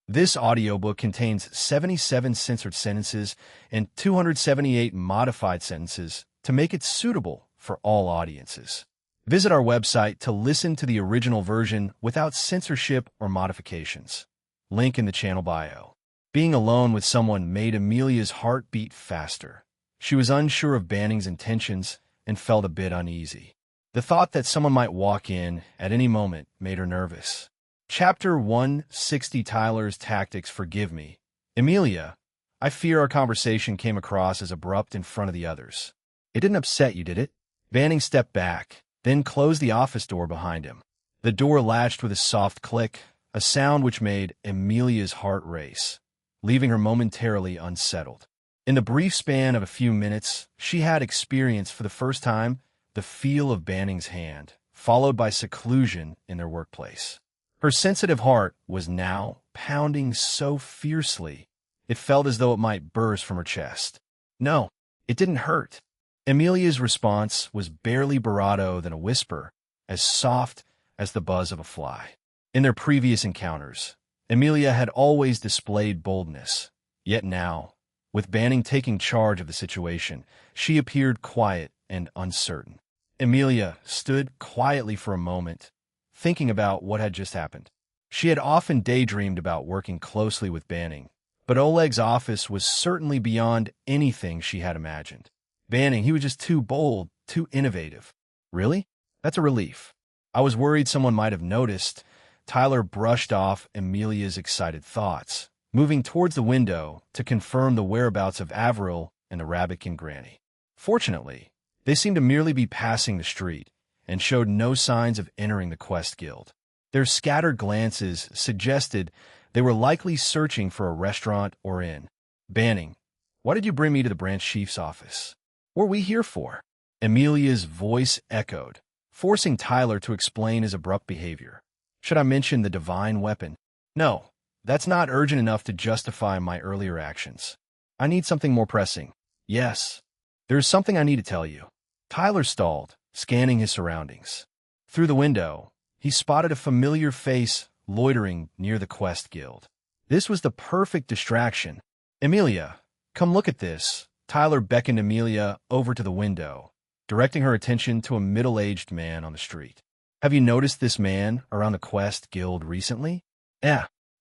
This audiobook contains 77 censored sentences and 278 modified sentences to make it suitable for all audiences. Visit our website to listen to the original version without censorship or modifications. Link in the channel bio. Being alone with someone made Amelia's heart beat faster. She was unsure of Banning's intentions and felt a bit uneasy. The thought that someone might walk in at any moment made her nervous. Chapter 160, Tyler's Tactics. Forgive me, Amelia. I fear our conversation came across as abrupt in front of the others. It didn't upset you, did it? Banning stepped back, then closed the office door behind him. The door latched with a soft click, a sound which made Amelia's heart race, leaving her momentarily unsettled. In the brief span of a few minutes, she had experienced for the first time the feel of Banning's hand, followed by seclusion in their workplace. Her sensitive heart was now pounding so fiercely, it felt as though it might burst from her chest. No, it didn't hurt. Amelia's response was barely bravado than a whisper, as soft as the buzz of a fly. In their previous encounters, Amelia had always displayed boldness, yet now, with Banning taking charge of the situation, she appeared quiet and uncertain. Amelia stood quietly for a moment, thinking about what had just happened. She had often daydreamed about working closely with Banning, but Oleg's office was certainly beyond anything she had imagined. Banning, he was just too bold, too innovative. Really? That's a relief. I was worried someone might have noticed. Tyler brushed off Amelia's excited thoughts, moving towards the window to confirm the whereabouts of Avril and the Rabbitkin granny. Fortunately, they seemed to merely be passing the street and showed no signs of entering the Quest Guild. Their scattered glances suggested they were likely searching for a restaurant or inn. Banning, why did you bring me to the branch chief's office? What are we here for? Amelia's voice echoed, forcing Tyler to explain his abrupt behavior. Should I mention the divine weapon? No, that's not urgent enough to justify my earlier actions. I need something more pressing. Yes, there is something I need to tell you. Tyler stalled, scanning his surroundings. Through the window, he spotted a familiar face loitering near the Quest Guild. This was the perfect distraction. Amelia, come look at this. Tyler beckoned Amelia over to the window, directing her attention to a middle-aged man on the street. Have you noticed this man around the Quest Guild recently?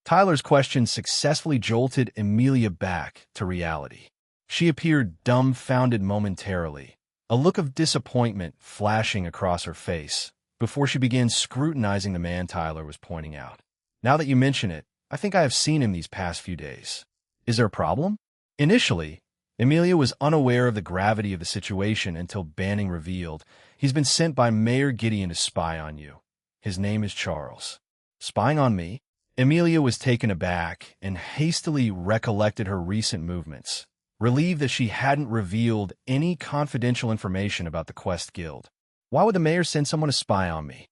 Tyler's question successfully jolted Amelia back to reality. She appeared dumbfounded momentarily, a look of disappointment flashing across her face, before she began scrutinizing the man Tyler was pointing out. Now that you mention it, I think I have seen him these past few days. Is there a problem? Initially, Amelia was unaware of the gravity of the situation until Banning revealed, he's been sent by Mayor Gideon to spy on you. His name is Charles. Spying on me? Amelia was taken aback and hastily recollected her recent movements, relieved that she hadn't revealed any confidential information about the Quest Guild. Why would the mayor send someone to spy on me?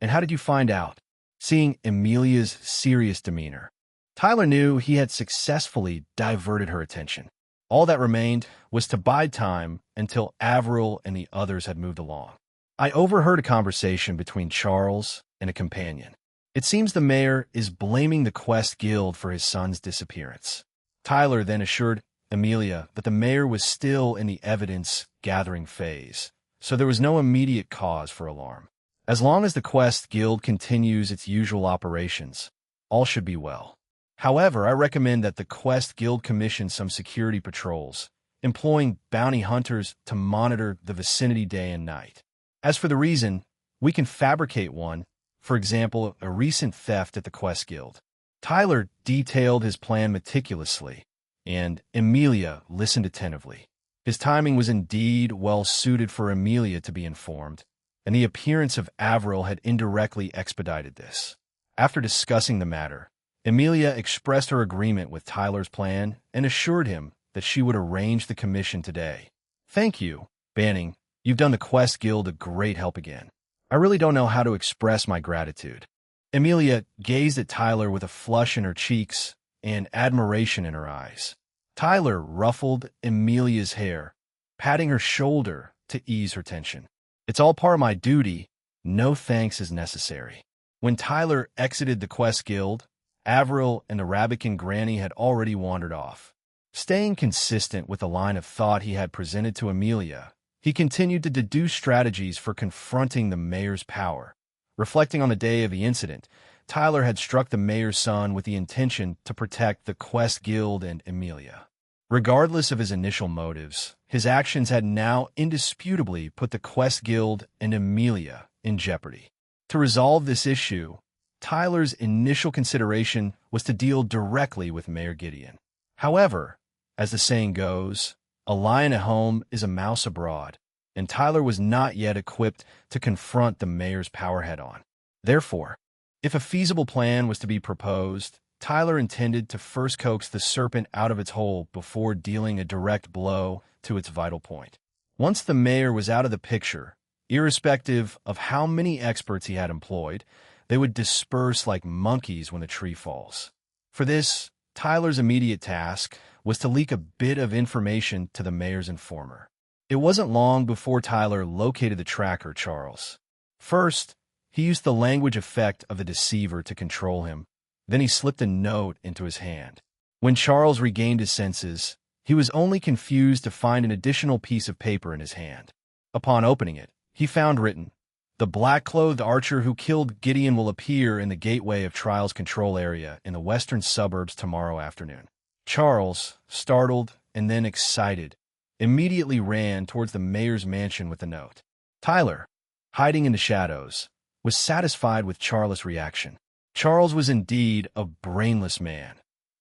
And how did you find out? Seeing Amelia's serious demeanor, Tyler knew he had successfully diverted her attention. All that remained was to bide time until Avril and the others had moved along. I overheard a conversation between Charles and a companion. It seems the mayor is blaming the Quest Guild for his son's disappearance. Tyler then assured Amelia that the mayor was still in the evidence-gathering phase, so there was no immediate cause for alarm. As long as the Quest Guild continues its usual operations, all should be well. However, I recommend that the Quest Guild commission some security patrols, employing bounty hunters to monitor the vicinity day and night. As for the reason, we can fabricate one, for example, a recent theft at the Quest Guild. Tyler detailed his plan meticulously, and Amelia listened attentively. His timing was indeed well suited for Amelia to be informed, and the appearance of Avril had indirectly expedited this. After discussing the matter, Amelia expressed her agreement with Tyler's plan and assured him that she would arrange the commission today. Thank you, Banning. You've done the Quest Guild a great help again. I really don't know how to express my gratitude. Amelia gazed at Tyler with a flush in her cheeks and admiration in her eyes. Tyler ruffled Amelia's hair, patting her shoulder to ease her tension. It's all part of my duty. No thanks is necessary. When Tyler exited the Quest Guild, Avril and the Rabbit Granny had already wandered off. Staying consistent with the line of thought he had presented to Amelia, he continued to deduce strategies for confronting the mayor's power. Reflecting on the day of the incident, Tyler had struck the mayor's son with the intention to protect the Quest Guild and Amelia. Regardless of his initial motives, his actions had now indisputably put the Quest Guild and Amelia in jeopardy. To resolve this issue, Tyler's initial consideration was to deal directly with Mayor Gideon. However, as the saying goes, a lion at home is a mouse abroad, and Tyler was not yet equipped to confront the mayor's power head-on. Therefore, if a feasible plan was to be proposed, Tyler intended to first coax the serpent out of its hole before dealing a direct blow to its vital point. Once the mayor was out of the picture, irrespective of how many experts he had employed, they would disperse like monkeys when the tree falls. For this, Tyler's immediate task was to leak a bit of information to the mayor's informer. It wasn't long before Tyler located the tracker, Charles. First, he used the language effect of the deceiver to control him. Then he slipped a note into his hand. When Charles regained his senses, he was only confused to find an additional piece of paper in his hand. Upon opening it, he found written, "The black-clothed archer who killed Gideon will appear in the gateway of Trials Control Area in the western suburbs tomorrow afternoon." Charles, startled and then excited, immediately ran towards the mayor's mansion with the note. Tyler, hiding in the shadows, was satisfied with Charles' reaction. Charles was indeed a brainless man,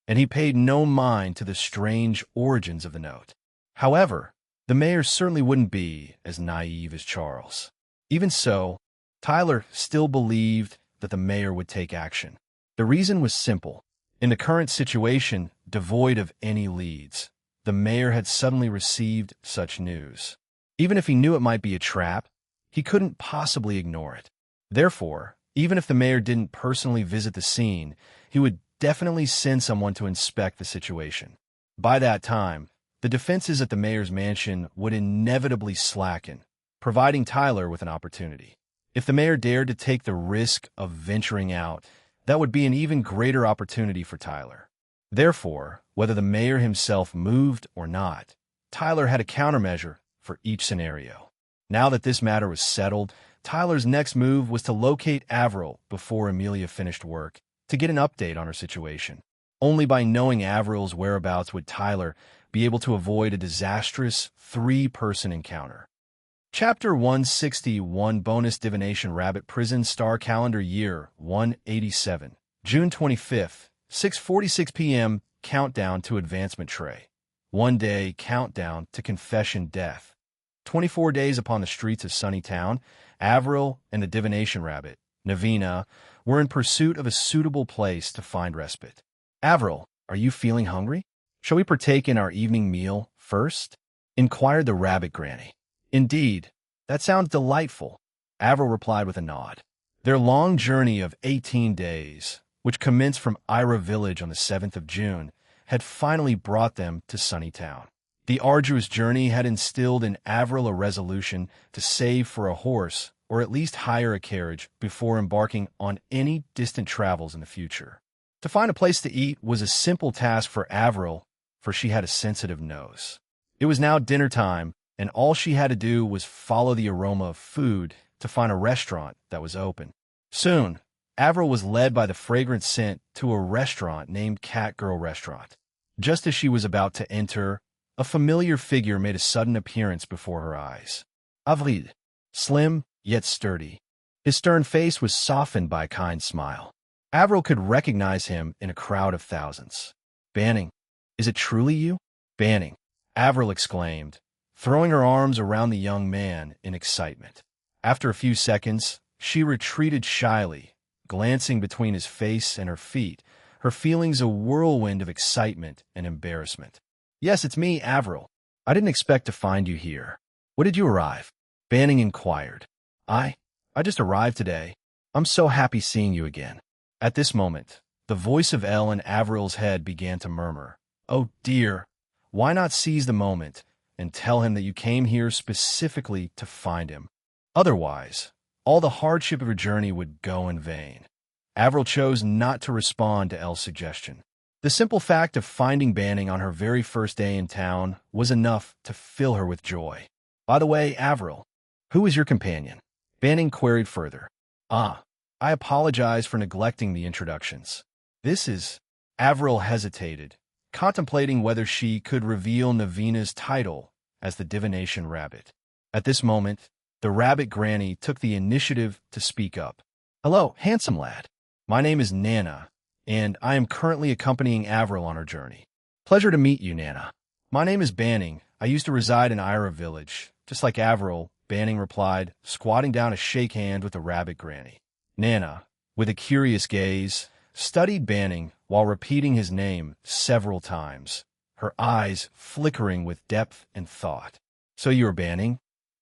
and he paid no mind to the strange origins of the note. However, the mayor certainly wouldn't be as naive as Charles. Even so, Tyler still believed that the mayor would take action. The reason was simple. In the current situation, devoid of any leads, the mayor had suddenly received such news. Even if he knew it might be a trap, he couldn't possibly ignore it. Therefore, even if the mayor didn't personally visit the scene, he would definitely send someone to inspect the situation. By that time, the defenses at the mayor's mansion would inevitably slacken, providing Tyler with an opportunity. If the mayor dared to take the risk of venturing out, that would be an even greater opportunity for Tyler. Therefore, whether the mayor himself moved or not, Tyler had a countermeasure for each scenario. Now that this matter was settled, Tyler's next move was to locate Avril before Amelia finished work, to get an update on her situation. Only by knowing Avril's whereabouts would Tyler be able to avoid a disastrous three-person encounter. Chapter 161 Bonus Divination Rabbit Prison Star Calendar Year 187 June 25th, 6:46 p.m. Countdown to Advancement Tray. 1 day countdown to Confession Death. 24 days upon the streets of Sunnytown, Avril and the Divination Rabbit, Navina, were in pursuit of a suitable place to find respite. "Avril, are you feeling hungry? Shall we partake in our evening meal first?" inquired the Rabbit Granny. "Indeed, that sounds delightful," Avril replied with a nod. Their long journey of 18 days, which commenced from Ira Village on the 7th of June, had finally brought them to Sunnytown. The arduous journey had instilled in Avril a resolution to save for a horse or at least hire a carriage before embarking on any distant travels in the future. To find a place to eat was a simple task for Avril, for she had a sensitive nose. It was now dinner time, and all she had to do was follow the aroma of food to find a restaurant that was open. Soon, Avril was led by the fragrant scent to a restaurant named Catgirl Restaurant. Just as she was about to enter, a familiar figure made a sudden appearance before her eyes. Avril, slim yet sturdy. His stern face was softened by a kind smile. Avril could recognize him in a crowd of thousands. "Banning, is it truly you?" "Banning," Avril exclaimed, throwing her arms around the young man in excitement. After a few seconds, she retreated shyly, glancing between his face and her feet, her feelings a whirlwind of excitement and embarrassment. "Yes, it's me, Avril. I didn't expect to find you here. When did you arrive?" Banning inquired. I just arrived today. I'm so happy seeing you again." At this moment, the voice of Elle in Avril's head began to murmur, "Oh dear, why not seize the moment and tell him that you came here specifically to find him? Otherwise, all the hardship of your journey would go in vain." Avril chose not to respond to Elle's suggestion. The simple fact of finding Banning on her very first day in town was enough to fill her with joy. By the way, Avril, who is your companion? Banning queried further. I apologize for neglecting the introductions. This is... Avril hesitated, contemplating whether she could reveal Navina's title as the Divination Rabbit. At this moment, the Rabbit Granny took the initiative to speak up. Hello, handsome lad. My name is Nana, and I am currently accompanying Avril on her journey. Pleasure to meet you, Nana. My name is Banning. I used to reside in Ira Village. Just like Avril, Banning replied, squatting down to shake hand with the Rabbit Granny. Nana, with a curious gaze, studied Banning while repeating his name several times, her eyes flickering with depth and thought. So you are Banning?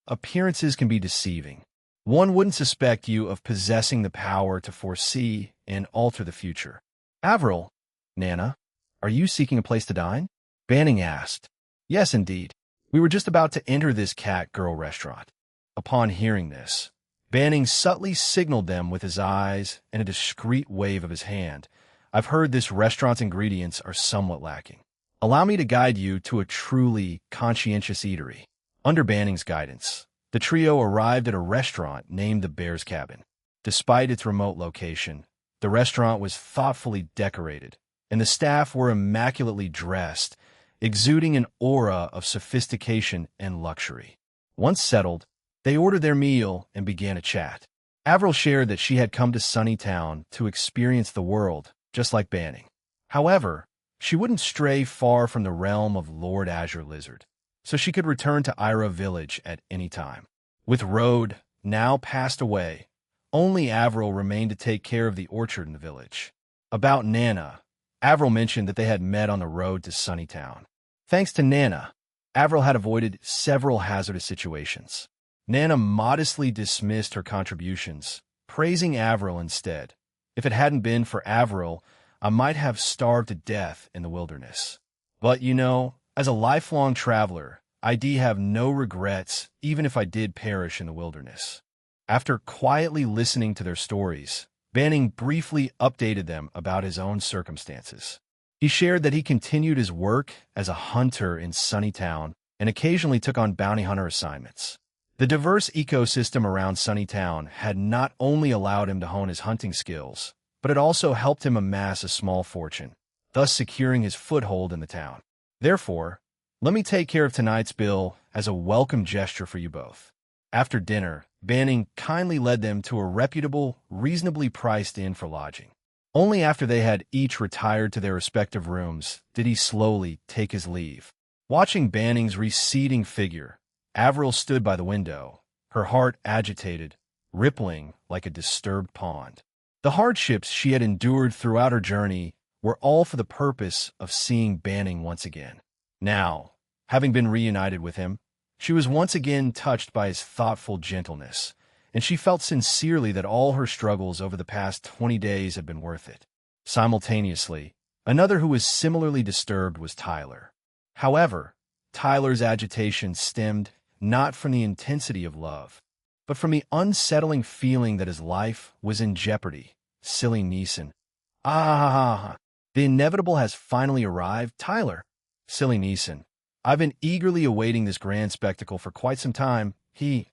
Appearances can be deceiving. One wouldn't suspect you of possessing the power to foresee and alter the future. Avril, Nana, are you seeking a place to dine? Banning asked. Yes, indeed. We were just about to enter this cat-girl restaurant. Upon hearing this, Banning subtly signaled them with his eyes and a discreet wave of his hand. I've heard this restaurant's ingredients are somewhat lacking. Allow me to guide you to a truly conscientious eatery. Under Banning's guidance, the trio arrived at a restaurant named the Bear's Cabin. Despite its remote location, the restaurant was thoughtfully decorated, and the staff were immaculately dressed, exuding an aura of sophistication and luxury. Once settled, they ordered their meal and began a chat. Avril shared that she had come to Sunnytown to experience the world, just like Banning. However, she wouldn't stray far from the realm of Lord Azure Lizard, so she could return to Ira Village at any time. With Road now passed away, only Avril remained to take care of the orchard in the village. About Nana, Avril mentioned that they had met on the road to Sunnytown. Thanks to Nana, Avril had avoided several hazardous situations. Nana modestly dismissed her contributions, praising Avril instead. If it hadn't been for Avril, I might have starved to death in the wilderness. But, as a lifelong traveler, I'd have no regrets even if I did perish in the wilderness. After quietly listening to their stories, Banning briefly updated them about his own circumstances. He shared that he continued his work as a hunter in Sunnytown and occasionally took on bounty hunter assignments. The diverse ecosystem around Sunnytown had not only allowed him to hone his hunting skills, but it also helped him amass a small fortune, thus securing his foothold in the town. Therefore, let me take care of tonight's bill as a welcome gesture for you both. After dinner, Banning kindly led them to a reputable, reasonably priced inn for lodging. Only after they had each retired to their respective rooms did he slowly take his leave. Watching Banning's receding figure, Avril stood by the window, her heart agitated, rippling like a disturbed pond. The hardships she had endured throughout her journey were all for the purpose of seeing Banning once again. Now, having been reunited with him, she was once again touched by his thoughtful gentleness, and she felt sincerely that all her struggles over the past 20 days had been worth it. Simultaneously, another who was similarly disturbed was Tyler. However, Tyler's agitation stemmed not from the intensity of love, but from the unsettling feeling that his life was in jeopardy. Silly Neeson. The inevitable has finally arrived, Tyler. Silly Neeson. I've been eagerly awaiting this grand spectacle for quite some time. The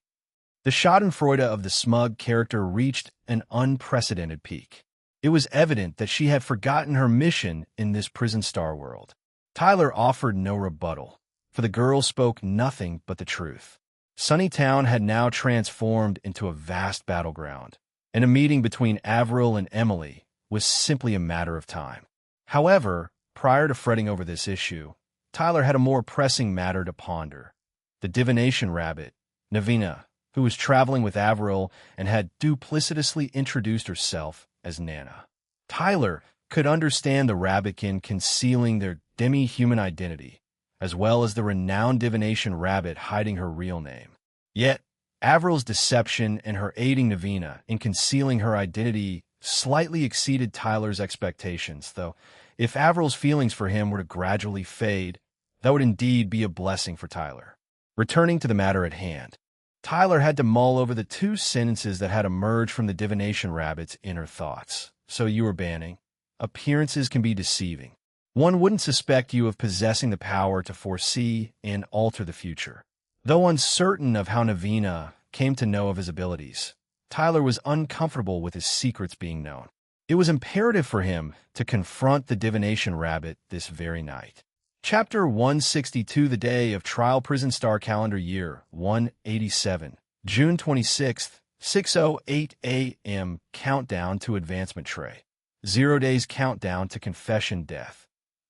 schadenfreude of the smug character reached an unprecedented peak. It was evident that she had forgotten her mission in this prison star world. Tyler offered no rebuttal, for the girl spoke nothing but the truth. Sunnytown had now transformed into a vast battleground, and a meeting between Avril and Emily was simply a matter of time. However, prior to fretting over this issue, Tyler had a more pressing matter to ponder. The Divination Rabbit, Navina, who was traveling with Avril and had duplicitously introduced herself as Nana. Tyler could understand the Rabbitkin concealing their demi-human identity, as well as the renowned Divination Rabbit hiding her real name. Yet, Avril's deception and her aiding Navina in concealing her identity slightly exceeded Tyler's expectations, though if Avril's feelings for him were to gradually fade, that would indeed be a blessing for Tyler. Returning to the matter at hand, Tyler had to mull over the two sentences that had emerged from the Divination Rabbit's inner thoughts. so you are banning. Appearances can be deceiving. One wouldn't suspect you of possessing the power to foresee and alter the future. Though uncertain of how Navina came to know of his abilities, Tyler was uncomfortable with his secrets being known. It was imperative for him to confront the divination rabbit this very night. Chapter 162, The Day of Trial, Prison Star Calendar Year 187, June 26th, 6:08 a.m. Countdown to Advancement Tray. 0 days countdown to Confession Death.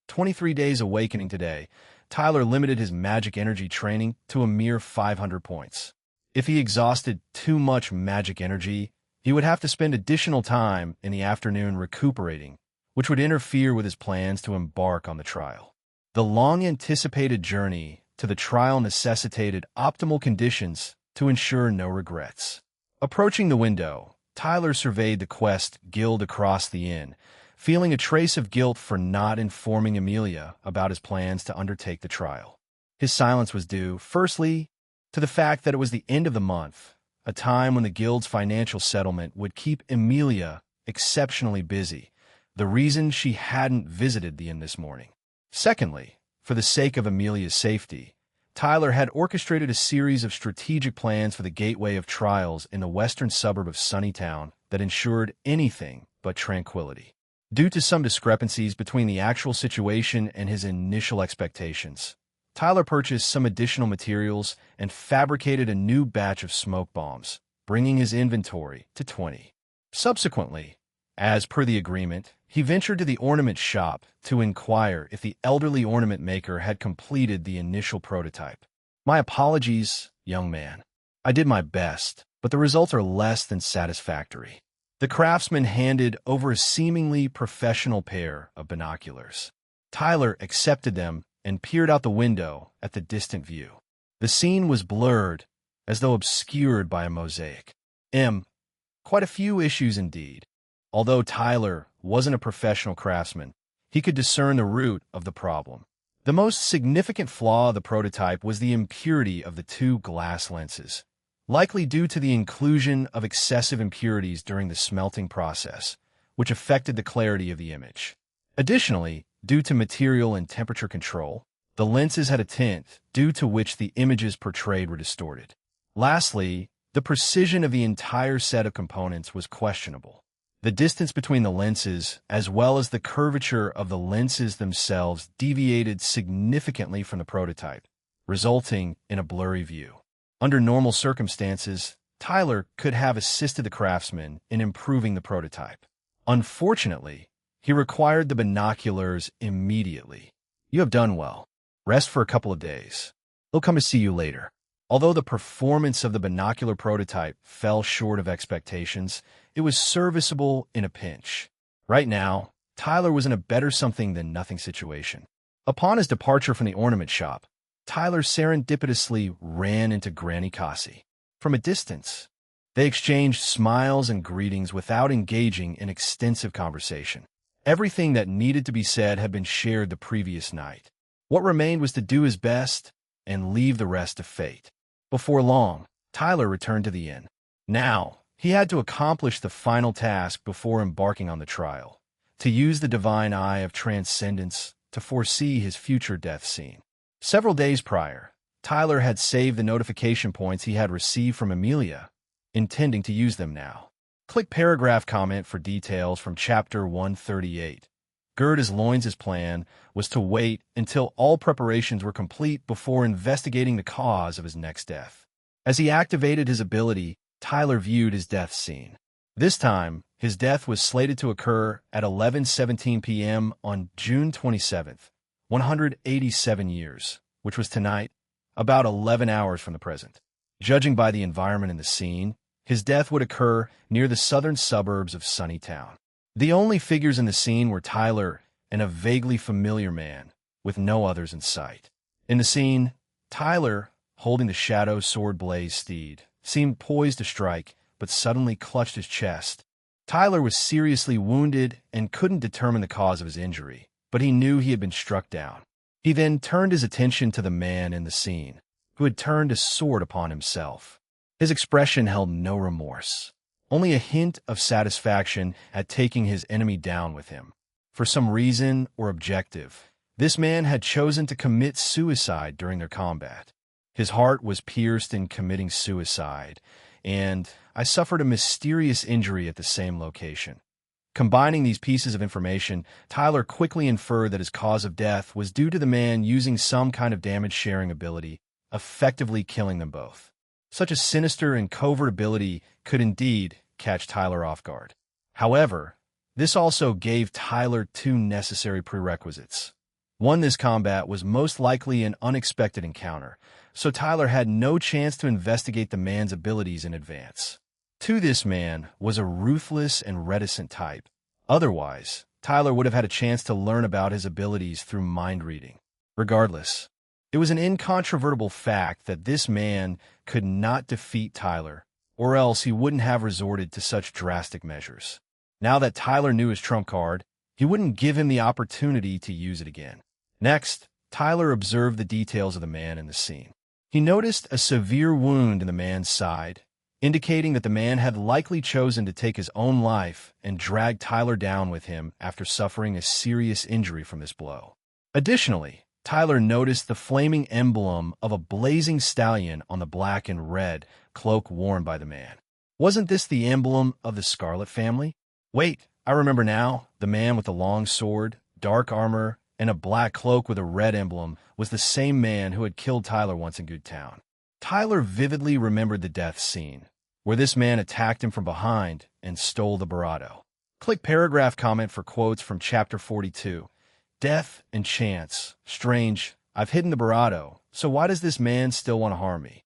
23 days awakening today. Tyler limited his magic energy training to a mere 500 points. If he exhausted too much magic energy, he would have to spend additional time in the afternoon recuperating, which would interfere with his plans to embark on the trial. The long-anticipated journey to the trial necessitated optimal conditions to ensure no regrets. Approaching the window, Tyler surveyed the Quest Guild across the inn, feeling a trace of guilt for not informing Amelia about his plans to undertake the trial. His silence was due, firstly, to the fact that it was the end of the month, a time when the Guild's financial settlement would keep Amelia exceptionally busy, the reason she hadn't visited the inn this morning. Secondly, for the sake of Amelia's safety, Tyler had orchestrated a series of strategic plans for the gateway of trials in the western suburb of Sunnytown that ensured anything but tranquility. Due to some discrepancies between the actual situation and his initial expectations, Tyler purchased some additional materials and fabricated a new batch of smoke bombs, bringing his inventory to 20. Subsequently, as per the agreement, he ventured to the ornament shop to inquire if the elderly ornament maker had completed the initial prototype. "My apologies, young man. I did my best, but the results are less than satisfactory." The craftsman handed over a seemingly professional pair of binoculars. Tyler accepted them and peered out the window at the distant view. The scene was blurred, as though obscured by a mosaic. Quite a few issues indeed. Although Tyler wasn't a professional craftsman, he could discern the root of the problem. The most significant flaw of the prototype was the impurity of the two glass lenses, likely due to the inclusion of excessive impurities during the smelting process, which affected the clarity of the image. Additionally, due to material and temperature control, the lenses had a tint due to which the images portrayed were distorted. Lastly, the precision of the entire set of components was questionable. The distance between the lenses, as well as the curvature of the lenses themselves, deviated significantly from the prototype, resulting in a blurry view. Under normal circumstances, Tyler could have assisted the craftsman in improving the prototype. Unfortunately, he required the binoculars immediately. "You have done well. Rest for a couple of days. They'll come to see you later." Although the performance of the binocular prototype fell short of expectations, it was serviceable in a pinch. Right now, Tyler was in a better something than nothing situation. Upon his departure from the ornament shop, Tyler serendipitously ran into Granny Cassie. From a distance, they exchanged smiles and greetings without engaging in extensive conversation. Everything that needed to be said had been shared the previous night. What remained was to do his best and leave the rest to fate. Before long, Tyler returned to the inn. Now, he had to accomplish the final task before embarking on the trial, to use the divine eye of transcendence to foresee his future death scene. Several days prior, Tyler had saved the notification points he had received from Amelia, intending to use them now. Click paragraph comment for details from Chapter 138. Gerda's Loins' plan was to wait until all preparations were complete before investigating the cause of his next death. As he activated his ability, Tyler viewed his death scene. This time, his death was slated to occur at 11:17 p.m. on June 27th, 187 years, which was tonight, about 11 hours from the present. Judging by the environment in the scene, his death would occur near the southern suburbs of Sunnytown. The only figures in the scene were Tyler and a vaguely familiar man, with no others in sight. In the scene, Tyler, holding the shadow sword-blazed steed, seemed poised to strike, but suddenly clutched his chest. Tyler was seriously wounded and couldn't determine the cause of his injury, but he knew he had been struck down. He then turned his attention to the man in the scene, who had turned his sword upon himself. His expression held no remorse, only a hint of satisfaction at taking his enemy down with him. For some reason or objective, this man had chosen to commit suicide during their combat. His heart was pierced in committing suicide, and I suffered a mysterious injury at the same location. Combining these pieces of information, Tyler quickly inferred that his cause of death was due to the man using some kind of damage-sharing ability, effectively killing them both. Such a sinister and covert ability could indeed catch Tyler off guard. However, this also gave Tyler two necessary prerequisites. One, this combat was most likely an unexpected encounter, so Tyler had no chance to investigate the man's abilities in advance. Two, this man was a ruthless and reticent type. Otherwise, Tyler would have had a chance to learn about his abilities through mind reading. Regardless, it was an incontrovertible fact that this man could not defeat Tyler, or else he wouldn't have resorted to such drastic measures. Now that Tyler knew his trump card, he wouldn't give him the opportunity to use it again. Next, Tyler observed the details of the man in the scene. He noticed a severe wound in the man's side, indicating that the man had likely chosen to take his own life and drag Tyler down with him after suffering a serious injury from this blow. Additionally, Tyler noticed the flaming emblem of a blazing stallion on the black and red cloak worn by the man. Wasn't this the emblem of the Scarlet family? Wait, I remember now. The man with the long sword, dark armor, and a black cloak with a red emblem was the same man who had killed Tyler once in Goodtown. Tyler vividly remembered the death scene, where this man attacked him from behind and stole the Barato. Click paragraph comment for quotes from Chapter 42. Death and chance. Strange. I've hidden the Barato, so why does this man still want to harm me?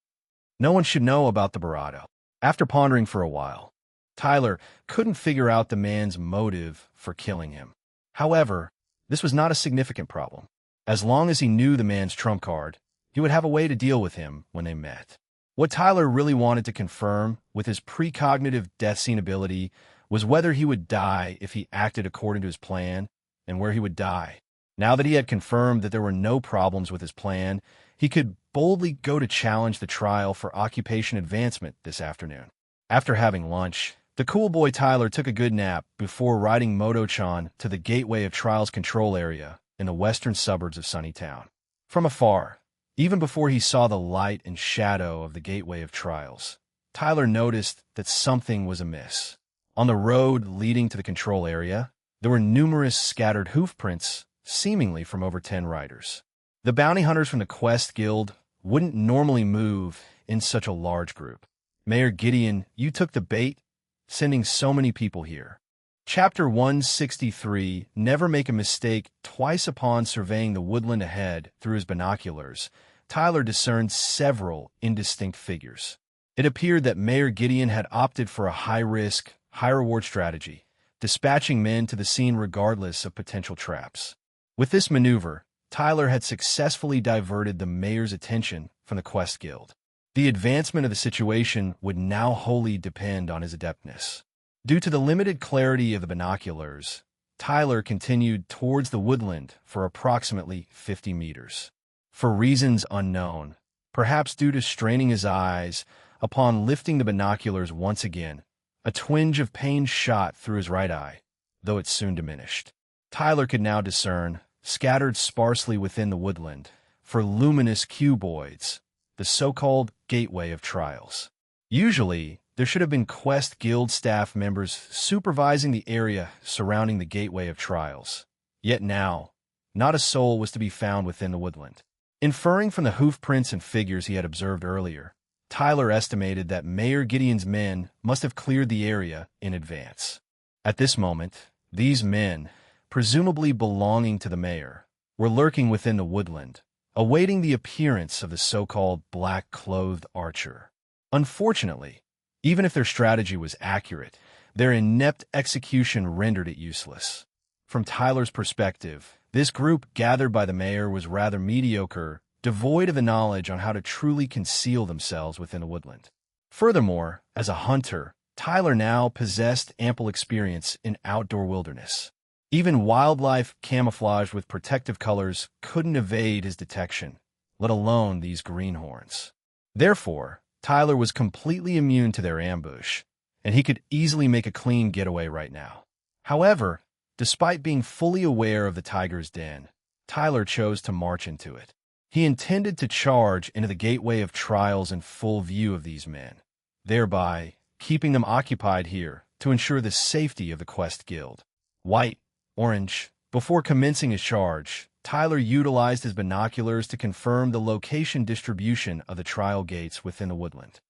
No one should know about the Barato. After pondering for a while, Tyler couldn't figure out the man's motive for killing him. However, this was not a significant problem. As long as he knew the man's trump card, he would have a way to deal with him when they met. What Tyler really wanted to confirm with his precognitive death scene ability was whether he would die if he acted according to his plan, and where he would die. Now that he had confirmed that there were no problems with his plan, he could boldly go to challenge the trial for occupation advancement this afternoon. After having lunch, the cool boy Tyler took a good nap before riding Moto-chan to the Gateway of Trials control area in the western suburbs of Sunnytown. From afar, even before he saw the light and shadow of the Gateway of Trials, Tyler noticed that something was amiss. On the road leading to the control area, there were numerous scattered hoof prints, seemingly from over 10 riders. The bounty hunters from the Quest Guild wouldn't normally move in such a large group. Mayor Gideon, you took the bait, sending so many people here. Chapter 163, Never make a mistake. Twice upon surveying the woodland ahead through his binoculars, Tyler discerned several indistinct figures. It appeared that Mayor Gideon had opted for a high-risk, high-reward strategy, dispatching men to the scene regardless of potential traps. With this maneuver, Tyler had successfully diverted the mayor's attention from the Quest Guild. The advancement of the situation would now wholly depend on his adeptness. Due to the limited clarity of the binoculars, Tyler continued towards the woodland for approximately 50 meters. For reasons unknown, perhaps due to straining his eyes, upon lifting the binoculars once again, a twinge of pain shot through his right eye, though it soon diminished. Tyler could now discern, scattered sparsely within the woodland, for luminous cuboids, the so-called Gateway of Trials. Usually, there should have been Quest Guild staff members supervising the area surrounding the Gateway of Trials. Yet now, not a soul was to be found within the woodland. Inferring from the hoof prints and figures he had observed earlier, Tyler estimated that Mayor Gideon's men must have cleared the area in advance. At this moment, these men, presumably belonging to the mayor, were lurking within the woodland, awaiting the appearance of the so-called black-clothed archer. Unfortunately, even if their strategy was accurate, their inept execution rendered it useless. From Tyler's perspective, this group gathered by the mayor was rather mediocre, devoid of the knowledge on how to truly conceal themselves within the woodland. Furthermore, as a hunter, Tyler now possessed ample experience in outdoor wilderness. Even wildlife camouflaged with protective colors couldn't evade his detection, let alone these greenhorns. Therefore, Tyler was completely immune to their ambush, and he could easily make a clean getaway right now. However, despite being fully aware of the tiger's den, Tyler chose to march into it. He intended to charge into the gateway of trials in full view of these men, thereby keeping them occupied here to ensure the safety of the Quest Guild. White, orange. Before commencing his charge, Tyler utilized his binoculars to confirm the location distribution of the trial gates within the woodland.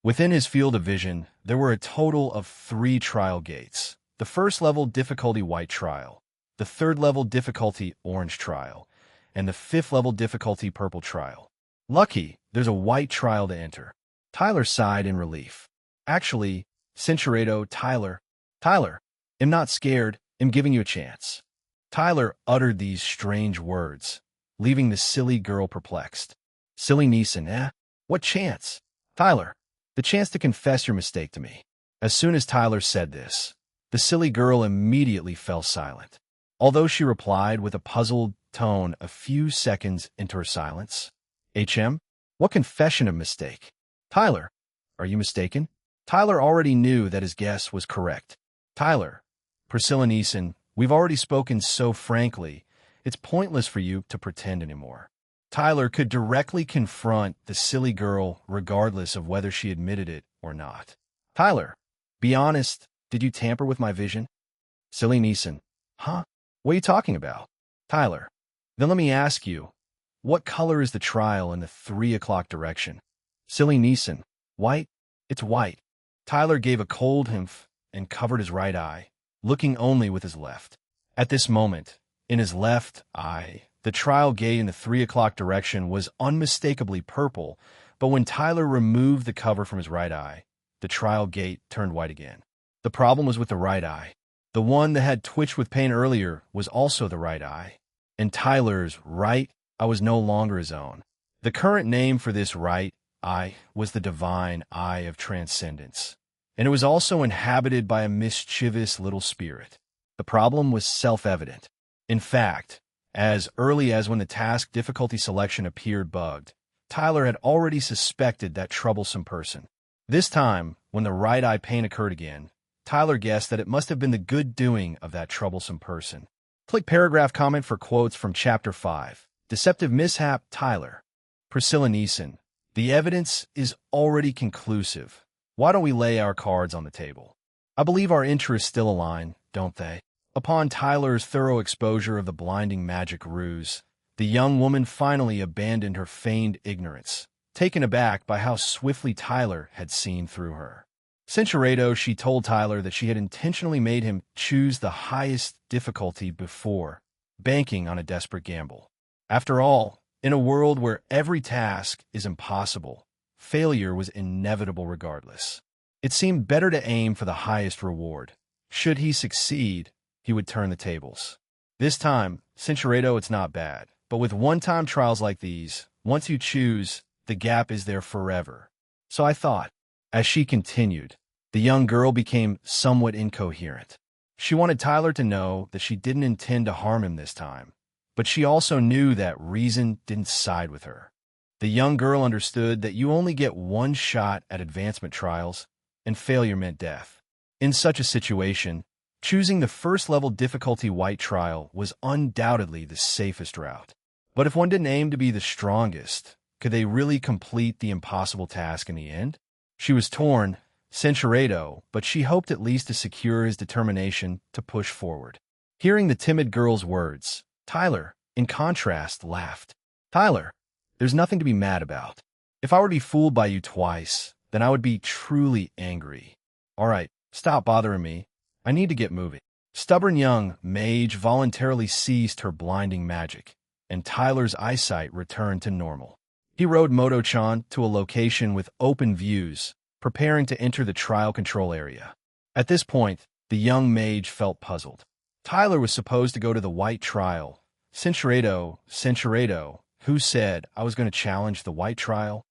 Within his field of vision, there were a total of 3 trial gates. The first level difficulty white trial, the third level difficulty orange trial, and the 5th level difficulty purple trial. Lucky, there's a white trial to enter. Tyler sighed in relief. Actually, Cinchuredo, Tyler, I'm not scared, I'm giving you a chance. Tyler uttered these strange words, leaving the silly girl perplexed. Silly Neeson, eh? What chance? Tyler, the chance to confess your mistake to me. As soon as Tyler said this, the silly girl immediately fell silent. Although she replied with a puzzled tone a few seconds into her silence. HM? What confession of mistake? Tyler, are you mistaken? Tyler already knew that his guess was correct. Tyler, Priscilla Neeson, we've already spoken so frankly, it's pointless for you to pretend anymore. Tyler could directly confront the silly girl regardless of whether she admitted it or not. Tyler, be honest, did you tamper with my vision? Silly Neeson, huh? What are you talking about? Tyler, then let me ask you, what color is the trial in the 3 o'clock direction? Silly Neeson, white? It's white. Tyler gave a cold humph and covered his right eye, looking only with his left. At this moment, in his left eye, the trial gate in the 3 o'clock direction was unmistakably purple, but when Tyler removed the cover from his right eye, the trial gate turned white again. The problem was with the right eye. The one that had twitched with pain earlier was also the right eye. And Tyler's right eye was no longer his own. The current name for this right eye was the Divine Eye of Transcendence, and it was also inhabited by a mischievous little spirit. The problem was self-evident. In fact, as early as when the task difficulty selection appeared bugged, Tyler had already suspected that troublesome person. This time, when the right eye pain occurred again, Tyler guessed that it must have been the good doing of that troublesome person. Click paragraph comment for quotes from Chapter 5. Deceptive Mishap, Tyler. Priscilla Neeson. The evidence is already conclusive. Why don't we lay our cards on the table? I believe our interests still align, don't they? Upon Tyler's thorough exposure of the blinding magic ruse, the young woman finally abandoned her feigned ignorance, taken aback by how swiftly Tyler had seen through her. Cinchuredo, she told Tyler that she had intentionally made him choose the highest difficulty before, banking on a desperate gamble. After all, in a world where every task is impossible, failure was inevitable regardless. It seemed better to aim for the highest reward. Should he succeed, he would turn the tables. This time, Cinchuredo, it's not bad, but with one-time trials like these, once you choose, the gap is there forever. So I thought. As she continued, the young girl became somewhat incoherent. She wanted Tyler to know that she didn't intend to harm him this time, but she also knew that reason didn't side with her. The young girl understood that you only get one shot at advancement trials, and failure meant death. In such a situation, choosing the first-level difficulty white trial was undoubtedly the safest route. But if one didn't aim to be the strongest, could they really complete the impossible task in the end? She was torn, Cinchuredo, but she hoped at least to secure his determination to push forward. Hearing the timid girl's words, Tyler, in contrast, laughed. Tyler, there's nothing to be mad about. If I were to be fooled by you twice, then I would be truly angry. All right, stop bothering me. I need to get moving. Stubborn young mage voluntarily ceased her blinding magic, and Tyler's eyesight returned to normal. He rode Moto-chan to a location with open views, preparing to enter the trial control area. At this point, the young mage felt puzzled. Tyler was supposed to go to the white trial. Cinchuredo, who said I was going to challenge the white trial?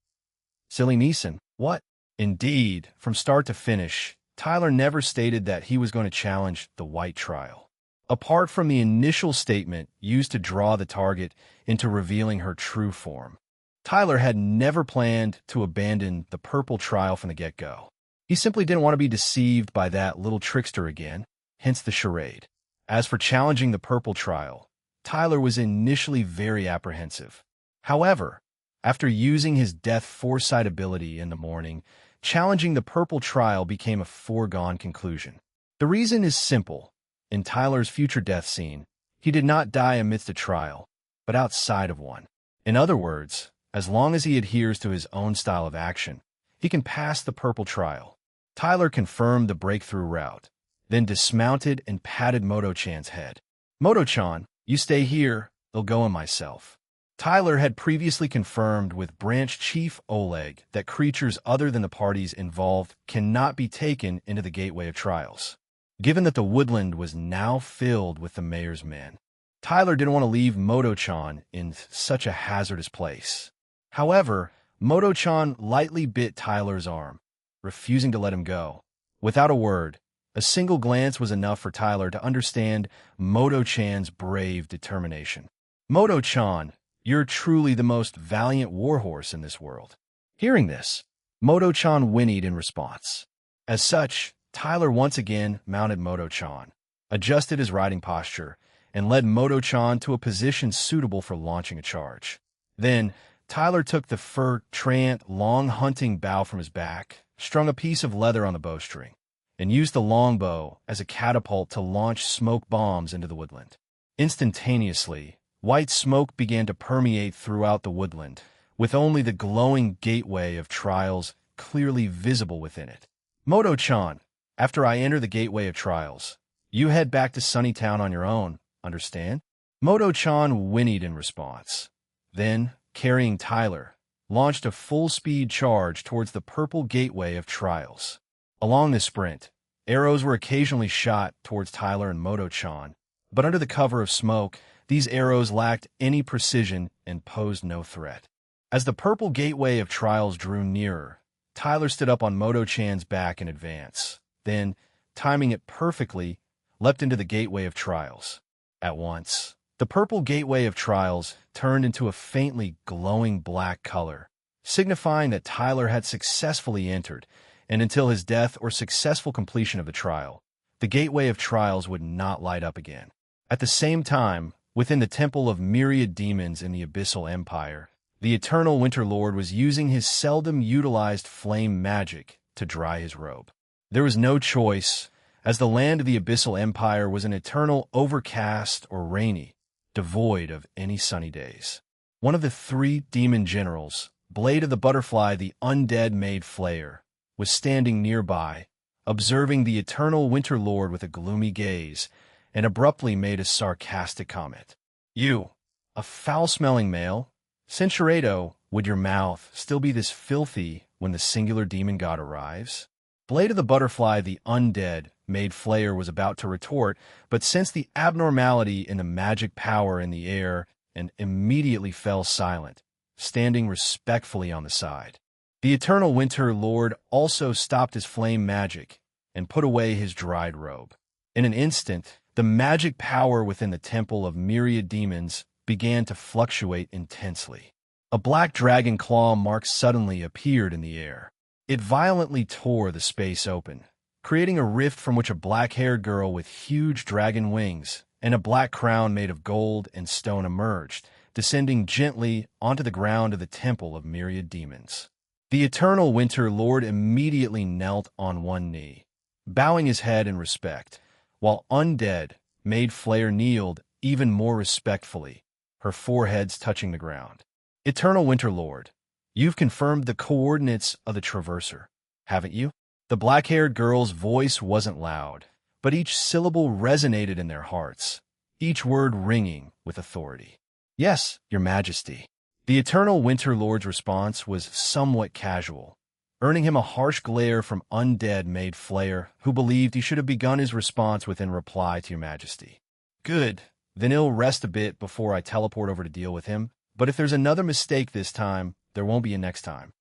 Silly Neeson, what? Indeed, from start to finish, Tyler never stated that he was going to challenge the white trial. Apart from the initial statement used to draw the target into revealing her true form, Tyler had never planned to abandon the purple trial from the get-go. He simply didn't want to be deceived by that little trickster again, hence the charade. As for challenging the purple trial, Tyler was initially very apprehensive. However, after using his death foresight ability in the morning, challenging the purple trial became a foregone conclusion. The reason is simple. In Tyler's future death scene, he did not die amidst a trial, but outside of one. In other words, as long as he adheres to his own style of action, he can pass the purple trial. Tyler confirmed the breakthrough route, then dismounted and patted Moto-chan's head. "Moto-chan, you stay here, Ilgo and myself." Tyler had previously confirmed with Branch Chief Oleg that creatures other than the parties involved cannot be taken into the Gateway of Trials. Given that the woodland was now filled with the mayor's men, Tyler didn't want to leave Moto-chan in such a hazardous place. However, Moto-chan lightly bit Tyler's arm, refusing to let him go. Without a word, a single glance was enough for Tyler to understand Moto-chan's brave determination. "Moto-chan, you're truly the most valiant warhorse in this world." Hearing this, Moto-chan whinnied in response. As such, Tyler once again mounted Moto-chan, adjusted his riding posture, and led Moto-chan to a position suitable for launching a charge. Then, Tyler took the fur-trant long hunting bow from his back, strung a piece of leather on the bowstring, and used the longbow as a catapult to launch smoke bombs into the woodland. Instantaneously, white smoke began to permeate throughout the woodland, with only the glowing Gateway of Trials clearly visible within it. "Moto-chan, after I enter the Gateway of Trials, you head back to Sunnytown on your own, understand?" Moto-chan whinnied in response. Then, carrying Tyler, launched a full-speed charge towards the purple Gateway of Trials. Along this sprint, arrows were occasionally shot towards Tyler and Moto-chan, but under the cover of smoke, these arrows lacked any precision and posed no threat. As the purple Gateway of Trials drew nearer, Tyler stood up on Moto-chan's back in advance. Then, timing it perfectly, leapt into the Gateway of Trials. At once, the purple Gateway of Trials turned into a faintly glowing black color, signifying that Tyler had successfully entered, and until his death or successful completion of the trial, the Gateway of Trials would not light up again. At the same time, within the Temple of Myriad Demons in the Abyssal Empire, the Eternal Winter Lord was using his seldom utilized flame magic to dry his robe. There was no choice, as the land of the Abyssal Empire was an eternal overcast or rainy, devoid of any sunny days. One of the three demon generals, Blade of the Butterfly the Undead Maid Flayer, was standing nearby, observing the Eternal Winter Lord with a gloomy gaze, and abruptly made a sarcastic comment. "You, a foul-smelling male? Censuredo, would your mouth still be this filthy when the singular demon god arrives?" Blade of the Butterfly the Undead Maid Flayer was about to retort, but sensed the abnormality in the magic power in the air and immediately fell silent, standing respectfully on the side. The Eternal Winter Lord also stopped his flame magic and put away his dried robe. In an instant, the magic power within the Temple of Myriad Demons began to fluctuate intensely. A black dragon claw mark suddenly appeared in the air. It violently tore the space open, creating a rift from which a black-haired girl with huge dragon wings and a black crown made of gold and stone emerged, descending gently onto the ground of the Temple of Myriad Demons. The Eternal Winter Lord immediately knelt on one knee, bowing his head in respect, while Undead Maid Flayer kneeled even more respectfully, her foreheads touching the ground. "Eternal Winter Lord, you've confirmed the coordinates of the Traverser, haven't you?" The black-haired girl's voice wasn't loud, but each syllable resonated in their hearts, each word ringing with authority. "Yes, Your Majesty." The Eternal Winter Lord's response was somewhat casual, earning him a harsh glare from Undead Maid Flayer, who believed he should have begun his response with in reply to Your Majesty. "Good, then he'll rest a bit before I teleport over to deal with him, but if there's another mistake this time, there won't be a next time.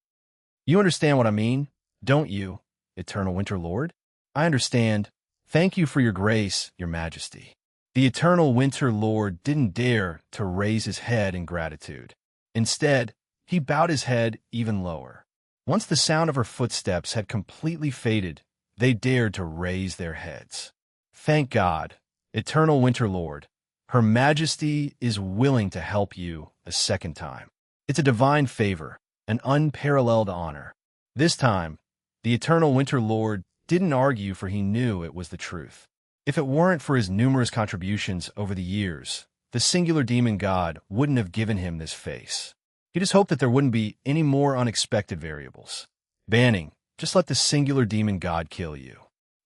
You understand what I mean, don't you, Eternal Winter Lord?" "I understand. Thank you for your grace, Your Majesty." The Eternal Winter Lord didn't dare to raise his head in gratitude. Instead, he bowed his head even lower. Once the sound of her footsteps had completely faded, they dared to raise their heads. Thank God, Eternal Winter Lord, Her Majesty is willing to help you a second time. It's a divine favor, an unparalleled honor. This time, the Eternal Winter Lord didn't argue, for he knew it was the truth. If it weren't for his numerous contributions over the years, the singular demon god wouldn't have given him this face. He just hoped that there wouldn't be any more unexpected variables. Banning, just let the singular demon god kill you.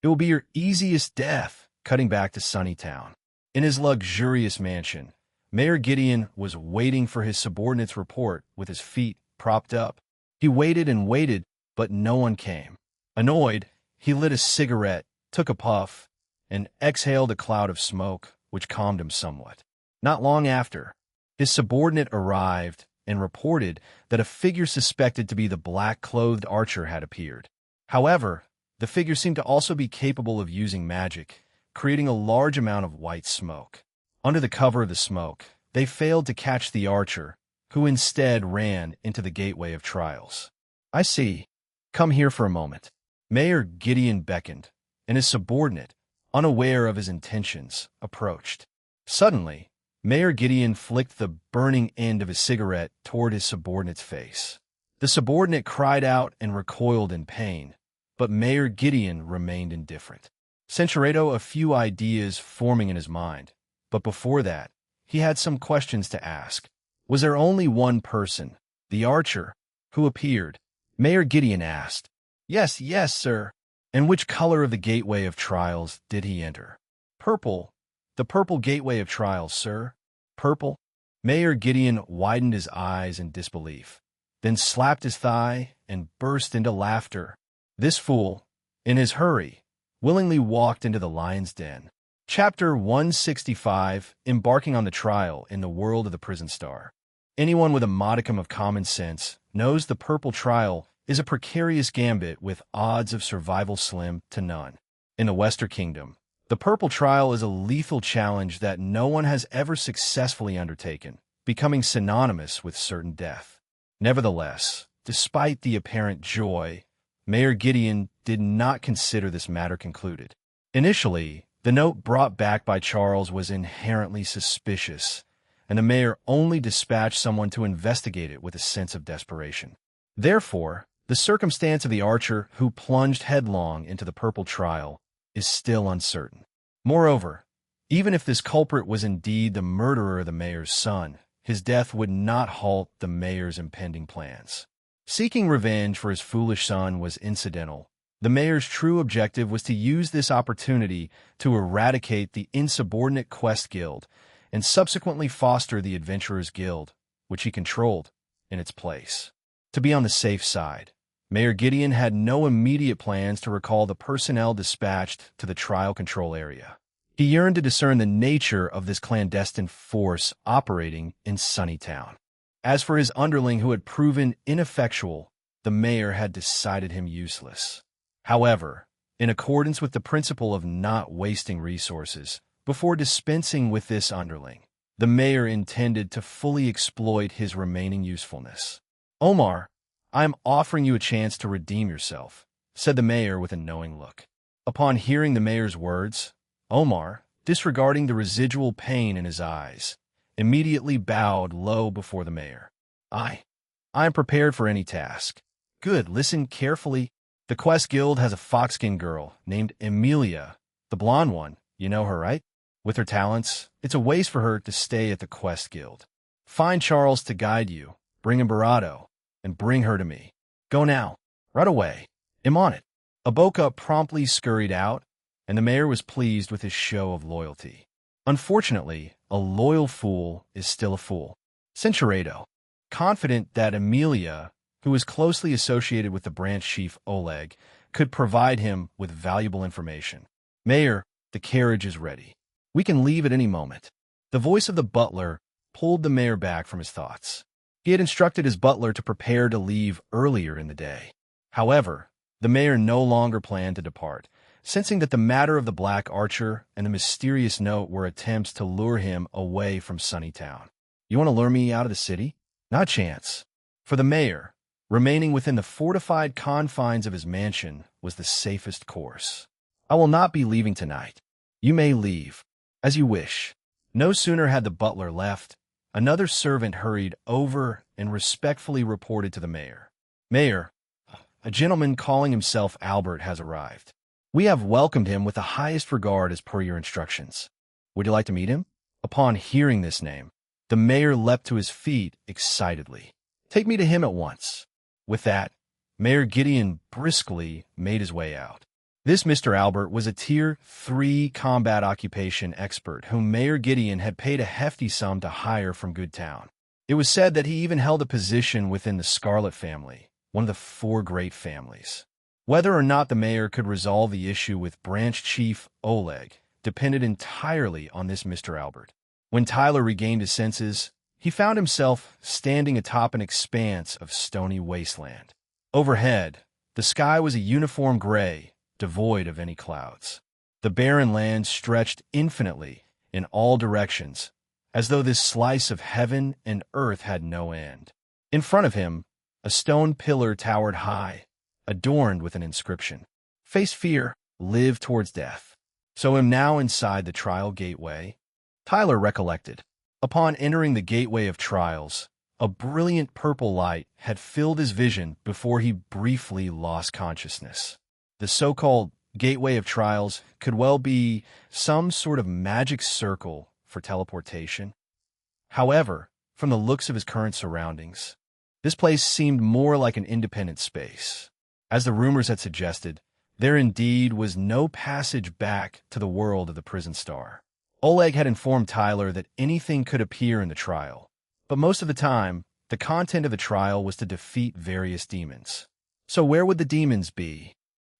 It will be your easiest death. Cutting back to Sunnytown. In his luxurious mansion, Mayor Gideon was waiting for his subordinate's report with his feet propped up. He waited and waited, but no one came. Annoyed, he lit a cigarette, took a puff, and exhaled a cloud of smoke, which calmed him somewhat. Not long after, his subordinate arrived and reported that a figure suspected to be the black-clothed archer had appeared. However, the figure seemed to also be capable of using magic, creating a large amount of white smoke. Under the cover of the smoke, they failed to catch the archer, who instead ran into the gateway of trials. I see. Come here for a moment. Mayor Gideon beckoned, and his subordinate, unaware of his intentions, approached. Suddenly, Mayor Gideon flicked the burning end of his cigarette toward his subordinate's face. The subordinate cried out and recoiled in pain, but Mayor Gideon remained indifferent. Centuredo a few ideas forming in his mind, but before that, he had some questions to ask. Was there only one person, the archer, who appeared? Mayor Gideon asked. Yes, sir. And which color of the gateway of trials did he enter? Purple. The purple gateway of trials, sir. Purple? Mayor Gideon widened his eyes in disbelief, then slapped his thigh and burst into laughter. This fool, in his hurry, willingly walked into the lion's den. Chapter 165, Embarking on the Trial in the World of the Prison Star. Anyone with a modicum of common sense knows the purple trial is a precarious gambit with odds of survival slim to none. In the Western Kingdom, the purple trial is a lethal challenge that no one has ever successfully undertaken, becoming synonymous with certain death. Nevertheless, despite the apparent joy, Mayor Gideon did not consider this matter concluded. Initially, the note brought back by Charles was inherently suspicious, and the mayor only dispatched someone to investigate it with a sense of desperation. Therefore, the circumstance of the archer who plunged headlong into the purple trial is still uncertain. Moreover, even if this culprit was indeed the murderer of the mayor's son, his death would not halt the mayor's impending plans. Seeking revenge for his foolish son was incidental. The mayor's true objective was to use this opportunity to eradicate the insubordinate Quest Guild and subsequently foster the Adventurers Guild, which he controlled, in its place. To be on the safe side, Mayor Gideon had no immediate plans to recall the personnel dispatched to the trial control area. He yearned to discern the nature of this clandestine force operating in Sunnytown. As for his underling who had proven ineffectual, the mayor had decided him useless. However, in accordance with the principle of not wasting resources, before dispensing with this underling, the mayor intended to fully exploit his remaining usefulness. Omar, I am offering you a chance to redeem yourself, said the mayor with a knowing look. Upon hearing the mayor's words, Omar, disregarding the residual pain in his eyes, immediately bowed low before the mayor. I am prepared for any task. Good, listen carefully. The Quest Guild has a fox-skinned girl named Emilia, the blonde one. You know her, right? With her talents, it's a waste for her to stay at the Quest Guild. Find Charles to guide you, bring him Barado, and bring her to me. Go now, right away. I'm on it. Aboka promptly scurried out, and the mayor was pleased with his show of loyalty. Unfortunately, a loyal fool is still a fool. Centuredo, confident that Emilia, who was closely associated with the branch chief Oleg, could provide him with valuable information. Mayor, the carriage is ready. We can leave at any moment. The voice of the butler pulled the mayor back from his thoughts. He had instructed his butler to prepare to leave earlier in the day. However, the mayor no longer planned to depart, sensing that the matter of the Black Archer and the mysterious note were attempts to lure him away from Sunnytown. You want to lure me out of the city? Not a chance. For the mayor, Remaining within the fortified confines of his mansion was the safest course. "I will not be leaving tonight. You may leave, as you wish." No sooner had the butler left, another servant hurried over and respectfully reported to the mayor. "Mayor, a gentleman calling himself Albert has arrived. We have welcomed him with the highest regard as per your instructions. Would you like to meet him?" Upon hearing this name, the mayor leapt to his feet excitedly. "Take me to him at once." With that, Mayor Gideon briskly made his way out. This Mr. Albert was a Tier 3 combat occupation expert whom Mayor Gideon had paid a hefty sum to hire from Goodtown. It was said that he even held a position within the Scarlet family, one of the 4 great families. Whether or not the mayor could resolve the issue with Branch Chief Oleg depended entirely on this Mr. Albert. When Tyler regained his senses, he found himself standing atop an expanse of stony wasteland. Overhead, the sky was a uniform gray, devoid of any clouds. The barren land stretched infinitely in all directions, as though this slice of heaven and earth had no end. In front of him, a stone pillar towered high, adorned with an inscription: "Face fear, live towards death." So am now inside the trial gateway? Tyler recollected. Upon entering the gateway of trials, a brilliant purple light had filled his vision before he briefly lost consciousness. The so-called gateway of trials could well be some sort of magic circle for teleportation. However, from the looks of his current surroundings, this place seemed more like an independent space. As the rumors had suggested, there indeed was no passage back to the world of the prison star. Oleg had informed Tyler that anything could appear in the trial, but most of the time, the content of the trial was to defeat various demons. So where would the demons be?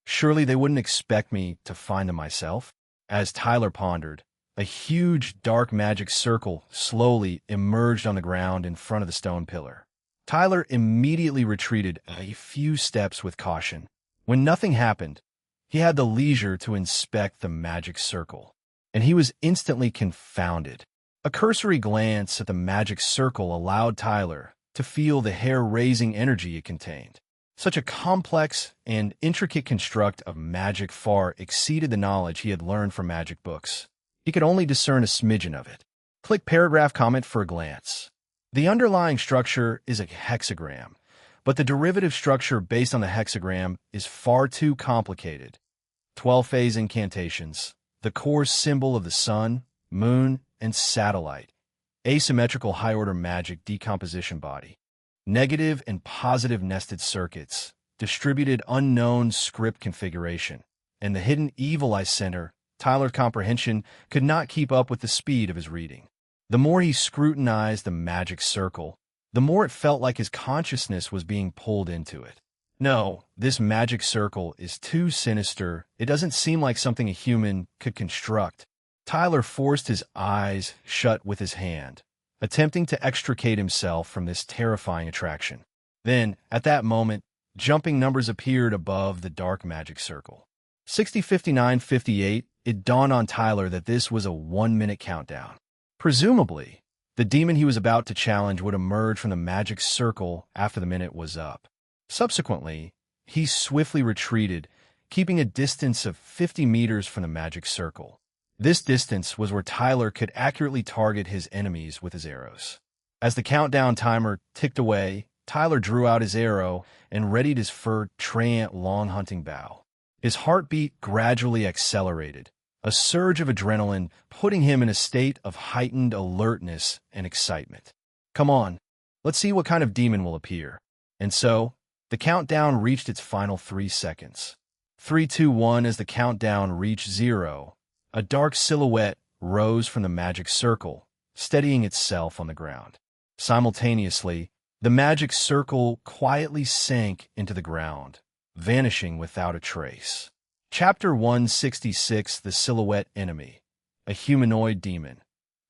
Surely they wouldn't expect me to find them myself? As Tyler pondered, a huge dark magic circle slowly emerged on the ground in front of the stone pillar. Tyler immediately retreated a few steps with caution. When nothing happened, he had the leisure to inspect the magic circle, and he was instantly confounded. A cursory glance at the magic circle allowed Tyler to feel the hair-raising energy it contained. Such a complex and intricate construct of magic far exceeded the knowledge he had learned from magic books. He could only discern a smidgen of it. Click paragraph comment for a glance. The underlying structure is a hexagram, but the derivative structure based on the hexagram is far too complicated. 12-phase incantations, the core symbol of the sun, moon, and satellite, asymmetrical high-order magic decomposition body, negative and positive nested circuits, distributed unknown script configuration, and the hidden evil eye center. Tyler's comprehension could not keep up with the speed of his reading. The more he scrutinized the magic circle, the more it felt like his consciousness was being pulled into it. No, this magic circle is too sinister. It doesn't seem like something a human could construct. Tyler forced his eyes shut with his hand, attempting to extricate himself from this terrifying attraction. Then, at that moment, jumping numbers appeared above the dark magic circle. 60, 59, 58, it dawned on Tyler that this was a 1-minute countdown. Presumably, the demon he was about to challenge would emerge from the magic circle after the minute was up. Subsequently, he swiftly retreated, keeping a distance of 50 meters from the magic circle. This distance was where Tyler could accurately target his enemies with his arrows. As the countdown timer ticked away, Tyler drew out his arrow and readied his fur Trant long hunting bow. His heartbeat gradually accelerated, a surge of adrenaline putting him in a state of heightened alertness and excitement. Come on, let's see what kind of demon will appear. And so, the countdown reached its final 3 seconds. 3, 2, 1. As the countdown reached 0, a dark silhouette rose from the magic circle, steadying itself on the ground. Simultaneously, the magic circle quietly sank into the ground, vanishing without a trace. Chapter 166, The Silhouette Enemy, a Humanoid Demon.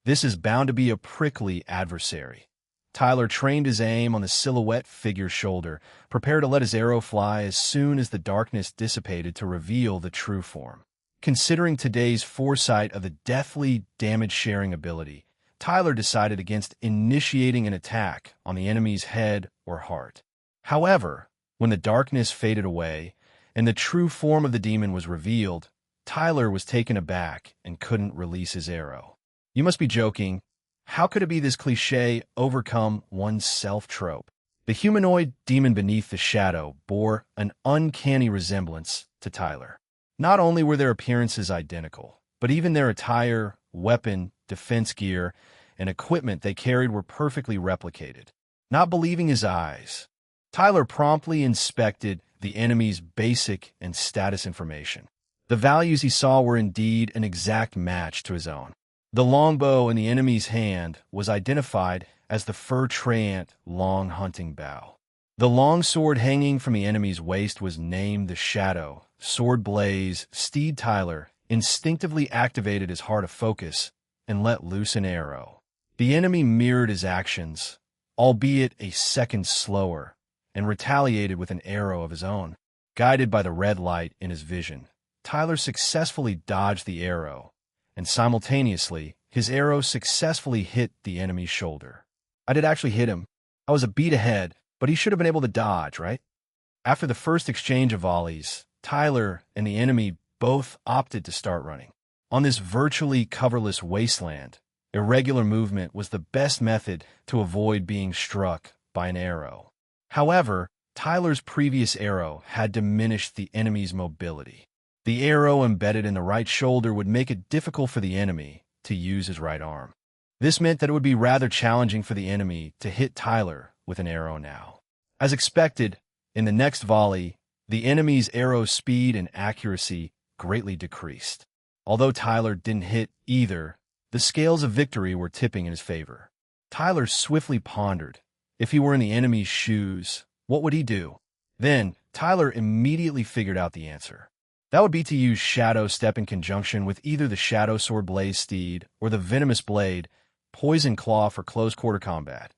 This is bound to be a prickly adversary. Tyler trained his aim on the silhouette figure's shoulder, prepared to let his arrow fly as soon as the darkness dissipated to reveal the true form. Considering today's foresight of the deathly damage-sharing ability, Tyler decided against initiating an attack on the enemy's head or heart. However, when the darkness faded away and the true form of the demon was revealed, Tyler was taken aback and couldn't release his arrow. You must be joking. How could it be this cliché overcome oneself trope? The humanoid demon beneath the shadow bore an uncanny resemblance to Tyler. Not only were their appearances identical, but even their attire, weapon, defense gear, and equipment they carried were perfectly replicated. Not believing his eyes, Tyler promptly inspected the enemy's basic and status information. The values he saw were indeed an exact match to his own. The longbow in the enemy's hand was identified as the fur treant long hunting bow. The long sword hanging from the enemy's waist was named the Shadow Sword Blaze. Steed Tyler instinctively activated his heart of focus and let loose an arrow. The enemy mirrored his actions, albeit a second slower, and retaliated with an arrow of his own. Guided by the red light in his vision, Tyler successfully dodged the arrow, and simultaneously, his arrow successfully hit the enemy's shoulder. I did actually hit him. I was a beat ahead, but he should have been able to dodge, right? After the first exchange of volleys, Tyler and the enemy both opted to start running. On this virtually coverless wasteland, irregular movement was the best method to avoid being struck by an arrow. However, Tyler's previous arrow had diminished the enemy's mobility. The arrow embedded in the right shoulder would make it difficult for the enemy to use his right arm. This meant that it would be rather challenging for the enemy to hit Tyler with an arrow now. As expected, in the next volley, the enemy's arrow speed and accuracy greatly decreased. Although Tyler didn't hit either, the scales of victory were tipping in his favor. Tyler swiftly pondered. If he were in the enemy's shoes, what would he do? Then, Tyler immediately figured out the answer. That would be to use Shadow Step in conjunction with either the Shadow Sword Blaze Steed or the Venomous Blade Poison Claw for close-quarter combat,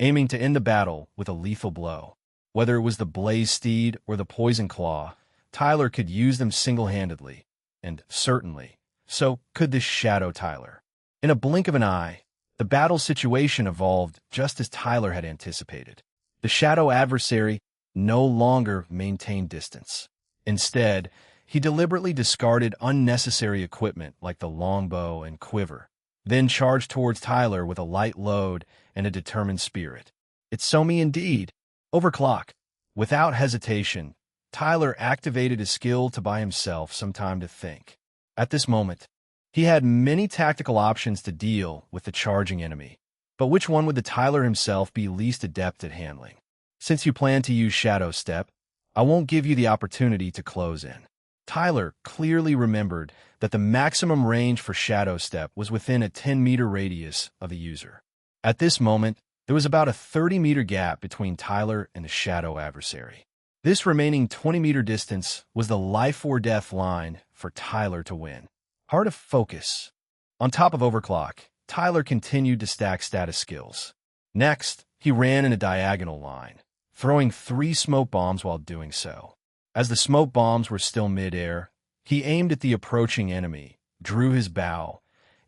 aiming to end the battle with a lethal blow. Whether it was the Blaze Steed or the Poison Claw, Tyler could use them single-handedly, and certainly, so could this Shadow Tyler. In a blink of an eye, the battle situation evolved just as Tyler had anticipated. The Shadow adversary no longer maintained distance. Instead, he deliberately discarded unnecessary equipment like the longbow and quiver, then charged towards Tyler with a light load and a determined spirit. It's so me indeed. Overclock. Without hesitation, Tyler activated his skill to buy himself some time to think. At this moment, he had many tactical options to deal with the charging enemy, but which one would the Tyler himself be least adept at handling? Since you plan to use Shadow Step, I won't give you the opportunity to close in. Tyler clearly remembered that the maximum range for Shadow Step was within a 10-meter radius of the user. At this moment, there was about a 30-meter gap between Tyler and the Shadow adversary. This remaining 20-meter distance was the life-or-death line for Tyler to win. Hard to focus. On top of Overclock, Tyler continued to stack status skills. Next, he ran in a diagonal line, throwing 3 smoke bombs while doing so. As the smoke bombs were still mid-air, he aimed at the approaching enemy, drew his bow,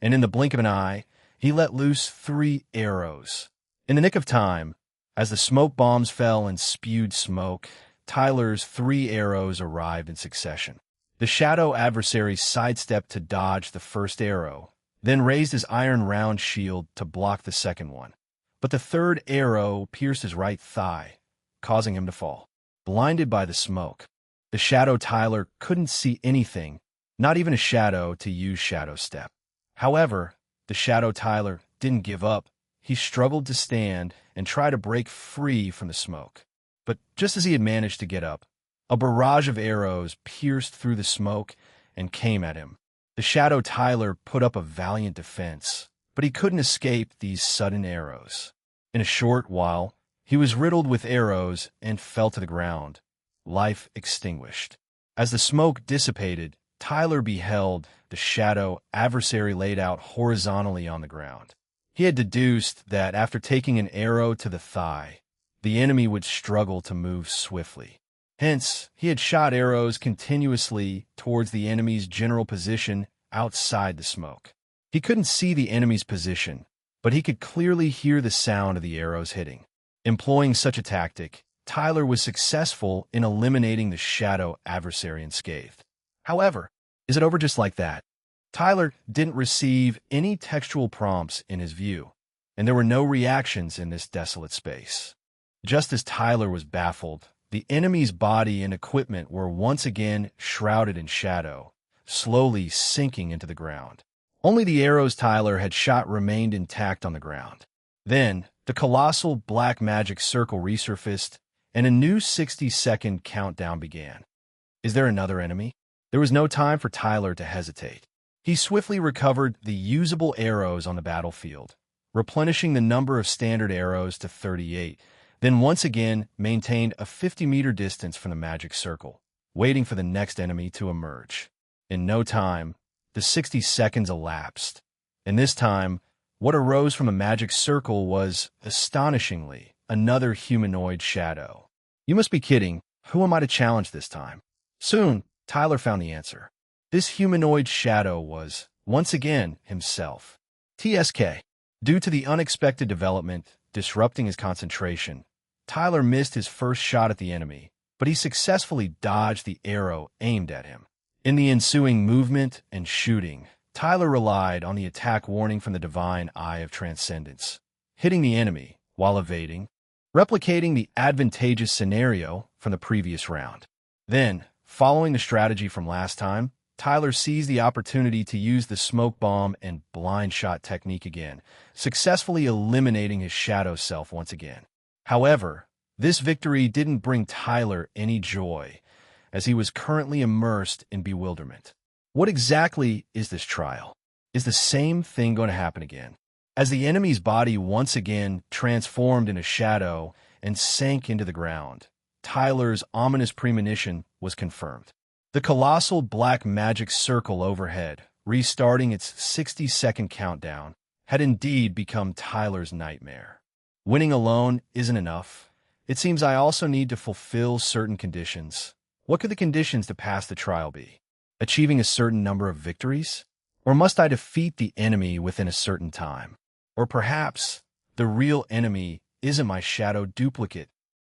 and in the blink of an eye, he let loose 3 arrows. In the nick of time, as the smoke bombs fell and spewed smoke, Tyler's 3 arrows arrived in succession. The Shadow adversary sidestepped to dodge the first arrow, then raised his iron round shield to block the second one. But the third arrow pierced his right thigh, causing him to fall. Blinded by the smoke, the Shadow Tyler couldn't see anything, not even a shadow, to use Shadow Step. However, the Shadow Tyler didn't give up. He struggled to stand and try to break free from the smoke. But just as he had managed to get up, a barrage of arrows pierced through the smoke and came at him. The Shadow Tyler put up a valiant defense, but he couldn't escape these sudden arrows. In a short while, he was riddled with arrows and fell to the ground, life extinguished. As the smoke dissipated, Tyler beheld the Shadow adversary laid out horizontally on the ground. He had deduced that after taking an arrow to the thigh, the enemy would struggle to move swiftly. Hence, he had shot arrows continuously towards the enemy's general position outside the smoke. He couldn't see the enemy's position, but he could clearly hear the sound of the arrows hitting. Employing such a tactic, Tyler was successful in eliminating the shadow adversary unscathed. However, is it over just like that? Tyler didn't receive any textual prompts in his view, and there were no reactions in this desolate space. Just as Tyler was baffled, the enemy's body and equipment were once again shrouded in shadow, slowly sinking into the ground. Only the arrows Tyler had shot remained intact on the ground. Then, the colossal black magic circle resurfaced, and a new 60-second countdown began. Is there another enemy? There was no time for Tyler to hesitate. He swiftly recovered the usable arrows on the battlefield, replenishing the number of standard arrows to 38, then once again maintained a 50-meter distance from the magic circle, waiting for the next enemy to emerge. In no time, the 60 seconds elapsed, and this time, what arose from the magic circle was, astonishingly, another humanoid shadow. You must be kidding. Who am I to challenge this time? Soon, Tyler found the answer. This humanoid shadow was, once again, himself. TSK. Due to the unexpected development disrupting his concentration, Tyler missed his first shot at the enemy, but he successfully dodged the arrow aimed at him. In the ensuing movement and shooting, Tyler relied on the attack warning from the Divine Eye of Transcendence, hitting the enemy while evading, replicating the advantageous scenario from the previous round. Then, following the strategy from last time, Tyler seized the opportunity to use the smoke bomb and blind shot technique again, successfully eliminating his shadow self once again. However, this victory didn't bring Tyler any joy, as he was currently immersed in bewilderment. What exactly is this trial? Is the same thing going to happen again? As the enemy's body once again transformed in a shadow and sank into the ground, Tyler's ominous premonition was confirmed. The colossal black magic circle overhead, restarting its 60-second countdown, had indeed become Tyler's nightmare. Winning alone isn't enough. It seems I also need to fulfill certain conditions. What could the conditions to pass the trial be? Achieving a certain number of victories? Or must I defeat the enemy within a certain time? Or perhaps the real enemy isn't my shadow duplicate.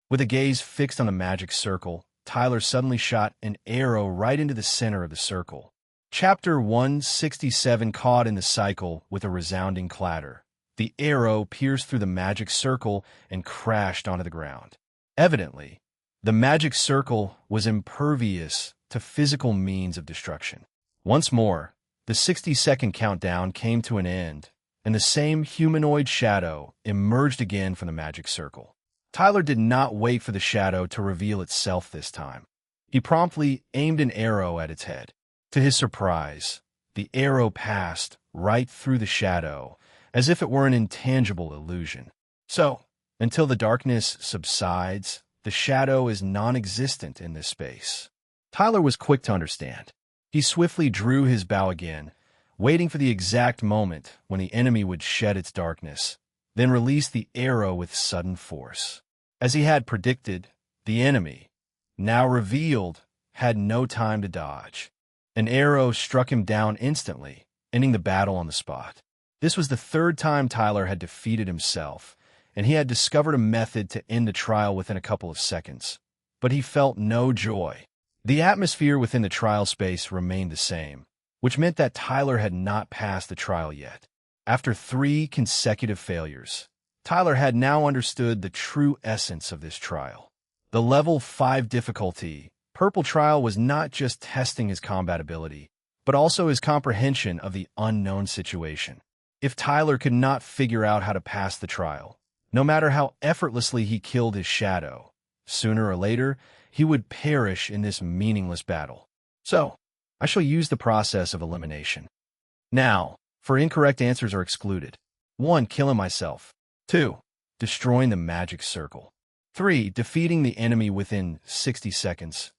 With a gaze fixed on the magic circle, Tyler suddenly shot an arrow right into the center of the circle. Chapter 167 caught in the cycle with a resounding clatter. The arrow pierced through the magic circle and crashed onto the ground. Evidently, the magic circle was impervious to physical means of destruction. Once more, the 60-second countdown came to an end, and the same humanoid shadow emerged again from the magic circle. Tyler did not wait for the shadow to reveal itself this time. He promptly aimed an arrow at its head. To his surprise, the arrow passed right through the shadow, as if it were an intangible illusion. So, until the darkness subsides, the shadow is non-existent in this space. Tyler was quick to understand. He swiftly drew his bow again, waiting for the exact moment when the enemy would shed its darkness, then release the arrow with sudden force. As he had predicted, the enemy, now revealed, had no time to dodge. An arrow struck him down instantly, ending the battle on the spot. This was the third time Tyler had defeated himself, and he had discovered a method to end the trial within a couple of seconds. But he felt no joy. The atmosphere within the trial space remained the same, which meant that Tyler had not passed the trial yet. After 3 consecutive failures, Tyler had now understood the true essence of this trial. The level 5 difficulty, Purple Trial, was not just testing his combat ability, but also his comprehension of the unknown situation. If Tyler could not figure out how to pass the trial, no matter how effortlessly he killed his shadow, sooner or later, he would perish in this meaningless battle. So, I shall use the process of elimination. Now, for incorrect answers are excluded. 1. Killing myself. 2. Destroying the magic circle. 3. Defeating the enemy within 60 seconds.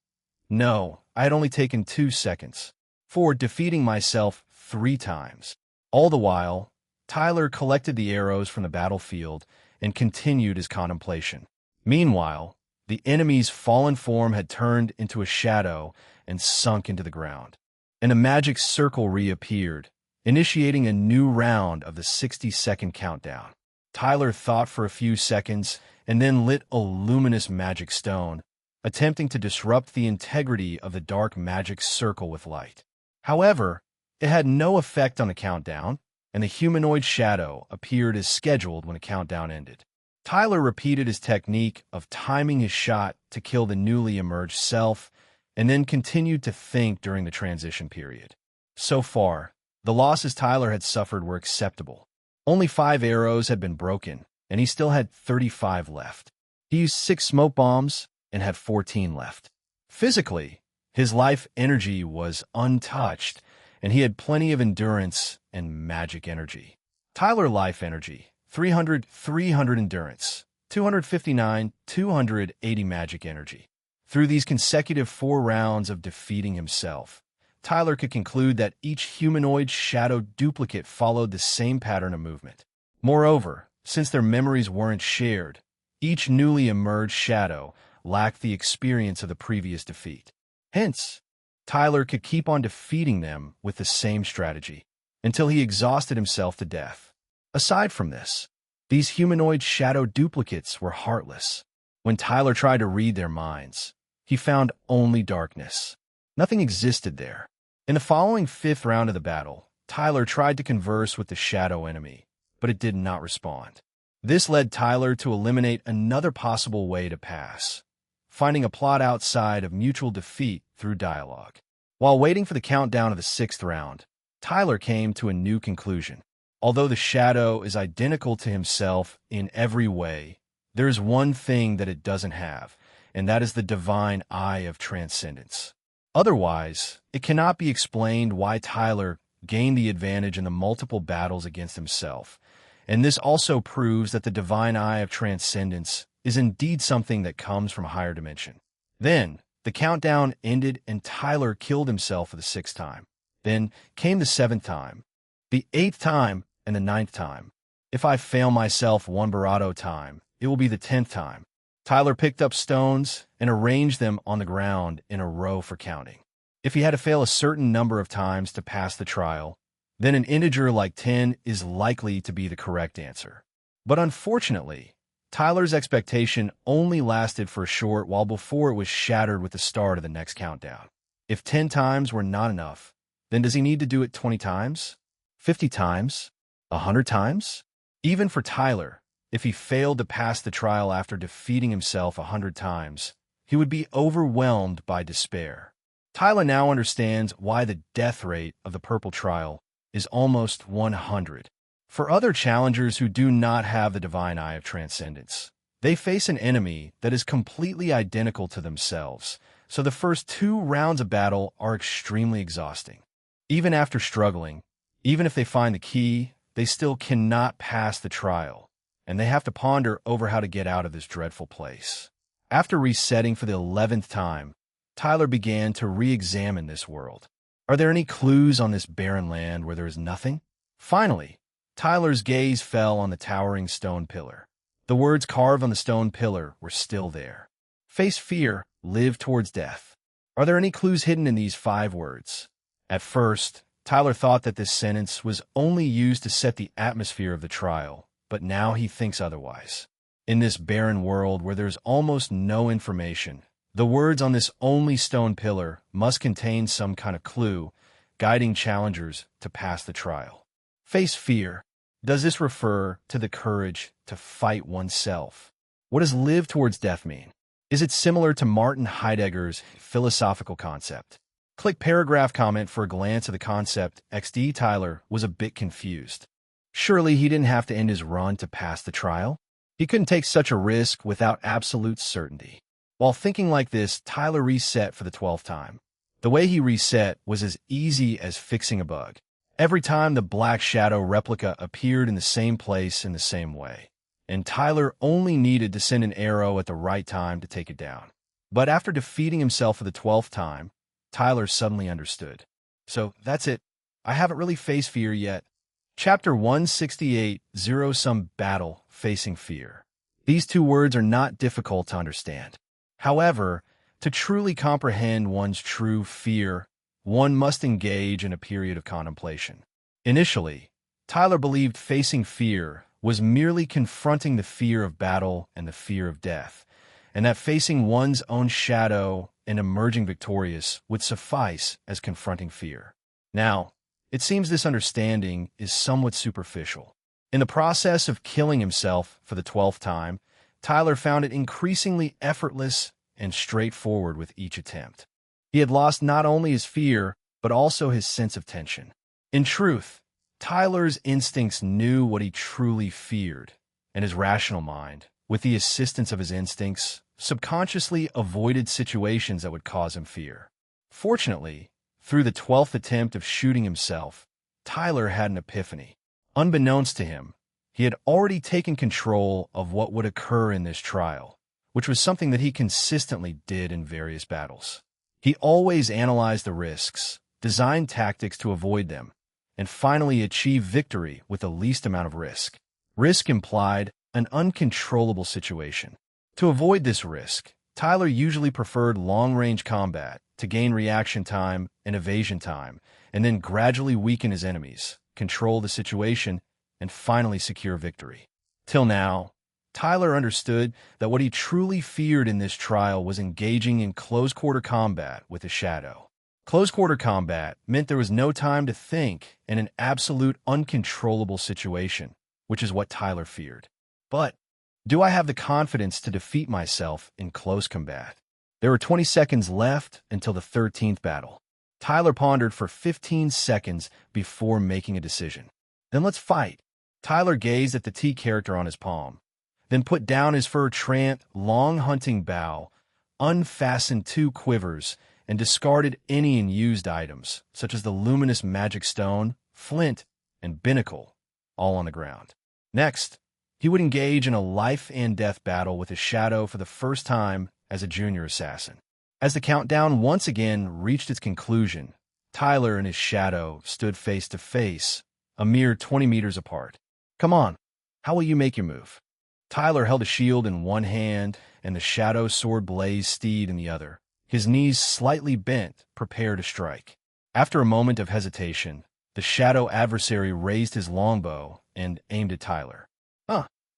No, I had only taken 2 seconds. 4. Defeating myself 3 times. All the while, Tyler collected the arrows from the battlefield and continued his contemplation. Meanwhile, the enemy's fallen form had turned into a shadow and sunk into the ground, and a magic circle reappeared, initiating a new round of the 60-second countdown. Tyler thought for a few seconds and then lit a luminous magic stone, attempting to disrupt the integrity of the dark magic circle with light. However, it had no effect on the countdown, and the humanoid shadow appeared as scheduled when the countdown ended. Tyler repeated his technique of timing his shot to kill the newly emerged self, and then continued to think during the transition period. So far, the losses Tyler had suffered were acceptable. Only 5 arrows had been broken, and he still had 35 left. He used 6 smoke bombs and had 14 left. Physically, his life energy was untouched, and he had plenty of endurance and magic energy. Tyler life energy, 300 endurance, 259, 280 magic energy. Through these consecutive 4 rounds of defeating himself, Tyler could conclude that each humanoid shadow duplicate followed the same pattern of movement. Moreover, since their memories weren't shared, each newly emerged shadow lacked the experience of the previous defeat. Hence, Tyler could keep on defeating them with the same strategy until he exhausted himself to death. Aside from this, these humanoid shadow duplicates were heartless. When Tyler tried to read their minds, he found only darkness. Nothing existed there. In the following 5th round of the battle, Tyler tried to converse with the shadow enemy, but it did not respond. This led Tyler to eliminate another possible way to pass, finding a plot outside of mutual defeat through dialogue. While waiting for the countdown of the 6th round, Tyler came to a new conclusion. Although the shadow is identical to himself in every way, there is one thing that it doesn't have, and that is the divine eye of transcendence. Otherwise, it cannot be explained why Tyler gained the advantage in the multiple battles against himself, and this also proves that the divine eye of transcendence is indeed something that comes from a higher dimension. Then, the countdown ended and Tyler killed himself for the 6th time. Then came the 7th time, the 8th time, and the 9th time. If I fail myself one Barato time, it will be the 10th time. Tyler picked up stones and arranged them on the ground in a row for counting. If he had to fail a certain number of times to pass the trial, then an integer like 10 is likely to be the correct answer. But unfortunately, Tyler's expectation only lasted for a short while before it was shattered with the start of the next countdown. If 10 times were not enough, then does he need to do it 20 times? 50 times? 100 times? Even for Tyler, if he failed to pass the trial after defeating himself 100 times, he would be overwhelmed by despair. Tyler now understands why the death rate of the purple trial is almost 100. For other challengers who do not have the divine eye of transcendence, they face an enemy that is completely identical to themselves, so the first 2 rounds of battle are extremely exhausting. Even after struggling, even if they find the key, they still cannot pass the trial, and they have to ponder over how to get out of this dreadful place. After resetting for the 11th time, Tyler began to re-examine this world. Are there any clues on this barren land where there is nothing? Finally, Tyler's gaze fell on the towering stone pillar. The words carved on the stone pillar were still there. Face fear, live towards death. Are there any clues hidden in these 5 words? At first, Tyler thought that this sentence was only used to set the atmosphere of the trial, but now he thinks otherwise. In this barren world where there's almost no information, the words on this only stone pillar must contain some kind of clue, guiding challengers to pass the trial. Face fear. Does this refer to the courage to fight oneself? What does live towards death mean? Is it similar to Martin Heidegger's philosophical concept? Click paragraph comment for a glance at the concept. XD Tyler was a bit confused. Surely he didn't have to end his run to pass the trial? He couldn't take such a risk without absolute certainty. While thinking like this, Tyler reset for the 12th time. The way he reset was as easy as fixing a bug. Every time the Black Shadow replica appeared in the same place in the same way, and Tyler only needed to send an arrow at the right time to take it down. But after defeating himself for the 12th time, Tyler suddenly understood. So that's it. I haven't really faced fear yet. Chapter 168, Zero-Sum Battle Facing Fear. These 2 words are not difficult to understand. However, to truly comprehend one's true fear, one must engage in a period of contemplation. Initially, Tyler believed facing fear was merely confronting the fear of battle and the fear of death, and that facing one's own shadow and emerging victorious would suffice as confronting fear. Now, it seems this understanding is somewhat superficial. In the process of killing himself for the 12th time, Tyler found it increasingly effortless and straightforward with each attempt. He had lost not only his fear, but also his sense of tension. In truth, Tyler's instincts knew what he truly feared, and his rational mind, with the assistance of his instincts, subconsciously avoided situations that would cause him fear. Fortunately, through the 12th attempt of shooting himself, Tyler had an epiphany. Unbeknownst to him, he had already taken control of what would occur in this trial, which was something that he consistently did in various battles. He always analyzed the risks, designed tactics to avoid them, and finally achieved victory with the least amount of risk. Risk implied an uncontrollable situation. To avoid this risk, Tyler usually preferred long-range combat to gain reaction time and evasion time, and then gradually weaken his enemies, control the situation, and finally secure victory. Till now, Tyler understood that what he truly feared in this trial was engaging in close-quarter combat with a shadow. Close-quarter combat meant there was no time to think in an absolute uncontrollable situation, which is what Tyler feared. But do I have the confidence to defeat myself in close combat? There were 20 seconds left until the 13th battle. Tyler pondered for 15 seconds before making a decision. Then let's fight. Tyler gazed at the T character on his palm, then put down his fur Trant long hunting bow, unfastened 2 quivers, and discarded any unused items, such as the luminous magic stone, flint, and binnacle, all on the ground. Next, he would engage in a life-and-death battle with his shadow for the first time as a junior assassin. As the countdown once again reached its conclusion, Tyler and his shadow stood face to face, a mere 20 meters apart. Come on, how will you make your move? Tyler held a shield in one hand and the shadow sword blazed steed in the other, his knees slightly bent, prepared to strike. After a moment of hesitation, the shadow adversary raised his longbow and aimed at Tyler.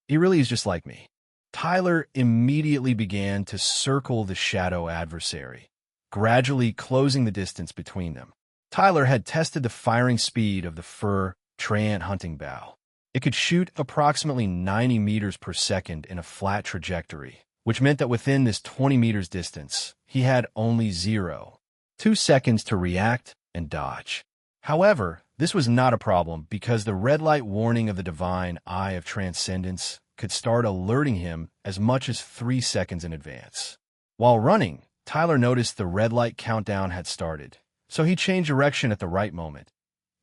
He really is just like me. Tyler immediately began to circle the shadow adversary, gradually closing the distance between them. Tyler had tested the firing speed of the fur Trant hunting bow. It could shoot approximately 90 meters per second in a flat trajectory, which meant that within this 20 meters distance, he had only 0.2 seconds to react and dodge. However, this was not a problem because the red light warning of the divine eye of transcendence could start alerting him as much as 3 seconds in advance. While running, Tyler noticed the red light countdown had started, so he changed direction at the right moment,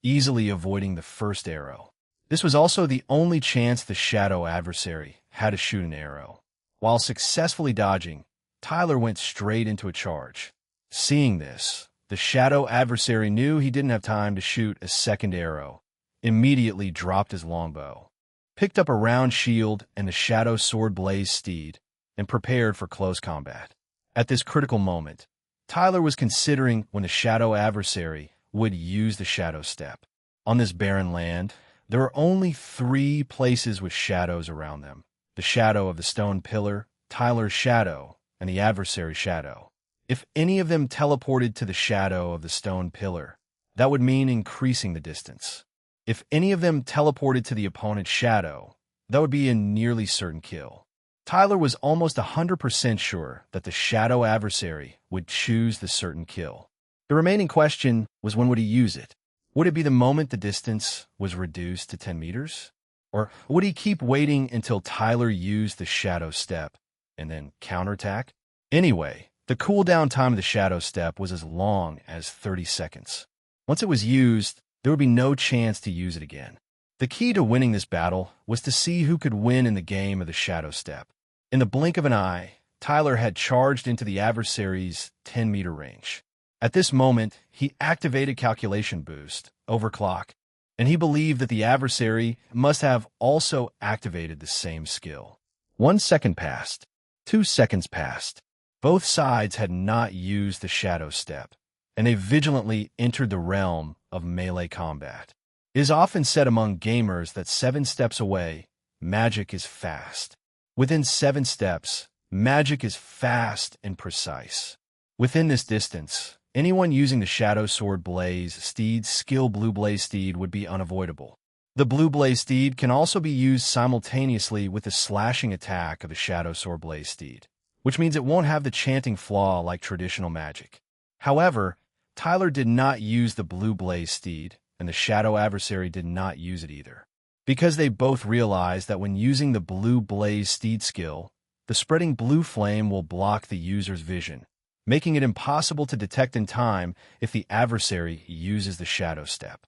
easily avoiding the first arrow. This was also the only chance the shadow adversary had to shoot an arrow. While successfully dodging, Tyler went straight into a charge. Seeing this, the shadow adversary knew he didn't have time to shoot a second arrow, immediately dropped his longbow, picked up a round shield and the shadow sword blazed steed, and prepared for close combat. At this critical moment, Tyler was considering when the shadow adversary would use the shadow step. On this barren land, there are only 3 places with shadows around them: the shadow of the stone pillar, Tyler's shadow, and the adversary's shadow. If any of them teleported to the shadow of the stone pillar, that would mean increasing the distance. If any of them teleported to the opponent's shadow, that would be a nearly certain kill. Tyler was almost 100% sure that the shadow adversary would choose the certain kill. The remaining question was, when would he use it? Would it be the moment the distance was reduced to 10 meters? Or would he keep waiting until Tyler used the shadow step and then counterattack? Anyway, the cooldown time of the shadow step was as long as 30 seconds. Once it was used, there would be no chance to use it again. The key to winning this battle was to see who could win in the game of the shadow step. In the blink of an eye, Tyler had charged into the adversary's 10-meter range. At this moment, he activated Calculation Boost, Overclock, and he believed that the adversary must have also activated the same skill. 1 second passed. 2 seconds passed. Both sides had not used the shadow step, and they vigilantly entered the realm of melee combat. It is often said among gamers that 7 steps away magic is fast. Within 7 steps, magic is fast and precise. Within this distance, anyone using the Shadow Sword Blaze Steed's skill Blue Blaze Steed would be unavoidable. The Blue Blaze Steed can also be used simultaneously with the slashing attack of the Shadow Sword Blaze Steed, which means it won't have the chanting flaw like traditional magic. However, Tyler did not use the Blue Blaze Steed, and the Shadow Adversary did not use it either, because they both realized that when using the Blue Blaze Steed skill, the spreading blue flame will block the user's vision, making it impossible to detect in time if the adversary uses the Shadow Step.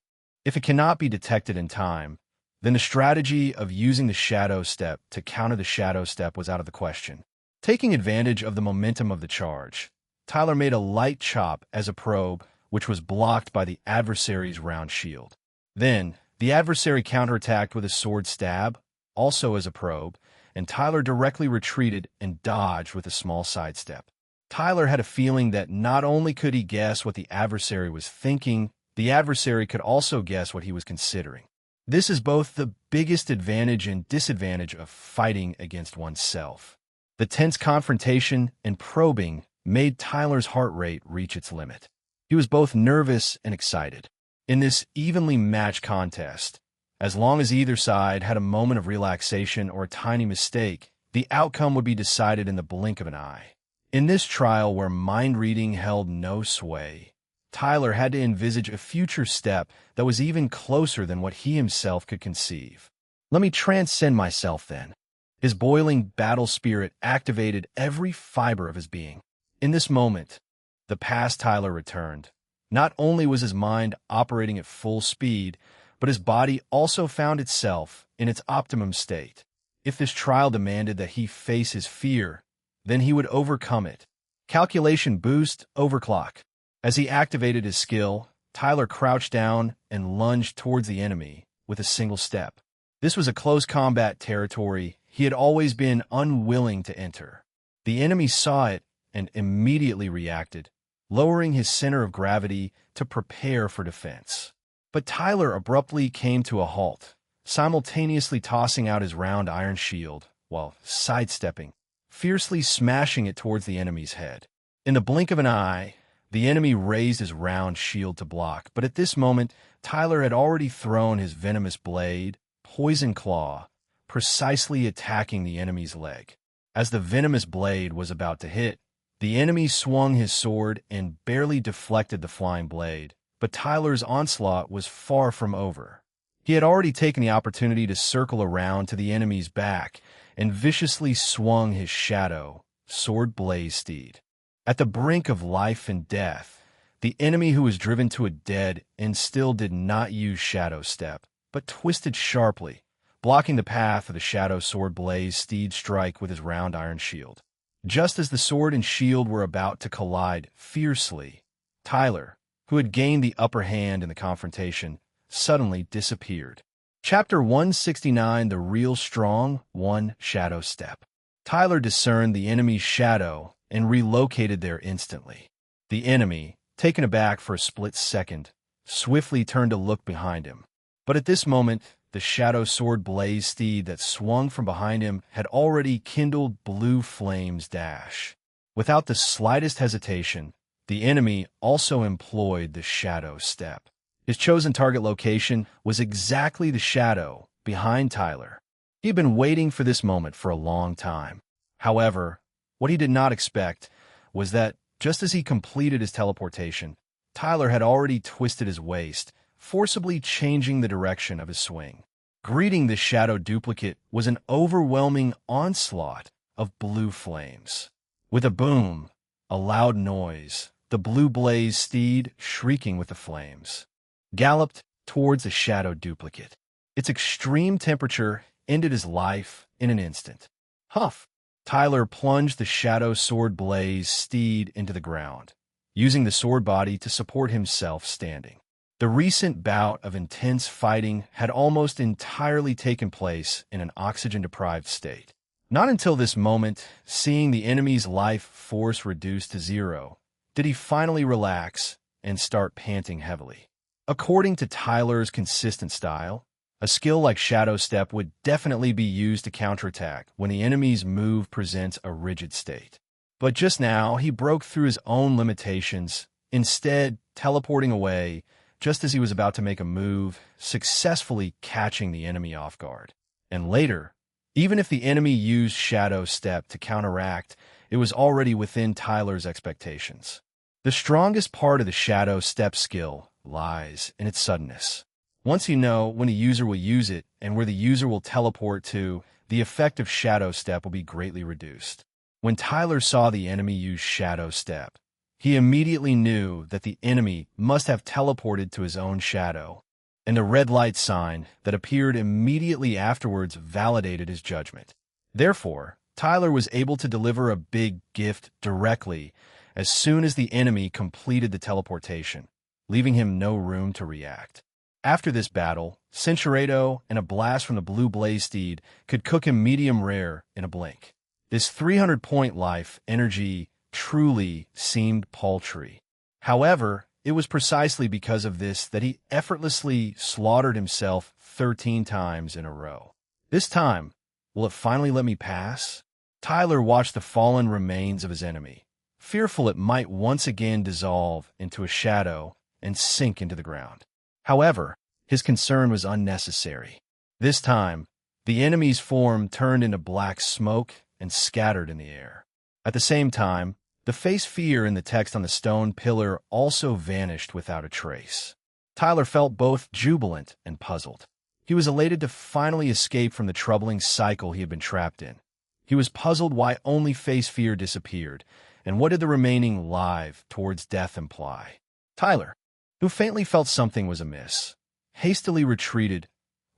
If it cannot be detected in time, then the strategy of using the Shadow Step to counter the Shadow Step was out of the question. Taking advantage of the momentum of the charge, Tyler made a light chop as a probe, which was blocked by the adversary's round shield. Then, the adversary counterattacked with a sword stab, also as a probe, and Tyler directly retreated and dodged with a small sidestep. Tyler had a feeling that not only could he guess what the adversary was thinking, the adversary could also guess what he was considering. This is both the biggest advantage and disadvantage of fighting against oneself. The tense confrontation and probing made Tyler's heart rate reach its limit. He was both nervous and excited. In this evenly matched contest, as long as either side had a moment of relaxation or a tiny mistake, the outcome would be decided in the blink of an eye. In this trial where mind reading held no sway, Tyler had to envisage a future step that was even closer than what he himself could conceive. Let me transcend myself then. His boiling battle spirit activated every fiber of his being. In this moment, the past Tyler returned. Not only was his mind operating at full speed, but his body also found itself in its optimum state. If this trial demanded that he face his fear, then he would overcome it. Calculation boost, overclock. As he activated his skill, Tyler crouched down and lunged towards the enemy with a single step. This was a close combat territory he had always been unwilling to enter. The enemy saw it and immediately reacted, lowering his center of gravity to prepare for defense. But Tyler abruptly came to a halt, simultaneously tossing out his round iron shield while sidestepping, fiercely smashing it towards the enemy's head. In the blink of an eye, the enemy raised his round shield to block, but at this moment, Tyler had already thrown his venomous blade, Poison Claw, precisely attacking the enemy's leg. As the venomous blade was about to hit, the enemy swung his sword and barely deflected the flying blade, but Tyler's onslaught was far from over. He had already taken the opportunity to circle around to the enemy's back and viciously swung his Shadow Sword Blaze Steed. At the brink of life and death, the enemy who was driven to a dead end still did not use Shadow Step, but twisted sharply, blocking the path of the Shadow Sword Blaze Steed strike with his round iron shield. Just as the sword and shield were about to collide fiercely, Tyler, who had gained the upper hand in the confrontation, suddenly disappeared. Chapter 169, The Real Strong, 1 Shadow Step. Tyler discerned the enemy's shadow and relocated there instantly. The enemy, taken aback for a split second, swiftly turned to look behind him. But at this moment, the Shadow Sword Blaze Steed that swung from behind him had already kindled blue flames dash. Without the slightest hesitation, the enemy also employed the Shadow Step. His chosen target location was exactly the shadow behind Tyler. He had been waiting for this moment for a long time. However, what he did not expect was that, just as he completed his teleportation, Tyler had already twisted his waist, forcibly changing the direction of his swing. Greeting the shadow duplicate was an overwhelming onslaught of blue flames. With a boom, a loud noise, the Blue Blaze Steed, shrieking with the flames, galloped towards the shadow duplicate. Its extreme temperature ended his life in an instant. Huff! Tyler plunged the Shadow Sword Blaze Steed into the ground, using the sword body to support himself standing. The recent bout of intense fighting had almost entirely taken place in an oxygen-deprived state. Not until this moment, seeing the enemy's life force reduced to zero, did he finally relax and start panting heavily. According to Tyler's consistent style, A skill like Shadow Step would definitely be used to counterattack when the enemy's move presents a rigid state. But just now, he broke through his own limitations, instead teleporting away just as he was about to make a move, successfully catching the enemy off guard. And later, even if the enemy used Shadow Step to counteract, it was already within Tyler's expectations. The strongest part of the Shadow Step skill lies in its suddenness. Once you know when a user will use it and where the user will teleport to, the effect of Shadow Step will be greatly reduced. When Tyler saw the enemy use Shadow Step, he immediately knew that the enemy must have teleported to his own shadow, and the red light sign that appeared immediately afterwards validated his judgment. Therefore, Tyler was able to deliver a big gift directly as soon as the enemy completed the teleportation, leaving him no room to react. After this battle, Cinchurado and a blast from the Blue Blaze Steed could cook him medium rare in a blink. This 300-point life energy truly seemed paltry. However, it was precisely because of this that he effortlessly slaughtered himself 13 times in a row. This time, will it finally let me pass? Tyler watched the fallen remains of his enemy, fearful it might once again dissolve into a shadow and sink into the ground. However, his concern was unnecessary. This time, the enemy's form turned into black smoke and scattered in the air. At the same time, the face fear in the text on the stone pillar also vanished without a trace. Tyler felt both jubilant and puzzled. He was elated to finally escape from the troubling cycle he had been trapped in. He was puzzled why only face fear disappeared, and what did the remaining live towards death imply? Tyler, who faintly felt something was amiss, hastily retreated,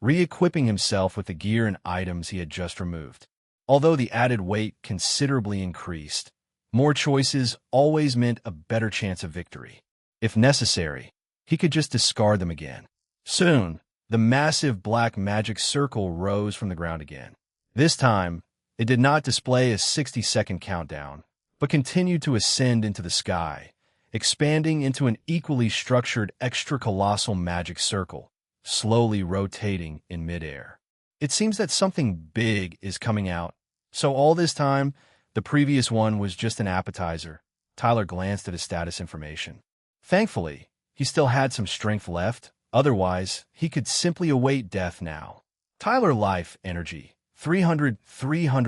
re-equipping himself with the gear and items he had just removed. Although the added weight considerably increased, more choices always meant a better chance of victory. If necessary, he could just discard them again. Soon, the massive black magic circle rose from the ground again. This time, it did not display a 60-second countdown, but continued to ascend into the sky, expanding into an equally structured extra-colossal magic circle, slowly rotating in midair. It seems that something big is coming out. So all this time, the previous one was just an appetizer. Tyler glanced at his status information. Thankfully, he still had some strength left. Otherwise, he could simply await death now. Tyler life energy, 300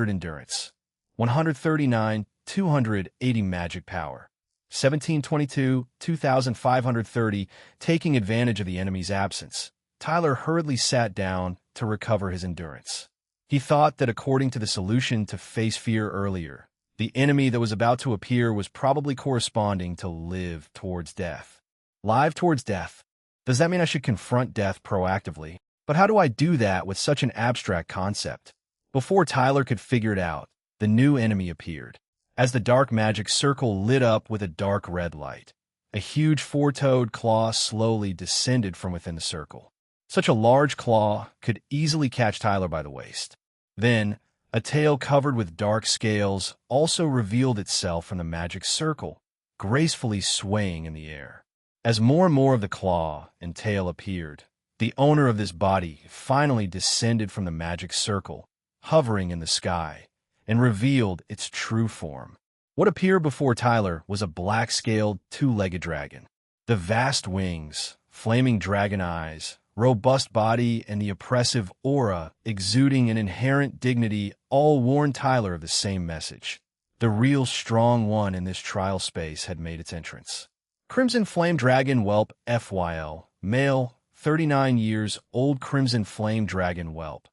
endurance, 139, 280 magic power. 1722, 2,530, taking advantage of the enemy's absence. Tyler hurriedly sat down to recover his endurance. He thought that according to the solution to face fear earlier, the enemy that was about to appear was probably corresponding to live towards death. Live towards death. Does that mean I should confront death proactively? But how do I do that with such an abstract concept? Before Tyler could figure it out, the new enemy appeared. As the dark magic circle lit up with a dark red light, a huge four-toed claw slowly descended from within the circle. Such a large claw could easily catch Tyler by the waist. Then, a tail covered with dark scales also revealed itself from the magic circle, gracefully swaying in the air. As more and more of the claw and tail appeared, the owner of this body finally descended from the magic circle, hovering in the sky, and revealed its true form. What appeared before Tyler was a black-scaled, two-legged dragon. The vast wings, flaming dragon eyes, robust body, and the oppressive aura exuding an inherent dignity all warned Tyler of the same message. The real strong one in this trial space had made its entrance. Crimson Flame Dragon Whelp FYL, male, 39 years old. Crimson Flame Dragon Whelp.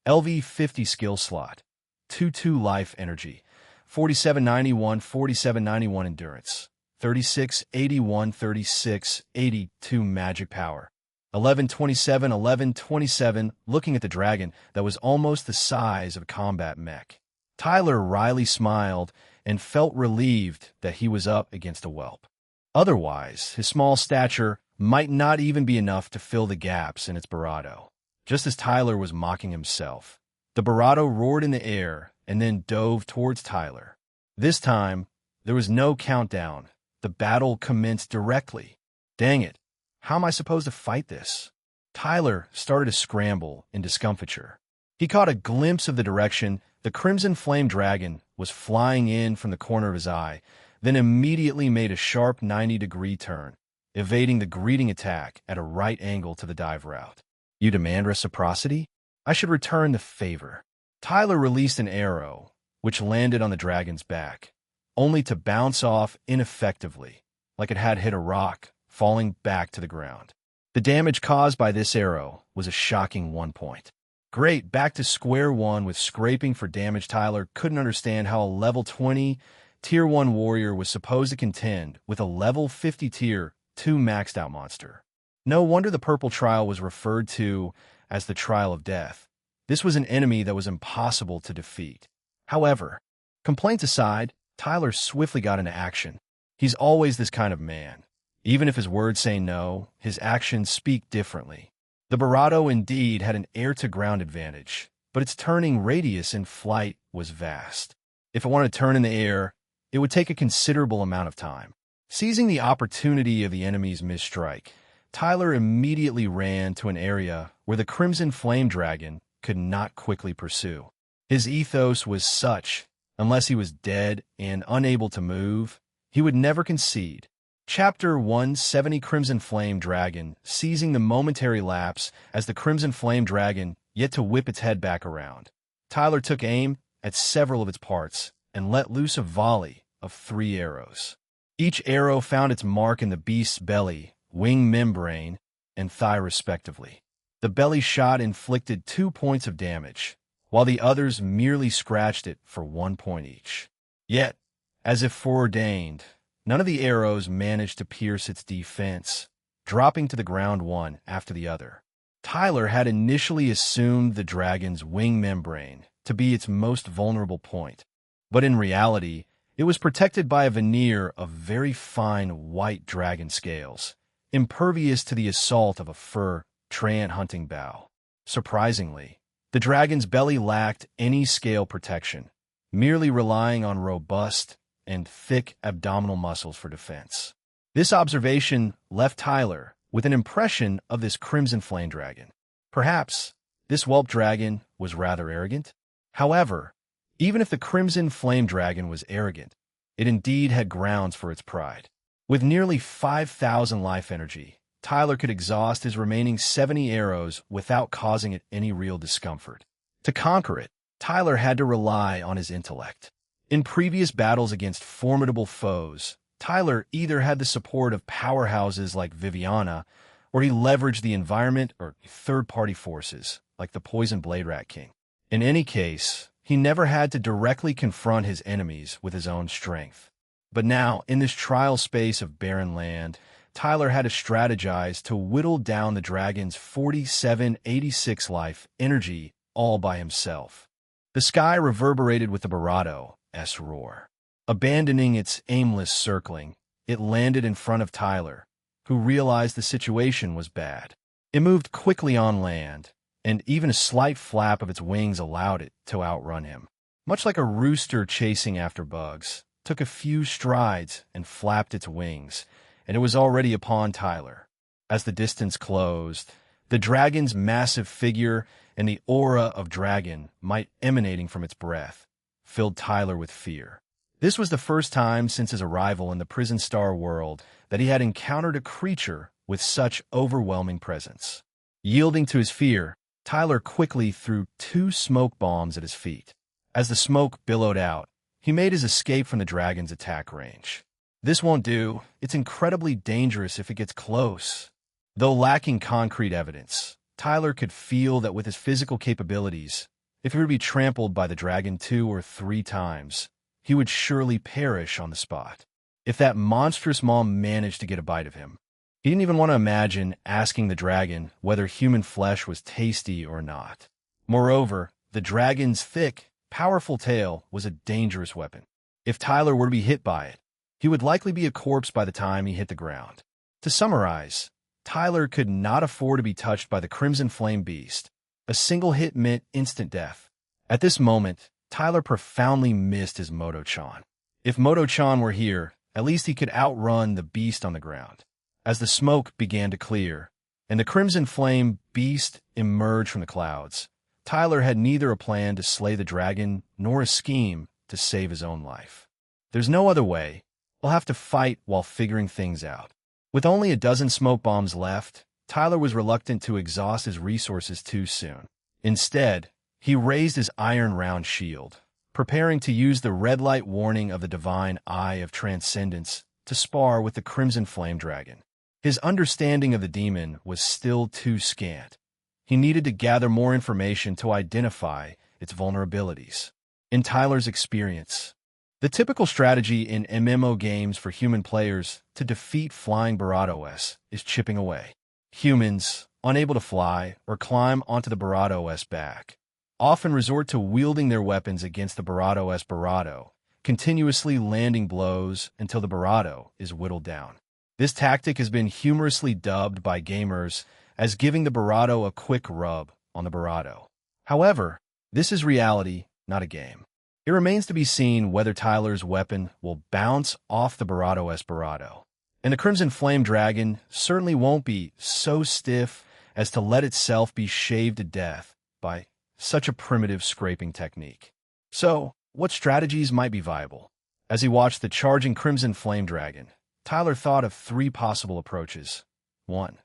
LV 50 skill slot. 2-2 life energy, 4791, 4791 endurance, 3681, 3682 magic power, 1127, 1127. Looking at the dragon that was almost the size of a combat mech, Tyler wryly smiled and felt relieved that he was up against a whelp. Otherwise, his small stature might not even be enough to fill the gaps in its barato. Just as Tyler was mocking himself, the barato roared in the air and then dove towards Tyler. This time, there was no countdown. The battle commenced directly. Dang it, how am I supposed to fight this? Tyler started to scramble in discomfiture. He caught a glimpse of the direction the crimson flame dragon was flying in from the corner of his eye, then immediately made a sharp 90-degree turn, evading the greeting attack at a right angle to the dive route. You demand reciprocity? I should return the favor. Tyler released an arrow, which landed on the dragon's back, only to bounce off ineffectively, like it had hit a rock, falling back to the ground. The damage caused by this arrow was a shocking 1 point. Great, back to square one with scraping for damage. Tyler couldn't understand how a level 20 Tier 1 warrior was supposed to contend with a level 50 Tier 2 maxed out monster. No wonder the purple trial was referred to as the Trial of Death. This was an enemy that was impossible to defeat. However, complaints aside, Tyler swiftly got into action. He's always this kind of man. Even if his words say no, his actions speak differently. The Barado indeed had an air-to-ground advantage, but its turning radius in flight was vast. If it wanted to turn in the air, it would take a considerable amount of time. Seizing the opportunity of the enemy's misstrike, Tyler immediately ran to an area where the Crimson Flame Dragon could not quickly pursue. His ethos was such, unless he was dead and unable to move, he would never concede. Chapter 170 Crimson Flame Dragon, seizing the momentary lapse as the Crimson Flame Dragon yet to whip its head back around. Tyler took aim at several of its parts and let loose a volley of 3 arrows. Each arrow found its mark in the beast's belly, wing membrane, and thigh respectively. The belly shot inflicted 2 points of damage, while the others merely scratched it for 1 point each. Yet, as if foreordained, none of the arrows managed to pierce its defense, dropping to the ground one after the other. Tyler had initially assumed the dragon's wing membrane to be its most vulnerable point, but in reality, it was protected by a veneer of very fine white dragon scales, impervious to the assault of a fur treant hunting bow. Surprisingly, the dragon's belly lacked any scale protection, merely relying on robust and thick abdominal muscles for defense. This observation left Tyler with an impression of this Crimson Flame Dragon. Perhaps this whelp dragon was rather arrogant? However, even if the Crimson Flame Dragon was arrogant, it indeed had grounds for its pride. With nearly 5,000 life energy, Tyler could exhaust his remaining 70 arrows without causing it any real discomfort. To conquer it, Tyler had to rely on his intellect. In previous battles against formidable foes, Tyler either had the support of powerhouses like Viviana, or he leveraged the environment or third-party forces like the Poison Blade Rat King. In any case, he never had to directly confront his enemies with his own strength. But now, in this trial space of barren land, Tyler had to strategize to whittle down the dragon's 4786 life energy all by himself. The sky reverberated with the Barado's roar. Abandoning its aimless circling, it landed in front of Tyler, who realized the situation was bad. It moved quickly on land, and even a slight flap of its wings allowed it to outrun him. Much like a rooster chasing after bugs, took a few strides and flapped its wings, and it was already upon Tyler. As the distance closed, the dragon's massive figure and the aura of dragon might emanating from its breath filled Tyler with fear. This was the first time since his arrival in the Prison Star world that he had encountered a creature with such overwhelming presence. Yielding to his fear, Tyler quickly threw 2 smoke bombs at his feet. As the smoke billowed out, he made his escape from the dragon's attack range. This won't do. It's incredibly dangerous if it gets close. Though lacking concrete evidence, Tyler could feel that with his physical capabilities, if he were to be trampled by the dragon 2 or 3 times, he would surely perish on the spot. If that monstrous maw managed to get a bite of him, he didn't even want to imagine asking the dragon whether human flesh was tasty or not. Moreover, the dragon's thick, powerful tail was a dangerous weapon. If Tyler were to be hit by it, he would likely be a corpse by the time he hit the ground. To summarize, Tyler could not afford to be touched by the Crimson Flame Beast. A single hit meant instant death. At this moment, Tyler profoundly missed his Moto-chan. If Moto-chan were here, at least he could outrun the beast on the ground. As the smoke began to clear, and the Crimson Flame beast emerged from the clouds. Tyler had neither a plan to slay the dragon nor a scheme to save his own life. There's no other way. We'll have to fight while figuring things out. With only a dozen smoke bombs left, Tyler was reluctant to exhaust his resources too soon. Instead, he raised his iron round shield, preparing to use the red light warning of the divine eye of transcendence to spar with the Crimson Flame Dragon. His understanding of the demon was still too scant. He needed to gather more information to identify its vulnerabilities. In Tyler's experience, the typical strategy in MMO games for human players to defeat flying Barados is chipping away. Humans, unable to fly or climb onto the Barados' back, often resort to wielding their weapons against the Barados' Barado, continuously landing blows until the Barado is whittled down. This tactic has been humorously dubbed by gamers as giving the Barado a quick rub on the Barado. However, this is reality, not a game. It remains to be seen whether Tyler's weapon will bounce off the Barados' Barado. And the Crimson Flame Dragon certainly won't be so stiff as to let itself be shaved to death by such a primitive scraping technique. So, what strategies might be viable? As he watched the charging Crimson Flame Dragon, Tyler thought of 3 possible approaches. 1.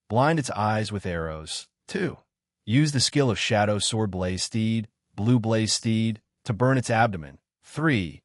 Blind its eyes with arrows. 2. Use the skill of Shadow Sword Blaze Steed, Blue Blaze Steed, to burn its abdomen. 3.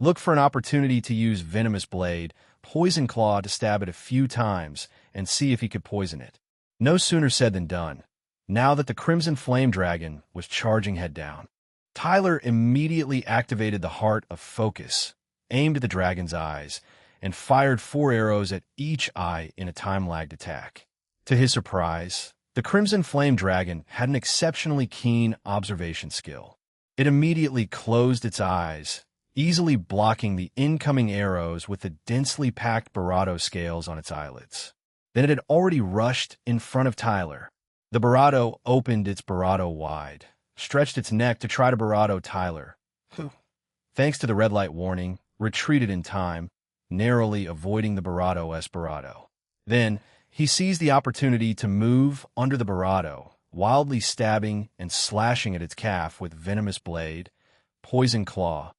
Look for an opportunity to use Venomous Blade, Poison Claw to stab it a few times and see if he could poison it. No sooner said than done. Now that the Crimson Flame Dragon was charging head down, Tyler immediately activated the Heart of Focus, aimed at the dragon's eyes, and fired 4 arrows at each eye in a time-lagged attack. To his surprise, the Crimson Flame Dragon had an exceptionally keen observation skill. It immediately closed its eyes, easily blocking the incoming arrows with the densely packed Barado scales on its eyelids. Then it had already rushed in front of Tyler. The Barado opened its Barado wide, stretched its neck to try to Barado Tyler, who, thanks to the red light warning, retreated in time, narrowly avoiding the Barados' Barado. Then, he seized the opportunity to move under the Barado, wildly stabbing and slashing at its calf with Venomous Blade, Poison Claw,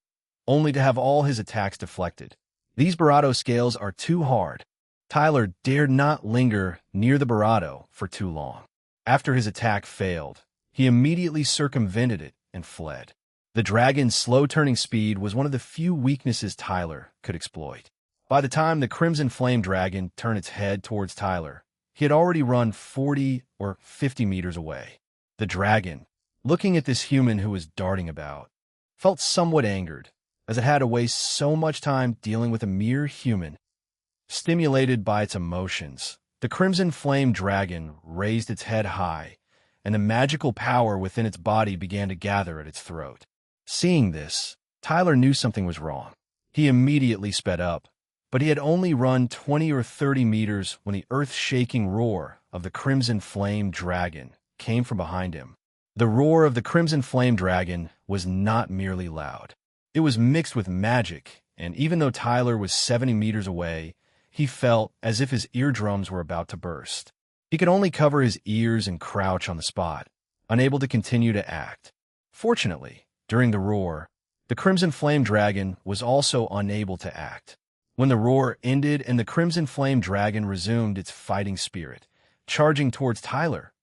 only to have all his attacks deflected. These Barado scales are too hard. Tyler dared not linger near the Barado for too long. After his attack failed, he immediately circumvented it and fled. The dragon's slow-turning speed was one of the few weaknesses Tyler could exploit. By the time the Crimson Flame Dragon turned its head towards Tyler, he had already run 40 or 50 meters away. The dragon, looking at this human who was darting about, felt somewhat angered, as it had to waste so much time dealing with a mere human. Stimulated by its emotions, the Crimson Flame Dragon raised its head high, and the magical power within its body began to gather at its throat. Seeing this, Tyler knew something was wrong. He immediately sped up, but he had only run 20 or 30 meters when the earth-shaking roar of the Crimson Flame Dragon came from behind him. The roar of the Crimson Flame Dragon was not merely loud. It was mixed with magic, and even though Tyler was 70 meters away, he felt as if his eardrums were about to burst. He could only cover his ears and crouch on the spot, unable to continue to act. Fortunately, during the roar, the Crimson Flame Dragon was also unable to act. When the roar ended and the Crimson Flame Dragon resumed its fighting spirit, charging towards Tyler,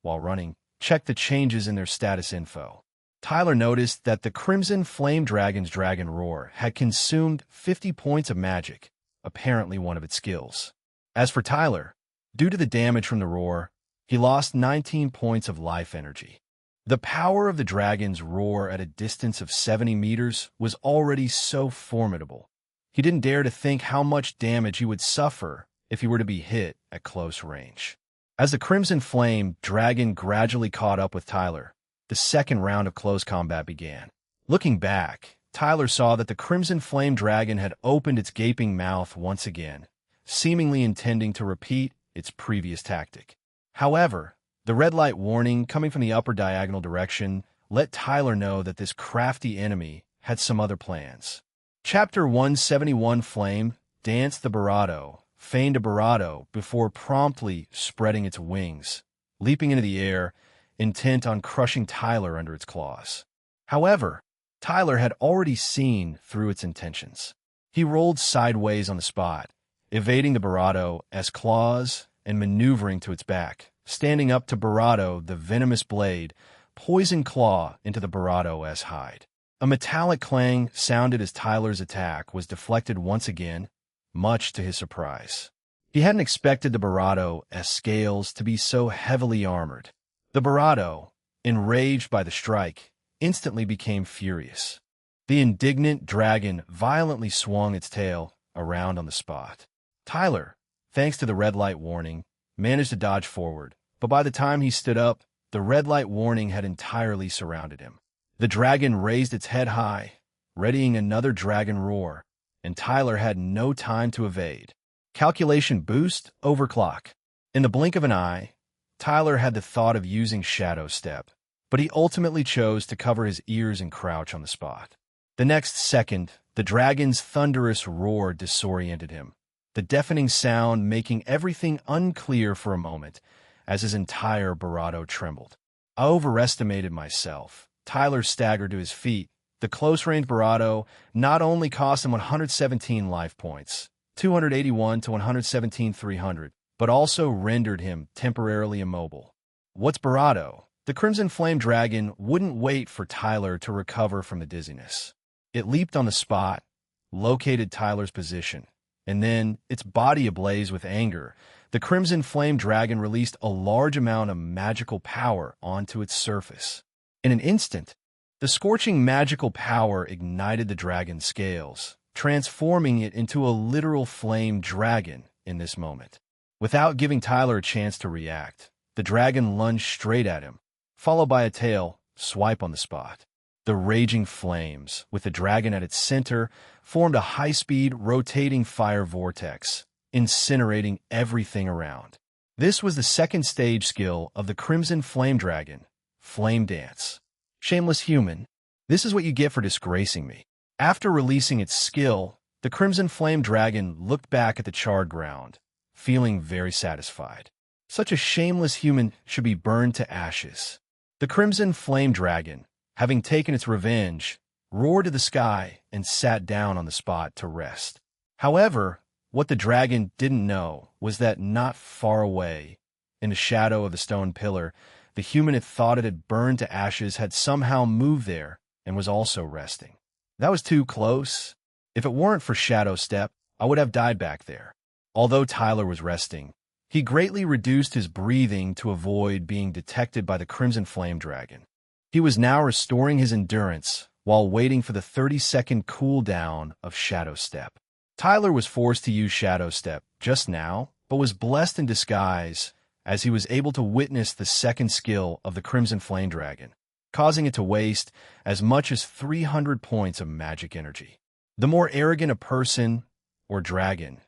while running, checked the changes in their status info. Tyler noticed that the Crimson Flame Dragon's dragon roar had consumed 50 points of magic, apparently one of its skills. As for Tyler, due to the damage from the roar, he lost 19 points of life energy. The power of the dragon's roar at a distance of 70 meters was already so formidable. He didn't dare to think how much damage he would suffer if he were to be hit at close range. As the Crimson Flame Dragon gradually caught up with Tyler, the second round of close combat began. Looking back, Tyler saw that the Crimson Flame Dragon had opened its gaping mouth once again, seemingly intending to repeat its previous tactic. However, the red light warning coming from the upper diagonal direction let Tyler know that this crafty enemy had some other plans. Chapter 171 Flame Dance the Barado feigned a bravado before promptly spreading its wings, leaping into the air, intent on crushing Tyler under its claws. However, Tyler had already seen through its intentions. He rolled sideways on the spot, evading the bravado as claws and maneuvering to its back, standing up to bravado the venomous blade, poison claw into the bravado as hide. A metallic clang sounded as Tyler's attack was deflected once again, much to his surprise. He hadn't expected the bravado as scales to be so heavily armored. The bravado, enraged by the strike, instantly became furious. The indignant dragon violently swung its tail around on the spot. Tyler, thanks to the red light warning, managed to dodge forward, but by the time he stood up, the red light warning had entirely surrounded him. The dragon raised its head high, readying another dragon roar, and Tyler had no time to evade. Calculation boost, overclock. In the blink of an eye, Tyler had the thought of using Shadow Step, but he ultimately chose to cover his ears and crouch on the spot. The next second, the dragon's thunderous roar disoriented him, the deafening sound making everything unclear for a moment as his entire bravado trembled. I overestimated myself. Tyler staggered to his feet. The close-range bravado not only cost him 117 life points, 281 to 117 300, but also rendered him temporarily immobile. What's bravado? The Crimson Flame Dragon wouldn't wait for Tyler to recover from the dizziness. It leaped on the spot, located Tyler's position, and then, its body ablaze with anger, the Crimson Flame Dragon released a large amount of magical power onto its surface. In an instant, the scorching magical power ignited the dragon's scales, transforming it into a literal flame dragon in this moment. Without giving Tyler a chance to react, the dragon lunged straight at him, followed by a tail swipe on the spot. The raging flames, with the dragon at its center, formed a high-speed, rotating fire vortex, incinerating everything around. This was the second stage skill of the Crimson Flame Dragon, Flame Dance. Shameless human, this is what you get for disgracing me. After releasing its skill, the Crimson Flame Dragon looked back at the charred ground, feeling very satisfied. Such a shameless human should be burned to ashes. The Crimson Flame Dragon, having taken its revenge, roared to the sky and sat down on the spot to rest. However, what the dragon didn't know was that not far away, in the shadow of the stone pillar, the human it thought it had burned to ashes had somehow moved there and was also resting. That was too close. If it weren't for Shadow Step, I would have died back there. Although Tyler was resting, he greatly reduced his breathing to avoid being detected by the Crimson Flame Dragon. He was now restoring his endurance while waiting for the 30-second cooldown of Shadow Step. Tyler was forced to use Shadow Step just now, but was blessed in disguise as he was able to witness the second skill of the Crimson Flame Dragon, causing it to waste as much as 300 points of magic energy. The more arrogant a person or dragon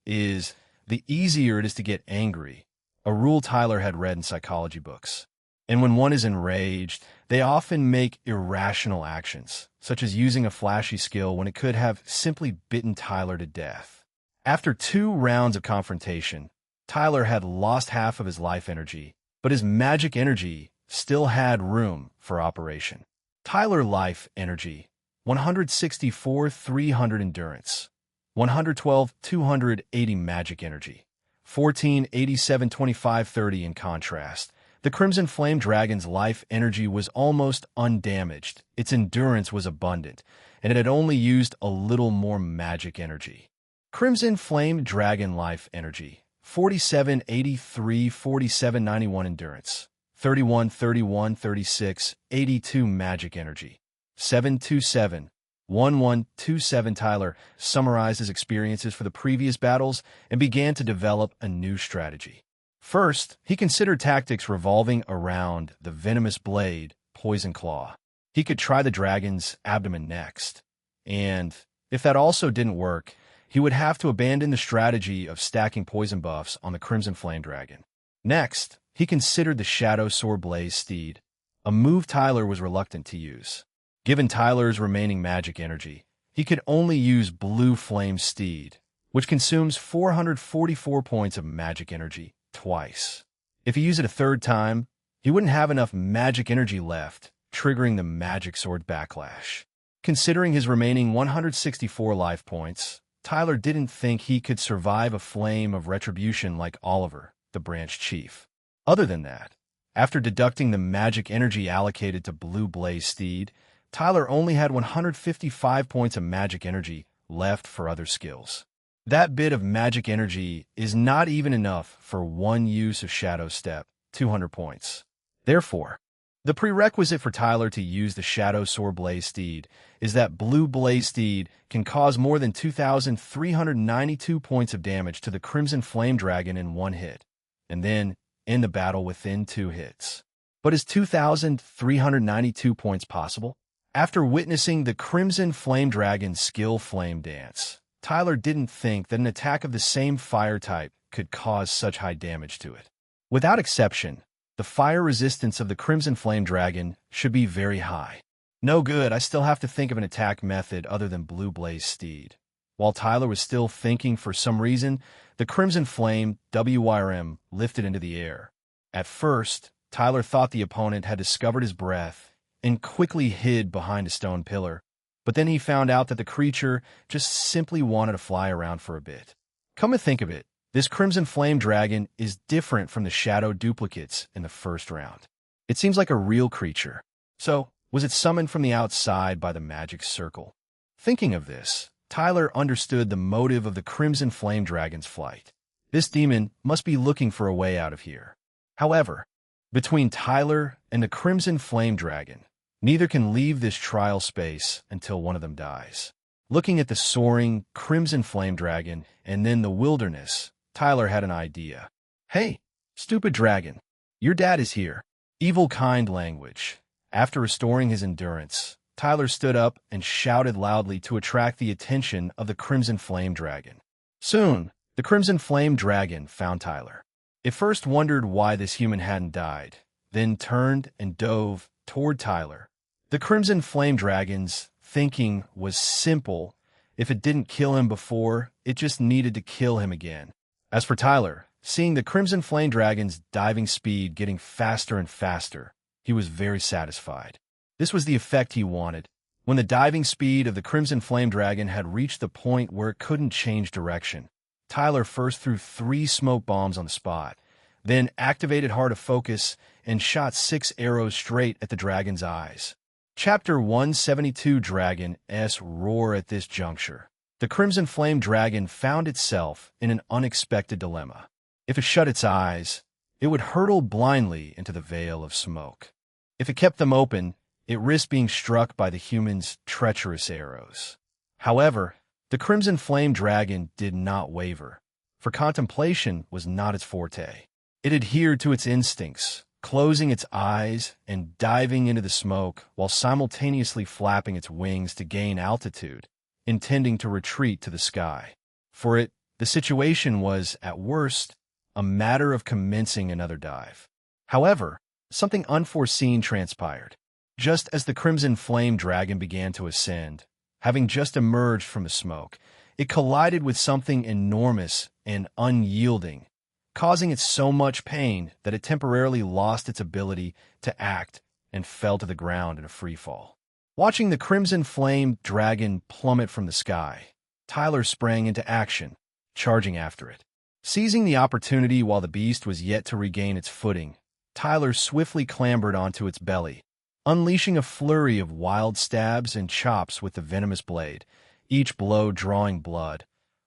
is, the easier it is to get angry, a rule Tyler had read in psychology books. And when one is enraged, they often make irrational actions, such as using a flashy skill when it could have simply bitten Tyler to death. After 2 rounds of confrontation, Tyler had lost half of his life energy, but his magic energy still had room for operation. Tyler life energy, 164 300 endurance, 112 280 magic energy, 14 87 25 30 in contrast. The Crimson Flame Dragon's life energy was almost undamaged, its endurance was abundant, and it had only used a little more magic energy. Crimson Flame Dragon life energy, 47 83 47 91 endurance, 31 31 36 82 magic energy, 727 1127. Tyler summarized his experiences for the previous battles and began to develop a new strategy. First, he considered tactics revolving around the venomous blade, Poison Claw. He could try the dragon's abdomen next, and if that also didn't work, he would have to abandon the strategy of stacking poison buffs on the Crimson Flame Dragon. Next, he considered the Shadow Sword Blaze Steed, a move Tyler was reluctant to use. Given Tyler's remaining magic energy, he could only use Blue Flame Steed, which consumes 444 points of magic energy twice. If he used it a third time, he wouldn't have enough magic energy left, triggering the Magic Sword Backlash. Considering his remaining 164 life points, Tyler didn't think he could survive a flame of retribution like Oliver, the branch chief. Other than that, after deducting the magic energy allocated to Blue Blaze Steed, Tyler only had 155 points of magic energy left for other skills. That bit of magic energy is not even enough for one use of Shadow Step, 200 points. Therefore, the prerequisite for Tyler to use the Shadow Sword Blaze Steed is that Blue Blaze Steed can cause more than 2,392 points of damage to the Crimson Flame Dragon in one hit, and then end the battle within 2 hits. But is 2,392 points possible? After witnessing the Crimson Flame Dragon's skill Flame Dance, Tyler didn't think that an attack of the same fire type could cause such high damage to it. Without exception, the fire resistance of the Crimson Flame Dragon should be very high. No good, I still have to think of an attack method other than Blue Blaze Steed. While Tyler was still thinking, for some reason, the Crimson Flame WRM lifted into the air. At first, Tyler thought the opponent had discovered his breath and quickly hid behind a stone pillar, but then he found out that the creature just simply wanted to fly around for a bit. Come to think of it, this Crimson Flame Dragon is different from the shadow duplicates in the first round. It seems like a real creature. So, was it summoned from the outside by the magic circle? Thinking of this, Tyler understood the motive of the Crimson Flame Dragon's flight. This demon must be looking for a way out of here. However, between Tyler and the Crimson Flame Dragon, neither can leave this trial space until one of them dies. Looking at the soaring Crimson Flame Dragon and then the wilderness, Tyler had an idea. Hey, stupid dragon, your dad is here. Evil kind language. After restoring his endurance, Tyler stood up and shouted loudly to attract the attention of the Crimson Flame Dragon. Soon, the Crimson Flame Dragon found Tyler. It first wondered why this human hadn't died, then turned and dove toward Tyler. The Crimson Flame Dragon's thinking was simple. If it didn't kill him before, it just needed to kill him again. As for Tyler, seeing the Crimson Flame Dragon's diving speed getting faster and faster, he was very satisfied. This was the effect he wanted. When the diving speed of the Crimson Flame Dragon had reached the point where it couldn't change direction, Tyler first threw 3 smoke bombs on the spot, then activated Heart of Focus and shot 6 arrows straight at the dragon's eyes. Chapter 172 Dragon S Roar. At this juncture, the Crimson Flame Dragon found itself in an unexpected dilemma. If it shut its eyes, it would hurtle blindly into the veil of smoke. If it kept them open, it risked being struck by the human's treacherous arrows. However, the Crimson Flame Dragon did not waver, for contemplation was not its forte. It adhered to its instincts, closing its eyes and diving into the smoke while simultaneously flapping its wings to gain altitude, intending to retreat to the sky. For it, the situation was, at worst, a matter of commencing another dive. However, something unforeseen transpired. Just as the Crimson Flame Dragon began to ascend, having just emerged from the smoke, it collided with something enormous and unyielding, causing it so much pain that it temporarily lost its ability to act and fell to the ground in a freefall. Watching the Crimson Flame Dragon plummet from the sky, Tyler sprang into action, charging after it. Seizing the opportunity while the beast was yet to regain its footing, Tyler swiftly clambered onto its belly, unleashing a flurry of wild stabs and chops with the venomous blade, each blow drawing blood,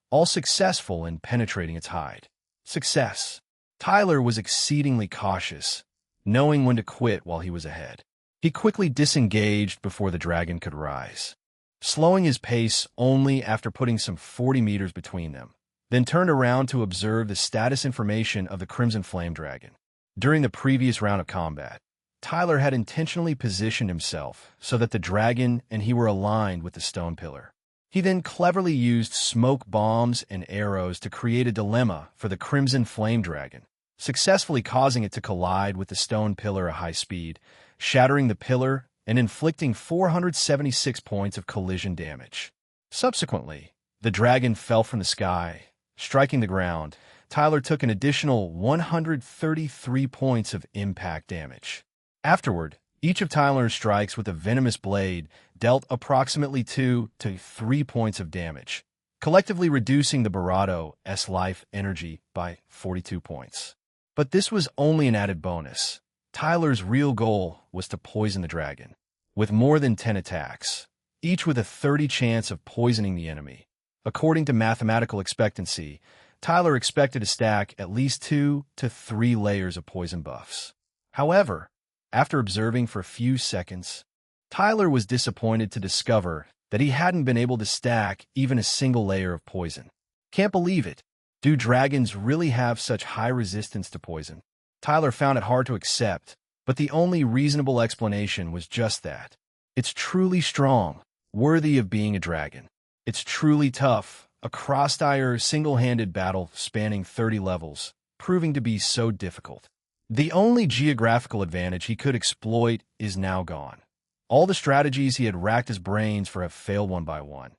all successful in penetrating its hide. Success. Tyler was exceedingly cautious, knowing when to quit while he was ahead. He quickly disengaged before the dragon could rise, slowing his pace only after putting some 40 meters between them, then turned around to observe the status information of the Crimson Flame Dragon. During the previous round of combat, Tyler had intentionally positioned himself so that the dragon and he were aligned with the stone pillar. He then cleverly used smoke bombs and arrows to create a dilemma for the Crimson Flame Dragon, successfully causing it to collide with the stone pillar at high speed, shattering the pillar and inflicting 476 points of collision damage. Subsequently, The dragon fell from the sky, striking the ground. Tyler took an additional 133 points of impact damage. Afterward, each of Tyler's strikes with a venomous blade dealt approximately 2 to 3 points of damage, collectively reducing the Barado's life energy by 42 points. But this was only an added bonus. Tyler's real goal was to poison the dragon. With more than 10 attacks, each with a 30 chance of poisoning the enemy. According to mathematical expectancy, Tyler expected to stack at least 2 to 3 layers of poison buffs. However, after observing for a few seconds, Tyler was disappointed to discover that he hadn't been able to stack even a single layer of poison. Can't believe it. Do dragons really have such high resistance to poison? Tyler found it hard to accept, but the only reasonable explanation was just that. It's truly strong, worthy of being a dragon. It's truly tough, a cross-dire, single-handed battle spanning 30 levels, proving to be so difficult. The only geographical advantage he could exploit is now gone. All the strategies he had racked his brains for have failed one by one.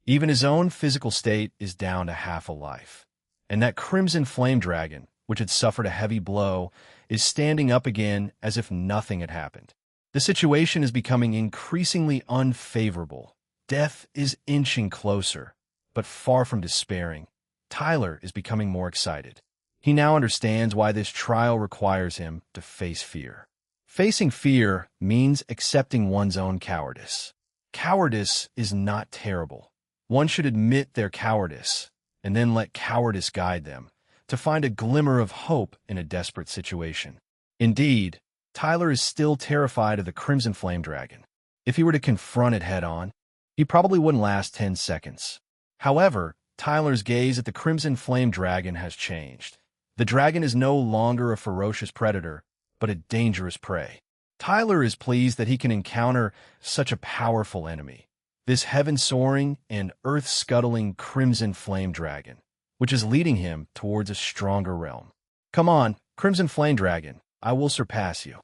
Even his own physical state is down to half a life. And that Crimson Flame Dragon, which had suffered a heavy blow, is standing up again as if nothing had happened. The situation is becoming increasingly unfavorable. Death is inching closer, but far from despairing. Tyler is becoming more excited. He now understands why this trial requires him to face fear. Facing fear means accepting one's own cowardice. Cowardice is not terrible. One should admit their cowardice, and then let cowardice guide them, to find a glimmer of hope in a desperate situation. Indeed, Tyler is still terrified of the Crimson Flame Dragon. If he were to confront it head-on, he probably wouldn't last 10 seconds. However, Tyler's gaze at the Crimson Flame Dragon has changed. The dragon is no longer a ferocious predator, but a dangerous prey. Tyler is pleased that he can encounter such a powerful enemy, this heaven-soaring and earth-scuttling Crimson Flame Dragon, which is leading him towards a stronger realm. Come on, Crimson Flame Dragon, I will surpass you.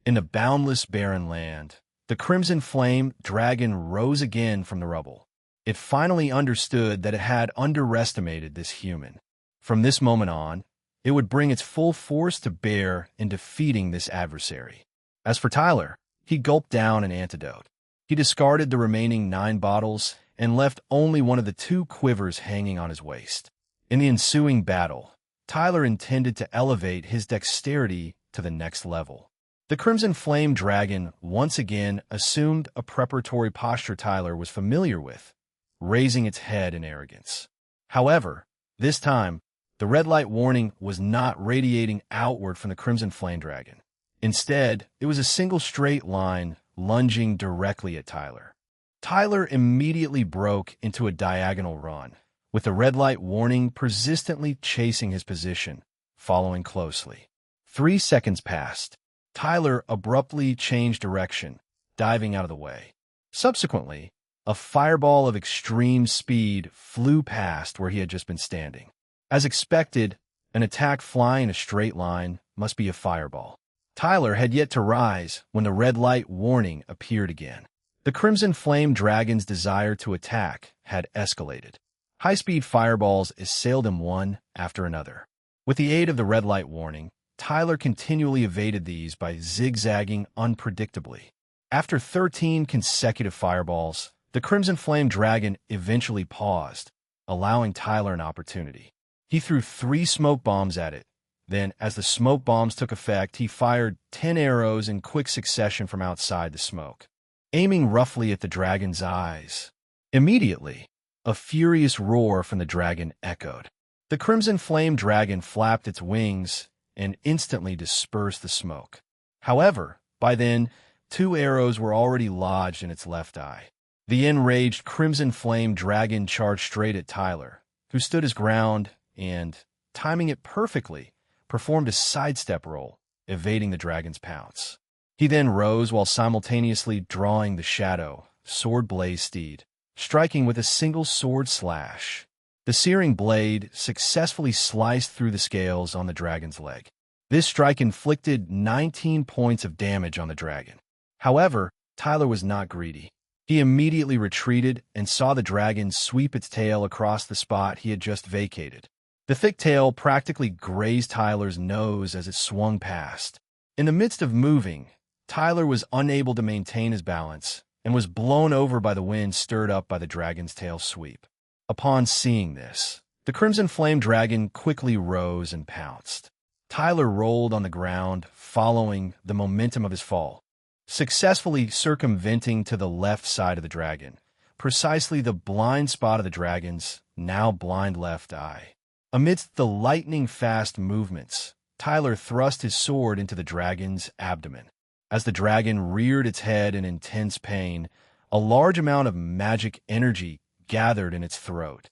In the boundless barren land, the Crimson Flame Dragon rose again from the rubble. It finally understood that it had underestimated this human. From this moment on, it would bring its full force to bear in defeating this adversary. As for Tyler, he gulped down an antidote. He discarded the remaining 9 bottles and left only one of the 2 quivers hanging on his waist. In the ensuing battle, Tyler intended to elevate his dexterity to the next level. The Crimson Flame Dragon once again assumed a preparatory posture Tyler was familiar with, raising its head in arrogance. However, this time, the red light warning was not radiating outward from the Crimson Flame Dragon. Instead, it was a single straight line lunging directly at Tyler. Tyler immediately broke into a diagonal run, with the red light warning persistently chasing his position, following closely. 3 seconds passed. Tyler abruptly changed direction, diving out of the way. Subsequently, a fireball of extreme speed flew past where he had just been standing. As expected, an attack flying in a straight line must be a fireball. Tyler had yet to rise when the red light warning appeared again. The Crimson Flame Dragon's desire to attack had escalated. High-speed fireballs assailed him one after another. With the aid of the red light warning, Tyler continually evaded these by zigzagging unpredictably. After 13 consecutive fireballs, the Crimson Flame Dragon eventually paused, allowing Tyler an opportunity. He threw 3 smoke bombs at it. Then, as the smoke bombs took effect, he fired 10 arrows in quick succession from outside the smoke, aiming roughly at the dragon's eyes. Immediately, a furious roar from the dragon echoed. The Crimson Flame Dragon flapped its wings and instantly dispersed the smoke. However, by then, 2 arrows were already lodged in its left eye. The enraged Crimson Flame Dragon charged straight at Tyler, who stood his ground and, timing it perfectly, performed a sidestep roll, evading the dragon's pounce. He then rose while simultaneously drawing the shadow, sword blade steed, striking with a single sword slash. The searing blade successfully sliced through the scales on the dragon's leg. This strike inflicted 19 points of damage on the dragon. However, Tyler was not greedy. He immediately retreated and saw the dragon sweep its tail across the spot he had just vacated. The thick tail practically grazed Tyler's nose as it swung past. In the midst of moving, Tyler was unable to maintain his balance and was blown over by the wind stirred up by the dragon's tail sweep. Upon seeing this, the Crimson Flame Dragon quickly rose and pounced. Tyler rolled on the ground, following the momentum of his fall, successfully circumventing to the left side of the dragon, precisely the blind spot of the dragon's now blind left eye. Amidst the lightning-fast movements, Tyler thrust his sword into the dragon's abdomen. As the dragon reared its head in intense pain, a large amount of magic energy gathered in its throat.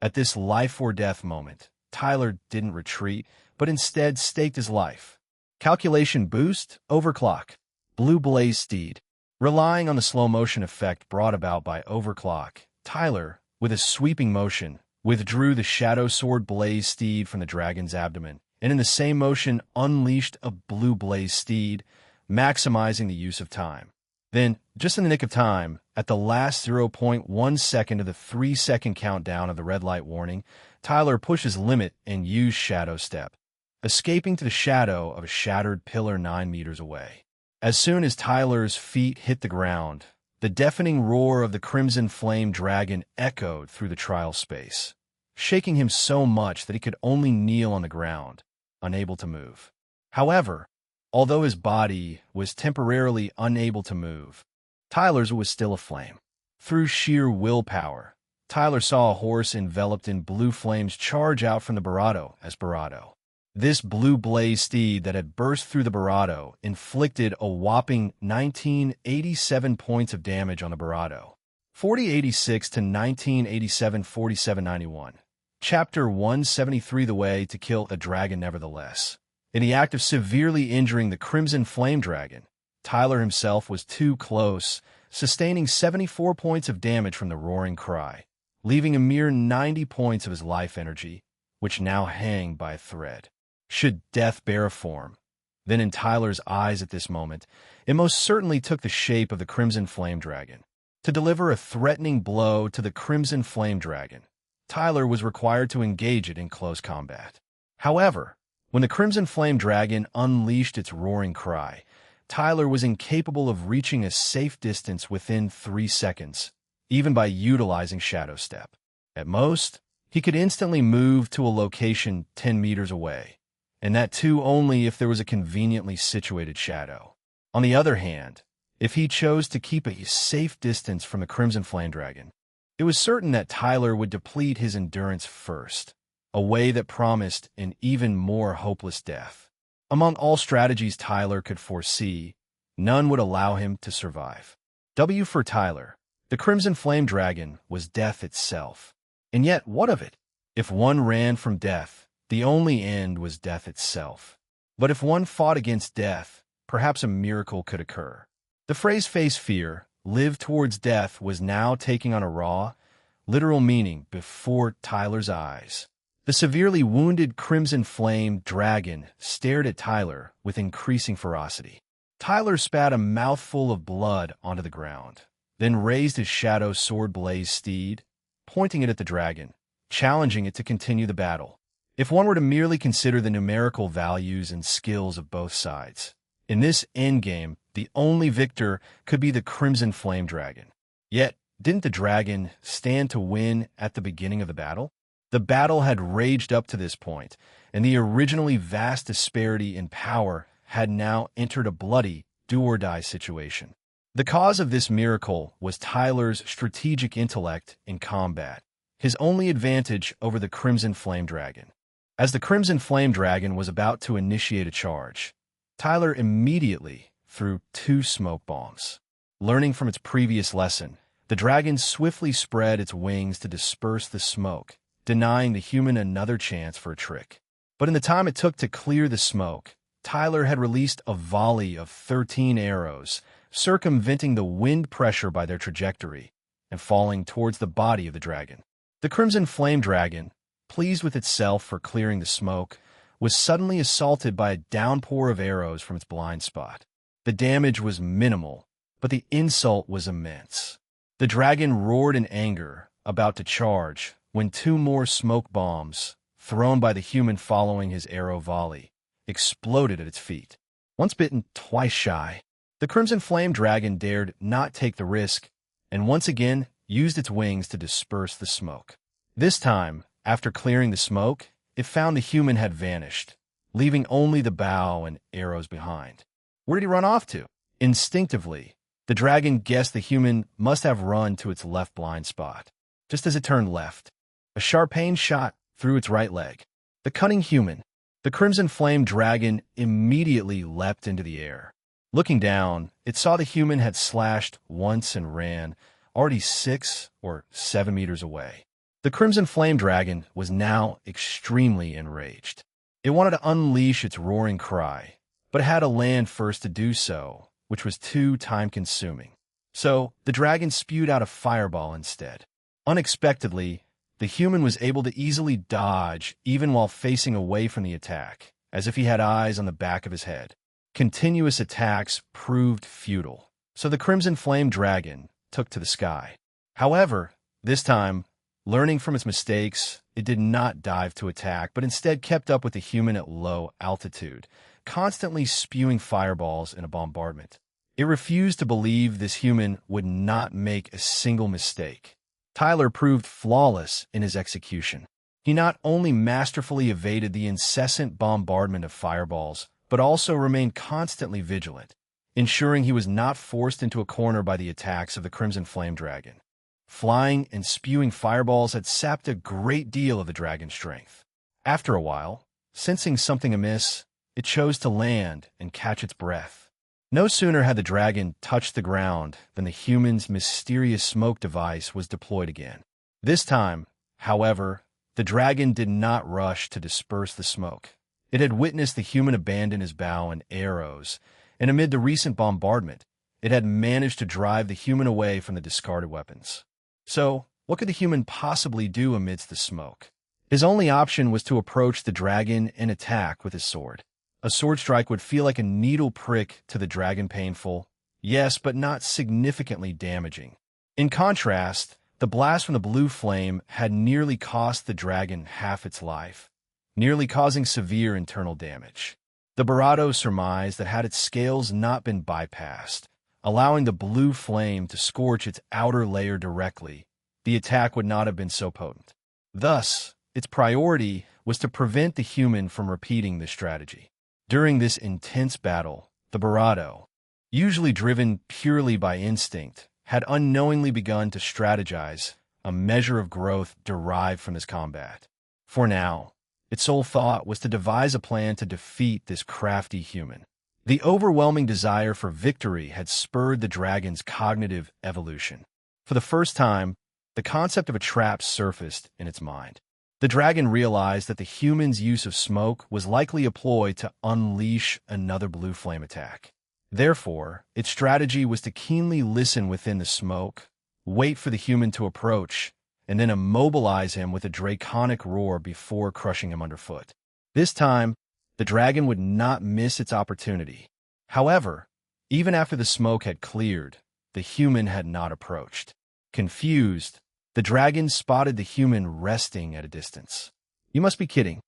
At this life-or-death moment, Tyler didn't retreat, but instead staked his life. Calculation boost, overclock. Blue Blaze Steed. Relying on the slow-motion effect brought about by overclock, Tyler, with a sweeping motion, withdrew the Shadow Sword Blaze Steed from the dragon's abdomen, and in the same motion unleashed a Blue Blaze Steed, maximizing the use of time. Then, just in the nick of time, at the last 0.1 second of the 3-second countdown of the red light warning, Tyler pushed his limit and used Shadow Step, escaping to the shadow of a shattered pillar 9 meters away. As soon as Tyler's feet hit the ground, the deafening roar of the Crimson Flame Dragon echoed through the trial space, shaking him so much that he could only kneel on the ground, unable to move. However, although his body was temporarily unable to move, Tyler's was still aflame. Through sheer willpower, Tyler saw a horse enveloped in blue flames charge out from the Barado as Barado. This Blue Blaze Steed that had burst through the Barado inflicted a whopping 1987 points of damage on the Barado. 4086 to 1987 4791. Chapter 173 The Way to Kill a Dragon Nevertheless. In the act of severely injuring the Crimson Flame Dragon, Tyler himself was too close, sustaining 74 points of damage from the roaring cry, leaving a mere 90 points of his life energy, which now hang by a thread. Should death bear a form, then in Tyler's eyes at this moment, it most certainly took the shape of the Crimson Flame Dragon. To deliver a threatening blow to the Crimson Flame Dragon, Tyler was required to engage it in close combat. However, when the Crimson Flame Dragon unleashed its roaring cry, Tyler was incapable of reaching a safe distance within 3 seconds, even by utilizing Shadow Step. At most, he could instantly move to a location 10 meters away, and that too only if there was a conveniently situated shadow. On the other hand, if he chose to keep a safe distance from the Crimson Flame Dragon, it was certain that Tyler would deplete his endurance first, a way that promised an even more hopeless death. Among all strategies Tyler could foresee, none would allow him to survive. W for Tyler. The Crimson Flame Dragon was death itself. And yet, what of it? If one ran from death, the only end was death itself. But if one fought against death, perhaps a miracle could occur. The phrase face fear, live towards death was now taking on a raw, literal meaning before Tyler's eyes. The severely wounded Crimson Flame Dragon stared at Tyler with increasing ferocity. Tyler spat a mouthful of blood onto the ground, then raised his Shadow Sword Blaze Steed, pointing it at the dragon, challenging it to continue the battle. If one were to merely consider the numerical values and skills of both sides, in this endgame, the only victor could be the Crimson Flame Dragon. Yet, didn't the dragon stand to win at the beginning of the battle? The battle had raged up to this point, and the originally vast disparity in power had now entered a bloody, do-or-die situation. The cause of this miracle was Tyler's strategic intellect in combat, his only advantage over the Crimson Flame Dragon. As the Crimson Flame Dragon was about to initiate a charge, Tyler immediately threw 2 smoke bombs. Learning from its previous lesson, the dragon swiftly spread its wings to disperse the smoke, denying the human another chance for a trick. But in the time it took to clear the smoke, Tyler had released a volley of 13 arrows, circumventing the wind pressure by their trajectory and falling towards the body of the dragon. The Crimson Flame Dragon, pleased with itself for clearing the smoke, was suddenly assaulted by a downpour of arrows from its blind spot. The damage was minimal, but the insult was immense. The dragon roared in anger, about to charge, when two more smoke bombs, thrown by the human following his arrow volley, exploded at its feet. Once bitten, twice shy, the Crimson Flame Dragon dared not take the risk, and once again used its wings to disperse the smoke. This time, after clearing the smoke, it found the human had vanished, leaving only the bow and arrows behind. Where did he run off to? Instinctively, the dragon guessed the human must have run to its left blind spot. Just as it turned left, a sharp pain shot through its right leg. The cunning human, the Crimson Flame Dragon, immediately leapt into the air. Looking down, it saw the human had slashed once and ran, already 6 or 7 meters away. The Crimson Flame Dragon was now extremely enraged. It wanted to unleash its roaring cry, but it had to land first to do so, which was too time-consuming. So, the dragon spewed out a fireball instead. Unexpectedly, the human was able to easily dodge even while facing away from the attack, as if he had eyes on the back of his head. Continuous attacks proved futile, so the Crimson Flame Dragon took to the sky. However, this time, learning from its mistakes, it did not dive to attack, but instead kept up with the human at low altitude, constantly spewing fireballs in a bombardment. It refused to believe this human would not make a single mistake. Tyler proved flawless in his execution. He not only masterfully evaded the incessant bombardment of fireballs, but also remained constantly vigilant, ensuring he was not forced into a corner by the attacks of the Crimson Flame Dragon. Flying and spewing fireballs had sapped a great deal of the dragon's strength. After a while, sensing something amiss, it chose to land and catch its breath. No sooner had the dragon touched the ground than the human's mysterious smoke device was deployed again. This time, however, the dragon did not rush to disperse the smoke. It had witnessed the human abandon his bow and arrows, and amid the recent bombardment, it had managed to drive the human away from the discarded weapons. So, what could the human possibly do amidst the smoke? His only option was to approach the dragon and attack with his sword. A sword strike would feel like a needle prick to the dragon, painful, yes, but not significantly damaging. In contrast, the blast from the blue flame had nearly cost the dragon half its life, nearly causing severe internal damage. The Barado surmised that had its scales not been bypassed, allowing the blue flame to scorch its outer layer directly, the attack would not have been so potent. Thus, its priority was to prevent the human from repeating this strategy. During this intense battle, the Barado, usually driven purely by instinct, had unknowingly begun to strategize, a measure of growth derived from this combat. For now, its sole thought was to devise a plan to defeat this crafty human. The overwhelming desire for victory had spurred the dragon's cognitive evolution. For the first time, the concept of a trap surfaced in its mind. The dragon realized that the human's use of smoke was likely a ploy to unleash another blue flame attack. Therefore, its strategy was to keenly listen within the smoke, wait for the human to approach, and then immobilize him with a draconic roar before crushing him underfoot. This time, the dragon would not miss its opportunity. However, even after the smoke had cleared, the human had not approached. Confused, the dragon spotted the human resting at a distance. "You must be kidding.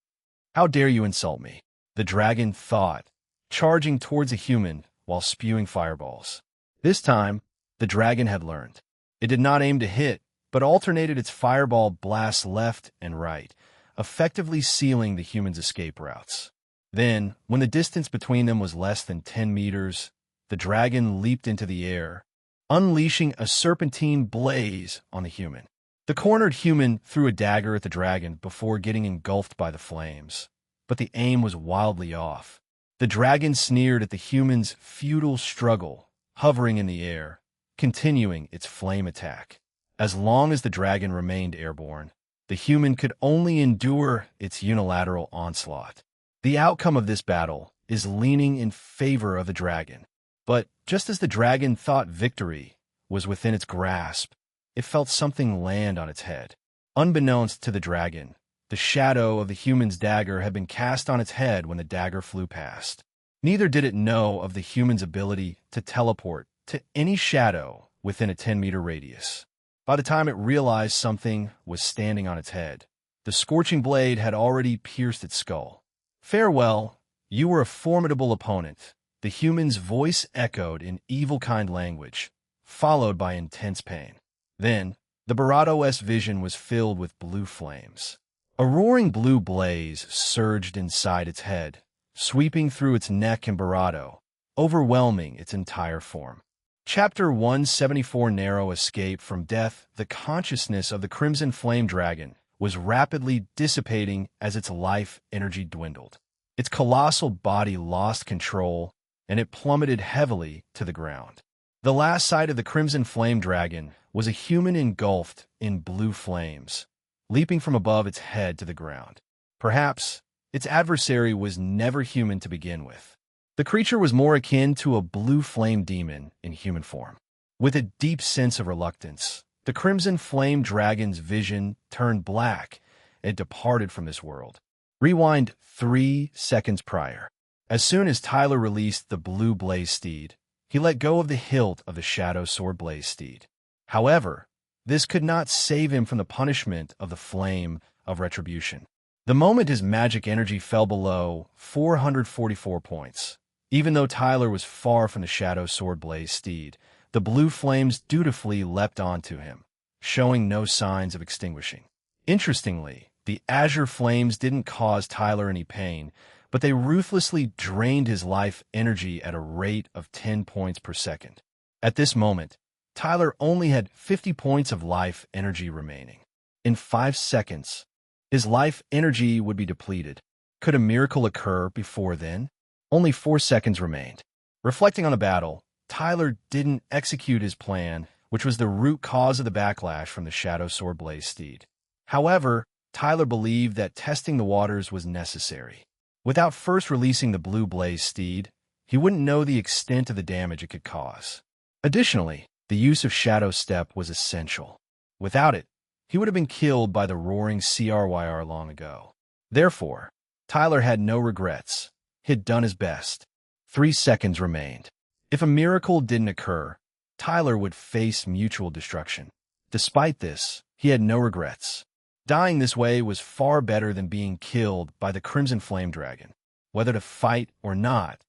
How dare you insult me?" the dragon thought, charging towards the human while spewing fireballs. This time, the dragon had learned. It did not aim to hit, but alternated its fireball blasts left and right, effectively sealing the human's escape routes. Then, when the distance between them was less than 10 meters, the dragon leaped into the air, unleashing a serpentine blaze on the human. The cornered human threw a dagger at the dragon before getting engulfed by the flames, but the aim was wildly off. The dragon sneered at the human's futile struggle, hovering in the air, continuing its flame attack. As long as the dragon remained airborne, the human could only endure its unilateral onslaught. The outcome of this battle is leaning in favor of the dragon. But just as the dragon thought victory was within its grasp, it felt something land on its head. Unbeknownst to the dragon, the shadow of the human's dagger had been cast on its head when the dagger flew past. Neither did it know of the human's ability to teleport to any shadow within a 10-meter radius. By the time it realized something was standing on its head, the scorching blade had already pierced its skull. "Farewell, you were a formidable opponent," the human's voice echoed in evil-kind language, followed by intense pain. Then, the Barado-S vision was filled with blue flames. A roaring blue blaze surged inside its head, sweeping through its neck and Barado, overwhelming its entire form. Chapter 174 Narrow Escape from Death. The consciousness of the Crimson Flame Dragon was rapidly dissipating as its life energy dwindled. Its colossal body lost control, and it plummeted heavily to the ground. The last sight of the Crimson Flame Dragon was a human engulfed in blue flames, leaping from above its head to the ground. Perhaps its adversary was never human to begin with. The creature was more akin to a blue flame demon in human form. With a deep sense of reluctance, the Crimson Flame Dragon's vision turned black and departed from this world. Rewind 3 seconds prior. As soon as Tyler released the blue blaze steed, he let go of the hilt of the Shadow Sword blaze steed. However, this could not save him from the punishment of the flame of retribution. The moment his magic energy fell below 444 points, even though Tyler was far from the Shadow Sword blaze steed, the blue flames dutifully leapt onto him, showing no signs of extinguishing. Interestingly, the azure flames didn't cause Tyler any pain, but they ruthlessly drained his life energy at a rate of 10 points per second. At this moment, Tyler only had 50 points of life energy remaining. In 5 seconds, his life energy would be depleted. Could a miracle occur before then? Only 4 seconds remained. Reflecting on the battle, Tyler didn't execute his plan, which was the root cause of the backlash from the Shadow Sword blaze steed. However, Tyler believed that testing the waters was necessary. Without first releasing the blue blaze steed, he wouldn't know the extent of the damage it could cause. Additionally, the use of Shadow Step was essential. Without it, he would have been killed by the roaring CRYR long ago. Therefore, Tyler had no regrets. He had done his best. 3 seconds remained. If a miracle didn't occur, Tyler would face mutual destruction. Despite this, he had no regrets. Dying this way was far better than being killed by the Crimson Flame Dragon. Whether to fight or not,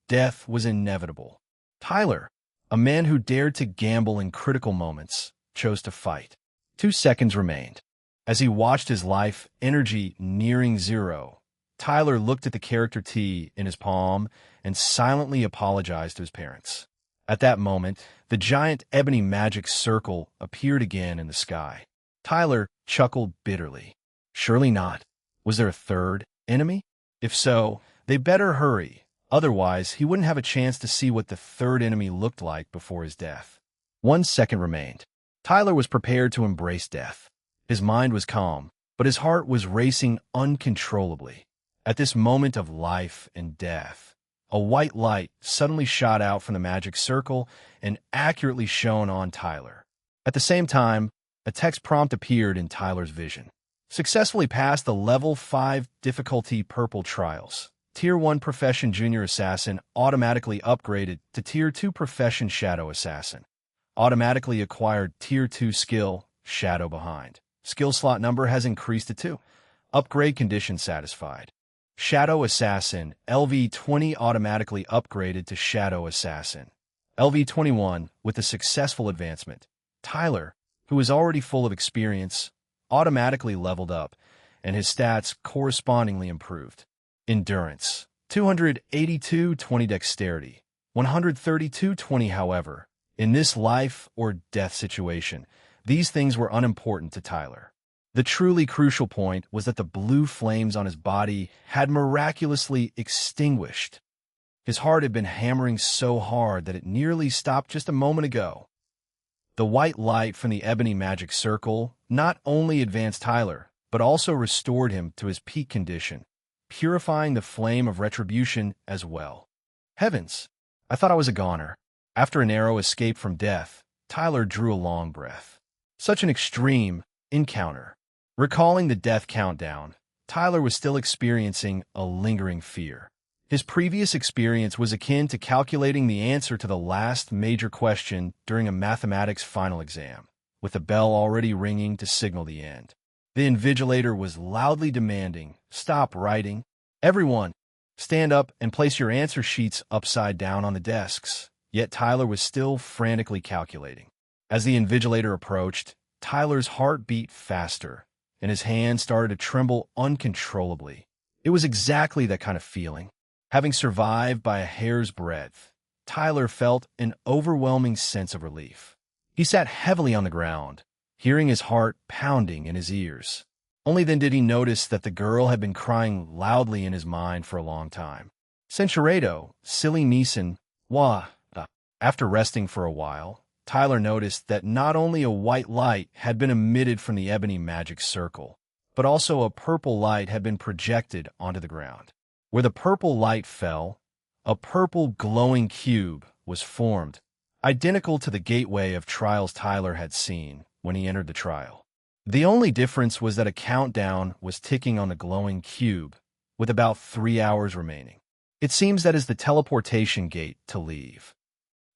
death was inevitable. Tyler, a man who dared to gamble in critical moments, chose to fight. 2 seconds remained. As he watched his life energy nearing zero, Tyler looked at the character T in his palm and silently apologized to his parents. At that moment, the giant ebony magic circle appeared again in the sky. Tyler chuckled bitterly. Surely not. Was there a third enemy? If so, they better hurry. Otherwise, he wouldn't have a chance to see what the third enemy looked like before his death. 1 second remained. Tyler was prepared to embrace death. His mind was calm, but his heart was racing uncontrollably. At this moment of life and death, a white light suddenly shot out from the magic circle and accurately shone on Tyler. At the same time, a text prompt appeared in Tyler's vision. Successfully passed the Level 5 difficulty purple trials. Tier 1 Profession Junior Assassin automatically upgraded to Tier 2 Profession Shadow Assassin. Automatically acquired Tier 2 skill, Shadow Behind. Skill slot number has increased to 2. Upgrade condition satisfied. Shadow Assassin, LV20 automatically upgraded to Shadow Assassin. LV21 with a successful advancement. Tyler, who was already full of experience, automatically leveled up, and his stats correspondingly improved. Endurance, 282-20 Dexterity, 132-20 However, in this life or death situation, these things were unimportant to Tyler. The truly crucial point was that the blue flames on his body had miraculously extinguished. His heart had been hammering so hard that it nearly stopped just a moment ago. The white light from the ebony magic circle not only advanced Tyler, but also restored him to his peak condition, purifying the flame of retribution as well. Heavens, I thought I was a goner. After a narrow escape from death, Tyler drew a long breath. Such an extreme encounter. Recalling the death countdown, Tyler was still experiencing a lingering fear. His previous experience was akin to calculating the answer to the last major question during a mathematics final exam, with the bell already ringing to signal the end. The invigilator was loudly demanding, "Stop writing. Everyone, stand up and place your answer sheets upside down on the desks." Yet Tyler was still frantically calculating. As the invigilator approached, Tyler's heart beat faster, and his hands started to tremble uncontrollably. It was exactly that kind of feeling. Having survived by a hair's breadth, Tyler felt an overwhelming sense of relief. He sat heavily on the ground, hearing his heart pounding in his ears. Only then did he notice that the girl had been crying loudly in his mind for a long time. Senchuredo, silly Neeson, wah. After resting for a while, Tyler noticed that not only a white light had been emitted from the ebony magic circle, but also a purple light had been projected onto the ground. Where the purple light fell, a purple glowing cube was formed, identical to the gateway of trials Tyler had seen when he entered the trial. The only difference was that a countdown was ticking on the glowing cube, with about 3 hours remaining. It seems that is the teleportation gate to leave.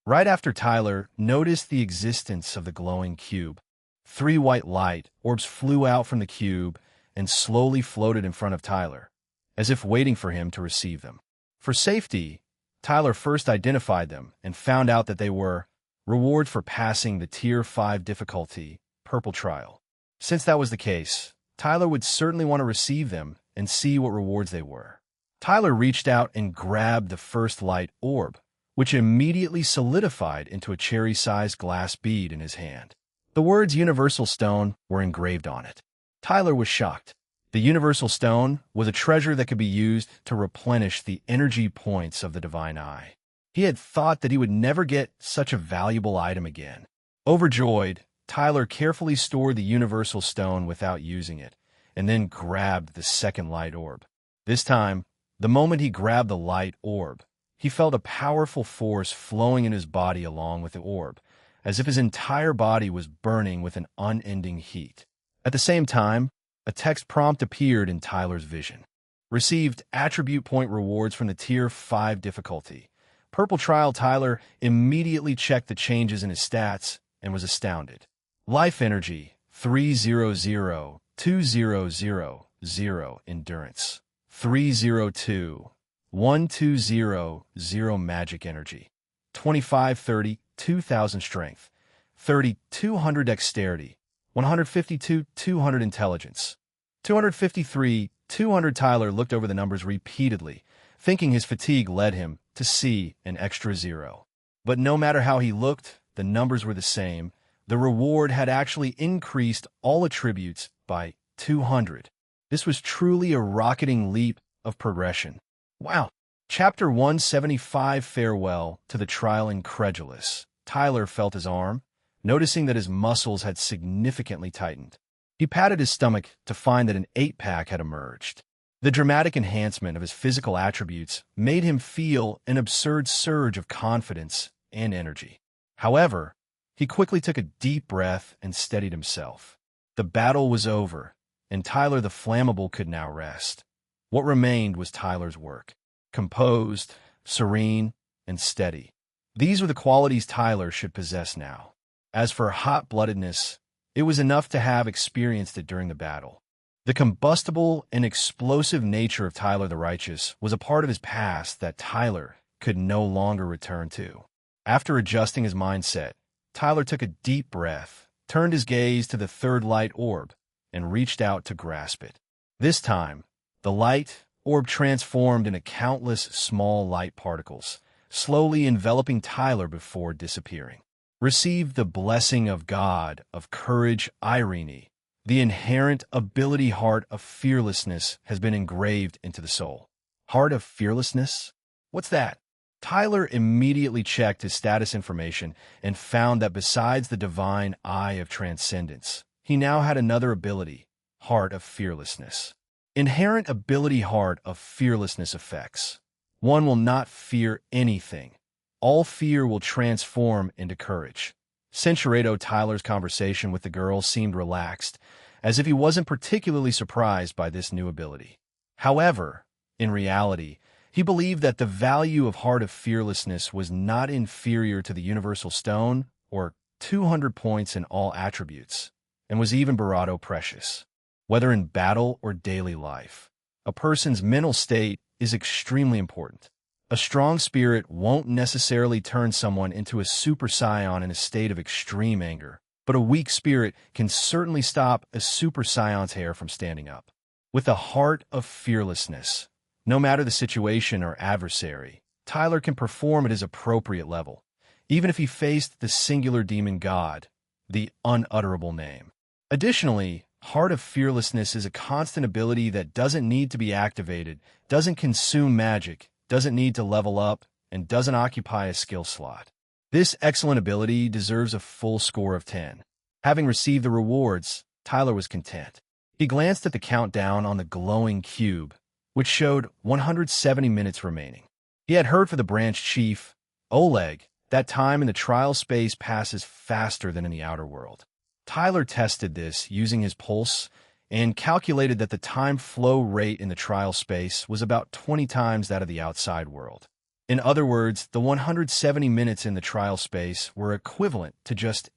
Right after Tyler noticed the existence of the glowing cube, 3 white light orbs flew out from the cube and slowly floated in front of Tyler, as if waiting for him to receive them. For safety, Tyler first identified them and found out that they were reward for passing the Tier 5 difficulty Purple Trial. Since that was the case, Tyler would certainly want to receive them and see what rewards they were. Tyler reached out and grabbed the first light orb, which immediately solidified into a cherry-sized glass bead in his hand. The words Universal Stone were engraved on it. Tyler was shocked. The Universal Stone was a treasure that could be used to replenish the energy points of the Divine Eye. He had thought that he would never get such a valuable item again. Overjoyed, Tyler carefully stored the Universal Stone without using it, and then grabbed the second light orb. This time, the moment he grabbed the light orb, he felt a powerful force flowing in his body along with the orb, as if his entire body was burning with an unending heat. At the same time, a text prompt appeared in Tyler's vision. Received attribute point rewards from the Tier 5 difficulty. Purple Trial. Tyler immediately checked the changes in his stats and was astounded. Life energy, 300,200. Endurance, 302. 1200 magic energy, 2530, 2000 strength, 3200 dexterity, 152 200 intelligence, 253 200. Tyler looked over the numbers repeatedly, thinking his fatigue led him to see an extra 0. But no matter how he looked, the numbers were the same. The reward had actually increased all attributes by 200. This was truly a rocketing leap of progression. Wow. Chapter 175. Farewell to the Trial. Incredulous, Tyler felt his arm, noticing that his muscles had significantly tightened. He patted his stomach to find that an 8-pack had emerged. The dramatic enhancement of his physical attributes made him feel an absurd surge of confidence and energy. However, he quickly took a deep breath and steadied himself. The battle was over, and Tyler the Flammable could now rest. What remained was Tyler's work. Composed, serene, and steady. These were the qualities Tyler should possess now. As for hot-bloodedness, it was enough to have experienced it during the battle. The combustible and explosive nature of Tyler the Righteous was a part of his past that Tyler could no longer return to. After adjusting his mindset, Tyler took a deep breath, turned his gaze to the third light orb, and reached out to grasp it. This time, the light orb transformed into countless small light particles, slowly enveloping Tyler before disappearing. Receive the blessing of God of courage, Irene. The inherent ability Heart of Fearlessness has been engraved into the soul. Heart of Fearlessness? What's that? Tyler immediately checked his status information and found that besides the Divine Eye of Transcendence, he now had another ability, Heart of Fearlessness. Inherent ability Heart of Fearlessness effects. One will not fear anything. All fear will transform into courage. Senchuredo. Tyler's conversation with the girl seemed relaxed, as if he wasn't particularly surprised by this new ability. However, in reality, He believed that the value of Heart of Fearlessness was not inferior to the Universal Stone, or 200 points in all attributes, and was even Barato precious. Whether in battle or daily life, a person's mental state is extremely important. A strong spirit won't necessarily turn someone into a Super Saiyan in a state of extreme anger, but a weak spirit can certainly stop a Super Saiyan's hair from standing up. With a heart of fearlessness, no matter the situation or adversary, Tyler can perform at his appropriate level, even if he faced the singular demon god, the unutterable name. Additionally, Heart of Fearlessness is a constant ability that doesn't need to be activated, doesn't consume magic, doesn't need to level up, and doesn't occupy a skill slot. This excellent ability deserves a full score of 10. Having received the rewards, Tyler was content. He glanced at the countdown on the glowing cube, which showed 170 minutes remaining. He had heard from the branch chief, Oleg, that time in the trial space passes faster than in the outer world. Tyler tested this using his pulse and calculated that the time flow rate in the trial space was about 20 times that of the outside world. In other words, the 170 minutes in the trial space were equivalent to just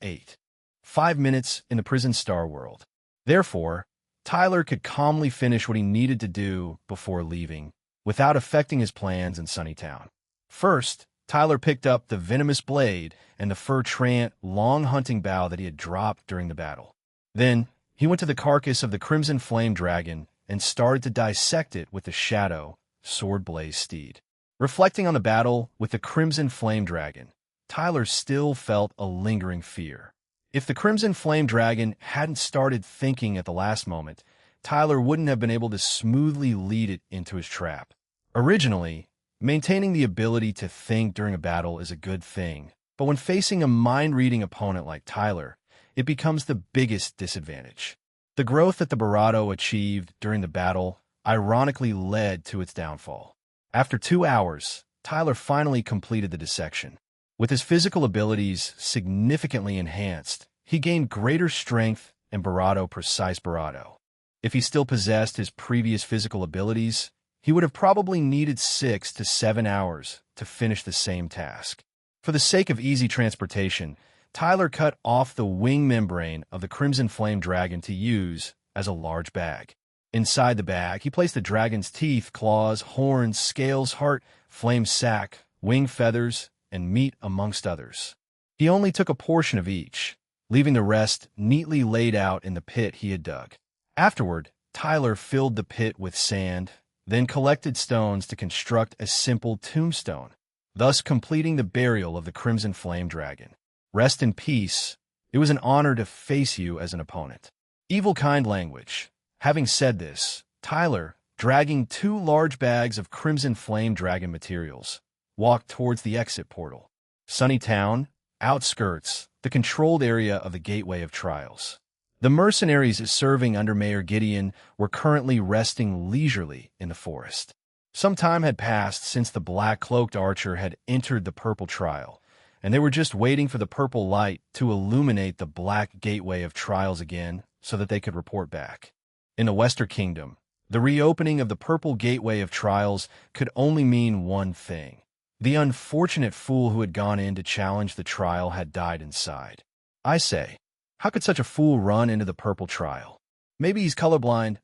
5 minutes in the prison star world. Therefore, Tyler could calmly finish what he needed to do before leaving, without affecting his plans in Sunnytown. First, Tyler picked up the venomous blade and the fur-trant long hunting bow that he had dropped during the battle. Then, he went to the carcass of the Crimson Flame Dragon and started to dissect it with the Shadow, Sword-Blaze steed. Reflecting on the battle with the Crimson Flame Dragon, Tyler still felt a lingering fear. If the Crimson Flame Dragon hadn't started thinking at the last moment, Tyler wouldn't have been able to smoothly lead it into his trap. Originally, maintaining the ability to think during a battle is a good thing, but when facing a mind-reading opponent like Tyler, it becomes the biggest disadvantage. The growth that the Barato achieved during the battle ironically led to its downfall. After 2 hours, Tyler finally completed the dissection. With his physical abilities significantly enhanced, he gained greater strength and precise Barato. If he still possessed his previous physical abilities, he would have probably needed 6 to 7 hours to finish the same task. For the sake of easy transportation, Tyler cut off the wing membrane of the Crimson Flame Dragon to use as a large bag. Inside the bag, he placed the dragon's teeth, claws, horns, scales, heart, flame sac, wing feathers, and meat amongst others. He only took a portion of each, leaving the rest neatly laid out in the pit he had dug. Afterward, Tyler filled the pit with sand, then collected stones to construct a simple tombstone, thus completing the burial of the Crimson Flame Dragon. Rest in peace. It was an honor to face you as an opponent. Evil kind language. Having said this, Tyler, dragging 2 large bags of Crimson Flame Dragon materials, walked towards the exit portal. Sunnytown, outskirts, the controlled area of the Gateway of Trials. The mercenaries serving under Mayor Gideon were currently resting leisurely in the forest. Some time had passed since the black-cloaked archer had entered the purple trial, and they were just waiting for the purple light to illuminate the black Gateway of Trials again so that they could report back. In the Western Kingdom, the reopening of the purple Gateway of Trials could only mean one thing. The unfortunate fool who had gone in to challenge the trial had died inside. I say, how could such a fool run into the purple trial? Maybe he's colorblind.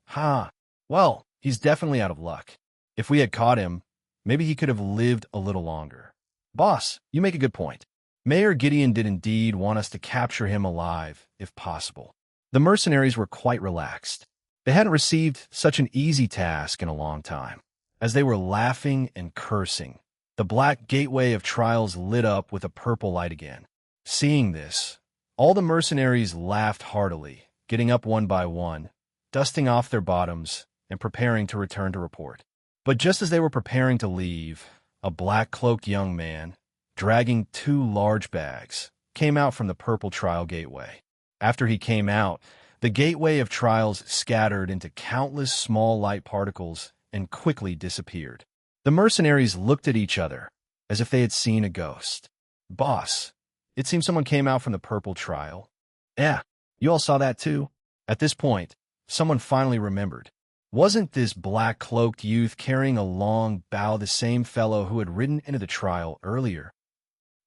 Well, he's definitely out of luck. If we had caught him, maybe he could have lived a little longer. Boss, you make a good point. Mayor Gideon did indeed want us to capture him alive, if possible. The mercenaries were quite relaxed. They hadn't received such an easy task in a long time. As they were laughing and cursing, the black Gateway of Trials lit up with a purple light again. Seeing this, all the mercenaries laughed heartily, getting up one by one, dusting off their bottoms, and preparing to return to report. But just as they were preparing to leave, a black-cloaked young man, dragging 2 large bags, came out from the purple trial gateway. After he came out, the Gateway of Trials scattered into countless small light particles and quickly disappeared. The mercenaries looked at each other, as if they had seen a ghost. Boss, it seems someone came out from the purple trial. Yeah, you all saw that too? At this point, someone finally remembered. Wasn't this black-cloaked youth carrying a long bow the same fellow who had ridden into the trial earlier?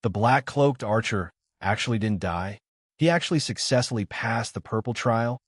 The black-cloaked archer actually didn't die. He actually successfully passed the purple trial.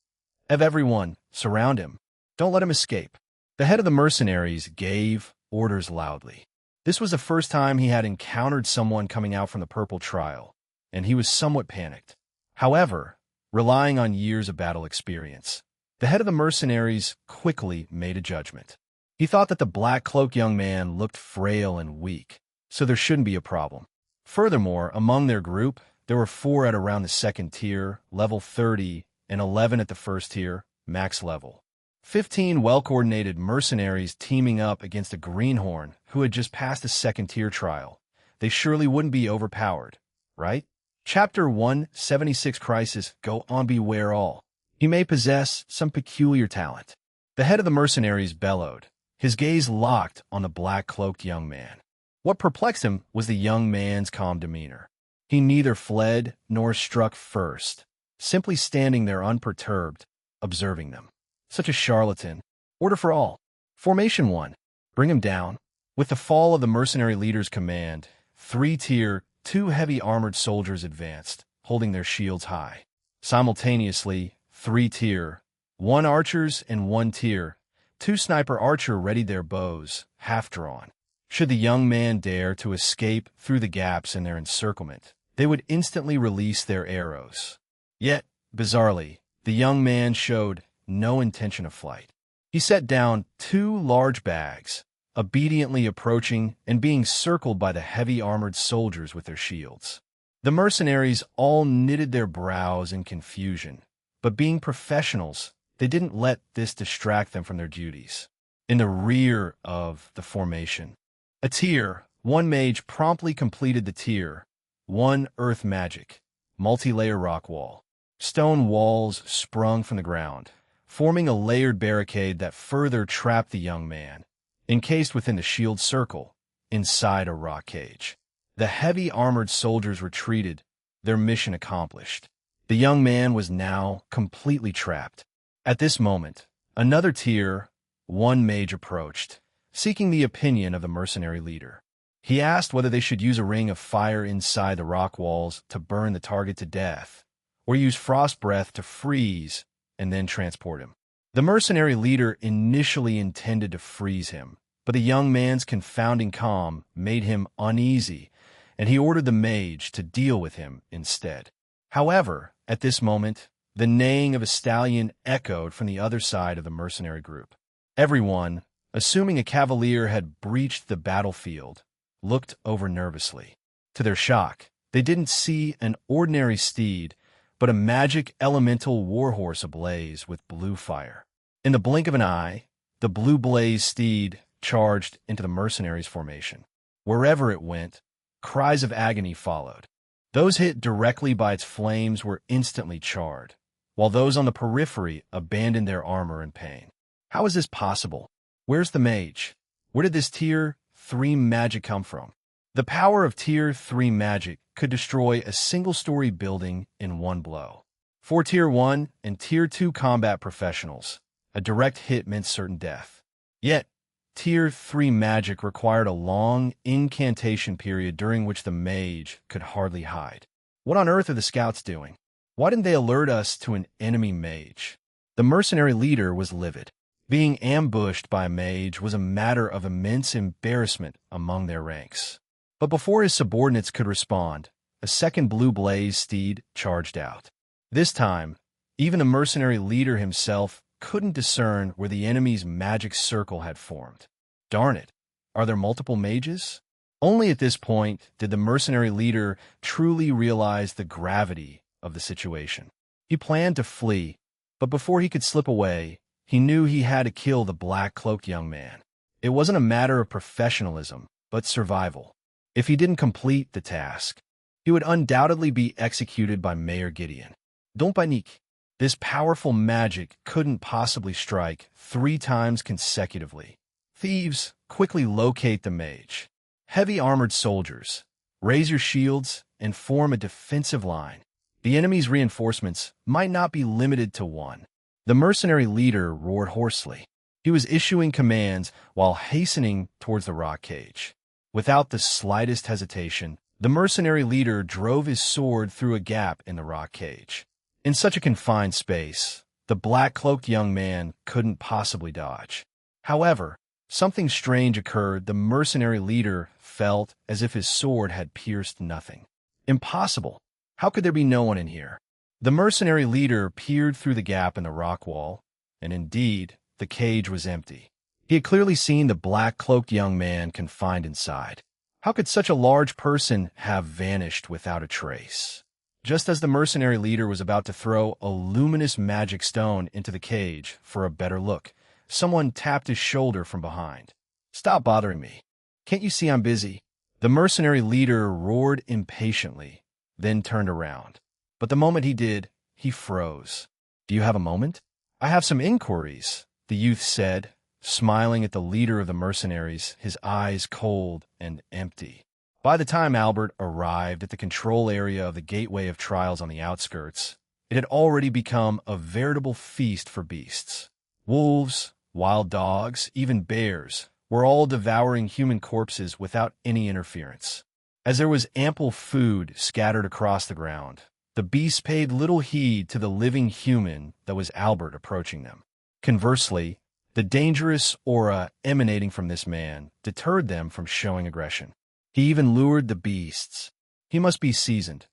Have everyone surround him. Don't let him escape. The head of the mercenaries gave orders loudly. This was the first time he had encountered someone coming out from the purple trial, and he was somewhat panicked. However, relying on years of battle experience, the head of the mercenaries quickly made a judgment. He thought that the black-cloaked young man looked frail and weak, so there shouldn't be a problem. Furthermore, among their group, there were 4 at around the second tier, level 30, and 11 at the first tier, max level. 15 well-coordinated mercenaries teaming up against a greenhorn who had just passed the second-tier trial. They surely wouldn't be overpowered, right? Chapter 176 Crisis. Go on, beware all. He may possess some peculiar talent. The head of the mercenaries bellowed, his gaze locked on the black-cloaked young man. What perplexed him was the young man's calm demeanor. He neither fled nor struck first, simply standing there unperturbed, observing them. Such a charlatan. Order for all. Formation 1. Bring him down. With the fall of the mercenary leader's command, 3-tier, 2 heavy armored soldiers advanced, holding their shields high. Simultaneously, 3-tier, 1 archers and 1 tier, 2 sniper archer readied their bows, half-drawn. Should the young man dare to escape through the gaps in their encirclement, they would instantly release their arrows. Yet, bizarrely, the young man showed no intention of flight. He set down 2 large bags, obediently approaching and being circled by the heavy armored soldiers with their shields. The mercenaries all knitted their brows in confusion, but being professionals, they didn't let this distract them from their duties. In the rear of the formation, a tier 1 mage promptly completed the tier 1 earth magic, multi-layer rock wall. Stone walls sprung from the ground, forming a layered barricade that further trapped the young man, encased within the shield circle, inside a rock cage. The heavy armored soldiers retreated, their mission accomplished. The young man was now completely trapped. At this moment, another tier 1 mage approached, seeking the opinion of the mercenary leader. He asked whether they should use a ring of fire inside the rock walls to burn the target to death, or use frost breath to freeze and then transport him. The mercenary leader initially intended to freeze him, but the young man's confounding calm made him uneasy, and he ordered the mage to deal with him instead. However, at this moment, the neighing of a stallion echoed from the other side of the mercenary group. Everyone, assuming a cavalier had breached the battlefield, looked over nervously. To their shock, they didn't see an ordinary steed, but a magic elemental warhorse ablaze with blue fire. In the blink of an eye, the blue blaze steed charged into the mercenaries' formation. Wherever it went, cries of agony followed. Those hit directly by its flames were instantly charred, while those on the periphery abandoned their armor in pain. How is this possible? Where's the mage? Where did this Tier 3 magic come from? The power of Tier 3 magic could destroy a single-story building in one blow. For Tier 1 and Tier 2 combat professionals, a direct hit meant certain death. Yet, Tier 3 magic required a long incantation period during which the mage could hardly hide. What on earth are the scouts doing? Why didn't they alert us to an enemy mage? The mercenary leader was livid. Being ambushed by a mage was a matter of immense embarrassment among their ranks. But before his subordinates could respond, a second blue blaze steed charged out. This time, even the mercenary leader himself couldn't discern where the enemy's magic circle had formed. Darn it, are there multiple mages? Only at this point did the mercenary leader truly realize the gravity of the situation. He planned to flee, but before he could slip away, he knew he had to kill the black-cloaked young man. It wasn't a matter of professionalism, but survival. If he didn't complete the task, he would undoubtedly be executed by Mayor Gideon. Don't panique. This powerful magic couldn't possibly strike 3 times consecutively. Thieves, quickly locate the mage. Heavy armored soldiers, raise your shields and form a defensive line. The enemy's reinforcements might not be limited to 1. The mercenary leader roared hoarsely. He He was issuing commands while hastening towards the rock cage. Without the slightest hesitation, the mercenary leader drove his sword through a gap in the rock cage. In such a confined space, the black-cloaked young man couldn't possibly dodge. However, something strange occurred. The mercenary leader felt as if his sword had pierced nothing. Impossible! How could there be no one in here? The mercenary leader peered through the gap in the rock wall, and indeed, the cage was empty. He had clearly seen the black-cloaked young man confined inside. How could such a large person have vanished without a trace? Just as the mercenary leader was about to throw a luminous magic stone into the cage for a better look, someone tapped his shoulder from behind. "Stop bothering me. Can't you see I'm busy?" The mercenary leader roared impatiently, then turned around. But the moment he did, he froze. "Do you have a moment?" "I have some inquiries," the youth said, smiling at the leader of the mercenaries, his eyes cold and empty. By the time Albert arrived at the control area of the Gateway of Trials on the outskirts, it had already become a veritable feast for beasts. Wolves, wild dogs, even bears were all devouring human corpses without any interference. As there was ample food scattered across the ground, the beasts paid little heed to the living human that was Albert approaching them. Conversely, the dangerous aura emanating from this man deterred them from showing aggression. He even lured the beasts. He must be seasoned.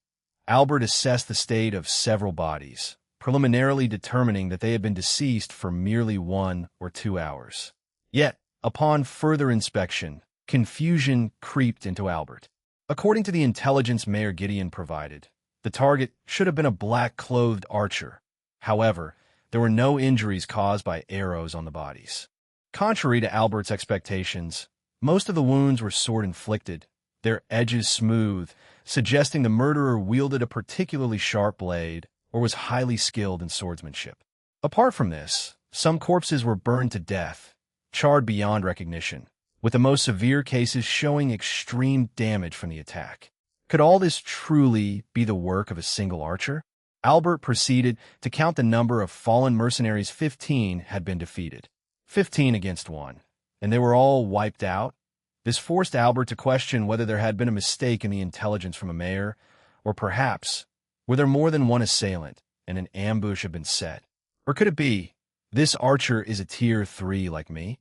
Albert assessed the state of several bodies, preliminarily determining that they had been deceased for merely 1 or 2 hours. Yet, upon further inspection, confusion creeped into Albert. According to the intelligence Mayor Gideon provided, the target should have been a black-clothed archer. However, there were no injuries caused by arrows on the bodies. Contrary to Albert's expectations, most of the wounds were sword-inflicted, their edges smooth, suggesting the murderer wielded a particularly sharp blade or was highly skilled in swordsmanship. Apart from this, some corpses were burned to death, charred beyond recognition, with the most severe cases showing extreme damage from the attack. Could all this truly be the work of a single archer? Albert proceeded to count the number of fallen mercenaries. 15 had been defeated. 15 against 1. And they were all wiped out? This forced Albert to question whether there had been a mistake in the intelligence from a mayor, or perhaps, were there more than one assailant, and an ambush had been set? Or could it be, this archer is a tier 3 like me?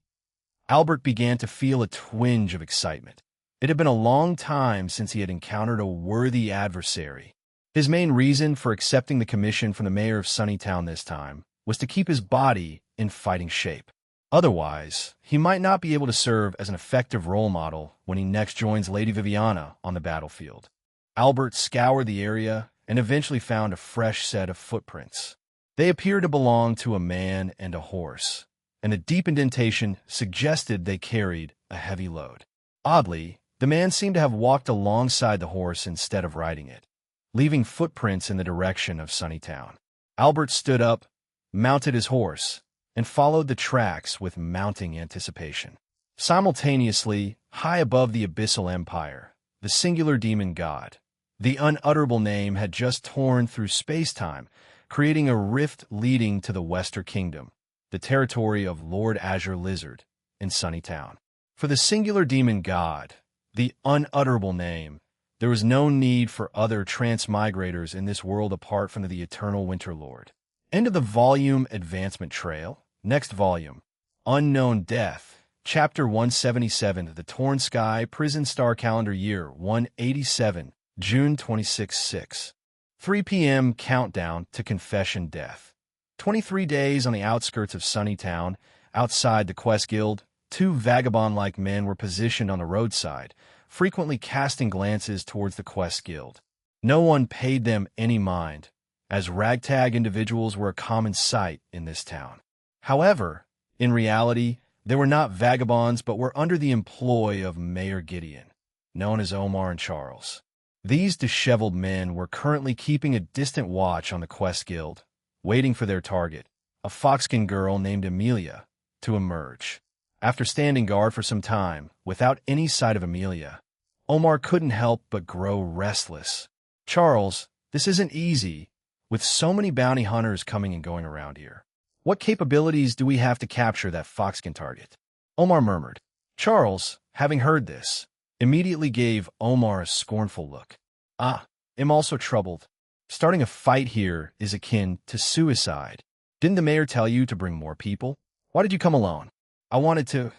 Albert began to feel a twinge of excitement. It had been a long time since he had encountered a worthy adversary. His main reason for accepting the commission from the mayor of Sunnytown this time was to keep his body in fighting shape. Otherwise, he might not be able to serve as an effective role model when he next joins Lady Viviana on the battlefield. Albert scoured the area and eventually found a fresh set of footprints. They appeared to belong to a man and a horse, and a deep indentation suggested they carried a heavy load. Oddly, the man seemed to have walked alongside the horse instead of riding it, leaving footprints in the direction of Sunnytown. Albert stood up, mounted his horse, and followed the tracks with mounting anticipation. Simultaneously, high above the abyssal empire, the singular demon god, the unutterable name had just torn through space-time, creating a rift leading to the Western Kingdom, the territory of Lord Azure Lizard in Sunnytown. For the singular demon god, the unutterable name, there was no need for other transmigrators in this world apart from the eternal Winter Lord. End of the volume Advancement Trail. Next volume, Unknown Death, Chapter 177, The Torn Sky, Prison Star Calendar Year 187, June 26-6. 3 p.m. Countdown to Confession Death. 23 days on the outskirts of Sunnytown, outside the Quest Guild, 2 vagabond-like men were positioned on the roadside, frequently casting glances towards the Quest Guild. No one paid them any mind, as ragtag individuals were a common sight in this town. However, in reality, they were not vagabonds but were under the employ of Mayor Gideon, known as Omar and Charles. These disheveled men were currently keeping a distant watch on the Quest Guild, waiting for their target, a foxkin girl named Amelia, to emerge. After standing guard for some time, without any sight of Amelia, Omar couldn't help but grow restless. "Charles, this isn't easy, with so many bounty hunters coming and going around here. What capabilities do we have to capture that Fox can target? Omar murmured. Charles, having heard this, immediately gave Omar a scornful look. I'm also troubled. Starting a fight here is akin to suicide. Didn't the mayor tell you to bring more people? Why did you come alone? I wanted to,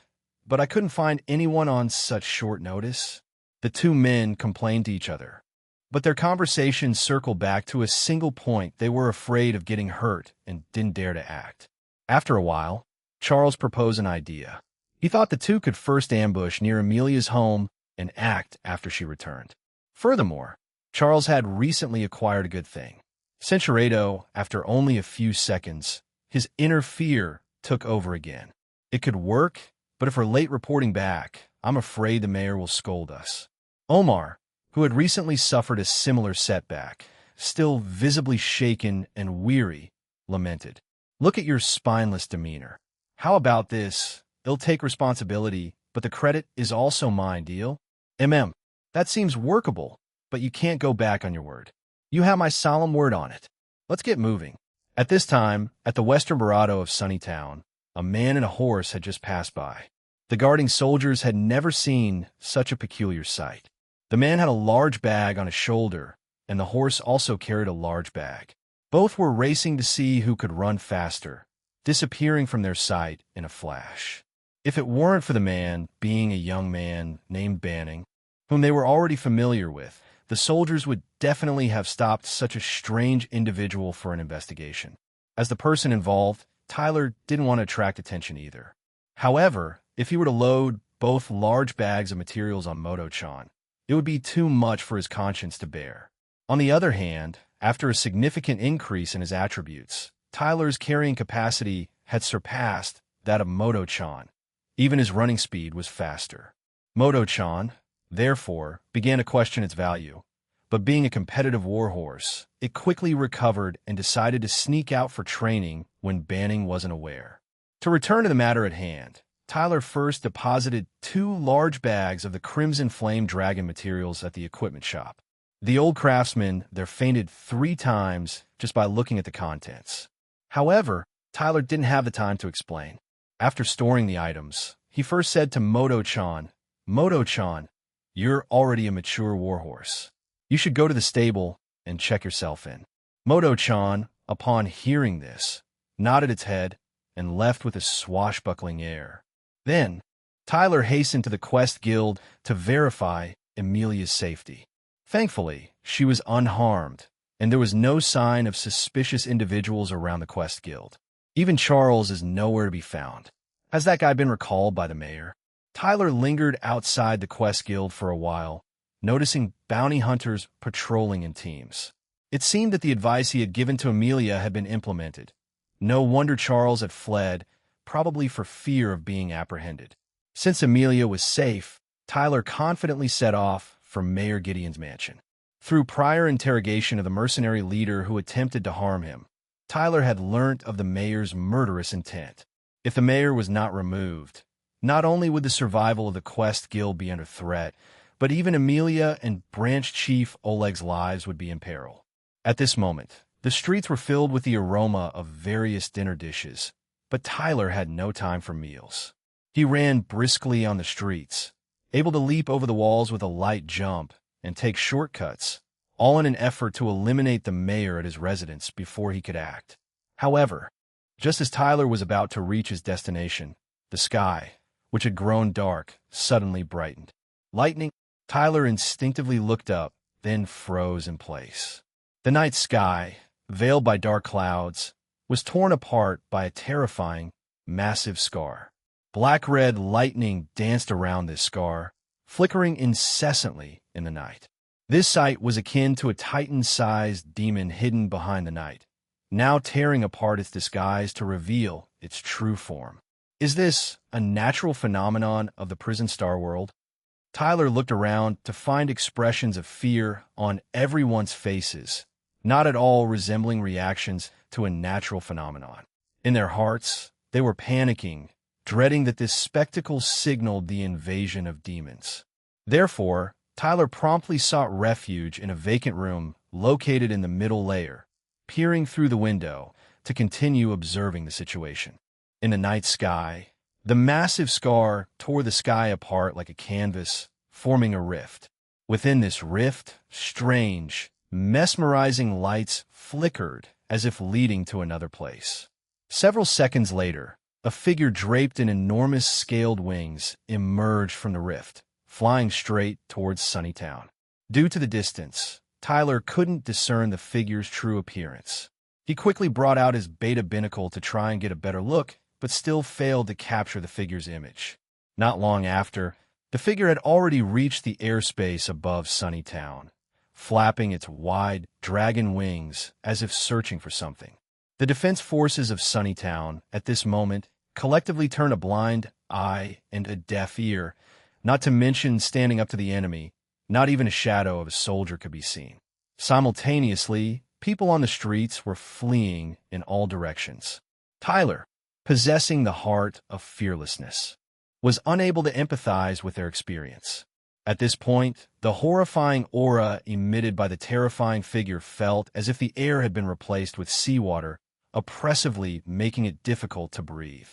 but I couldn't find anyone on such short notice. The two men complained to each other, but their conversation circled back to a single point. They were afraid of getting hurt and didn't dare to act. After a while, Charles proposed an idea. He thought the two could first ambush near Amelia's home and act after she returned. Furthermore, Charles had recently acquired a good thing. Centuriato, after only a few seconds, his inner fear took over again. It could work, but if we're late reporting back, I'm afraid the mayor will scold us. Omar, who had recently suffered a similar setback, still visibly shaken and weary, lamented. Look at your spineless demeanor. How about this? It'll take responsibility, but the credit is also mine, deal? That seems workable, but you can't go back on your word. You have my solemn word on it. Let's get moving. At this time, at the western Barado of Sunnytown, a man and a horse had just passed by. The guarding soldiers had never seen such a peculiar sight. The man had a large bag on his shoulder, and the horse also carried a large bag. Both were racing to see who could run faster, disappearing from their sight in a flash. If it weren't for the man being a young man named Banning, whom they were already familiar with, the soldiers would definitely have stopped such a strange individual for an investigation. As the person involved, Tyler didn't want to attract attention either. However, if he were to load both large bags of materials on Moto-chan, it would be too much for his conscience to bear. On the other hand, after a significant increase in his attributes, Tyler's carrying capacity had surpassed that of Moto-chan. Even his running speed was faster. Moto-chan, therefore, began to question its value, but being a competitive warhorse, it quickly recovered and decided to sneak out for training when Banning wasn't aware. To return to the matter at hand, Tyler first deposited 2 large bags of the Crimson Flame Dragon materials at the equipment shop. The old craftsman there fainted 3 times just by looking at the contents. However, Tyler didn't have the time to explain. After storing the items, he first said to Moto-chan, Moto-chan, you're already a mature warhorse. You should go to the stable and check yourself in. Moto-chan, upon hearing this, nodded its head and left with a swashbuckling air. Then, Tyler hastened to the Quest Guild to verify Amelia's safety. Thankfully, she was unharmed, and there was no sign of suspicious individuals around the Quest Guild. Even Charles is nowhere to be found. Has that guy been recalled by the mayor? Tyler lingered outside the Quest Guild for a while, noticing bounty hunters patrolling in teams. It seemed that the advice he had given to Amelia had been implemented. No wonder Charles had fled, probably for fear of being apprehended. Since Amelia was safe, Tyler confidently set off for Mayor Gideon's mansion. Through prior interrogation of the mercenary leader who attempted to harm him, Tyler had learnt of the mayor's murderous intent. If the mayor was not removed, not only would the survival of the Quest Guild be under threat, but even Amelia and Branch Chief Oleg's lives would be in peril. At this moment, the streets were filled with the aroma of various dinner dishes, but Tyler had no time for meals. He ran briskly on the streets, able to leap over the walls with a light jump and take shortcuts, all in an effort to eliminate the mayor at his residence before he could act. However, just as Tyler was about to reach his destination, the sky, which had grown dark, suddenly brightened. Lightning, Tyler instinctively looked up, then froze in place. The night sky, veiled by dark clouds, was torn apart by a terrifying, massive scar. Black-red lightning danced around this scar, flickering incessantly in the night. This sight was akin to a titan-sized demon hidden behind the night, now tearing apart its disguise to reveal its true form. Is this a natural phenomenon of the prison star world? Tyler looked around to find expressions of fear on everyone's faces, not at all resembling reactions to a natural phenomenon. In their hearts, they were panicking, dreading that this spectacle signaled the invasion of demons. Therefore, Tyler promptly sought refuge in a vacant room located in the middle layer. Peering through the window, to continue observing the situation. In the night sky, the massive scar tore the sky apart like a canvas, forming a rift. Within this rift, strange, mesmerizing lights flickered as if leading to another place. Several seconds later, a figure draped in enormous scaled wings emerged from the rift, flying straight towards Sunnytown. Due to the distance, Tyler couldn't discern the figure's true appearance. He quickly brought out his beta binnacle to try and get a better look, but still failed to capture the figure's image. Not long after, the figure had already reached the airspace above Sunnytown, flapping its wide, dragon wings as if searching for something. The defense forces of Sunnytown, at this moment, collectively turned a blind eye and a deaf ear, not to mention standing up to the enemy. Not even a shadow of a soldier could be seen. Simultaneously, people on the streets were fleeing in all directions. Tyler, possessing the heart of fearlessness, was unable to empathize with their experience. At this point, the horrifying aura emitted by the terrifying figure felt as if the air had been replaced with seawater, oppressively making it difficult to breathe.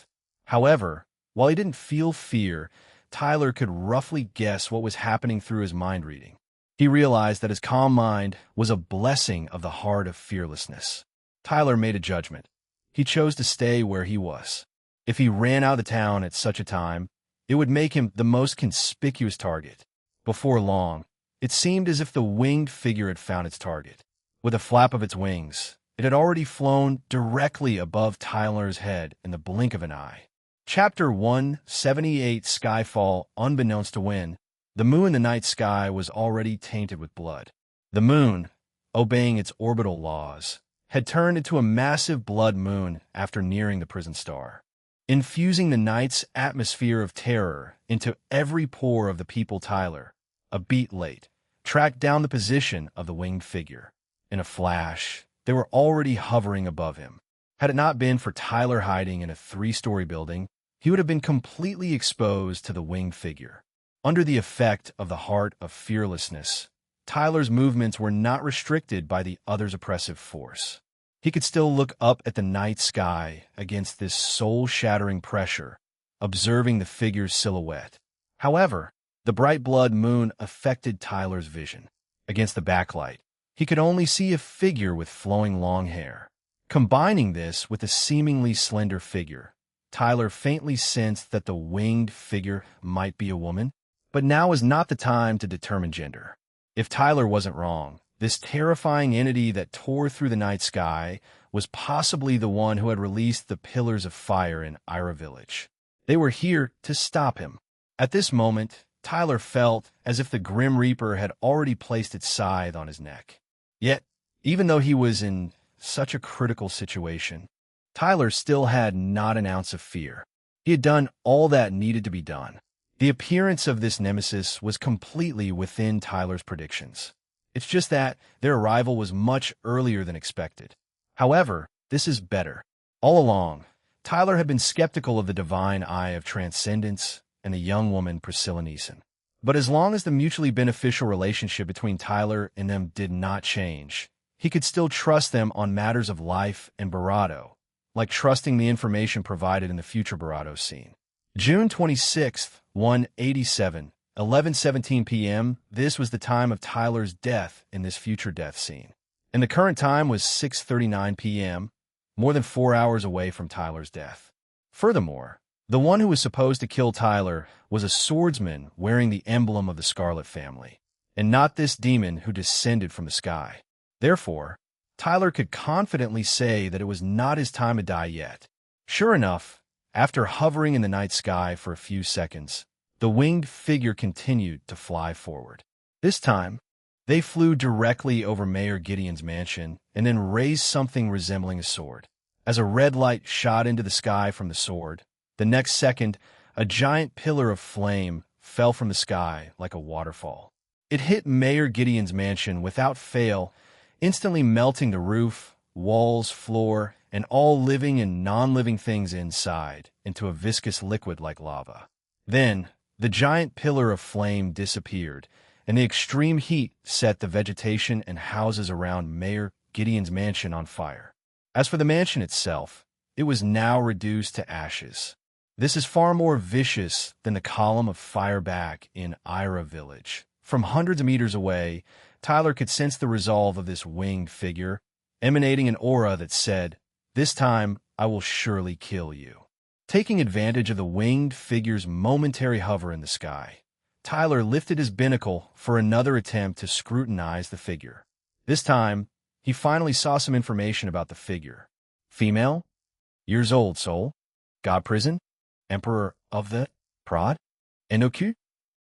However, while he didn't feel fear, Tyler could roughly guess what was happening through his mind reading. He realized that his calm mind was a blessing of the heart of fearlessness. Tyler made a judgment. He chose to stay where he was. If he ran out of the town at such a time, it would make him the most conspicuous target. Before long, it seemed as if the winged figure had found its target. With a flap of its wings, it had already flown directly above Tyler's head in the blink of an eye. Chapter 178 Skyfall. Unbeknownst to Wynn, the moon in the night sky was already tainted with blood. The moon, obeying its orbital laws, had turned into a massive blood moon after nearing the prison star, infusing the night's atmosphere of terror into every pore of the people. Tyler, a beat late, tracked down the position of the winged figure. In a flash, they were already hovering above him. Had it not been for Tyler hiding in a 3-story building, he would have been completely exposed to the winged figure. Under the effect of the heart of fearlessness, Tyler's movements were not restricted by the other's oppressive force. He could still look up at the night sky against this soul-shattering pressure, observing the figure's silhouette. However, the bright blood moon affected Tyler's vision. Against the backlight, he could only see a figure with flowing long hair. Combining this with a seemingly slender figure, Tyler faintly sensed that the winged figure might be a woman. But now was not the time to determine gender. If Tyler wasn't wrong, this terrifying entity that tore through the night sky was possibly the one who had released the pillars of fire in Ira Village. They were here to stop him. At this moment, Tyler felt as if the Grim Reaper had already placed its scythe on his neck. Yet, even though he was in such a critical situation, Tyler still had not an ounce of fear. He had done all that needed to be done. The appearance of this nemesis was completely within Tyler's predictions. It's just that their arrival was much earlier than expected. However, this is better. All along, Tyler had been skeptical of the divine eye of transcendence and the young woman Priscilla Neeson. But as long as the mutually beneficial relationship between Tyler and them did not change, he could still trust them on matters of life and Barado, like trusting the information provided in the future Barado scene. June 26th, 187, 11:17 p.m. This was the time of Tyler's death in this future death scene. And the current time was 6:39 p.m., more than 4 hours away from Tyler's death. Furthermore, the one who was supposed to kill Tyler was a swordsman wearing the emblem of the Scarlet family, and not this demon who descended from the sky. Therefore, Tyler could confidently say that it was not his time to die yet. Sure enough, after hovering in the night sky for a few seconds, the winged figure continued to fly forward. This time, they flew directly over Mayor Gideon's mansion and then raised something resembling a sword. As a red light shot into the sky from the sword, the next second, a giant pillar of flame fell from the sky like a waterfall. It hit Mayor Gideon's mansion without fail, instantly melting the roof, walls, floor, and all living and non-living things inside into a viscous liquid like lava. Then, the giant pillar of flame disappeared, and the extreme heat set the vegetation and houses around Mayor Gideon's mansion on fire. As for the mansion itself, it was now reduced to ashes. This is far more vicious than the column of fire back in Ira Village. From hundreds of meters away, Tyler could sense the resolve of this winged figure, emanating an aura that said, "This time, I will surely kill you." Taking advantage of the winged figure's momentary hover in the sky, Tyler lifted his binnacle for another attempt to scrutinize the figure. This time, he finally saw some information about the figure. Female, years old soul, God prison, Emperor of the Prod, Enoku,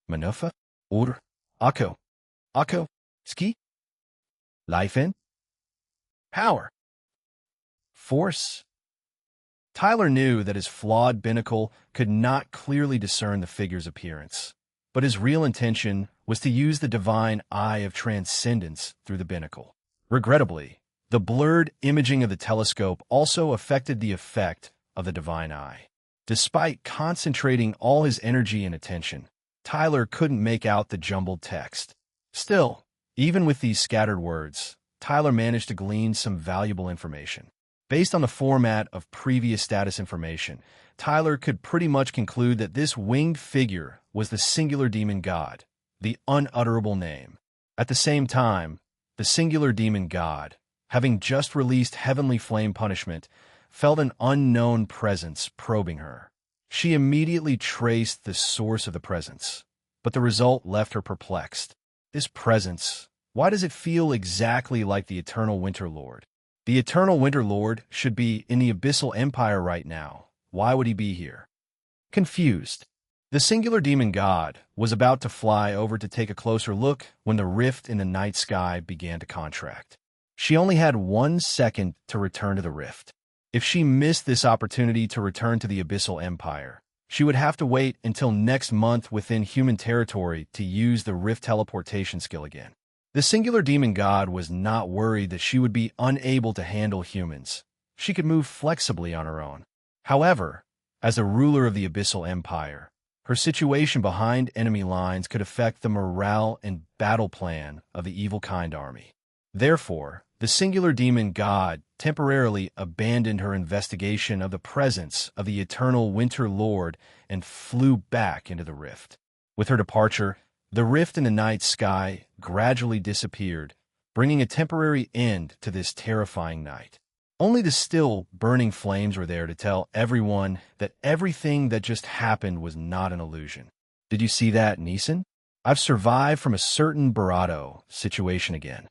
Manufa, Order, Akko, Ski, Life in, Power, Force. Tyler knew that his flawed binnacle could not clearly discern the figure's appearance, but his real intention was to use the divine eye of transcendence through the binnacle. Regrettably, the blurred imaging of the telescope also affected the effect of the divine eye. Despite concentrating all his energy and attention, Tyler couldn't make out the jumbled text. Still, even with these scattered words, Tyler managed to glean some valuable information. Based on the format of previous status information, Tyler could pretty much conclude that this winged figure was the singular demon god, the unutterable name. At the same time, the singular demon god, having just released Heavenly Flame Punishment, felt an unknown presence probing her. She immediately traced the source of the presence, but the result left her perplexed. This presence, why does it feel exactly like the Eternal Winter Lord? The Eternal Winter Lord should be in the Abyssal Empire right now. Why would he be here? Confused, the singular demon god was about to fly over to take a closer look when the rift in the night sky began to contract. She only had 1 second to return to the rift. If she missed this opportunity to return to the Abyssal Empire, she would have to wait until next month within human territory to use the rift teleportation skill again. The singular demon god was not worried that she would be unable to handle humans. She could move flexibly on her own. However, as a ruler of the Abyssal Empire, her situation behind enemy lines could affect the morale and battle plan of the Evil Kind army. Therefore, the singular demon god temporarily abandoned her investigation of the presence of the Eternal Winter Lord and flew back into the rift. With her departure, the rift in the night sky gradually disappeared, bringing a temporary end to this terrifying night. Only the still burning flames were there to tell everyone that everything that just happened was not an illusion. Did you see that, Neeson? I've survived from a certain Barato situation again.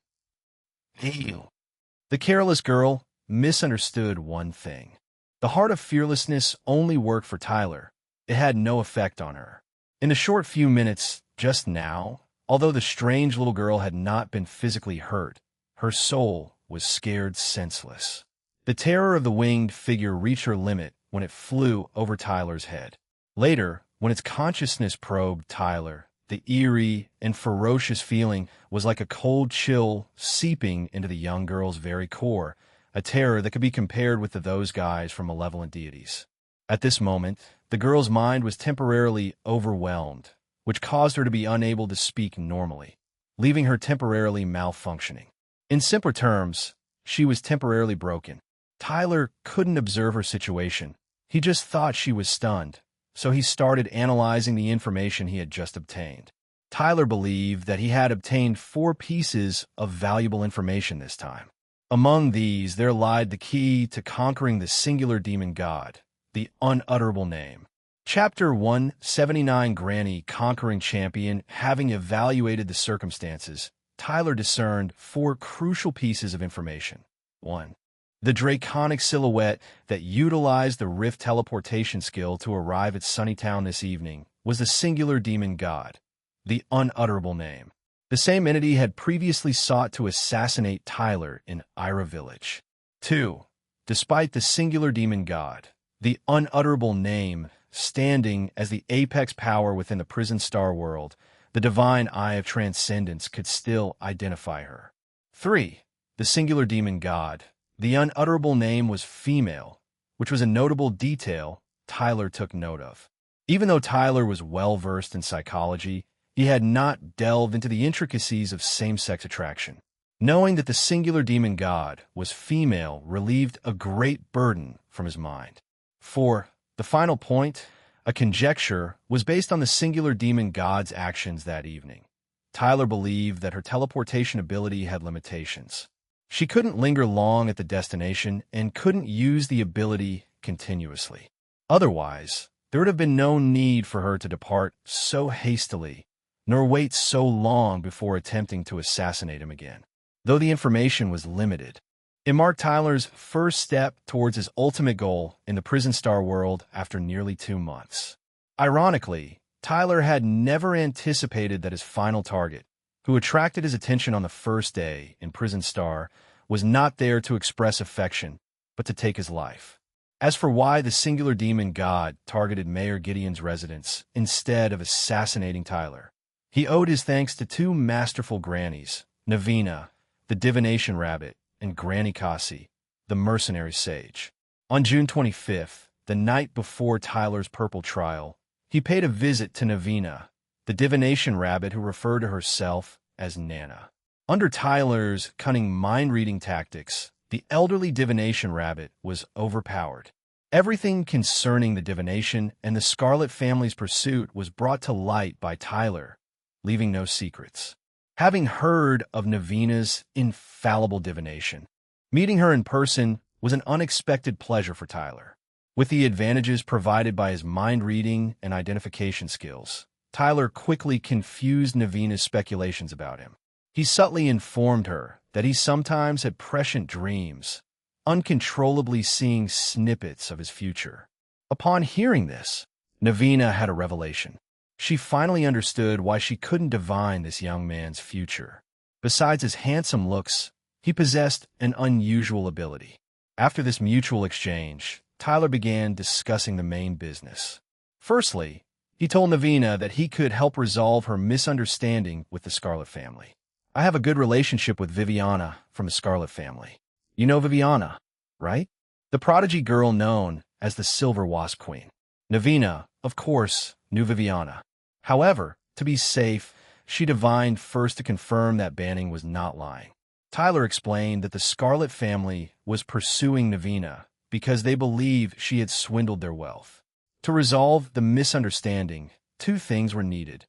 The careless girl misunderstood one thing. The heart of fearlessness only worked for Tyler. It had no effect on her. In the short few minutes just now, although the strange little girl had not been physically hurt, her soul was scared senseless. The terror of the winged figure reached her limit when it flew over Tyler's head. Later, when its consciousness probed Tyler, the eerie and ferocious feeling was like a cold chill seeping into the young girl's very core, a terror that could be compared with those guys from malevolent deities. At this moment, the girl's mind was temporarily overwhelmed, which caused her to be unable to speak normally, leaving her temporarily malfunctioning. In simpler terms, she was temporarily broken. Tyler couldn't observe her situation. He just thought she was stunned, so he started analyzing the information he had just obtained. Tyler believed that he had obtained 4 pieces of valuable information this time. Among these, there lied the key to conquering the singular demon god, the unutterable name. Chapter 179, Granny Conquering Champion. Having evaluated the circumstances, Tyler discerned 4 crucial pieces of information. 1. The draconic silhouette that utilized the rift teleportation skill to arrive at Sunnytown this evening was the singular demon god, the unutterable name. The same entity had previously sought to assassinate Tyler in Ira Village. 2. Despite the singular demon god, the unutterable name standing as the apex power within the prison star world, the divine eye of transcendence could still identify her. 3. The singular demon god, the unutterable name was female, which was a notable detail Tyler took note of. Even though Tyler was well-versed in psychology, he had not delved into the intricacies of same-sex attraction. Knowing that the singular demon god was female relieved a great burden from his mind. For the final point, a conjecture, was based on the singular demon god's actions that evening. Tyler believed that her teleportation ability had limitations. She couldn't linger long at the destination and couldn't use the ability continuously. Otherwise, there would have been no need for her to depart so hastily, nor wait so long before attempting to assassinate him again. Though the information was limited, it marked Tyler's first step towards his ultimate goal in the Prison Star world after nearly 2 months. Ironically, Tyler had never anticipated that his final target, who attracted his attention on the first day in Prison Star, was not there to express affection, but to take his life. As for why the singular demon god targeted Mayor Gideon's residence instead of assassinating Tyler, he owed his thanks to 2 masterful grannies, Navina, the divination rabbit, and Granny Kasi, the mercenary sage. On June 25th, the night before Tyler's purple trial, he paid a visit to Navina, the divination rabbit who referred to herself as Nana. Under Tyler's cunning mind-reading tactics, the elderly divination rabbit was overpowered. Everything concerning the divination and the Scarlet family's pursuit was brought to light by Tyler, leaving no secrets. Having heard of Navina's infallible divination, meeting her in person was an unexpected pleasure for Tyler. With the advantages provided by his mind-reading and identification skills, Tyler quickly confused Navina's speculations about him. He subtly informed her that he sometimes had prescient dreams, uncontrollably seeing snippets of his future. Upon hearing this, Navina had a revelation. She finally understood why she couldn't divine this young man's future. Besides his handsome looks, he possessed an unusual ability. After this mutual exchange, Tyler began discussing the main business. Firstly, he told Navina that he could help resolve her misunderstanding with the Scarlet family. I have a good relationship with Viviana from the Scarlet family. You know Viviana, right? The prodigy girl known as the Silver Wasp Queen. Navina, of course, knew Viviana. However, to be safe, she divined first to confirm that Banning was not lying. Tyler explained that the Scarlet family was pursuing Navina because they believed she had swindled their wealth. To resolve the misunderstanding, 2 things were needed.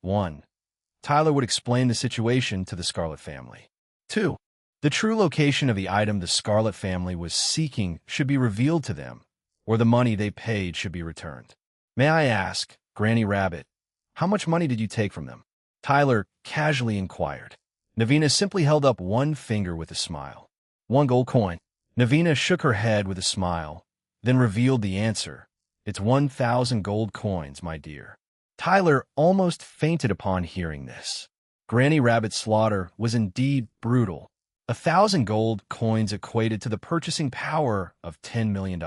1. Tyler would explain the situation to the Scarlet family. 2. The true location of the item the Scarlet family was seeking should be revealed to them, or the money they paid should be returned. May I ask, Granny Rabbit, how much money did you take from them? Tyler casually inquired. Navina simply held up 1 finger with a smile. 1 gold coin. Navina shook her head with a smile, then revealed the answer. It's 1,000 gold coins, my dear. Tyler almost fainted upon hearing this. Granny Rabbit's slaughter was indeed brutal. 1,000 gold coins equated to the purchasing power of $10 million.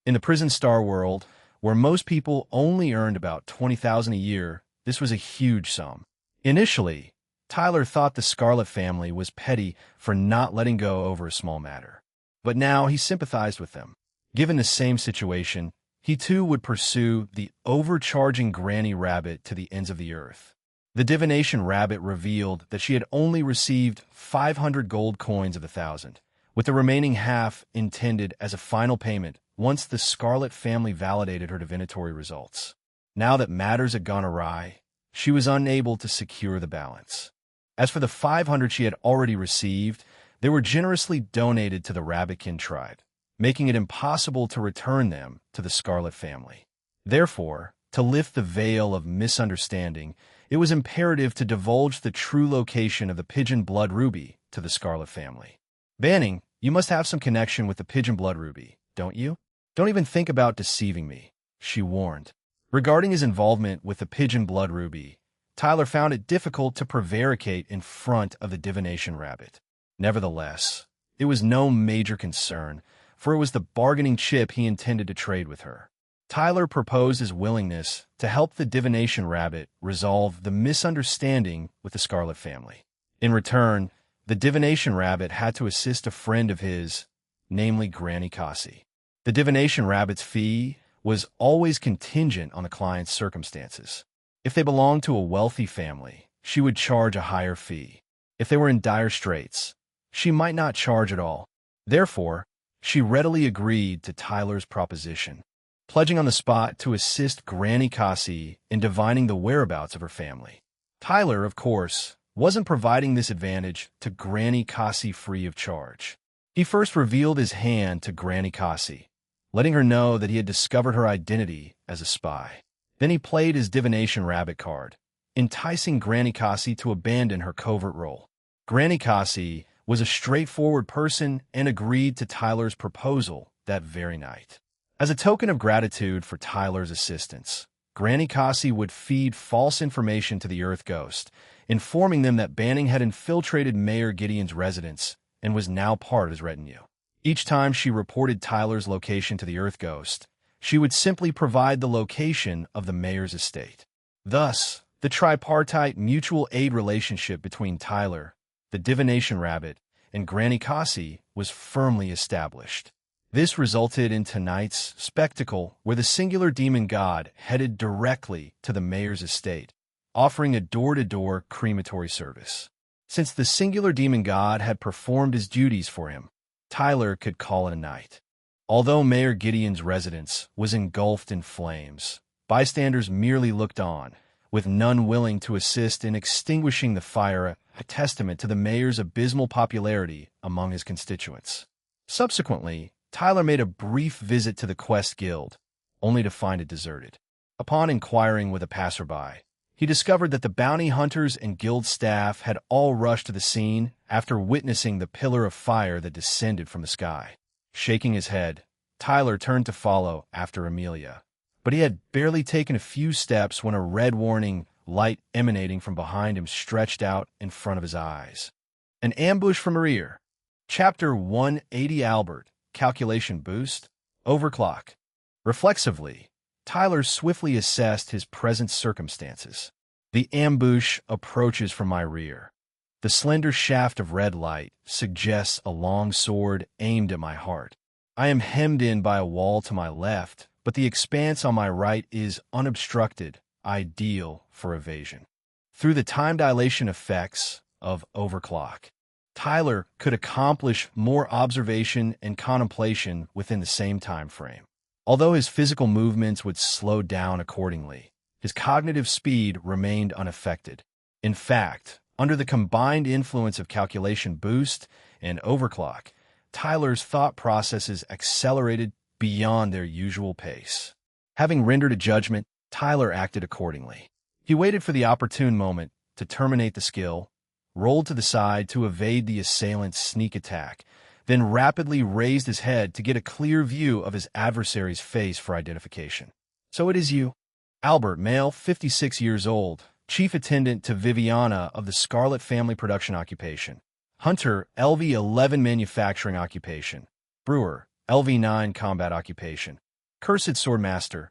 In the Prison Star world, where most people only earned about $20,000 a year, this was a huge sum. Initially, Tyler thought the Scarlet family was petty for not letting go over a small matter. But now he sympathized with them. Given the same situation, he too would pursue the overcharging Granny Rabbit to the ends of the earth. The divination rabbit revealed that she had only received 500 gold coins of 1,000, with the remaining half intended as a final payment once the Scarlet family validated her divinatory results. Now that matters had gone awry, she was unable to secure the balance. As for the 500 she had already received, they were generously donated to the Rabbitkin tribe, making it impossible to return them to the Scarlet family. Therefore, to lift the veil of misunderstanding, it was imperative to divulge the true location of the Pigeon Blood Ruby to the Scarlet family. Banning, you must have some connection with the Pigeon Blood Ruby, don't you? Don't even think about deceiving me, she warned. Regarding his involvement with the Pigeon Blood Ruby, Tyler found it difficult to prevaricate in front of the divination rabbit. Nevertheless, it was no major concern, for it was the bargaining chip he intended to trade with her. Tyler proposed his willingness to help the divination rabbit resolve the misunderstanding with the Scarlet family. In return, the divination rabbit had to assist a friend of his, namely Granny Kasi. The divination rabbit's fee was always contingent on the client's circumstances. If they belonged to a wealthy family, she would charge a higher fee. If they were in dire straits, she might not charge at all. Therefore, she readily agreed to Tyler's proposition, pledging on the spot to assist Granny Cassie in divining the whereabouts of her family. Tyler, of course, wasn't providing this advantage to Granny Cassie free of charge. He first revealed his hand to Granny Cassie, letting her know that he had discovered her identity as a spy. Then he played his divination rabbit card, enticing Granny Cassie to abandon her covert role. Granny Cassie was a straightforward person and agreed to Tyler's proposal that very night. As a token of gratitude for Tyler's assistance, Granny Cassie would feed false information to the Earth Ghost, informing them that Banning had infiltrated Mayor Gideon's residence and was now part of his retinue. Each time she reported Tyler's location to the Earth Ghost, she would simply provide the location of the mayor's estate. Thus, the tripartite mutual aid relationship between Tyler, the divination rabbit, and Granny Cassie was firmly established. This resulted in tonight's spectacle where the singular demon god headed directly to the mayor's estate, offering a door-to-door crematory service. Since the singular demon god had performed his duties for him, Tyler could call it a night. Although Mayor Gideon's residence was engulfed in flames, bystanders merely looked on, with none willing to assist in extinguishing the fire, a testament to the mayor's abysmal popularity among his constituents. Subsequently, Tyler made a brief visit to the Quest Guild, only to find it deserted. Upon inquiring with a passerby, he discovered that the bounty hunters and guild staff had all rushed to the scene after witnessing the pillar of fire that descended from the sky. Shaking his head, Tyler turned to follow after Amelia, but he had barely taken a few steps when a red warning light emanating from behind him stretched out in front of his eyes. An ambush from a rear. Chapter 180 Albert, Calculation Boost, Overclock. Reflexively, Tyler swiftly assessed his present circumstances. The ambush approaches from my rear. The slender shaft of red light suggests a long sword aimed at my heart. I am hemmed in by a wall to my left, but the expanse on my right is unobstructed, ideal for evasion. Through the time dilation effects of overclock, Tyler could accomplish more observation and contemplation within the same time frame. Although his physical movements would slow down accordingly, his cognitive speed remained unaffected. In fact, under the combined influence of calculation boost and overclock, Tyler's thought processes accelerated beyond their usual pace. Having rendered a judgment, Tyler acted accordingly. He waited for the opportune moment to terminate the skill, rolled to the side to evade the assailant's sneak attack, then rapidly raised his head to get a clear view of his adversary's face for identification. So it is you. Albert, male, 56 years old, chief attendant to Viviana of the Scarlet Family Production Occupation. Hunter, LV-11 Manufacturing Occupation. Brewer, LV-9 Combat Occupation. Cursed Swordmaster,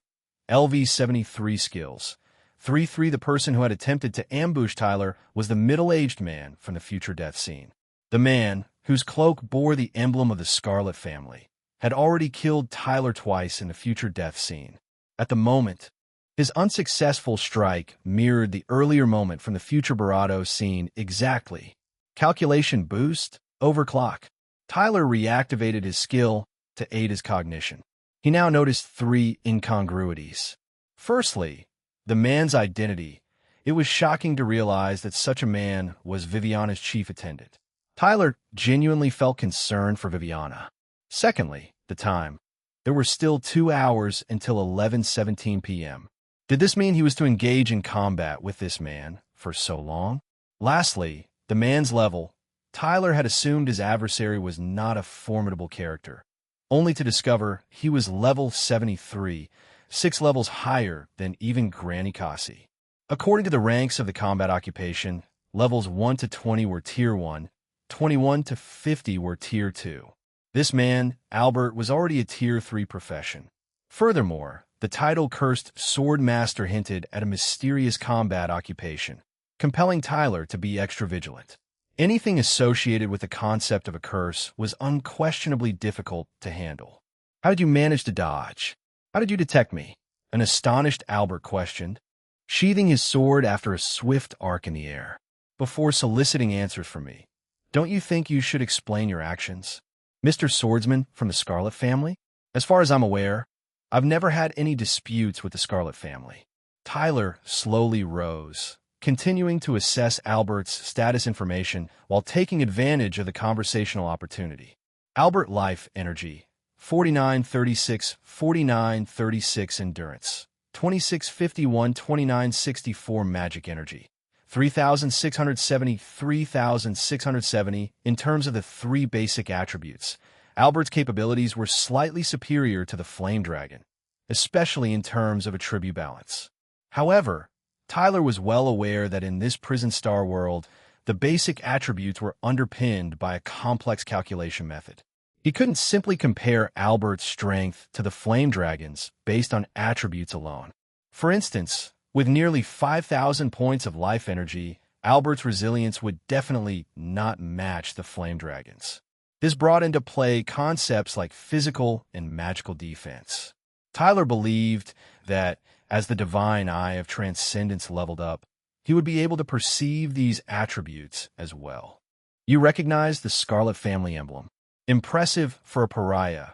LV-73 Skills. 3-3 The person who had attempted to ambush Tyler was the middle-aged man from the future death scene. The man, whose cloak bore the emblem of the Scarlet family, had already killed Tyler twice in the future death scene. At the moment, his unsuccessful strike mirrored the earlier moment from the future Barado scene exactly. Calculation boost, overclock. Tyler reactivated his skill to aid his cognition. He now noticed three incongruities. Firstly, the man's identity. It was shocking to realize that such a man was Viviana's chief attendant. Tyler genuinely felt concern for Viviana. Secondly, the time. There were still 2 hours until 11:17 p.m. Did this mean he was to engage in combat with this man for so long? Lastly, the man's level. Tyler had assumed his adversary was not a formidable character, only to discover he was level 73, 6 levels higher than even Granny Cassie. According to the ranks of the combat occupation, levels 1 to 20 were Tier 1, 21 to 50 were Tier 2. This man, Albert, was already a Tier 3 profession. Furthermore, the title Cursed Sword Master hinted at a mysterious combat occupation, compelling Tyler to be extra vigilant. Anything associated with the concept of a curse was unquestionably difficult to handle. How did you manage to dodge? How did you detect me? An astonished Albert questioned, sheathing his sword after a swift arc in the air. before soliciting answers from me. Don't you think you should explain your actions? Mr. Swordsman from the Scarlet family? As far as I'm aware, I've never had any disputes with the Scarlet family. Tyler slowly rose, continuing to assess Albert's status information while taking advantage of the conversational opportunity. Albert life energy, 4936, 4936 endurance, 2651, 2964 magic energy, 3670, 3670. In terms of the three basic attributes, Albert's capabilities were slightly superior to the Flame Dragon, especially in terms of attribute balance. However, Tyler was well aware that in this prison star world, the basic attributes were underpinned by a complex calculation method. He couldn't simply compare Albert's strength to the Flame Dragon's based on attributes alone. For instance, with nearly 5,000 points of life energy, Albert's resilience would definitely not match the Flame Dragon's. This brought into play concepts like physical and magical defense. Tyler believed that as the divine eye of transcendence leveled up, he would be able to perceive these attributes as well. You recognize the Scarlet family emblem. Impressive for a pariah,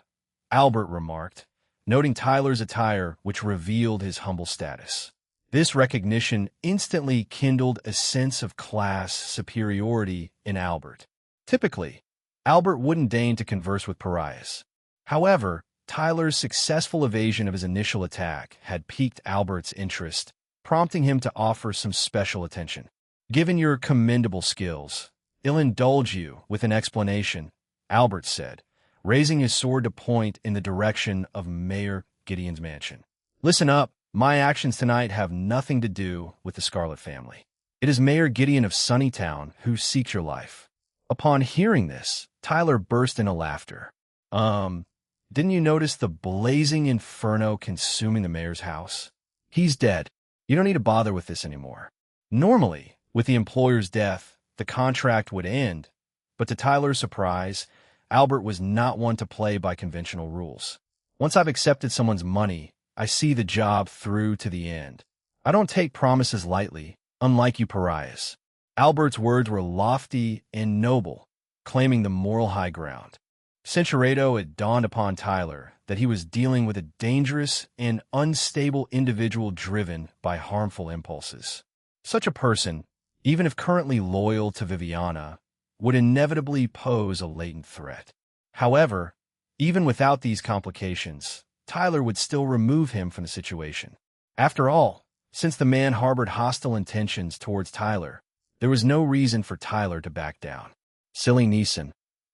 Albert remarked, noting Tyler's attire, which revealed his humble status. This recognition instantly kindled a sense of class superiority in Albert. Typically, Albert wouldn't deign to converse with pariahs. However, Tyler's successful evasion of his initial attack had piqued Albert's interest, prompting him to offer some special attention. Given your commendable skills, I'll indulge you with an explanation, Albert said, raising his sword to point in the direction of Mayor Gideon's mansion. Listen up, my actions tonight have nothing to do with the Scarlet family. It is Mayor Gideon of Sunnytown who seeks your life. Upon hearing this, Tyler burst into laughter. Didn't you notice the blazing inferno consuming the mayor's house? He's dead. You don't need to bother with this anymore. Normally, with the employer's death, the contract would end, but to Tyler's surprise, Albert was not one to play by conventional rules. Once I've accepted someone's money, I see the job through to the end. I don't take promises lightly, unlike you pariahs. Albert's words were lofty and noble, claiming the moral high ground. Centuredo, it dawned upon Tyler that he was dealing with a dangerous and unstable individual driven by harmful impulses. Such a person, even if currently loyal to Viviana, would inevitably pose a latent threat. However, even without these complications, Tyler would still remove him from the situation. After all, since the man harbored hostile intentions towards Tyler, there was no reason for Tyler to back down. Silly Neeson.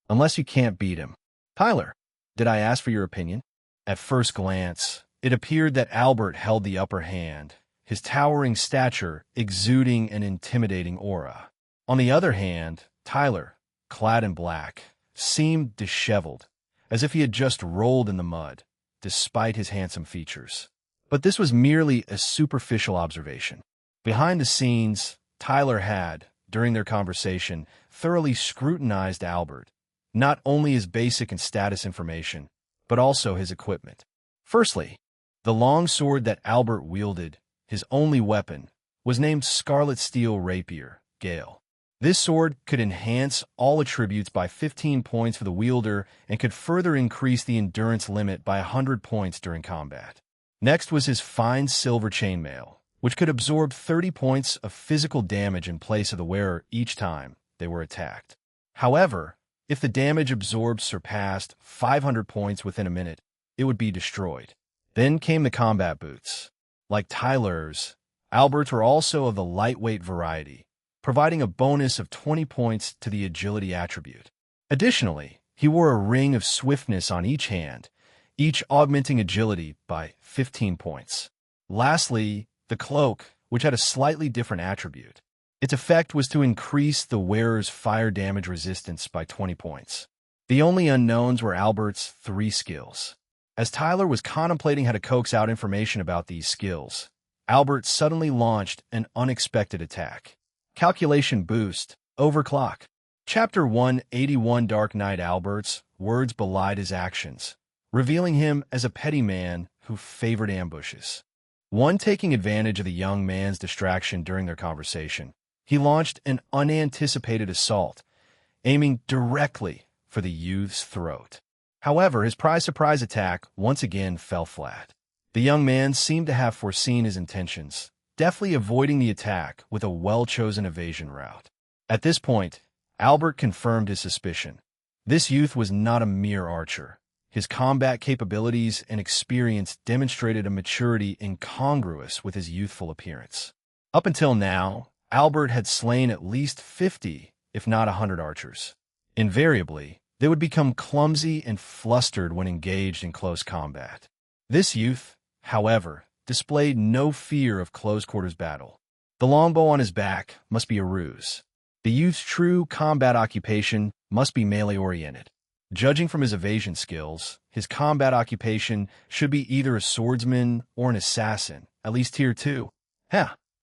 Unless you can't beat him. Tyler, did I ask for your opinion? At first glance, it appeared that Albert held the upper hand, his towering stature exuding an intimidating aura. On the other hand, Tyler, clad in black, seemed disheveled, as if he had just rolled in the mud, despite his handsome features. But this was merely a superficial observation. Behind the scenes, Tyler had, during their conversation, thoroughly scrutinized Albert, not only his basic and status information, but also his equipment. Firstly, the long sword that Albert wielded, his only weapon, was named Scarlet Steel Rapier, Gale. This sword could enhance all attributes by 15 points for the wielder and could further increase the endurance limit by 100 points during combat. Next was his fine silver chainmail, which could absorb 30 points of physical damage in place of the wearer each time they were attacked. However, if the damage absorbed surpassed 500 points within a minute, it would be destroyed. Then came the combat boots. Like Tyler's, Albert's were also of the lightweight variety, providing a bonus of 20 points to the agility attribute. Additionally, he wore a ring of swiftness on each hand, each augmenting agility by 15 points. Lastly, the cloak, which had a slightly different attribute. Its effect was to increase the wearer's fire damage resistance by 20 points. The only unknowns were Albert's 3 skills. As Tyler was contemplating how to coax out information about these skills, Albert suddenly launched an unexpected attack. Calculation Boost, Overclock. Chapter 181. Dark Knight. Albert's words belied his actions, revealing him as a petty man who favored ambushes. One taking advantage of the young man's distraction during their conversation, he launched an unanticipated assault, aiming directly for the youth's throat. However, his surprise attack once again fell flat. The young man seemed to have foreseen his intentions, deftly avoiding the attack with a well-chosen evasion route. At this point, Albert confirmed his suspicion. This youth was not a mere archer. His combat capabilities and experience demonstrated a maturity incongruous with his youthful appearance. Up until now, Albert had slain at least 50, if not 100 archers. Invariably, they would become clumsy and flustered when engaged in close combat. This youth, however, displayed no fear of close-quarters battle. The longbow on his back must be a ruse. The youth's true combat occupation must be melee-oriented. Judging from his evasion skills, his combat occupation should be either a swordsman or an assassin, at least tier 2.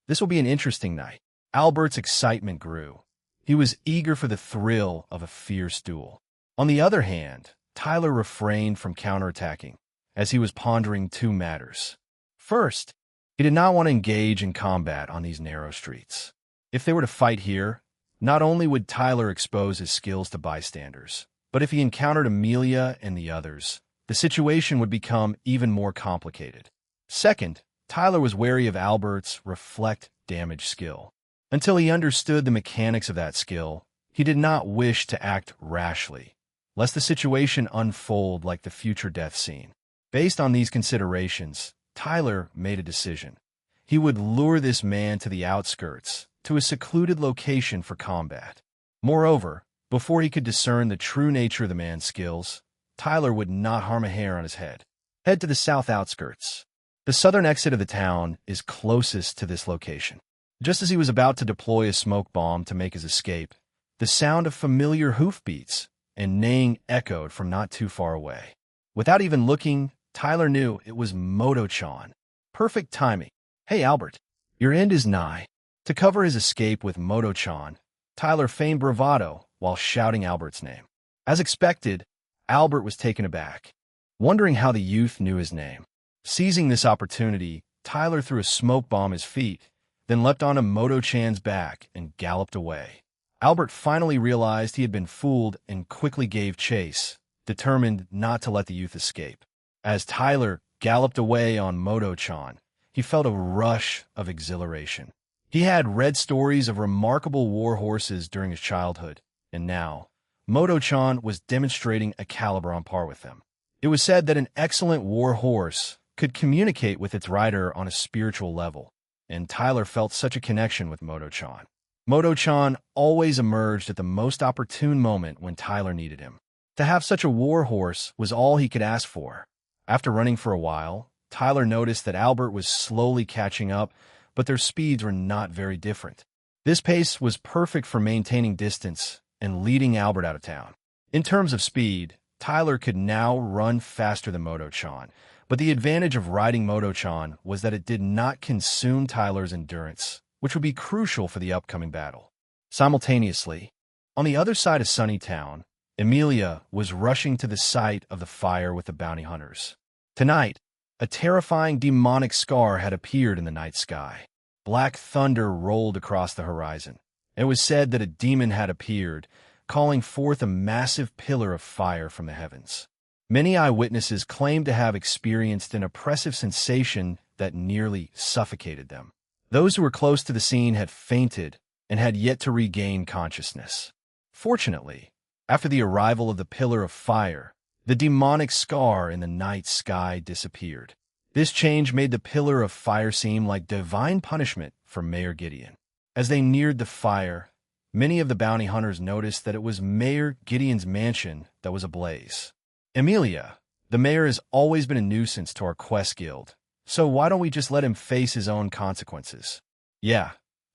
This will be an interesting night. Albert's excitement grew. He was eager for the thrill of a fierce duel. On the other hand, Tyler refrained from counterattacking, as he was pondering two matters. First, he did not want to engage in combat on these narrow streets. If they were to fight here, not only would Tyler expose his skills to bystanders, but if he encountered Amelia and the others, the situation would become even more complicated. Second, Tyler was wary of Albert's reflect damage skill. Until he understood the mechanics of that skill, he did not wish to act rashly, lest the situation unfold like the future death scene. Based on these considerations, Tyler made a decision. He would lure this man to the outskirts, to a secluded location for combat. Moreover, before he could discern the true nature of the man's skills, Tyler would not harm a hair on his head. Head to the south outskirts. The southern exit of the town is closest to this location. Just as he was about to deploy a smoke bomb to make his escape, the sound of familiar hoofbeats and neighing echoed from not too far away. Without even looking, Tyler knew it was Moto-chan. Perfect timing. Hey, Albert, your end is nigh. To cover his escape with Moto-chan, Tyler feigned bravado while shouting Albert's name. As expected, Albert was taken aback, wondering how the youth knew his name. Seizing this opportunity, Tyler threw a smoke bomb at his feet, then leapt onto Moto-chan's back and galloped away. Albert finally realized he had been fooled and quickly gave chase, determined not to let the youth escape. As Tyler galloped away on Moto-chan, he felt a rush of exhilaration. He had read stories of remarkable war horses during his childhood, and now, Moto-chan was demonstrating a caliber on par with them. It was said that an excellent war horse could communicate with its rider on a spiritual level, and Tyler felt such a connection with Moto-chan. Moto-chan always emerged at the most opportune moment when Tyler needed him. To have such a war horse was all he could ask for. After running for a while, Tyler noticed that Albert was slowly catching up, but their speeds were not very different. This pace was perfect for maintaining distance and leading Albert out of town. In terms of speed, Tyler could now run faster than Moto-chan, but the advantage of riding Moto-chan was that it did not consume Tyler's endurance, which would be crucial for the upcoming battle. Simultaneously, on the other side of Sunnytown, Amelia was rushing to the site of the fire with the bounty hunters. Tonight, a terrifying demonic scar had appeared in the night sky. Black thunder rolled across the horizon. It was said that a demon had appeared, calling forth a massive pillar of fire from the heavens. Many eyewitnesses claimed to have experienced an oppressive sensation that nearly suffocated them. Those who were close to the scene had fainted and had yet to regain consciousness. Fortunately, after the arrival of the pillar of fire, the demonic scar in the night sky disappeared. This change made the pillar of fire seem like divine punishment for Mayor Gideon. As they neared the fire, many of the bounty hunters noticed that it was Mayor Gideon's mansion that was ablaze. Amelia, the mayor has always been a nuisance to our quest guild, so why don't we just let him face his own consequences? Yeah,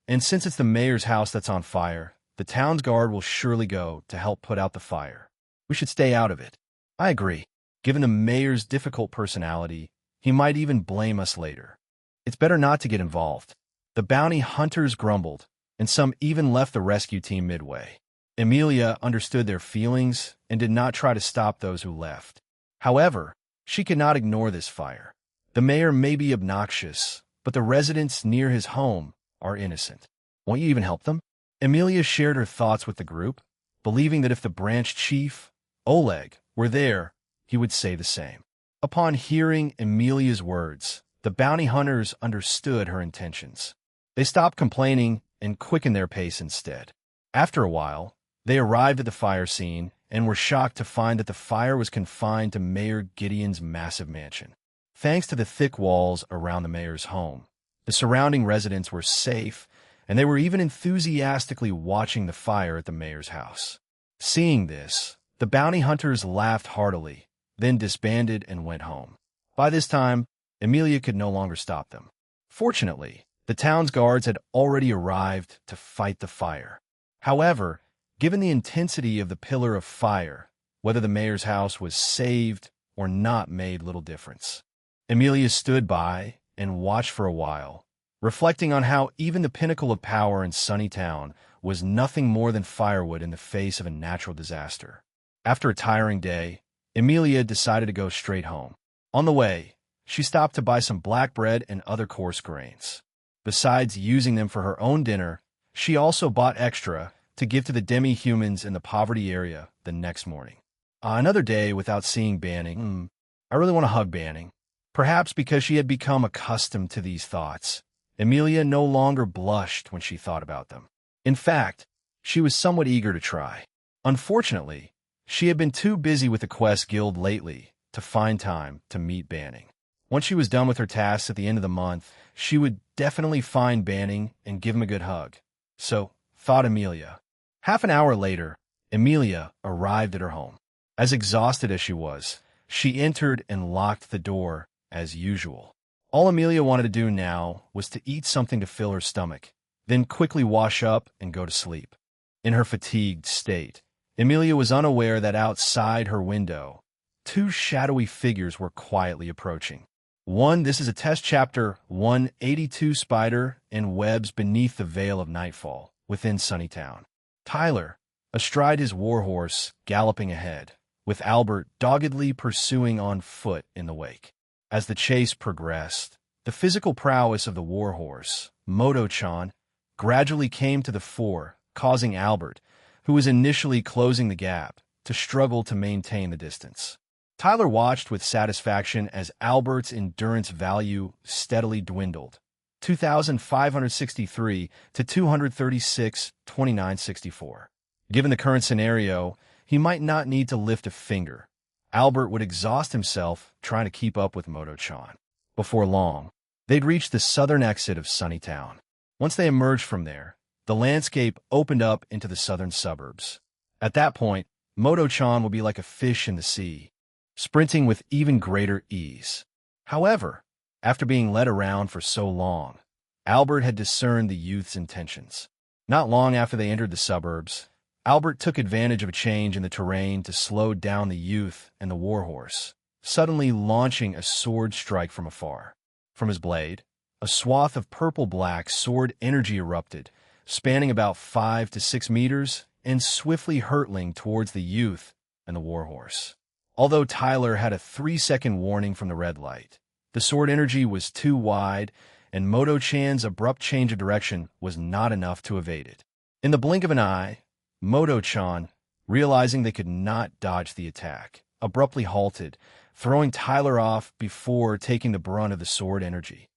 and since it's the mayor's house that's on fire, the town's guard will surely go to help put out the fire. We should stay out of it. I agree. Given the mayor's difficult personality, he might even blame us later. It's better not to get involved. The bounty hunters grumbled, and some even left the rescue team midway. Amelia understood their feelings and did not try to stop those who left. However, she could not ignore this fire. The mayor may be obnoxious, but the residents near his home are innocent. Won't you even help them? Emilia shared her thoughts with the group, believing that if the branch chief, Oleg, were there, he would say the same. Upon hearing Emilia's words, the bounty hunters understood her intentions. They stopped complaining and quickened their pace instead. After a while, they arrived at the fire scene and were shocked to find that the fire was confined to Mayor Gideon's massive mansion. Thanks to the thick walls around the mayor's home, the surrounding residents were safe, and they were even enthusiastically watching the fire at the mayor's house. Seeing this, the bounty hunters laughed heartily, then disbanded and went home. By this time, Emilia could no longer stop them. Fortunately, the town's guards had already arrived to fight the fire. However, given the intensity of the pillar of fire, whether the mayor's house was saved or not made little difference. Emilia stood by and watched for a while, reflecting on how even the pinnacle of power in Sunnytown was nothing more than firewood in the face of a natural disaster. After a tiring day, Emilia decided to go straight home. On the way, she stopped to buy some black bread and other coarse grains. Besides using them for her own dinner, she also bought extra to give to the demi-humans in the poverty area the next morning. Another day without seeing Banning. I really want to hug Banning. Perhaps because she had become accustomed to these thoughts, Emilia no longer blushed when she thought about them. In fact, she was somewhat eager to try. Unfortunately, she had been too busy with the Quest Guild lately to find time to meet Banning. Once she was done with her tasks at the end of the month, she would definitely find Banning and give him a good hug. So, thought Emilia. Half an hour later, Emilia arrived at her home. As exhausted as she was, she entered and locked the door as usual. All Emilia wanted to do now was to eat something to fill her stomach, then quickly wash up and go to sleep. In her fatigued state, Emilia was unaware that outside her window, two shadowy figures were quietly approaching. This is a test chapter 182 Spider and Webs Beneath the Veil of Nightfall within Sunnytown. Tyler, astride his warhorse, galloping ahead, with Albert doggedly pursuing on foot in the wake. As the chase progressed, the physical prowess of the warhorse, Moto-chan, gradually came to the fore, causing Albert, who was initially closing the gap, to struggle to maintain the distance. Tyler watched with satisfaction as Albert's endurance value steadily dwindled, 2,563 to 236,2964. Given the current scenario, he might not need to lift a finger. Albert would exhaust himself trying to keep up with Moto-chan. Before long, they'd reached the southern exit of Sunnytown. Once they emerged from there, the landscape opened up into the southern suburbs. At that point, Moto-chan would be like a fish in the sea, sprinting with even greater ease. However, after being led around for so long, Albert had discerned the youth's intentions. Not long after they entered the suburbs, Albert took advantage of a change in the terrain to slow down the youth and the warhorse, suddenly launching a sword strike from afar. From his blade, a swath of purple-black sword energy erupted, spanning about 5 to 6 meters and swiftly hurtling towards the youth and the warhorse. Although Tyler had a 3-second warning from the red light, the sword energy was too wide, and Moto-chan's abrupt change of direction was not enough to evade it. In the blink of an eye, Moto-chan, realizing they could not dodge the attack, abruptly halted, throwing Tyler off before taking the brunt of the sword energy.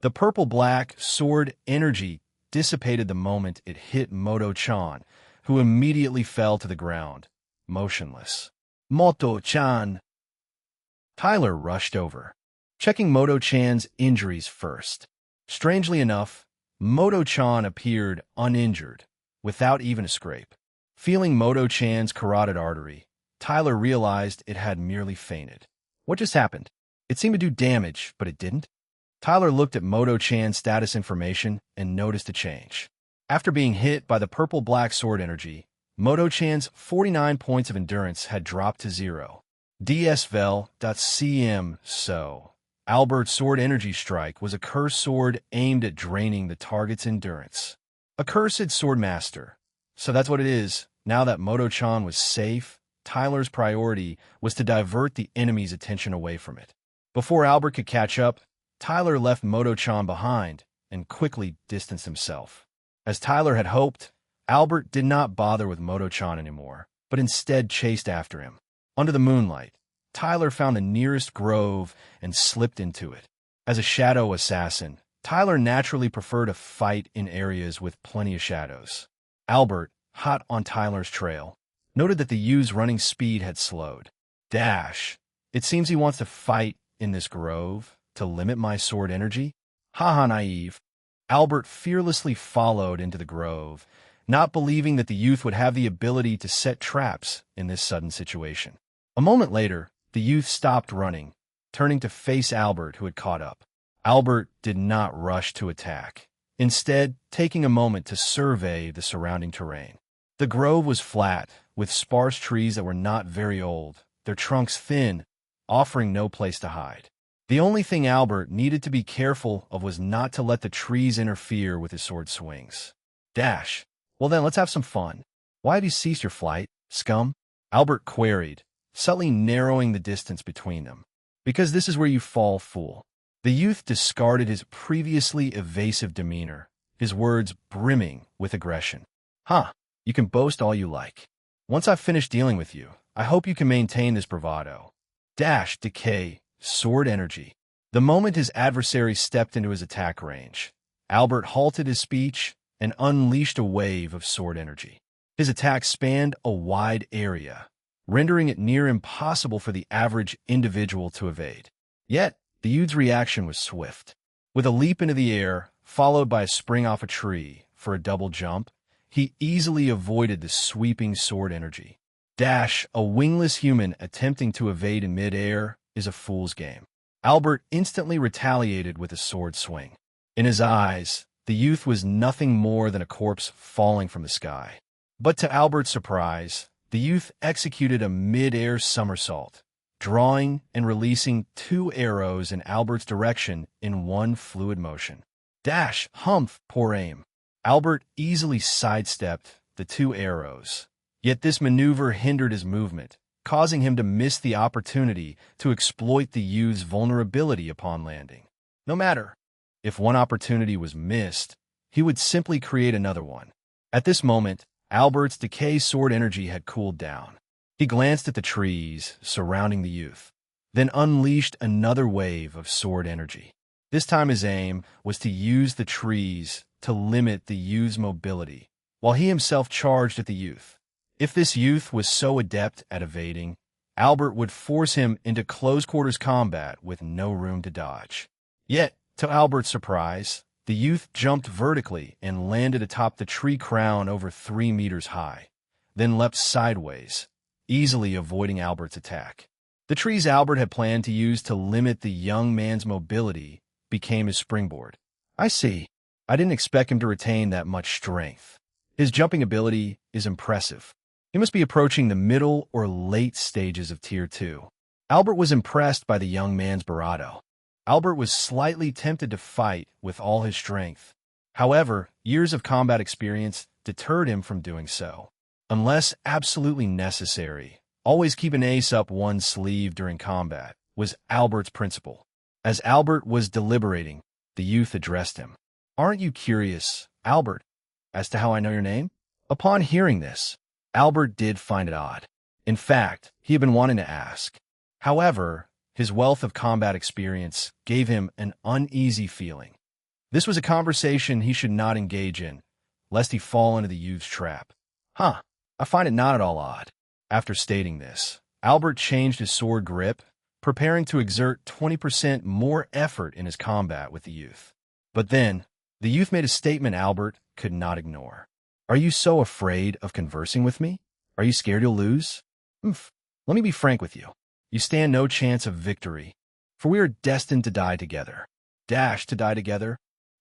The purple-black sword energy dissipated the moment it hit Moto-chan, who immediately fell to the ground, motionless. Moto-chan! Tyler rushed over, checking Moto-chan's injuries first. Strangely enough, Moto-chan appeared uninjured, without even a scrape. Feeling Moto-chan's carotid artery, Tyler realized it had merely fainted. What just happened? It seemed to do damage, but it didn't. Tyler looked at Moto-chan's status information and noticed a change. After being hit by the purple-black sword energy, Moto-chan's 49 points of endurance had dropped to 0. DSVEL.cm. So, Albert's sword energy strike was a cursed sword aimed at draining the target's endurance. A cursed sword master. So that's what it is. Now that Moto-chan was safe, Tyler's priority was to divert the enemy's attention away from it. Before Albert could catch up, Tyler left Moto-chan behind and quickly distanced himself. As Tyler had hoped, Albert did not bother with Moto-chan anymore, but instead chased after him. Under the moonlight, Tyler found the nearest grove and slipped into it. As a shadow assassin, Tyler naturally preferred to fight in areas with plenty of shadows. Albert, hot on Tyler's trail, noted that the youth's running speed had slowed. Dash. It seems he wants to fight in this grove to limit my sword energy? Haha, naive. Albert fearlessly followed into the grove, not believing that the youth would have the ability to set traps in this sudden situation. A moment later, the youth stopped running, turning to face Albert, who had caught up. Albert did not rush to attack, instead taking a moment to survey the surrounding terrain. The grove was flat, with sparse trees that were not very old, their trunks thin, offering no place to hide. The only thing Albert needed to be careful of was not to let the trees interfere with his sword swings. Dash. Well then, let's have some fun. Why have you ceased your flight, scum? Albert queried, subtly narrowing the distance between them. Because this is where you fall, fool. The youth discarded his previously evasive demeanor, his words brimming with aggression. Huh, you can boast all you like. Once I've finished dealing with you, I hope you can maintain this bravado. Dash, decay, sword energy. The moment his adversary stepped into his attack range, Albert halted his speech and unleashed a wave of sword energy. His attack spanned a wide area, rendering it near impossible for the average individual to evade. Yet, the youth's reaction was swift. With a leap into the air, followed by a spring off a tree for a double jump, he easily avoided the sweeping sword energy. Dash, a wingless human attempting to evade in mid-air, is a fool's game. Albert instantly retaliated with a sword swing. In his eyes, the youth was nothing more than a corpse falling from the sky. But to Albert's surprise, the youth executed a mid-air somersault, drawing and releasing 2 arrows in Albert's direction in one fluid motion. Dash, humph, poor aim. Albert easily sidestepped the 2 arrows, yet this maneuver hindered his movement, causing him to miss the opportunity to exploit the youth's vulnerability upon landing. No matter if one opportunity was missed, he would simply create another one. At this moment, Albert's decay sword energy had cooled down. He glanced at the trees surrounding the youth, then unleashed another wave of sword energy. This time his aim was to use the trees to limit the youth's mobility, while he himself charged at the youth. If this youth was so adept at evading, Albert would force him into close-quarters combat with no room to dodge. Yet, to Albert's surprise, the youth jumped vertically and landed atop the tree crown over 3 meters high, then leapt sideways, easily avoiding Albert's attack. The trees Albert had planned to use to limit the young man's mobility became his springboard. I see. I didn't expect him to retain that much strength. His jumping ability is impressive. He must be approaching the middle or late stages of Tier 2. Albert was impressed by the young man's bravado. Albert was slightly tempted to fight with all his strength. However, years of combat experience deterred him from doing so. Unless absolutely necessary, always keep an ace up one's sleeve during combat, was Albert's principle. As Albert was deliberating, the youth addressed him. Aren't you curious, Albert, as to how I know your name? Upon hearing this, Albert did find it odd. In fact, he had been wanting to ask. However, his wealth of combat experience gave him an uneasy feeling. This was a conversation he should not engage in, lest he fall into the youth's trap. Huh, I find it not at all odd. After stating this, Albert changed his sword grip, preparing to exert 20% more effort in his combat with the youth. But then, the youth made a statement Albert could not ignore. Are you so afraid of conversing with me? Are you scared you'll lose? Let me be frank with you. You stand no chance of victory, for we are destined to die together. Dash, to die together?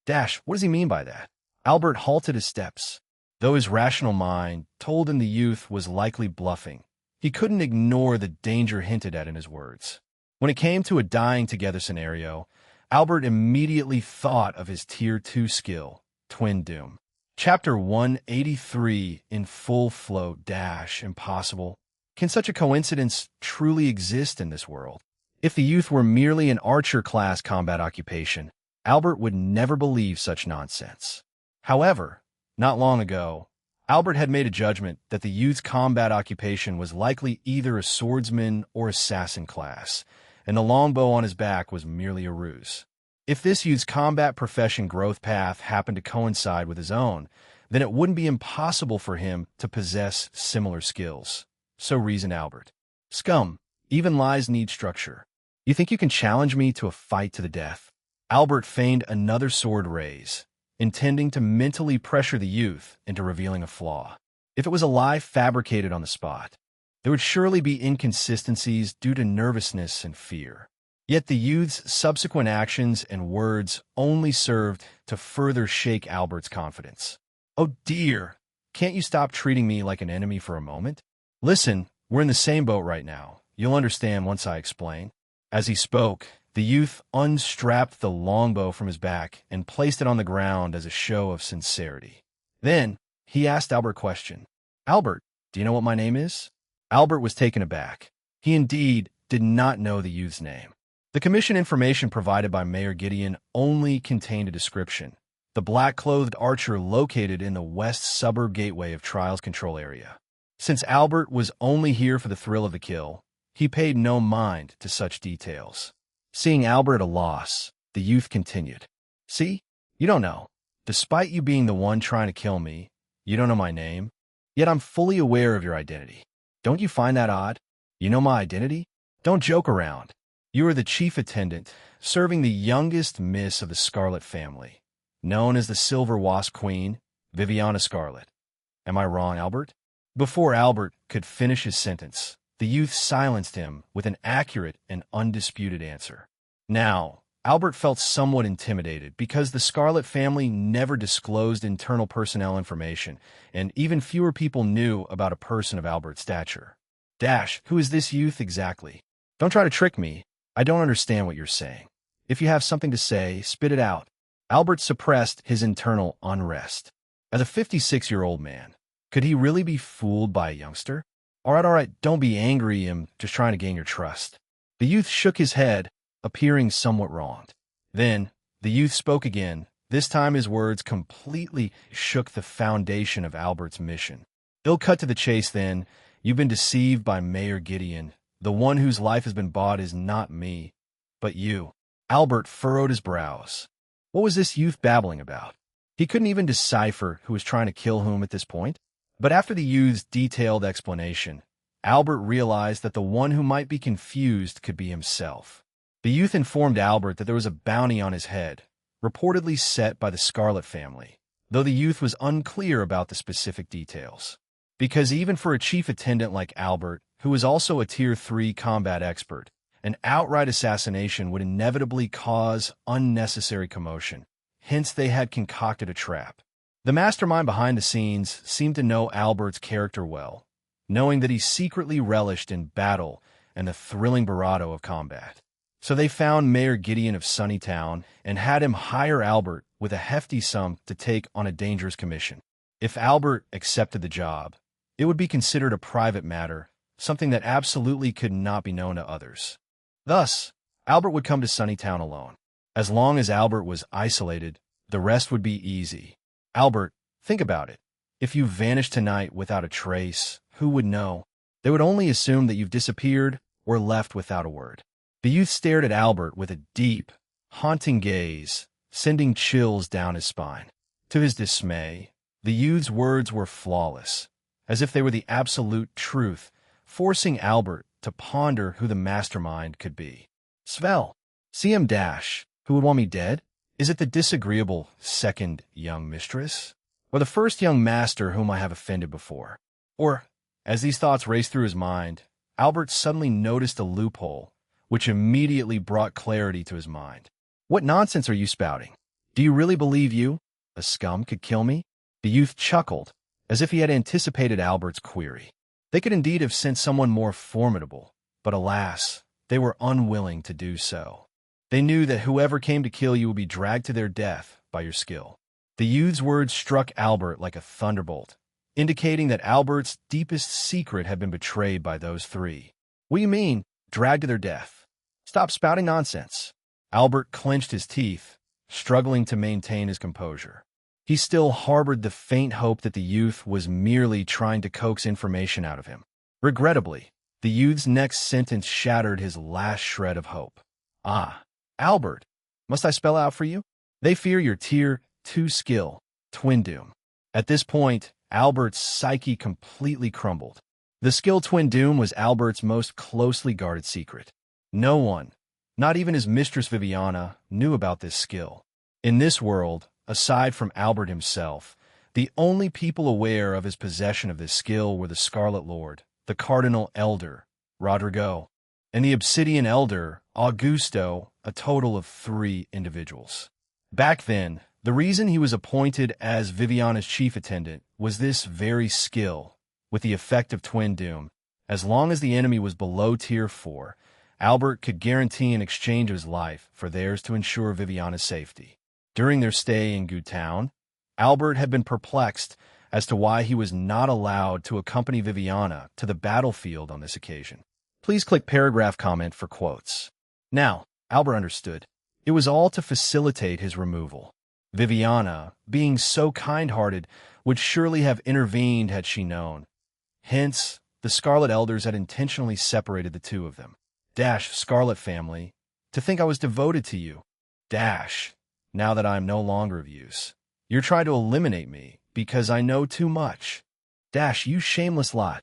Dash, what does he mean by that? Albert halted his steps. Though his rational mind told him the youth was likely bluffing, he couldn't ignore the danger hinted at in his words. When it came to a dying together scenario, Albert immediately thought of his Tier 2 skill, Twin Doom. Chapter 183 in full flow. Dash, impossible. Can such a coincidence truly exist in this world? If the youth were merely an archer-class combat occupation, Albert would never believe such nonsense. However, Not long ago, Albert had made a judgment that the youth's combat occupation was likely either a swordsman or assassin class, and the longbow on his back was merely a ruse. If this youth's combat profession growth path happened to coincide with his own, then it wouldn't be impossible for him to possess similar skills. So reasoned Albert. Scum, even lies need structure. You think you can challenge me to a fight to the death? Albert feigned another sword raise, intending to mentally pressure the youth into revealing a flaw. If it was a lie fabricated on the spot, there would surely be inconsistencies due to nervousness and fear. Yet the youth's subsequent actions and words only served to further shake Albert's confidence. Oh dear, can't you stop treating me like an enemy for a moment? Listen, we're in the same boat right now. You'll understand once I explain. As he spoke, the youth unstrapped the longbow from his back and placed it on the ground as a show of sincerity. Then, he asked Albert a question. Albert, do you know what my name is? Albert was taken aback. He indeed did not know the youth's name. The commission information provided by Mayor Gideon only contained a description. The black-clothed archer located in the west suburb gateway of Trials Control Area. Since Albert was only here for the thrill of the kill, he paid no mind to such details. Seeing Albert at a loss, the youth continued. See, you don't know. Despite you being the one trying to kill me, you don't know my name. Yet I'm fully aware of your identity. Don't you find that odd? You know my identity? Don't joke around. You are the chief attendant, serving the youngest miss of the Scarlet family, known as the Silver Wasp Queen, Viviana Scarlet. Am I wrong, Albert? Before Albert could finish his sentence, the youth silenced him with an accurate and undisputed answer. Now, Albert felt somewhat intimidated because the Scarlet family never disclosed internal personnel information, and even fewer people knew about a person of Albert's stature. Who is this youth exactly? Don't try to trick me. I don't understand what you're saying. If you have something to say, spit it out. Albert suppressed his internal unrest. As a 56-year-old man, could he really be fooled by a youngster? All right, don't be angry. I'm just trying to gain your trust. The youth shook his head, appearing somewhat wronged. Then, the youth spoke again. This time his words completely shook the foundation of Albert's mission. They'll cut to the chase then. You've been deceived by Mayor Gideon. The one whose life has been bought is not me, but you. Albert furrowed his brows. What was this youth babbling about? He couldn't even decipher who was trying to kill whom at this point. But after the youth's detailed explanation, Albert realized that the one who might be confused could be himself. The youth informed Albert that there was a bounty on his head, reportedly set by the Scarlet family, though the youth was unclear about the specific details. Because even for a chief attendant like Albert, who was also a Tier 3 combat expert, an outright assassination would inevitably cause unnecessary commotion. Hence, they had concocted a trap. The mastermind behind the scenes seemed to know Albert's character well, knowing that he secretly relished in battle and the thrilling bravado of combat. So they found Mayor Gideon of Sunnytown and had him hire Albert with a hefty sum to take on a dangerous commission. If Albert accepted the job, it would be considered a private matter, something that absolutely could not be known to others. Thus, Albert would come to Sunnytown alone. As long as Albert was isolated, the rest would be easy. Albert, think about it. If you vanished tonight without a trace, who would know? They would only assume that you've disappeared or left without a word. The youth stared at Albert with a deep, haunting gaze, sending chills down his spine. To his dismay, the youth's words were flawless, as if they were the absolute truth, forcing Albert to ponder who the mastermind could be. Svel, CM Dash, who would want me dead? Is it the disagreeable second young mistress? Or the first young master whom I have offended before? Or, as these thoughts raced through his mind, Albert suddenly noticed a loophole, which immediately brought clarity to his mind. What nonsense are you spouting? Do you really believe you, a scum, could kill me? The youth chuckled, as if he had anticipated Albert's query. They could indeed have sent someone more formidable, but alas, they were unwilling to do so. They knew that whoever came to kill you would be dragged to their death by your skill. The youth's words struck Albert like a thunderbolt, indicating that Albert's deepest secret had been betrayed by those three. What do you mean, dragged to their death? Stop spouting nonsense. Albert clenched his teeth, struggling to maintain his composure. He still harbored the faint hope that the youth was merely trying to coax information out of him. Regrettably, the youth's next sentence shattered his last shred of hope. "Ah, Albert, must I spell out for you? They fear your Tier 2 skill, Twin Doom." At this point, Albert's psyche completely crumbled. The skill Twin Doom was Albert's most closely guarded secret. No one, not even his mistress Viviana, knew about this skill. In this world, aside from Albert himself, the only people aware of his possession of this skill were the Scarlet Lord, the Cardinal Elder, Rodrigo, and the Obsidian Elder, Augusto, a total of 3 individuals. Back then, the reason he was appointed as Viviana's chief attendant was this very skill. With the effect of Twin Doom, as long as the enemy was below Tier 4, Albert could guarantee an exchange of his life for theirs to ensure Viviana's safety. During their stay in Good Town, Albert had been perplexed as to why he was not allowed to accompany Viviana to the battlefield on this occasion. Please click paragraph comment for quotes. Now, Albert understood. It was all to facilitate his removal. Viviana, being so kind-hearted, would surely have intervened had she known. Hence, the Scarlet Elders had intentionally separated the two of them. Scarlet family, to think I was devoted to you. Now that I am no longer of use. You're trying to eliminate me because I know too much. You shameless lot.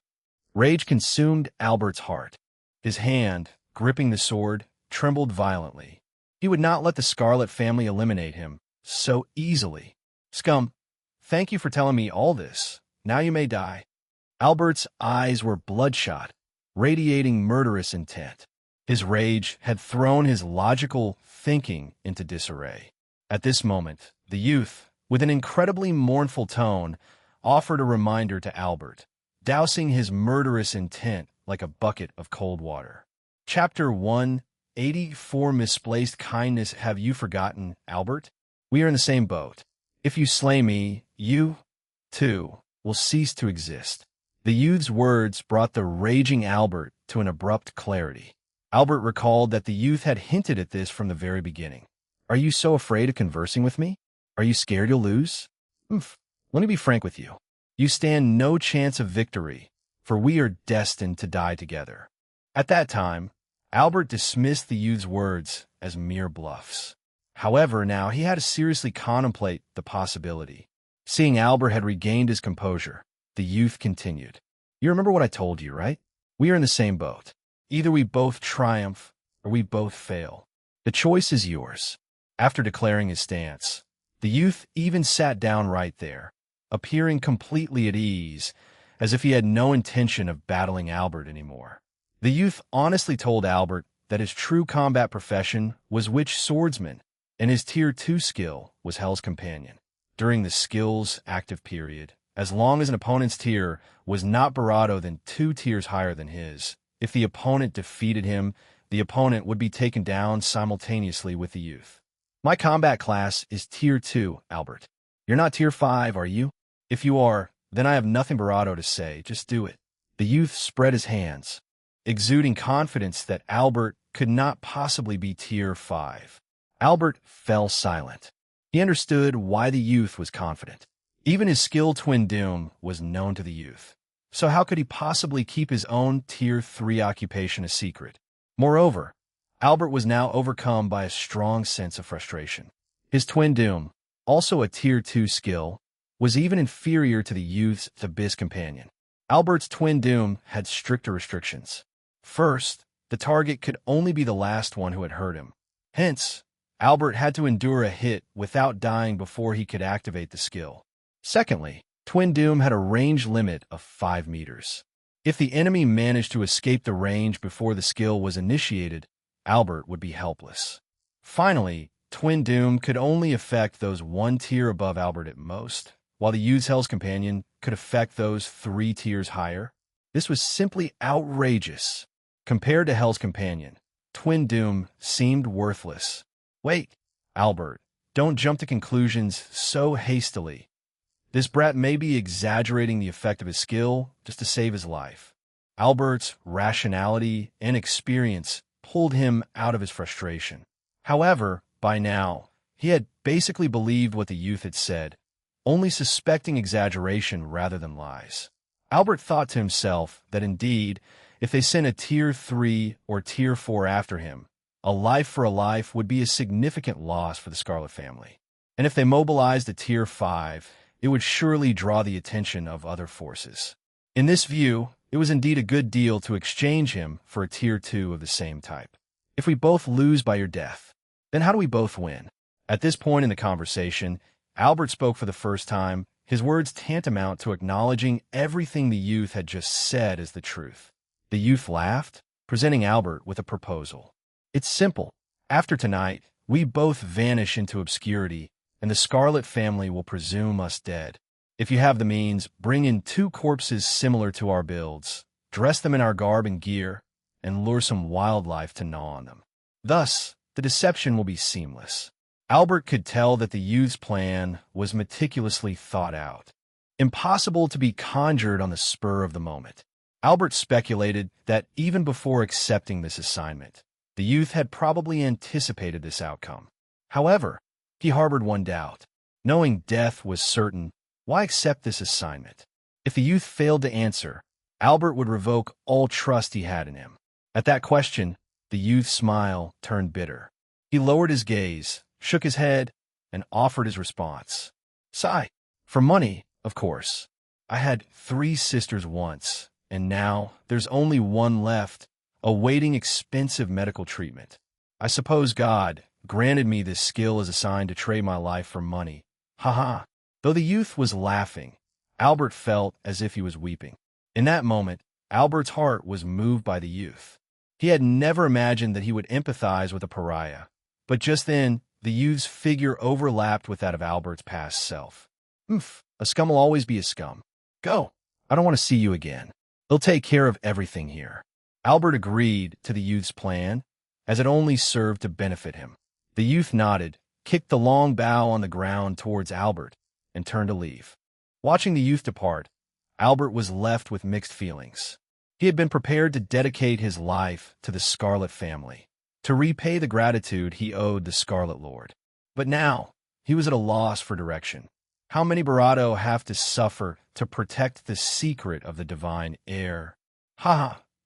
Rage consumed Albert's heart. His hand, gripping the sword, trembled violently. He would not let the Scarlet family eliminate him so easily. Scum, thank you for telling me all this. Now you may die. Albert's eyes were bloodshot, radiating murderous intent. His rage had thrown his logical thinking into disarray. At this moment, the youth, with an incredibly mournful tone, offered a reminder to Albert, dousing his murderous intent like a bucket of cold water. Chapter 184 Misplaced Kindness. Have you forgotten, Albert? We are in the same boat. If you slay me, you, too, will cease to exist. The youth's words brought the raging Albert to an abrupt clarity. Albert recalled that the youth had hinted at this from the very beginning. Are you so afraid of conversing with me? Are you scared you'll lose? Let me be frank with you. You stand no chance of victory, for we are destined to die together. At that time, Albert dismissed the youth's words as mere bluffs. However, now he had to seriously contemplate the possibility. Seeing Albert had regained his composure, the youth continued. You remember what I told you, right? We are in the same boat. Either we both triumph or we both fail. The choice is yours. After declaring his stance, the youth even sat down right there, appearing completely at ease, as if he had no intention of battling Albert anymore. The youth honestly told Albert that his true combat profession was witch swordsman, and his Tier 2 skill was Hell's Companion. During the skill's active period, as long as an opponent's tier was not Barado than 2 tiers higher than his, if the opponent defeated him, the opponent would be taken down simultaneously with the youth. My combat class is Tier 2, Albert. You're not Tier 5, are you? If you are, then I have nothing Barado to say. Just do it. The youth spread his hands, exuding confidence that Albert could not possibly be Tier 5. Albert fell silent. He understood why the youth was confident. Even his skill Twin Doom was known to the youth. So how could he possibly keep his own Tier 3 occupation a secret? Moreover, Albert was now overcome by a strong sense of frustration. His Twin Doom, also a Tier 2 skill, was even inferior to the youth's Abyss Companion. Albert's Twin Doom had stricter restrictions. First, the target could only be the last one who had hurt him. Hence, Albert had to endure a hit without dying before he could activate the skill. Secondly, Twin Doom had a range limit of 5 meters. If the enemy managed to escape the range before the skill was initiated, Albert would be helpless. Finally, Twin Doom could only affect those 1 tier above Albert at most, while the youth's Hell's Companion could affect those 3 tiers higher. This was simply outrageous. Compared to Hell's Companion, Twin Doom seemed worthless. Wait, Albert, don't jump to conclusions so hastily. This brat may be exaggerating the effect of his skill just to save his life. Albert's rationality and experience pulled him out of his frustration. However, by now, he had basically believed what the youth had said. only suspecting exaggeration rather than lies. Albert thought to himself that indeed, if they sent a Tier 3 or Tier 4 after him, a life for a life would be a significant loss for the Scarlet family. And if they mobilized a Tier 5, it would surely draw the attention of other forces. In this view, it was indeed a good deal to exchange him for a Tier 2 of the same type. If we both lose by your death, then how do we both win? At this point in the conversation, Albert spoke for the first time, his words tantamount to acknowledging everything the youth had just said as the truth. The youth laughed, presenting Albert with a proposal. It's simple. After tonight, we both vanish into obscurity, and the Scarlet family will presume us dead. If you have the means, bring in 2 corpses similar to our builds, dress them in our garb and gear, and lure some wildlife to gnaw on them. Thus, the deception will be seamless. Albert could tell that the youth's plan was meticulously thought out, impossible to be conjured on the spur of the moment. Albert speculated that even before accepting this assignment, the youth had probably anticipated this outcome. However, he harbored one doubt. Knowing death was certain, why accept this assignment? If the youth failed to answer, Albert would revoke all trust he had in him. At that question, the youth's smile turned bitter. He lowered his gaze, shook his head, and offered his response. Sigh. For money, of course. I had 3 sisters once, and now there's only one left, awaiting expensive medical treatment. I suppose God granted me this skill as a sign to trade my life for money. Ha. Though the youth was laughing, Albert felt as if he was weeping. In that moment, Albert's heart was moved by the youth. He had never imagined that he would empathize with a pariah, but just then, the youth's figure overlapped with that of Albert's past self. A scum will always be a scum. Go. I don't want to see you again. They'll take care of everything here. Albert agreed to the youth's plan, as it only served to benefit him. The youth nodded, kicked the long bough on the ground towards Albert, and turned to leave. Watching the youth depart, Albert was left with mixed feelings. He had been prepared to dedicate his life to the Scarlet family, to repay the gratitude he owed the Scarlet Lord. But now, he was at a loss for direction. How many Barado have to suffer to protect the secret of the divine heir?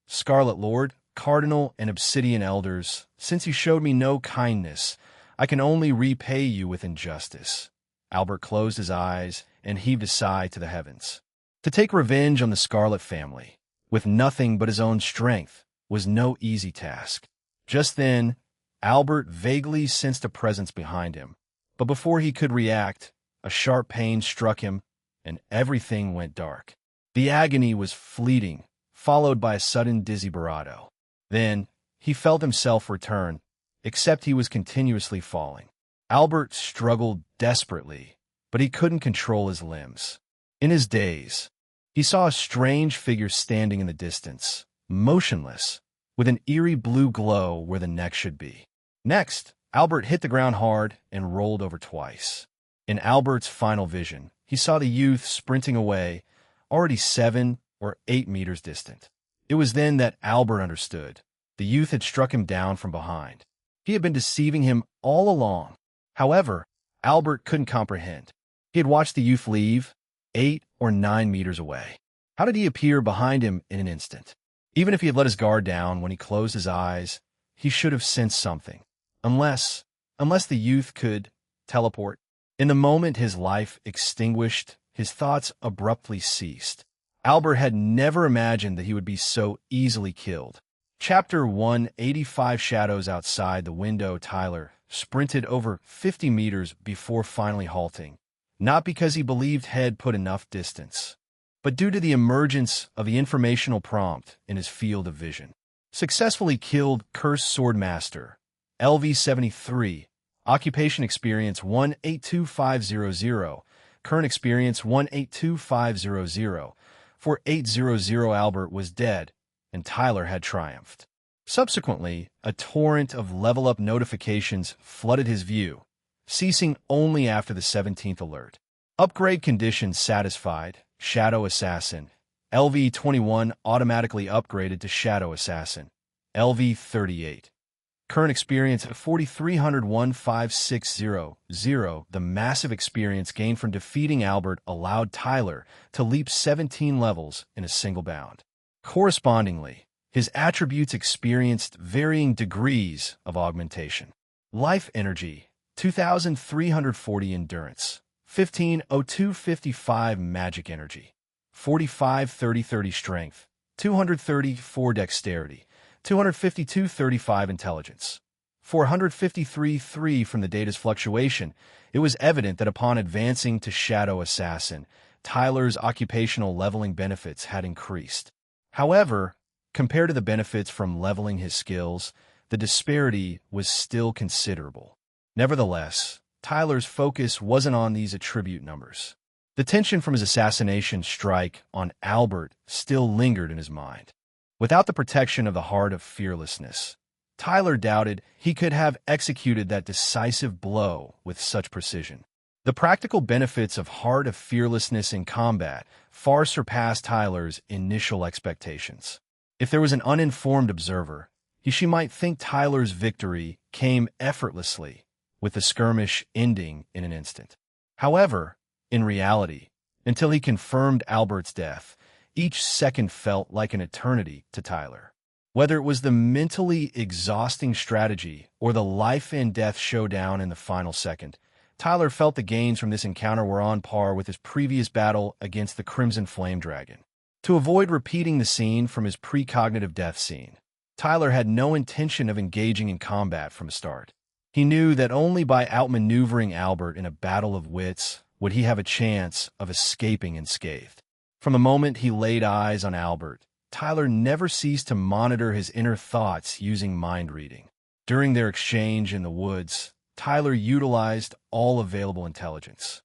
Scarlet Lord, Cardinal, and Obsidian Elders, since you showed me no kindness, I can only repay you with injustice. Albert closed his eyes and heaved a sigh to the heavens. To take revenge on the Scarlet family, with nothing but his own strength, was no easy task. Just then, Albert vaguely sensed a presence behind him, but before he could react, a sharp pain struck him, and everything went dark. The agony was fleeting, followed by a sudden dizzy Barado. Then, he felt himself return, except he was continuously falling. Albert struggled desperately, but he couldn't control his limbs. In his daze, he saw a strange figure standing in the distance, motionless, with an eerie blue glow where the neck should be. Next, Albert hit the ground hard and rolled over twice. In Albert's final vision, he saw the youth sprinting away, already 7 or 8 meters distant. It was then that Albert understood. The youth had struck him down from behind. He had been deceiving him all along. However, Albert couldn't comprehend. He had watched the youth leave, 8 or 9 meters away. How did he appear behind him in an instant? Even if he had let his guard down when he closed his eyes, he should have sensed something. Unless the youth could teleport. In the moment his life extinguished, his thoughts abruptly ceased. Albert had never imagined that he would be so easily killed. Chapter 185 Shadows outside the window. Tyler sprinted over 50 meters before finally halting, not because he believed Head put enough distance, but due to the emergence of the informational prompt in his field of vision. Successfully killed Cursed Swordmaster, LV-73, Occupation Experience 182500, Current Experience 182500, 4800. Albert was dead, and Tyler had triumphed. Subsequently, a torrent of level-up notifications flooded his view, ceasing only after the 17th alert. Upgrade conditions satisfied. Shadow Assassin. LV-21 automatically upgraded to Shadow Assassin. LV-38. Current experience at 4,300-1560. The massive experience gained from defeating Albert allowed Tyler to leap 17 levels in a single bound. Correspondingly, his attributes experienced varying degrees of augmentation. Life energy, 2,340 endurance, 1502-55 magic energy, 45-30-30 strength, 234 dexterity, 252-35 intelligence, 453-3 from the data's fluctuation. It was evident that upon advancing to Shadow Assassin, Tyler's occupational leveling benefits had increased. However, compared to the benefits from leveling his skills, the disparity was still considerable. Nevertheless, Tyler's focus wasn't on these attribute numbers. The tension from his assassination strike on Albert still lingered in his mind. Without the protection of the Heart of Fearlessness, Tyler doubted he could have executed that decisive blow with such precision. The practical benefits of Heart of Fearlessness in combat far surpassed Tyler's initial expectations. If there was an uninformed observer, she might think Tyler's victory came effortlessly, with the skirmish ending in an instant. However, in reality, until he confirmed Albert's death, each second felt like an eternity to Tyler. Whether it was the mentally exhausting strategy or the life-and-death showdown in the final second, Tyler felt the gains from this encounter were on par with his previous battle against the Crimson Flame Dragon. To avoid repeating the scene from his precognitive death scene, Tyler had no intention of engaging in combat from the start. He knew that only by outmaneuvering Albert in a battle of wits would he have a chance of escaping unscathed. From the moment he laid eyes on Albert, Tyler never ceased to monitor his inner thoughts using mind reading. During their exchange in the woods, Tyler utilized all available intelligence,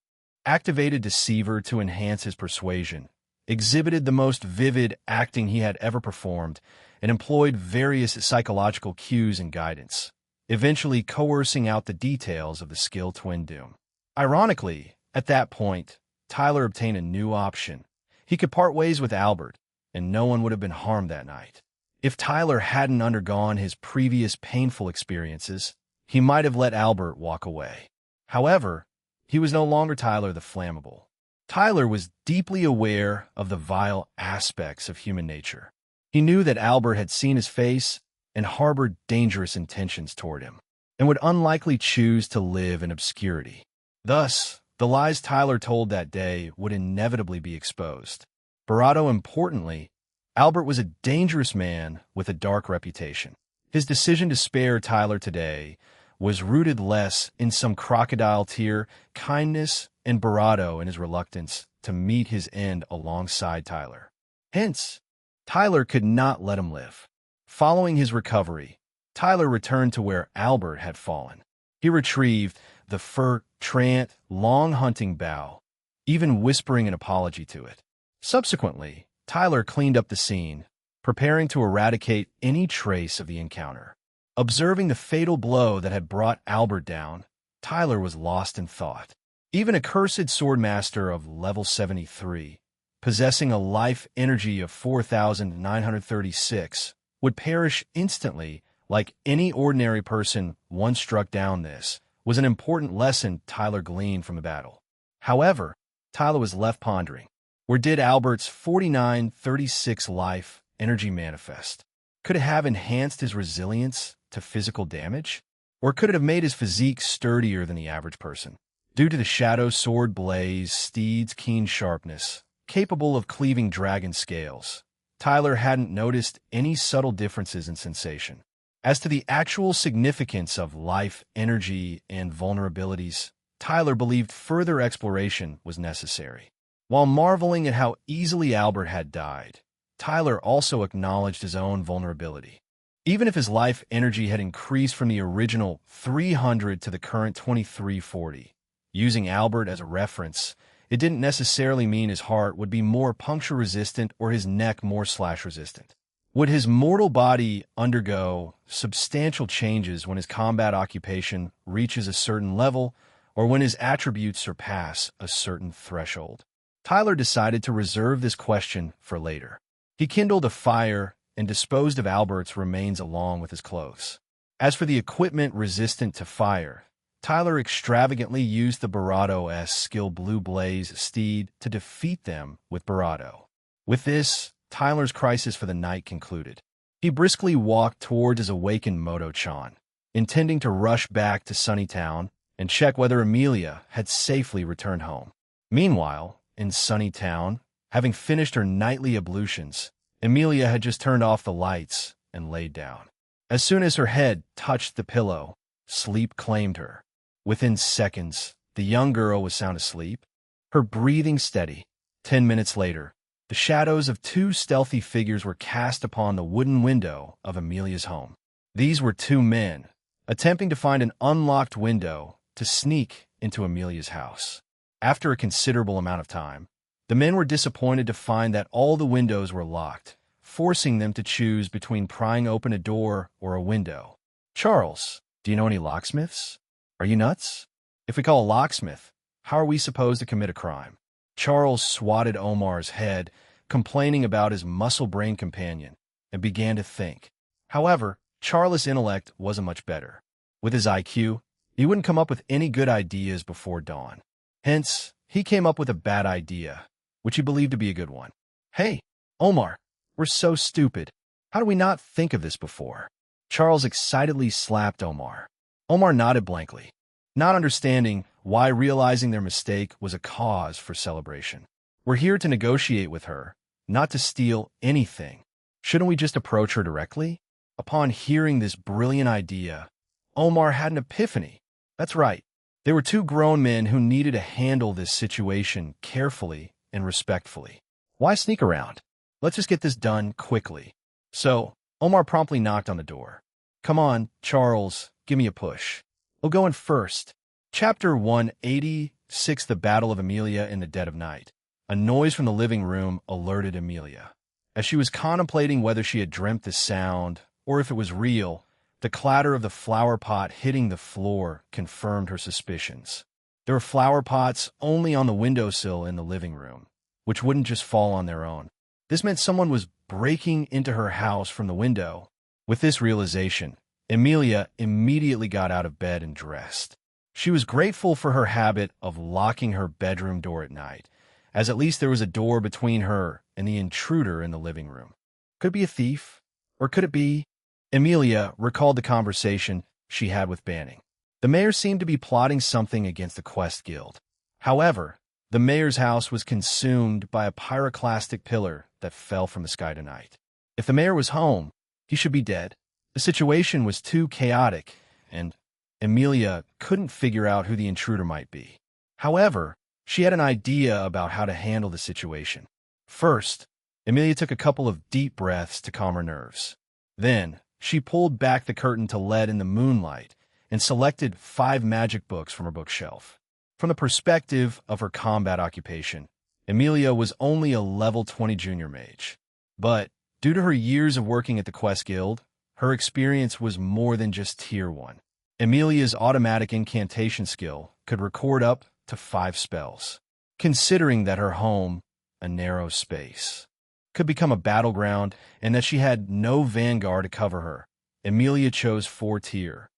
activated Deceiver to enhance his persuasion, exhibited the most vivid acting he had ever performed, and employed various psychological cues and guidance, eventually coercing out the details of the skill Twin Doom. Ironically, at that point, Tyler obtained a new option. He could part ways with Albert, and no one would have been harmed that night. If Tyler hadn't undergone his previous painful experiences, he might have let Albert walk away. However, he was no longer Tyler the Flammable. Tyler was deeply aware of the vile aspects of human nature. He knew that Albert had seen his face and harbored dangerous intentions toward him, and would unlikely choose to live in obscurity. Thus, the lies Tyler told that day would inevitably be exposed. Barado, importantly, Albert was a dangerous man with a dark reputation. His decision to spare Tyler today was rooted less in some crocodile tear kindness and Barado in his reluctance to meet his end alongside Tyler. Hence, Tyler could not let him live. Following his recovery, Tyler returned to where Albert had fallen. He retrieved the Trant long hunting bow, even whispering an apology to it. Subsequently, Tyler cleaned up the scene, preparing to eradicate any trace of the encounter. Observing the fatal blow that had brought Albert down, Tyler was lost in thought. Even a cursed swordmaster of level 73, possessing a life energy of 4,936, would perish instantly like any ordinary person once struck down. This was an important lesson Tyler gleaned from the battle. However, Tyler was left pondering. Where did Albert's 4936 life energy manifest? Could it have enhanced his resilience to physical damage? Or could it have made his physique sturdier than the average person? Due to the shadow sword blaze steed's keen sharpness, capable of cleaving dragon scales, Tyler hadn't noticed any subtle differences in sensation. As to the actual significance of life, energy, and vulnerabilities, Tyler believed further exploration was necessary. While marveling at how easily Albert had died, Tyler also acknowledged his own vulnerability. Even if his life energy had increased from the original 300 to the current 2340, using Albert as a reference, it didn't necessarily mean his heart would be more puncture-resistant or his neck more slash-resistant. Would his mortal body undergo substantial changes when his combat occupation reaches a certain level or when his attributes surpass a certain threshold? Tyler decided to reserve this question for later. He kindled a fire and disposed of Albert's remains along with his clothes. As for the equipment resistant to fire, Tyler extravagantly used the Barato-S skill Blue Blaze steed to defeat them with Barato. With this, Tyler's crisis for the night concluded. He briskly walked toward his awakened Moto-chan, intending to rush back to Sunnytown and check whether Emilia had safely returned home. Meanwhile, in Sunnytown, having finished her nightly ablutions, Emilia had just turned off the lights and laid down. As soon as her head touched the pillow, sleep claimed her. Within seconds, the young girl was sound asleep, her breathing steady. 10 minutes later, the shadows of two stealthy figures were cast upon the wooden window of Emilia's home. These were two men, attempting to find an unlocked window to sneak into Emilia's house. After a considerable amount of time, the men were disappointed to find that all the windows were locked, forcing them to choose between prying open a door or a window. Charles, do you know any locksmiths? Are you nuts? If we call a locksmith, how are we supposed to commit a crime? Charles swatted Omar's head, complaining about his muscle-brain companion, and began to think. However, Charles' intellect wasn't much better. With his IQ, he wouldn't come up with any good ideas before dawn. Hence, he came up with a bad idea, which he believed to be a good one. Hey, Omar, we're so stupid. How do we not think of this before? Charles excitedly slapped Omar. Omar nodded blankly, not understanding why realizing their mistake was a cause for celebration. We're here to negotiate with her, not to steal anything. Shouldn't we just approach her directly? Upon hearing this brilliant idea, Omar had an epiphany. That's right. There were two grown men who needed to handle this situation carefully and respectfully. Why sneak around? Let's just get this done quickly. So, Omar promptly knocked on the door. Come on, Charles, give me a push. I'll go in first. Chapter 186, The Battle of Emilia in the Dead of Night. A noise from the living room alerted Emilia. As she was contemplating whether she had dreamt the sound or if it was real, the clatter of the flower pot hitting the floor confirmed her suspicions. There were flower pots only on the windowsill in the living room, which wouldn't just fall on their own. This meant someone was breaking into her house from the window. With this realization, Emilia immediately got out of bed and dressed. She was grateful for her habit of locking her bedroom door at night, as at least there was a door between her and the intruder in the living room. Could it be a thief? Or could it be... Emilia recalled the conversation she had with Banning. The mayor seemed to be plotting something against the Quest Guild. However, the mayor's house was consumed by a pyroclastic pillar that fell from the sky tonight. If the mayor was home, he should be dead. The situation was too chaotic, and Emilia couldn't figure out who the intruder might be. However, she had an idea about how to handle the situation. First, Emilia took a couple of deep breaths to calm her nerves. Then, she pulled back the curtain to let in the moonlight and selected 5 magic books from her bookshelf. From the perspective of her combat occupation, Emilia was only a level 20 junior mage. But, due to her years of working at the Quest Guild, her experience was more than just Tier 1. Emilia's automatic incantation skill could record up to 5 spells. Considering that her home, a narrow space, could become a battleground and that she had no vanguard to cover her, Emilia chose 4 tier,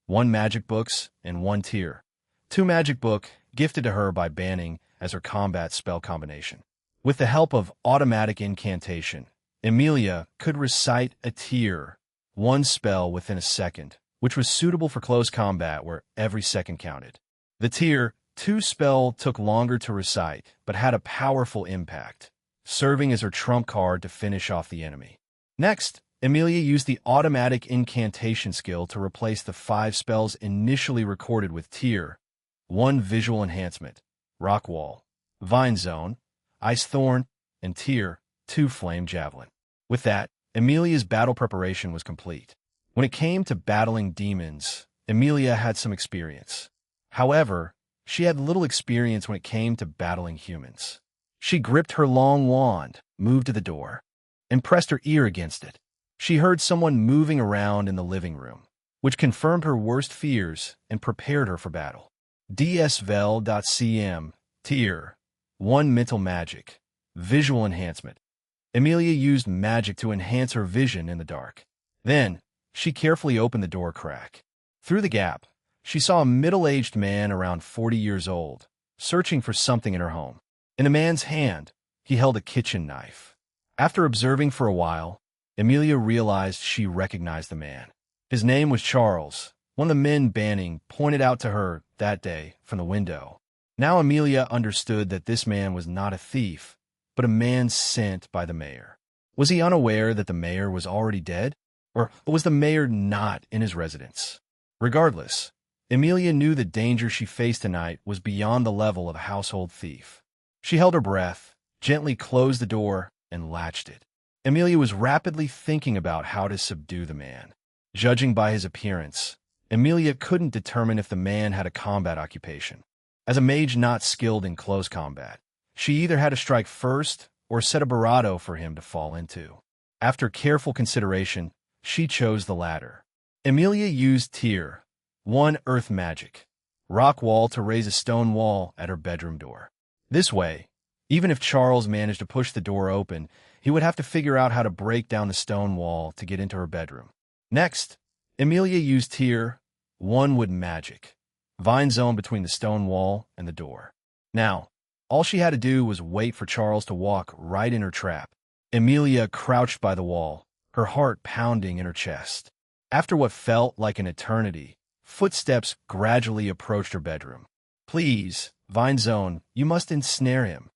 1 magic books and 1 tier, 2 magic book gifted to her by Banning as her combat spell combination. With the help of automatic incantation, Emilia could recite a tier 1 spell within a second, which was suitable for close combat where every second counted. The tier 2 spell took longer to recite, but had a powerful impact, serving as her trump card to finish off the enemy. Next, Emilia used the automatic incantation skill to replace the 5 spells initially recorded with tier 1 visual enhancement, Rock Wall, Vine Zone, Ice Thorn, and tier 2 Flame Javelin. With that, Emilia's battle preparation was complete. When it came to battling demons, Emilia had some experience. However, she had little experience when it came to battling humans. She gripped her long wand, moved to the door, and pressed her ear against it. She heard someone moving around in the living room, which confirmed her worst fears and prepared her for battle. DSVEL.CM, Tier 1 Mental Magic, Visual Enhancement. Emilia used magic to enhance her vision in the dark. Then, She carefully opened the door crack. Through the gap, she saw a middle-aged man around 40 years old, searching for something in her home. In the man's hand, he held a kitchen knife. After observing for a while, Emilia realized she recognized the man. His name was Charles, one of the men Banning pointed out to her that day from the window. Now Emilia understood that this man was not a thief, but a man sent by the mayor. Was he unaware that the mayor was already dead? Or was the mayor not in his residence? Regardless, Emilia knew the danger she faced tonight was beyond the level of a household thief. She held her breath, gently closed the door, and latched it. Emilia was rapidly thinking about how to subdue the man. Judging by his appearance, Emilia couldn't determine if the man had a combat occupation. As a mage not skilled in close combat, she either had to strike first or set a barato for him to fall into. After careful consideration, she chose the latter. Emilia used Tier 1 Earth Magic, Rock Wall, to raise a stone wall at her bedroom door. This way, even if Charles managed to push the door open, he would have to figure out how to break down the stone wall to get into her bedroom. Next, Emilia used Tier 1 Wood Magic, Vine Zone between the stone wall and the door. Now, all she had to do was wait for Charles to walk right in her trap. Emilia crouched by the wall, her heart pounding in her chest. After what felt like an eternity, footsteps gradually approached her bedroom. "Please, Vine Zone, you must ensnare him."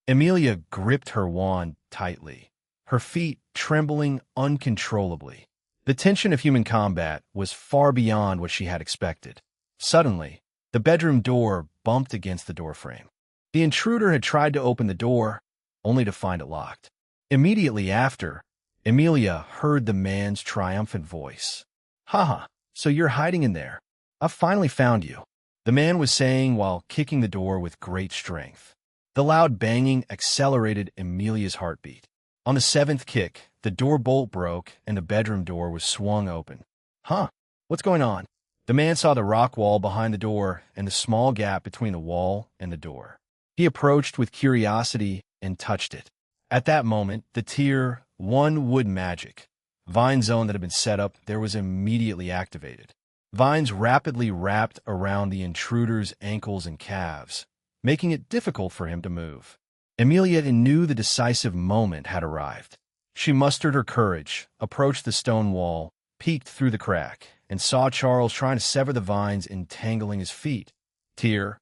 Emilia gripped her wand tightly, her feet trembling uncontrollably. The tension of human combat was far beyond what she had expected. Suddenly, the bedroom door bumped against the doorframe. The intruder had tried to open the door, only to find it locked. Immediately after, Emilia heard the man's triumphant voice. "Haha, so you're hiding in there. I've finally found you," the man was saying while kicking the door with great strength. The loud banging accelerated Emilia's heartbeat. On the seventh kick, the door bolt broke and the bedroom door was swung open. "Huh, what's going on?" The man saw the rock wall behind the door and the small gap between the wall and the door. He approached with curiosity and touched it. At that moment, the Tier 1 Wood Magic Vine Zone that had been set up there was immediately activated. Vines rapidly wrapped around the intruder's ankles and calves, making it difficult for him to move. Emilia knew the decisive moment had arrived. She mustered her courage, approached the stone wall, peeked through the crack, and saw Charles trying to sever the vines entangling his feet. Tier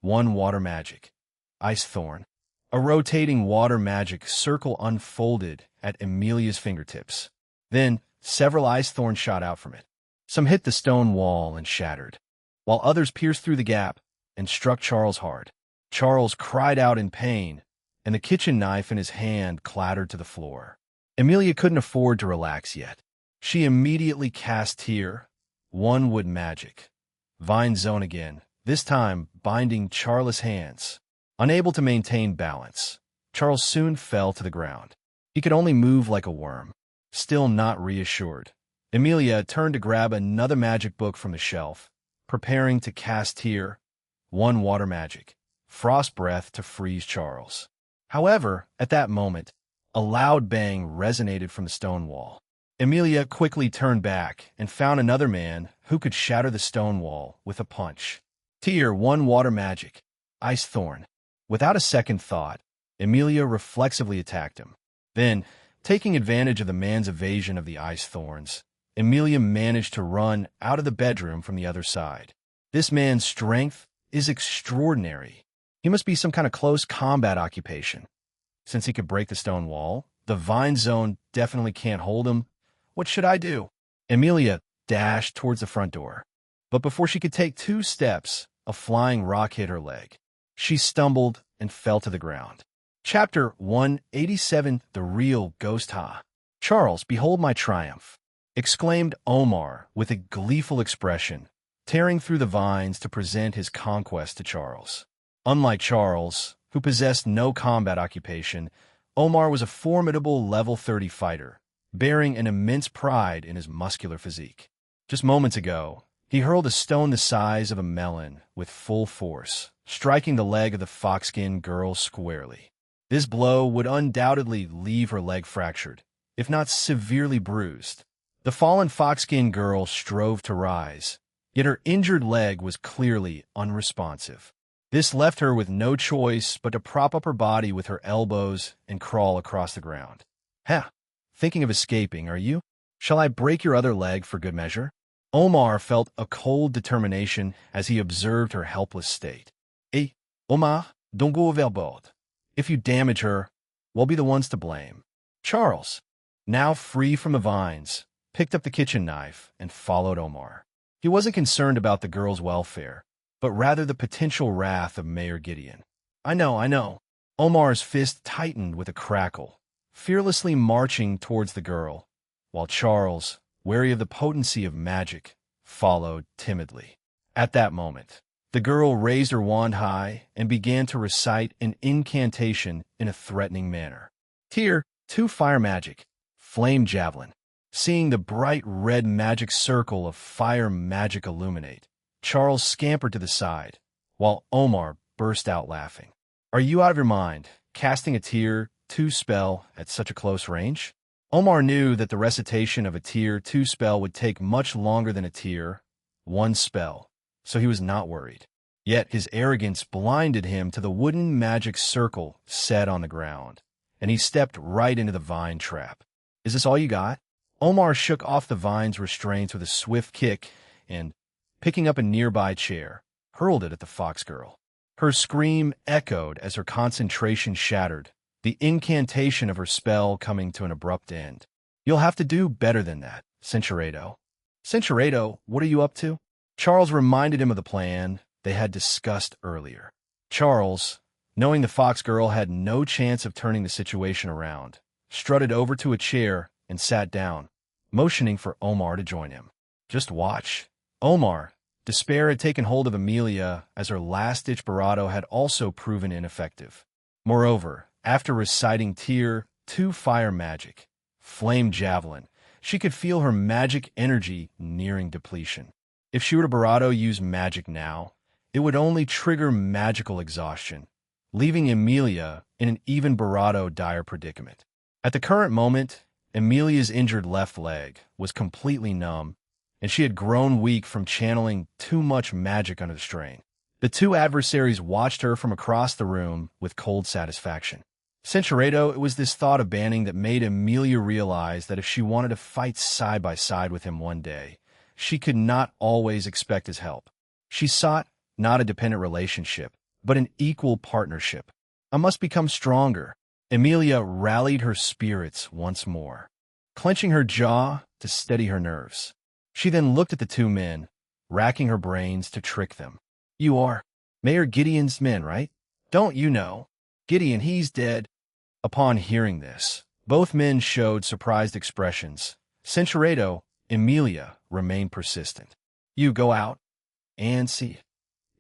1 Water Magic Ice Thorn. A rotating water magic circle unfolded at Emilia's fingertips. Then, several ice thorns shot out from it. Some hit the stone wall and shattered, while others pierced through the gap and struck Charles hard. Charles cried out in pain, and the kitchen knife in his hand clattered to the floor. Emilia couldn't afford to relax yet. She immediately cast Tier 1 Wood Magic Vine Zone again, this time binding Charles' hands. Unable to maintain balance, Charles soon fell to the ground. He could only move like a worm. Still not reassured, Emilia turned to grab another magic book from the shelf, preparing to cast Tier 1 Water Magic Frost Breath to freeze Charles. However, at that moment, a loud bang resonated from the stone wall. Emilia quickly turned back and found another man who could shatter the stone wall with a punch. Tier 1 Water Magic Ice Thorn. Without a second thought, Emilia reflexively attacked him. Then, taking advantage of the man's evasion of the ice thorns, Emilia managed to run out of the bedroom from the other side. This man's strength is extraordinary. He must be some kind of close combat occupation. Since he could break the stone wall, the Vine Zone definitely can't hold him. What should I do? Emilia dashed towards the front door. But before she could take 2 steps, a flying rock hit her leg. She stumbled and fell to the ground. Chapter 187 The Real Ghost Ha. "Charles, behold my triumph," exclaimed Omar with a gleeful expression, tearing through the vines to present his conquest to Charles. Unlike Charles, who possessed no combat occupation, Omar was a formidable level 30 fighter, bearing an immense pride in his muscular physique. Just moments ago, he hurled a stone the size of a melon with full force, striking the leg of the fox-skinned girl squarely. This blow would undoubtedly leave her leg fractured, if not severely bruised. The fallen fox-skinned girl strove to rise, yet her injured leg was clearly unresponsive. This left her with no choice but to prop up her body with her elbows and crawl across the ground. "Heh, thinking of escaping, are you? Shall I break your other leg for good measure?" Omar felt a cold determination as he observed her helpless state. "Eh, Omar, don't go overboard. If you damage her, we'll be the ones to blame." Charles, now free from the vines, picked up the kitchen knife and followed Omar. He wasn't concerned about the girl's welfare, but rather the potential wrath of Mayor Gideon. I know. Omar's fist tightened with a crackle, fearlessly marching towards the girl, while Charles, wary of the potency of magic, followed timidly. At that moment, the girl raised her wand high and began to recite an incantation in a threatening manner. Tier 2 fire magic, flame javelin. Seeing the bright red magic circle of fire magic illuminate, Charles scampered to the side, while Omar burst out laughing. "Are you out of your mind, casting a Tier 2 spell at such a close range?" Omar knew that the recitation of a Tier 2 spell would take much longer than a Tier 1 spell, so he was not worried. Yet his arrogance blinded him to the wooden magic circle set on the ground, and he stepped right into the vine trap. "Is this all you got?" Omar shook off the vine's restraints with a swift kick and, picking up a nearby chair, hurled it at the fox girl. Her scream echoed as her concentration shattered, the incantation of her spell coming to an abrupt end. "You'll have to do better than that, Cinchuredo." "Cinchuredo, what are you up to?" Charles reminded him of the plan they had discussed earlier. Charles, knowing the fox girl had no chance of turning the situation around, strutted over to a chair and sat down, motioning for Omar to join him. "Just watch." Omar, despair had taken hold of Amelia as her last-ditch bravado had also proven ineffective. Moreover, after reciting Tier 2 fire magic, flame javelin, she could feel her magic energy nearing depletion. If she were to bravado use magic now, it would only trigger magical exhaustion, leaving Amelia in an even bravado dire predicament. At the current moment, Amelia's injured left leg was completely numb, and she had grown weak from channeling too much magic under the strain. The two adversaries watched her from across the room with cold satisfaction. Cinchuredo, it was this thought of banning that made Amelia realize that if she wanted to fight side by side with him one day, she could not always expect his help. She sought not a dependent relationship, but an equal partnership. "I must become stronger." Amelia rallied her spirits once more, clenching her jaw to steady her nerves. She then looked at the two men, racking her brains to trick them. "You are Mayor Gideon's men, right? Don't you know? Gideon, he's dead." Upon hearing this, both men showed surprised expressions. Cinchuredo, Amelia remained persistent. "You go out and see.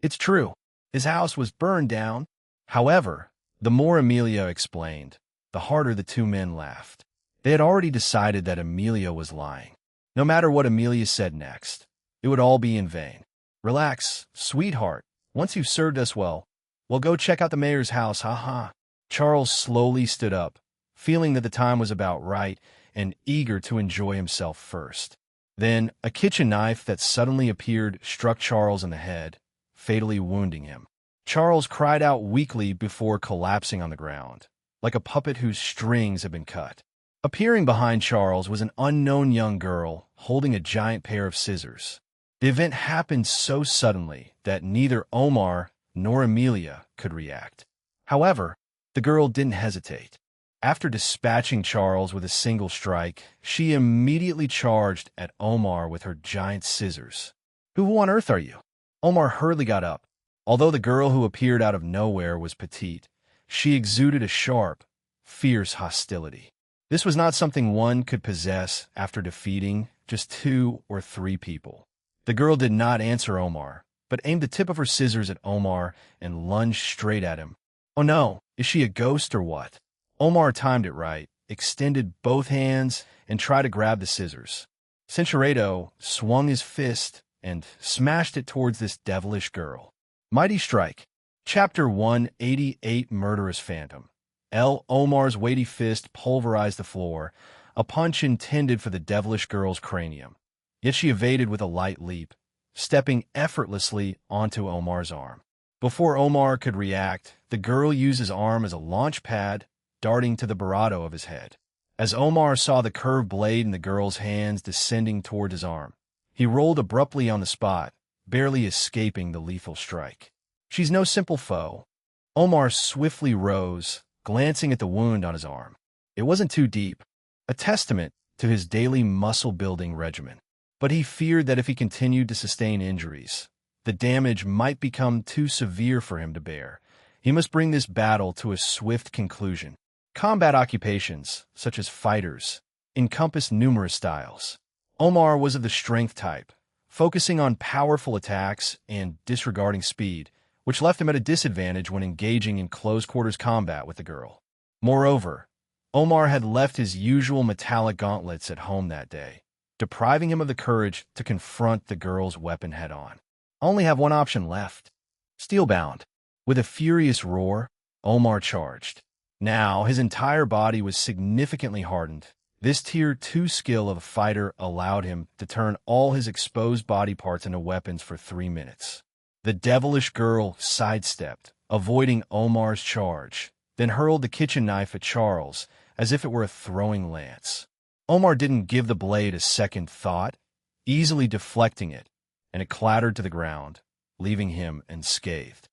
It's true. His house was burned down." However, the more Amelia explained, the harder the two men laughed. They had already decided that Amelia was lying. No matter what Amelia said next, it would all be in vain. "Relax, sweetheart. Once you've served us well, we'll go check out the mayor's house, ha." Charles slowly stood up, feeling that the time was about right and eager to enjoy himself first. Then a kitchen knife that suddenly appeared struck Charles in the head, fatally wounding him. Charles cried out weakly before collapsing on the ground, like a puppet whose strings had been cut. Appearing behind Charles was an unknown young girl holding a giant pair of scissors. The event happened so suddenly that neither Omar nor Amelia could react. However, the girl didn't hesitate. After dispatching Charles with a single strike, she immediately charged at Omar with her giant scissors. "Who on earth are you?" Omar hurriedly got up. Although the girl who appeared out of nowhere was petite, she exuded a sharp, fierce hostility. This was not something one could possess after defeating just 2 or 3 people. The girl did not answer Omar, but aimed the tip of her scissors at Omar and lunged straight at him. "Oh no, is she a ghost or what?" Omar timed it right, extended both hands, and tried to grab the scissors. Cinchuredo swung his fist and smashed it towards this devilish girl. Mighty Strike. Chapter 188, Murderous Phantom. Omar's weighty fist pulverized the floor, a punch intended for the devilish girl's cranium. Yet she evaded with a light leap, stepping effortlessly onto Omar's arm. Before Omar could react, the girl used his arm as a launch pad, darting to the barato of his head. As Omar saw the curved blade in the girl's hands descending toward his arm, he rolled abruptly on the spot, barely escaping the lethal strike. She's no simple foe. Omar swiftly rose, glancing at the wound on his arm. It wasn't too deep, a testament to his daily muscle-building regimen. But he feared that if he continued to sustain injuries, the damage might become too severe for him to bear. He must bring this battle to a swift conclusion. Combat occupations, such as fighters, encompass numerous styles. Omar was of the strength type, focusing on powerful attacks and disregarding speed, which left him at a disadvantage when engaging in close-quarters combat with the girl. Moreover, Omar had left his usual metallic gauntlets at home that day, depriving him of the courage to confront the girl's weapon head-on. I only have one option left. Steelbound. With a furious roar, Omar charged. Now, his entire body was significantly hardened. This Tier 2 skill of a fighter allowed him to turn all his exposed body parts into weapons for 3 minutes. The devilish girl sidestepped, avoiding Omar's charge, then hurled the kitchen knife at Charles as if it were a throwing lance. Omar didn't give the blade a second thought, easily deflecting it, and it clattered to the ground, leaving him unscathed.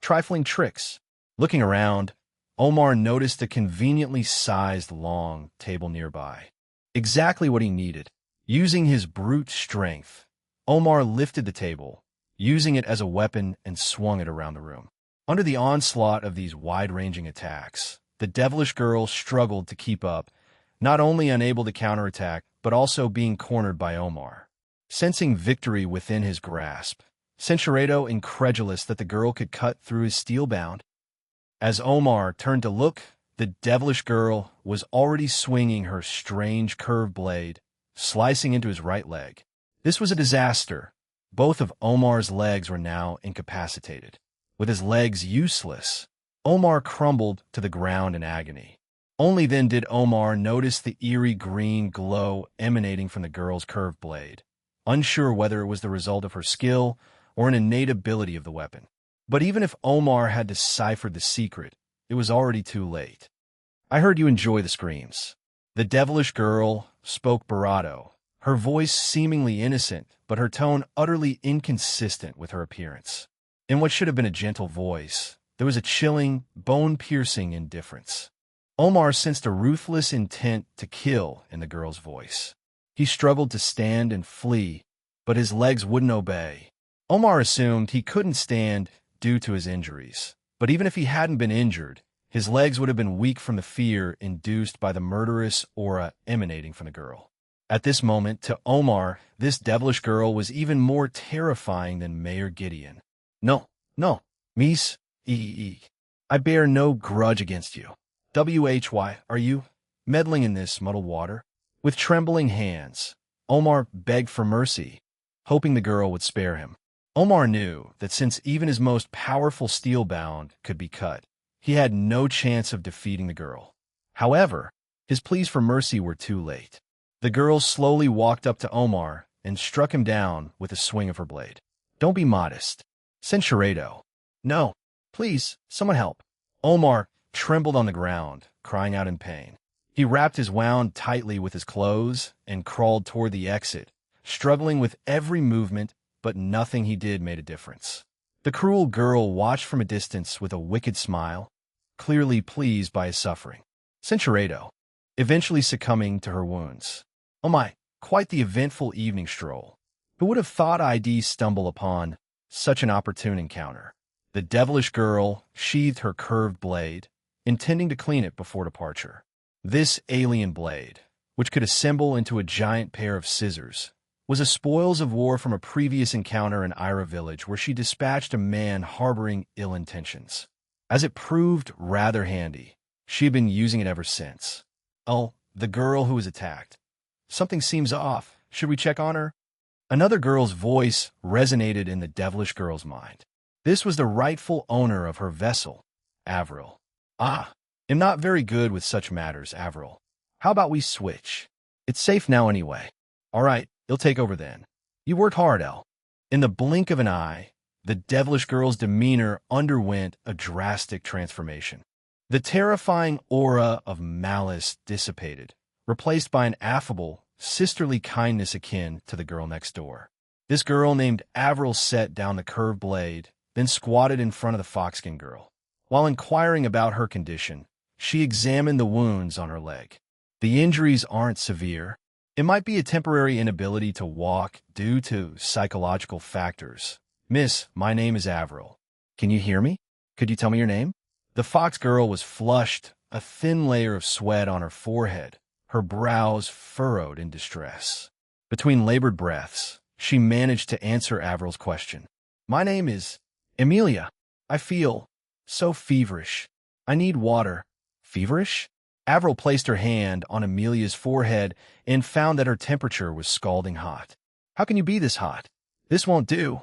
Trifling tricks. Looking around, Omar noticed a conveniently sized long table nearby. Exactly what he needed. Using his brute strength, Omar lifted the table, using it as a weapon and swung it around the room. Under the onslaught of these wide-ranging attacks, the devilish girl struggled to keep up, not only unable to counterattack, but also being cornered by Omar. Sensing victory within his grasp, Censuredo incredulous that the girl could cut through his steel bound. As Omar turned to look, the devilish girl was already swinging her strange curved blade, slicing into his right leg. This was a disaster. Both of Omar's legs were now incapacitated. With his legs useless, Omar crumbled to the ground in agony. Only then did Omar notice the eerie green glow emanating from the girl's curved blade, unsure whether it was the result of her skill or an innate ability of the weapon. But even if Omar had deciphered the secret, it was already too late. I heard you enjoy the screams. The devilish girl spoke barato, her voice seemingly innocent, but her tone utterly inconsistent with her appearance. In what should have been a gentle voice, there was a chilling, bone-piercing indifference. Omar sensed a ruthless intent to kill in the girl's voice. He struggled to stand and flee, but his legs wouldn't obey. Omar assumed he couldn't stand due to his injuries, but even if he hadn't been injured, his legs would have been weak from the fear induced by the murderous aura emanating from the girl. At this moment, to Omar, this devilish girl was even more terrifying than Mayor Gideon. No, Miss I bear no grudge against you. Why are you meddling in this muddled water? With trembling hands, Omar begged for mercy, hoping the girl would spare him. Omar knew that since even his most powerful steel bound could be cut, he had no chance of defeating the girl. However, his pleas for mercy were too late. The girl slowly walked up to Omar and struck him down with a swing of her blade. Don't be modest. Censuredo. No, please, someone help. Omar trembled on the ground, crying out in pain. He wrapped his wound tightly with his clothes and crawled toward the exit, struggling with every movement, but nothing he did made a difference. The cruel girl watched from a distance with a wicked smile, clearly pleased by his suffering. Censuredo, eventually succumbing to her wounds. Oh my, quite the eventful evening stroll. Who would have thought I'd stumble upon such an opportune encounter? The devilish girl sheathed her curved blade, intending to clean it before departure. This alien blade, which could assemble into a giant pair of scissors, was a spoils of war from a previous encounter in Ira village where she dispatched a man harboring ill intentions. As it proved rather handy, she had been using it ever since. Oh, the girl who was attacked. Something seems off. Should we check on her? Another girl's voice resonated in the devilish girl's mind. This was the rightful owner of her vessel, Avril. Am not very good with such matters, Avril. How about we switch? It's safe now anyway. All right, you'll take over then. You worked hard, Elle. In the blink of an eye, the devilish girl's demeanor underwent a drastic transformation. The terrifying aura of malice dissipated, replaced by an affable, sisterly kindness akin to the girl next door. This girl named Avril set down the curved blade, then squatted in front of the foxskin girl. While inquiring about her condition, she examined the wounds on her leg. The injuries aren't severe. It might be a temporary inability to walk due to psychological factors. Miss, my name is Avril. Can you hear me? Could you tell me your name? The fox girl was flushed, a thin layer of sweat on her forehead, her brows furrowed in distress. Between labored breaths, she managed to answer Avril's question. My name is Emilia. I feel so feverish. I need water. Feverish? Avril placed her hand on Emilia's forehead and found that her temperature was scalding hot. How can you be this hot? This won't do.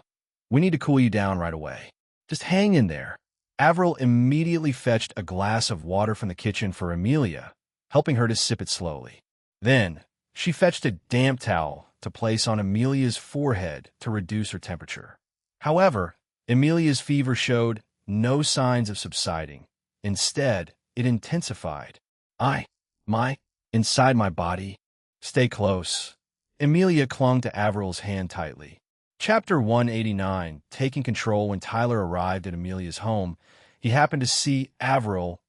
We need to cool you down right away. Just hang in there. Avril immediately fetched a glass of water from the kitchen for Emilia, helping her to sip it slowly. Then, she fetched a damp towel to place on Emilia's forehead to reduce her temperature. However, Emilia's fever showed no signs of subsiding. Instead, it intensified. Inside my body. Stay close. Emilia clung to Avril's hand tightly. Chapter 189, taking control. When Tyler arrived at Emilia's home, he happened to see Avril,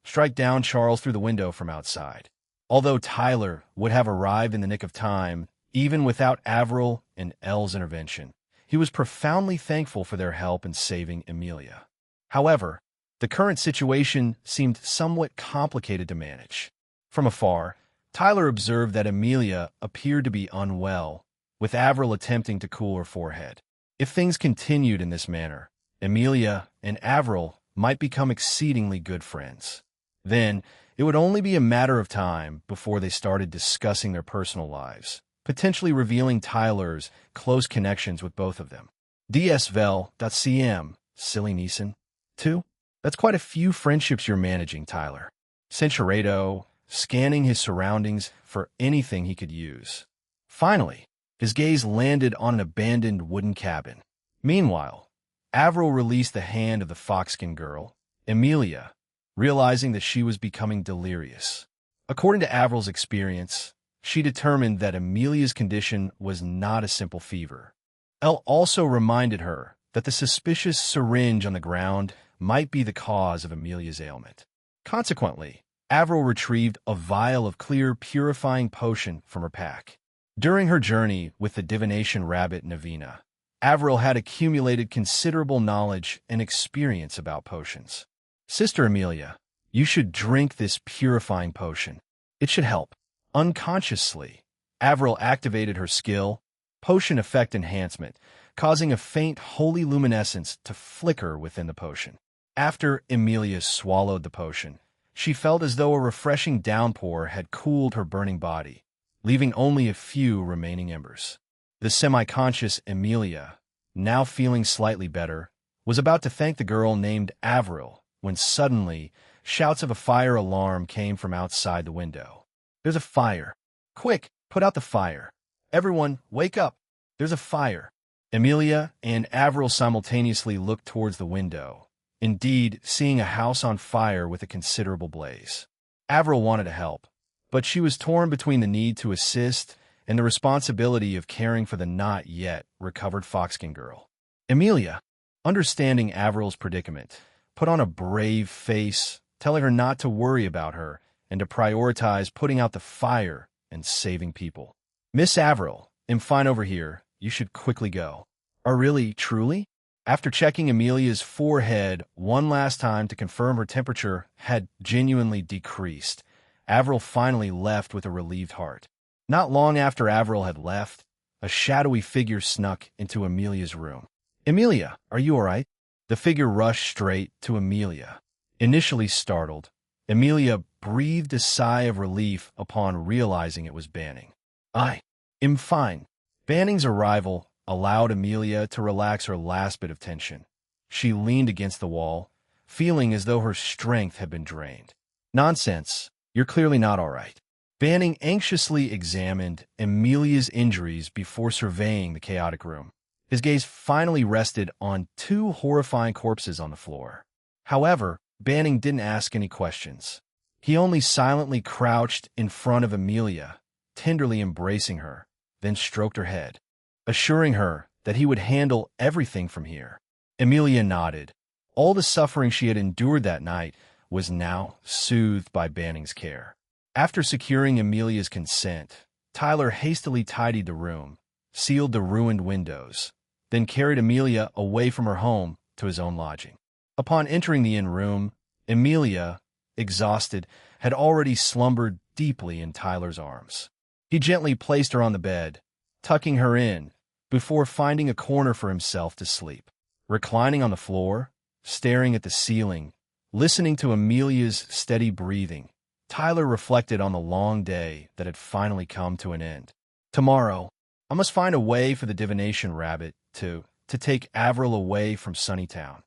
strike down Charles through the window from outside. Although Tyler would have arrived in the nick of time, even without Avril and Elle's intervention, he was profoundly thankful for their help in saving Emilia. However, the current situation seemed somewhat complicated to manage. From afar, Tyler observed that Emilia appeared to be unwell, with Avril attempting to cool her forehead. If things continued in this manner, Emilia and Avril might become exceedingly good friends. Then, it would only be a matter of time before they started discussing their personal lives, potentially revealing Tyler's close connections with both of them. DSVEL.cm, Silly Neeson. 2. That's quite a few friendships you're managing, Tyler. Censurado, scanning his surroundings for anything he could use. Finally, his gaze landed on an abandoned wooden cabin. Meanwhile, Avril released the hand of the foxskin girl, Emilia, realizing that she was becoming delirious. According to Avril's experience, she determined that Emilia's condition was not a simple fever. Elle also reminded her that the suspicious syringe on the ground might be the cause of Emilia's ailment. Consequently, Avril retrieved a vial of clear, purifying potion from her pack. During her journey with the divination rabbit Navina, Avril had accumulated considerable knowledge and experience about potions. Sister Emilia, you should drink this purifying potion. It should help. Unconsciously, Avril activated her skill, Potion Effect Enhancement, causing a faint holy luminescence to flicker within the potion. After Emilia swallowed the potion, she felt as though a refreshing downpour had cooled her burning body, leaving only a few remaining embers. The semi-conscious Emilia, now feeling slightly better, was about to thank the girl named Avril when suddenly shouts of a fire alarm came from outside the window. There's a fire. Quick, put out the fire. Everyone, wake up. There's a fire. Emilia and Avril simultaneously looked towards the window, indeed seeing a house on fire with a considerable blaze. Avril wanted to help, but she was torn between the need to assist and the responsibility of caring for the not yet recovered foxskin girl. Emilia, understanding Avril's predicament, put on a brave face, telling her not to worry about her and to prioritize putting out the fire and saving people. Miss Avril, I'm fine over here. You should quickly go. Or really, truly? After checking Emilia's forehead one last time to confirm her temperature had genuinely decreased, Avril finally left with a relieved heart. Not long after Avril had left, a shadowy figure snuck into Emilia's room. Emilia, are you all right? The figure rushed straight to Emilia. Initially startled, Emilia breathed a sigh of relief upon realizing it was Banning. I'm fine. Banning's arrival allowed Emilia to relax her last bit of tension. She leaned against the wall, feeling as though her strength had been drained. Nonsense. You're clearly not all right. Banning anxiously examined Amelia's injuries before surveying the chaotic room. His gaze finally rested on two horrifying corpses on the floor. However, Banning didn't ask any questions. He only silently crouched in front of Amelia, tenderly embracing her, then stroked her head, assuring her that he would handle everything from here. Amelia nodded. All the suffering she had endured that night was now soothed by Banning's care. After securing Amelia's consent, Tyler hastily tidied the room, sealed the ruined windows, then carried Amelia away from her home to his own lodging. Upon entering the inn room, Amelia, exhausted, had already slumbered deeply in Tyler's arms. He gently placed her on the bed, tucking her in, before finding a corner for himself to sleep. Reclining on the floor, staring at the ceiling, listening to Amelia's steady breathing, Tyler reflected on the long day that had finally come to an end. Tomorrow, I must find a way for the divination rabbit to take Avril away from Sunnytown.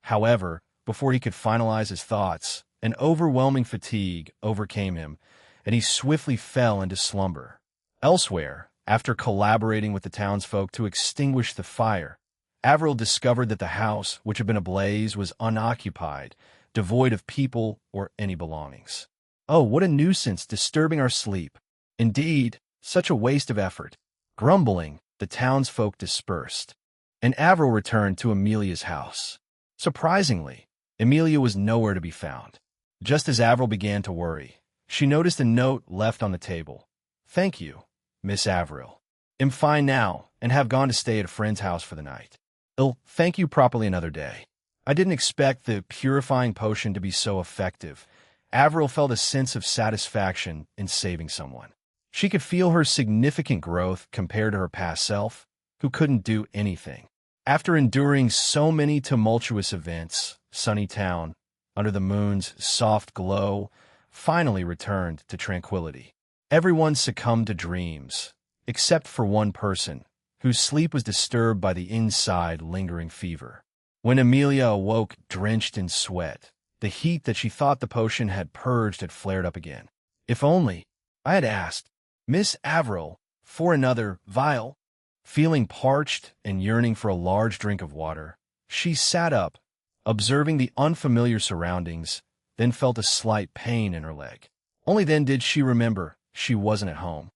However, before he could finalize his thoughts, an overwhelming fatigue overcame him, and he swiftly fell into slumber. Elsewhere, after collaborating with the townsfolk to extinguish the fire, Avril discovered that the house, which had been ablaze, was unoccupied, devoid of people or any belongings. Oh, what a nuisance, disturbing our sleep. Indeed, such a waste of effort. Grumbling, the townsfolk dispersed, and Avril returned to Amelia's house. Surprisingly, Amelia was nowhere to be found. Just as Avril began to worry, she noticed a note left on the table. "Thank you, Miss Avril. Am fine now and have gone to stay at a friend's house for the night. I'll thank you properly another day." I didn't expect the purifying potion to be so effective. Avril felt a sense of satisfaction in saving someone. She could feel her significant growth compared to her past self, who couldn't do anything. After enduring so many tumultuous events, Sunnytown, under the moon's soft glow, finally returned to tranquility. Everyone succumbed to dreams, except for one person, whose sleep was disturbed by the inside lingering fever. When Amelia awoke drenched in sweat, the heat that she thought the potion had purged had flared up again. If only I had asked Miss Avril for another vial. Feeling parched and yearning for a large drink of water, she sat up, observing the unfamiliar surroundings, then felt a slight pain in her leg. Only then did she remember she wasn't at home.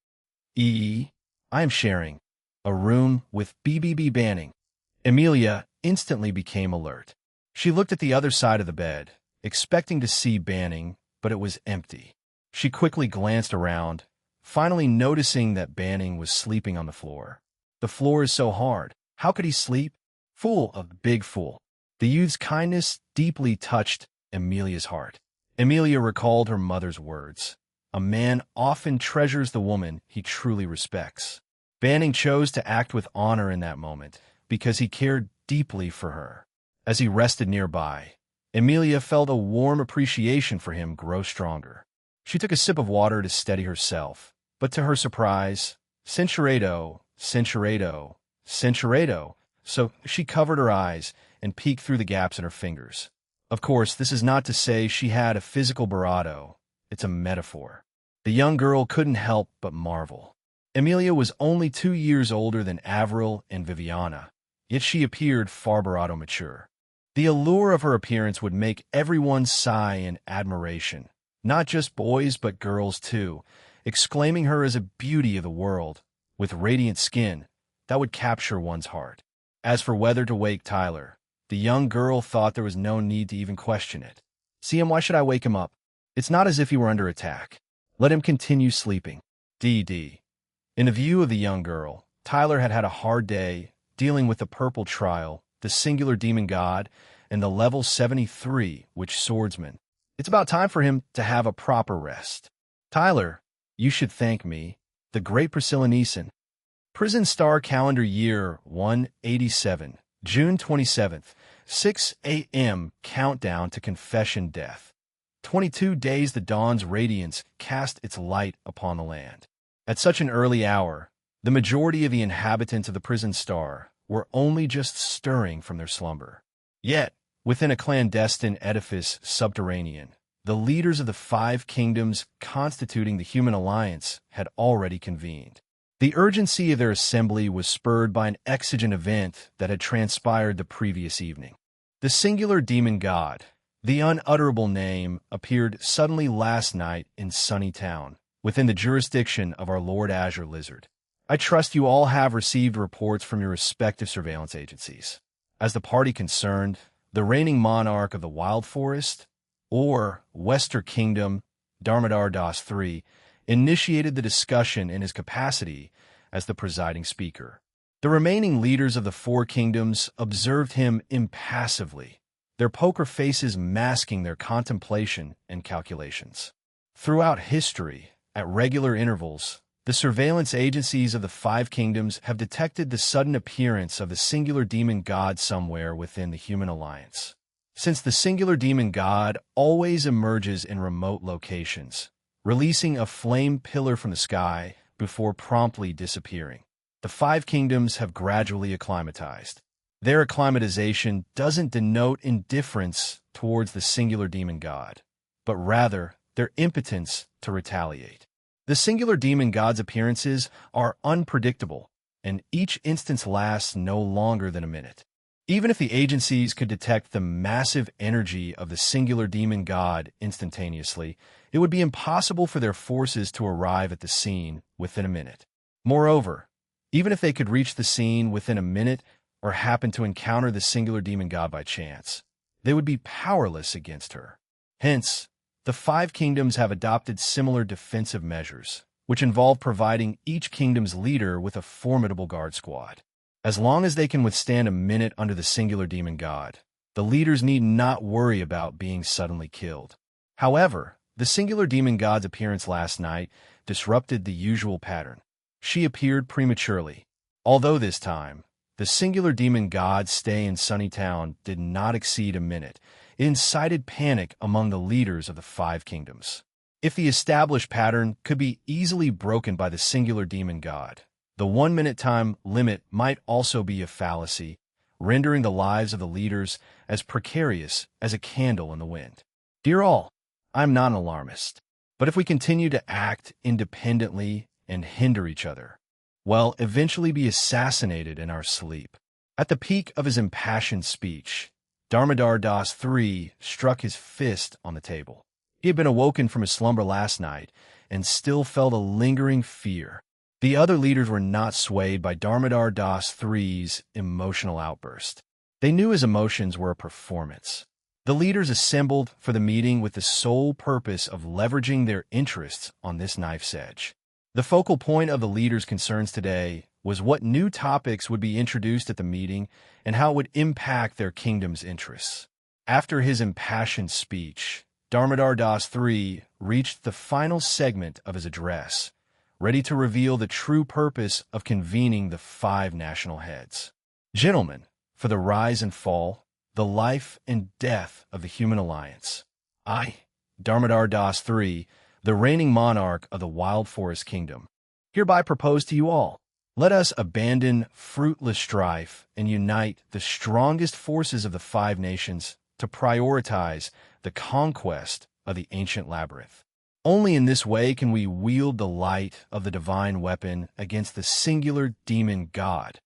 I am sharing a room with BBB Banning. Amelia instantly became alert. She looked at the other side of the bed, expecting to see Banning, but it was empty. She quickly glanced around, finally noticing that Banning was sleeping on the floor. The floor is so hard. How could he sleep? Fool, a big fool. The youth's kindness deeply touched Amelia's heart. Amelia recalled her mother's words. A man often treasures the woman he truly respects. Banning chose to act with honor in that moment because he cared deeply for her. As he rested nearby, Amelia felt a warm appreciation for him grow stronger. She took a sip of water to steady herself, but to her surprise, Centuredo, so she covered her eyes and peeked through the gaps in her fingers. Of course, this is not to say she had a physical barato. It's a metaphor. The young girl couldn't help but marvel. Amelia was only 2 years older than Avril and Viviana, yet she appeared far barato mature. The allure of her appearance would make everyone sigh in admiration, not just boys but girls too, exclaiming her as a beauty of the world, with radiant skin that would capture one's heart. As for whether to wake Tyler, the young girl thought there was no need to even question it. See him, why should I wake him up? It's not as if he were under attack. Let him continue sleeping. D.D. In the view of the young girl, Tyler had had a hard day dealing with the purple trial, the singular demon god, and the level 73 witch swordsman. It's about time for him to have a proper rest. Tyler, you should thank me, the great Priscilla Neeson. Prison Star Calendar Year 187, June 27th, 6 a.m. Countdown to Confession Death. 22 days the dawn's radiance cast its light upon the land. At such an early hour, the majority of the inhabitants of the Prison Star were only just stirring from their slumber. Yet, within a clandestine edifice subterranean, the leaders of the five kingdoms constituting the human alliance had already convened. The urgency of their assembly was spurred by an exigent event that had transpired the previous evening. The singular demon god, the unutterable name, appeared suddenly last night in Sunny Town, within the jurisdiction of our Lord Azure Lizard. I trust you all have received reports from your respective surveillance agencies. As the party concerned, the reigning monarch of the Wild Forest, or Wester Kingdom, Darmodar Das III, initiated the discussion in his capacity as the presiding speaker. The remaining leaders of the four kingdoms observed him impassively, their poker faces masking their contemplation and calculations. Throughout history, at regular intervals, the surveillance agencies of the five kingdoms have detected the sudden appearance of the singular demon god somewhere within the human alliance. Since the singular demon god always emerges in remote locations, releasing a flame pillar from the sky before promptly disappearing, the five kingdoms have gradually acclimatized. Their acclimatization doesn't denote indifference towards the singular demon god, but rather their impotence to retaliate. The singular demon god's appearances are unpredictable, and each instance lasts no longer than a minute. Even if the agencies could detect the massive energy of the singular demon god instantaneously, it would be impossible for their forces to arrive at the scene within a minute. Moreover, even if they could reach the scene within a minute or happen to encounter the singular demon god by chance, they would be powerless against her. Hence, the five kingdoms have adopted similar defensive measures, which involve providing each kingdom's leader with a formidable guard squad. As long as they can withstand a minute under the singular demon god, the leaders need not worry about being suddenly killed. However, the singular demon god's appearance last night disrupted the usual pattern. She appeared prematurely. Although this time, the singular demon god's stay in Sunny Town did not exceed a minute, it incited panic among the leaders of the five kingdoms. If the established pattern could be easily broken by the singular demon god, the 1-minute time limit might also be a fallacy, rendering the lives of the leaders as precarious as a candle in the wind. Dear all, I'm not an alarmist, but if we continue to act independently and hinder each other, we'll eventually be assassinated in our sleep. At the peak of his impassioned speech, Darmodar Das III struck his fist on the table. He had been awoken from his slumber last night and still felt a lingering fear. The other leaders were not swayed by Darmodar Das III's emotional outburst. They knew his emotions were a performance. The leaders assembled for the meeting with the sole purpose of leveraging their interests on this knife's edge. The focal point of the leaders' concerns today was what new topics would be introduced at the meeting and how it would impact their kingdom's interests. After his impassioned speech, Darmodar Das III reached the final segment of his address, ready to reveal the true purpose of convening the five national heads. Gentlemen, for the rise and fall, the life and death of the human alliance, I, Darmodar Das III, the reigning monarch of the Wild Forest Kingdom, hereby propose to you all, let us abandon fruitless strife and unite the strongest forces of the five nations to prioritize the conquest of the ancient labyrinth. Only in this way can we wield the light of the divine weapon against the singular demon god.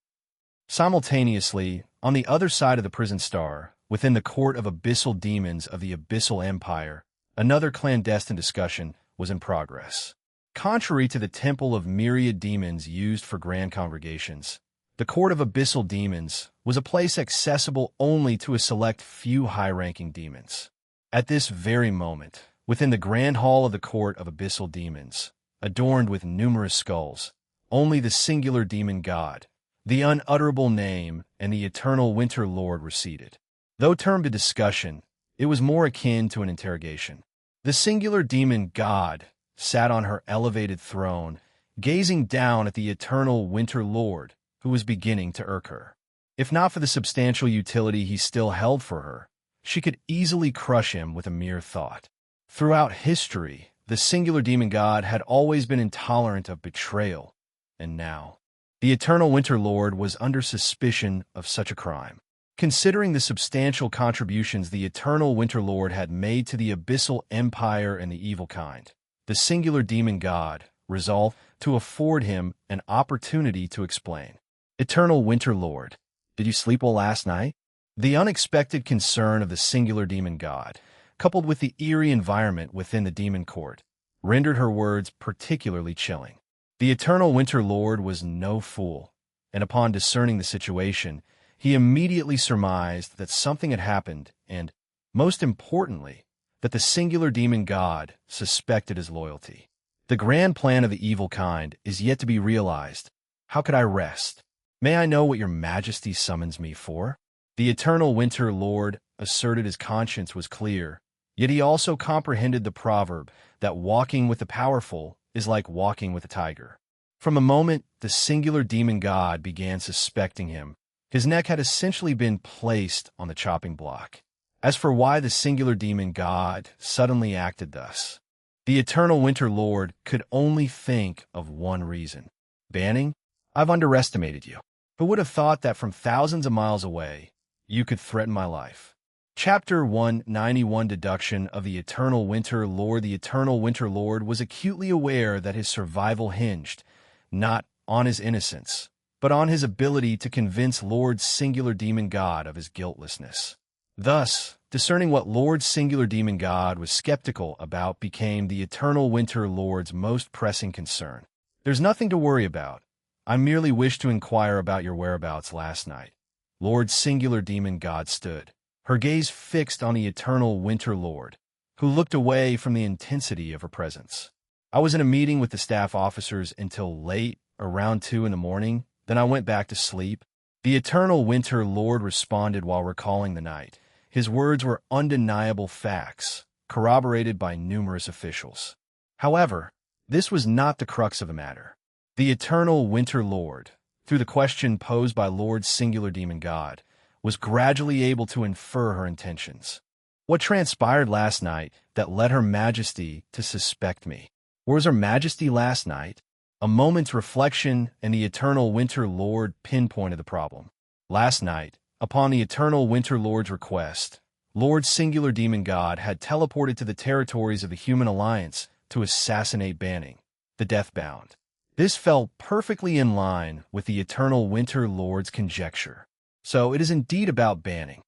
Simultaneously, on the other side of the prison star, within the court of abyssal demons of the Abyssal Empire, another clandestine discussion was in progress. Contrary to the temple of myriad demons used for grand congregations, the court of abyssal demons was a place accessible only to a select few high-ranking demons. At this very moment, within the grand hall of the court of abyssal demons, adorned with numerous skulls, only the singular demon god, the unutterable name, and the eternal winter lord were seated. Though termed a discussion, it was more akin to an interrogation. The singular demon god sat on her elevated throne, gazing down at the eternal winter lord, who was beginning to irk her. If not for the substantial utility he still held for her, she could easily crush him with a mere thought. Throughout history, the singular demon god had always been intolerant of betrayal, and now the eternal winter lord was under suspicion of such a crime. Considering the substantial contributions the Eternal Winter Lord had made to the Abyssal Empire and the evil kind, the singular demon god resolved to afford him an opportunity to explain. Eternal Winter Lord, did you sleep well last night? The unexpected concern of the singular demon god, coupled with the eerie environment within the demon court, rendered her words particularly chilling. The Eternal Winter Lord was no fool, and upon discerning the situation, he immediately surmised that something had happened and, most importantly, that the singular demon god suspected his loyalty. The grand plan of the evil kind is yet to be realized. How could I rest? May I know what your majesty summons me for? The Eternal Winter Lord asserted his conscience was clear, yet he also comprehended the proverb that walking with the powerful is like walking with a tiger. From the moment the singular demon god began suspecting him, his neck had essentially been placed on the chopping block. As for why the singular demon god suddenly acted thus, the Eternal Winter Lord could only think of one reason. Banning? I've underestimated you. Who would have thought that from thousands of miles away, you could threaten my life? Chapter 191 Deduction of the Eternal Winter Lord. The Eternal Winter Lord was acutely aware that his survival hinged, not on his innocence, but on his ability to convince Lord Singular Demon God of his guiltlessness. Thus, discerning what Lord Singular Demon God was skeptical about became the Eternal Winter Lord's most pressing concern. There's nothing to worry about. I merely wish to inquire about your whereabouts last night. Lord Singular Demon God stood, her gaze fixed on the Eternal Winter Lord, who looked away from the intensity of her presence. I was in a meeting with the staff officers until late, around 2 in the morning. Then I went back to sleep. The Eternal Winter Lord responded while recalling the night. His words were undeniable facts, corroborated by numerous officials. However, this was not the crux of the matter. The Eternal Winter Lord, through the question posed by Lord Singular Demon God, was gradually able to infer her intentions. What transpired last night that led Her Majesty to suspect me? Where was Her Majesty last night? A moment's reflection, and the Eternal Winter Lord pinpointed the problem. Last night, upon the Eternal Winter Lord's request, Lord Singular Demon God had teleported to the territories of the Human Alliance to assassinate Banning, the Deathbound. This fell perfectly in line with the Eternal Winter Lord's conjecture. So it is indeed about Banning.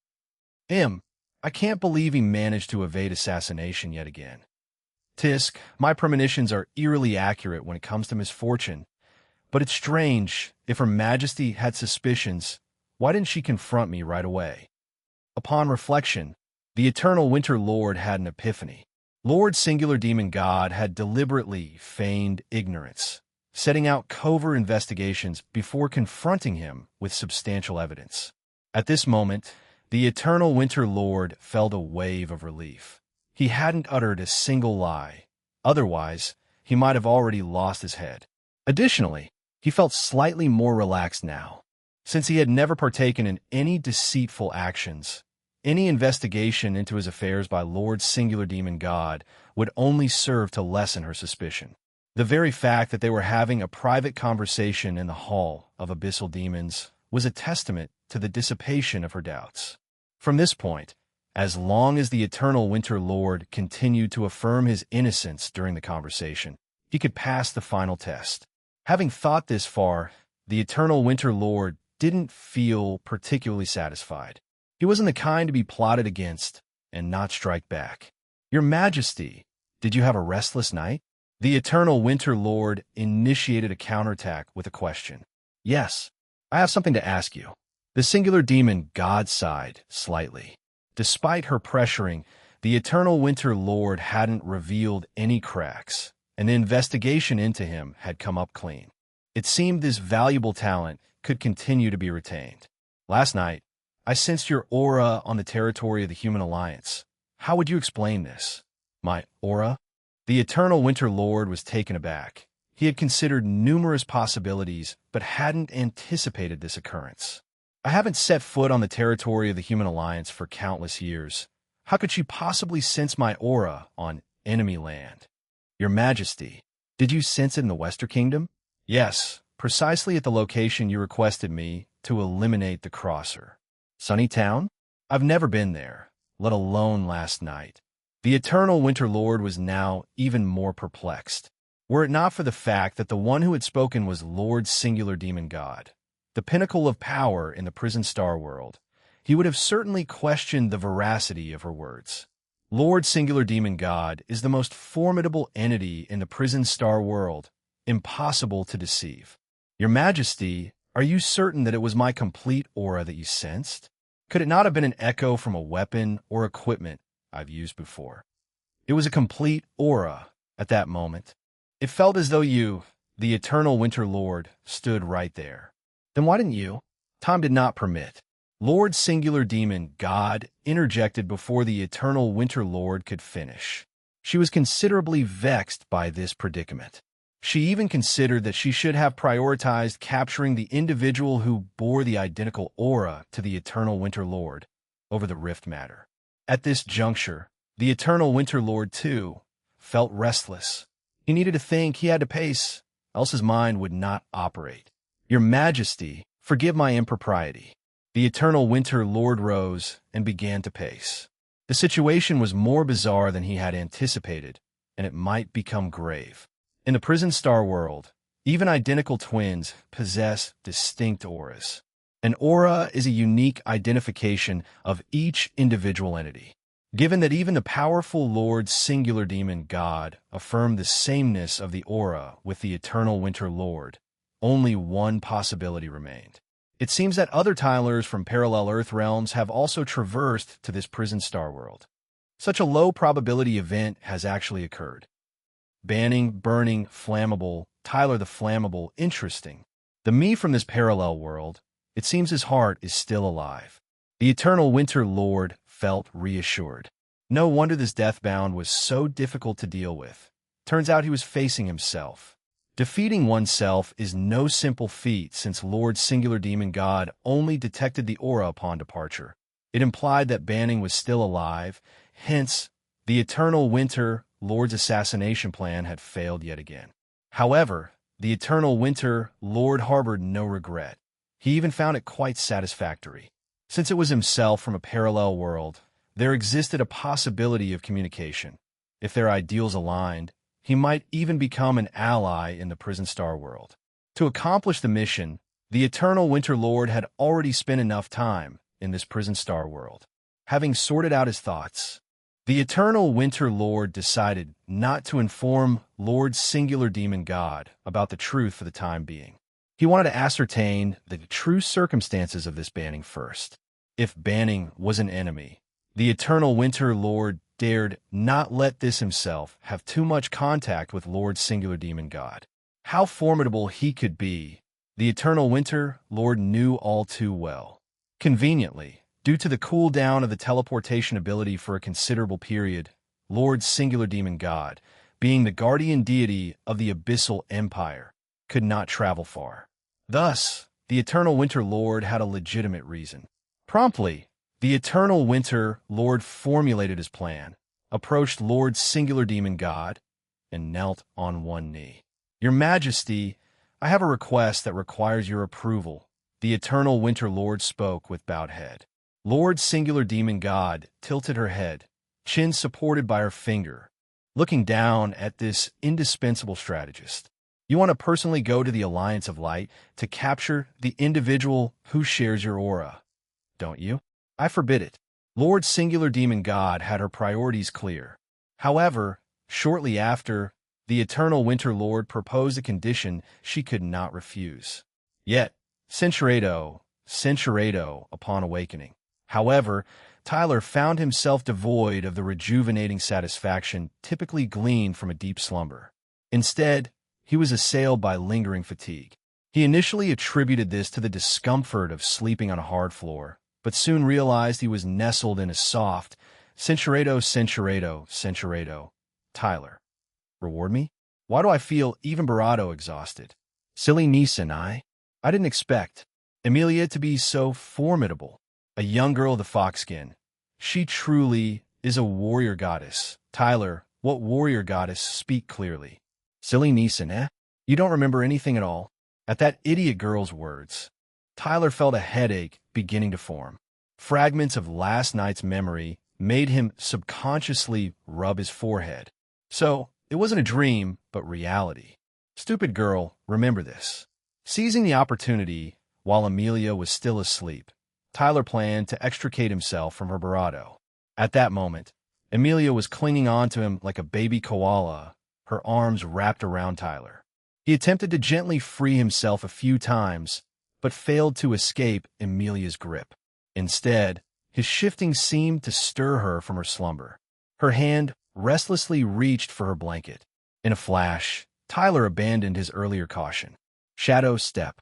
I can't believe he managed to evade assassination yet again. Tisk, my premonitions are eerily accurate when it comes to misfortune, but it's strange, if Her Majesty had suspicions, why didn't she confront me right away? Upon reflection, the Eternal Winter Lord had an epiphany. Lord Singular Demon God had deliberately feigned ignorance, setting out covert investigations before confronting him with substantial evidence. At this moment, the Eternal Winter Lord felt a wave of relief. He hadn't uttered a single lie. Otherwise, he might have already lost his head. Additionally, he felt slightly more relaxed now. Since he had never partaken in any deceitful actions, any investigation into his affairs by Lord Singular Demon God would only serve to lessen her suspicion. The very fact that they were having a private conversation in the Hall of Abyssal Demons was a testament to the dissipation of her doubts. From this point, as long as the Eternal Winter Lord continued to affirm his innocence during the conversation, he could pass the final test. Having thought this far, the Eternal Winter Lord didn't feel particularly satisfied. He wasn't the kind to be plotted against and not strike back. Your Majesty, did you have a restless night? The Eternal Winter Lord initiated a counterattack with a question. Yes, I have something to ask you. The Singular Demon God sighed slightly. Despite her pressuring, the Eternal Winter Lord hadn't revealed any cracks, and the investigation into him had come up clean. It seemed this valuable talent could continue to be retained. Last night, I sensed your aura on the territory of the Human Alliance. How would you explain this? My aura? The Eternal Winter Lord was taken aback. He had considered numerous possibilities, but hadn't anticipated this occurrence. I haven't set foot on the territory of the Human Alliance for countless years. How could she possibly sense my aura on enemy land? Your Majesty, did you sense it in the Western Kingdom? Yes, precisely at the location you requested me to eliminate the Crosser. Sunny Town? I've never been there, let alone last night. The Eternal Winter Lord was now even more perplexed. Were it not for the fact that the one who had spoken was Lord Singular Demon God, the pinnacle of power in the Prison Star world, he would have certainly questioned the veracity of her words. Lord Singular Demon God is the most formidable entity in the Prison Star world, impossible to deceive. Your Majesty, are you certain that it was my complete aura that you sensed? Could it not have been an echo from a weapon or equipment I've used before? It was a complete aura at that moment. It felt as though you, the Eternal Winter Lord, stood right there. Then why didn't you? Time did not permit. Lord Singular Demon God interjected before the Eternal Winter Lord could finish. She was considerably vexed by this predicament. She even considered that she should have prioritized capturing the individual who bore the identical aura to the Eternal Winter Lord over the rift matter. At this juncture, the Eternal Winter Lord, too, felt restless. He needed to think, he had to pace, else his mind would not operate. Your Majesty, forgive my impropriety. The Eternal Winter Lord rose and began to pace. The situation was more bizarre than he had anticipated, and it might become grave. In the Prison Star world, even identical twins possess distinct auras. An aura is a unique identification of each individual entity. Given that even the powerful Lord Singular Demon God affirmed the sameness of the aura with the Eternal Winter Lord, only one possibility remained. It seems that other Tylers from parallel Earth realms have also traversed to this Prison Star world. Such a low probability event has actually occurred. Banning, burning, flammable, Tyler the Flammable, interesting. The me from this parallel world, it seems his heart is still alive. The Eternal Winter Lord felt reassured. No wonder this deathbound was so difficult to deal with. Turns out he was facing himself. Defeating oneself is no simple feat since Lord Singular Demon God only detected the aura upon departure. It implied that Banning was still alive, hence, the Eternal Winter Lord's assassination plan had failed yet again. However, the Eternal Winter Lord harbored no regret. He even found it quite satisfactory. Since it was himself from a parallel world, there existed a possibility of communication. If their ideals aligned, he might even become an ally in the Prison Star world. To accomplish the mission, the Eternal Winter Lord had already spent enough time in this Prison Star world. Having sorted out his thoughts, the Eternal Winter Lord decided not to inform Lord Singular Demon God about the truth for the time being. He wanted to ascertain the true circumstances of this banning first. If Banning was an enemy, the Eternal Winter Lord dared not let this himself have too much contact with Lord Singular Demon God. How formidable he could be, the Eternal Winter Lord knew all too well. Conveniently, due to the cooldown of the teleportation ability for a considerable period, Lord Singular Demon God, being the guardian deity of the Abyssal Empire, could not travel far. Thus, the Eternal Winter Lord had a legitimate reason. Promptly, the Eternal Winter Lord formulated his plan, approached Lord Singular Demon God, and knelt on one knee. Your Majesty, I have a request that requires your approval. The Eternal Winter Lord spoke with bowed head. Lord Singular Demon God tilted her head, chin supported by her finger, looking down at this indispensable strategist. You want to personally go to the Alliance of Light to capture the individual who shares your aura, don't you? I forbid it. Lord Singular Demon God had her priorities clear. However, shortly after, the Eternal Winter Lord proposed a condition she could not refuse. Yet, Centurado, upon awakening. However, Tyler found himself devoid of the rejuvenating satisfaction typically gleaned from a deep slumber. Instead, he was assailed by lingering fatigue. He initially attributed this to the discomfort of sleeping on a hard floor, but soon realized he was nestled in a soft, Centurado. Tyler. Reward me? Why do I feel even Barado exhausted? Silly niece and I didn't expect Emilia to be so formidable. A young girl of the foxskin. She truly is a warrior goddess. Tyler, what warrior goddess? Speak clearly. Silly Neeson, You don't remember anything at all? At that idiot girl's words, Tyler felt a headache beginning to form. Fragments of last night's memory made him subconsciously rub his forehead. So, it wasn't a dream, but reality. Stupid girl, remember this. Seizing the opportunity while Amelia was still asleep, Tyler planned to extricate himself from her bravado. At that moment, Amelia was clinging on to him like a baby koala, her arms wrapped around Tyler. He attempted to gently free himself a few times, but failed to escape Amelia's grip. Instead, his shifting seemed to stir her from her slumber. Her hand restlessly reached for her blanket. In a flash, Tyler abandoned his earlier caution. Shadow step.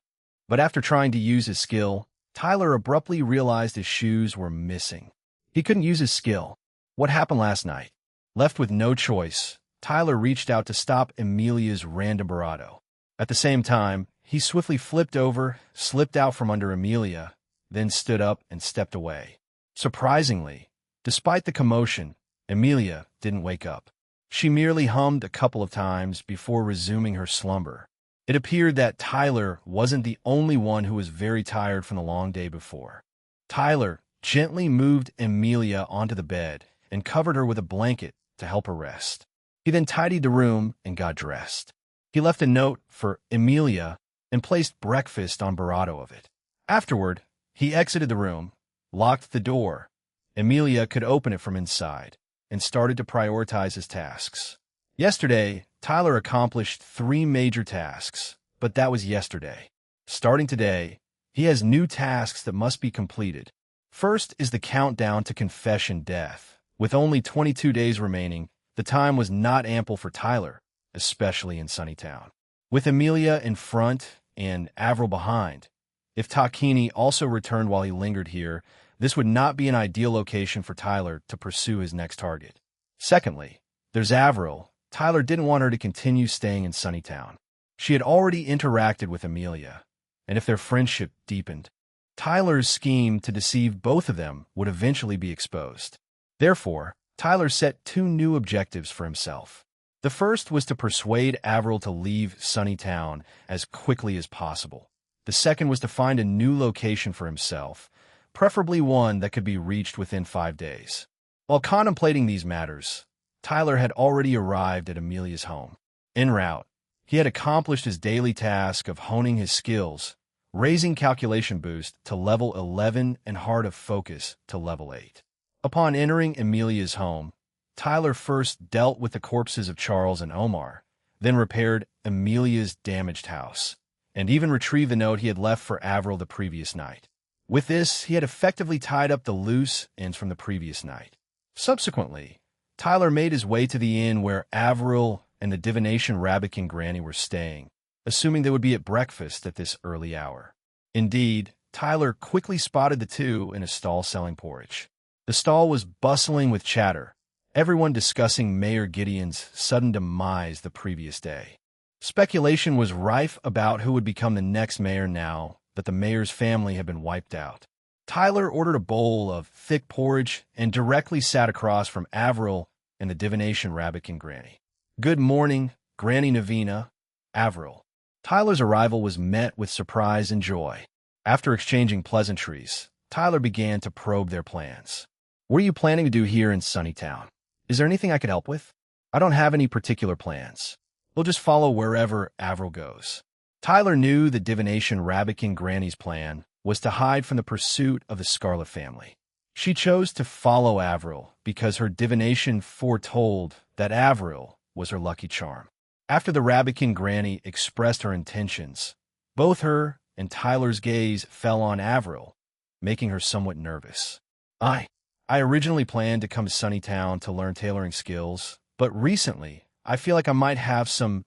But after trying to use his skill, Tyler abruptly realized his shoes were missing. He couldn't use his skill. What happened last night? Left with no choice, Tyler reached out to stop Amelia's random bravado. At the same time, he swiftly flipped over, slipped out from under Amelia, then stood up and stepped away. Surprisingly, despite the commotion, Amelia didn't wake up. She merely hummed a couple of times before resuming her slumber. It appeared that Tyler wasn't the only one who was very tired from the long day before. Tyler gently moved Amelia onto the bed and covered her with a blanket to help her rest. He then tidied the room and got dressed. He left a note for Amelia and placed breakfast on bravado of it. Afterward, he exited the room, locked the door. Amelia could open it from inside, and started to prioritize his tasks. Yesterday, Tyler accomplished 3 major tasks, but that was yesterday. Starting today, he has new tasks that must be completed. First is the countdown to confession death. With only 22 days remaining, the time was not ample for Tyler, especially in Sunnytown. With Amelia in front and Avril behind, if Takini also returned while he lingered here, this would not be an ideal location for Tyler to pursue his next target. Secondly, there's Avril. Tyler didn't want her to continue staying in Sunnytown. She had already interacted with Amelia, and if their friendship deepened, Tyler's scheme to deceive both of them would eventually be exposed. Therefore, Tyler set 2 new objectives for himself. The first was to persuade Avril to leave Sunnytown as quickly as possible. The second was to find a new location for himself, preferably one that could be reached within 5 days. While contemplating these matters, Tyler had already arrived at Amelia's home. En route, he had accomplished his daily task of honing his skills, raising calculation boost to level 11 and heart of focus to level 8. Upon entering Amelia's home, Tyler first dealt with the corpses of Charles and Omar, then repaired Amelia's damaged house, and even retrieved the note he had left for Avril the previous night. With this, he had effectively tied up the loose ends from the previous night. Subsequently, Tyler made his way to the inn where Avril and the divination Rabbit Granny were staying, assuming they would be at breakfast at this early hour. Indeed, Tyler quickly spotted the two in a stall selling porridge. The stall was bustling with chatter, everyone discussing Mayor Gideon's sudden demise the previous day. Speculation was rife about who would become the next mayor now that the mayor's family had been wiped out. Tyler ordered a bowl of thick porridge and directly sat across from Avril and the divination Rabbit Granny. "Good morning, Granny Navina, Avril." Tyler's arrival was met with surprise and joy. After exchanging pleasantries, Tyler began to probe their plans. "What are you planning to do here in Sunnytown? Is there anything I could help with?" "I don't have any particular plans. We'll just follow wherever Avril goes." Tyler knew the divination Rabbit Granny's plan was to hide from the pursuit of the Scarlet family. She chose to follow Avril because her divination foretold that Avril was her lucky charm. After the Rabbit Granny expressed her intentions, both her and Tyler's gaze fell on Avril, making her somewhat nervous. I originally planned to come to Sunnytown to learn tailoring skills, but recently I feel like I might have some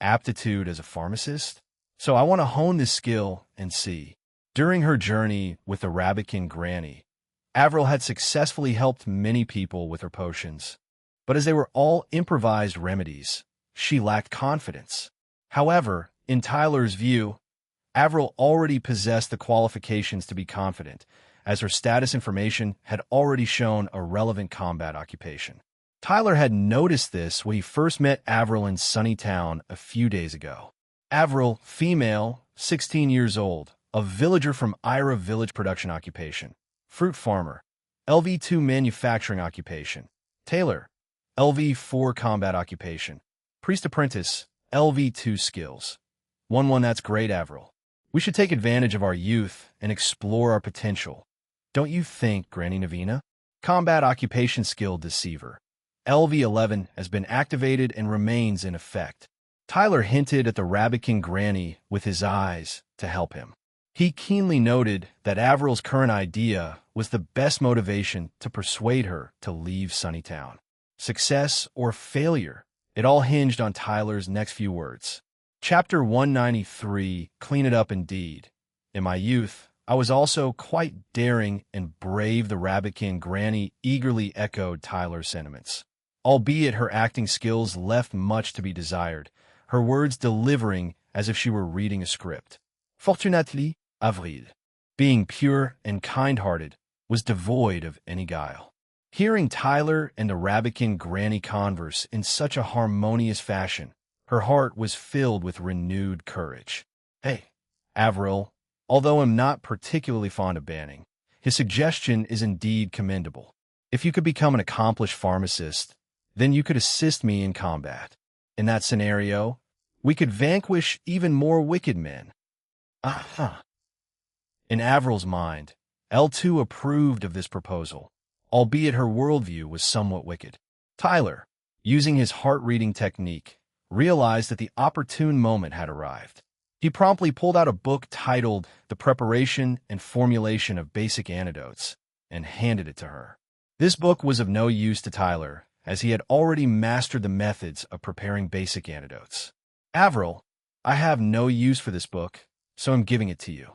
aptitude as a pharmacist, so I want to hone this skill and see." During her journey with the Rabbit Granny, Avril had successfully helped many people with her potions, but as they were all improvised remedies, she lacked confidence. However, in Tyler's view, Avril already possessed the qualifications to be confident, as her status information had already shown a relevant combat occupation. Tyler had noticed this when he first met Avril in Sunnytown a few days ago. Avril, female, 16 years old, a villager from Ira Village production occupation. fruit farmer, LV2 manufacturing occupation. Tailor, LV4 combat occupation. Priest apprentice, LV2 skills. 1-1 That's great, Avril. We should take advantage of our youth and explore our potential. Don't you think, Granny Navina? Combat occupation skill deceiver. LV11 has been activated and remains in effect. Tyler hinted at the Rabbitkin Granny with his eyes to help him. He keenly noted that Avril's current idea was the best motivation to persuade her to leave Sunnytown. Success or failure, it all hinged on Tyler's next few words. Chapter 193, Clean It Up Indeed. In my youth, I was also quite daring and brave. The Rabbitkin Granny eagerly echoed Tyler's sentiments. Albeit her acting skills left much to be desired, her words delivering as if she were reading a script. Fortunately, Avril, being pure and kind-hearted, was devoid of any guile. Hearing Tyler and the Rabbitkin Granny converse in such a harmonious fashion, her heart was filled with renewed courage. Hey, Avril, although I'm not particularly fond of banning, his suggestion is indeed commendable. If you could become an accomplished pharmacist, then you could assist me in combat. In that scenario, we could vanquish even more wicked men. Aha! In Avril's mind, L2 approved of this proposal, albeit her worldview was somewhat wicked. Tyler, using his heart-reading technique, realized that the opportune moment had arrived. He promptly pulled out a book titled The Preparation and Formulation of Basic Antidotes and handed it to her. This book was of no use to Tyler, as he had already mastered the methods of preparing basic antidotes. Avril, I have no use for this book, so I'm giving it to you.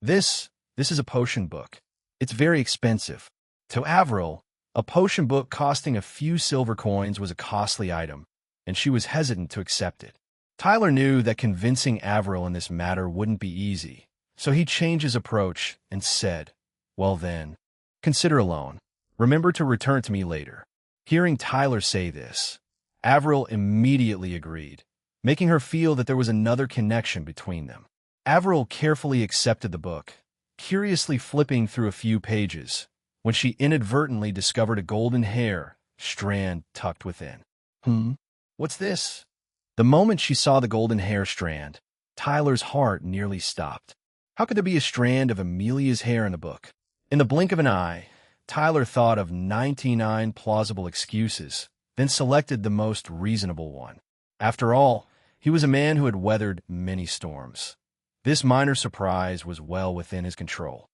This is a potion book. It's very expensive. To Avril, a potion book costing a few silver coins was a costly item, and she was hesitant to accept it. Tyler knew that convincing Avril in this matter wouldn't be easy, so he changed his approach and said, "Well then, consider a loan. Remember to return it to me later." Hearing Tyler say this, Avril immediately agreed, making her feel that there was another connection between them. Avril carefully accepted the book, curiously flipping through a few pages, when she inadvertently discovered a golden hair strand tucked within. What's this? The moment she saw the golden hair strand, Tyler's heart nearly stopped. How could there be a strand of Amelia's hair in the book? In the blink of an eye, Tyler thought of 99 plausible excuses, then selected the most reasonable one. After all, he was a man who had weathered many storms. This minor surprise was well within his control.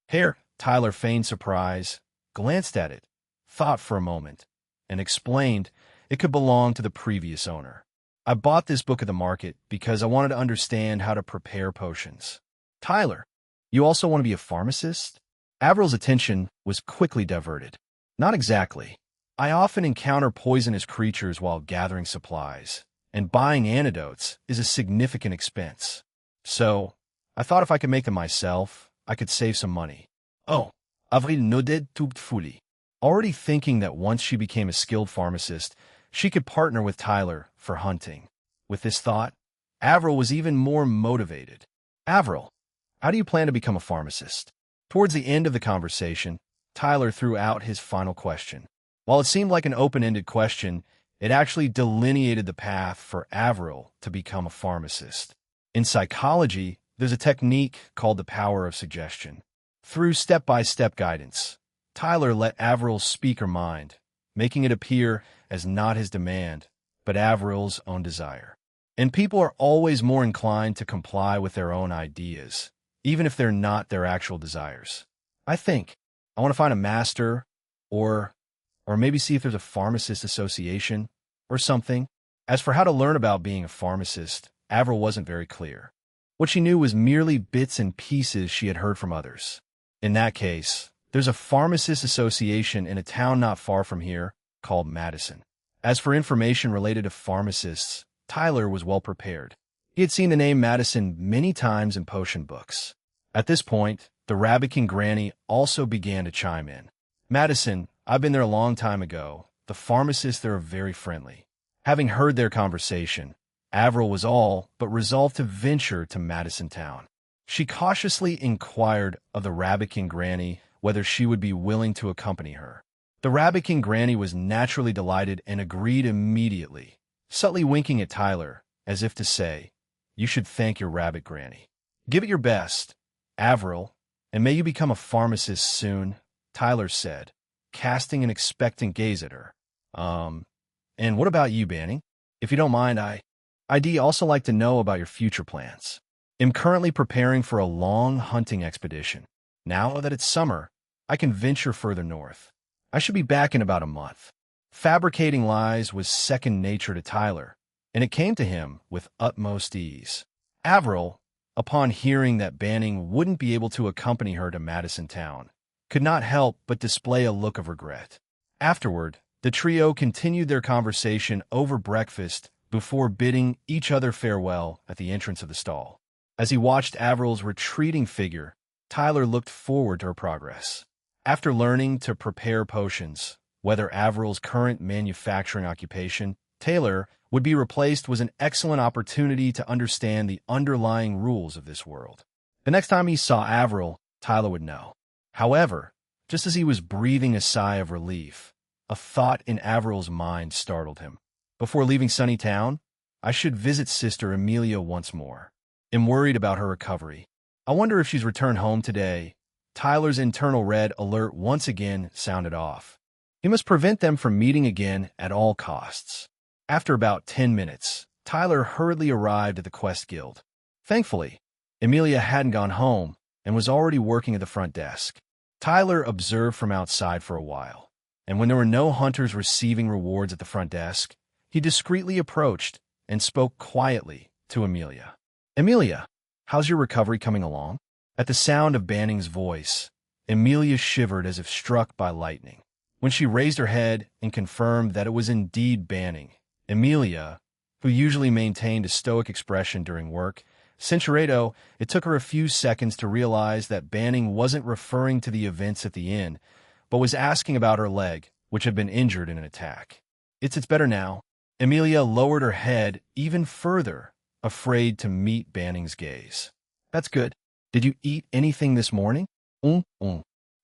Hair, Tyler feigned surprise, glanced at it, thought for a moment, and explained it could belong to the previous owner. I bought this book at the market because I wanted to understand how to prepare potions. Tyler, you also want to be a pharmacist? Avril's attention was quickly diverted. Not exactly. I often encounter poisonous creatures while gathering supplies, and buying antidotes is a significant expense. So, I thought if I could make them myself, I could save some money. Oh, Avril nodded doubtfully, already thinking that once she became a skilled pharmacist, she could partner with Tyler for hunting. With this thought, Avril was even more motivated. Avril, how do you plan to become a pharmacist? Towards the end of the conversation, Tyler threw out his final question. While it seemed like an open-ended question, it actually delineated the path for Avril to become a pharmacist. In psychology, there's a technique called the power of suggestion. Through step-by-step guidance, Tyler let Avril speak her mind, making it appear as not his demand, but Avril's own desire. And people are always more inclined to comply with their own ideas, even if they're not their actual desires. I want to find a master, or maybe see if there's a pharmacist association, or something. As for how to learn about being a pharmacist, Avril wasn't very clear. What she knew was merely bits and pieces she had heard from others. In that case, there's a pharmacist association in a town not far from here called Madison. As for information related to pharmacists, Tyler was well prepared. He had seen the name Madison many times in potion books. At this point, the Rabbitkin Granny also began to chime in. Madison, I've been there a long time ago. The pharmacists there are very friendly. Having heard their conversation, Avril was all but resolved to venture to Madison town. She cautiously inquired of the Rabbit Granny whether she would be willing to accompany her. The Rabbit Granny was naturally delighted and agreed immediately, subtly winking at Tyler, as if to say, "You should thank your Rabbit Granny. Give it your best, Avril, and may you become a pharmacist soon," Tyler said, casting an expectant gaze at her. And what about you, Banning? If you don't mind, I'd also like to know about your future plans. I'm currently preparing for a long hunting expedition. Now that it's summer, I can venture further north. I should be back in about a month. Fabricating lies was second nature to Tyler, and it came to him with utmost ease. Avril, upon hearing that Banning wouldn't be able to accompany her to Madison Town, could not help but display a look of regret. Afterward, the trio continued their conversation over breakfast before bidding each other farewell at the entrance of the stall. As he watched Avril's retreating figure, Tyler looked forward to her progress. After learning to prepare potions, whether Avril's current manufacturing occupation, Taylor, would be replaced was an excellent opportunity to understand the underlying rules of this world. The next time he saw Avril, Tyler would know. However, just as he was breathing a sigh of relief, a thought in Avril's mind startled him. Before leaving Sunny Town, I should visit Sister Amelia once more. I'm worried about her recovery. I wonder if she's returned home today. Tyler's internal red alert once again sounded off. He must prevent them from meeting again at all costs. After about 10 minutes, Tyler hurriedly arrived at the Quest Guild. Thankfully, Amelia hadn't gone home and was already working at the front desk. Tyler observed from outside for a while, and when there were no hunters receiving rewards at the front desk, he discreetly approached and spoke quietly to Amelia. "Amelia, how's your recovery coming along?" At the sound of Banning's voice, Amelia shivered as if struck by lightning. When she raised her head and confirmed that it was indeed Banning, Amelia, who usually maintained a stoic expression during work, Cinchureto, it took her a few seconds to realize that Banning wasn't referring to the events at the inn, but was asking about her leg, which had been injured in an attack. It's better now." Amelia lowered her head even further, afraid to meet Banning's gaze. "That's good. Did you eat anything this morning?"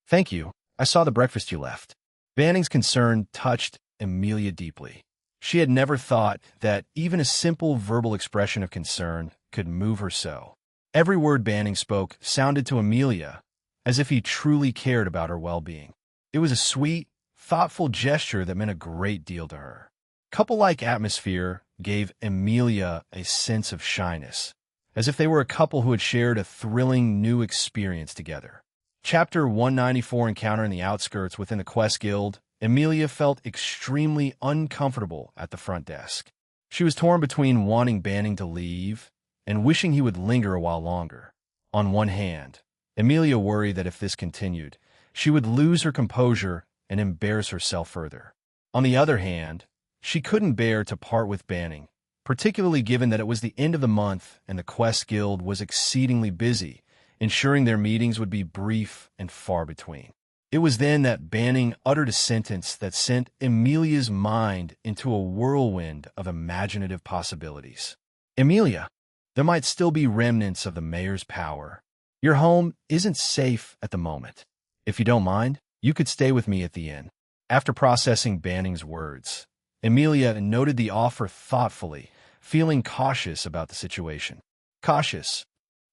Thank you. I saw the breakfast you left." Banning's concern touched Amelia deeply. She had never thought that even a simple verbal expression of concern could move her so. Every word Banning spoke sounded to Amelia as if he truly cared about her well-being. It was a sweet, thoughtful gesture that meant a great deal to her. Couple-like atmosphere gave Amelia a sense of shyness, as if they were a couple who had shared a thrilling new experience together. Chapter 194 Encounter in the Outskirts within the Quest Guild. Amelia felt extremely uncomfortable at the front desk. She was torn between wanting Banning to leave and wishing he would linger a while longer. On one hand, Amelia worried that if this continued, she would lose her composure and embarrass herself further. On the other hand, she couldn't bear to part with Banning, particularly given that it was the end of the month and the Quest Guild was exceedingly busy, ensuring their meetings would be brief and far between. It was then that Banning uttered a sentence that sent Amelia's mind into a whirlwind of imaginative possibilities. "Amelia, there might still be remnants of the mayor's power. Your home isn't safe at the moment. If you don't mind, you could stay with me at the inn." After processing Banning's words, Amelia noted the offer thoughtfully, feeling cautious about the situation. Cautious?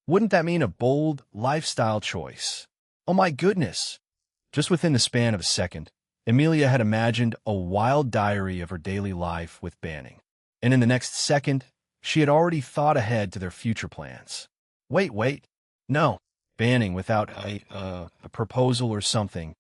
Wouldn't that mean a bold lifestyle choice? Oh my goodness! Just within the span of a second, Amelia had imagined a wild diary of her daily life with Banning, and in the next second, she had already thought ahead to their future plans. Wait. No, Banning, without a proposal or something.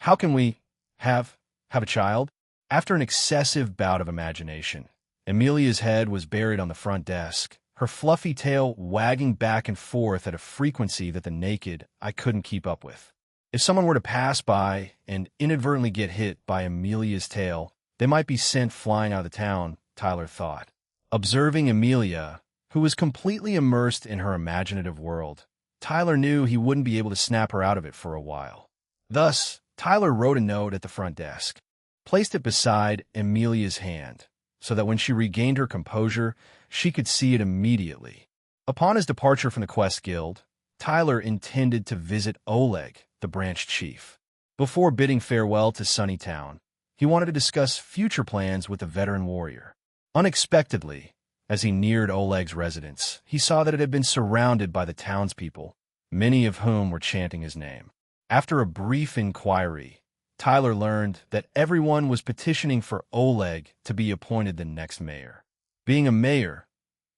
How can we have a child? After an excessive bout of imagination, Amelia's head was buried on the front desk, her fluffy tail wagging back and forth at a frequency that the naked eye couldn't keep up with. If someone were to pass by and inadvertently get hit by Amelia's tail, they might be sent flying out of the town, Tyler thought. Observing Amelia, who was completely immersed in her imaginative world, Tyler knew he wouldn't be able to snap her out of it for a while. Thus, Tyler wrote a note at the front desk, placed it beside Amelia's hand, so that when she regained her composure, she could see it immediately. Upon his departure from the Quest Guild, Tyler intended to visit Oleg, the branch chief. Before bidding farewell to Sunnytown, he wanted to discuss future plans with the veteran warrior. Unexpectedly, as he neared Oleg's residence, he saw that it had been surrounded by the townspeople, many of whom were chanting his name. After a brief inquiry, Tyler learned that everyone was petitioning for Oleg to be appointed the next mayor. Being a mayor,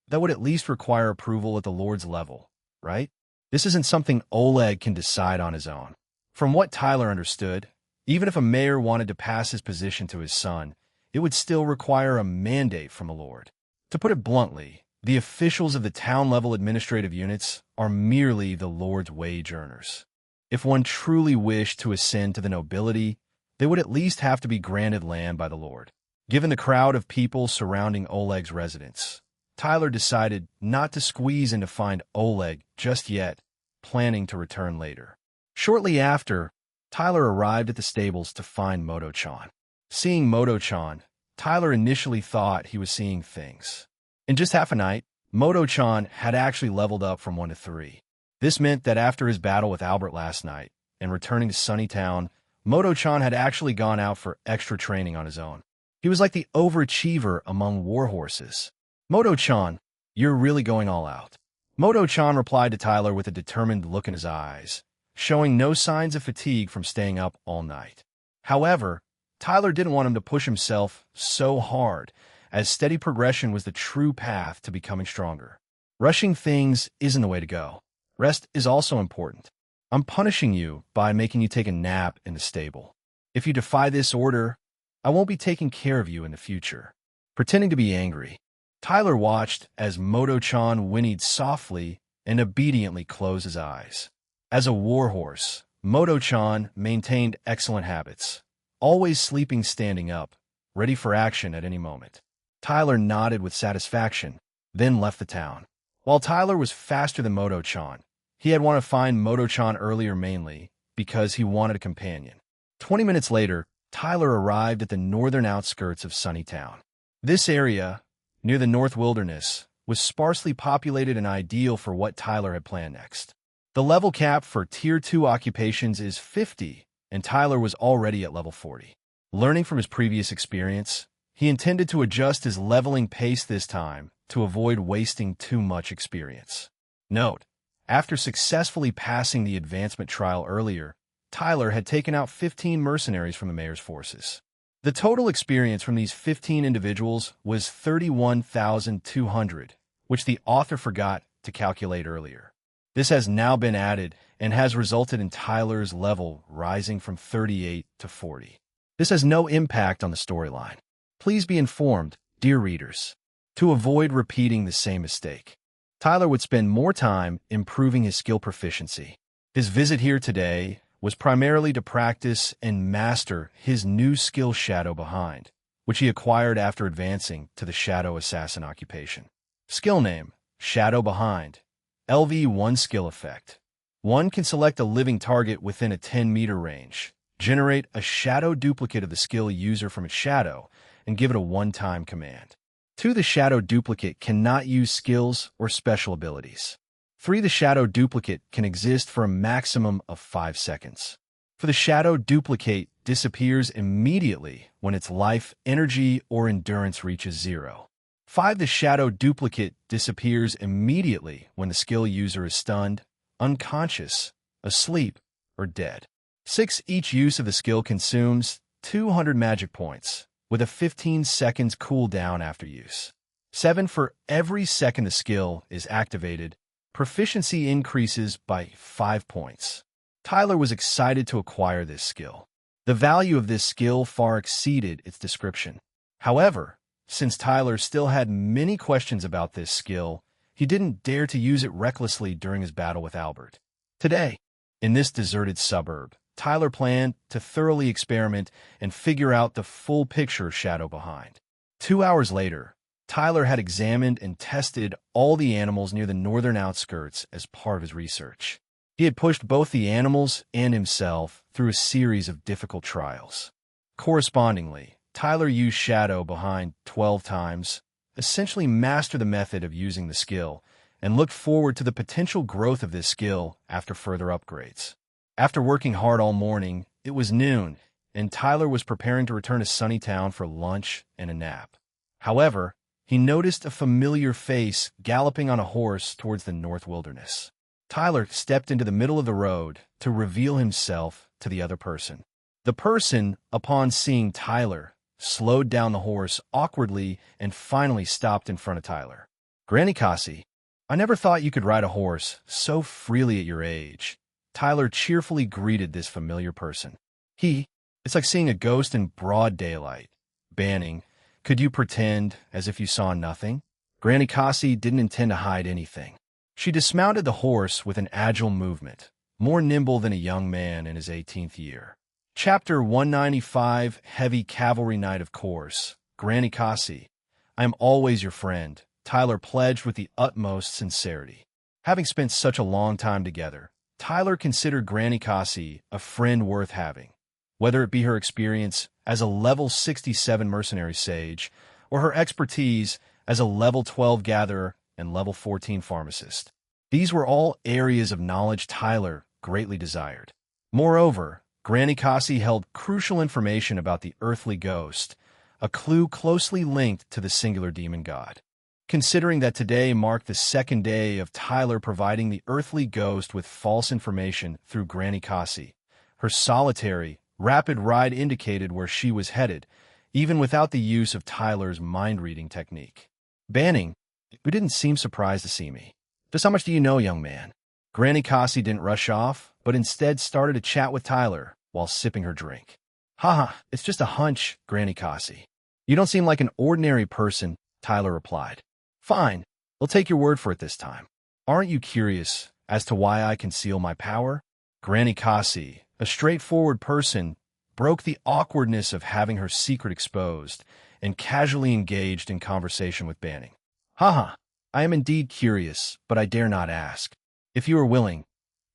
that would at least require approval at the Lord's level, right? This isn't something Oleg can decide on his own. From what Tyler understood, even if a mayor wanted to pass his position to his son, it would still require a mandate from the Lord. To put it bluntly, the officials of the town-level administrative units are merely the Lord's wage earners. If one truly wished to ascend to the nobility, they would at least have to be granted land by the Lord. Given the crowd of people surrounding Oleg's residence, Tyler decided not to squeeze in to find Oleg just yet, planning to return later. Shortly after, Tyler arrived at the stables to find Moto-chan. Seeing Moto-chan, Tyler initially thought he was seeing things. In just half a night, Moto-chan had actually leveled up from 1 to 3. This meant that after his battle with Albert last night and returning to Sunnytown, Moto-chan had actually gone out for extra training on his own. He was like the overachiever among warhorses. Moto-chan, you're really going all out. Moto-chan replied to Tyler with a determined look in his eyes, showing no signs of fatigue from staying up all night. However, Tyler didn't want him to push himself so hard, as steady progression was the true path to becoming stronger. Rushing things isn't the way to go. Rest is also important. I'm punishing you by making you take a nap in the stable. If you defy this order, I won't be taking care of you in the future. Pretending to be angry, Tyler watched as Moto-chan whinnied softly and obediently closed his eyes. As a warhorse, Moto-chan maintained excellent habits, always sleeping standing up, ready for action at any moment. Tyler nodded with satisfaction, then left the town. While Tyler was faster than Moto-chan, he had wanted to find Moto-chan earlier mainly because he wanted a companion. 20 minutes later, Tyler arrived at the northern outskirts of Sunnytown. This area, near the North Wilderness, was sparsely populated and ideal for what Tyler had planned next. The level cap for Tier 2 occupations is 50, and Tyler was already at level 40. Learning from his previous experience, he intended to adjust his leveling pace this time to avoid wasting too much experience. Note: after successfully passing the advancement trial earlier, Tyler had taken out 15 mercenaries from the mayor's forces. The total experience from these 15 individuals was 31,200, which the author forgot to calculate earlier. This has now been added and has resulted in Tyler's level rising from 38 to 40. This has no impact on the storyline. Please be informed, dear readers, to avoid repeating the same mistake. Tyler would spend more time improving his skill proficiency. His visit here today was primarily to practice and master his new skill Shadow Behind, which he acquired after advancing to the Shadow Assassin occupation. Skill name: Shadow Behind. LV1 skill effect. One can select a living target within a 10-meter range, generate a shadow duplicate of the skill user from its shadow, and give it a one-time command. 2. The shadow duplicate cannot use skills or special abilities. 3. The shadow duplicate can exist for a maximum of 5 seconds. For the shadow duplicate disappears immediately when its life, energy, or endurance reaches 0. 5. The shadow duplicate disappears immediately when the skill user is stunned, unconscious, asleep, or dead. 6. Each use of the skill consumes 200 magic points, with a 15 seconds cooldown after use. 7. For every second the skill is activated, proficiency increases by 5 points. Tyler was excited to acquire this skill. The value of this skill far exceeded its description. However, since Tyler still had many questions about this skill, he didn't dare to use it recklessly during his battle with Albert. Today, in this deserted suburb, Tyler planned to thoroughly experiment and figure out the full picture of Shadow Behind. 2 hours later, Tyler had examined and tested all the animals near the northern outskirts as part of his research. He had pushed both the animals and himself through a series of difficult trials. Correspondingly, Tyler used Shadow Behind 12 times, essentially mastered the method of using the skill, and looked forward to the potential growth of this skill after further upgrades. After working hard all morning, it was noon, and Tyler was preparing to return to Sunnytown for lunch and a nap. However, he noticed a familiar face galloping on a horse towards the North Wilderness. Tyler stepped into the middle of the road to reveal himself to the other person. The person, upon seeing Tyler, slowed down the horse awkwardly and finally stopped in front of Tyler. "Granny Cassie, I never thought you could ride a horse so freely at your age." Tyler cheerfully greeted this familiar person. It's like seeing a ghost in broad daylight. "Banning, could you pretend as if you saw nothing?" Granny Cassie didn't intend to hide anything. She dismounted the horse with an agile movement, more nimble than a young man in his 18th year. Chapter 195, Heavy Cavalry Night. Of course, Granny Cassie, I am always your friend, Tyler pledged with the utmost sincerity. Having spent such a long time together, Tyler considered Granny Cassie a friend worth having, whether it be her experience as a level 67 mercenary sage or her expertise as a level 12 gatherer and level 14 pharmacist. These were all areas of knowledge Tyler greatly desired. Moreover, Granny Cassie held crucial information about the earthly ghost, a clue closely linked to the singular demon god. Considering that today marked the second day of Tyler providing the earthly ghost with false information through Granny Cassie, her solitary, rapid ride indicated where she was headed, even without the use of Tyler's mind-reading technique. "Banning, you didn't seem surprised to see me. Just how much do you know, young man?" Granny Cassie didn't rush off, but instead started to chat with Tyler while sipping her drink. "Haha, it's just a hunch, Granny Cassie. You don't seem like an ordinary person," Tyler replied. "Fine, we'll take your word for it this time. Aren't you curious as to why I conceal my power?" Granny Cassie, a straightforward person, broke the awkwardness of having her secret exposed and casually engaged in conversation with Banning. "Haha, I am indeed curious, but I dare not ask. If you are willing,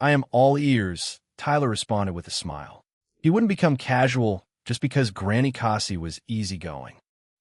I am all ears," Tyler responded with a smile. He wouldn't become casual just because Granny Cassie was easygoing.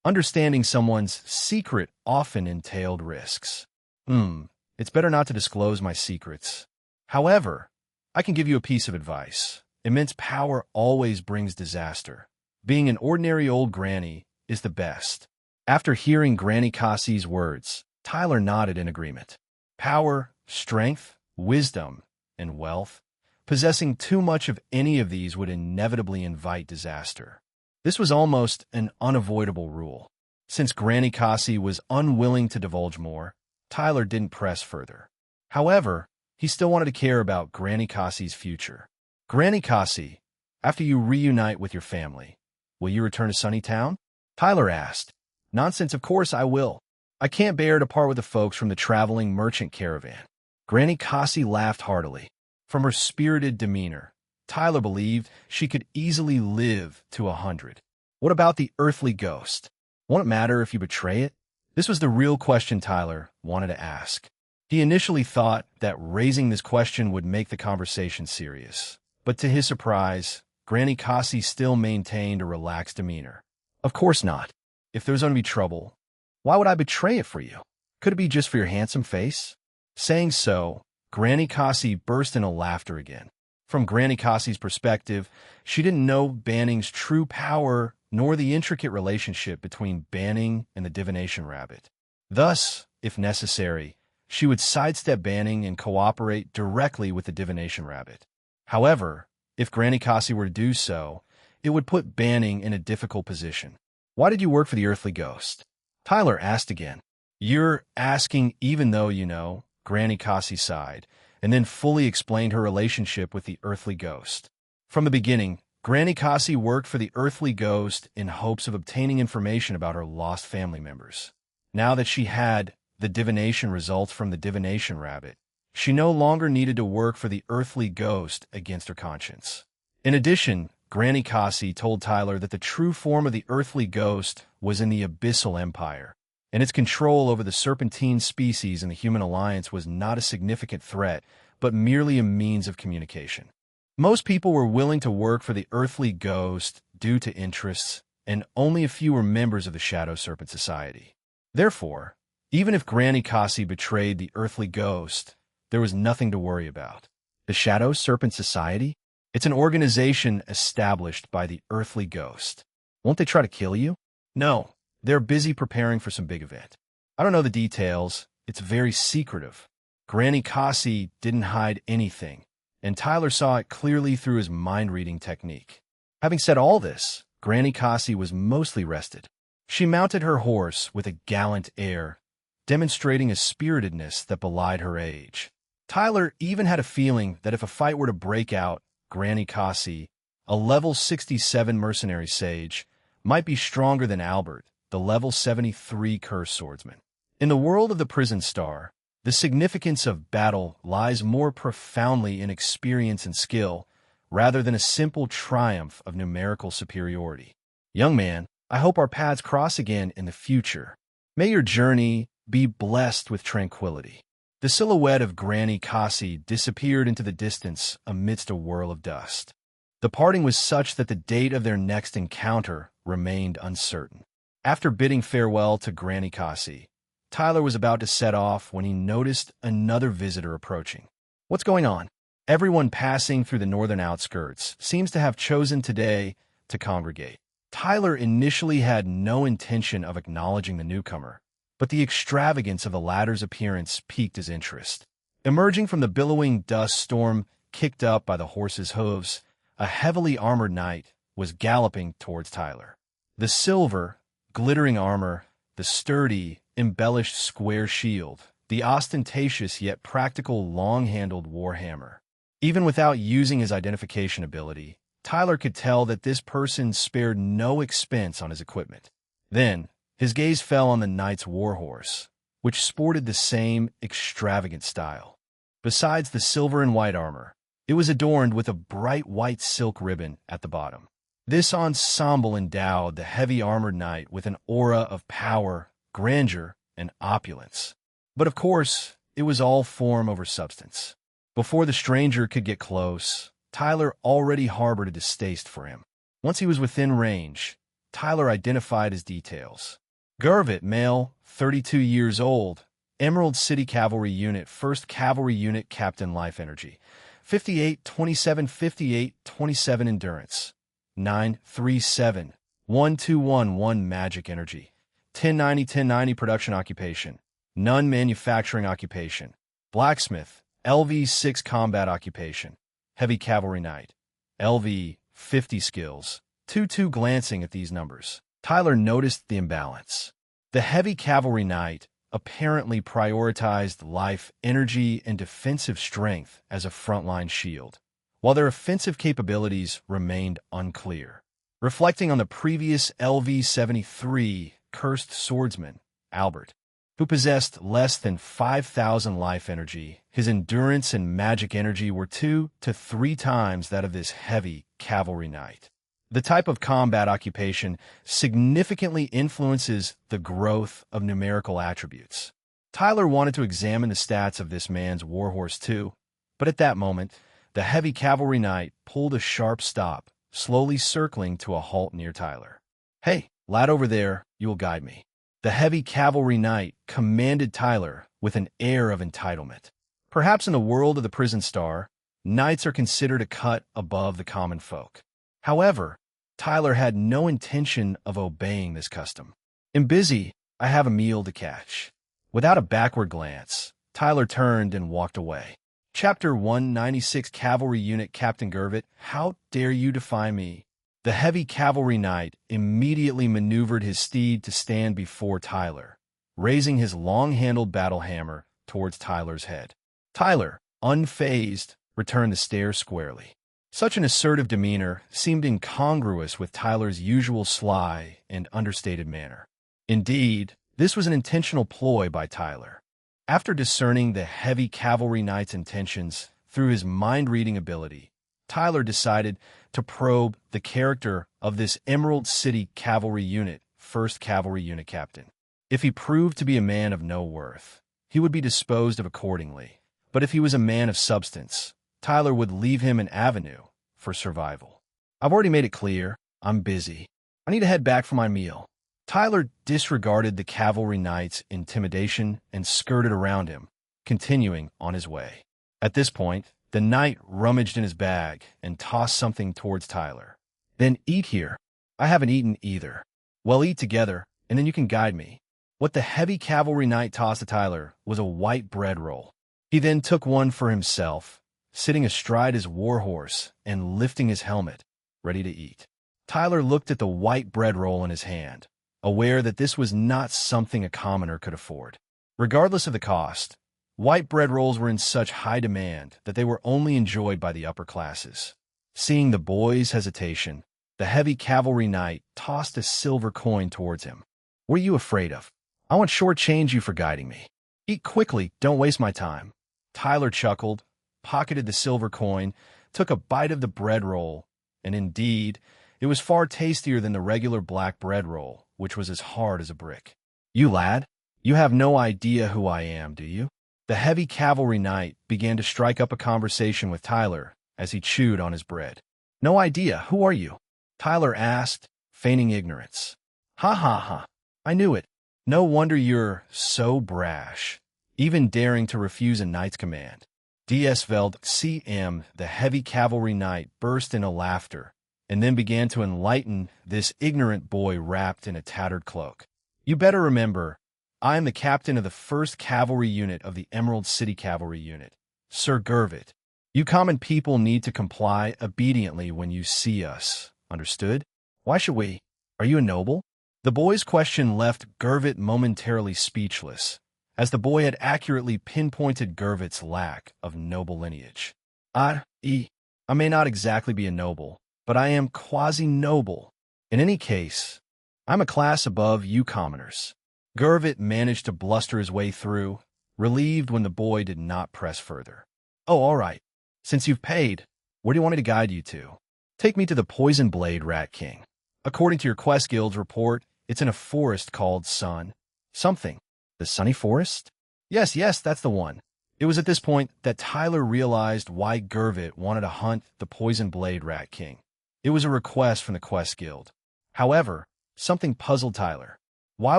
Understanding someone's secret often entailed risks. It's better not to disclose my secrets. However, I can give you a piece of advice. Immense power always brings disaster. Being an ordinary old granny is the best. After hearing Granny Cassie's words, Tyler nodded in agreement. Power, strength, wisdom, and wealth. Possessing too much of any of these would inevitably invite disaster. This was almost an unavoidable rule. Since Granny Cassie was unwilling to divulge more, Tyler didn't press further. However, he still wanted to care about Granny Cassie's future. "Granny Cassie, after you reunite with your family, will you return to Sunnytown?" Tyler asked. "Nonsense, of course I will. I can't bear to part with the folks from the traveling merchant caravan." Granny Cassie laughed heartily. From her spirited demeanor, Tyler believed she could easily live to 100. "What about the earthly ghost? Won't it matter if you betray it?" This was the real question Tyler wanted to ask. He initially thought that raising this question would make the conversation serious. But to his surprise, Granny Cassie still maintained a relaxed demeanor. "Of course not. If there's going to be trouble, why would I betray it for you? Could it be just for your handsome face?" Saying so, Granny Cassie burst into laughter again. From Granny Cassie's perspective, she didn't know Banning's true power nor the intricate relationship between Banning and the divination rabbit. Thus, if necessary, she would sidestep Banning and cooperate directly with the divination rabbit. However, if Granny Cassie were to do so, it would put Banning in a difficult position. "Why did you work for the earthly ghost?" Tyler asked again. "You're asking even though you know," Granny Cassie sighed, and then fully explained her relationship with the earthly ghost. From the beginning, Granny Cassie worked for the earthly ghost in hopes of obtaining information about her lost family members. Now that she had the divination results from the divination rabbit, she no longer needed to work for the earthly ghost against her conscience. In addition, Granny Cassie told Tyler that the true form of the earthly ghost was in the Abyssal Empire, and its control over the serpentine species in the human alliance was not a significant threat, but merely a means of communication. Most people were willing to work for the earthly ghost due to interests, and only a few were members of the Shadow Serpent Society. Therefore, Even if Granny Cassie betrayed the earthly ghost, there was nothing to worry about. The Shadow Serpent Society? It's an organization established by the earthly ghost. Won't they try to kill you? No, they're busy preparing for some big event. I don't know the details. It's very secretive. Granny Cassie didn't hide anything, and Tyler saw it clearly through his mind-reading technique. Having said all this, Granny Cassie was mostly rested. She mounted her horse with a gallant air, demonstrating a spiritedness that belied her age. Tyler even had a feeling that if a fight were to break out, Granny Cassie, a level 67 mercenary sage, might be stronger than Albert, the level 73 cursed swordsman. In the world of the Prison Star, the significance of battle lies more profoundly in experience and skill, rather than a simple triumph of numerical superiority. Young man, I hope our paths cross again in the future. May your journey be blessed with tranquility. The silhouette of Granny Cassie disappeared into the distance amidst a whirl of dust. The parting was such that the date of their next encounter remained uncertain. After bidding farewell to Granny Cassie, Tyler was about to set off when he noticed another visitor approaching. What's going on? Everyone passing through the northern outskirts seems to have chosen today to congregate. Tyler initially had no intention of acknowledging the newcomer, but the extravagance of the latter's appearance piqued his interest. Emerging from the billowing dust storm kicked up by the horse's hooves, a heavily armored knight was galloping towards Tyler. The silver, glittering armor, the sturdy, embellished square shield, the ostentatious yet practical long-handled warhammer. Even without using his identification ability, Tyler could tell that this person spared no expense on his equipment. Then, his gaze fell on the knight's warhorse, which sported the same extravagant style. Besides the silver and white armor, it was adorned with a bright white silk ribbon at the bottom. This ensemble endowed the heavy armored knight with an aura of power, grandeur, and opulence. But of course, it was all form over substance. Before the stranger could get close, Tyler already harbored a distaste for him. Once he was within range, Tyler identified his details. Gervit, male, 32 years old, Emerald City Cavalry Unit, 1st Cavalry Unit, Captain Life Energy, 58, 27, 58, 27 Endurance, 937, 1211 Magic Energy, 1090, 1090 Production Occupation, None Manufacturing Occupation, Blacksmith, LV6 Combat Occupation, Heavy Cavalry Knight, LV 50 Skills. 2-2 glancing at these numbers, Tyler noticed the imbalance. The Heavy Cavalry Knight apparently prioritized life, energy, and defensive strength as a frontline shield, while their offensive capabilities remained unclear. Reflecting on the previous LV-73 cursed swordsman, Albert, who possessed less than 5,000 life energy, his endurance and magic energy were 2 to 3 times that of this Heavy Cavalry Knight. The type of combat occupation significantly influences the growth of numerical attributes. Tyler wanted to examine the stats of this man's warhorse too, but at that moment, the Heavy Cavalry Knight pulled a sharp stop, slowly circling to a halt near Tyler. "Hey, lad over there, you will guide me." The Heavy Cavalry Knight commanded Tyler with an air of entitlement. Perhaps in the world of the Prison Star, knights are considered a cut above the common folk. However, Tyler had no intention of obeying this custom. "I'm busy. I have a meal to catch." Without a backward glance, Tyler turned and walked away. Chapter 196 Cavalry Unit Captain Gervit, how dare you defy me? The Heavy Cavalry Knight immediately maneuvered his steed to stand before Tyler, raising his long-handled battle hammer towards Tyler's head. Tyler, unfazed, returned the stare squarely. Such an assertive demeanor seemed incongruous with Tyler's usual sly and understated manner. Indeed, this was an intentional ploy by Tyler. After discerning the Heavy Cavalry Knight's intentions through his mind-reading ability, Tyler decided to probe the character of this Emerald City Cavalry Unit, 1st Cavalry Unit Captain. If he proved to be a man of no worth, he would be disposed of accordingly. But if he was a man of substance, Tyler would leave him an avenue for survival. "I've already made it clear, I'm busy. I need to head back for my meal. Tyler disregarded the cavalry knight's intimidation and skirted around him, continuing on his way. At this point, the knight rummaged in his bag and tossed something towards Tyler. Then eat here. I haven't eaten either. Well, eat together, and then you can guide me. What the heavy cavalry knight tossed to Tyler was a white bread roll. He then took one for himself, sitting astride his warhorse and lifting his helmet, ready to eat. Tyler looked at the white bread roll in his hand, aware that this was not something a commoner could afford. Regardless of the cost, white bread rolls were in such high demand that they were only enjoyed by the upper classes. Seeing the boy's hesitation, the heavy cavalry knight tossed a silver coin towards him. What are you afraid of? I won't shortchange you for guiding me. Eat quickly, don't waste my time. Tyler chuckled, pocketed the silver coin, took a bite of the bread roll, and indeed, it was far tastier than the regular black bread roll, which was as hard as a brick. You lad, you have no idea who I am, do you? The heavy cavalry knight began to strike up a conversation with Tyler as he chewed on his bread. No idea, who are you? Tyler asked, feigning ignorance. Ha ha ha, I knew it. No wonder you're so brash, even daring to refuse a knight's command. DS Veld CM, the heavy cavalry knight, burst into laughter, and then began to enlighten this ignorant boy wrapped in a tattered cloak. You better remember, I am the captain of the 1st Cavalry Unit of the Emerald City Cavalry Unit, Sir Gervit. You common people need to comply obediently when you see us, understood? Why should we? Are you a noble? The boy's question left Gervit momentarily speechless, as the boy had accurately pinpointed Gervit's lack of noble lineage. I may not exactly be a noble, but I am quasi-noble. In any case, I'm a class above you commoners. Gervit managed to bluster his way through, relieved when the boy did not press further. Oh, all right. Since you've paid, where do you want me to guide you to? Take me to the Poison Blade Rat King. According to your Quest Guild's report, it's in a forest called something. The Sunny Forest? Yes, that's the one. It was at this point that Tyler realized why Gervit wanted to hunt the Poison Blade Rat King. It was a request from the Quest Guild. However, something puzzled Tyler. Why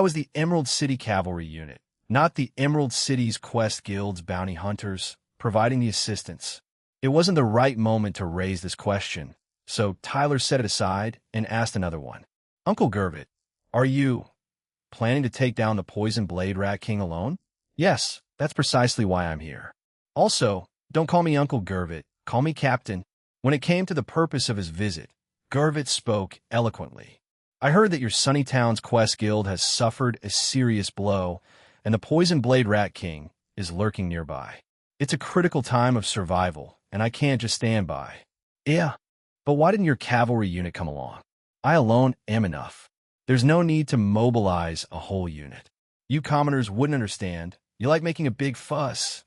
was the Emerald City Cavalry Unit, not the Emerald City's Quest Guild's bounty hunters, providing the assistance? It wasn't the right moment to raise this question, so Tyler set it aside and asked another one. Uncle Gervit, are you planning to take down the Poison Blade Rat King alone? Yes, that's precisely why I'm here. Also, don't call me Uncle Gervit, call me Captain. When it came to the purpose of his visit, Gervit spoke eloquently. I heard that your Sunnytown's Quest Guild has suffered a serious blow, and the Poison Blade Rat King is lurking nearby. It's a critical time of survival, and I can't just stand by. Yeah, but why didn't your cavalry unit come along? I alone am enough. There's no need to mobilize a whole unit. You commoners wouldn't understand. You like making a big fuss.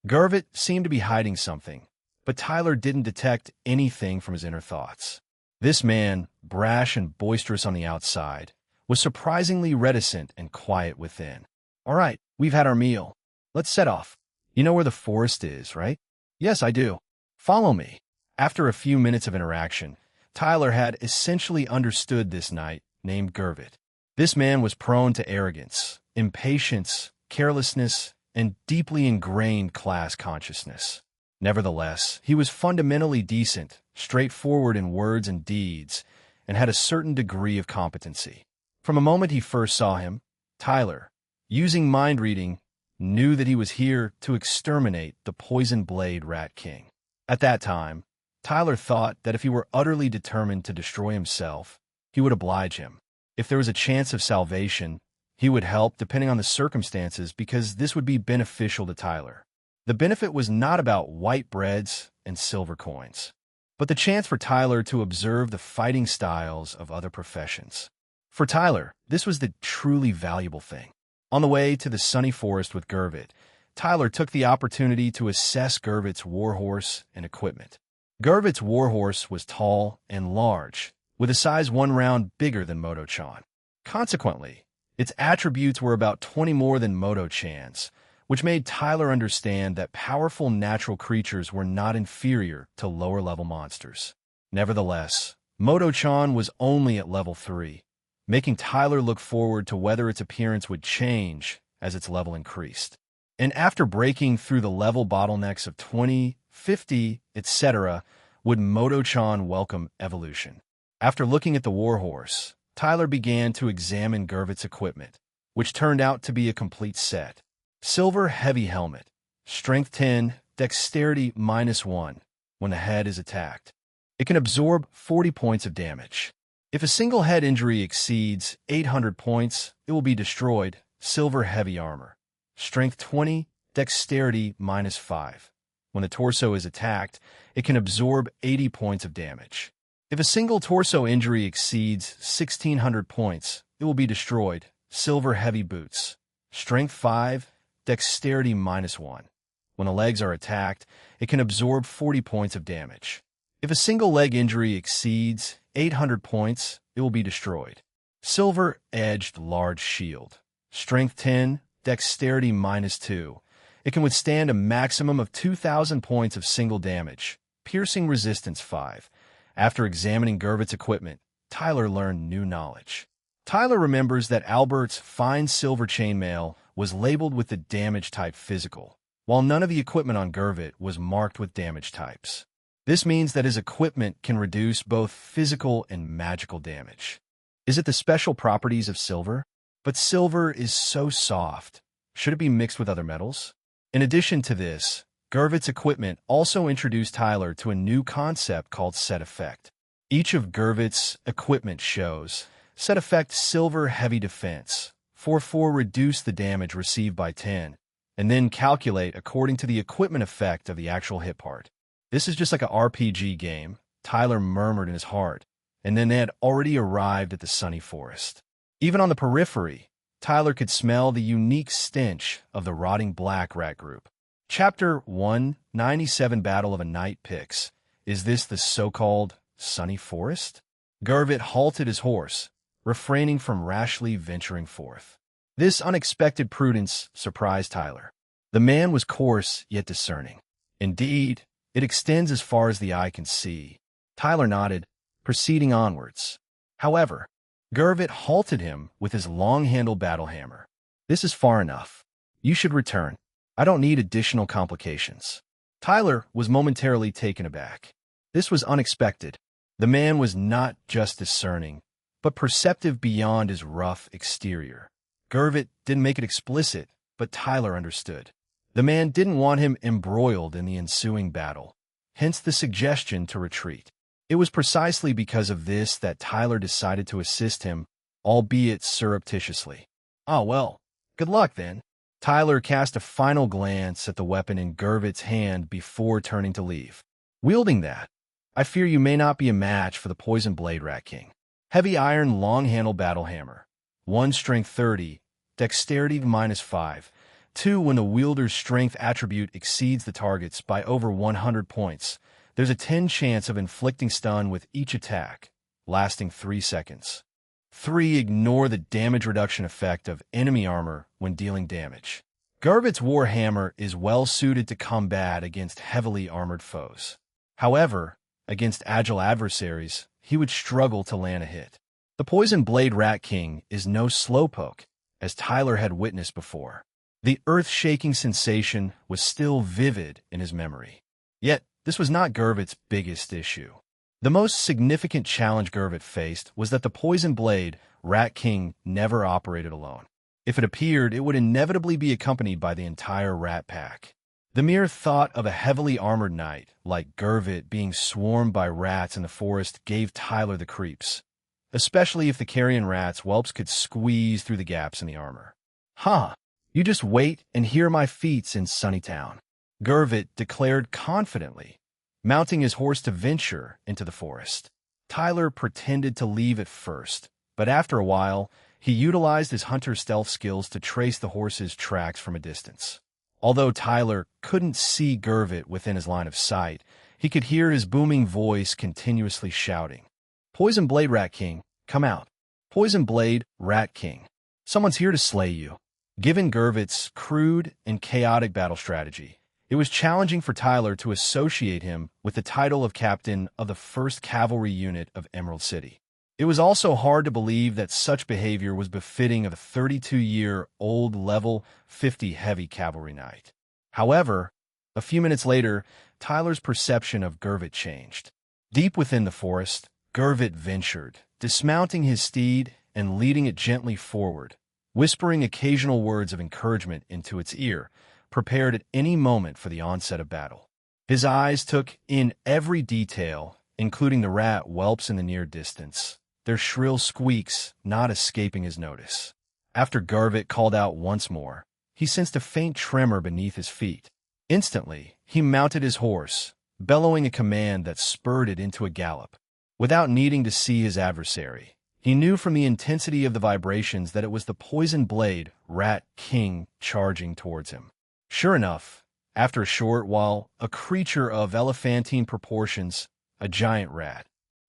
Gervit seemed to be hiding something, but Tyler didn't detect anything from his inner thoughts. This man, brash and boisterous on the outside, was surprisingly reticent and quiet within. All right, we've had our meal. Let's set off. You know where the forest is, right? Yes, I do. Follow me. After a few minutes of interaction, Tyler had essentially understood this knight named Gervit. This man was prone to arrogance, impatience, carelessness, and deeply ingrained class consciousness. Nevertheless, he was fundamentally decent, straightforward in words and deeds, and had a certain degree of competency. From the moment he first saw him, Tyler, using mind reading, knew that he was here to exterminate the Poison Blade Rat King. At that time, Tyler thought that if he were utterly determined to destroy himself, he would oblige him. If there was a chance of salvation, he would help depending on the circumstances because this would be beneficial to Tyler. The benefit was not about white breads and silver coins, but the chance for Tyler to observe the fighting styles of other professions. For Tyler, this was the truly valuable thing. On the way to the sunny forest with Gervit, Tyler took the opportunity to assess Gervit's warhorse and equipment. Gervit's warhorse was tall and large, with a size 1 round bigger than Moto-chan. Consequently, its attributes were about 20 more than Moto-chan's, which made Tyler understand that powerful natural creatures were not inferior to lower-level monsters. Nevertheless, Moto-chan was only at level 3, making Tyler look forward to whether its appearance would change as its level increased. And after breaking through the level bottlenecks of 20, 50, etc., would Moto-chan welcome evolution? After looking at the warhorse, Tyler began to examine Gervit's equipment, which turned out to be a complete set. Silver heavy helmet, strength 10, dexterity -1 when the head is attacked. It can absorb 40 points of damage. If a single head injury exceeds 800 points, it will be destroyed. Silver heavy armor, strength 20, dexterity -5. When the torso is attacked, it can absorb 80 points of damage. If a single torso injury exceeds 1600 points, it will be destroyed. Silver heavy boots, strength 5, dexterity -1. When the legs are attacked, it can absorb 40 points of damage. If a single leg injury exceeds 800 points, it will be destroyed. Silver edged large shield, strength 10, dexterity -2. It can withstand a maximum of 2,000 points of single damage. Piercing resistance 5. After examining Gervit's equipment, Tyler learned new knowledge. Tyler remembers that Albert's fine silver chainmail was labeled with the damage type physical, while none of the equipment on Gervit was marked with damage types. This means that his equipment can reduce both physical and magical damage. Is it the special properties of silver? But silver is so soft. Should it be mixed with other metals? In addition to this, Gervit's equipment also introduced Tyler to a new concept called set effect. Each of Gervit's equipment shows set effect silver heavy defense, 4 reduce the damage received by 10, and then calculate according to the equipment effect of the actual hit part. This is just like an RPG game, Tyler murmured in his heart, and then they had already arrived at the sunny forest. Even on the periphery, Tyler could smell the unique stench of the rotting black rat group. Chapter 197 Battle of a Night Picks. Is this the so-called sunny forest? Gervit halted his horse, refraining from rashly venturing forth. This unexpected prudence surprised Tyler. The man was coarse yet discerning. Indeed, it extends as far as the eye can see. Tyler nodded, proceeding onwards. However, Gervit halted him with his long-handled battle hammer. This is far enough. You should return. I don't need additional complications. Tyler was momentarily taken aback. This was unexpected. The man was not just discerning, but perceptive beyond his rough exterior. Gervit didn't make it explicit, but Tyler understood. The man didn't want him embroiled in the ensuing battle, hence the suggestion to retreat. It was precisely because of this that Tyler decided to assist him, albeit surreptitiously. Ah, well, good luck then. Tyler cast a final glance at the weapon in Gervit's hand before turning to leave. Wielding that, I fear you may not be a match for the Poison Blade Rat King. Heavy iron long-handle battle hammer. 1 strength 30, dexterity -5. 2 when the wielder's strength attribute exceeds the target's by over 100 points. There's a 10 chance of inflicting stun with each attack, lasting 3 seconds. 3. Ignore the damage reduction effect of enemy armor when dealing damage. Gervit's Warhammer is well suited to combat against heavily armored foes. However, against agile adversaries, he would struggle to land a hit. The Poison Blade Rat King is no slowpoke, as Tyler had witnessed before. The earth-shaking sensation was still vivid in his memory. Yet, this was not Gervit's biggest issue. The most significant challenge Gervit faced was that the Poison Blade Rat King never operated alone. If it appeared, it would inevitably be accompanied by the entire rat pack. The mere thought of a heavily armored knight like Gervit being swarmed by rats in the forest gave Tyler the creeps, especially if the carrion rats' whelps could squeeze through the gaps in the armor. "Huh, you just wait and hear my feats in Sunnytown," Gervit declared confidently, mounting his horse to venture into the forest. Tyler pretended to leave at first, but after a while, he utilized his hunter stealth skills to trace the horse's tracks from a distance. Although Tyler couldn't see Gervit within his line of sight, he could hear his booming voice continuously shouting, "Poison Blade Rat King, come out. Poison Blade Rat King. Someone's here to slay you." Given Gervit's crude and chaotic battle strategy, it was challenging for Tyler to associate him with the title of captain of the 1st Cavalry Unit of Emerald City. It was also hard to believe that such behavior was befitting of a 32-year-old level 50 heavy cavalry knight. However, a few minutes later, Tyler's perception of Gervit changed. Deep within the forest, Gervit ventured, dismounting his steed and leading it gently forward, whispering occasional words of encouragement into its ear, prepared at any moment for the onset of battle. His eyes took in every detail, including the rat whelps in the near distance, their shrill squeaks not escaping his notice. After Gervit called out once more, he sensed a faint tremor beneath his feet. Instantly, he mounted his horse, bellowing a command that spurred it into a gallop. Without needing to see his adversary, he knew from the intensity of the vibrations that it was the Poison Blade Rat King charging towards him. Sure enough, after a short while, a creature of elephantine proportions, a giant rat,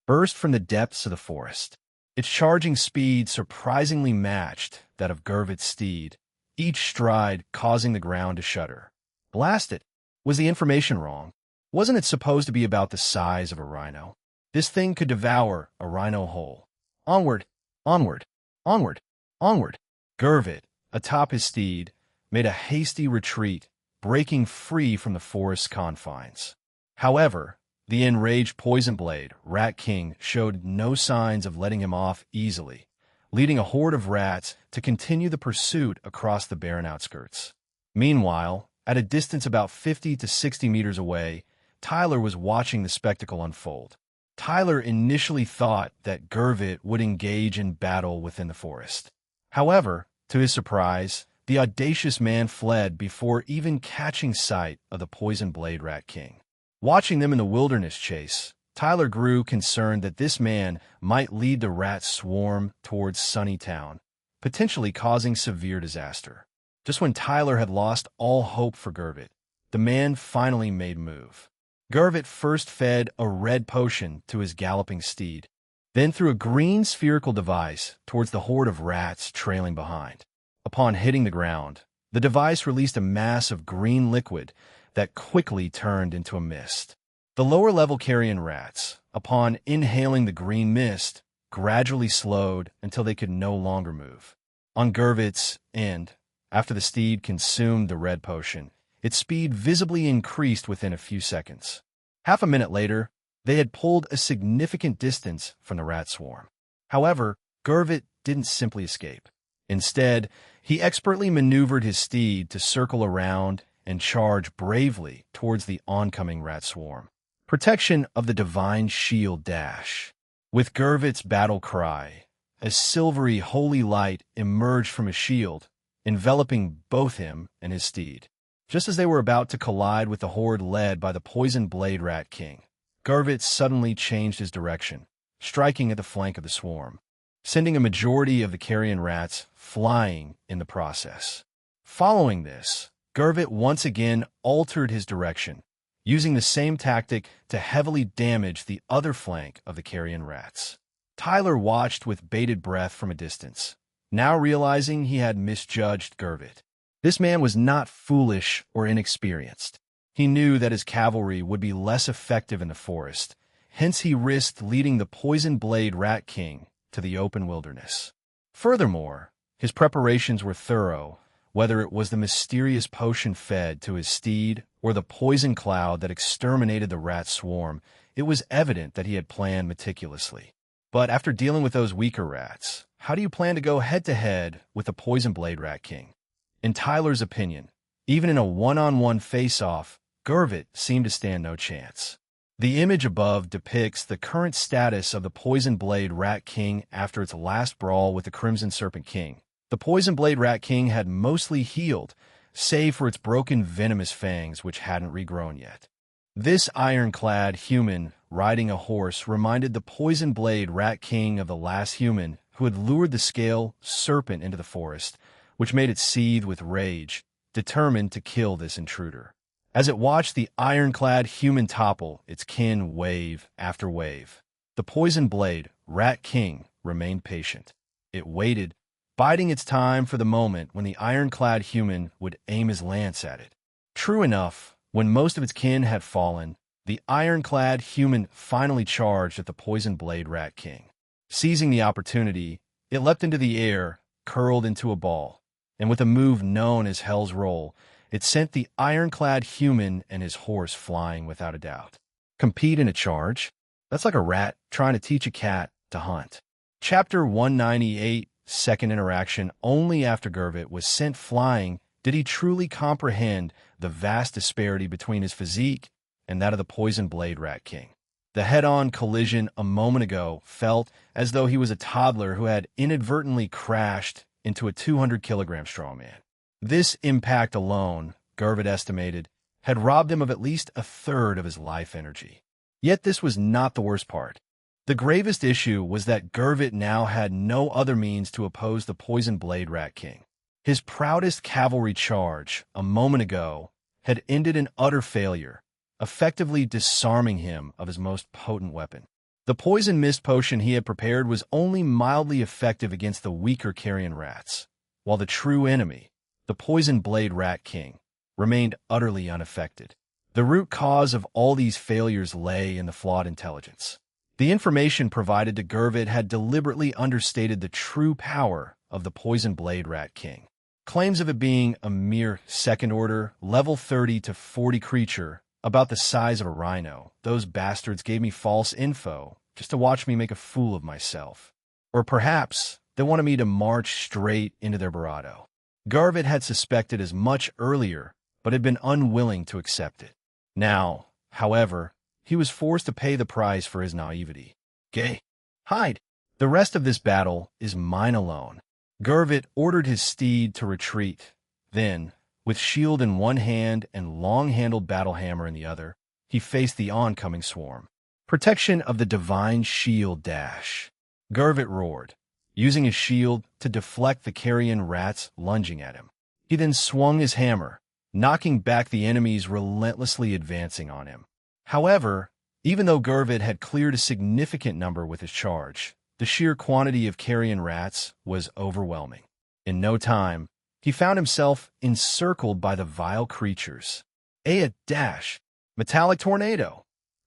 burst from the depths of the forest. Its charging speed surprisingly matched that of Gervit's steed, each stride causing the ground to shudder. Blast it! Was the information wrong? Wasn't it supposed to be about the size of a rhino? This thing could devour a rhino whole. Onward, onward, onward, onward. Gervit, atop his steed, made a hasty retreat, breaking free from the forest's confines. However, the enraged Poison Blade Rat King showed no signs of letting him off easily, leading a horde of rats to continue the pursuit across the barren outskirts. Meanwhile, at a distance about 50 to 60 meters away, Tyler was watching the spectacle unfold. Tyler initially thought that Gervit would engage in battle within the forest. However, to his surprise, the audacious man fled before even catching sight of the Poison Blade Rat King. Watching them in the wilderness chase, Tyler grew concerned that this man might lead the rat swarm towards Sunnytown, potentially causing severe disaster. Just when Tyler had lost all hope for Gervit, the man finally made move. Gervit first fed a red potion to his galloping steed, then threw a green spherical device towards the horde of rats trailing behind. Upon hitting the ground, the device released a mass of green liquid that quickly turned into a mist. The lower-level carrion rats, upon inhaling the green mist, gradually slowed until they could no longer move. On Gervit's end, after the steed consumed the red potion, its speed visibly increased within a few seconds. Half a minute later, they had pulled a significant distance from the rat swarm. However, Gervit didn't simply escape. Instead, he expertly maneuvered his steed to circle around and charge bravely towards the oncoming rat swarm. Protection of the Divine Shield Dash. With Gervit's battle cry, a silvery holy light emerged from his shield, enveloping both him and his steed. Just as they were about to collide with the horde led by the Poison Blade Rat King, Gervit suddenly changed his direction, striking at the flank of the swarm, sending a majority of the carrion rats flying in the process. Following this, Gervit once again altered his direction, using the same tactic to heavily damage the other flank of the carrion rats. Tyler watched with bated breath from a distance, now realizing he had misjudged Gervit. This man was not foolish or inexperienced. He knew that his cavalry would be less effective in the forest, hence he risked leading the Poison Blade Rat King to the open wilderness. Furthermore, his preparations were thorough, whether it was the mysterious potion fed to his steed or the poison cloud that exterminated the rat swarm. It was evident that he had planned meticulously. But after dealing with those weaker rats, how do you plan to go head-to-head with the Poison Blade Rat King? In Tyler's opinion, even in a one-on-one face-off, Gervit seemed to stand no chance. The image above depicts the current status of the Poison Blade Rat King after its last brawl with the Crimson Serpent King. The Poison Blade Rat King had mostly healed, save for its broken venomous fangs which hadn't regrown yet. This ironclad human riding a horse reminded the Poison Blade Rat King of the last human who had lured the scale serpent into the forest, which made it seethe with rage, determined to kill this intruder. As it watched the ironclad human topple its kin wave after wave, the Poison Blade Rat King remained patient. It waited, biding its time for the moment when the ironclad human would aim his lance at it. True enough, when most of its kin had fallen, the ironclad human finally charged at the Poison Blade Rat King. Seizing the opportunity, it leapt into the air, curled into a ball, and with a move known as Hell's Roll, it sent the ironclad human and his horse flying without a doubt. Compete in a charge? That's like a rat trying to teach a cat to hunt. Chapter 198, Second Interaction. Only after Gervit was sent flying did he truly comprehend the vast disparity between his physique and that of the Poison Blade Rat King. The head-on collision a moment ago felt as though he was a toddler who had inadvertently crashed into a 200-kilogram strawman. This impact alone, Gervit estimated, had robbed him of at least a third of his life energy. Yet this was not the worst part. The gravest issue was that Gervit now had no other means to oppose the Poison Blade Rat King. His proudest cavalry charge, a moment ago, had ended in utter failure, effectively disarming him of his most potent weapon. The poison mist potion he had prepared was only mildly effective against the weaker carrion rats, while the true enemy, the Poison Blade Rat King, remained utterly unaffected. The root cause of all these failures lay in the flawed intelligence. The information provided to Gervit had deliberately understated the true power of the Poison Blade Rat King. Claims of it being a mere second-order, level 30 to 40 creature about the size of a rhino. Those bastards gave me false info just to watch me make a fool of myself. Or perhaps they wanted me to march straight into their bravado. Gervit had suspected as much earlier, but had been unwilling to accept it. Now, however, he was forced to pay the price for his naivety. Gay, hide. The rest of this battle is mine alone. Gervit ordered his steed to retreat. Then, with shield in one hand and long-handled battle hammer in the other, he faced the oncoming swarm. Protection of the divine shield dash. Gervit roared, using his shield to deflect the carrion rats lunging at him. He then swung his hammer, knocking back the enemies relentlessly advancing on him. However, even though Gervit had cleared a significant number with his charge, the sheer quantity of carrion rats was overwhelming. In no time, he found himself encircled by the vile creatures. A dash! Metallic tornado!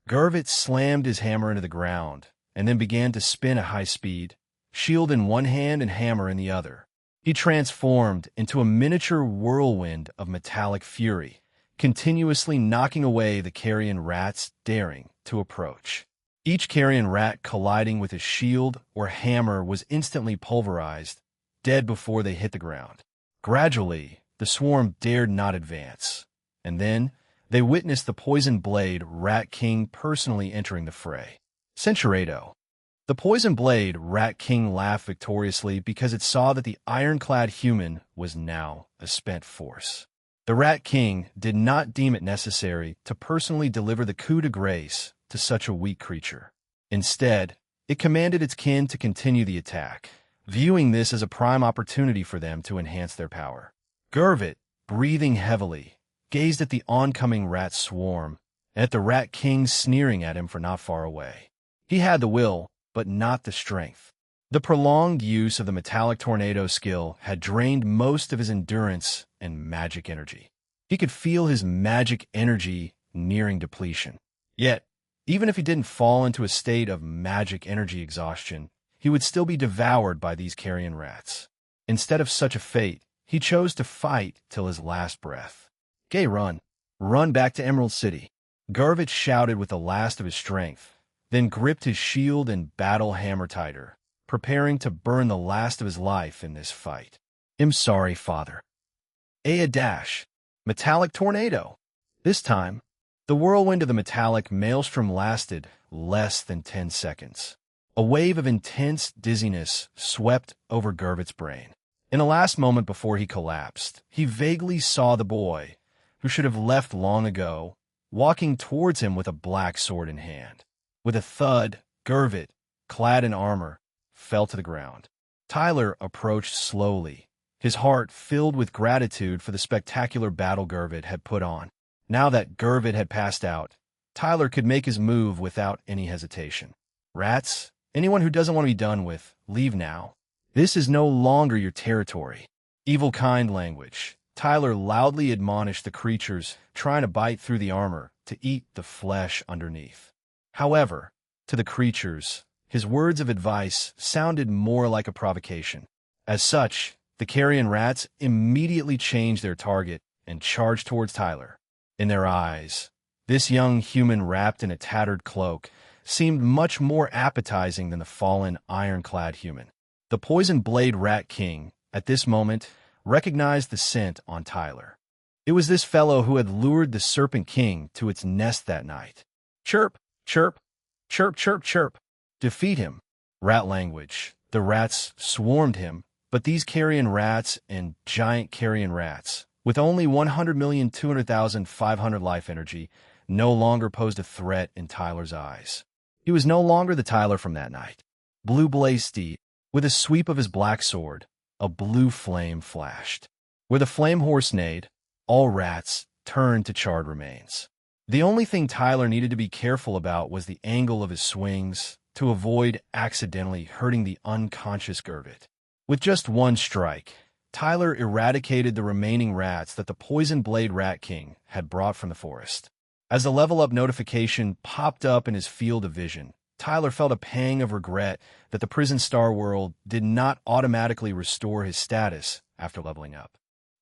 Gervit slammed his hammer into the ground, and then began to spin at high speed, shield in one hand and hammer in the other. He transformed into a miniature whirlwind of metallic fury, continuously knocking away the carrion rats daring to approach. Each carrion rat colliding with his shield or hammer was instantly pulverized, dead before they hit the ground. Gradually, the swarm dared not advance, and then they witnessed the Poison Blade Rat King personally entering the fray. Centurado. The Poison Blade Rat King laughed victoriously because it saw that the ironclad human was now a spent force. The Rat King did not deem it necessary to personally deliver the coup de grace to such a weak creature. Instead, it commanded its kin to continue the attack, viewing this as a prime opportunity for them to enhance their power. Gervit, breathing heavily, gazed at the oncoming rat swarm and at the Rat King sneering at him from not far away. He had the will, but not the strength. The prolonged use of the metallic tornado skill had drained most of his endurance and magic energy. He could feel his magic energy nearing depletion. Yet, even if he didn't fall into a state of magic energy exhaustion, he would still be devoured by these carrion rats. Instead of such a fate, he chose to fight till his last breath. Gay, run. Run back to Emerald City. Gervit shouted with the last of his strength, then gripped his shield and battle hammer tighter, preparing to burn the last of his life in this fight. I'm sorry, father. A dash. Metallic tornado. This time, the whirlwind of the metallic maelstrom lasted less than 10 seconds. A wave of intense dizziness swept over Gervit's brain. In the last moment before he collapsed, he vaguely saw the boy, who should have left long ago, walking towards him with a black sword in hand. With a thud, Gervit, clad in armor, fell to the ground. Tyler approached slowly, his heart filled with gratitude for the spectacular battle Gervit had put on. Now that Gervit had passed out, Tyler could make his move without any hesitation. Rats, anyone who doesn't want to be done with, leave now. This is no longer your territory. Evil kind language. Tyler loudly admonished the creatures trying to bite through the armor to eat the flesh underneath. However, to the creatures, his words of advice sounded more like a provocation. As such, the carrion rats immediately changed their target and charged towards Tyler. In their eyes, this young human wrapped in a tattered cloak seemed much more appetizing than the fallen, ironclad human. The Poison Blade Rat King, at this moment, recognized the scent on Tyler. It was this fellow who had lured the Serpent King to its nest that night. Chirp, chirp, chirp, chirp, chirp. Defeat him. Rat language. The rats swarmed him, but these carrion rats and giant carrion rats, with only 100,200,500 life energy, no longer posed a threat in Tyler's eyes. He was no longer the Tyler from that night. Blue Blaze Steed, with a sweep of his black sword, a blue flame flashed. Where the flame horse neighed, all rats turned to charred remains. The only thing Tyler needed to be careful about was the angle of his swings to avoid accidentally hurting the unconscious Gurvit. With just one strike, Tyler eradicated the remaining rats that the Poison Blade Rat King had brought from the forest. As the level-up notification popped up in his field of vision, Tyler felt a pang of regret that the Prison Star World did not automatically restore his status after leveling up.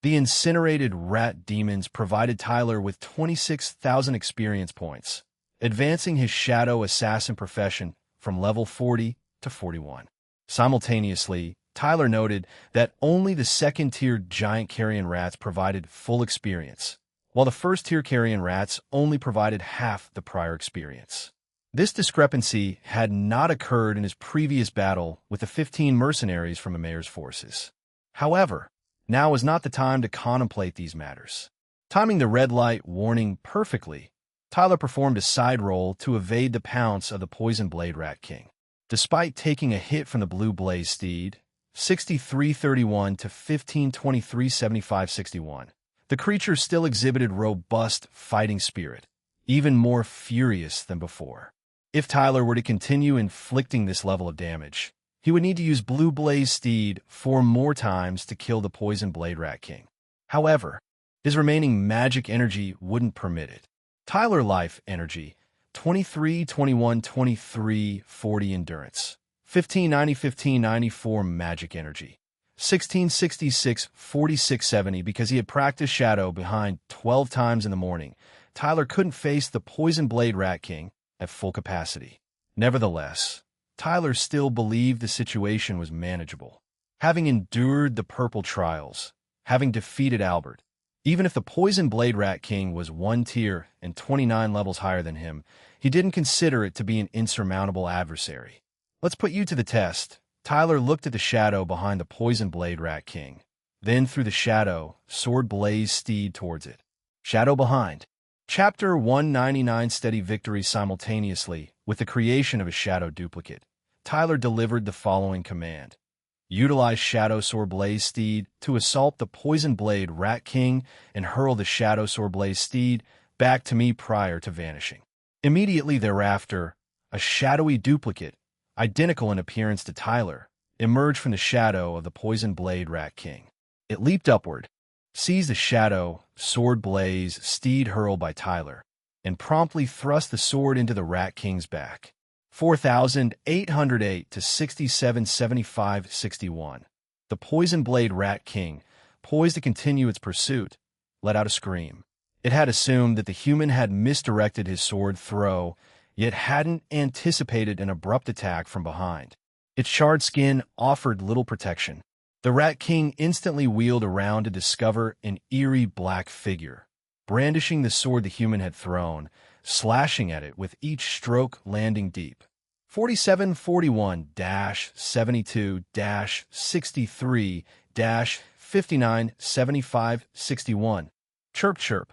The incinerated rat demons provided Tyler with 26,000 experience points, advancing his shadow assassin profession from level 40 to 41. Simultaneously, Tyler noted that only the second-tier giant carrion rats provided full experience, while the first-tier carrion rats only provided half the prior experience. This discrepancy had not occurred in his previous battle with the 15 mercenaries from Ameir's forces. However, now was not the time to contemplate these matters. Timing the red light warning perfectly, Tyler performed a side roll to evade the pounce of the Poison Blade Rat King. Despite taking a hit from the Blue Blaze Steed, 63-31 to 15-23-75-61, the creature still exhibited robust fighting spirit, even more furious than before. If Tyler were to continue inflicting this level of damage, he would need to use Blue Blaze Steed 4 more times to kill the Poison Blade Rat King. However, his remaining magic energy wouldn't permit it. Tyler life energy, 23, 21, 23, 40 endurance, 1590, 1594 magic energy, 1666, 4670 because he had practiced Shadow behind 12 times in the morning. Tyler couldn't face the Poison Blade Rat King at full capacity. Nevertheless, Tyler still believed the situation was manageable. Having endured the Purple Trials, having defeated Albert, even if the Poison Blade Rat King was 1 tier and 29 levels higher than him, he didn't consider it to be an insurmountable adversary. Let's put you to the test. Tyler looked at the shadow behind the Poison Blade Rat King. Then through the shadow, Sword Blaze Steed towards it. Shadow behind. Chapter 199 Steady Victory simultaneously with the creation of a shadow duplicate. Tyler delivered the following command. Utilize Shadow Sword Blaze Steed to assault the Poison Blade Rat King and hurl the Shadow Sword Blaze Steed back to me prior to vanishing. Immediately thereafter, a shadowy duplicate, identical in appearance to Tyler, emerged from the shadow of the Poison Blade Rat King. It leaped upward, seized the Shadow Sword Blaze Steed hurled by Tyler, and promptly thrust the sword into the Rat King's back. 4,808 to 6775-61. The Poison Blade Rat King, poised to continue its pursuit, let out a scream. It had assumed that the human had misdirected his sword throw, yet hadn't anticipated an abrupt attack from behind. Its charred skin offered little protection. The Rat King instantly wheeled around to discover an eerie black figure, brandishing the sword the human had thrown, slashing at it with each stroke landing deep. 4741-72-63-59-75-61. Chirp chirp.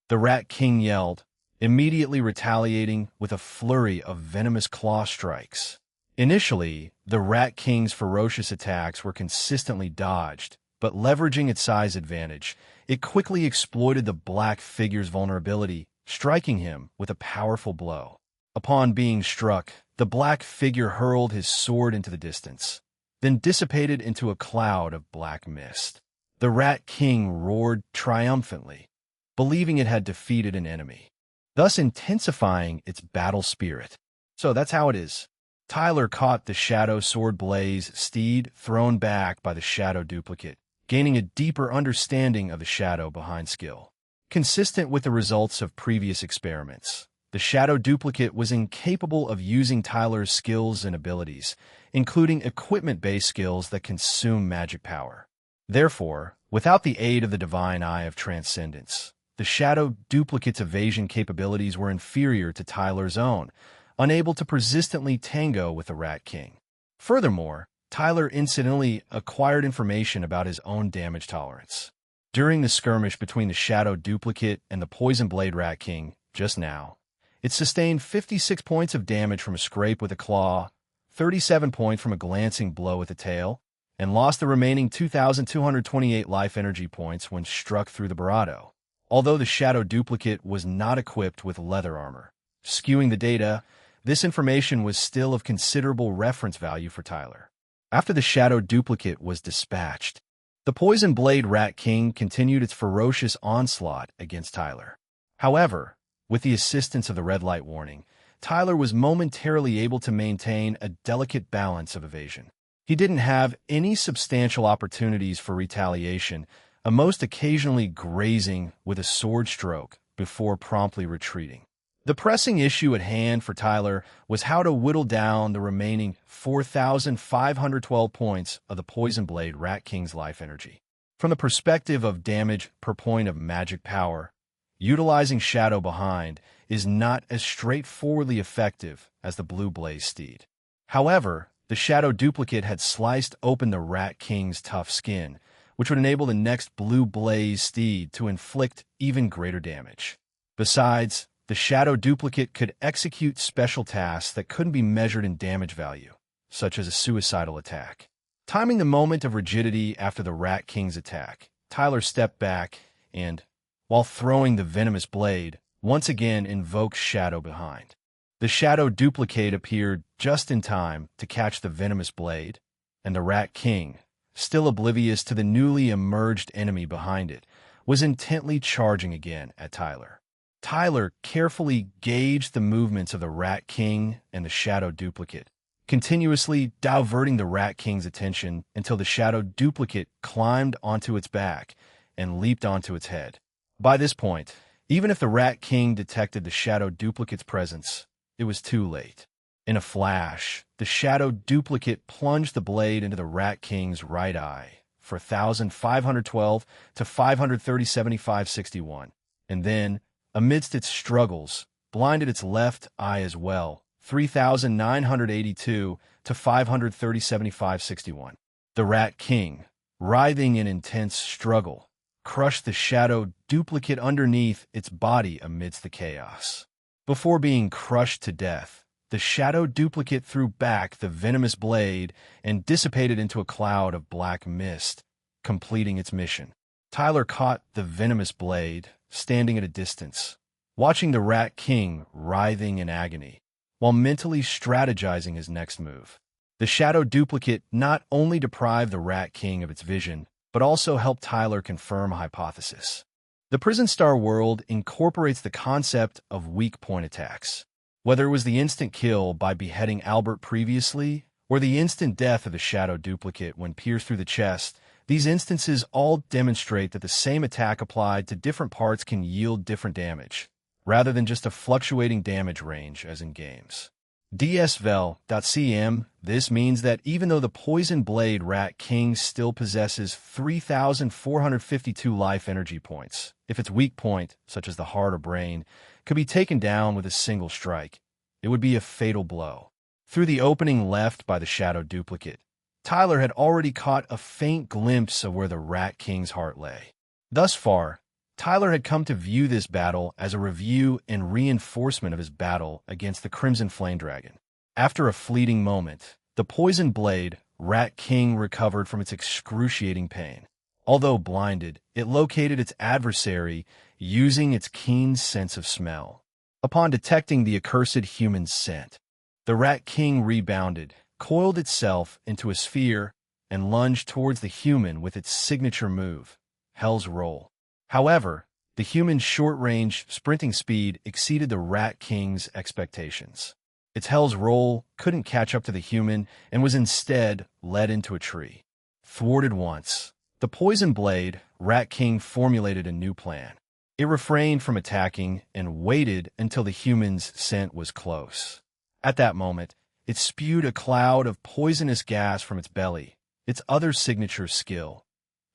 The Rat King yelled, immediately retaliating with a flurry of venomous claw strikes. Initially, the Rat King's ferocious attacks were consistently dodged, but leveraging its size advantage, it quickly exploited the black figure's vulnerability, striking him with a powerful blow. Upon being struck, the black figure hurled his sword into the distance, then dissipated into a cloud of black mist. The Rat King roared triumphantly, believing it had defeated an enemy, thus intensifying its battle spirit. So that's how it is. Tyler caught the Shadow Sword Blaze steed thrown back by the Shadow Duplicate, gaining a deeper understanding of the shadow behind skill. Consistent with the results of previous experiments, the Shadow Duplicate was incapable of using Tyler's skills and abilities, including equipment-based skills that consume magic power. Therefore, without the aid of the Divine Eye of Transcendence, the Shadow Duplicate's evasion capabilities were inferior to Tyler's own, unable to persistently tango with the Rat King. Furthermore, Tyler incidentally acquired information about his own damage tolerance. During the skirmish between the Shadow Duplicate and the Poison Blade Rat King just now, it sustained 56 points of damage from a scrape with a claw, 37 points from a glancing blow with a tail, and lost the remaining 2,228 life energy points when struck through the Barato. Although the Shadow Duplicate was not equipped with leather armor, skewing the data, this information was still of considerable reference value for Tyler. After the Shadow Duplicate was dispatched, the Poison Blade Rat King continued its ferocious onslaught against Tyler. However, with the assistance of the red light warning, Tyler was momentarily able to maintain a delicate balance of evasion. He didn't have any substantial opportunities for retaliation, most occasionally grazing with a sword stroke before promptly retreating. The pressing issue at hand for Tyler was how to whittle down the remaining 4,512 points of the Poison Blade Rat King's life energy. From the perspective of damage per point of magic power, utilizing Shadow Behind is not as straightforwardly effective as the Blue Blaze Steed. However, the Shadow Duplicate had sliced open the Rat King's tough skin, which would enable the next Blue Blaze Steed to inflict even greater damage. Besides, the Shadow Duplicate could execute special tasks that couldn't be measured in damage value, such as a suicidal attack. Timing the moment of rigidity after the Rat King's attack, Tyler stepped back and, while throwing the venomous blade, once again invoked Shadow Behind. The Shadow Duplicate appeared just in time to catch the venomous blade, and the Rat King, still oblivious to the newly emerged enemy behind it, was intently charging again at Tyler. Tyler carefully gauged the movements of the Rat King and the Shadow Duplicate, continuously diverting the Rat King's attention until the Shadow Duplicate climbed onto its back and leaped onto its head. By this point, even if the Rat King detected the Shadow Duplicate's presence, it was too late. In a flash, the Shadow Duplicate plunged the blade into the Rat King's right eye for 1,512 to 530-75-61, and then, amidst its struggles, blinded its left eye as well, 3,982 to 530-75-61. The Rat King, writhing in intense struggle, crushed the Shadow Duplicate underneath its body amidst the chaos. Before being crushed to death, the Shadow Duplicate threw back the venomous blade and dissipated into a cloud of black mist, completing its mission. Tyler caught the venomous blade, standing at a distance, watching the Rat King writhing in agony, while mentally strategizing his next move. The Shadow Duplicate not only deprived the Rat King of its vision, but also helped Tyler confirm a hypothesis. The Prison Star world incorporates the concept of weak point attacks. Whether it was the instant kill by beheading Albert previously, or the instant death of the Shadow Duplicate when pierced through the chest, these instances all demonstrate that the same attack applied to different parts can yield different damage, rather than just a fluctuating damage range as in games. DSVEL.cm, this means that even though the Poison Blade Rat King still possesses 3,452 life energy points, if its weak point, such as the heart or brain, could be taken down with a single strike, it would be a fatal blow. Through the opening left by the Shadow Duplicate, Tyler had already caught a faint glimpse of where the Rat King's heart lay. Thus far, Tyler had come to view this battle as a review and reinforcement of his battle against the Crimson Flame Dragon. After a fleeting moment, the Poison Blade Rat King recovered from its excruciating pain. Although blinded, it located its adversary using its keen sense of smell. Upon detecting the accursed human scent, the Rat King rebounded, coiled itself into a sphere, and lunged towards the human with its signature move, Hell's Roll. However, the human's short-range sprinting speed exceeded the Rat King's expectations. Its hell's roll couldn't catch up to the human and was instead led into a tree. Thwarted once, the poison blade, Rat King formulated a new plan. It refrained from attacking and waited until the human's scent was close. At that moment, it spewed a cloud of poisonous gas from its belly, its other signature skill,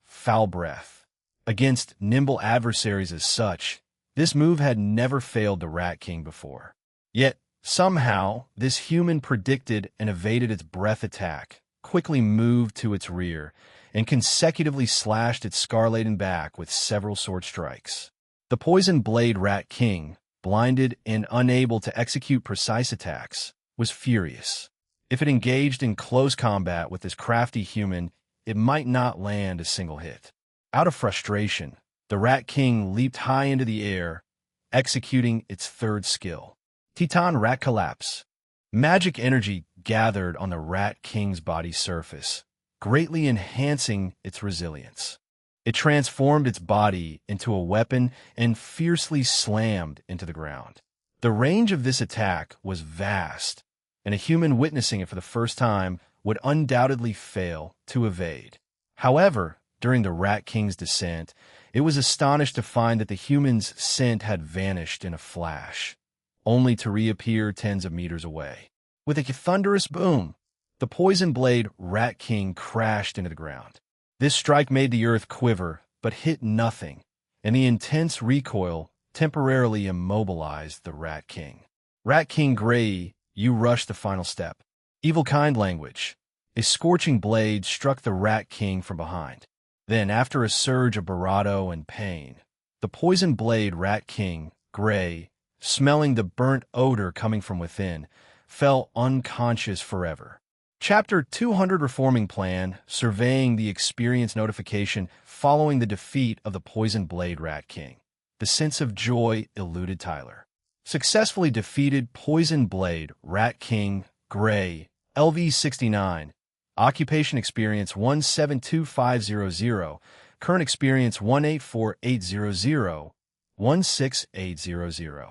foul breath. Against nimble adversaries as such, this move had never failed the Rat King before. Yet, somehow, this human predicted and evaded its breath attack, quickly moved to its rear, and consecutively slashed its scar-laden back with several sword strikes. The poison blade Rat King, blinded and unable to execute precise attacks, was furious. If it engaged in close combat with this crafty human, it might not land a single hit. Out of frustration, the Rat King leaped high into the air, executing its third skill, Titan Rat Collapse. Magic energy gathered on the Rat King's body surface, greatly enhancing its resilience. It transformed its body into a weapon and fiercely slammed into the ground. The range of this attack was vast, and a human witnessing it for the first time would undoubtedly fail to evade. However, during the Rat King's descent, it was astonished to find that the human's scent had vanished in a flash, only to reappear tens of meters away. With a thunderous boom, the poison blade Rat King crashed into the ground. This strike made the earth quiver, but hit nothing, and the intense recoil temporarily immobilized the Rat King. Rat King Gray, you rushed the final step. Evil kind language. A scorching blade struck the Rat King from behind. Then, after a surge of bravado and pain, the poison blade Rat King Gray, smelling the burnt odor coming from within, fell unconscious forever. Chapter 200 Reforming Plan, surveying the experience notification following the defeat of the poison blade Rat King. The sense of joy eluded Tyler. Successfully defeated poison blade Rat King Gray, LV69. Occupation experience 172500. Current experience 184800. 16800.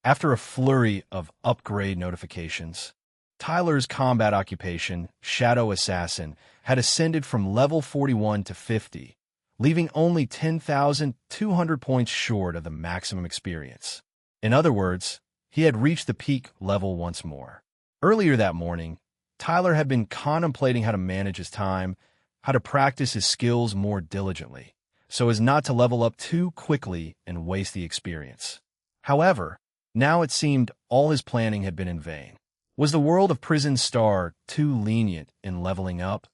After a flurry of upgrade notifications, Tyler's combat occupation, Shadow Assassin, had ascended from level 41 to 50, leaving only 10,200 points short of the maximum experience. In other words, he had reached the peak level once more. Earlier that morning, Tyler had been contemplating how to manage his time, how to practice his skills more diligently, so as not to level up too quickly and waste the experience. However, now it seemed all his planning had been in vain. Was the world of Prison Star too lenient in leveling up,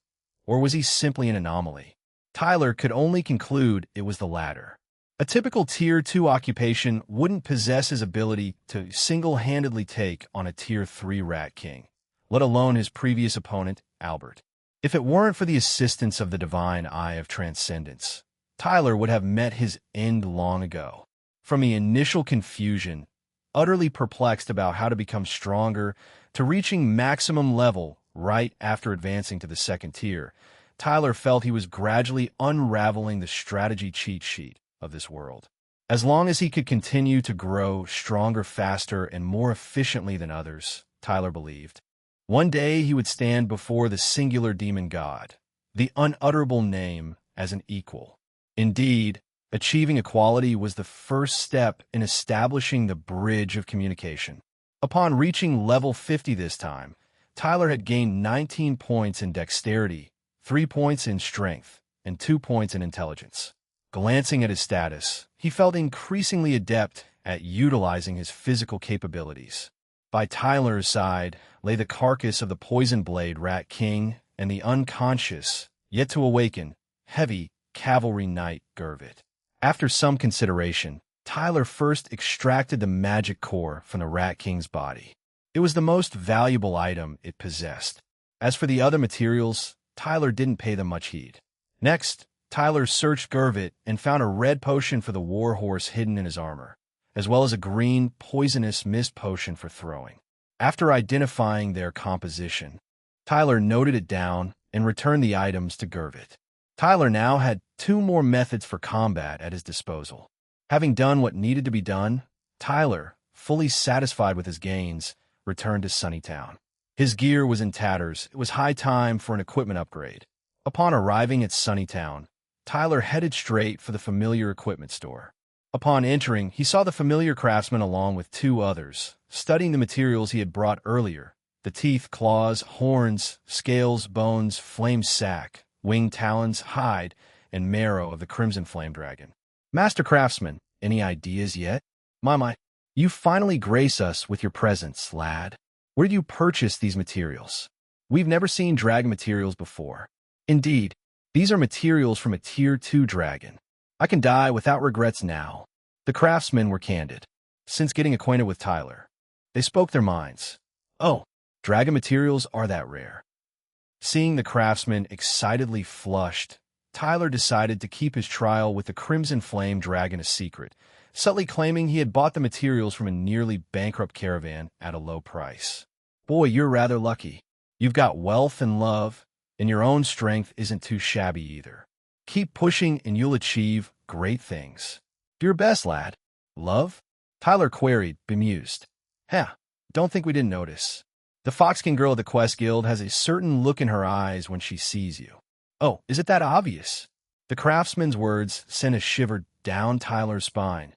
or was he simply an anomaly? Tyler could only conclude it was the latter. A typical Tier 2 occupation wouldn't possess his ability to single-handedly take on a Tier 3 Rat King, let alone his previous opponent, Albert. If it weren't for the assistance of the divine eye of transcendence, Tyler would have met his end long ago. From the initial confusion, utterly perplexed about how to become stronger, to reaching maximum level right after advancing to the second tier, Tyler felt he was gradually unraveling the strategy cheat sheet of this world. As long as he could continue to grow stronger, faster, and more efficiently than others, Tyler believed, one day he would stand before the singular demon god, the unutterable name, as an equal. Indeed, achieving equality was the first step in establishing the bridge of communication. Upon reaching level 50 this time, Tyler had gained 19 points in dexterity, 3 points in strength, and 2 points in intelligence. Glancing at his status, he felt increasingly adept at utilizing his physical capabilities. By Tyler's side lay the carcass of the poison blade Rat King and the unconscious, yet to awaken, heavy cavalry knight Gervit. After some consideration, Tyler first extracted the magic core from the Rat King's body. It was the most valuable item it possessed. As for the other materials, Tyler didn't pay them much heed. Next, Tyler searched Gervit and found a red potion for the war horse hidden in his armor, as well as a green, poisonous mist potion for throwing. After identifying their composition, Tyler noted it down and returned the items to Gervit. Tyler now had 2 more methods for combat at his disposal. Having done what needed to be done, Tyler, fully satisfied with his gains, returned to Sunnytown. His gear was in tatters. It was high time for an equipment upgrade. Upon arriving at Sunnytown, Tyler headed straight for the familiar equipment store. Upon entering, he saw the familiar craftsman along with two others, studying the materials he had brought earlier: the teeth, claws, horns, scales, bones, flame sac, wing talons, hide, and marrow of the Crimson Flame Dragon. Master Craftsman, any ideas yet? My, you finally grace us with your presence, lad. Where did you purchase these materials? We've never seen dragon materials before. Indeed, these are materials from a Tier 2 dragon. I can die without regrets now. The craftsmen were candid. Since getting acquainted with Tyler, they spoke their minds. Oh, dragon materials are that rare. Seeing the craftsman excitedly flushed, Tyler decided to keep his trial with the Crimson Flame Dragon a secret, subtly claiming he had bought the materials from a nearly bankrupt caravan at a low price. Boy, you're rather lucky. You've got wealth and love, and your own strength isn't too shabby either. Keep pushing and you'll achieve great things. Do your best, lad. Love? Tyler queried, bemused. Don't think we didn't notice. The Foxkin girl at the Quest Guild has a certain look in her eyes when she sees you. Oh, is it that obvious? The craftsman's words sent a shiver down Tyler's spine.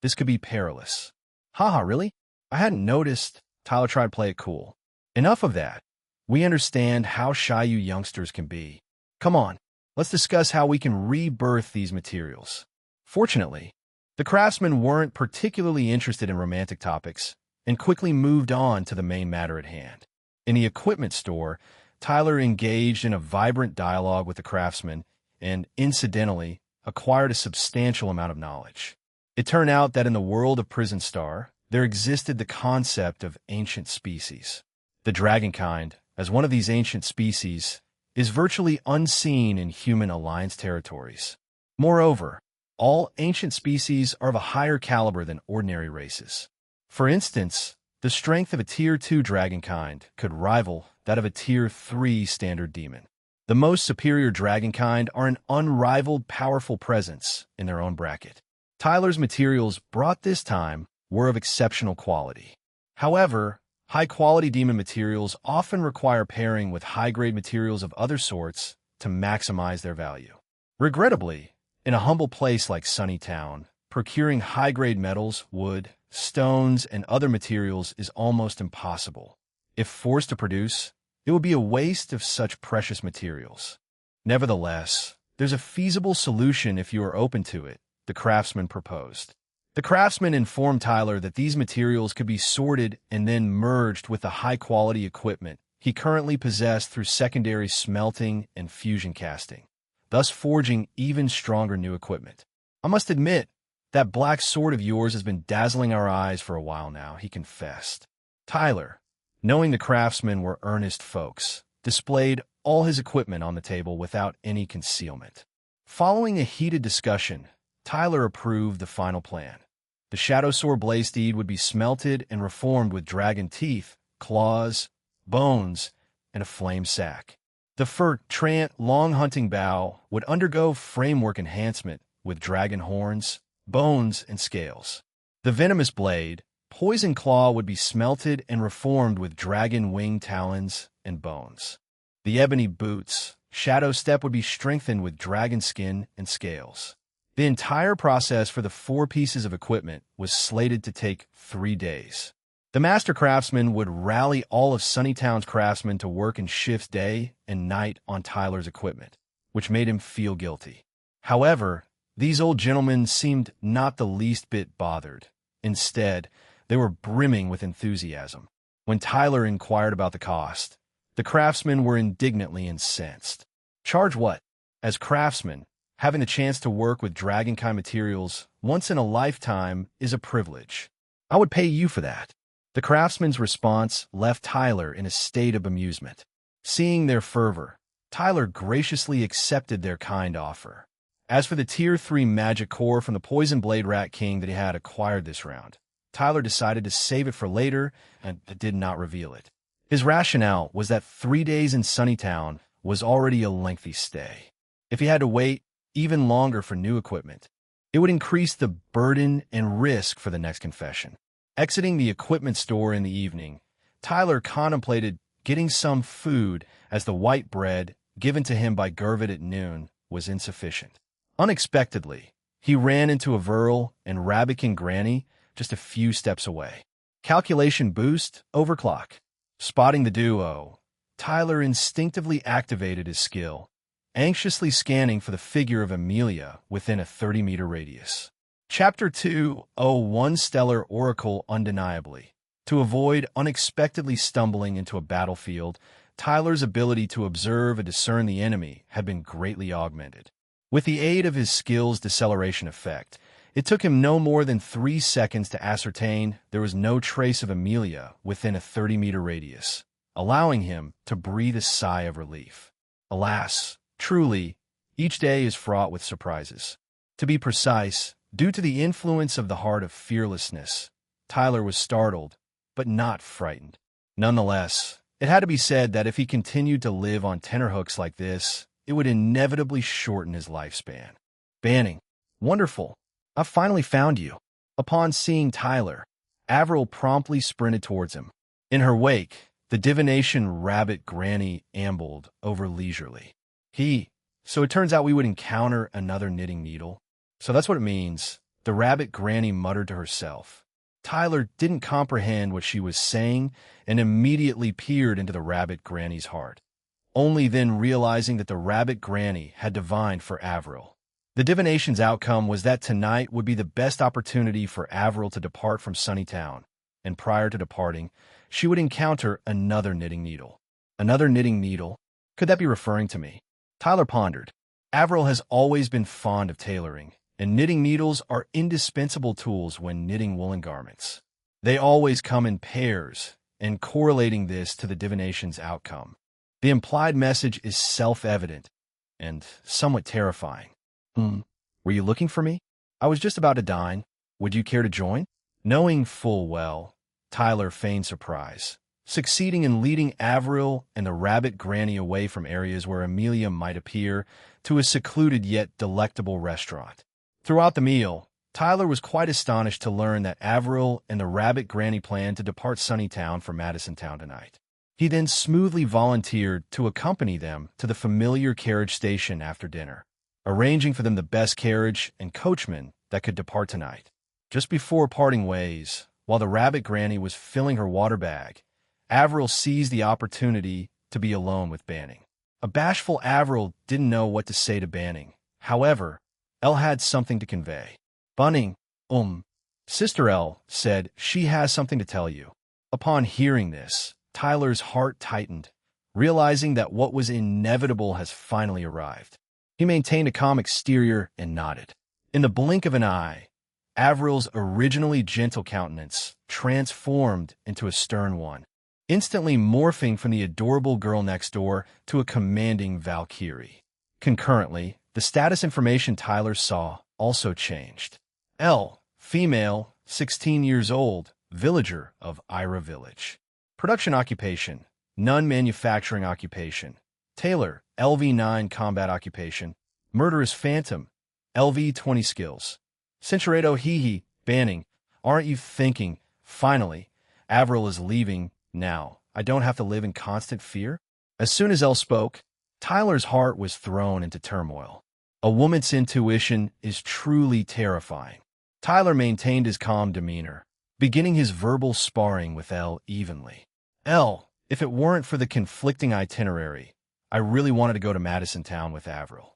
This could be perilous. Haha, really? I hadn't noticed. Tyler tried to play it cool. Enough of that. We understand how shy you youngsters can be. Come on, let's discuss how we can rebirth these materials. Fortunately, the craftsmen weren't particularly interested in romantic topics and quickly moved on to the main matter at hand. In the equipment store, Tyler engaged in a vibrant dialogue with the craftsman and, incidentally, acquired a substantial amount of knowledge. It turned out that in the world of Prison Star, there existed the concept of ancient species. The dragonkind, as one of these ancient species, is virtually unseen in human alliance territories. Moreover, all ancient species are of a higher caliber than ordinary races. For instance, the strength of a Tier 2 dragonkind could rival that of a Tier 3 standard demon. The most superior dragonkind are an unrivaled powerful presence in their own bracket. Tyler's materials brought this time were of exceptional quality. However, high-quality demon materials often require pairing with high-grade materials of other sorts to maximize their value. Regrettably, in a humble place like Sunnytown, procuring high-grade metals, wood, stones, and other materials is almost impossible. If forced to produce, it would be a waste of such precious materials. Nevertheless, there's a feasible solution if you are open to it, the craftsman proposed. The craftsman informed Tyler that these materials could be sorted and then merged with the high-quality equipment he currently possessed through secondary smelting and fusion casting, thus forging even stronger new equipment. I must admit, that black sword of yours has been dazzling our eyes for a while now, he confessed. Tyler, knowing the craftsmen were earnest folks, displayed all his equipment on the table without any concealment. Following a heated discussion, Tyler approved the final plan. The Shadow Sword Blazesteed would be smelted and reformed with dragon teeth, claws, bones, and a flame sac. The Fur Trant Long Hunting Bow would undergo framework enhancement with dragon horns, bones, and scales. The Venomous Blade, Poison Claw, would be smelted and reformed with dragon wing talons and bones. The Ebony Boots, Shadow Step, would be strengthened with dragon skin and scales. The entire process for the 4 pieces of equipment was slated to take 3 days. The master craftsman would rally all of Sunnytown's craftsmen to work in shifts day and night on Tyler's equipment, which made him feel guilty. However, these old gentlemen seemed not the least bit bothered. Instead, they were brimming with enthusiasm. When Tyler inquired about the cost, the craftsmen were indignantly incensed. Charge what? As craftsmen, having the chance to work with dragonkind materials once in a lifetime is a privilege. I would pay you for that. The craftsman's response left Tyler in a state of amusement. Seeing their fervor, Tyler graciously accepted their kind offer. As for the Tier 3 magic core from the Poison Blade Rat King that he had acquired this round, Tyler decided to save it for later and did not reveal it. His rationale was that 3 days in Sunnytown was already a lengthy stay. If he had to wait even longer for new equipment, it would increase the burden and risk for the next confession. Exiting the equipment store in the evening, Tyler contemplated getting some food as the white bread given to him by Gervit at noon was insufficient. Unexpectedly, he ran into a Verl and Rabbit Granny just a few steps away. Calculation boost, overclock. Spotting the duo, Tyler instinctively activated his skill, anxiously scanning for the figure of Amelia within a 30-meter radius. Chapter 201 Stellar Oracle Undeniably. To avoid unexpectedly stumbling into a battlefield, Tyler's ability to observe and discern the enemy had been greatly augmented. With the aid of his skill's deceleration effect, it took him no more than 3 seconds to ascertain there was no trace of Amelia within a 30-meter radius, allowing him to breathe a sigh of relief. Alas, truly, each day is fraught with surprises. To be precise, due to the influence of the heart of fearlessness, Tyler was startled, but not frightened. Nonetheless, it had to be said that if he continued to live on tenterhooks like this, it would inevitably shorten his lifespan. Banning. Wonderful. I've finally found you. Upon seeing Tyler, Avril promptly sprinted towards him. In her wake, the divination Rabbit Granny ambled over leisurely. So it turns out we would encounter another knitting needle. So that's what it means, the Rabbit Granny muttered to herself. Tyler didn't comprehend what she was saying and immediately peered into the Rabbit Granny's heart, only then realizing that the Rabbit Granny had divined for Avril. The divination's outcome was that tonight would be the best opportunity for Avril to depart from Sunnytown, and prior to departing, she would encounter another knitting needle. Another knitting needle? Could that be referring to me? Tyler pondered. Avril has always been fond of tailoring, and knitting needles are indispensable tools when knitting woolen garments. They always come in pairs, and correlating this to the divination's outcome. The implied message is self-evident and somewhat terrifying. Were you looking for me? I was just about to dine. Would you care to join? Knowing full well, Tyler feigned surprise, succeeding in leading Avril and the Rabbit Granny away from areas where Amelia might appear to a secluded yet delectable restaurant. Throughout the meal, Tyler was quite astonished to learn that Avril and the Rabbit Granny planned to depart Sunnytown for Madisontown tonight. He then smoothly volunteered to accompany them to the familiar carriage station after dinner, arranging for them the best carriage and coachman that could depart tonight. Just before parting ways, while the Rabbit Granny was filling her water bag, Avril seized the opportunity to be alone with Banning. A bashful Avril didn't know what to say to Banning. However, Elle had something to convey. Bunning, Sister Elle said she has something to tell you. Upon hearing this, Tyler's heart tightened, realizing that what was inevitable has finally arrived. He maintained a calm exterior and nodded. In the blink of an eye, Avril's originally gentle countenance transformed into a stern one, instantly morphing from the adorable girl next door to a commanding Valkyrie. Concurrently, the status information Tyler saw also changed. Elle, female, 16 years old, villager of Ira Village. Production occupation, non-manufacturing occupation. Taylor, LV9 combat occupation. Murderous phantom, LV20 skills. Cinchureto Hehe, Banning. Aren't you thinking, finally, Avril is leaving now. I don't have to live in constant fear? As soon as Elle spoke, Tyler's heart was thrown into turmoil. A woman's intuition is truly terrifying. Tyler maintained his calm demeanor, beginning his verbal sparring with Elle evenly. Elle, if it weren't for the conflicting itinerary, I really wanted to go to Madisontown with Avril.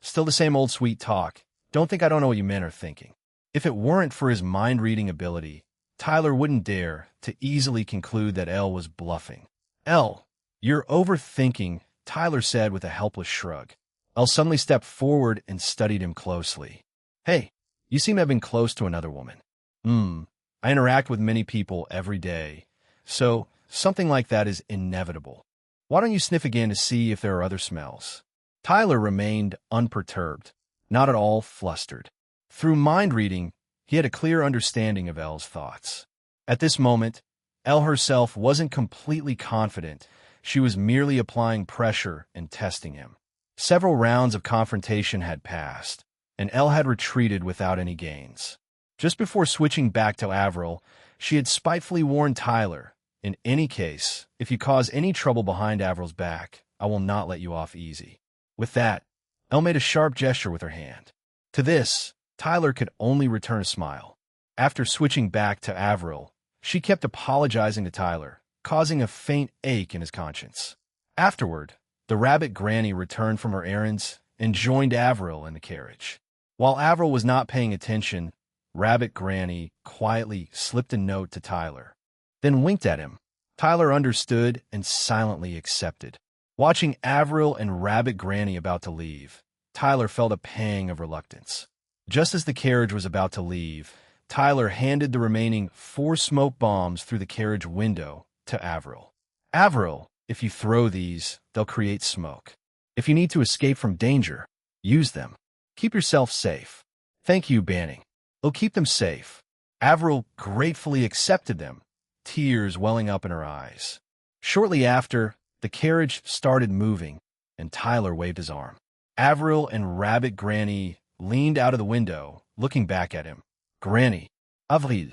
Still the same old sweet talk. Don't think I don't know what you men are thinking. If it weren't for his mind-reading ability, Tyler wouldn't dare to easily conclude that Elle was bluffing. Elle, you're overthinking, Tyler said with a helpless shrug. Elle suddenly stepped forward and studied him closely. Hey, you seem to have been close to another woman. I interact with many people every day, so something like that is inevitable. Why don't you sniff again to see if there are other smells? Tyler remained unperturbed, not at all flustered. Through mind-reading, he had a clear understanding of Elle's thoughts. At this moment, Elle herself wasn't completely confident. She was merely applying pressure and testing him. Several rounds of confrontation had passed, and Elle had retreated without any gains. Just before switching back to Avril, she had spitefully warned Tyler In any case, if you cause any trouble behind Avril's back, I will not let you off easy. With that, Elle made a sharp gesture with her hand. To this, Tyler could only return a smile. After switching back to Avril, she kept apologizing to Tyler, causing a faint ache in his conscience. Afterward, the rabbit granny returned from her errands and joined Avril in the carriage. While Avril was not paying attention, Rabbit Granny quietly slipped a note to Tyler, then winked at him. Tyler understood and silently accepted. Watching Avril and Rabbit Granny about to leave, Tyler felt a pang of reluctance. Just as the carriage was about to leave, Tyler handed the remaining 4 smoke bombs through the carriage window to Avril. Avril, if you throw these, they'll create smoke. If you need to escape from danger, use them. Keep yourself safe. Thank you, Banning. I'll keep them safe. Avril gratefully accepted them, tears welling up in her eyes. Shortly after, the carriage started moving, and Tyler waved his arm. Avril and Rabbit Granny leaned out of the window, looking back at him. Granny, Avril,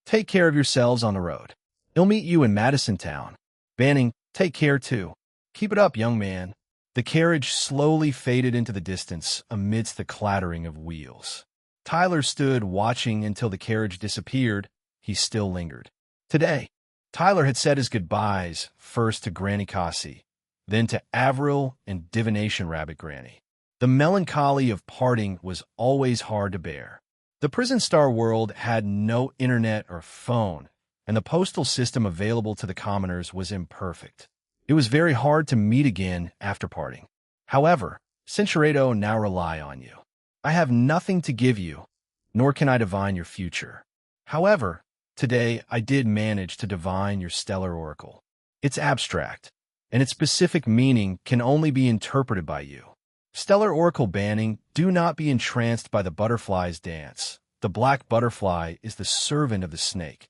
take care of yourselves on the road. I'll meet you in Madison Town. Banning, take care too. Keep it up, young man. The carriage slowly faded into the distance amidst the clattering of wheels. Tyler stood watching until the carriage disappeared. He still lingered. Today, Tyler had said his goodbyes first to Granny Cassie, then to Avril and Divination Rabbit Granny. The melancholy of parting was always hard to bear. The Prison Star world had no internet or phone, and the postal system available to the commoners was imperfect. It was very hard to meet again after parting. However, Cinchuredo now rely on you. I have nothing to give you, nor can I divine your future. However, today I did manage to divine your stellar oracle. It's abstract, and its specific meaning can only be interpreted by you. Stellar Oracle Banning, do not be entranced by the butterfly's dance. The black butterfly is the servant of the snake.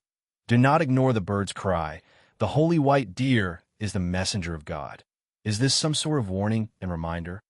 Do not ignore the bird's cry. The holy white deer is the messenger of God. Is this some sort of warning and reminder?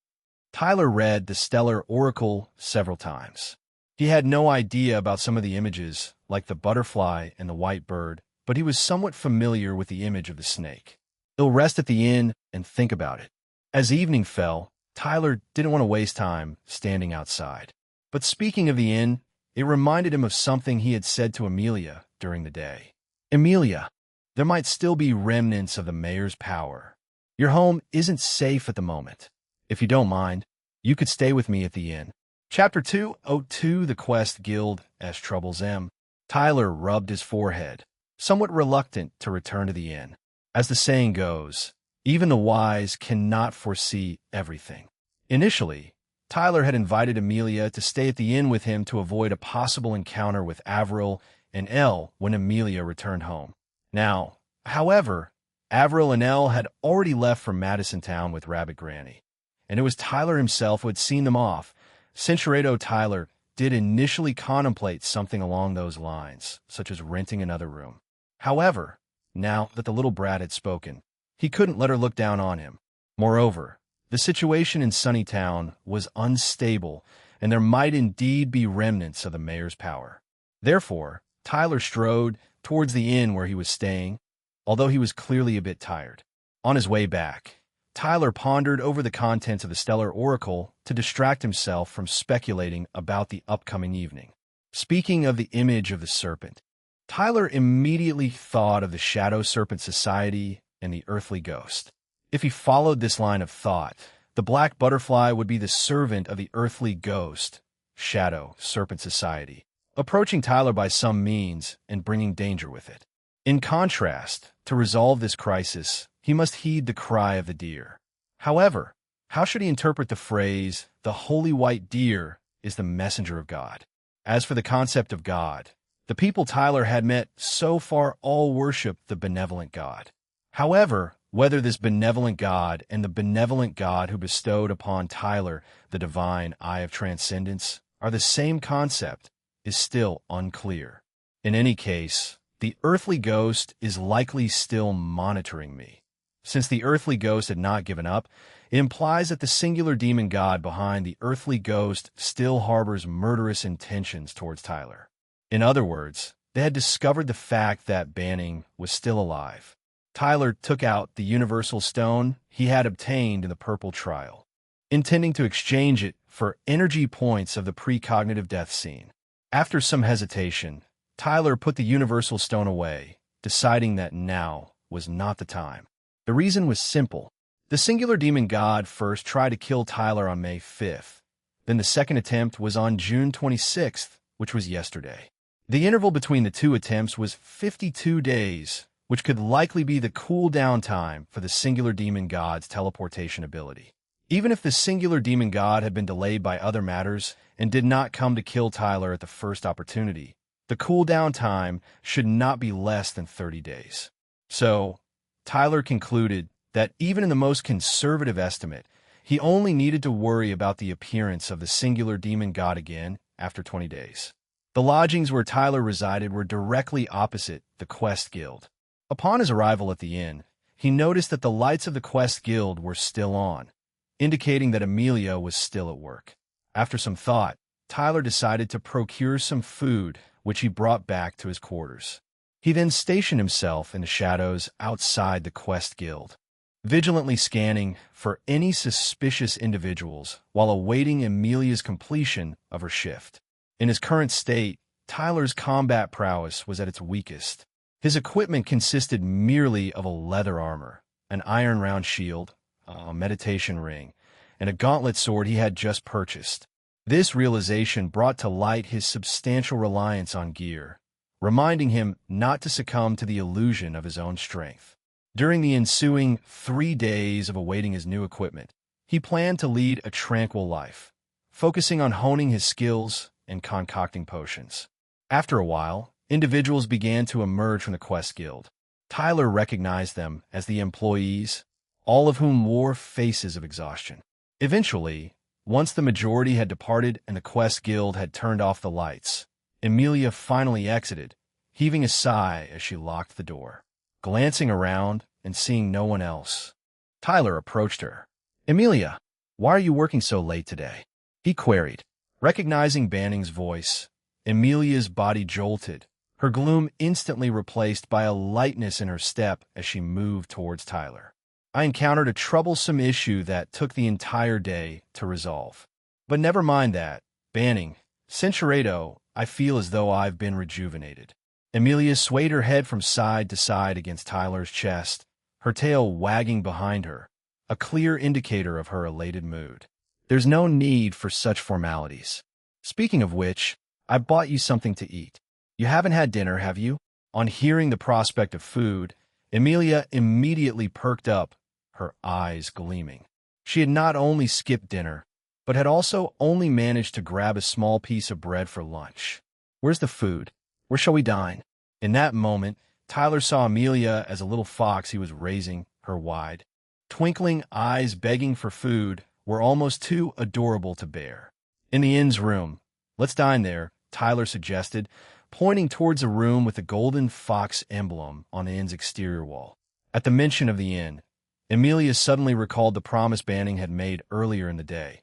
Tyler read the Stellar Oracle several times. He had no idea about some of the images, like the butterfly and the white bird, but he was somewhat familiar with the image of the snake. He'll rest at the inn and think about it. As evening fell, Tyler didn't want to waste time standing outside. But speaking of the inn, it reminded him of something he had said to Amelia during the day. Amelia, there might still be remnants of the mayor's power. Your home isn't safe at the moment. If you don't mind, you could stay with me at the inn. Chapter 202, The Quest Guild as Troubles M. Tyler rubbed his forehead, somewhat reluctant to return to the inn. As the saying goes, even the wise cannot foresee everything. Initially, Tyler had invited Amelia to stay at the inn with him to avoid a possible encounter with Avril and Elle when Amelia returned home. Now, however, Avril and Elle had already left for Madison Town with Rabbit Granny, and it was Tyler himself who had seen them off. Cinchuredo Tyler did initially contemplate something along those lines, such as renting another room. However, now that the little brat had spoken, he couldn't let her look down on him. Moreover, the situation in Sunnytown was unstable, and there might indeed be remnants of the mayor's power. Therefore, Tyler strode towards the inn where he was staying, although he was clearly a bit tired. On his way back, Tyler pondered over the contents of the Stellar Oracle to distract himself from speculating about the upcoming evening. Speaking of the image of the serpent, Tyler immediately thought of the Shadow Serpent Society and the earthly ghost. If he followed this line of thought, the black butterfly would be the servant of the earthly ghost, Shadow Serpent Society, approaching Tyler by some means and bringing danger with it. In contrast, to resolve this crisis, he must heed the cry of the deer. However, how should he interpret the phrase, the holy white deer is the messenger of God? As for the concept of God, the people Tyler had met so far all worshiped the benevolent God. However, whether this benevolent God and the benevolent God who bestowed upon Tyler the divine eye of transcendence are the same concept is still unclear. In any case, the earthly ghost is likely still monitoring me. Since the earthly ghost had not given up, it implies that the singular demon god behind the earthly ghost still harbors murderous intentions towards Tyler. In other words, they had discovered the fact that Banning was still alive. Tyler took out the universal stone he had obtained in the purple trial, intending to exchange it for energy points of the precognitive death scene. After some hesitation, Tyler put the universal stone away, deciding that now was not the time. The reason was simple. The singular demon god first tried to kill Tyler on May 5th. Then the second attempt was on June 26th, which was yesterday. The interval between the two attempts was 52 days, which could likely be the cool-down time for the singular demon god's teleportation ability. Even if the singular demon god had been delayed by other matters and did not come to kill Tyler at the first opportunity, the cool-down time should not be less than 30 days. So, Tyler concluded that even in the most conservative estimate, he only needed to worry about the appearance of the singular demon god again after 20 days. The lodgings where Tyler resided were directly opposite the Quest Guild. Upon his arrival at the inn, he noticed that the lights of the Quest Guild were still on, indicating that Amelia was still at work. After some thought, Tyler decided to procure some food, which he brought back to his quarters. He then stationed himself in the shadows outside the Quest Guild, vigilantly scanning for any suspicious individuals while awaiting Amelia's completion of her shift. In his current state, Tyler's combat prowess was at its weakest. His equipment consisted merely of a leather armor, an iron round shield, a meditation ring, and a gauntlet sword he had just purchased. This realization brought to light his substantial reliance on gear, reminding him not to succumb to the illusion of his own strength. During the ensuing 3 days of awaiting his new equipment, he planned to lead a tranquil life, focusing on honing his skills and concocting potions. After a while, individuals began to emerge from the Quest Guild. Tyler recognized them as the employees, all of whom wore faces of exhaustion. Eventually, once the majority had departed and the Quest Guild had turned off the lights, Amelia finally exited, heaving a sigh as she locked the door. Glancing around and seeing no one else, Tyler approached her. "Amelia, why are you working so late today?" he queried. Recognizing Banning's voice, Amelia's body jolted, her gloom instantly replaced by a lightness in her step as she moved towards Tyler. "I encountered a troublesome issue that took the entire day to resolve. But never mind that, Banning. Centurato, I feel as though I've been rejuvenated." Amelia swayed her head from side to side against Tyler's chest, her tail wagging behind her, a clear indicator of her elated mood. "There's no need for such formalities. Speaking of which, I bought you something to eat. You haven't had dinner, have you?" On hearing the prospect of food, Amelia immediately perked up, her eyes gleaming. She had not only skipped dinner, but had also only managed to grab a small piece of bread for lunch. "Where's the food? Where shall we dine?" In that moment, Tyler saw Amelia as a little fox he was raising, her wide, twinkling eyes begging for food were almost too adorable to bear. "In the inn's room. Let's dine there," Tyler suggested, pointing towards a room with a golden fox emblem on the inn's exterior wall. At the mention of the inn, Amelia suddenly recalled the promise Banning had made earlier in the day.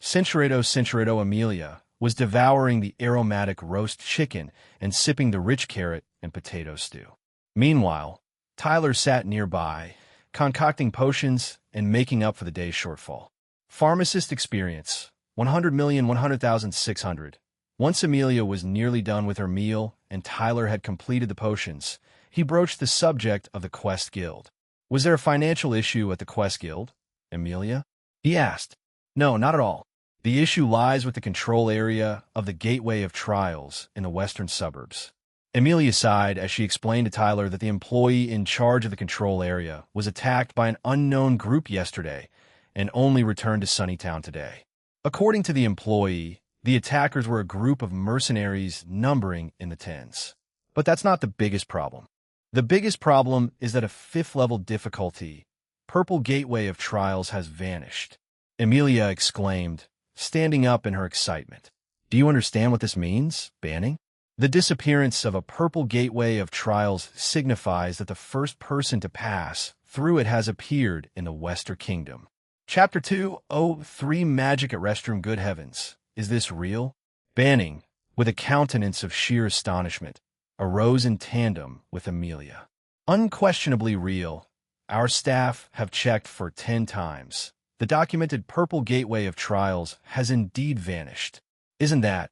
Centurato Amelia was devouring the aromatic roast chicken and sipping the rich carrot and potato stew. Meanwhile, Tyler sat nearby, concocting potions and making up for the day's shortfall. Pharmacist experience, 100,100,600. Once Amelia was nearly done with her meal and Tyler had completed the potions, he broached the subject of the Quest Guild. "Was there a financial issue at the Quest Guild, Amelia?" he asked. "No, not at all. The issue lies with the control area of the Gateway of Trials in the western suburbs." Amelia sighed as she explained to Tyler that the employee in charge of the control area was attacked by an unknown group yesterday and only returned to Sunnytown today. According to the employee, the attackers were a group of mercenaries numbering in the tens. But that's not the biggest problem. The biggest problem is that a 5th-level difficulty, Purple Gateway of Trials, has vanished. Amelia exclaimed, standing up in her excitement. "Do you understand what this means, Banning?" The disappearance of a Purple Gateway of Trials signifies that the first person to pass through it has appeared in the Western Kingdom. Chapter 203 Magic at Restroom. Good heavens, is this real? Banning, with a countenance of sheer astonishment, arose in tandem with Amelia. Unquestionably real. Our staff have checked for 10 times. The documented purple gateway of trials has indeed vanished. Isn't that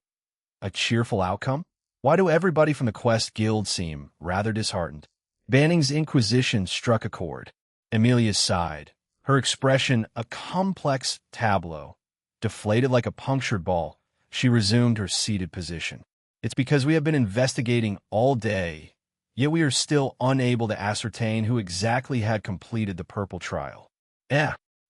a cheerful outcome? Why do everybody from the Quest Guild seem rather disheartened? Banning's inquisition struck a chord. Amelia sighed, her expression a complex tableau. Deflated like a punctured ball, she resumed her seated position. It's because we have been investigating all day, yet we are still unable to ascertain who exactly had completed the purple trial.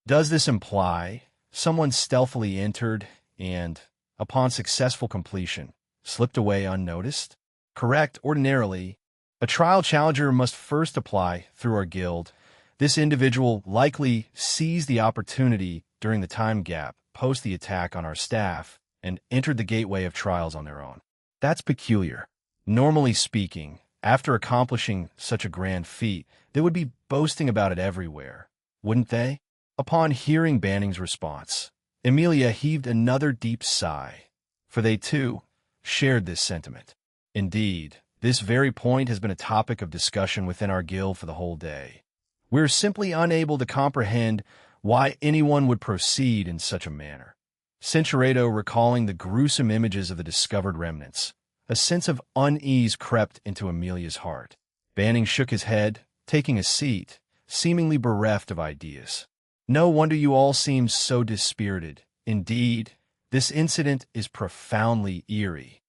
Does this imply someone stealthily entered and, upon successful completion, slipped away unnoticed? Correct. Ordinarily, a trial challenger must first apply through our guild. This individual likely seized the opportunity during the time gap post the attack on our staff and entered the gateway of trials on their own. That's peculiar. Normally speaking, after accomplishing such a grand feat, they would be boasting about it everywhere, wouldn't they? Upon hearing Banning's response, Amelia heaved another deep sigh, for they too shared this sentiment. Indeed, this very point has been a topic of discussion within our guild for the whole day. We're simply unable to comprehend why anyone would proceed in such a manner. Centuredo recalling the gruesome images of the discovered remnants, a sense of unease crept into Amelia's heart. Banning shook his head, taking a seat, seemingly bereft of ideas. No wonder you all seem so dispirited. Indeed, this incident is profoundly eerie.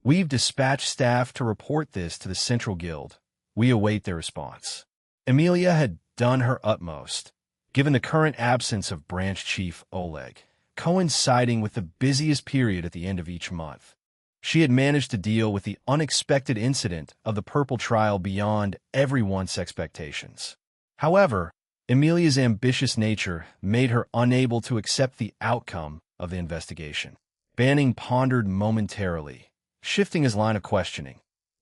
We've dispatched staff to report this to the Central Guild. We await their response. Amelia had done her utmost, given the current absence of Branch Chief Oleg, coinciding with the busiest period at the end of each month. She had managed to deal with the unexpected incident of the purple trial beyond everyone's expectations. However, Amelia's ambitious nature made her unable to accept the outcome of the investigation. Banning pondered momentarily, shifting his line of questioning.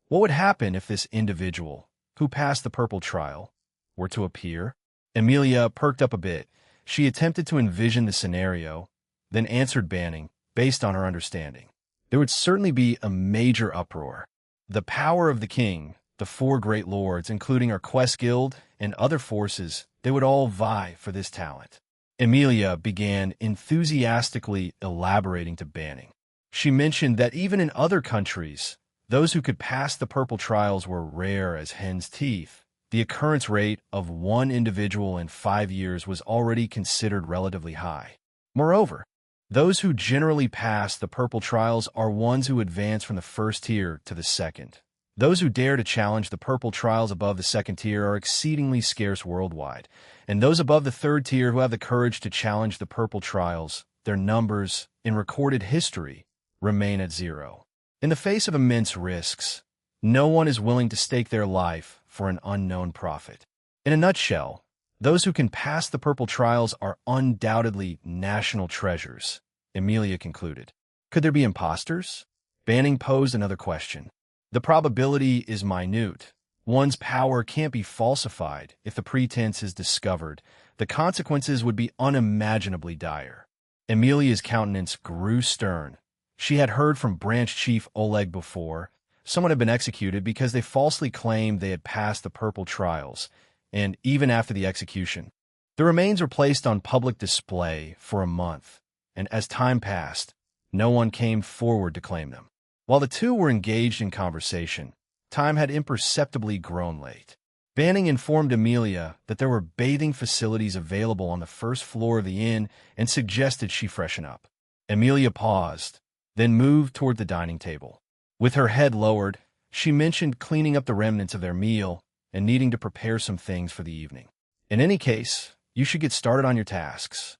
What would happen if this individual, who passed the purple trial, were to appear? Amelia perked up a bit. She attempted to envision the scenario, then answered Banning, based on her understanding. There would certainly be a major uproar. The power of the king, the four great lords, including our Quest Guild and other forces, they would all vie for this talent. Amelia began enthusiastically elaborating to Banning. She mentioned that even in other countries, those who could pass the purple trials were rare as hen's teeth. The occurrence rate of one individual in 5 years was already considered relatively high. Moreover, those who generally pass the purple trials are ones who advance from the first tier to the second. Those who dare to challenge the purple trials above the second tier are exceedingly scarce worldwide, and those above the third tier who have the courage to challenge the purple trials, their numbers, in recorded history, remain at 0. In the face of immense risks, no one is willing to stake their life for an unknown profit. In a nutshell, those who can pass the purple trials are undoubtedly national treasures, Amelia concluded. Could there be imposters? Banning posed another question. The probability is minute. One's power can't be falsified. If the pretense is discovered, the consequences would be unimaginably dire. Amelia's countenance grew stern. She had heard from Branch Chief Oleg before. Someone had been executed because they falsely claimed they had passed the purple trials, and even after the execution, the remains were placed on public display for a month, and as time passed, no one came forward to claim them. While the two were engaged in conversation, time had imperceptibly grown late. Banning informed Amelia that there were bathing facilities available on the first floor of the inn and suggested she freshen up. Amelia paused, then moved toward the dining table. With her head lowered, she mentioned cleaning up the remnants of their meal and needing to prepare some things for the evening. In any case, you should get started on your tasks.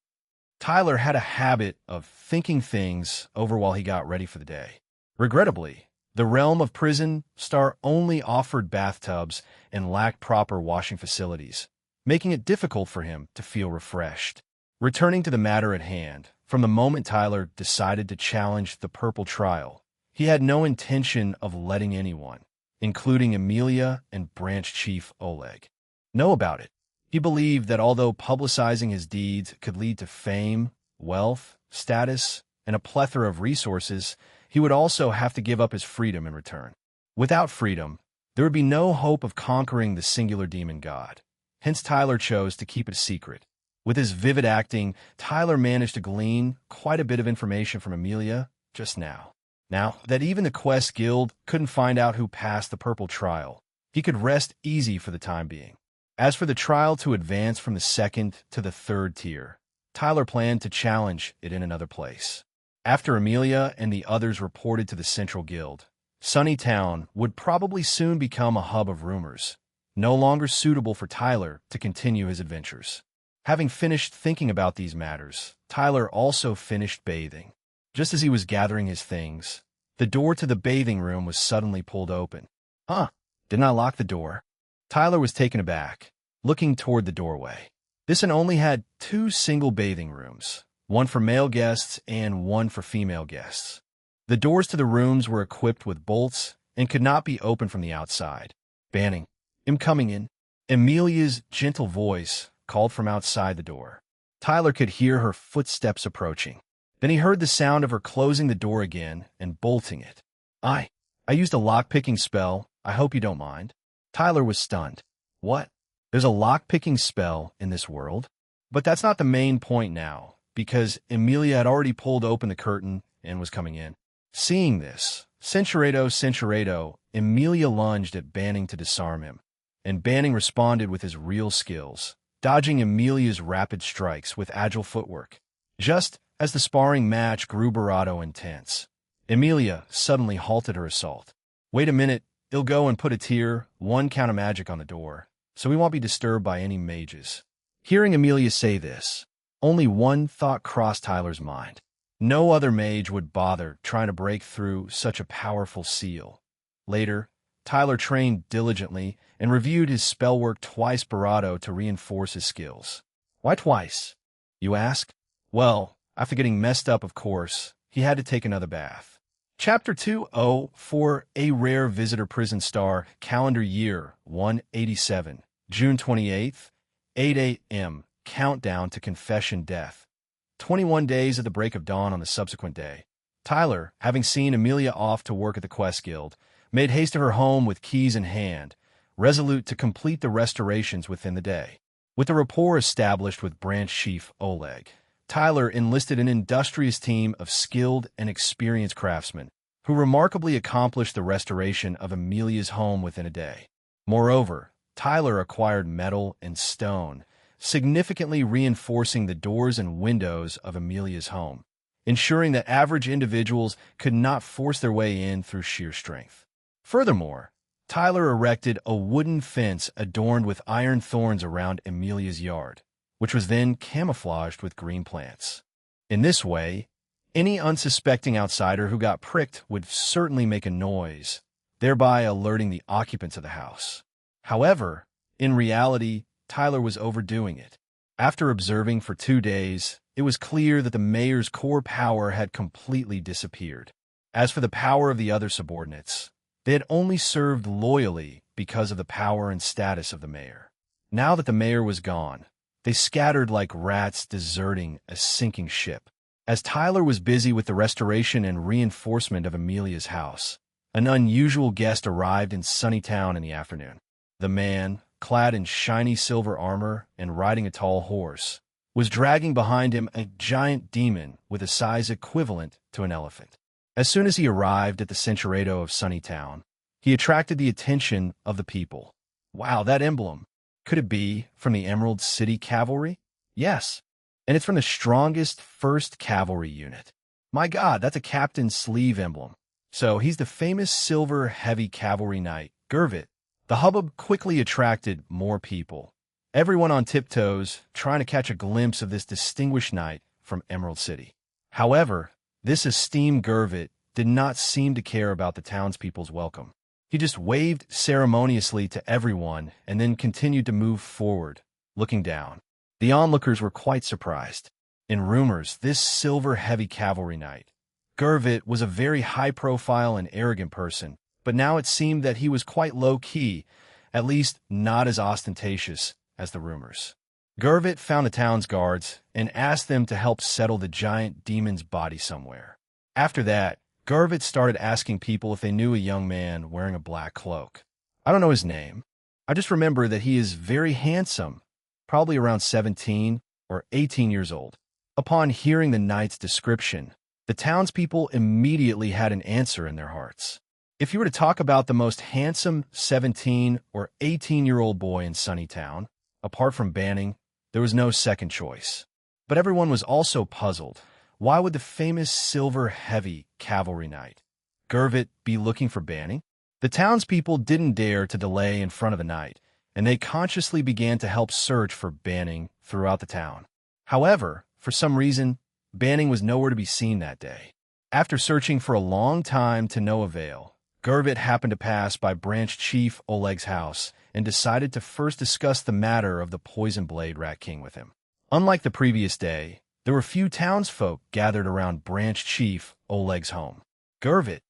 Tyler had a habit of thinking things over while he got ready for the day. Regrettably, the realm of Prison Star only offered bathtubs and lacked proper washing facilities, making it difficult for him to feel refreshed. Returning to the matter at hand, from the moment Tyler decided to challenge the purple trial, he had no intention of letting anyone, including Amelia and Branch Chief Oleg, know about it. He believed that although publicizing his deeds could lead to fame, wealth, status, and a plethora of resources, he would also have to give up his freedom in return. Without freedom, There would be no hope of conquering the singular demon god. Hence, Tyler chose to keep it a secret. With his vivid acting, Tyler managed to glean quite a bit of information from Amelia just now. Now that even the Quest Guild couldn't find out who passed the purple trial, he could rest easy for the time being. As for the trial to advance from the second to the third tier, Tyler planned to challenge it in another place. After Amelia and the others reported to the Central Guild, Sunnytown would probably soon become a hub of rumors, no longer suitable for Tyler to continue his adventures. Having finished thinking about these matters, Tyler also finished bathing. Just as he was gathering his things, the door to the bathing room was suddenly pulled open. Didn't I lock the door? Tyler was taken aback, looking toward the doorway. This inn only had 2 single bathing rooms, one for male guests and one for female guests. The doors to the rooms were equipped with bolts and could not be opened from the outside. Banning, "I'm coming in." Amelia's gentle voice called from outside the door. Tyler could hear her footsteps approaching. Then he heard the sound of her closing the door again and bolting it. I used a lock-picking spell. I hope you don't mind." Tyler was stunned. What? There's a lock-picking spell in this world? But that's not the main point now, because Amelia had already pulled open the curtain and was coming in. Seeing this, Centuredo, Amelia lunged at Banning to disarm him, and Banning responded with his real skills, dodging Amelia's rapid strikes with agile footwork. Just as the sparring match grew bravado intense, Amelia suddenly halted her assault. "Wait a minute, I'll go and put a tier 1 counter magic on the door, so we won't be disturbed by any mages." Hearing Amelia say this, only one thought crossed Tyler's mind. No other mage would bother trying to break through such a powerful seal. Later, Tyler trained diligently and reviewed his spell work twice bravado to reinforce his skills. Why twice, you ask? Well, after getting messed up, of course, he had to take another bath. Chapter 2 for A Rare Visitor Prison Star, calendar year 187, June 28th, 8 a.m., countdown to confession death. 21 days at the break of dawn on the subsequent day. Tyler, having seen Amelia off to work at the Quest Guild, made haste to her home with keys in hand, resolute to complete the restorations within the day. With a rapport established with branch chief Oleg, Tyler enlisted an industrious team of skilled and experienced craftsmen who remarkably accomplished the restoration of Amelia's home within a day. Moreover, Tyler acquired metal and stone, significantly reinforcing the doors and windows of Amelia's home, ensuring that average individuals could not force their way in through sheer strength. Furthermore, Tyler erected a wooden fence adorned with iron thorns around Amelia's yard, which was then camouflaged with green plants. In this way, any unsuspecting outsider who got pricked would certainly make a noise, thereby alerting the occupants of the house. However, in reality, Tyler was overdoing it. After observing for 2 days, it was clear that the mayor's core power had completely disappeared. As for the power of the other subordinates, they had only served loyally because of the power and status of the mayor. Now that the mayor was gone, they scattered like rats deserting a sinking ship. As Tyler was busy with the restoration and reinforcement of Amelia's house, an unusual guest arrived in Sunnytown in the afternoon. The man, clad in shiny silver armor and riding a tall horse, was dragging behind him a giant demon with a size equivalent to an elephant. As soon as he arrived at the Centuredo of Sunnytown, he attracted the attention of the people. Wow, that emblem! Could it be from the Emerald City Cavalry? Yes, and it's from the strongest 1st Cavalry unit. My God, that's a captain's sleeve emblem. So he's the famous silver heavy cavalry knight, Gervit. The hubbub quickly attracted more people, everyone on tiptoes trying to catch a glimpse of this distinguished knight from Emerald City. However, this esteemed Gervit did not seem to care about the townspeople's welcome. He just waved ceremoniously to everyone and then continued to move forward, looking down. The onlookers were quite surprised. In rumors, this silver-heavy cavalry knight, Gervit, was a very high-profile and arrogant person, but now it seemed that he was quite low-key, at least not as ostentatious as the rumors. Gervit found the town's guards and asked them to help settle the giant demon's body somewhere. After that, Gervit started asking people if they knew a young man wearing a black cloak. I don't know his name. I just remember that he is very handsome, probably around 17 or 18 years old. Upon hearing the knight's description, the townspeople immediately had an answer in their hearts. If you were to talk about the most handsome 17 or 18-year-old boy in Sunnytown, apart from Banning, there was no second choice. But everyone was also puzzled. Why would the famous silver heavy cavalry knight, Gervit, be looking for Banning? The townspeople didn't dare to delay in front of the knight, and they consciously began to help search for Banning throughout the town. However, for some reason, Banning was nowhere to be seen that day. After searching for a long time to no avail, Gervit happened to pass by Branch Chief Oleg's house and decided to first discuss the matter of the Poison Blade Rat King with him. Unlike the previous day, there were few townsfolk gathered around Branch Chief Oleg's home. Gervit,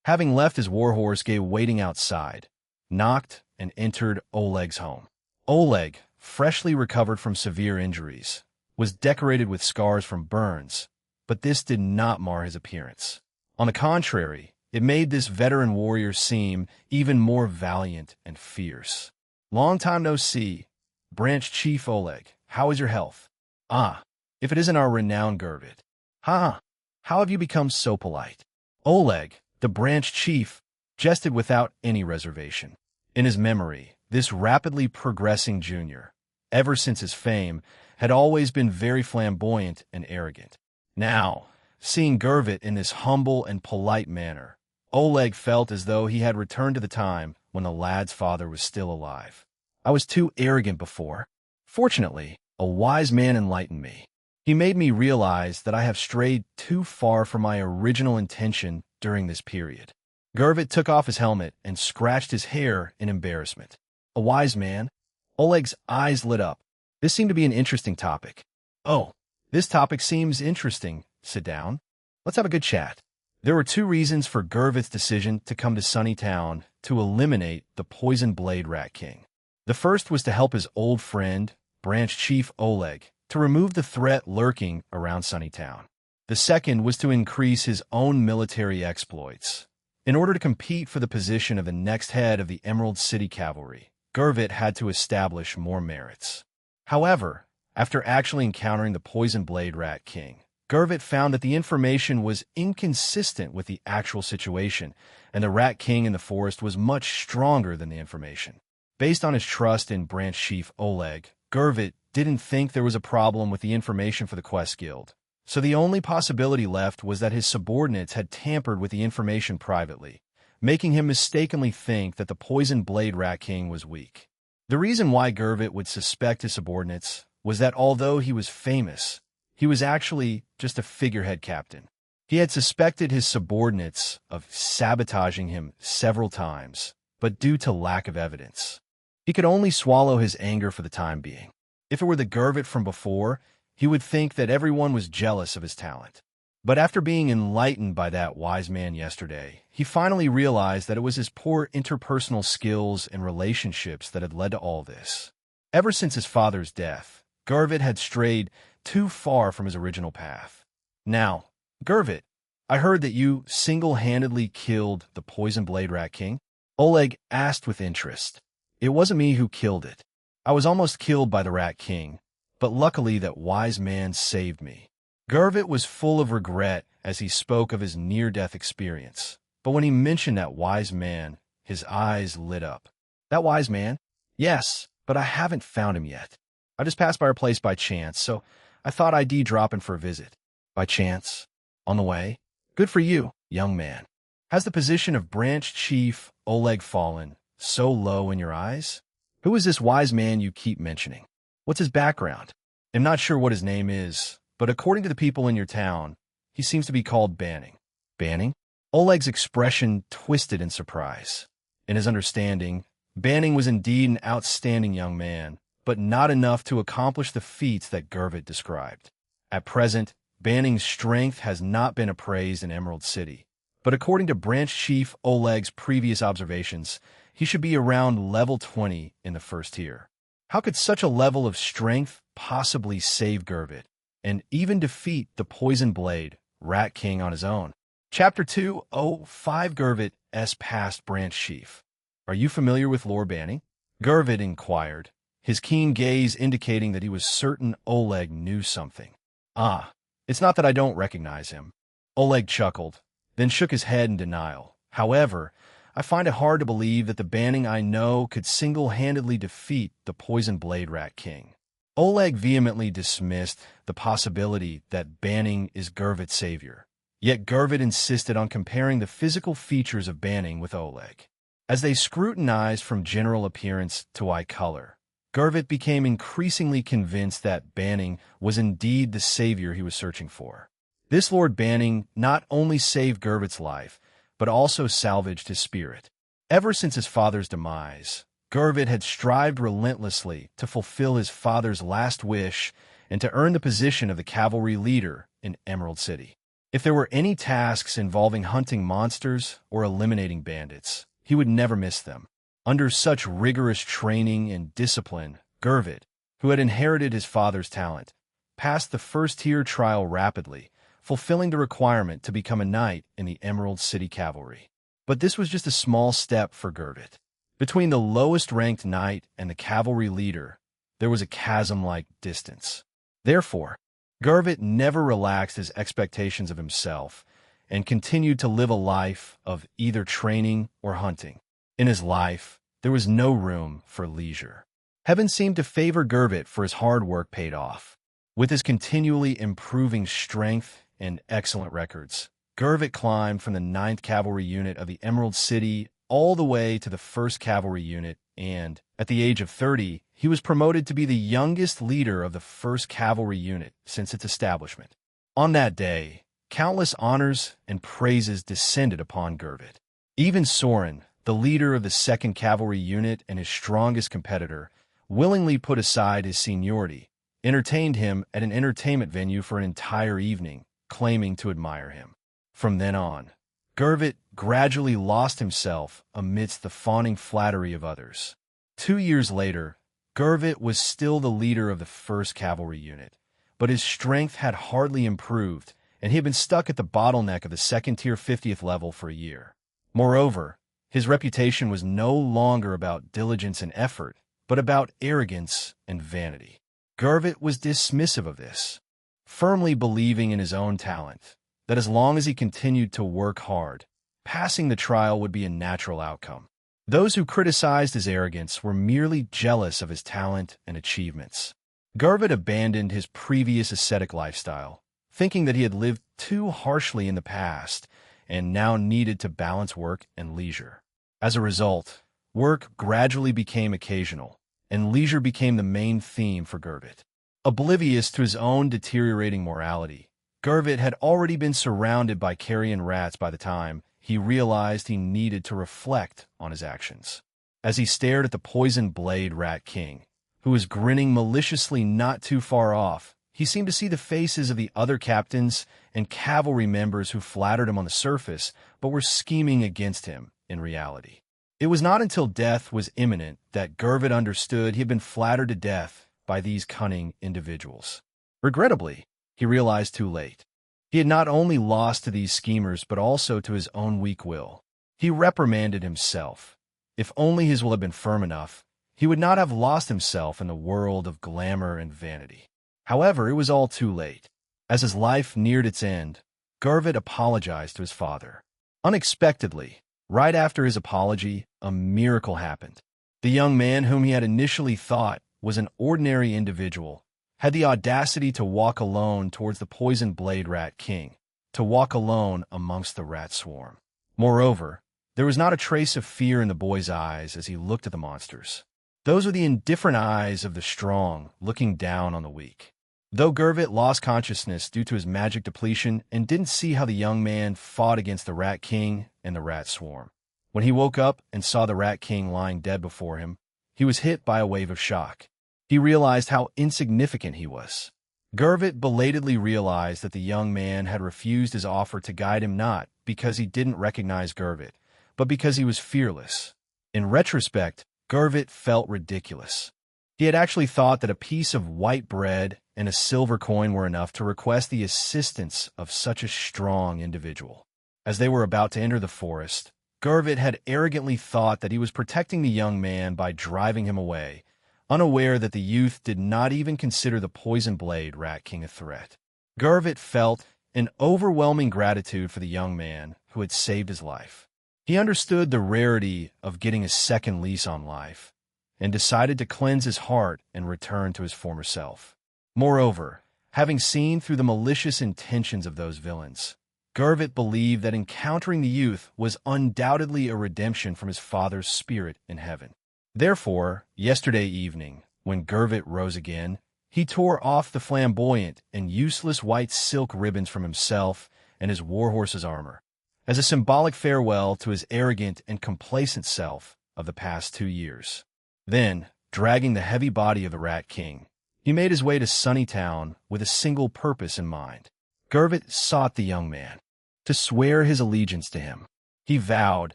having left his warhorse, gave waiting outside, knocked, and entered Oleg's home. Oleg, freshly recovered from severe injuries, was decorated with scars from burns, but this did not mar his appearance. On the contrary, it made this veteran warrior seem even more valiant and fierce. Long time no see, Branch Chief Oleg. How is your health? Ah, if it isn't our renowned Gervit. Ha! How have you become so polite? Oleg, the branch chief, jested without any reservation. In his memory, this rapidly progressing junior, ever since his fame, had always been very flamboyant and arrogant. Now, seeing Gervit in this humble and polite manner, Oleg felt as though he had returned to the time when the lad's father was still alive. I was too arrogant before. Fortunately, a wise man enlightened me. He made me realize that I have strayed too far from my original intention during this period. Gervit took off his helmet and scratched his hair in embarrassment. A wise man? Oleg's eyes lit up. This seemed to be an interesting topic. Oh, this topic seems interesting. Sit down. Let's have a good chat. There were two reasons for Gervit's decision to come to Sunnytown to eliminate the Poison Blade Rat King. The first was to help his old friend, Branch Chief Oleg, to remove the threat lurking around Sunnytown. The second was to increase his own military exploits. In order to compete for the position of the next head of the Emerald City Cavalry, Gervit had to establish more merits. However, after actually encountering the Poison Blade Rat King, Gervit found that the information was inconsistent with the actual situation, and the Rat King in the forest was much stronger than the information. Based on his trust in Branch Chief Oleg, Gervit didn't think there was a problem with the information for the Quest Guild, so the only possibility left was that his subordinates had tampered with the information privately, making him mistakenly think that the Poison Blade Rat King was weak. The reason why Gervit would suspect his subordinates was that although he was famous, he was actually just a figurehead captain. He had suspected his subordinates of sabotaging him several times, but due to lack of evidence, he could only swallow his anger for the time being. If it were the Gervit from before, he would think that everyone was jealous of his talent. But after being enlightened by that wise man yesterday, he finally realized that it was his poor interpersonal skills and relationships that had led to all this. Ever since his father's death, Gervit had strayed too far from his original path. Now, Gervit, I heard that you single-handedly killed the Poison Blade Rat King? Oleg asked with interest. It wasn't me who killed it. I was almost killed by the Rat King, but luckily that wise man saved me. Gervit was full of regret as he spoke of his near-death experience, but when he mentioned that wise man, his eyes lit up. That wise man? Yes, but I haven't found him yet. I just passed by our place by chance, so I thought I'd drop in for a visit. By chance? On the way? Good for you, young man. Has the position of Branch Chief Oleg fallen so low in your eyes? Who is this wise man you keep mentioning? What's his background? I'm not sure what his name is, but according to the people in your town, he seems to be called Banning. Banning? Oleg's expression twisted in surprise. In his understanding, Banning was indeed an outstanding young man, but not enough to accomplish the feats that Gervit described. At present, Banning's strength has not been appraised in Emerald City, but according to Branch Chief Oleg's previous observations, he should be around level 20 in the first tier. How could such a level of strength possibly save Gervit, and even defeat the Poison Blade Rat King on his own? Chapter 2:05 Gervit's Past Branch Chief. "Are you familiar with Lord Banning?" Gurvit inquired, his keen gaze indicating that he was certain Oleg knew something. "Ah, it's not that I don't recognize him." Oleg chuckled, then shook his head in denial. "However, I find it hard to believe that the Banning I know could single-handedly defeat the Poison Blade Rat King." Oleg vehemently dismissed the possibility that Banning is Gurvit's savior. Yet Gurvit insisted on comparing the physical features of Banning with Oleg. As they scrutinized from general appearance to eye color, Gurvit became increasingly convinced that Banning was indeed the savior he was searching for. This Lord Banning not only saved Gurvit's life, but also salvaged his spirit. Ever since his father's demise, Gurvit had strived relentlessly to fulfill his father's last wish and to earn the position of the cavalry leader in Emerald City. If there were any tasks involving hunting monsters or eliminating bandits, he would never miss them. Under such rigorous training and discipline, Gurvit, who had inherited his father's talent, passed the first-tier trial rapidly, fulfilling the requirement to become a knight in the Emerald City Cavalry. But this was just a small step for Gurvit. Between the lowest-ranked knight and the cavalry leader, there was a chasm-like distance. Therefore, Gurvit never relaxed his expectations of himself and continued to live a life of either training or hunting. In his life, there was no room for leisure. Heaven seemed to favor Gurvit, for his hard work paid off. With his continually improving strength and excellent records, Gurvit climbed from the 9th Cavalry Unit of the Emerald City all the way to the 1st Cavalry Unit, and, at the age of 30, he was promoted to be the youngest leader of the 1st Cavalry Unit since its establishment. On that day, countless honors and praises descended upon Gurvit. Even Soren, the leader of the 2nd Cavalry Unit and his strongest competitor, willingly put aside his seniority, entertained him at an entertainment venue for an entire evening, claiming to admire him. From then on, Gurvit gradually lost himself amidst the fawning flattery of others. 2 years later, Gurvit was still the leader of the 1st Cavalry Unit, but his strength had hardly improved, and he had been stuck at the bottleneck of the 2nd-tier 50th level for a year. Moreover, his reputation was no longer about diligence and effort, but about arrogance and vanity. Gurvit was dismissive of this, firmly believing in his own talent, that as long as he continued to work hard, passing the trial would be a natural outcome. Those who criticized his arrogance were merely jealous of his talent and achievements. Gurvit abandoned his previous ascetic lifestyle, thinking that he had lived too harshly in the past and now needed to balance work and leisure. As a result, work gradually became occasional, and leisure became the main theme for Gurvit. Oblivious to his own deteriorating morality, Gurvit had already been surrounded by carrion rats by the time he realized he needed to reflect on his actions. As he stared at the Poison Blade Rat King, who was grinning maliciously not too far off, he seemed to see the faces of the other captains and cavalry members who flattered him on the surface, but were scheming against him in reality. It was not until death was imminent that Gurvit understood he had been flattered to death by these cunning individuals. Regrettably, he realized too late. He had not only lost to these schemers, but also to his own weak will. He reprimanded himself. If only his will had been firm enough, he would not have lost himself in the world of glamour and vanity. However, it was all too late. As his life neared its end, Gurvit apologized to his father. Unexpectedly, right after his apology, a miracle happened. The young man whom he had initially thought was an ordinary individual had the audacity to walk alone towards the Poison Blade Rat King, to walk alone amongst the rat swarm. Moreover, there was not a trace of fear in the boy's eyes as he looked at the monsters. Those were the indifferent eyes of the strong looking down on the weak. Though Gurvit lost consciousness due to his magic depletion and didn't see how the young man fought against the Rat King and the rat swarm, when he woke up and saw the Rat King lying dead before him, he was hit by a wave of shock. He realized how insignificant he was. Gurvit belatedly realized that the young man had refused his offer to guide him not because he didn't recognize Gurvit, but because he was fearless. In retrospect, Gurvit felt ridiculous. He had actually thought that a piece of white bread and a silver coin were enough to request the assistance of such a strong individual. As they were about to enter the forest, Gurvit had arrogantly thought that he was protecting the young man by driving him away, unaware that the youth did not even consider the poison blade Rat King a threat. Gurvit felt an overwhelming gratitude for the young man who had saved his life. He understood the rarity of getting a second lease on life, and decided to cleanse his heart and return to his former self. Moreover, having seen through the malicious intentions of those villains, Gurvit believed that encountering the youth was undoubtedly a redemption from his father's spirit in heaven. Therefore, yesterday evening, when Gurvit rose again, he tore off the flamboyant and useless white silk ribbons from himself and his warhorse's armor, as a symbolic farewell to his arrogant and complacent self of the past 2 years. Then, dragging the heavy body of the Rat King, he made his way to Sunnytown with a single purpose in mind. Gurvit sought the young man to swear his allegiance to him. He vowed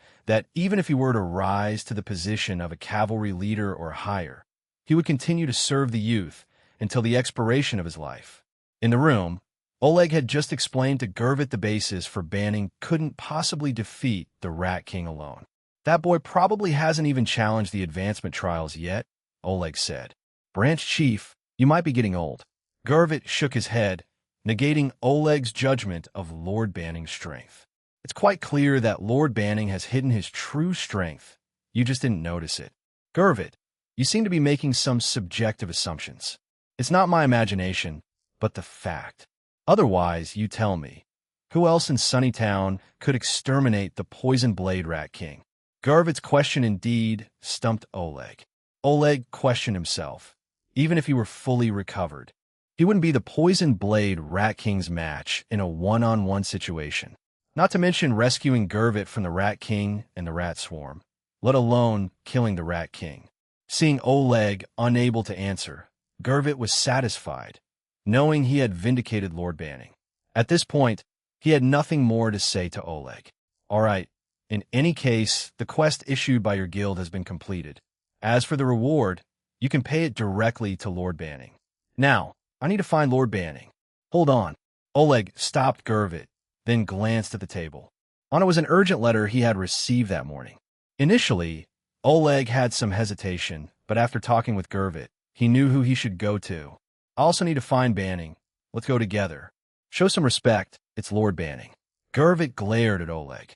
that even if he were to rise to the position of a cavalry leader or higher, he would continue to serve the youth until the expiration of his life. In the room, Oleg had just explained to Gurvit the basis for banning couldn't possibly defeat the Rat King alone. That boy probably hasn't even challenged the advancement trials yet, Oleg said. Branch Chief, you might be getting old. Gurvit shook his head, negating Oleg's judgment of Lord Banning's strength. It's quite clear that Lord Banning has hidden his true strength. You just didn't notice it. Gurvit, you seem to be making some subjective assumptions. It's not my imagination, but the fact. Otherwise, you tell me, who else in Sunnytown could exterminate the poison blade Rat King? Gurvit's question indeed stumped Oleg. Oleg questioned himself. Even if he were fully recovered, he wouldn't be the poison blade Rat King's match in a one-on-one situation. Not to mention rescuing Gurvit from the Rat King and the Rat Swarm, let alone killing the Rat King. Seeing Oleg unable to answer, Gurvit was satisfied, knowing he had vindicated Lord Banning. At this point, he had nothing more to say to Oleg. All right, in any case, the quest issued by your guild has been completed. As for the reward, you can pay it directly to Lord Banning. Now, I need to find Lord Banning. Hold on. Oleg stopped Gurvit, then glanced at the table. On it was an urgent letter he had received that morning. Initially, Oleg had some hesitation, but after talking with Gurvit, he knew who he should go to. I also need to find Banning. Let's go together. Show some respect. It's Lord Banning. Gurvit glared at Oleg.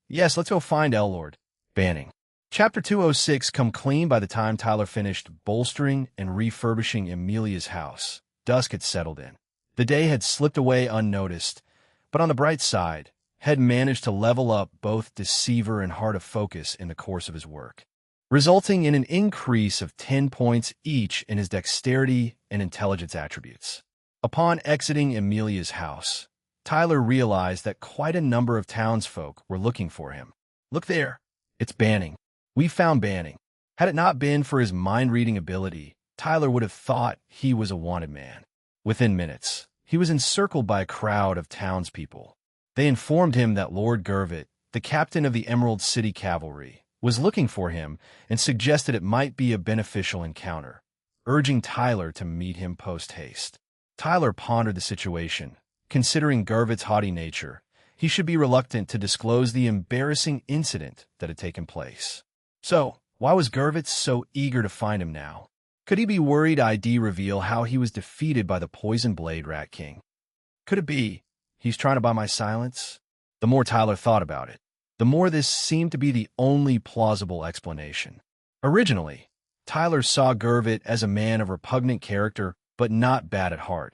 Yes, let's go find Lord Banning. Chapter 206 come clean by the time Tyler finished bolstering and refurbishing Emilia's house. Dusk had settled in. The day had slipped away unnoticed, but on the bright side, had managed to level up both Deceiver and Heart of Focus in the course of his work, resulting in an increase of 10 points each in his dexterity and intelligence attributes. Upon exiting Emilia's house, Tyler realized that quite a number of townsfolk were looking for him. Look there. It's Banning. We found Banning. Had it not been for his mind-reading ability, Tyler would have thought he was a wanted man. Within minutes, he was encircled by a crowd of townspeople. They informed him that Lord Gurvit, the captain of the Emerald City Cavalry, was looking for him and suggested it might be a beneficial encounter, urging Tyler to meet him post-haste. Tyler pondered the situation. Considering Gurvit's haughty nature, he should be reluctant to disclose the embarrassing incident that had taken place. So, why was Gurvit so eager to find him now? Could he be worried ID reveal how he was defeated by the poison blade Rat King? Could it be he's trying to buy my silence? The more Tyler thought about it, the more this seemed to be the only plausible explanation. Originally, Tyler saw Gurvit as a man of repugnant character but not bad at heart.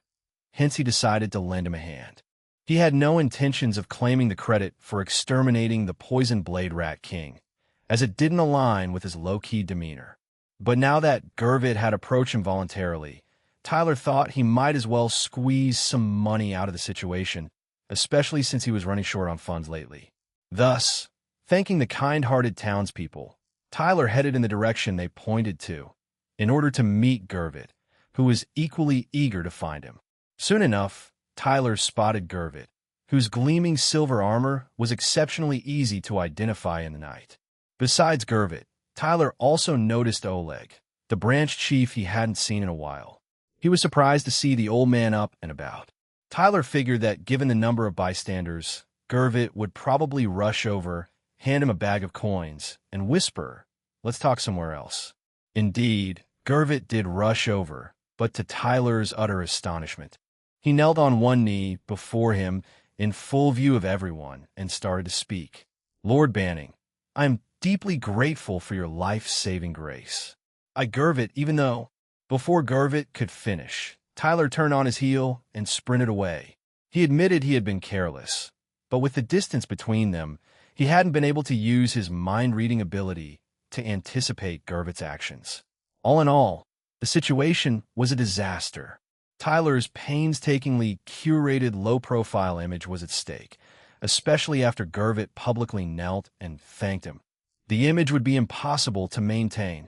Hence he decided to lend him a hand. He had no intentions of claiming the credit for exterminating the poison blade Rat King, as it didn't align with his low-key demeanor. But now that Gurvit had approached him voluntarily, Tyler thought he might as well squeeze some money out of the situation, especially since he was running short on funds lately. Thus, thanking the kind-hearted townspeople, Tyler headed in the direction they pointed to, in order to meet Gurvit, who was equally eager to find him. Soon enough, Tyler spotted Gurvit, whose gleaming silver armor was exceptionally easy to identify in the night. Besides Gurvit, Tyler also noticed Oleg, the branch chief he hadn't seen in a while. He was surprised to see the old man up and about. Tyler figured that given the number of bystanders, Gurvit would probably rush over hand him a bag of coins, and whisper, "Let's talk somewhere else." Indeed, Gervit did rush over, but to Tyler's utter astonishment, he knelt on one knee before him in full view of everyone and started to speak. "Lord Banning, I am deeply grateful for your life-saving grace. Gervit, even though..." Before Gervit could finish, Tyler turned on his heel and sprinted away. He admitted he had been careless, but with the distance between them, he hadn't been able to use his mind-reading ability to anticipate Gervit's actions. All in all, the situation was a disaster. Tyler's painstakingly curated low-profile image was at stake, especially after Gervit publicly knelt and thanked him. The image would be impossible to maintain.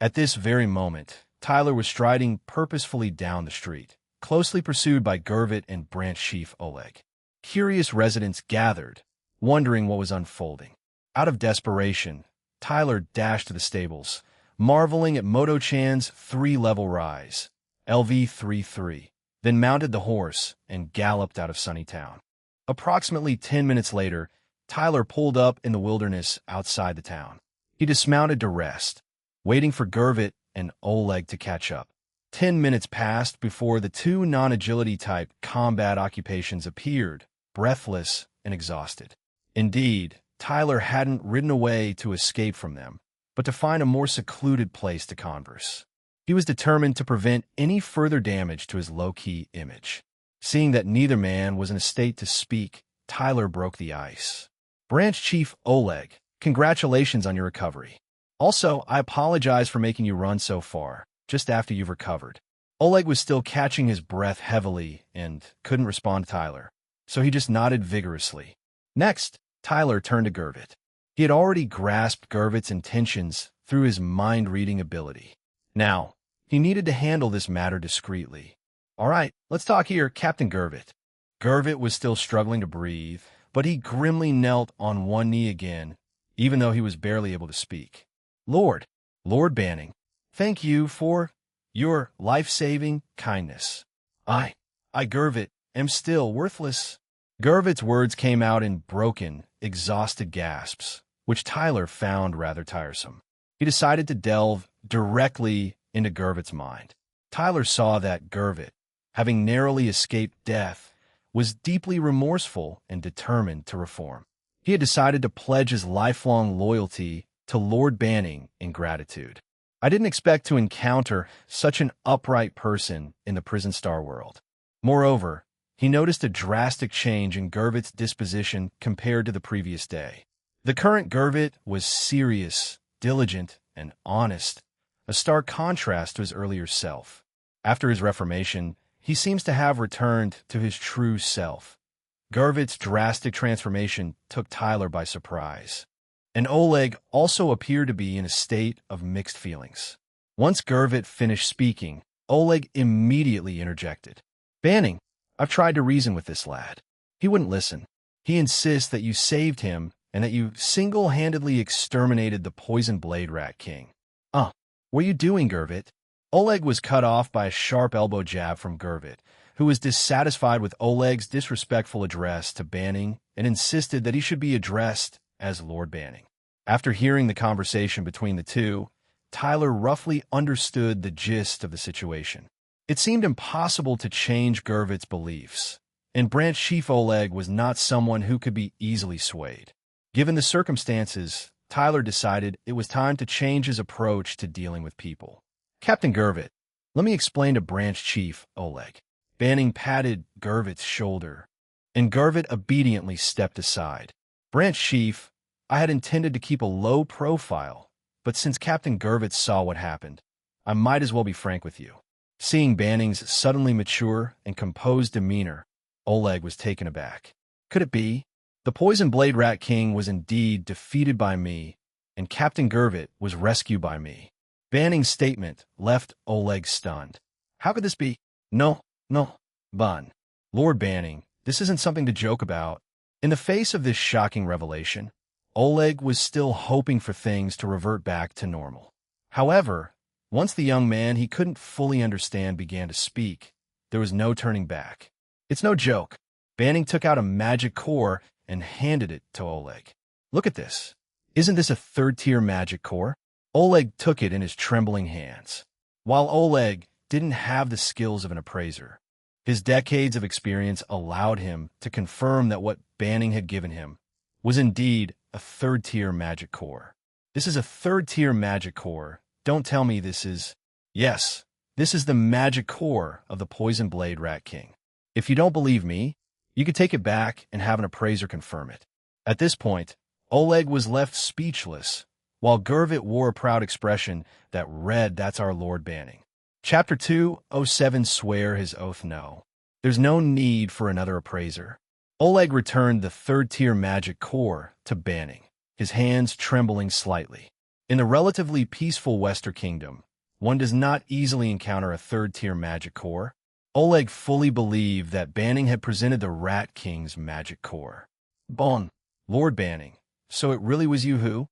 At this very moment, Tyler was striding purposefully down the street, closely pursued by Gervit and branch chief Oleg. Curious residents gathered, wondering what was unfolding. Out of desperation, Tyler dashed to the stables, marveling at Moto-chan's 3-level rise, LV-33, then mounted the horse and galloped out of Sunnytown. Approximately 10 minutes later, Tyler pulled up in the wilderness outside the town. He dismounted to rest, waiting for Gervit and Oleg to catch up. 10 minutes passed before the two non-agility type combat occupations appeared, breathless and exhausted. Indeed, Tyler hadn't ridden away to escape from them, but to find a more secluded place to converse. He was determined to prevent any further damage to his low-key image. Seeing that neither man was in a state to speak, Tyler broke the ice. "Branch Chief Oleg, congratulations on your recovery. Also, I apologize for making you run so far, just after you've recovered." Oleg was still catching his breath heavily and couldn't respond to Tyler, so he just nodded vigorously. Next, Tyler turned to Gervit. He had already grasped Gervit's intentions through his mind-reading ability. Now, he needed to handle this matter discreetly. "All right, let's talk here, Captain Gervit." Gervit was still struggling to breathe, but he grimly knelt on one knee again, even though he was barely able to speak. Lord Banning, thank you for your life-saving kindness. I, Gervit, am still worthless." Gervit's words came out in broken, exhausted gasps, which Tyler found rather tiresome. He decided to delve directly into Gervit's mind. Tyler saw that Gervit, having narrowly escaped death, was deeply remorseful and determined to reform. He had decided to pledge his lifelong loyalty to Lord Banning in gratitude. I didn't expect to encounter such an upright person in the Prison Star world. Moreover, he noticed a drastic change in Gervit's disposition compared to the previous day. The current Gervit was serious, diligent, and honest, a stark contrast to his earlier self. After his reformation, he seems to have returned to his true self. Gervit's drastic transformation took Tyler by surprise, and Oleg also appeared to be in a state of mixed feelings. Once Gervit finished speaking, Oleg immediately interjected. "Banning, I've tried to reason with this lad. He wouldn't listen. He insists that you saved him and that you single-handedly exterminated the Poison Blade Rat King." What are you doing, Gervit?" Oleg was cut off by a sharp elbow jab from Gervit, who was dissatisfied with Oleg's disrespectful address to Banning and insisted that he should be addressed as Lord Banning. After hearing the conversation between the two, Tyler roughly understood the gist of the situation. It seemed impossible to change Gervit's beliefs, and Branch Chief Oleg was not someone who could be easily swayed. Given the circumstances, Tyler decided it was time to change his approach to dealing with people. "Captain Gervit, let me explain to Branch Chief Oleg." Banning patted Gervit's shoulder, and Gervit obediently stepped aside. "Branch Chief, I had intended to keep a low profile, but since Captain Gervit saw what happened, I might as well be frank with you." Seeing Banning's suddenly mature and composed demeanor, Oleg was taken aback. Could it be? The Poison Blade Rat King was indeed defeated by me, and Captain Gervit was rescued by me. Banning's statement left Oleg stunned. How could this be? No, Bun. Lord Banning, this isn't something to joke about. In the face of this shocking revelation, Oleg was still hoping for things to revert back to normal. However, once the young man he couldn't fully understand began to speak, there was no turning back. "It's no joke." Banning took out a magic core and handed it to Oleg. Look at this. Isn't this a third-tier magic core? Oleg took it in his trembling hands. While Oleg didn't have the skills of an appraiser, his decades of experience allowed him to confirm that what Banning had given him was indeed a third-tier magic core. This is a third-tier magic core. Don't tell me this is... Yes, this is the magic core of the Poison Blade Rat King. If you don't believe me, you could take it back and have an appraiser confirm it. At this point, Oleg was left speechless, while Gurvit wore a proud expression that read, "That's our Lord Banning." Chapter 2:07 Swear his oath no. There's no need for another appraiser. Oleg returned the third-tier magic core to Banning, his hands trembling slightly. In the relatively peaceful Western Kingdom, one does not easily encounter a third-tier magic core. Oleg fully believed that Banning had presented the Rat King's magic core. Bon, Lord Banning, so it really was you who?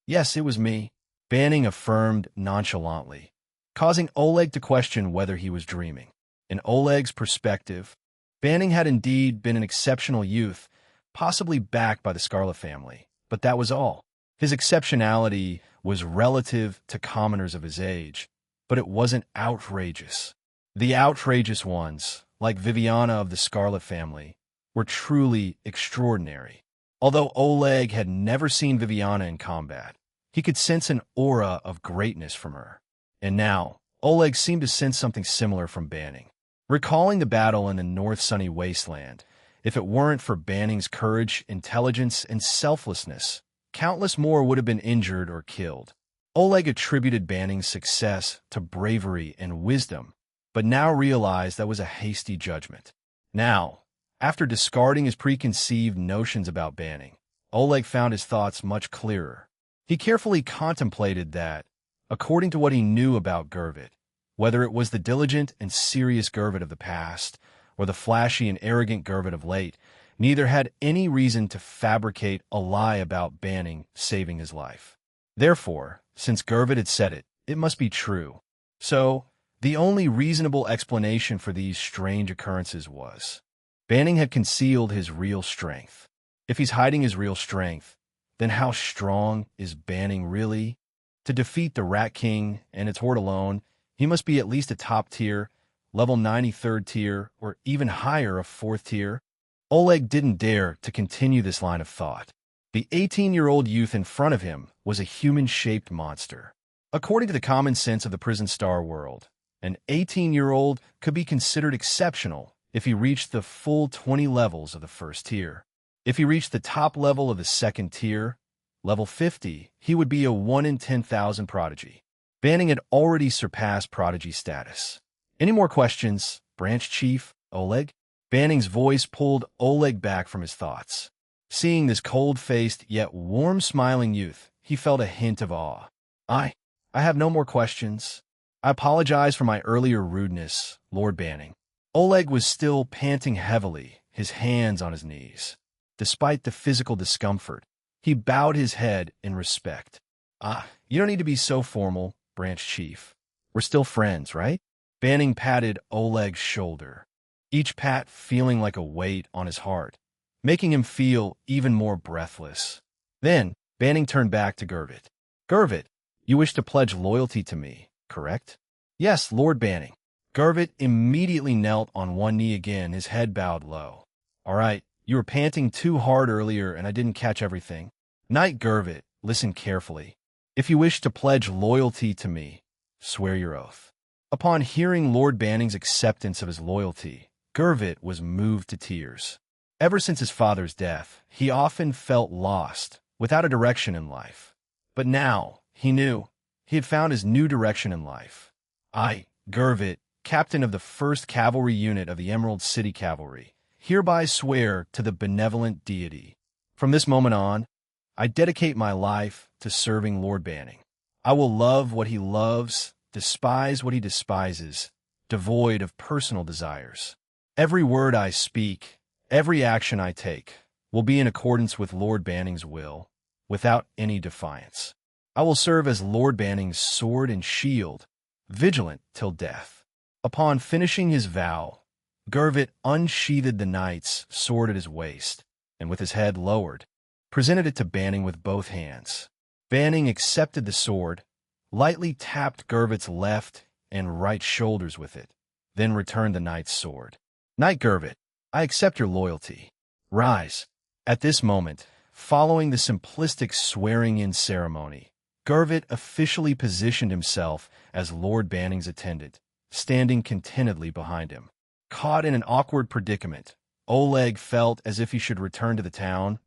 Yes, it was me, Banning affirmed nonchalantly, causing Oleg to question whether he was dreaming. In Oleg's perspective, Banning had indeed been an exceptional youth, possibly backed by the Scarlet family, but that was all. His exceptionality was relative to commoners of his age, but it wasn't outrageous. The outrageous ones, like Viviana of the Scarlet family, were truly extraordinary. Although Oleg had never seen Viviana in combat, he could sense an aura of greatness from her. And now, Oleg seemed to sense something similar from Banning. Recalling the battle in the North Sunny Wasteland, if it weren't for Banning's courage, intelligence, and selflessness, countless more would have been injured or killed. Oleg attributed Banning's success to bravery and wisdom, but now realized that was a hasty judgment. Now, after discarding his preconceived notions about Banning, Oleg found his thoughts much clearer. He carefully contemplated that, according to what he knew about Gurvit, whether it was the diligent and serious Gurvit of the past or the flashy and arrogant Gurvit of late, neither had any reason to fabricate a lie about Banning saving his life. Therefore, since Gurvit had said it, it must be true. So, the only reasonable explanation for these strange occurrences was Banning had concealed his real strength. If he's hiding his real strength, then how strong is Banning really? To defeat the Rat King and its horde alone, he must be at least a top tier, level 93rd tier, or even higher of 4th tier. Oleg didn't dare to continue this line of thought. The 18-year-old youth in front of him was a human-shaped monster. According to the common sense of the Prison Star world, an 18-year-old could be considered exceptional if he reached the full 20 levels of the 1st tier. If he reached the top level of the 2nd tier, level 50, he would be a 1 in 10,000 prodigy. Banning had already surpassed prodigy status. Any more questions, Branch Chief Oleg? Banning's voice pulled Oleg back from his thoughts. Seeing this cold-faced yet warm-smiling youth, he felt a hint of awe. I have no more questions. I apologize for my earlier rudeness, Lord Banning. Oleg was still panting heavily, his hands on his knees. Despite the physical discomfort, he bowed his head in respect. You don't need to be so formal, Branch Chief. We're still friends, right? Banning patted Oleg's shoulder, each pat feeling like a weight on his heart, making him feel even more breathless. Then, Banning turned back to Gurvit. Gurvit, you wish to pledge loyalty to me, correct? Yes, Lord Banning. Gurvit immediately knelt on one knee again, his head bowed low. All right, you were panting too hard earlier and I didn't catch everything. Knight Gurvit, listen carefully. If you wish to pledge loyalty to me, swear your oath. Upon hearing Lord Banning's acceptance of his loyalty, Gurvit was moved to tears. Ever since his father's death, he often felt lost, without a direction in life. But now, he knew, he had found his new direction in life. I, Gurvit, captain of the 1st Cavalry Unit of the Emerald City Cavalry, hereby swear to the benevolent deity. From this moment on, I dedicate my life to serving Lord Banning. I will love what he loves, despise what he despises, devoid of personal desires. Every word I speak, every action I take, will be in accordance with Lord Banning's will, without any defiance. I will serve as Lord Banning's sword and shield, vigilant till death. Upon finishing his vow, Gurvit unsheathed the knight's sword at his waist, and with his head lowered, presented it to Banning with both hands. Banning accepted the sword, lightly tapped Gervit's left and right shoulders with it, then returned the knight's sword. "Knight Gervit, I accept your loyalty. Rise." At this moment, following the simplistic swearing-in ceremony, Gervit officially positioned himself as Lord Banning's attendant, standing contentedly behind him. Caught in an awkward predicament, Oleg felt as if he should return to the town,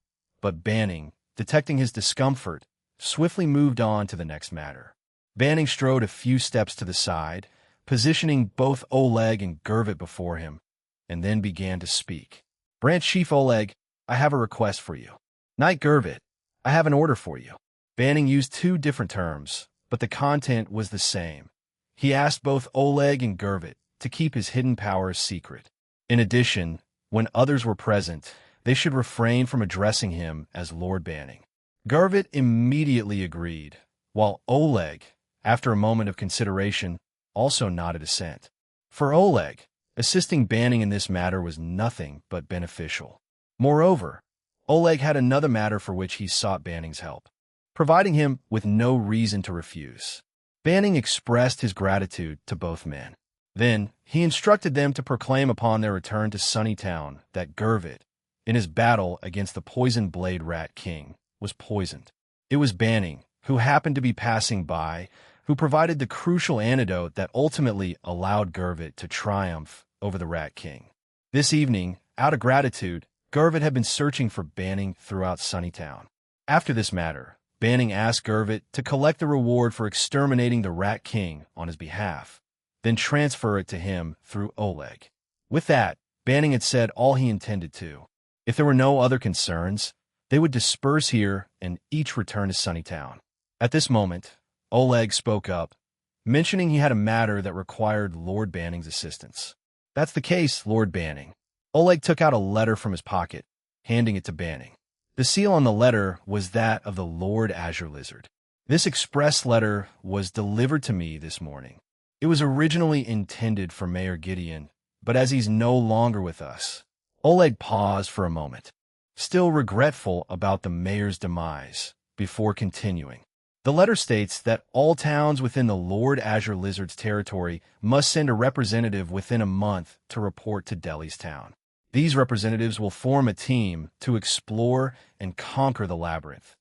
but Banning, detecting his discomfort, swiftly moved on to the next matter. Banning strode a few steps to the side, positioning both Oleg and Gervit before him, and then began to speak. "Branch Chief Oleg, I have a request for you." "Knight Gervit, I have an order for you." Banning used two different terms, but the content was the same. He asked both Oleg and Gervit to keep his hidden powers secret. In addition, when others were present, they should refrain from addressing him as Lord Banning. Gervit immediately agreed, while Oleg, after a moment of consideration, also nodded assent. For Oleg, assisting Banning in this matter was nothing but beneficial. Moreover, Oleg had another matter for which he sought Banning's help, providing him with no reason to refuse. Banning expressed his gratitude to both men. Then, he instructed them to proclaim upon their return to Sunnytown that Gervit, in his battle against the Poison Blade Rat King, was poisoned. It was Banning, who happened to be passing by, who provided the crucial antidote that ultimately allowed Gervit to triumph over the Rat King. This evening, out of gratitude, Gervit had been searching for Banning throughout Sunnytown. After this matter, Banning asked Gervit to collect the reward for exterminating the Rat King on his behalf, then transfer it to him through Oleg. With that, Banning had said all he intended to. If there were no other concerns, they would disperse here and each return to Sunnytown. At this moment, Oleg spoke up, mentioning he had a matter that required Lord Banning's assistance. "That's the case, Lord Banning." Oleg took out a letter from his pocket, handing it to Banning. The seal on the letter was that of the Lord Azure Lizard. "This express letter was delivered to me this morning. It was originally intended for Mayor Gideon, but as he's no longer with us." Oleg paused for a moment, still regretful about the mayor's demise, before continuing. "The letter states that all towns within the Lord Azure Lizard's territory must send a representative within a month to report to Delhi's town. These representatives will form a team to explore and conquer the Labyrinth.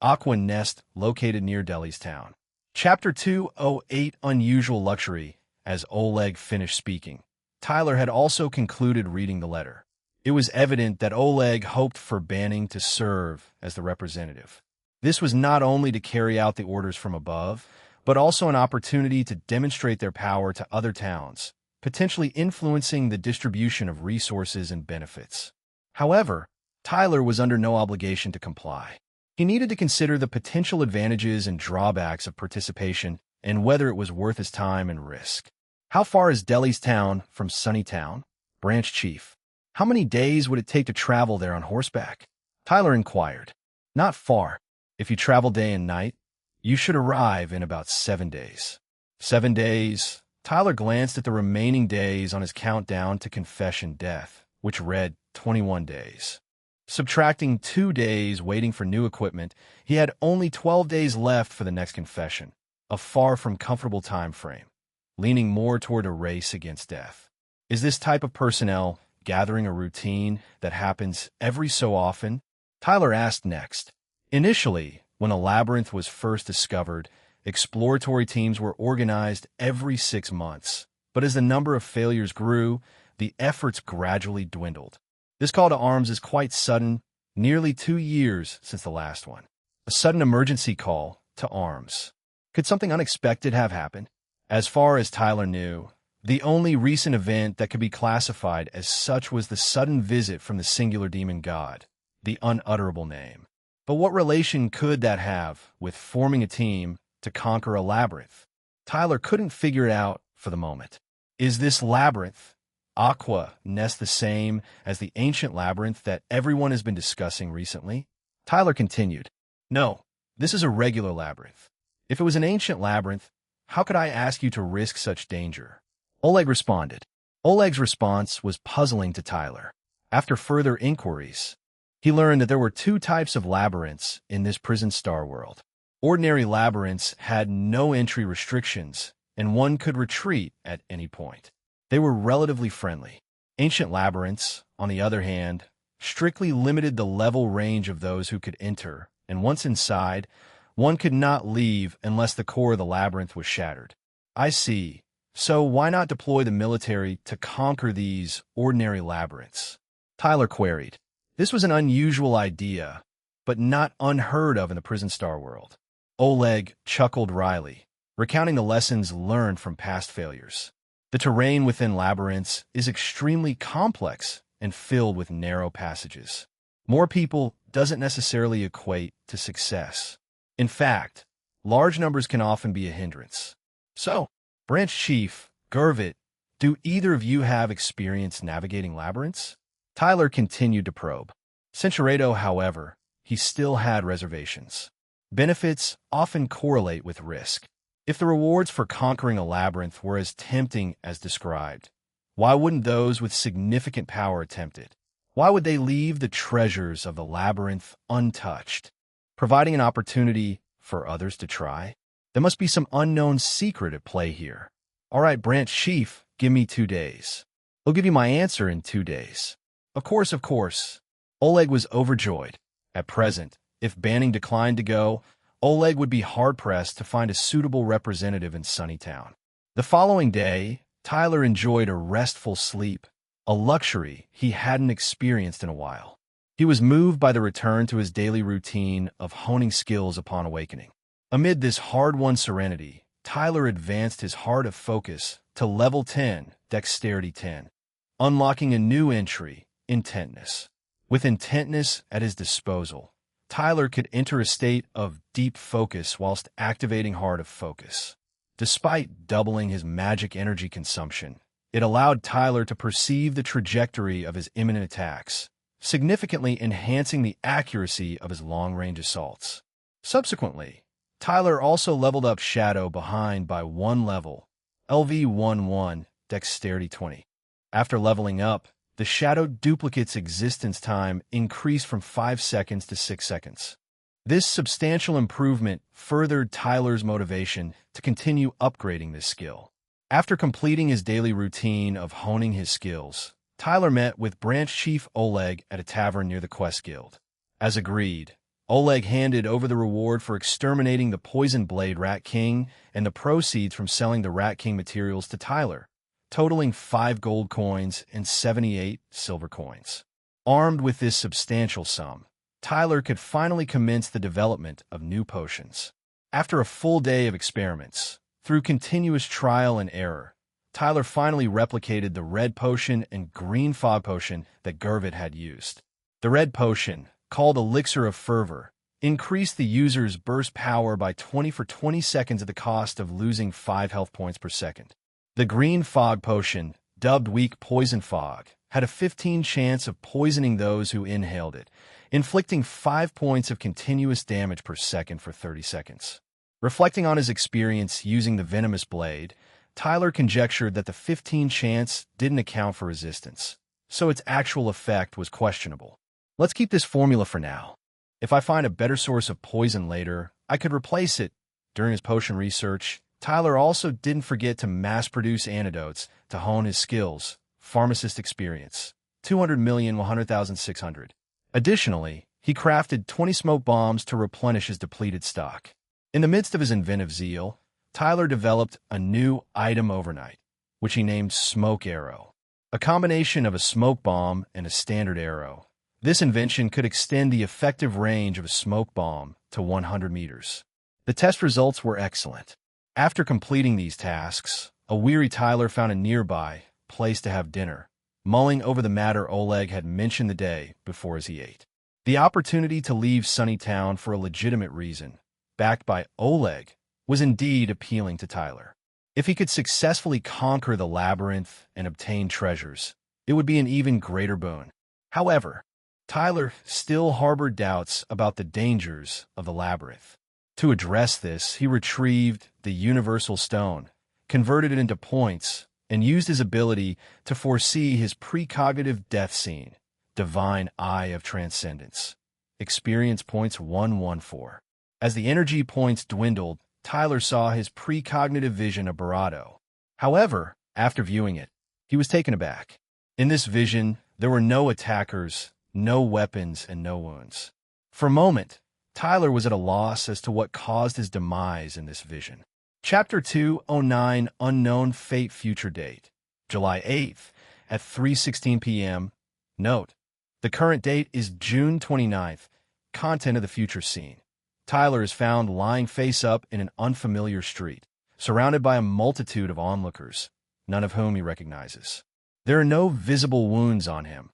Aqua Nest located near Delhi's town." Chapter 208 Unusual Luxury. As Oleg finished speaking, Tyler had also concluded reading the letter. It was evident that Oleg hoped for Banning to serve as the representative. This was not only to carry out the orders from above, but also an opportunity to demonstrate their power to other towns, potentially influencing the distribution of resources and benefits. However, Tyler was under no obligation to comply. He needed to consider the potential advantages and drawbacks of participation and whether it was worth his time and risk. "How far is Delhi's town from Sunnytown?" "Branch Chief." "How many days would it take to travel there on horseback?" Tyler inquired. "Not far. If you travel day and night, you should arrive in about 7 days." 7 days. Tyler glanced at the remaining days on his countdown to confession death, which read 21 days. Subtracting 2 days waiting for new equipment, he had only 12 days left for the next confession, a far from comfortable time frame, leaning more toward a race against death. Is this type of personnel gathering a routine that happens every so often? Tyler asked next. Initially, when a labyrinth was first discovered, exploratory teams were organized every 6 months, but as the number of failures grew, the efforts gradually dwindled. This call to arms is quite sudden, nearly 2 years since the last one. A sudden emergency call to arms. Could something unexpected have happened? As far as Tyler knew, the only recent event that could be classified as such was the sudden visit from the singular demon god, the unutterable name. But what relation could that have with forming a team to conquer a labyrinth? Tyler couldn't figure it out for the moment. Is this labyrinth, Aqua Nest, the same as the ancient labyrinth that everyone has been discussing recently? Tyler continued. No, this is a regular labyrinth. If it was an ancient labyrinth, how could I ask you to risk such danger? Oleg responded. Oleg's response was puzzling to Tyler. After further inquiries, He learned that there were two types of labyrinths in this prison star world. Ordinary labyrinths had no entry restrictions, and one could retreat at any point. They were relatively friendly. Ancient labyrinths, on the other hand, strictly limited the level range of those who could enter, and once inside, one could not leave unless the core of the labyrinth was shattered. I see. So why not deploy the military to conquer these ordinary labyrinths? Tyler queried. This was an unusual idea, but not unheard of in the prison star world. Oleg chuckled wryly, recounting the lessons learned from past failures. The terrain within labyrinths is extremely complex and filled with narrow passages. More people doesn't necessarily equate to success. In fact, large numbers can often be a hindrance. So, Branch Chief, Gurvit, do either of you have experience navigating labyrinths? Tyler continued to probe. Centurato, however, he still had reservations. Benefits often correlate with risk. If the rewards for conquering a labyrinth were as tempting as described, why wouldn't those with significant power attempt it? Why would they leave the treasures of the labyrinth untouched, providing an opportunity for others to try? There must be some unknown secret at play here. All right, Branch Chief, give me 2 days. I'll give you my answer in 2 days. Of course, of course. Oleg was overjoyed. At present, if Banning declined to go, Oleg would be hard-pressed to find a suitable representative in Sunnytown. The following day, Tyler enjoyed a restful sleep, a luxury he hadn't experienced in a while. He was moved by the return to his daily routine of honing skills upon awakening. Amid this hard-won serenity, Tyler advanced his heart of focus to level 10, Dexterity 10, unlocking a new entry, Intentness. With intentness at his disposal, Tyler could enter a state of deep focus whilst activating Heart of Focus. Despite doubling his magic energy consumption, it allowed Tyler to perceive the trajectory of his imminent attacks, significantly enhancing the accuracy of his long-range assaults. Subsequently, Tyler also leveled up Shadow behind by 1 level, LV11, Dexterity 20. After leveling up, the Shadow duplicate's existence time increased from 5 seconds to 6 seconds. This substantial improvement furthered Tyler's motivation to continue upgrading this skill. After completing his daily routine of honing his skills, Tyler met with Branch Chief Oleg at a tavern near the Quest Guild. As agreed, Oleg handed over the reward for exterminating the Poison Blade Rat King and the proceeds from selling the Rat King materials to Tyler, totaling 5 gold coins and 78 silver coins. Armed with this substantial sum, Tyler could finally commence the development of new potions. After a full day of experiments, through continuous trial and error, Tyler finally replicated the red potion and green fog potion that Gurvit had used. The red potion, called Elixir of Fervor, increased the user's burst power by 20 for 20 seconds at the cost of losing 5 health points per second. The green fog potion, dubbed Weak Poison Fog, had a 15 chance of poisoning those who inhaled it, inflicting 5 points of continuous damage per second for 30 seconds. Reflecting on his experience using the venomous blade, Tyler conjectured that the 15 chance didn't account for resistance, so its actual effect was questionable. Let's keep this formula for now. If I find a better source of poison later, I could replace it. During his potion research, Tyler also didn't forget to mass-produce antidotes to hone his skills. Pharmacist experience, 200,100,600. Additionally, he crafted 20 smoke bombs to replenish his depleted stock. In the midst of his inventive zeal, Tyler developed a new item overnight, which he named Smoke Arrow, a combination of a smoke bomb and a standard arrow. This invention could extend the effective range of a smoke bomb to 100 meters. The test results were excellent. After completing these tasks, a weary Tyler found a nearby place to have dinner, mulling over the matter Oleg had mentioned the day before as he ate. The opportunity to leave Sunnytown for a legitimate reason, backed by Oleg, was indeed appealing to Tyler. If he could successfully conquer the labyrinth and obtain treasures, it would be an even greater boon. However, Tyler still harbored doubts about the dangers of the labyrinth. To address this, he retrieved the Universal Stone, converted it into points, and used his ability to foresee his precognitive death scene, Divine Eye of Transcendence. Experience points 114. As the energy points dwindled, Tyler saw his precognitive vision of Barado. However, after viewing it, he was taken aback. In this vision, there were no attackers, no weapons, and no wounds. For a moment, Tyler was at a loss as to what caused his demise in this vision. Chapter 209, Unknown Fate Future Date, July 8th at 3:16 p.m. Note: the current date is June 29th. Content of the future scene. Tyler is found lying face up in an unfamiliar street, surrounded by a multitude of onlookers, none of whom he recognizes. There are no visible wounds on him,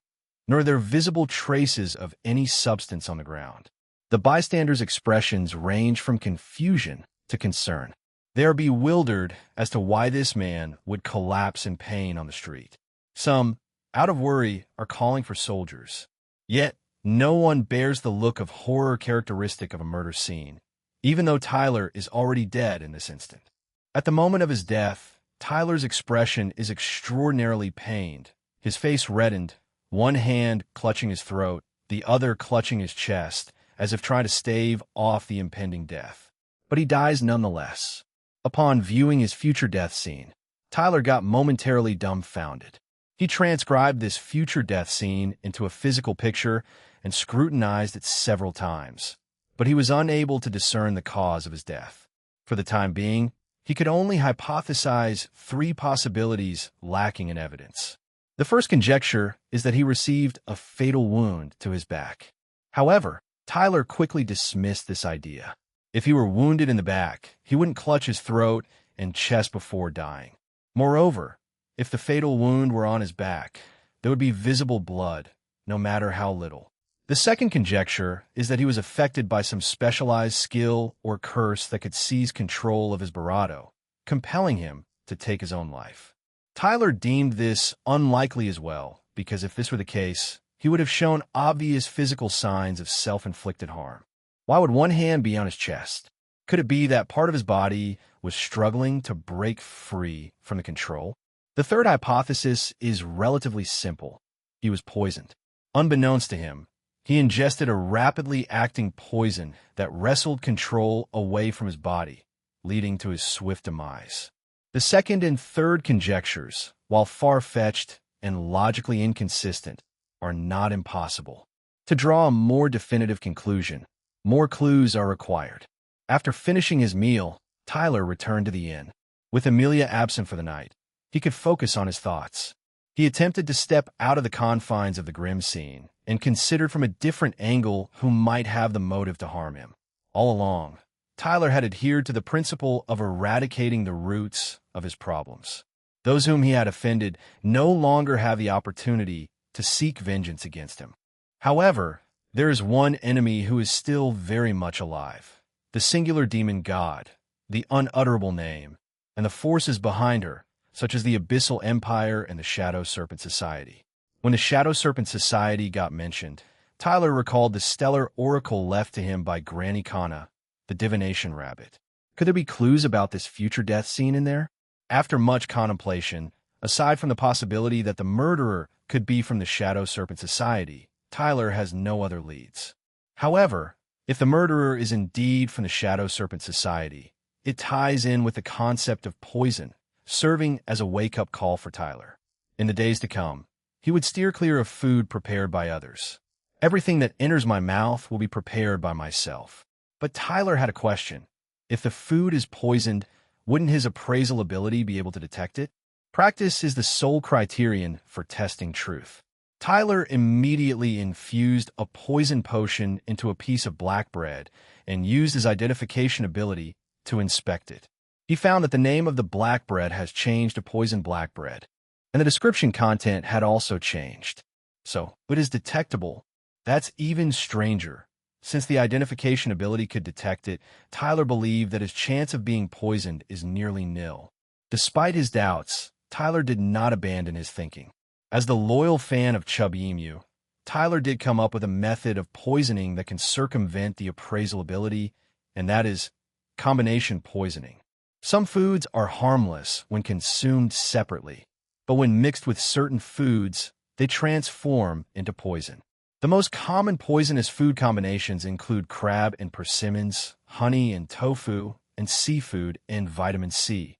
nor are there visible traces of any substance on the ground. The bystanders' expressions range from confusion to concern. They are bewildered as to why this man would collapse in pain on the street. Some, out of worry, are calling for soldiers. Yet, no one bears the look of horror characteristic of a murder scene, even though Tyler is already dead in this instant. At the moment of his death, Tyler's expression is extraordinarily pained, his face reddened, one hand clutching his throat, the other clutching his chest, as if trying to stave off the impending death. But he dies nonetheless. Upon viewing his future death scene, Tyler got momentarily dumbfounded. He transcribed this future death scene into a physical picture and scrutinized it several times, but he was unable to discern the cause of his death. For the time being, he could only hypothesize three possibilities lacking in evidence. The first conjecture is that he received a fatal wound to his back. However, Tyler quickly dismissed this idea. If he were wounded in the back, he wouldn't clutch his throat and chest before dying. Moreover, if the fatal wound were on his back, there would be visible blood, no matter how little. The second conjecture is that he was affected by some specialized skill or curse that could seize control of his Barado, compelling him to take his own life. Tyler deemed this unlikely as well, because if this were the case, he would have shown obvious physical signs of self-inflicted harm. Why would one hand be on his chest? Could it be that part of his body was struggling to break free from the control? The third hypothesis is relatively simple. He was poisoned. Unbeknownst to him, he ingested a rapidly acting poison that wrestled control away from his body, leading to his swift demise. The second and third conjectures, while far-fetched and logically inconsistent, are not impossible. To draw a more definitive conclusion, more clues are required. After finishing his meal, Tyler returned to the inn. With Amelia absent for the night, he could focus on his thoughts. He attempted to step out of the confines of the grim scene and considered from a different angle who might have the motive to harm him. All along, Tyler had adhered to the principle of eradicating the roots of his problems. Those whom he had offended no longer have the opportunity to seek vengeance against him. However, there is one enemy who is still very much alive, the singular demon god, the unutterable name, and the forces behind her, such as the Abyssal Empire and the Shadow Serpent Society. When the Shadow Serpent Society got mentioned, Tyler recalled the stellar oracle left to him by Granny Kana, the divination rabbit. Could there be clues about this future death scene in there? After much contemplation, aside from the possibility that the murderer could be from the Shadow Serpent Society, Tyler has no other leads. However, if the murderer is indeed from the Shadow Serpent Society, it ties in with the concept of poison, serving as a wake-up call for Tyler. In the days to come, he would steer clear of food prepared by others. Everything that enters my mouth will be prepared by myself. But Tyler had a question. If the food is poisoned, wouldn't his appraisal ability be able to detect it? Practice is the sole criterion for testing truth. Tyler immediately infused a poison potion into a piece of black bread and used his identification ability to inspect it. He found that the name of the black bread has changed to poison black bread, and the description content had also changed. So, it is detectable. That's even stranger. Since the identification ability could detect it, Tyler believed that his chance of being poisoned is nearly nil. Despite his doubts, Tyler did not abandon his thinking. As the loyal fan of Chub Emu, Tyler did come up with a method of poisoning that can circumvent the appraisal ability, and that is combination poisoning. Some foods are harmless when consumed separately, but when mixed with certain foods, they transform into poison. The most common poisonous food combinations include crab and persimmons, honey and tofu, and seafood and vitamin C.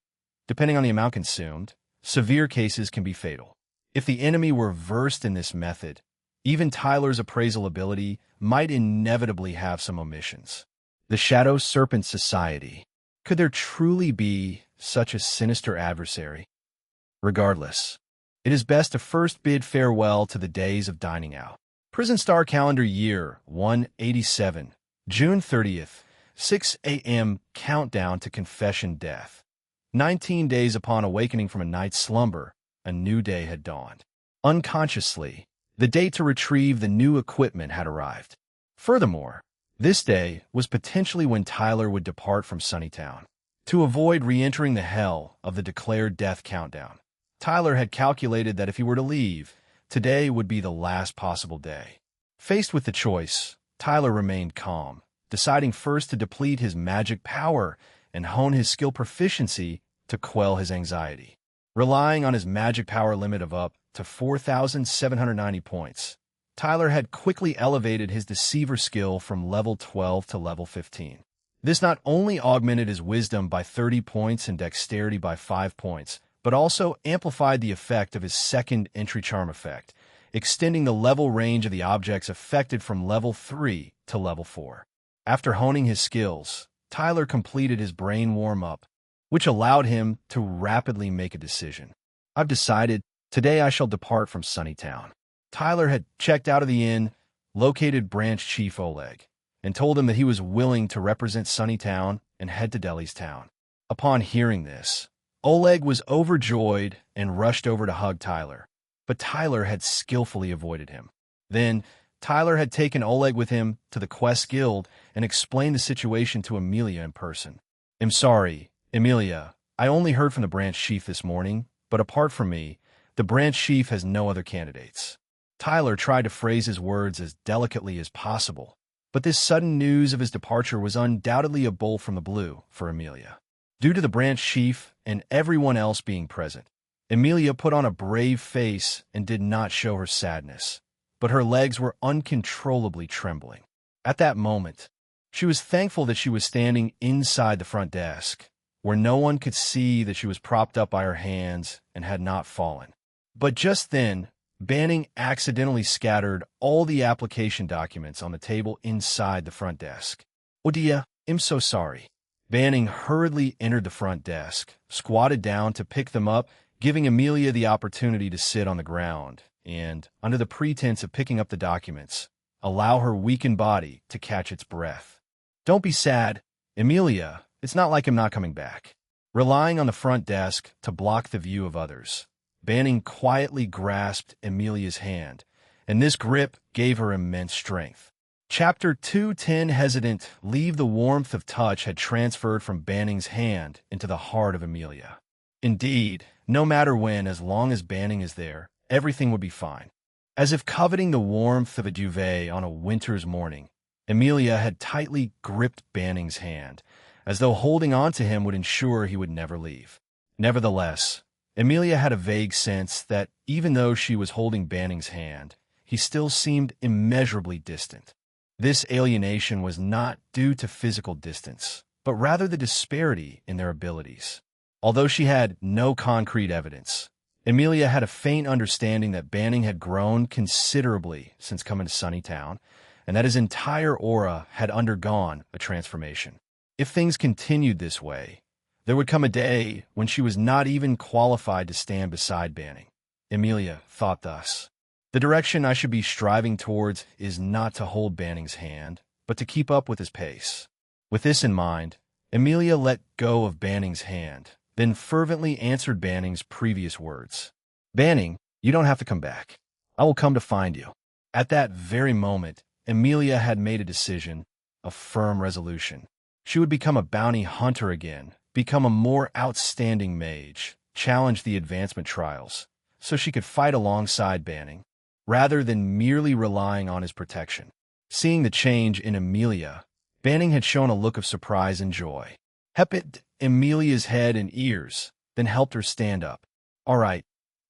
Depending on the amount consumed, severe cases can be fatal. If the enemy were versed in this method, even Tyler's appraisal ability might inevitably have some omissions. The Shadow Serpent Society. Could there truly be such a sinister adversary? Regardless, it is best to first bid farewell to the days of dining out. Prison Star Calendar Year 187, June 30th, 6 a.m. Countdown to Confession Death. 19 days upon awakening from a night's slumber, a new day had dawned. Unconsciously, the date to retrieve the new equipment had arrived. Furthermore, this day was potentially when Tyler would depart from Sunnytown. To avoid re-entering the hell of the declared death countdown, Tyler had calculated that if he were to leave, today would be the last possible day. Faced with the choice, Tyler remained calm, deciding first to deplete his magic power and hone his skill proficiency to quell his anxiety. Relying on his magic power limit of up to 4,790 points, Tyler had quickly elevated his Deceiver skill from level 12 to level 15. This not only augmented his wisdom by 30 points and dexterity by 5 points, but also amplified the effect of his second entry charm effect, extending the level range of the objects affected from level 3 to level 4. After honing his skills, Tyler completed his brain warm-up, which allowed him to rapidly make a decision. I've decided today I shall depart from Sunnytown. Tyler had checked out of the inn, located Branch Chief Oleg, and told him that he was willing to represent Sunnytown and head to Delhi's town. Upon hearing this, Oleg was overjoyed and rushed over to hug Tyler, but Tyler had skillfully avoided him. Then, Tyler had taken Oleg with him to the Quest Guild and explained the situation to Amelia in person. I'm sorry, Amelia, I only heard from the branch chief this morning, but apart from me, the branch chief has no other candidates. Tyler tried to phrase his words as delicately as possible, but this sudden news of his departure was undoubtedly a bolt from the blue for Amelia. Due to the branch chief and everyone else being present, Amelia put on a brave face and did not show her sadness, but her legs were uncontrollably trembling. At that moment, she was thankful that she was standing inside the front desk, where no one could see that she was propped up by her hands and had not fallen. But just then, Banning accidentally scattered all the application documents on the table inside the front desk. "Oh dear, I'm so sorry." Banning hurriedly entered the front desk, squatted down to pick them up, giving Amelia the opportunity to sit on the ground, and, under the pretense of picking up the documents, allow her weakened body to catch its breath. "Don't be sad, Amelia. It's not like I'm not coming back." Relying on the front desk to block the view of others, Banning quietly grasped Amelia's hand, and this grip gave her immense strength. Chapter 210 Hesitant, leave the warmth of touch had transferred from Banning's hand into the heart of Amelia. Indeed, no matter when, as long as Banning is there, everything would be fine. As if coveting the warmth of a duvet on a winter's morning, Amelia had tightly gripped Banning's hand, as though holding on to him would ensure he would never leave. Nevertheless, Amelia had a vague sense that, even though she was holding Banning's hand, he still seemed immeasurably distant. This alienation was not due to physical distance, but rather the disparity in their abilities. Although she had no concrete evidence, Amelia had a faint understanding that Banning had grown considerably since coming to Sunnytown, and that his entire aura had undergone a transformation. If things continued this way, there would come a day when she was not even qualified to stand beside Banning. Amelia thought thus. The direction I should be striving towards is not to hold Banning's hand, but to keep up with his pace. With this in mind, Amelia let go of Banning's hand, then fervently answered Banning's previous words. "Banning, you don't have to come back. I will come to find you." At that very moment, Amelia had made a decision, a firm resolution. She would become a bounty hunter again, become a more outstanding mage, challenge the advancement trials, so she could fight alongside Banning, rather than merely relying on his protection. Seeing the change in Amelia, Banning had shown a look of surprise and joy. He petted Amelia's head and ears, then helped her stand up. "All right,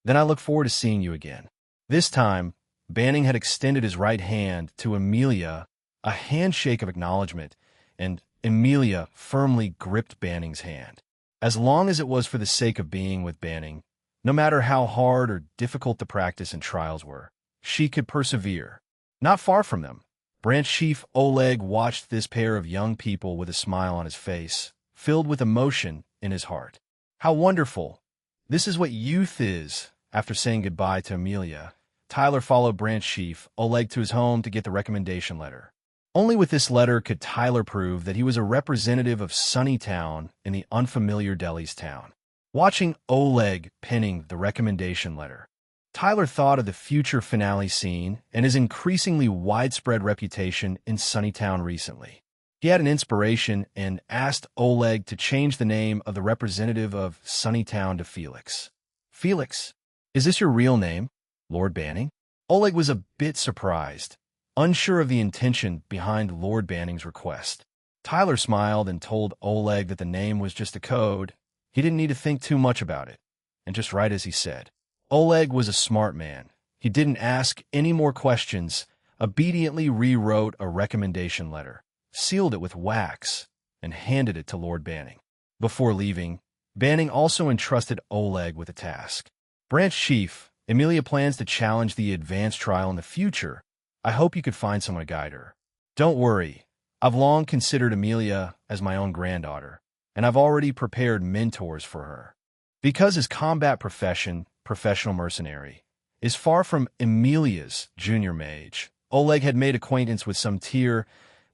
then I look forward to seeing you again." This time, Banning had extended his right hand to Amelia, a handshake of acknowledgement, and Amelia firmly gripped Banning's hand. As long as it was for the sake of being with Banning, no matter how hard or difficult the practice and trials were, she could persevere. Not far from them, Branch Chief Oleg watched this pair of young people with a smile on his face, filled with emotion in his heart. How wonderful! This is what youth is. After saying goodbye to Amelia, Tyler followed Branch Chief Oleg to his home to get the recommendation letter. Only with this letter could Tyler prove that he was a representative of Sunnytown in the unfamiliar Delhi's town. Watching Oleg penning the recommendation letter, Tyler thought of the future finale scene and his increasingly widespread reputation in Sunnytown recently. He had an inspiration and asked Oleg to change the name of the representative of Sunnytown to Felix. Felix, is this your real name, Lord Banning? Oleg was a bit surprised, unsure of the intention behind Lord Banning's request. Tyler smiled and told Oleg that the name was just a code. He didn't need to think too much about it, and just write as he said. Oleg was a smart man. He didn't ask any more questions, obediently rewrote a recommendation letter, sealed it with wax, and handed it to Lord Banning. Before leaving, Banning also entrusted Oleg with a task. Branch Chief, Amelia plans to challenge the advanced trial in the future. I hope you could find someone to guide her. Don't worry, I've long considered Amelia as my own granddaughter, and I've already prepared mentors for her. Because his combat profession, professional mercenary, is far from Amelia's junior mage, Oleg had made acquaintance with some Tier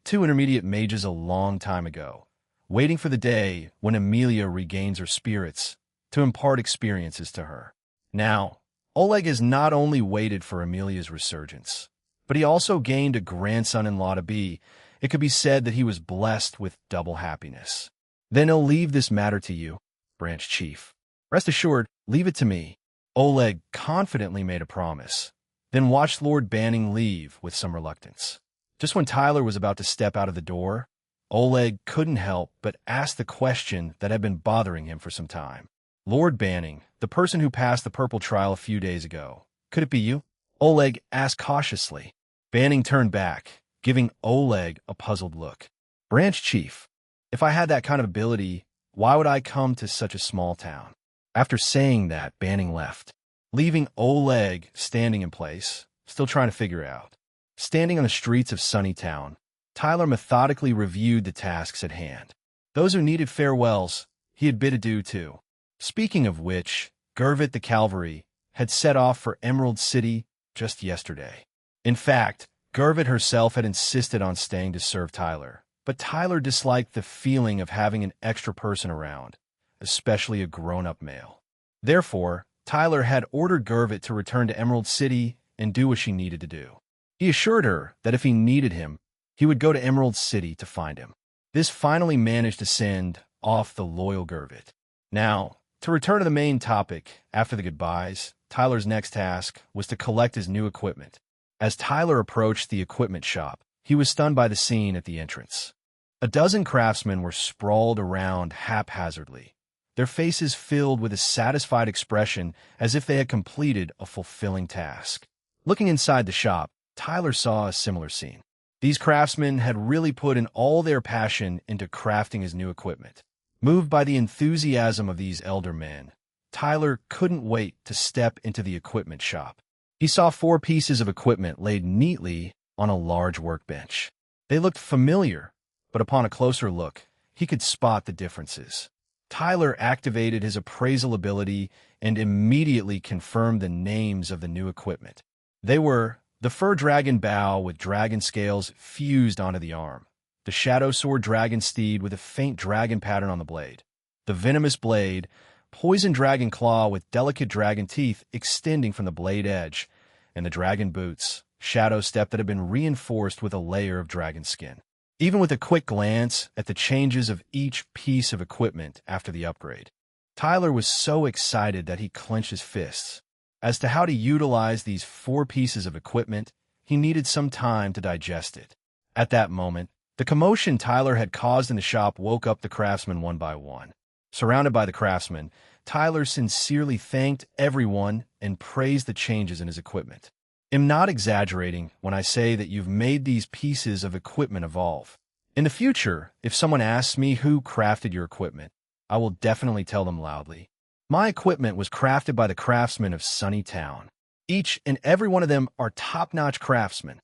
2 intermediate mages a long time ago, waiting for the day when Amelia regains her spirits to impart experiences to her. Now, Oleg has not only waited for Amelia's resurgence, but he also gained a grandson-in-law to be. It could be said that he was blessed with double happiness. Then he'll leave this matter to you, Branch Chief. Rest assured, leave it to me. Oleg confidently made a promise, then watched Lord Banning leave with some reluctance. Just when Tyler was about to step out of the door, Oleg couldn't help but ask the question that had been bothering him for some time. Lord Banning, the person who passed the purple trial a few days ago, could it be you? Oleg asked cautiously. Banning turned back, giving Oleg a puzzled look. Branch Chief, if I had that kind of ability, why would I come to such a small town? After saying that, Banning left, leaving Oleg standing in place, still trying to figure out. Standing on the streets of Sunnytown, Tyler methodically reviewed the tasks at hand. Those who needed farewells, he had bid adieu to. Speaking of which, Gurvit the Cavalry had set off for Emerald City just yesterday. In fact, Gurvit herself had insisted on staying to serve Tyler, but Tyler disliked the feeling of having an extra person around, especially a grown-up male. Therefore, Tyler had ordered Gurvit to return to Emerald City and do what she needed to do. He assured her that if he needed him, he would go to Emerald City to find him. This finally managed to send off the loyal Gurvit. Now, to return to the main topic, after the goodbyes, Tyler's next task was to collect his new equipment. As Tyler approached the equipment shop, he was stunned by the scene at the entrance. A dozen craftsmen were sprawled around haphazardly, their faces filled with a satisfied expression as if they had completed a fulfilling task. Looking inside the shop, Tyler saw a similar scene. These craftsmen had really put in all their passion into crafting his new equipment. Moved by the enthusiasm of these elder men, Tyler couldn't wait to step into the equipment shop. He saw 4 pieces of equipment laid neatly on a large workbench. They looked familiar, but upon a closer look, he could spot the differences. Tyler activated his appraisal ability and immediately confirmed the names of the new equipment. They were the Fur Dragon Bow with dragon scales fused onto the arm, the Shadow Sword Dragon Steed with a faint dragon pattern on the blade, the Venomous Blade, Poison Dragon Claw with delicate dragon teeth extending from the blade edge, and the Dragon Boots, Shadow Step that had been reinforced with a layer of dragon skin. Even with a quick glance at the changes of each piece of equipment after the upgrade, Tyler was so excited that he clenched his fists. As to how to utilize these 4 pieces of equipment, he needed some time to digest it. At that moment, the commotion Tyler had caused in the shop woke up the craftsmen one by one. Surrounded by the craftsmen, Tyler sincerely thanked everyone and praised the changes in his equipment. I'm not exaggerating when I say that you've made these pieces of equipment evolve. In the future, if someone asks me who crafted your equipment, I will definitely tell them loudly. My equipment was crafted by the craftsmen of Sunnytown. Each and every one of them are top-notch craftsmen.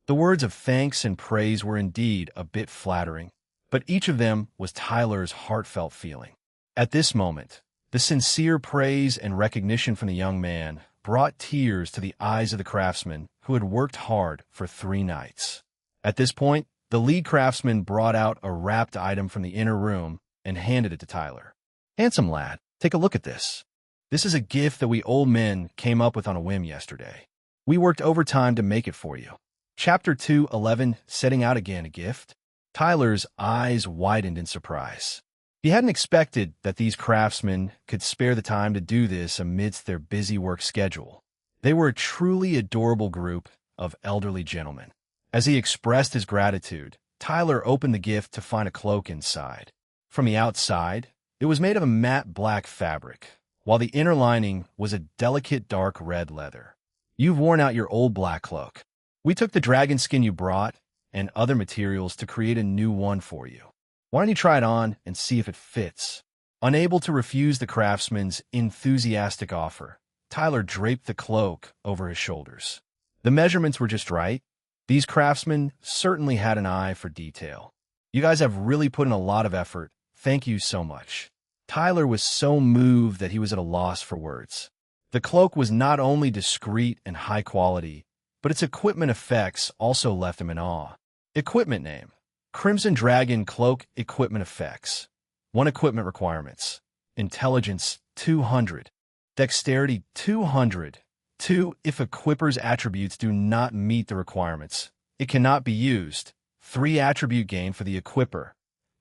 The words of thanks and praise were indeed a bit flattering, but each of them was Tyler's heartfelt feeling. At this moment, the sincere praise and recognition from the young man brought tears to the eyes of the craftsman who had worked hard for 3 nights. At this point, the lead craftsman brought out a wrapped item from the inner room and handed it to Tyler. "Handsome lad, take a look at this. This is a gift that we old men came up with on a whim yesterday. We worked overtime to make it for you." Chapter 2:11, Setting Out Again, a Gift. Tyler's eyes widened in surprise. He hadn't expected that these craftsmen could spare the time to do this amidst their busy work schedule. They were a truly adorable group of elderly gentlemen. As he expressed his gratitude, Tyler opened the gift to find a cloak inside. From the outside, it was made of a matte black fabric, while the inner lining was a delicate dark red leather. "You've worn out your old black cloak. We took the dragon skin you brought and other materials to create a new one for you. Why don't you try it on and see if it fits?" Unable to refuse the craftsman's enthusiastic offer, Tyler draped the cloak over his shoulders. The measurements were just right. These craftsmen certainly had an eye for detail. "You guys have really put in a lot of effort. Thank you so much." Tyler was so moved that he was at a loss for words. The cloak was not only discreet and high quality, but its equipment effects also left him in awe. Equipment name: Crimson Dragon Cloak Equipment Effects. 1 Equipment Requirements: Intelligence 200, Dexterity 200. 2. If equipper's attributes do not meet the requirements, it cannot be used. 3 Attribute gain for the equipper: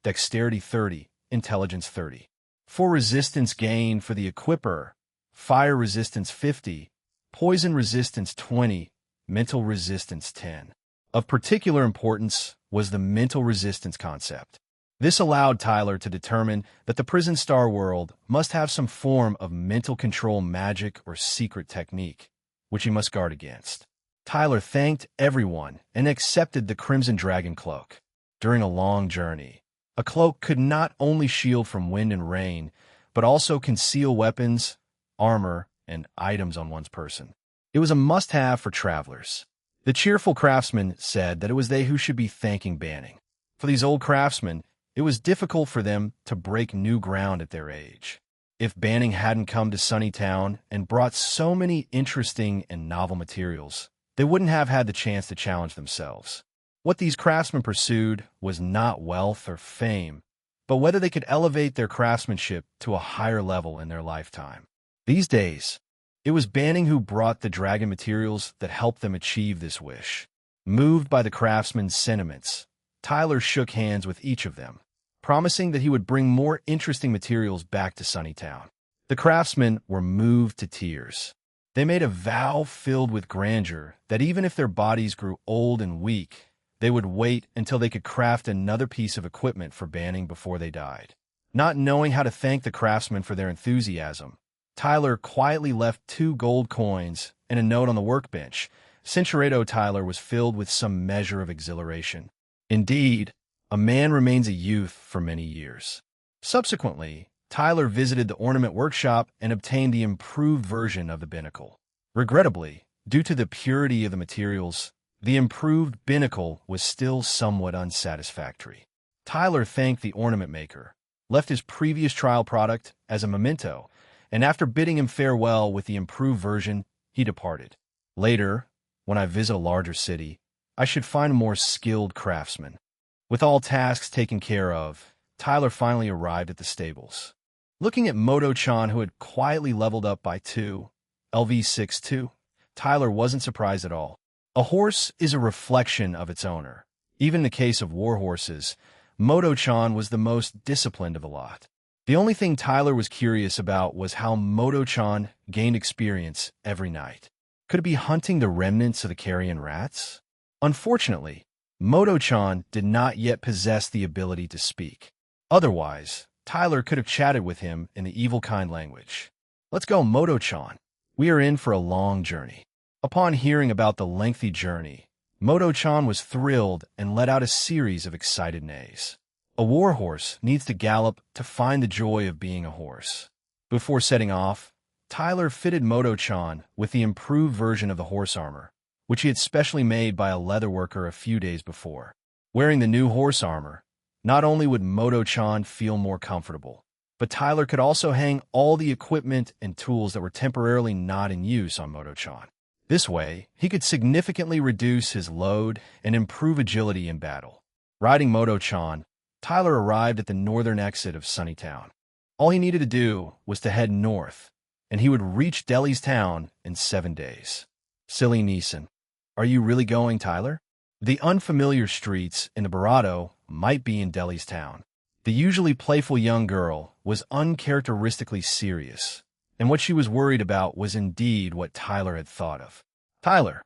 Dexterity 30, Intelligence 30. 4 Resistance gain for the equipper: Fire Resistance 50, Poison Resistance 20, Mental Resistance 10. Of particular importance was the mental resistance concept. This allowed Tyler to determine that the Prison Star world must have some form of mental control magic or secret technique, which he must guard against. Tyler thanked everyone and accepted the Crimson Dragon Cloak. During a long journey, a cloak could not only shield from wind and rain, but also conceal weapons, armor, and items on one's person. It was a must-have for travelers. The cheerful craftsman said that it was they who should be thanking Banning. For these old craftsmen, it was difficult for them to break new ground at their age. If Banning hadn't come to Sunnytown and brought so many interesting and novel materials, they wouldn't have had the chance to challenge themselves. What these craftsmen pursued was not wealth or fame, but whether they could elevate their craftsmanship to a higher level in their lifetime. These days, it was Banning who brought the dragon materials that helped them achieve this wish. Moved by the craftsman's sentiments, Tyler shook hands with each of them, promising that he would bring more interesting materials back to Sunnytown. The craftsmen were moved to tears. They made a vow filled with grandeur that even if their bodies grew old and weak, they would wait until they could craft another piece of equipment for Banning before they died. Not knowing how to thank the craftsmen for their enthusiasm, Tyler quietly left 2 gold coins and a note on the workbench. Cinchuredo Tyler was filled with some measure of exhilaration. Indeed, a man remains a youth for many years. Subsequently, Tyler visited the ornament workshop and obtained the improved version of the binnacle. Regrettably, due to the purity of the materials, the improved binnacle was still somewhat unsatisfactory. Tyler thanked the ornament maker, left his previous trial product as a memento, and after bidding him farewell with the improved version, he departed. Later, when I visit a larger city, I should find a more skilled craftsman. With all tasks taken care of, Tyler finally arrived at the stables. Looking at Moto-chan, who had quietly leveled up by 2, LV62, Tyler wasn't surprised at all. A horse is a reflection of its owner. Even in the case of war horses, Moto-chan was the most disciplined of the lot. The only thing Tyler was curious about was how Moto-chan gained experience every night. Could it be hunting the remnants of the carrion rats? Unfortunately, Moto-chan did not yet possess the ability to speak. Otherwise, Tyler could have chatted with him in the evil kind language. "Let's go, Moto-chan. We are in for a long journey." Upon hearing about the lengthy journey, Moto-chan was thrilled and let out a series of excited neighs. A warhorse needs to gallop to find the joy of being a horse. Before setting off, Tyler fitted Moto-chan with the improved version of the horse armor, which he had specially made by a leatherworker a few days before. Wearing the new horse armor, not only would Moto-chan feel more comfortable, but Tyler could also hang all the equipment and tools that were temporarily not in use on Moto-chan. This way, he could significantly reduce his load and improve agility in battle. Riding Moto-chan, Tyler arrived at the northern exit of Sunnytown. All he needed to do was to head north, and he would reach Delhi's town in 7 days. Silly Neeson. Are you really going, Tyler? The unfamiliar streets in the Barato might be in Delhi's town. The usually playful young girl was uncharacteristically serious, and what she was worried about was indeed what Tyler had thought of. Tyler,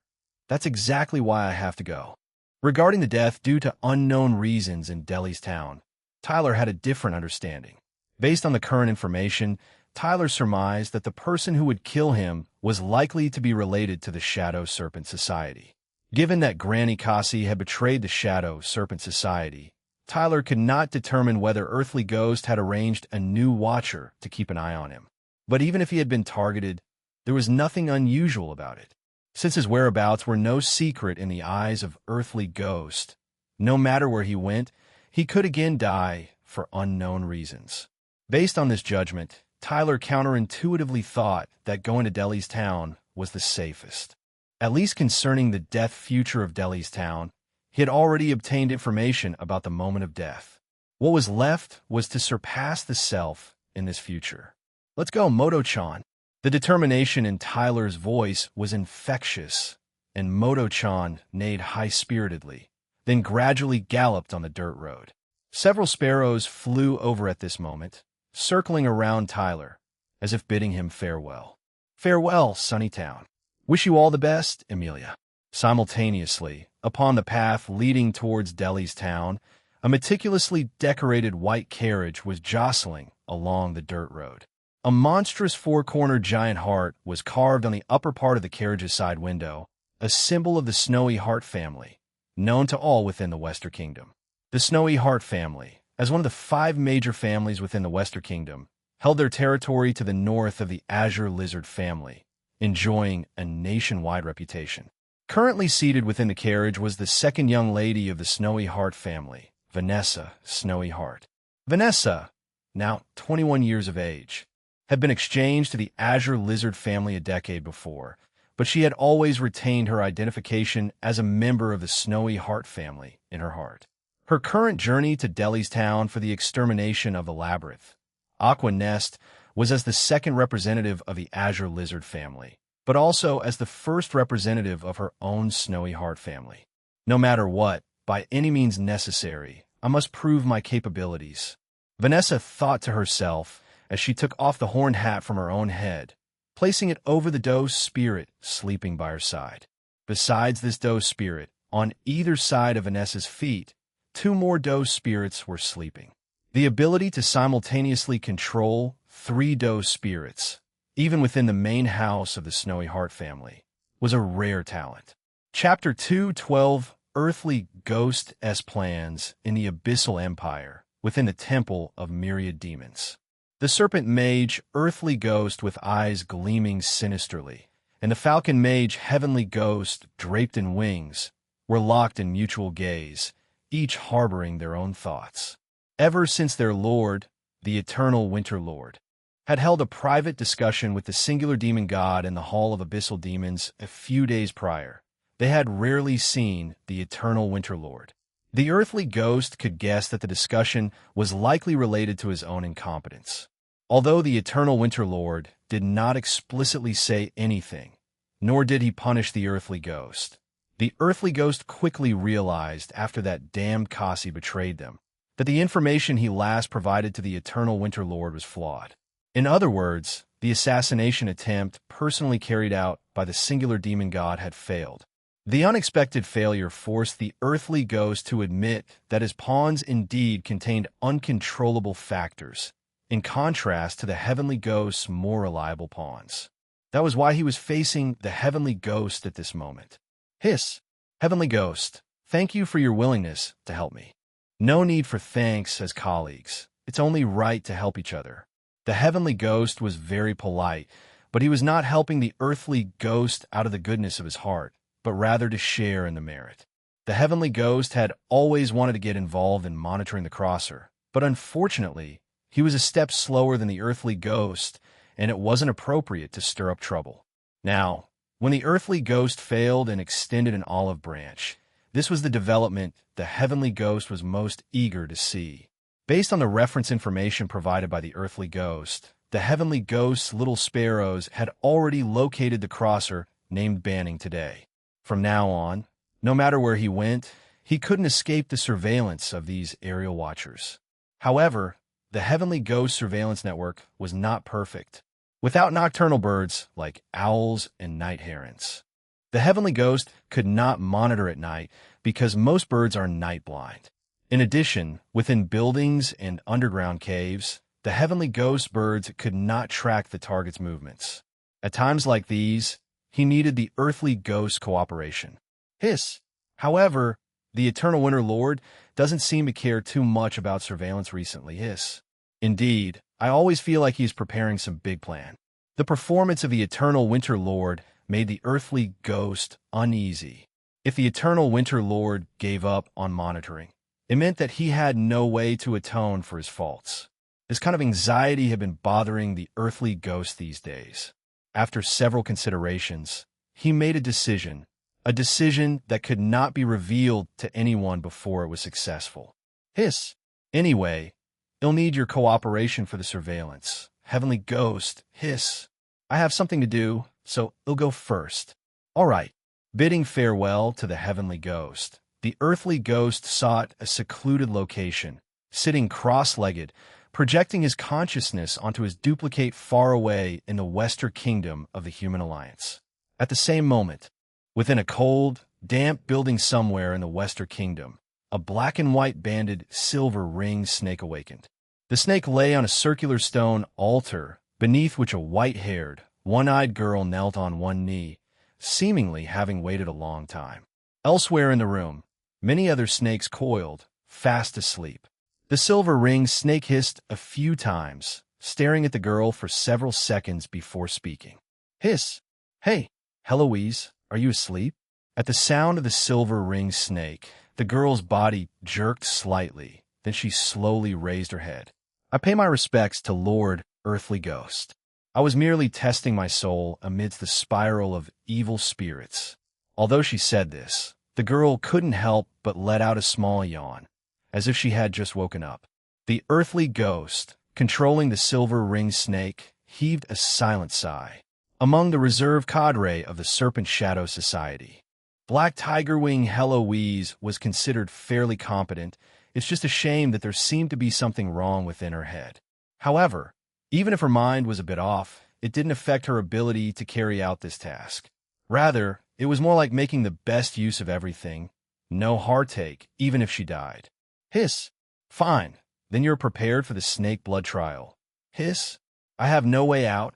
that's exactly why I have to go. Regarding the death due to unknown reasons in Delhi's town, Tyler had a different understanding. Based on the current information, Tyler surmised that the person who would kill him was likely to be related to the Shadow Serpent Society. Given that Granny Kasi had betrayed the Shadow Serpent Society, Tyler could not determine whether Earthly Ghost had arranged a new watcher to keep an eye on him. But even if he had been targeted, there was nothing unusual about it. Since his whereabouts were no secret in the eyes of Earthly Ghost, no matter where he went, he could again die for unknown reasons. Based on this judgment, Tyler counterintuitively thought that going to Delhi's town was the safest. At least concerning the death future of Delhi's town, he had already obtained information about the moment of death. What was left was to surpass the self in this future. Let's go, Moto-chan. The determination in Tyler's voice was infectious, and Moto-chan neighed high-spiritedly, then gradually galloped on the dirt road. Several sparrows flew over at this moment, circling around Tyler, as if bidding him farewell. Farewell, Sunnytown. Wish you all the best, Emilia. Simultaneously, upon the path leading towards Delhi's town, a meticulously decorated white carriage was jostling along the dirt road. A monstrous four-cornered giant heart was carved on the upper part of the carriage's side window, a symbol of the Snowy Heart family, known to all within the Wester Kingdom. The Snowy Heart family, as one of the 5 major families within the Wester Kingdom, held their territory to the north of the Azure Lizard family, enjoying a nationwide reputation. Currently seated within the carriage was the second young lady of the Snowy Heart family, Vanessa Snowy Heart. Vanessa, now 21 years of age, had been exchanged to the Azure Lizard family a decade before, but she had always retained her identification as a member of the Snowy Heart family in her heart. Her current journey to Delhi's town for the extermination of the Labyrinth, Aqua Nest, was as the second representative of the Azure Lizard family, but also as the first representative of her own Snowy Heart family. No matter what, by any means necessary, I must prove my capabilities, Vanessa thought to herself as she took off the horned hat from her own head, placing it over the doe spirit sleeping by her side. Besides this doe spirit, on either side of Vanessa's feet, 2 more doe spirits were sleeping. The ability to simultaneously control 3 doe spirits, even within the main house of the Snowy Heart family, was a rare talent. Chapter 2:12 Earthly Ghost's Plans in the Abyssal Empire within the Temple of Myriad Demons. The serpent mage, Earthly Ghost with eyes gleaming sinisterly, and the falcon mage, Heavenly Ghost, draped in wings, were locked in mutual gaze, each harboring their own thoughts. Ever since their lord, the Eternal Winter Lord, had held a private discussion with the singular demon god in the Hall of Abyssal Demons a few days prior, they had rarely seen the Eternal Winter Lord. The Earthly Ghost could guess that the discussion was likely related to his own incompetence. Although the Eternal Winter Lord did not explicitly say anything, nor did he punish the Earthly Ghost, the Earthly Ghost quickly realized after that damned Kasi betrayed them, that the information he last provided to the Eternal Winter Lord was flawed. In other words, the assassination attempt personally carried out by the singular demon god had failed. The unexpected failure forced the earthly ghost to admit that his pawns indeed contained uncontrollable factors, in contrast to the heavenly ghost's more reliable pawns. That was why he was facing the heavenly ghost at this moment. Hiss, heavenly ghost, thank you for your willingness to help me. No need for thanks as colleagues. It's only right to help each other. The heavenly ghost was very polite, but he was not helping the earthly ghost out of the goodness of his heart, but rather to share in the merit. The heavenly ghost had always wanted to get involved in monitoring the crosser, but unfortunately, he was a step slower than the earthly ghost, and it wasn't appropriate to stir up trouble. Now, when the earthly ghost failed and extended an olive branch, this was the development the heavenly ghost was most eager to see. Based on the reference information provided by the earthly ghost, the heavenly ghost's little sparrows had already located the crosser named Banning today. From now on, no matter where he went, he couldn't escape the surveillance of these aerial watchers. However, the heavenly ghost surveillance network was not perfect, without nocturnal birds like owls and night herons. The heavenly ghost could not monitor at night because most birds are night blind. In addition, within buildings and underground caves, the heavenly ghost birds could not track the target's movements. At times like these, he needed the earthly ghost's cooperation. Hiss. However, the Eternal Winter Lord doesn't seem to care too much about surveillance recently. Hiss. Indeed, I always feel like he's preparing some big plan. The performance of the Eternal Winter Lord made the earthly ghost uneasy. If the Eternal Winter Lord gave up on monitoring, it meant that he had no way to atone for his faults. This kind of anxiety had been bothering the earthly ghost these days. After several considerations, he made a decision that could not be revealed to anyone before it was successful. Hiss. Anyway, he'll need your cooperation for the surveillance. Heavenly ghost, hiss. I have something to do, so he'll go first. All right. Bidding farewell to the heavenly ghost, the earthly ghost sought a secluded location, sitting cross-legged, projecting his consciousness onto his duplicate far away in the Western Kingdom of the Human Alliance. At the same moment, within a cold, damp building somewhere in the Western Kingdom, a black and white banded silver ring snake awakened. The snake lay on a circular stone altar, beneath which a white-haired, one-eyed girl knelt on one knee, seemingly having waited a long time. Elsewhere in the room, many other snakes coiled, fast asleep. The silver ring snake hissed a few times, staring at the girl for several seconds before speaking. Hiss. Hey, Heloise, are you asleep? At the sound of the silver ring snake, the girl's body jerked slightly, then she slowly raised her head. I pay my respects to Lord Earthly Ghost. I was merely testing my soul amidst the spiral of evil spirits. Although she said this, the girl couldn't help but let out a small yawn, as if she had just woken up. The earthly ghost, controlling the silver ring snake, heaved a silent sigh. Among the reserve cadre of the Serpent Shadow Society, Black Tigerwing Heloise was considered fairly competent. It's just a shame that there seemed to be something wrong within her head. However, even if her mind was a bit off, it didn't affect her ability to carry out this task. Rather, it was more like making the best use of everything. No heartache, even if she died. Hiss. Fine. Then you're prepared for the snake blood trial. Hiss. I have no way out.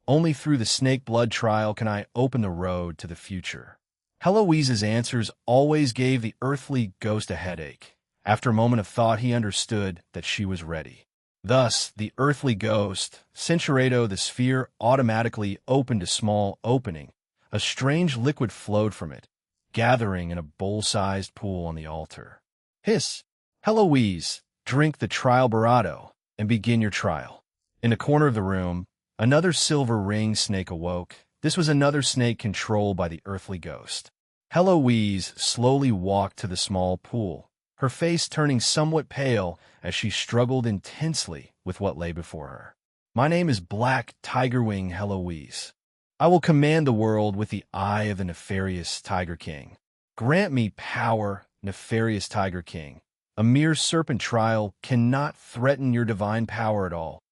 Only through the snake blood trial can I open the road to the future. Heloise's answers always gave the earthly ghost a headache. After a moment of thought, he understood that she was ready. Thus, the earthly ghost, Centuredo the sphere, automatically opened a small opening. A strange liquid flowed from it, gathering in a bowl-sized pool on the altar. Hiss. Heloise, drink the trial Barado, and begin your trial. In the corner of the room, another silver ring snake awoke. This was another snake controlled by the earthly ghost. Heloise slowly walked to the small pool, her face turning somewhat pale as she struggled intensely with what lay before her. My name is Black Tigerwing Heloise. I will command the world with the eye of the nefarious Tiger King. Grant me power, nefarious Tiger King. A mere serpent trial cannot threaten your divine power at all.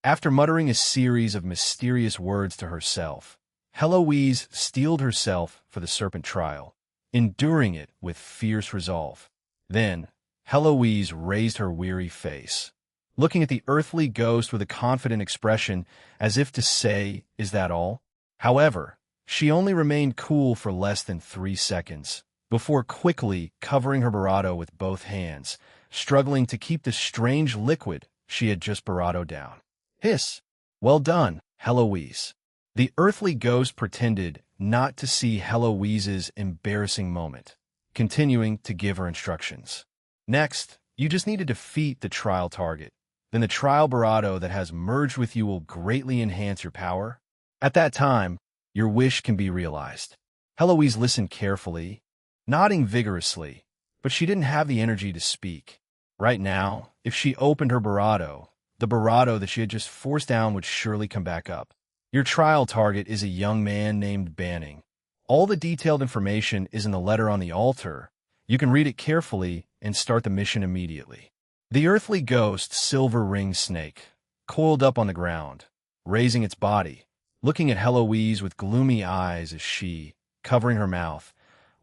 After muttering a series of mysterious words to herself, Heloise steeled herself for the serpent trial. enduring it with fierce resolve. Then, Heloise raised her weary face, looking at the earthly ghost with a confident expression as if to say, "Is that all?" However, she only remained cool for less than 3 seconds, before quickly covering her barato with both hands, struggling to keep the strange liquid she had just barato down. Hiss! "Well done, Heloise." The earthly ghost pretended not to see Heloise's embarrassing moment, continuing to give her instructions. "Next, you just need to defeat the trial target. Then the trial barato that has merged with you will greatly enhance your power. At that time, your wish can be realized." Heloise listened carefully, nodding vigorously, but she didn't have the energy to speak. Right now, if she opened her barato, the barato that she had just forced down would surely come back up. "Your trial target is a young man named Banning. All the detailed information is in the letter on the altar. You can read it carefully and start the mission immediately." The earthly ghost, Silver Ring Snake, coiled up on the ground, raising its body, looking at Heloise with gloomy eyes as she, covering her mouth,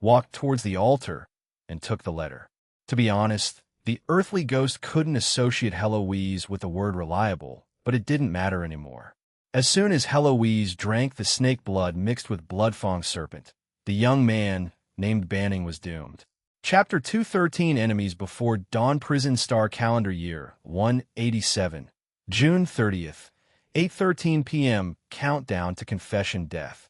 walked towards the altar and took the letter. To be honest, the earthly ghost couldn't associate Heloise with the word reliable, but it didn't matter anymore. As soon as Heloise drank the snake blood mixed with Bloodfang Serpent, the young man, named Banning, was doomed. Chapter 213 Enemies Before Dawn. Prison Star Calendar Year 187, June 30th, 8:13 p.m. Countdown to Confession Death.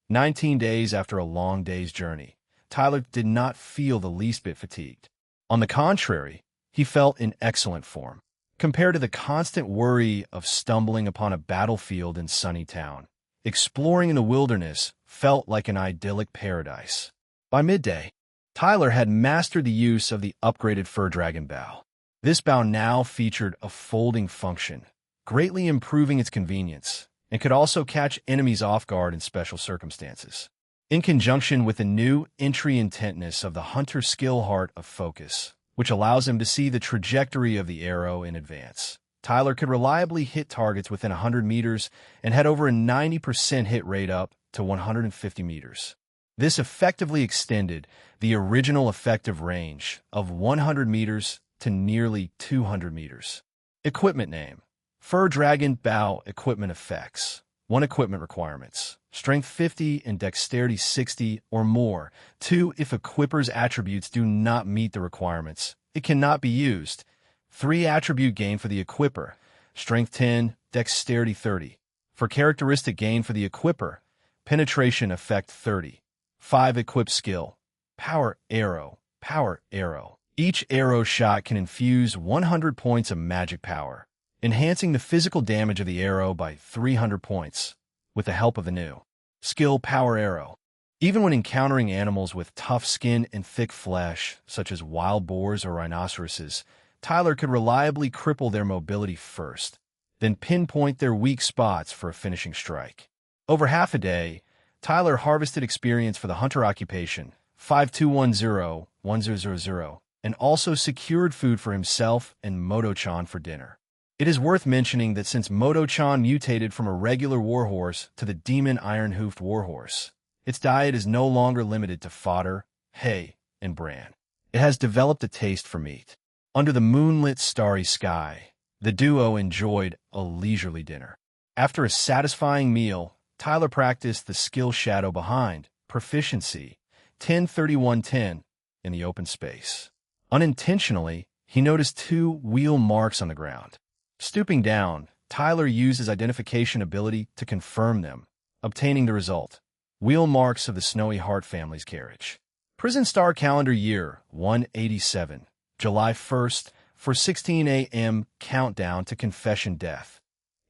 19 days after a long day's journey, Tyler did not feel the least bit fatigued. On the contrary, he felt in excellent form. Compared to the constant worry of stumbling upon a battlefield in Sunnytown, exploring in the wilderness felt like an idyllic paradise. By midday, Tyler had mastered the use of the upgraded Fur Dragon bow. This bow now featured a folding function, greatly improving its convenience, and could also catch enemies off guard in special circumstances. In conjunction with the new entry intentness of the Hunter's Skill Heart of Focus, which allows him to see the trajectory of the arrow in advance, Tyler could reliably hit targets within 100 meters and had over a 90% hit rate up to 150 meters. This effectively extended the original effective range of 100 meters to nearly 200 meters. Equipment name: Fur Dragon Bow. Equipment effects: 1. Equipment requirements: Strength 50 and Dexterity 60 or more. 2. If Equipper's attributes do not meet the requirements, it cannot be used. 3. Attribute gain for the Equipper: Strength 10, Dexterity 30. For characteristic gain for the Equipper: Penetration effect 30. 5. Equip skill: Power Arrow. Power Arrow. Each arrow shot can infuse 100 points of magic power, enhancing the physical damage of the arrow by 300 points, with the help of the new skill Power Arrow. Even when encountering animals with tough skin and thick flesh, such as wild boars or rhinoceroses, Tyler could reliably cripple their mobility first, then pinpoint their weak spots for a finishing strike. Over half a day, Tyler harvested experience for the hunter occupation 5210-1000, and also secured food for himself and Moto-chan for dinner. It is worth mentioning that since Moto-chan mutated from a regular warhorse to the demon iron-hoofed warhorse, its diet is no longer limited to fodder, hay, and bran. It has developed a taste for meat. Under the moonlit starry sky, the duo enjoyed a leisurely dinner. After a satisfying meal, Tyler practiced the skill Shadow Behind, proficiency 10-31-10, in the open space. Unintentionally, he noticed 2 wheel marks on the ground. Stooping down, Tyler used his identification ability to confirm them, obtaining the result: wheel marks of the Snowy Heart family's carriage. Prison Star Calendar Year 187, July 1st, for 16 a.m. Countdown to Confession Death.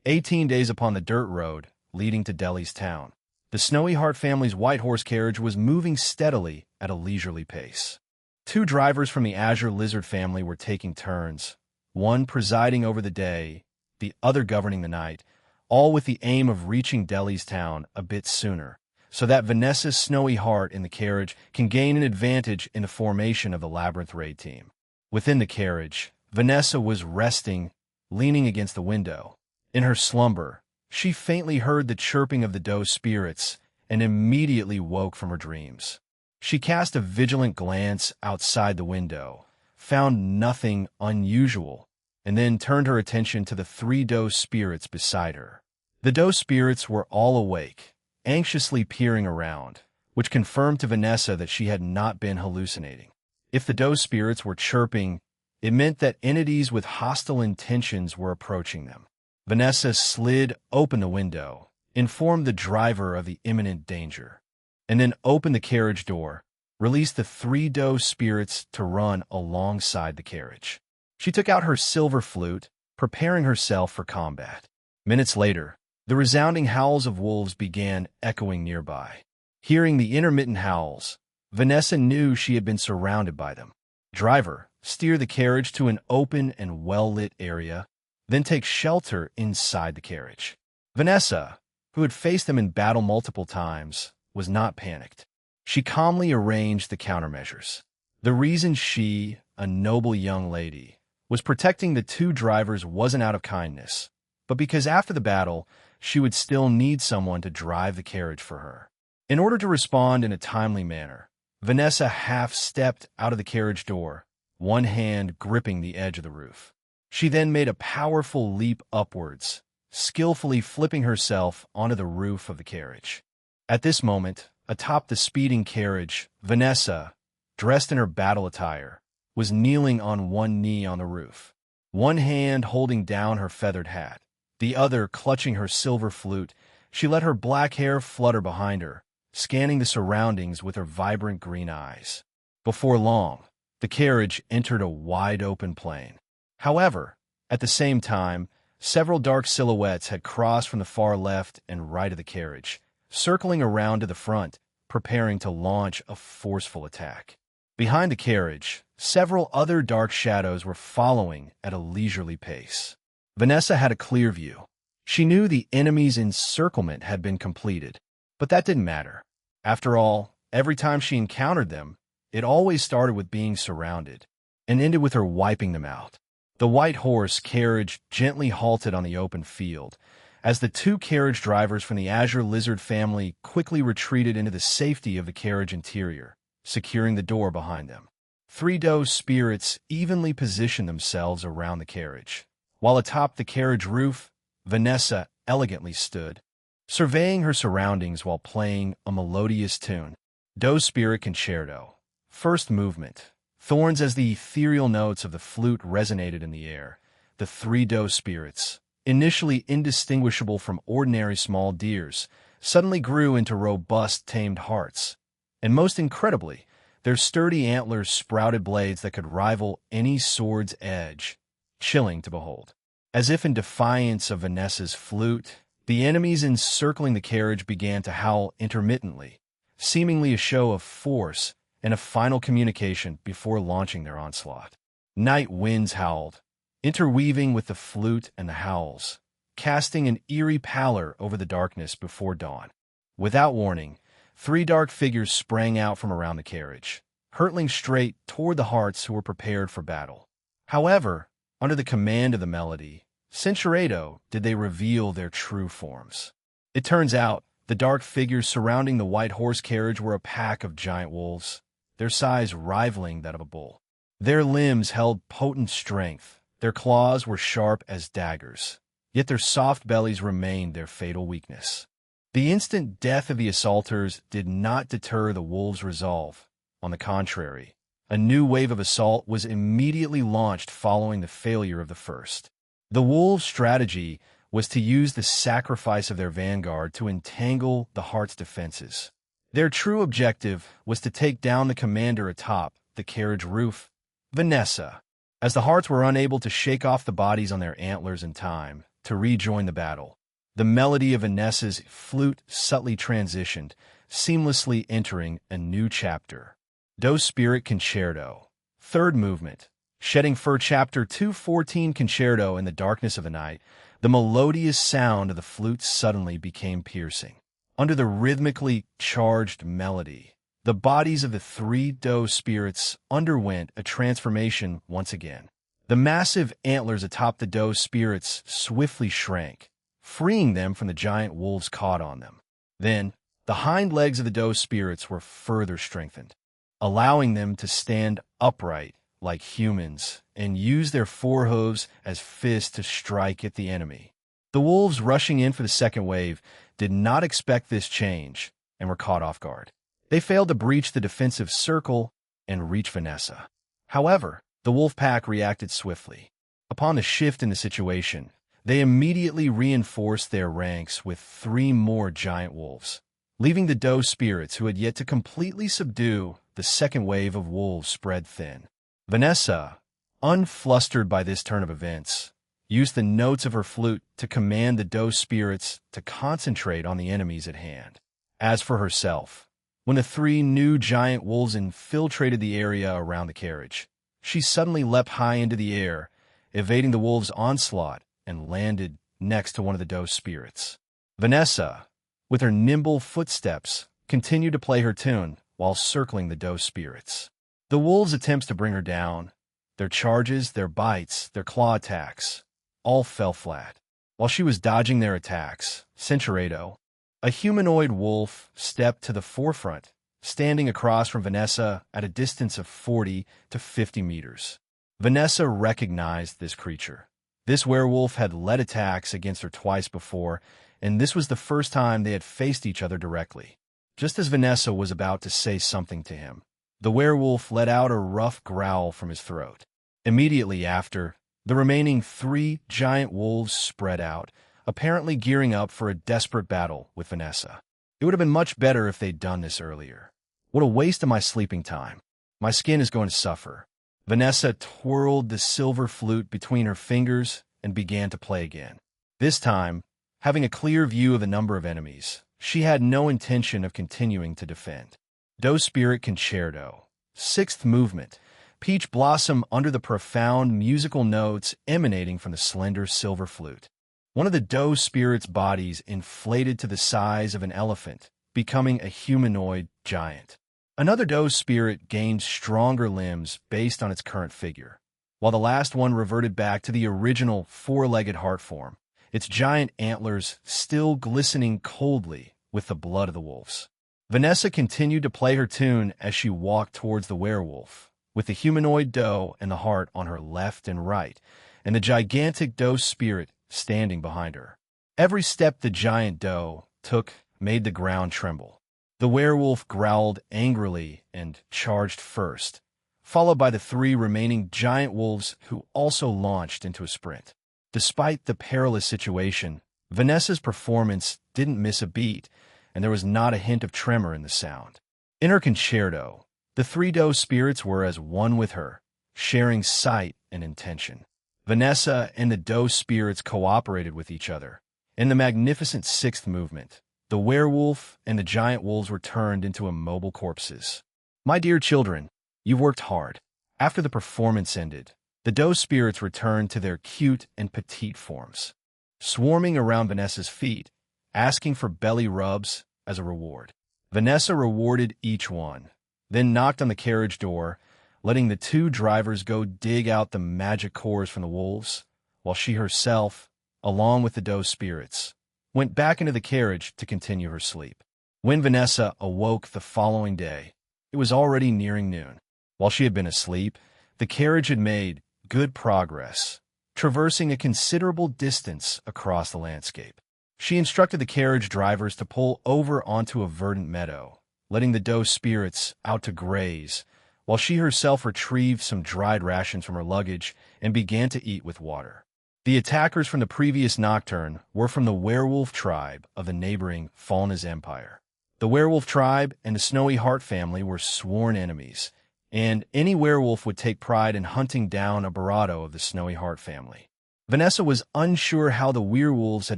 18 days upon the dirt road leading to Delhi's town, the Snowy Heart family's white horse carriage was moving steadily at a leisurely pace. 2 drivers from the Azure Lizard family were taking turns, one presiding over the day, the other governing the night, all with the aim of reaching Delhi's town a bit sooner, so that Vanessa's Snowy Heart in the carriage can gain an advantage in the formation of the Labyrinth raid team. Within the carriage, Vanessa was resting, leaning against the window. In her slumber, she faintly heard the chirping of the doe spirits and immediately woke from her dreams. She cast a vigilant glance outside the window, found nothing unusual, and then turned her attention to the three doe spirits beside her. The doe spirits were all awake, anxiously peering around, which confirmed to Vanessa that she had not been hallucinating. If the doe spirits were chirping, it meant that entities with hostile intentions were approaching them. Vanessa slid open the window, informed the driver of the imminent danger, and then opened the carriage door, released the three doe spirits to run alongside the carriage. She took out her silver flute, preparing herself for combat. Minutes later, the resounding howls of wolves began echoing nearby. Hearing the intermittent howls, Vanessa knew she had been surrounded by them. Driver, steer the carriage to an open and well-lit area, then take shelter inside the carriage. Vanessa, who had faced them in battle multiple times, was not panicked. She calmly arranged the countermeasures. The reason she, a noble young lady, was protecting the two drivers wasn't out of kindness, but because after the battle, she would still need someone to drive the carriage for her. In order to respond in a timely manner, Vanessa half-stepped out of the carriage door, one hand gripping the edge of the roof. She then made a powerful leap upwards, skillfully flipping herself onto the roof of the carriage. At this moment, atop the speeding carriage, Vanessa, dressed in her battle attire, was kneeling on one knee on the roof, one hand holding down her feathered hat, the other clutching her silver flute. She let her black hair flutter behind her, scanning the surroundings with her vibrant green eyes. Before long, the carriage entered a wide-open plain. However, at the same time, several dark silhouettes had crossed from the far left and right of the carriage, circling around to the front, preparing to launch a forceful attack. Behind the carriage, several other dark shadows were following at a leisurely pace. Vanessa had a clear view. She knew the enemy's encirclement had been completed, but that didn't matter. After all, every time she encountered them, it always started with being surrounded, and ended with her wiping them out. The white horse carriage gently halted on the open field, as the two carriage drivers from the Azure Lizard family quickly retreated into the safety of the carriage interior, securing the door behind them. Three doe spirits evenly positioned themselves around the carriage, while atop the carriage roof, Vanessa elegantly stood, surveying her surroundings while playing a melodious tune. Doe Spirit Concerto. First movement. Thorns as the ethereal notes of the flute resonated in the air. The three doe spirits, initially indistinguishable from ordinary small deers, suddenly grew into robust, tamed hearts. And most incredibly, their sturdy antlers sprouted blades that could rival any sword's edge, chilling to behold. As if in defiance of Vanessa's flute, the enemies encircling the carriage began to howl intermittently, seemingly a show of force and a final communication before launching their onslaught. Night winds howled, interweaving with the flute and the howls, casting an eerie pallor over the darkness before dawn. Without warning, three dark figures sprang out from around the carriage, hurtling straight toward the hearts who were prepared for battle. However, under the command of the melody, Cinceredo did they reveal their true forms. It turns out, the dark figures surrounding the white horse carriage were a pack of giant wolves, their size rivaling that of a bull. Their limbs held potent strength, their claws were sharp as daggers, yet their soft bellies remained their fatal weakness. The instant death of the assaulters did not deter the wolves' resolve. On the contrary, a new wave of assault was immediately launched following the failure of the first. The wolves' strategy was to use the sacrifice of their vanguard to entangle the heart's defenses. Their true objective was to take down the commander atop the carriage roof, Vanessa. As the hearts were unable to shake off the bodies on their antlers in time to rejoin the battle, the melody of Vanessa's flute subtly transitioned, seamlessly entering a new chapter. Doe Spirit Concerto. Third movement. Shedding Fur Chapter 214 Concerto. In the darkness of the night, the melodious sound of the flute suddenly became piercing. Under the rhythmically charged melody, the bodies of the three doe spirits underwent a transformation once again. The massive antlers atop the doe spirits swiftly shrank, freeing them from the giant wolves caught on them. Then, The hind legs of the doe spirits were further strengthened, allowing them to stand upright like humans and use their forehooves as fists to strike at the enemy. The wolves rushing in for the second wave did not expect this change and were caught off guard. They failed to breach the defensive circle and reach Vanessa. However, the wolf pack reacted swiftly. Upon the shift in the situation, they immediately reinforced their ranks with 3 more giant wolves, leaving the doe spirits who had yet to completely subdue the second wave of wolves spread thin. Vanessa, unflustered by this turn of events, used the notes of her flute to command the doe spirits to concentrate on the enemies at hand. As for herself, when the 3 new giant wolves infiltrated the area around the carriage, she suddenly leapt high into the air, evading the wolves' onslaught, and landed next to one of the doe spirits. Vanessa, with her nimble footsteps, continued to play her tune while circling the doe spirits. The wolves' attempts to bring her down, their charges, their bites, their claw attacks, all fell flat. While she was dodging their attacks, Centuredo, a humanoid wolf, stepped to the forefront, standing across from Vanessa at a distance of 40 to 50 meters. Vanessa recognized this creature. This werewolf had led attacks against her twice before, and this was the first time they had faced each other directly. Just as Vanessa was about to say something to him, the werewolf let out a rough growl from his throat. Immediately after, the remaining 3 giant wolves spread out, apparently gearing up for a desperate battle with Vanessa. It would have been much better if they'd done this earlier. What a waste of my sleeping time. My skin is going to suffer. Vanessa twirled the silver flute between her fingers and began to play again. This time, having a clear view of the number of enemies, she had no intention of continuing to defend. Doe Spirit Concerto, 6th movement, Peach Blossom under the profound musical notes emanating from the slender silver flute. One of the doe spirit's bodies inflated to the size of an elephant, becoming a humanoid giant. Another doe spirit gained stronger limbs based on its current figure, while the last one reverted back to the original 4-legged heart form, its giant antlers still glistening coldly with the blood of the wolves. Vanessa continued to play her tune as she walked towards the werewolf, with the humanoid doe and the heart on her left and right, and the gigantic doe spirit standing behind her. Every step the giant doe took made the ground tremble. The werewolf growled angrily and charged first, followed by the 3 remaining giant wolves who also launched into a sprint. Despite the perilous situation, Vanessa's performance didn't miss a beat, and there was not a hint of tremor in the sound. In her concerto, the 3 doe spirits were as one with her, sharing sight and intention. Vanessa and the doe spirits cooperated with each other. In the magnificent 6th movement, the werewolf and the giant wolves were turned into immobile corpses. My dear children, you've worked hard. After the performance ended, the doe spirits returned to their cute and petite forms, swarming around Vanessa's feet, asking for belly rubs as a reward. Vanessa rewarded each one, then knocked on the carriage door, letting the 2 drivers go dig out the magic cores from the wolves, while she herself, along with the doe spirits, went back into the carriage to continue her sleep. When Vanessa awoke the following day, it was already nearing noon. While she had been asleep, the carriage had made good progress, traversing a considerable distance across the landscape. She instructed the carriage drivers to pull over onto a verdant meadow, letting the doe spirits out to graze, while she herself retrieved some dried rations from her luggage and began to eat with water. The attackers from the previous nocturne were from the werewolf tribe of the neighboring Falnas Empire. The werewolf tribe and the Snowy Heart family were sworn enemies, and any werewolf would take pride in hunting down a Barado of the Snowy Heart family. Vanessa was unsure how the werewolves had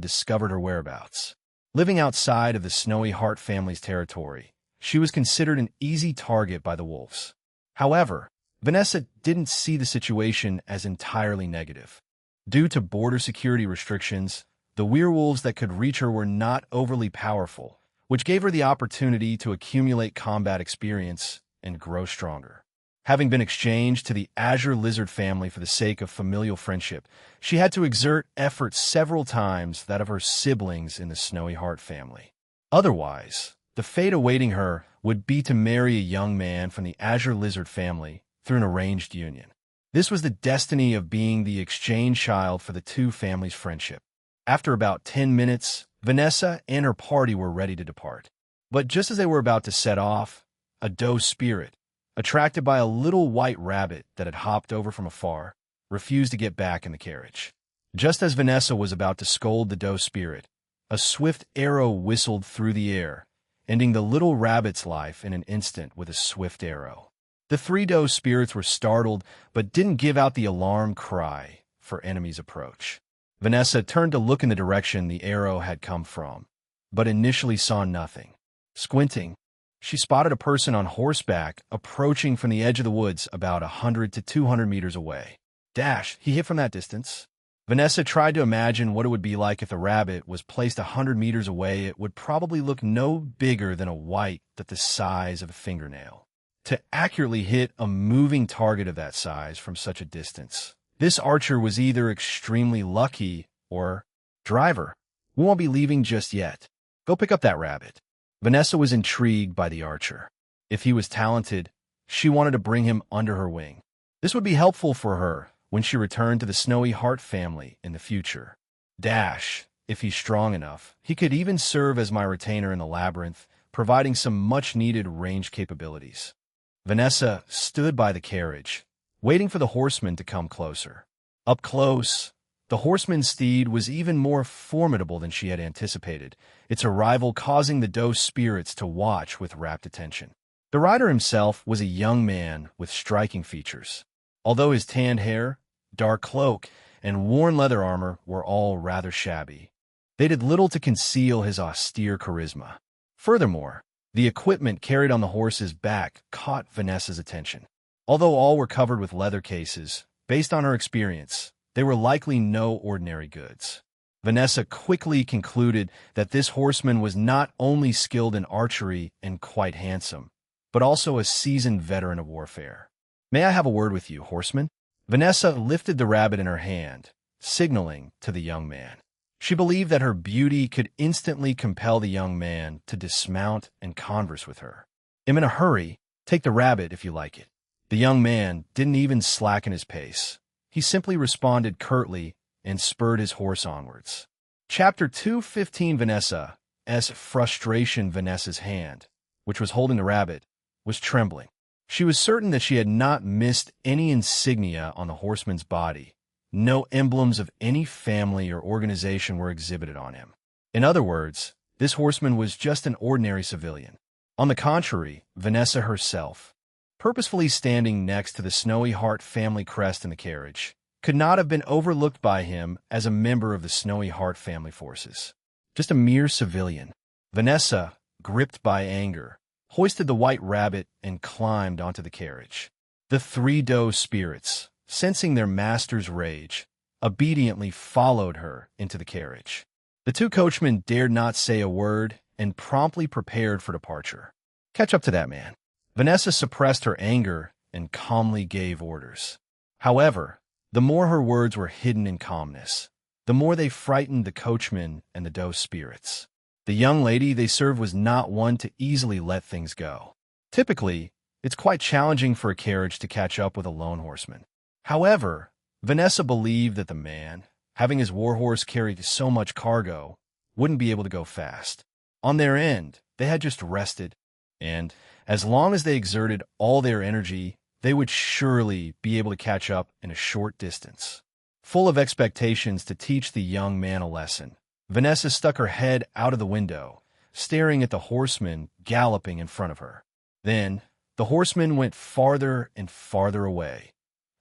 discovered her whereabouts. Living outside of the Snowy Heart family's territory, she was considered an easy target by the wolves. However, Vanessa didn't see the situation as entirely negative. Due to border security restrictions, the werewolves that could reach her were not overly powerful, which gave her the opportunity to accumulate combat experience and grow stronger. Having been exchanged to the Azure Lizard family for the sake of familial friendship, she had to exert effort several times that of her siblings in the Snowy Heart family. Otherwise, The fate awaiting her would be to marry a young man from the azure lizard family through an arranged union. This was the destiny of being the exchange child for the two families' friendship. After about 10 minutes, Vanessa and her party were ready to depart. But just as they were about to set off, a doe spirit, attracted by a little white rabbit that had hopped over from afar, refused to get back in the carriage. Just as Vanessa was about to scold the doe spirit, a swift arrow whistled through the air, ending the little rabbit's life in an instant with a swift arrow. The three doe spirits were startled, but didn't give out the alarm cry for enemy's approach. Vanessa turned to look in the direction the arrow had come from, but initially saw nothing. Squinting, she spotted a person on horseback approaching from the edge of the woods about 100 to 200 meters away. Dash, he hit from that distance. Vanessa tried to imagine what it would be like if the rabbit was placed 100 meters away. It would probably look no bigger than a white that's the size of a fingernail. To accurately hit a moving target of that size from such a distance, this archer was either extremely lucky or driver. We won't be leaving just yet. Go pick up that rabbit. Vanessa was intrigued by the archer. If he was talented, she wanted to bring him under her wing. This would be helpful for her when she returned to the Snowy Heart family in the future. Dash, if he's strong enough, he could even serve as my retainer in the labyrinth, providing some much-needed range capabilities. Vanessa stood by the carriage, waiting for the horseman to come closer. Up close, the horseman's steed was even more formidable than she had anticipated, its arrival causing the doe spirits to watch with rapt attention. The rider himself was a young man with striking features. Although his tanned hair, dark cloak, and worn leather armor were all rather shabby, they did little to conceal his austere charisma. Furthermore, the equipment carried on the horse's back caught Vanessa's attention. Although all were covered with leather cases, based on her experience, they were likely no ordinary goods. Vanessa quickly concluded that this horseman was not only skilled in archery and quite handsome, but also a seasoned veteran of warfare. May I have a word with you, horseman? Vanessa lifted the rabbit in her hand, signaling to the young man. She believed that her beauty could instantly compel the young man to dismount and converse with her. I'm in a hurry. Take the rabbit if you like it. The young man didn't even slacken his pace. He simply responded curtly and spurred his horse onwards. Chapter 2:15. Vanessa's frustration. Vanessa's hand, which was holding the rabbit, was trembling. She was certain that she had not missed any insignia on the horseman's body. No emblems of any family or organization were exhibited on him. In other words, this horseman was just an ordinary civilian. On the contrary, Vanessa herself, purposefully standing next to the Snowy Heart family crest in the carriage, could not have been overlooked by him as a member of the Snowy Heart family forces. Just a mere civilian. Vanessa, gripped by anger, hoisted the white rabbit and climbed onto the carriage. The three doe spirits, sensing their master's rage, obediently followed her into the carriage. The two coachmen dared not say a word and promptly prepared for departure. Catch up to that man. Vanessa suppressed her anger and calmly gave orders. However, the more her words were hidden in calmness, the more they frightened the coachmen and the doe spirits. The young lady they served was not one to easily let things go. Typically, it's quite challenging for a carriage to catch up with a lone horseman. However, Vanessa believed that the man, having his warhorse carry so much cargo, wouldn't be able to go fast. On their end, they had just rested, and as long as they exerted all their energy, they would surely be able to catch up in a short distance. Full of expectations to teach the young man a lesson, Vanessa stuck her head out of the window, staring at the horseman galloping in front of her. Then, the horseman went farther and farther away,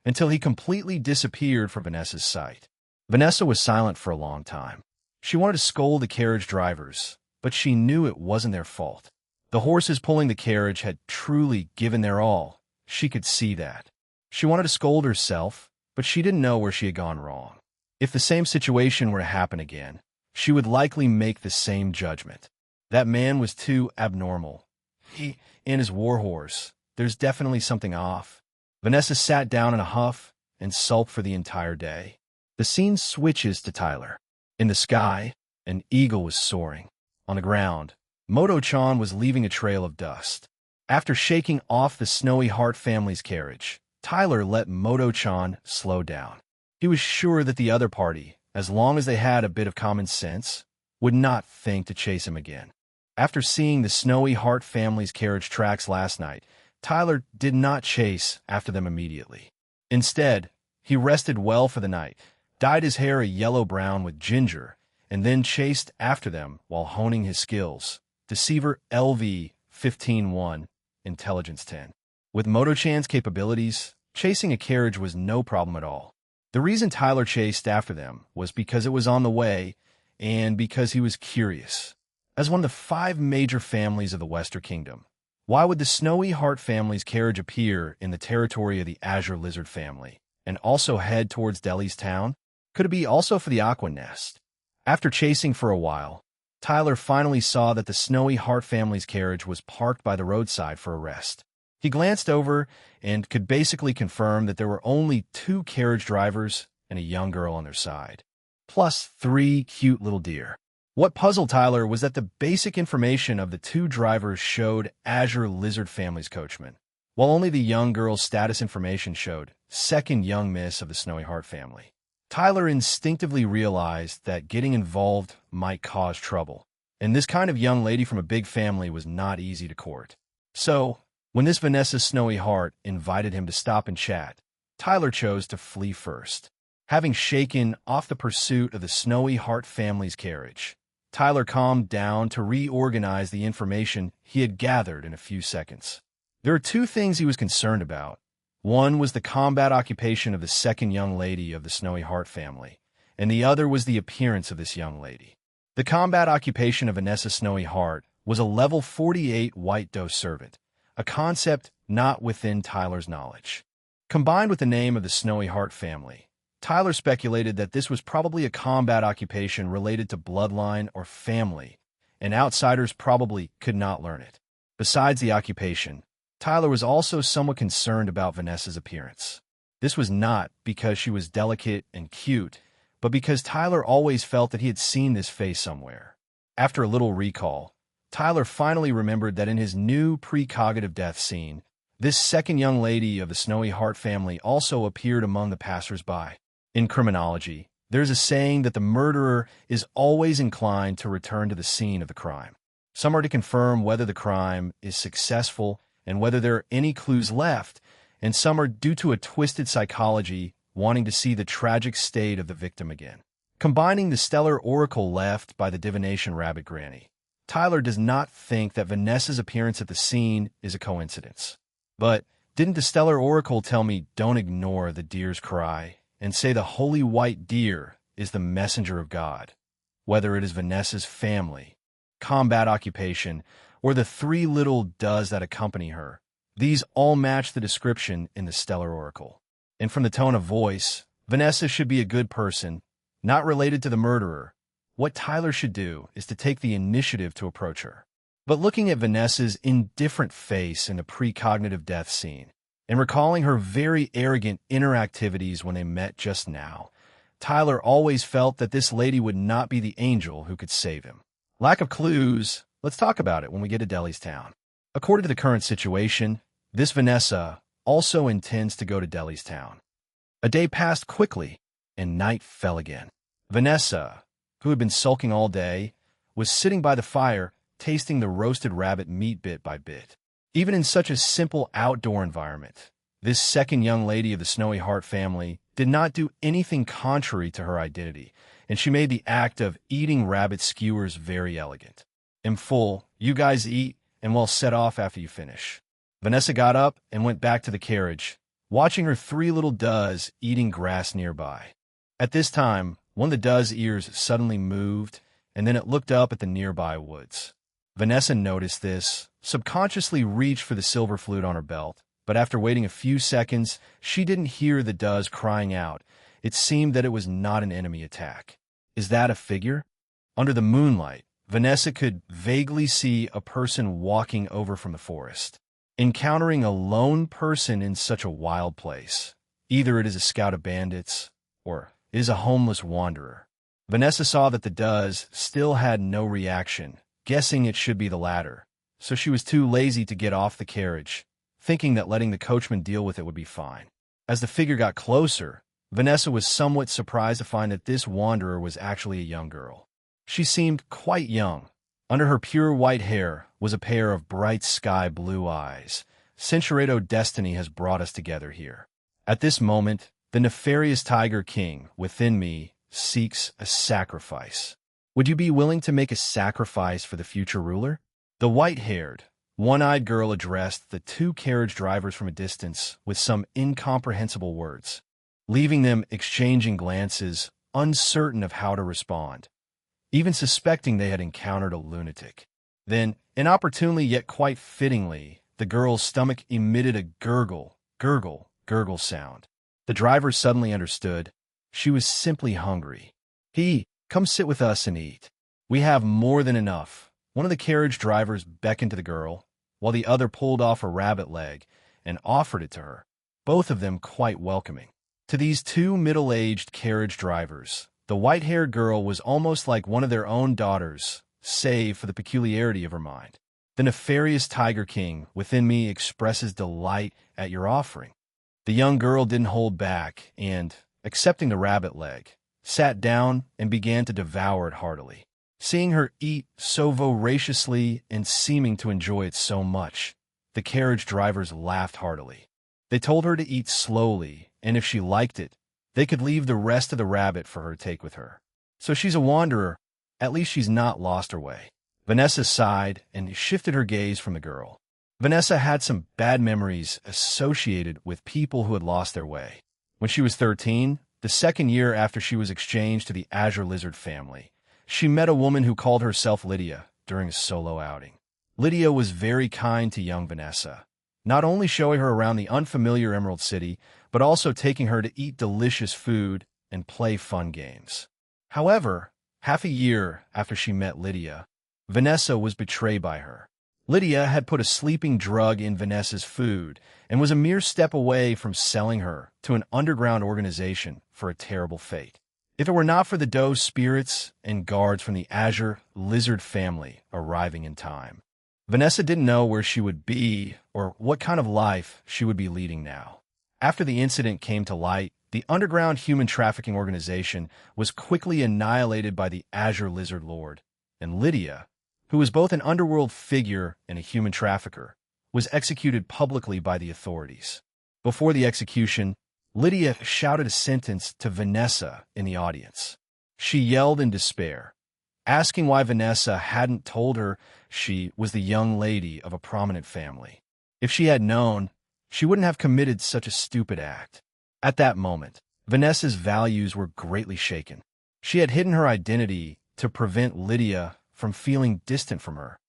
until he completely disappeared from Vanessa's sight. Vanessa was silent for a long time. She wanted to scold the carriage drivers, but she knew it wasn't their fault. The horses pulling the carriage had truly given their all. She could see that. She wanted to scold herself, but she didn't know where she had gone wrong. If the same situation were to happen again, she would likely make the same judgment. That man was too abnormal. He and his warhorse, there's definitely something off. Vanessa sat down in a huff and sulked for the entire day. The scene switches to Tyler. In the sky, an eagle was soaring. On the ground, Moto-chan was leaving a trail of dust. After shaking off the Snowy Hart family's carriage, Tyler let Moto-chan slow down. He was sure that the other party, as long as they had a bit of common sense, would not think to chase him again. After seeing the Snowy Hart family's carriage tracks last night, Tyler did not chase after them immediately. Instead, he rested well for the night, dyed his hair a yellow-brown with ginger, and then chased after them while honing his skills. Deceiver LV-15-1, Intelligence 10. With Moto-chan's capabilities, chasing a carriage was no problem at all. The reason Tyler chased after them was because it was on the way and because he was curious. As one of the 5 major families of the Western Kingdom, why would the Snowy Hart family's carriage appear in the territory of the Azure Lizard family and also head towards Delhi's town? Could it be also for the Aqua Nest? After chasing for a while, Tyler finally saw that the Snowy Hart family's carriage was parked by the roadside for a rest. He glanced over and could basically confirm that there were only 2 carriage drivers and a young girl on their side, plus 3 cute little deer. What puzzled Tyler was that the basic information of the 2 drivers showed Azure Lizard family's coachman, while only the young girl's status information showed second young miss of the Snowy Hart family. Tyler instinctively realized that getting involved might cause trouble, and this kind of young lady from a big family was not easy to court. So, when this Vanessa Snowy Hart invited him to stop and chat, Tyler chose to flee first. Having shaken off the pursuit of the Snowy Hart family's carriage, Tyler calmed down to reorganize the information he had gathered in a few seconds. There are 2 things he was concerned about. One was the combat occupation of the second young lady of the Snowy Hart family, and the other was the appearance of this young lady. The combat occupation of Vanessa Snowy Hart was a level 48 White Doe servant, a concept not within Tyler's knowledge. Combined with the name of the Snowy Hart family, Tyler speculated that this was probably a combat occupation related to bloodline or family, and outsiders probably could not learn it. Besides the occupation, Tyler was also somewhat concerned about Vanessa's appearance. This was not because she was delicate and cute, but because Tyler always felt that he had seen this face somewhere. After a little recall, Tyler finally remembered that in his new precognitive death scene, this second young lady of the Snowy Hart family also appeared among the passers-by. In criminology, there's a saying that the murderer is always inclined to return to the scene of the crime. Some are to confirm whether the crime is successful and whether there are any clues left, and some are due to a twisted psychology wanting to see the tragic state of the victim again. Combining the stellar oracle left by the divination rabbit granny, Tyler does not think that Vanessa's appearance at the scene is a coincidence. But didn't the stellar oracle tell me don't ignore the deer's cry and say the holy white deer is the messenger of God, whether it is Vanessa's family, combat occupation, or the 3 little does that accompany her? These all match the description in the stellar oracle. And from the tone of voice, Vanessa should be a good person, not related to the murderer. What Tyler should do is to take the initiative to approach her. But looking at Vanessa's indifferent face in the precognitive death scene, and recalling her very arrogant inner activities when they met just now, Tyler always felt that this lady would not be the angel who could save him. Lack of clues. Let's talk about it when we get to Delhi's town. According to the current situation, this Vanessa also intends to go to Delhi's town. A day passed quickly, and night fell again. Vanessa, who had been sulking all day, was sitting by the fire, tasting the roasted rabbit meat bit by bit. Even in such a simple outdoor environment, this second young lady of the Snowy Hart family did not do anything contrary to her identity, and she made the act of eating rabbit skewers very elegant. "I'm full. You guys eat, and we'll set off after you finish." Vanessa got up and went back to the carriage, watching her 3 little does eating grass nearby. At this time, one of the does' ears suddenly moved, and then it looked up at the nearby woods. Vanessa noticed this, subconsciously reached for the silver flute on her belt, but after waiting a few seconds, she didn't hear the does crying out. It seemed that it was not an enemy attack. Is that a figure? Under the moonlight, Vanessa could vaguely see a person walking over from the forest. Encountering a lone person in such a wild place, either it is a scout of bandits, or it is a homeless wanderer. Vanessa saw that the does still had no reaction, guessing it should be the latter, so she was too lazy to get off the carriage, thinking that letting the coachman deal with it would be fine. As the figure got closer, Vanessa was somewhat surprised to find that this wanderer was actually a young girl. She seemed quite young. Under her pure white hair was a pair of bright sky blue eyes. Centuredo destiny has brought us together here. At this moment, the nefarious Tiger King within me seeks a sacrifice. Would you be willing to make a sacrifice for the future ruler? The white-haired, one-eyed girl addressed the two carriage drivers from a distance with some incomprehensible words, leaving them exchanging glances, uncertain of how to respond, even suspecting they had encountered a lunatic. Then, inopportunely yet quite fittingly, the girl's stomach emitted a gurgle sound. The driver suddenly understood. She was simply hungry. Come sit with us and eat. We have more than enough. One of the carriage drivers beckoned to the girl, while the other pulled off a rabbit leg and offered it to her, both of them quite welcoming. To these two middle-aged carriage drivers, the white-haired girl was almost like one of their own daughters, save for the peculiarity of her mind. The nefarious Tiger King within me expresses delight at your offering. The young girl didn't hold back and, accepting the rabbit leg, sat down and began to devour it heartily. Seeing her eat so voraciously and seeming to enjoy it so much, the carriage drivers laughed heartily. They told her to eat slowly, and if she liked it, they could leave the rest of the rabbit for her to take with her. So she's a wanderer. At least she's not lost her way. Vanessa sighed and shifted her gaze from the girl. Vanessa had some bad memories associated with people who had lost their way. When she was 13, the second year after she was exchanged to the Azure Lizard family, she met a woman who called herself Lydia during a solo outing. Lydia was very kind to young Vanessa, not only showing her around the unfamiliar Emerald City, but also taking her to eat delicious food and play fun games. However, half a year after she met Lydia, Vanessa was betrayed by her. Lydia had put a sleeping drug in Vanessa's food and was a mere step away from selling her to an underground organization for a terrible fate. If it were not for the Doe spirits and guards from the Azure Lizard family arriving in time, Vanessa didn't know where she would be or what kind of life she would be leading now. After the incident came to light, the underground human trafficking organization was quickly annihilated by the Azure Lizard Lord, and Lydia, who was both an underworld figure and a human trafficker, was executed publicly by the authorities. Before the execution, Lydia shouted a sentence to Vanessa in the audience. She yelled in despair, asking why Vanessa hadn't told her she was the young lady of a prominent family. If she had known, she wouldn't have committed such a stupid act. At that moment, Vanessa's values were greatly shaken. She had hidden her identity to prevent Lydia from feeling distant from her,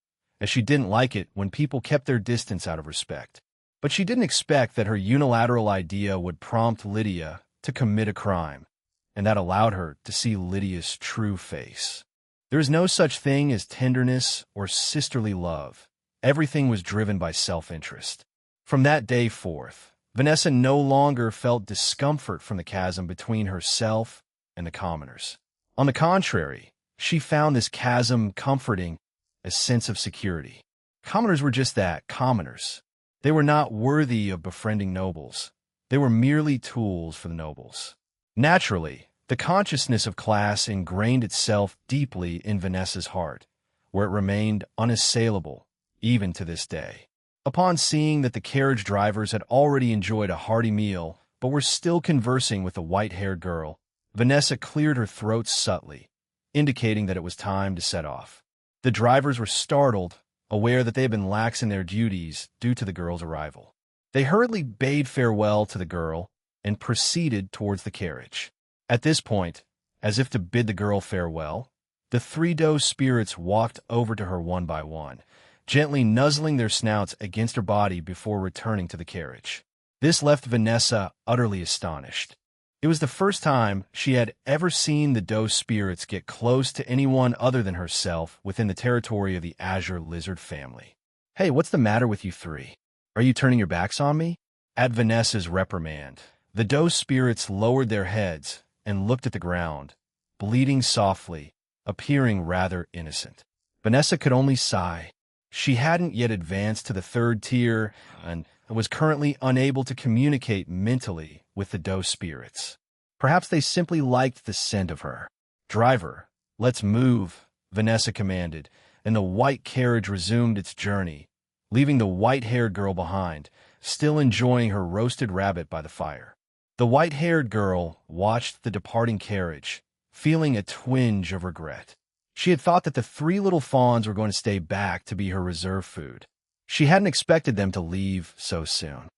as she didn't like it when people kept their distance out of respect. But she didn't expect that her unilateral idea would prompt Lydia to commit a crime, and that allowed her to see Lydia's true face. There is no such thing as tenderness or sisterly love. Everything was driven by self-interest. From that day forth, Vanessa no longer felt discomfort from the chasm between herself and the commoners. On the contrary, she found this chasm comforting, a sense of security. Commoners were just that, commoners. They were not worthy of befriending nobles. They were merely tools for the nobles. Naturally, the consciousness of class ingrained itself deeply in Vanessa's heart, where it remained unassailable, even to this day. Upon seeing that the carriage drivers had already enjoyed a hearty meal, but were still conversing with the white-haired girl, Vanessa cleared her throat subtly, indicating that it was time to set off. The drivers were startled, aware that they had been lax in their duties due to the girl's arrival. They hurriedly bade farewell to the girl and proceeded towards the carriage. At this point, as if to bid the girl farewell, the three Doe spirits walked over to her one by one, gently nuzzling their snouts against her body before returning to the carriage. This left Vanessa utterly astonished. It was the first time she had ever seen the Doe spirits get close to anyone other than herself within the territory of the Azure Lizard family. "Hey, what's the matter with you three? Are you turning your backs on me?" At Vanessa's reprimand, the Doe spirits lowered their heads and looked at the ground, bleating softly, appearing rather innocent. Vanessa could only sigh. She hadn't yet advanced to the third tier and was currently unable to communicate mentally with the doe spirits. Perhaps they simply liked the scent of her. "Driver, let's move," Vanessa commanded, and the white carriage resumed its journey, leaving the white-haired girl behind, still enjoying her roasted rabbit by the fire. The white-haired girl watched the departing carriage, feeling a twinge of regret. She had thought that the three little fawns were going to stay back to be her reserve food. She hadn't expected them to leave so soon.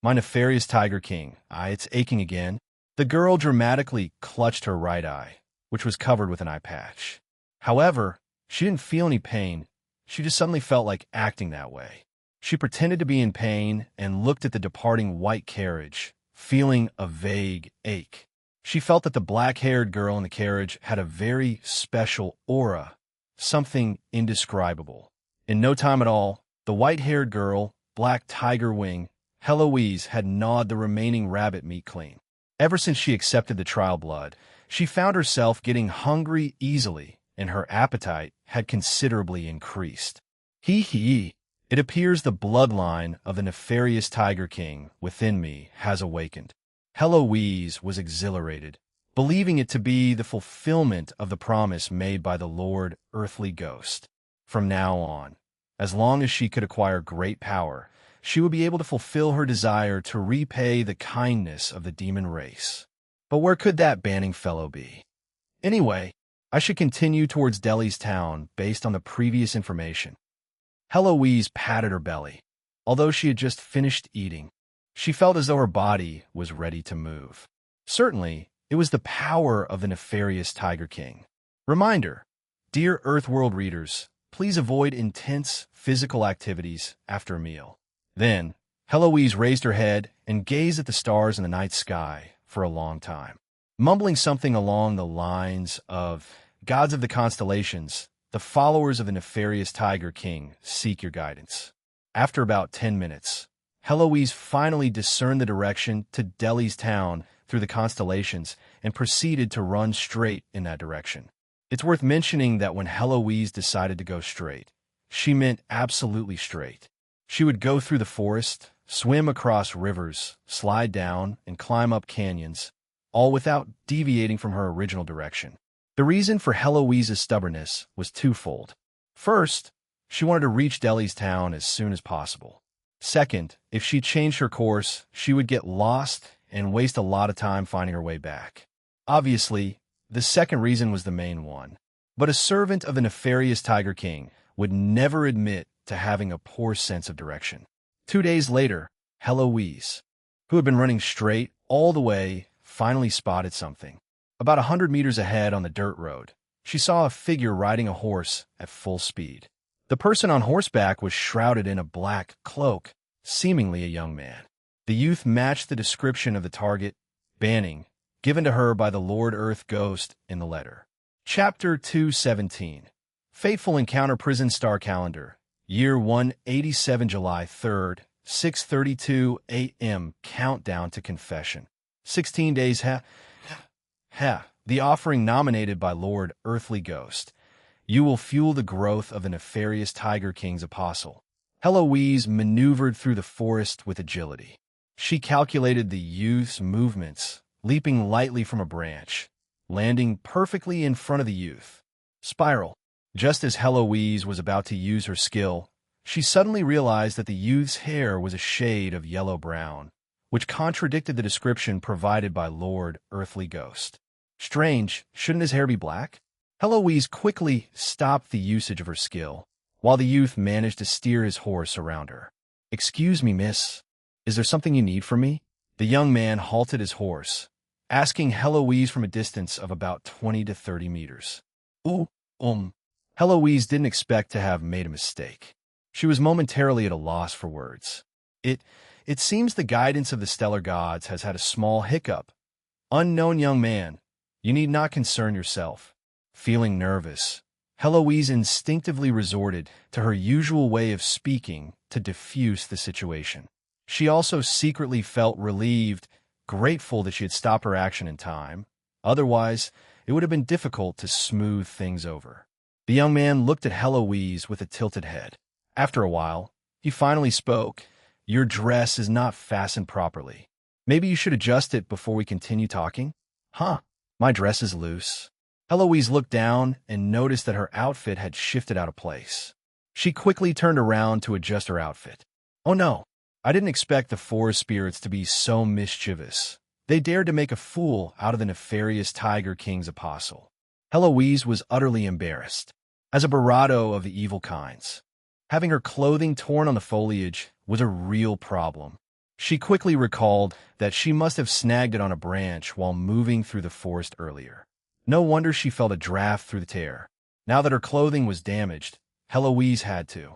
My nefarious Tiger King. It's aching again." The girl dramatically clutched her right eye, which was covered with an eye patch. However, she didn't feel any pain. She just suddenly felt like acting that way. She pretended to be in pain and looked at the departing white carriage, feeling a vague ache. She felt that the black-haired girl in the carriage had a very special aura, something indescribable. In no time at all, the white-haired girl, Black Tiger Wing, Heloise, had gnawed the remaining rabbit meat clean. Ever since she accepted the trial blood, she found herself getting hungry easily, and her appetite had considerably increased. Hee. It appears the bloodline of the nefarious Tiger King within me has awakened. Heloise was exhilarated, believing it to be the fulfillment of the promise made by the Lord Earthly Ghost. From now on, as long as she could acquire great power, she would be able to fulfill her desire to repay the kindness of the demon race. But where could that banning fellow be? Anyway, I should continue towards Delhi's town based on the previous information. Heloise patted her belly. Although she had just finished eating, she felt as though her body was ready to move. Certainly, it was the power of the nefarious Tiger King. Reminder, dear Earthworld readers, please avoid intense physical activities after a meal. Then, Heloise raised her head and gazed at the stars in the night sky for a long time, mumbling something along the lines of, "Gods of the constellations, the followers of the nefarious Tiger King seek your guidance." After about 10 minutes, Heloise finally discerned the direction to Delhi's town through the constellations and proceeded to run straight in that direction. It's worth mentioning that when Heloise decided to go straight, she meant absolutely straight. She would go through the forest, swim across rivers, slide down, and climb up canyons, all without deviating from her original direction. The reason for Heloise's stubbornness was twofold. First, she wanted to reach Delhi's town as soon as possible. Second, if she changed her course, she would get lost and waste a lot of time finding her way back. Obviously, the second reason was the main one. But a servant of the nefarious Tiger King would never admit to having a poor sense of direction. 2 days later, Heloise, who had been running straight all the way, finally spotted something. About 100 meters ahead on the dirt road, she saw a figure riding a horse at full speed. The person on horseback was shrouded in a black cloak, seemingly a young man. The youth matched the description of the target, banning, given to her by the Lord Earth Ghost in the letter. Chapter 217. Fateful Encounter. Prison Star Calendar. Year 187, July 3rd, 6:32 a.m. Countdown to confession. 16 days. The offering nominated by Lord Earthly Ghost. You will fuel the growth of the nefarious Tiger King's apostle. Heloise maneuvered through the forest with agility. She calculated the youth's movements, leaping lightly from a branch, landing perfectly in front of the youth. Spiral. Just as Heloise was about to use her skill, she suddenly realized that the youth's hair was a shade of yellow-brown, which contradicted the description provided by Lord Earthly Ghost. Strange, shouldn't his hair be black? Heloise quickly stopped the usage of her skill, while the youth managed to steer his horse around her. "Excuse me, miss. Is there something you need from me?" The young man halted his horse, asking Heloise from a distance of about 20 to 30 meters. Heloise didn't expect to have made a mistake. She was momentarily at a loss for words. It seems the guidance of the stellar gods has had a small hiccup. Unknown young man, you need not concern yourself. Feeling nervous, Heloise instinctively resorted to her usual way of speaking to diffuse the situation. She also secretly felt relieved, grateful that she had stopped her action in time. Otherwise, it would have been difficult to smooth things over. The young man looked at Heloise with a tilted head. After a while, he finally spoke. Your dress is not fastened properly. Maybe you should adjust it before we continue talking? Huh, my dress is loose. Heloise looked down and noticed that her outfit had shifted out of place. She quickly turned around to adjust her outfit. Oh no, I didn't expect the forest spirits to be so mischievous. They dared to make a fool out of the nefarious Tiger King's apostle. Heloise was utterly embarrassed. As a Barado of the evil kinds, having her clothing torn on the foliage was a real problem. She quickly recalled that she must have snagged it on a branch while moving through the forest earlier. No wonder she felt a draft through the tear. Now that her clothing was damaged, Heloise had to.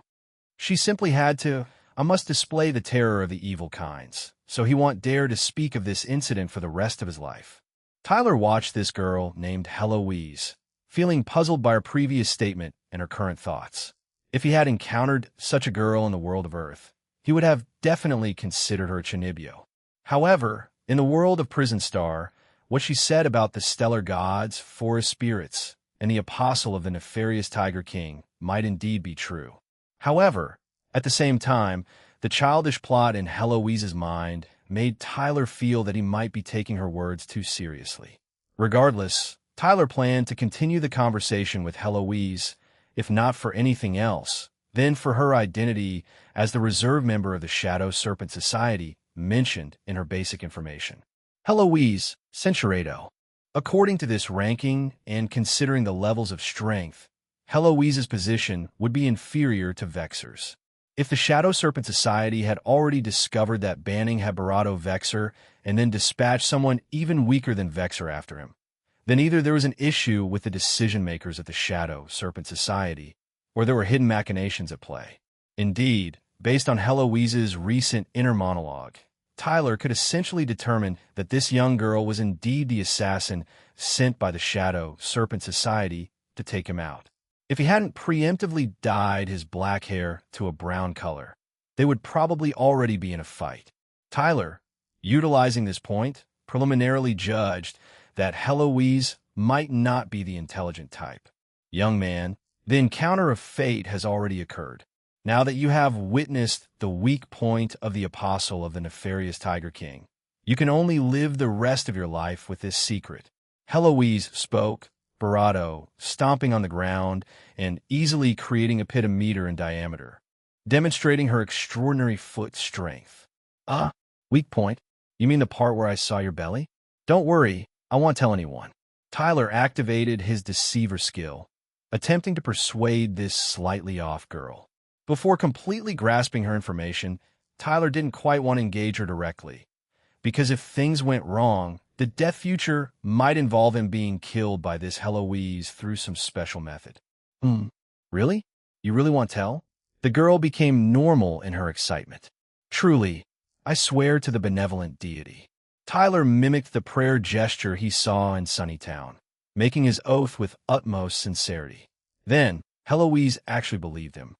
She simply had to. I must display the terror of the evil kinds, so he won't dare to speak of this incident for the rest of his life. Tyler watched this girl named Heloise, feeling puzzled by her previous statement and her current thoughts. If he had encountered such a girl in the world of Earth, he would have definitely considered her Chinibyo. However, in the world of Prison Star, what she said about the stellar gods, forest spirits, and the apostle of the nefarious Tiger King might indeed be true. However, at the same time, the childish plot in Heloise's mind made Tyler feel that he might be taking her words too seriously. Regardless, Tyler planned to continue the conversation with Heloise, if not for anything else, then for her identity as the reserve member of the Shadow Serpent Society mentioned in her basic information. Heloise Centurado. According to this ranking and considering the levels of strength, Heloise's position would be inferior to Vexor's. If the Shadow Serpent Society had already discovered that Banning had Barado Vexor and then dispatched someone even weaker than Vexor after him, then either there was an issue with the decision-makers at the Shadow Serpent Society, or there were hidden machinations at play. Indeed, based on Heloise's recent inner monologue, Tyler could essentially determine that this young girl was indeed the assassin sent by the Shadow Serpent Society to take him out. If he hadn't preemptively dyed his black hair to a brown color, they would probably already be in a fight. Tyler, utilizing this point, preliminarily judged that Heloise might not be the intelligent type. Young man, the encounter of fate has already occurred. Now that you have witnessed the weak point of the apostle of the nefarious Tiger King, you can only live the rest of your life with this secret. Heloise spoke, Barado, stomping on the ground and easily creating a pit a meter in diameter, demonstrating her extraordinary foot strength. Weak point? You mean the part where I saw your belly? Don't worry, I won't tell anyone. Tyler activated his deceiver skill, attempting to persuade this slightly off girl. Before completely grasping her information, Tyler didn't quite want to engage her directly, because if things went wrong, the death future might involve him being killed by this Heloise through some special method. Really? You really want to tell? The girl became normal in her excitement. Truly, I swear to the benevolent deity. Tyler mimicked the prayer gesture he saw in Sunnytown, making his oath with utmost sincerity. Then, Heloise actually believed him.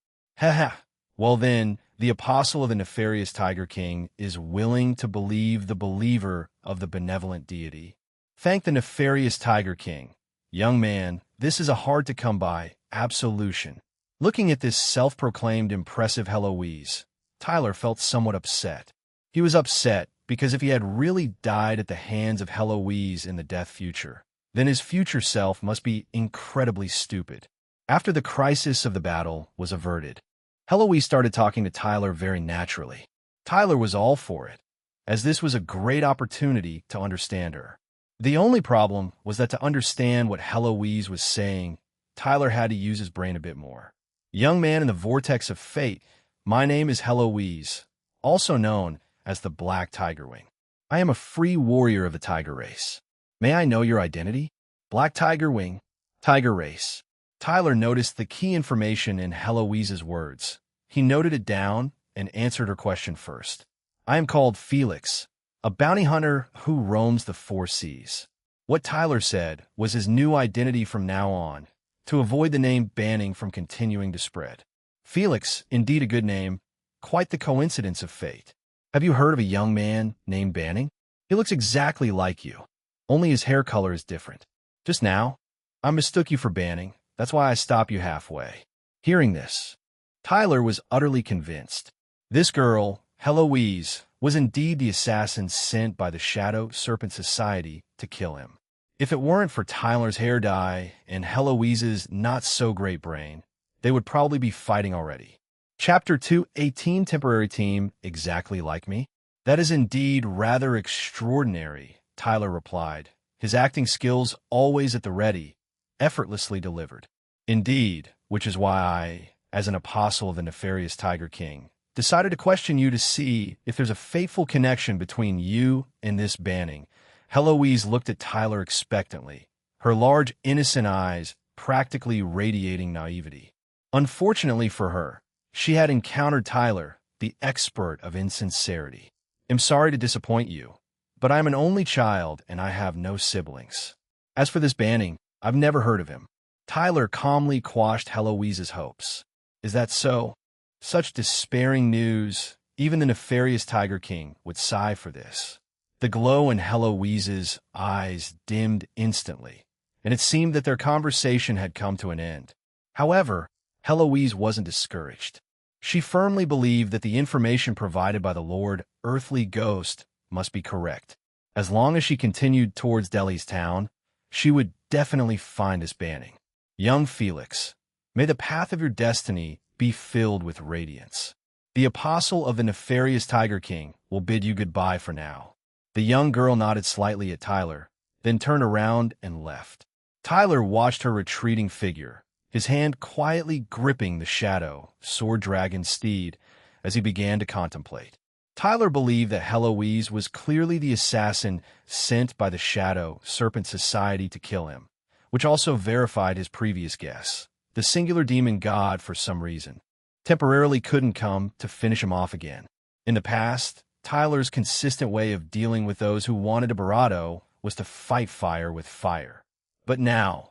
Well then, the apostle of the nefarious Tiger King is willing to believe the believer of the benevolent deity. Thank the nefarious Tiger King. Young man, this is a hard-to-come-by absolution. Looking at this self-proclaimed impressive Heloise, Tyler felt somewhat upset. He was upset because if he had really died at the hands of Heloise in the death future, then his future self must be incredibly stupid. After the crisis of the battle was averted, Heloise started talking to Tyler very naturally. Tyler was all for it, as this was a great opportunity to understand her. The only problem was that to understand what Heloise was saying, Tyler had to use his brain a bit more. Young man in the vortex of fate, my name is Heloise, also known as the Black Tiger Wing. I am a free warrior of the tiger race. May I know your identity? Black Tiger Wing, tiger race. Tyler noticed the key information in Heloise's words. He noted it down and answered her question first. I am called Felix, a bounty hunter who roams the four seas. What Tyler said was his new identity from now on, to avoid the name Banning from continuing to spread. Felix, indeed a good name, quite the coincidence of fate. Have you heard of a young man named Banning? He looks exactly like you, only his hair color is different. Just now, I mistook you for Banning, That's why I stop you halfway." Hearing this, Tyler was utterly convinced. This girl, Heloise, was indeed the assassin sent by the Shadow Serpent Society to kill him. If it weren't for Tyler's hair dye and Heloise's not-so-great brain, they would probably be fighting already. Chapter 2, A Team Temporary Team Exactly Like Me? "That is indeed rather extraordinary," Tyler replied, his acting skills always at the ready, effortlessly delivered. "Indeed, which is why I, as an apostle of the nefarious Tiger King, decided to question you to see if there's a fateful connection between you and this banning." Heloise looked at Tyler expectantly, her large, innocent eyes practically radiating naivety. Unfortunately for her, she had encountered Tyler, the expert of insincerity. "I'm sorry to disappoint you, but I'm an only child and I have no siblings. As for this banning, I've never heard of him." Tyler calmly quashed Heloise's hopes. "Is that so? Such despairing news. Even the nefarious Tiger King would sigh for this." The glow in Heloise's eyes dimmed instantly, and it seemed that their conversation had come to an end. However, Heloise wasn't discouraged. She firmly believed that the information provided by the Lord Earthly Ghost must be correct. As long as she continued towards Delhi's town, she would definitely find this banning. "Young Felix, may the path of your destiny be filled with radiance. The apostle of the nefarious Tiger King will bid you goodbye for now." The young girl nodded slightly at Tyler, then turned around and left. Tyler watched her retreating figure, his hand quietly gripping the Shadow Sword Dragon steed as he began to contemplate. Tyler believed that Heloise was clearly the assassin sent by the Shadow Serpent Society to kill him, which also verified his previous guess. The singular demon god, for some reason, temporarily couldn't come to finish him off again. In the past, Tyler's consistent way of dealing with those who wanted a bravado was to fight fire with fire. But now,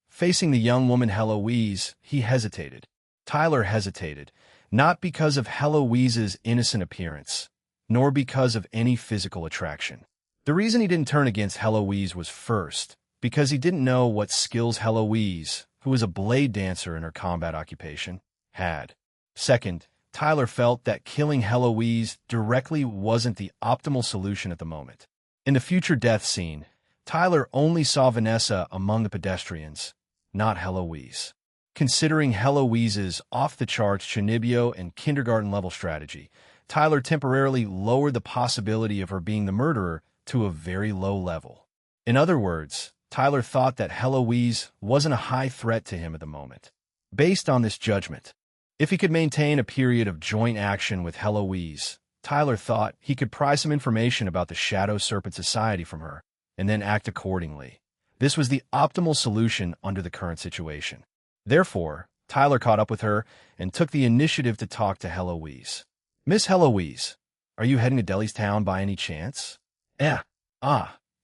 facing the young woman Heloise, he hesitated. Tyler hesitated, not because of Heloise's innocent appearance, nor because of any physical attraction. The reason he didn't turn against Heloise was first, because he didn't know what skills Heloise, who was a blade dancer in her combat occupation, had. Second, Tyler felt that killing Heloise directly wasn't the optimal solution at the moment. In the future death scene, Tyler only saw Vanessa among the pedestrians, not Heloise. Considering Heloise's off-the-charts Chinibyo and kindergarten-level strategy, Tyler temporarily lowered the possibility of her being the murderer to a very low level. In other words, Tyler thought that Heloise wasn't a high threat to him at the moment. Based on this judgment, if he could maintain a period of joint action with Heloise, Tyler thought he could pry some information about the Shadow Serpent Society from her, and then act accordingly. This was the optimal solution under the current situation. Therefore, Tyler caught up with her and took the initiative to talk to Heloise. "Miss Heloise, are you heading to Delhi's town by any chance?"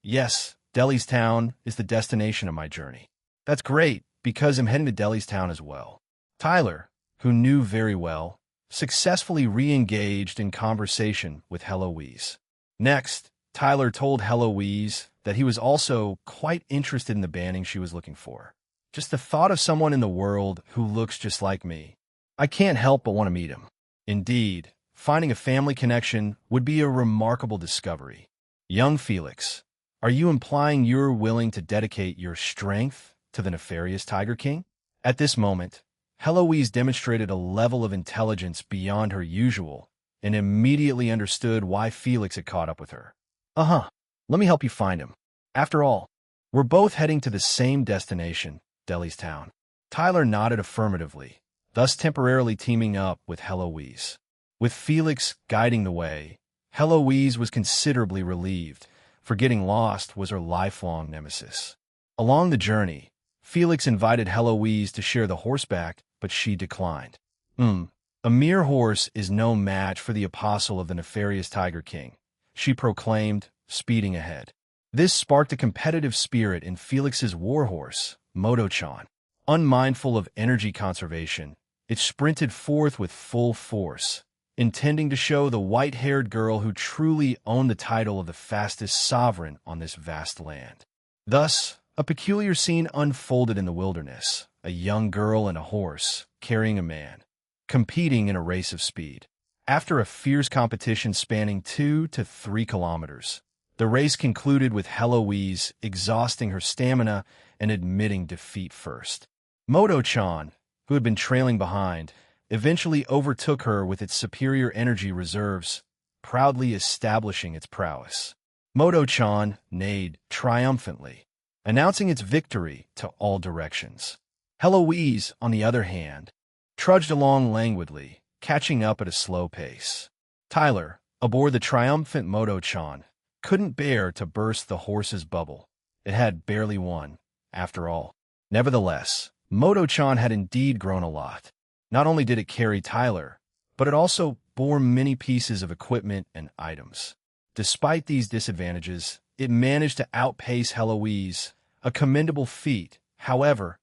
Yes, Delhi's town is the destination of my journey." "That's great, because I'm heading to Delhi's town as well." Tyler, who knew very well, successfully re-engaged in conversation with Heloise. Next, Tyler told Heloise that he was also quite interested in the banning she was looking for. "Just the thought of someone in the world who looks just like me. I can't help but want to meet him." Indeed, finding a family connection would be a remarkable discovery. "Young Felix, are you implying you're willing to dedicate your strength to the nefarious Tiger King?" At this moment, Heloise demonstrated a level of intelligence beyond her usual and immediately understood why Felix had caught up with her. Let me help you find him. After all, we're both heading to the same destination, Delhi's town." Tyler nodded affirmatively, thus temporarily teaming up with Heloise. With Felix guiding the way, Heloise was considerably relieved, for getting lost was her lifelong nemesis. Along the journey, Felix invited Heloise to share the horseback, but she declined. A mere horse is no match for the apostle of the nefarious Tiger King," she proclaimed, speeding ahead. This sparked a competitive spirit in Felix's warhorse, Moto-chan. Unmindful of energy conservation, it sprinted forth with full force, intending to show the white-haired girl who truly owned the title of the fastest sovereign on this vast land. Thus, a peculiar scene unfolded in the wilderness, a young girl and a horse, carrying a man, competing in a race of speed. After a fierce competition spanning 2 to 3 kilometers, the race concluded with Heloise exhausting her stamina and admitting defeat first. Moto-chan, who had been trailing behind, eventually overtook her with its superior energy reserves, proudly establishing its prowess. Moto-chan neighed triumphantly, announcing its victory to all directions. Heloise, on the other hand, trudged along languidly, catching up at a slow pace. Tyler, aboard the triumphant Moto-chan, couldn't bear to burst the horse's bubble. It had barely won, after all. Nevertheless, Moto-chan had indeed grown a lot. Not only did it carry Tyler, but it also bore many pieces of equipment and items. Despite these disadvantages, it managed to outpace Heloise, a commendable feat. However,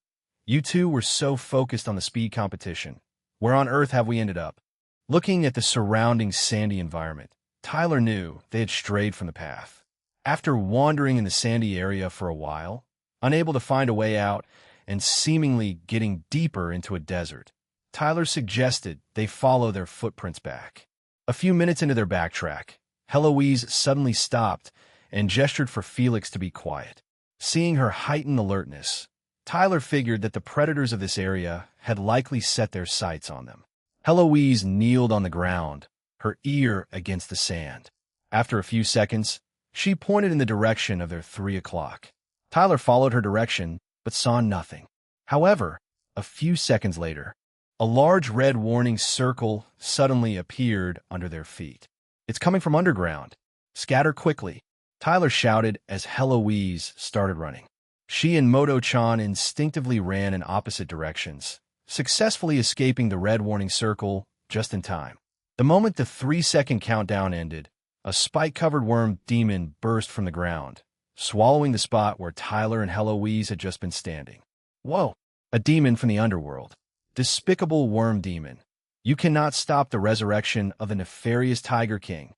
you two were so focused on the speed competition. Where on earth have we ended up? Looking at the surrounding sandy environment, Tyler knew they had strayed from the path. After wandering in the sandy area for a while, unable to find a way out, and seemingly getting deeper into a desert, Tyler suggested they follow their footprints back. A few minutes into their backtrack, Heloise suddenly stopped and gestured for Felix to be quiet. Seeing her heightened alertness, Tyler figured that the predators of this area had likely set their sights on them. Heloise kneeled on the ground, her ear against the sand. After a few seconds, she pointed in the direction of their 3 o'clock. Tyler followed her direction, but saw nothing. However, a few seconds later, a large red warning circle suddenly appeared under their feet. "It's coming from underground. Scatter quickly," Tyler shouted as Heloise started running. She and Moto-chan instinctively ran in opposite directions, successfully escaping the red warning circle just in time. The moment the 3-second countdown ended, a spike-covered worm demon burst from the ground, swallowing the spot where Tyler and Heloise had just been standing. Whoa! A demon from the underworld. Despicable worm demon. You cannot stop the resurrection of the nefarious Tiger King.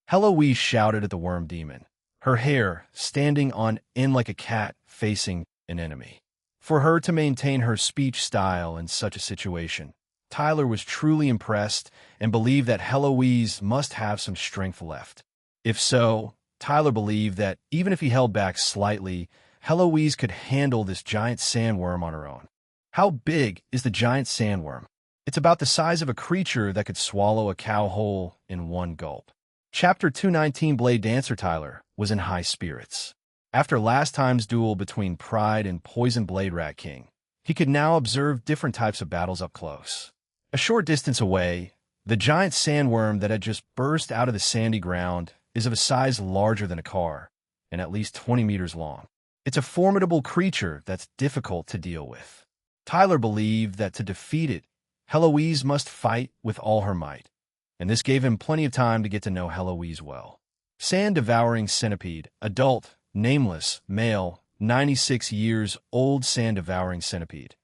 Heloise shouted at the worm demon, her hair standing on end like a cat facing an enemy. For her to maintain her speech style in such a situation, Tyler was truly impressed and believed that Heloise must have some strength left. If so, Tyler believed that even if he held back slightly, Heloise could handle this giant sandworm on her own. How big is the giant sandworm? It's about the size of a creature that could swallow a cow whole in one gulp. Chapter 219 Blade Dancer Tyler was in high spirits. After last time's duel between Pride and Poison Blade Rat King, he could now observe different types of battles up close. A short distance away, the giant sandworm that had just burst out of the sandy ground is of a size larger than a car and at least 20 meters long. It's a formidable creature that's difficult to deal with. Tyler believed that to defeat it, Heloise must fight with all her might, and this gave him plenty of time to get to know Heloise well. Sand-devouring centipede, adult, nameless, male, 96 years old sand-devouring centipede.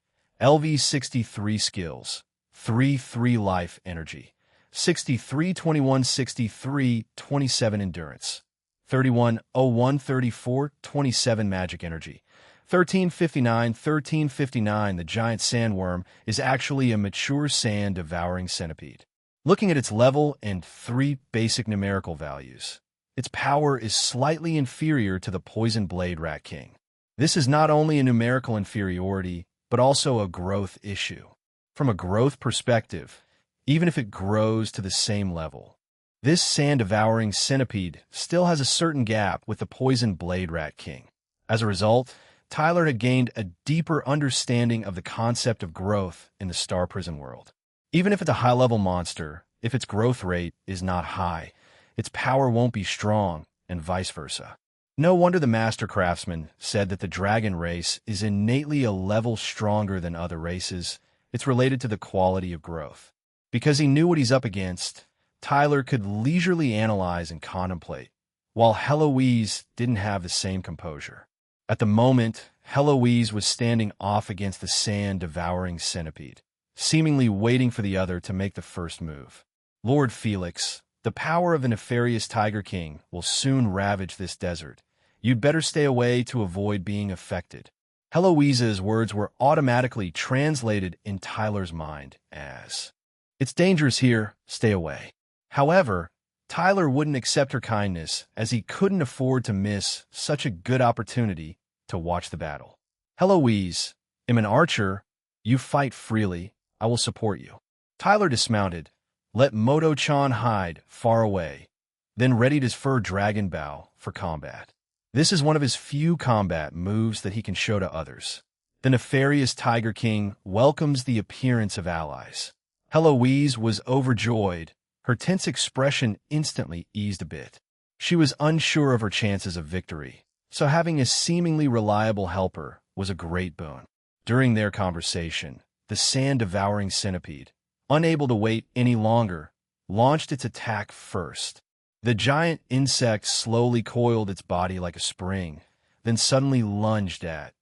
LV 63 skills, 3 life energy, 63 21 63 27 endurance, 31 01 34 27 magic energy, 1359. The giant sandworm is actually a mature sand-devouring centipede. Looking at its level and 3 basic numerical values, its power is slightly inferior to the Poison Blade Rat King. This is not only a numerical inferiority, but also a growth issue. From a growth perspective, even if it grows to the same level, this sand-devouring centipede still has a certain gap with the Poison Blade Rat King. As a result, Tyler had gained a deeper understanding of the concept of growth in the Star Prison world. Even if it's a high-level monster, if its growth rate is not high, its power won't be strong, and vice versa. No wonder the Master Craftsman said that the dragon race is innately a level stronger than other races. It's related to the quality of growth. Because he knew what he's up against, Tyler could leisurely analyze and contemplate, while Heloise didn't have the same composure. At the moment, Heloise was standing off against the sand-devouring centipede, seemingly waiting for the other to make the first move. Lord Felix, the power of the nefarious Tiger King will soon ravage this desert. You'd better stay away to avoid being affected. Heloise's words were automatically translated in Tyler's mind as, "It's dangerous here, stay away." However, Tyler wouldn't accept her kindness as he couldn't afford to miss such a good opportunity to watch the battle. "Heloise, I'm an archer. You fight freely. I will support you." Tyler dismounted, let Moto-chan hide far away, then readied his fur dragon bow for combat. This is one of his few combat moves that he can show to others. The nefarious Tiger King welcomes the appearance of allies. Heloise was overjoyed. Her tense expression instantly eased a bit. She was unsure of her chances of victory, so having a seemingly reliable helper was a great boon. During their conversation, the sand-devouring centipede, unable to wait any longer, launched its attack first. The giant insect slowly coiled its body like a spring, then suddenly lunged at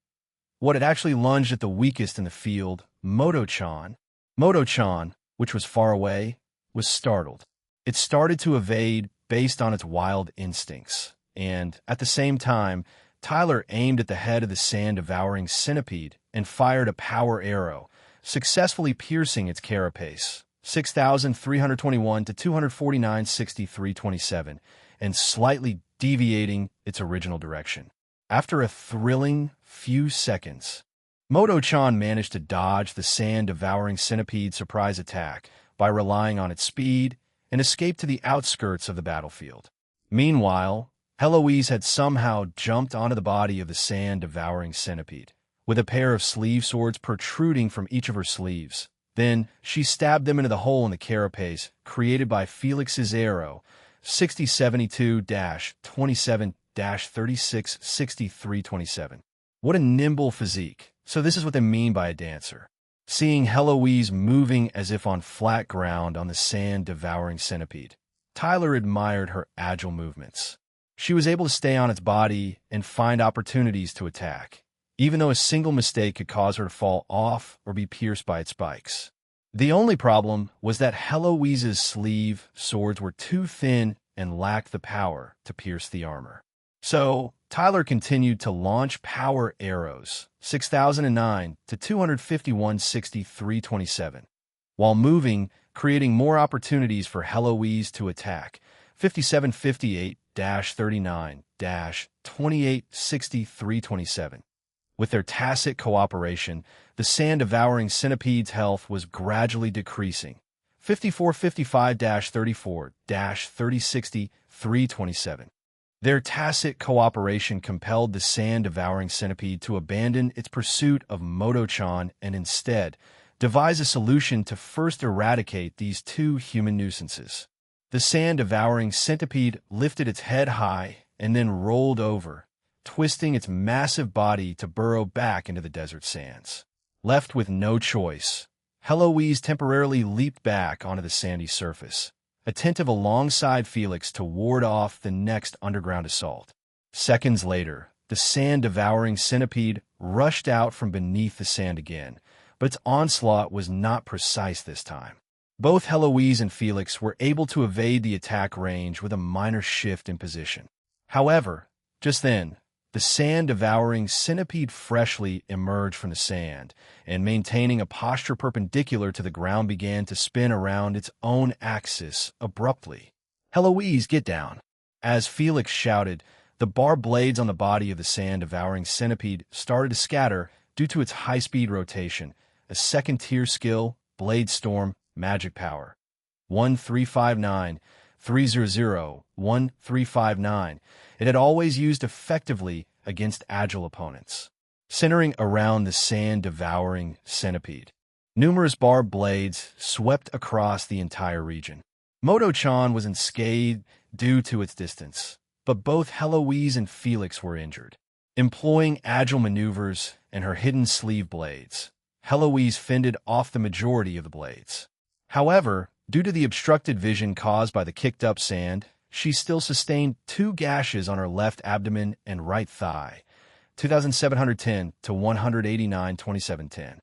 the weakest in the field, Moto-chan. Moto-chan, which was far away, was startled. It started to evade based on its wild instincts, and, at the same time, Tyler aimed at the head of the sand-devouring centipede and fired a power arrow, successfully piercing its carapace, 6,321 to 249.6327, and slightly deviating its original direction. After a thrilling few seconds, Moto-chan managed to dodge the sand-devouring centipede's surprise attack by relying on its speed and escaped to the outskirts of the battlefield. Meanwhile, Heloise had somehow jumped onto the body of the sand-devouring centipede, with a pair of sleeve swords protruding from each of her sleeves. Then, she stabbed them into the hole in the carapace created by Felix's arrow, 6072-27-36-6327. What a nimble physique. So this is what they mean by a dancer. Seeing Heloise moving as if on flat ground on the sand-devouring centipede, Tyler admired her agile movements. She was able to stay on its body and find opportunities to attack, even though a single mistake could cause her to fall off or be pierced by its spikes. The only problem was that Heloise's sleeve swords were too thin and lacked the power to pierce the armor. So, Tyler continued to launch power arrows, 6,009 to 251.6327, while moving, creating more opportunities for Heloise to attack, 5758-39-28.6327. With their tacit cooperation, the sand-devouring centipede's health was gradually decreasing, 5455-34-3060-327. Their tacit cooperation compelled the sand-devouring centipede to abandon its pursuit of Moto-chan and instead devise a solution to first eradicate these two human nuisances. The sand-devouring centipede lifted its head high and then rolled over, twisting its massive body to burrow back into the desert sands. Left with no choice, Heloise temporarily leaped back onto the sandy surface, attentive alongside Felix to ward off the next underground assault. Seconds later, the sand-devouring centipede rushed out from beneath the sand again, but its onslaught was not precise this time. Both Heloise and Felix were able to evade the attack range with a minor shift in position. However, just then, the sand-devouring centipede freshly emerged from the sand, and maintaining a posture perpendicular to the ground began to spin around its own axis abruptly. "Heloise, get down!" As Felix shouted, the barbed blades on the body of the sand-devouring centipede started to scatter due to its high-speed rotation, a second-tier skill, Blade Storm, magic power. 1359-300-1359. It had always used effectively against agile opponents. Centering around the sand-devouring centipede, numerous barbed blades swept across the entire region. Moto-chan was unscathed due to its distance, but both Heloise and Felix were injured. Employing agile maneuvers and her hidden sleeve blades, Heloise fended off the majority of the blades. However, due to the obstructed vision caused by the kicked-up sand, she still sustained 2 gashes on her left abdomen and right thigh, 2,710 to 189.2710.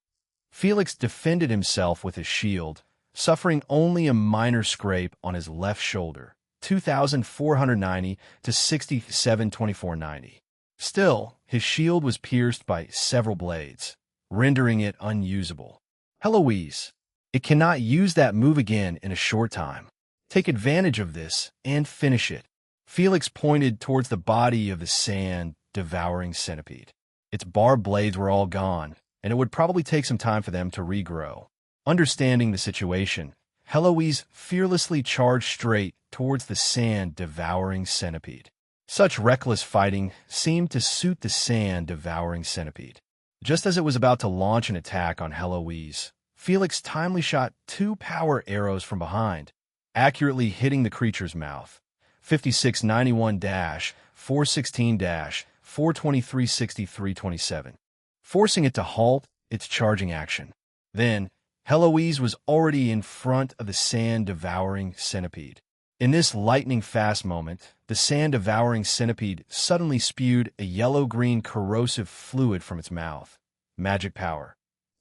Felix defended himself with his shield, suffering only a minor scrape on his left shoulder, 2,490 to 67.2490. Still, his shield was pierced by several blades, rendering it unusable. Heloise, it cannot use that move again in a short time. Take advantage of this and finish it. Felix pointed towards the body of the sand-devouring centipede. Its barbed blades were all gone, and it would probably take some time for them to regrow. Understanding the situation, Heloise fearlessly charged straight towards the sand-devouring centipede. Such reckless fighting seemed to suit the sand-devouring centipede. Just as it was about to launch an attack on Heloise, Felix timely shot 2 power arrows from behind, accurately hitting the creature's mouth. 5691-416-423-6327, forcing it to halt its charging action. Then, Heloise was already in front of the sand-devouring centipede. In this lightning-fast moment, the sand-devouring centipede suddenly spewed a yellow-green corrosive fluid from its mouth. Magic power.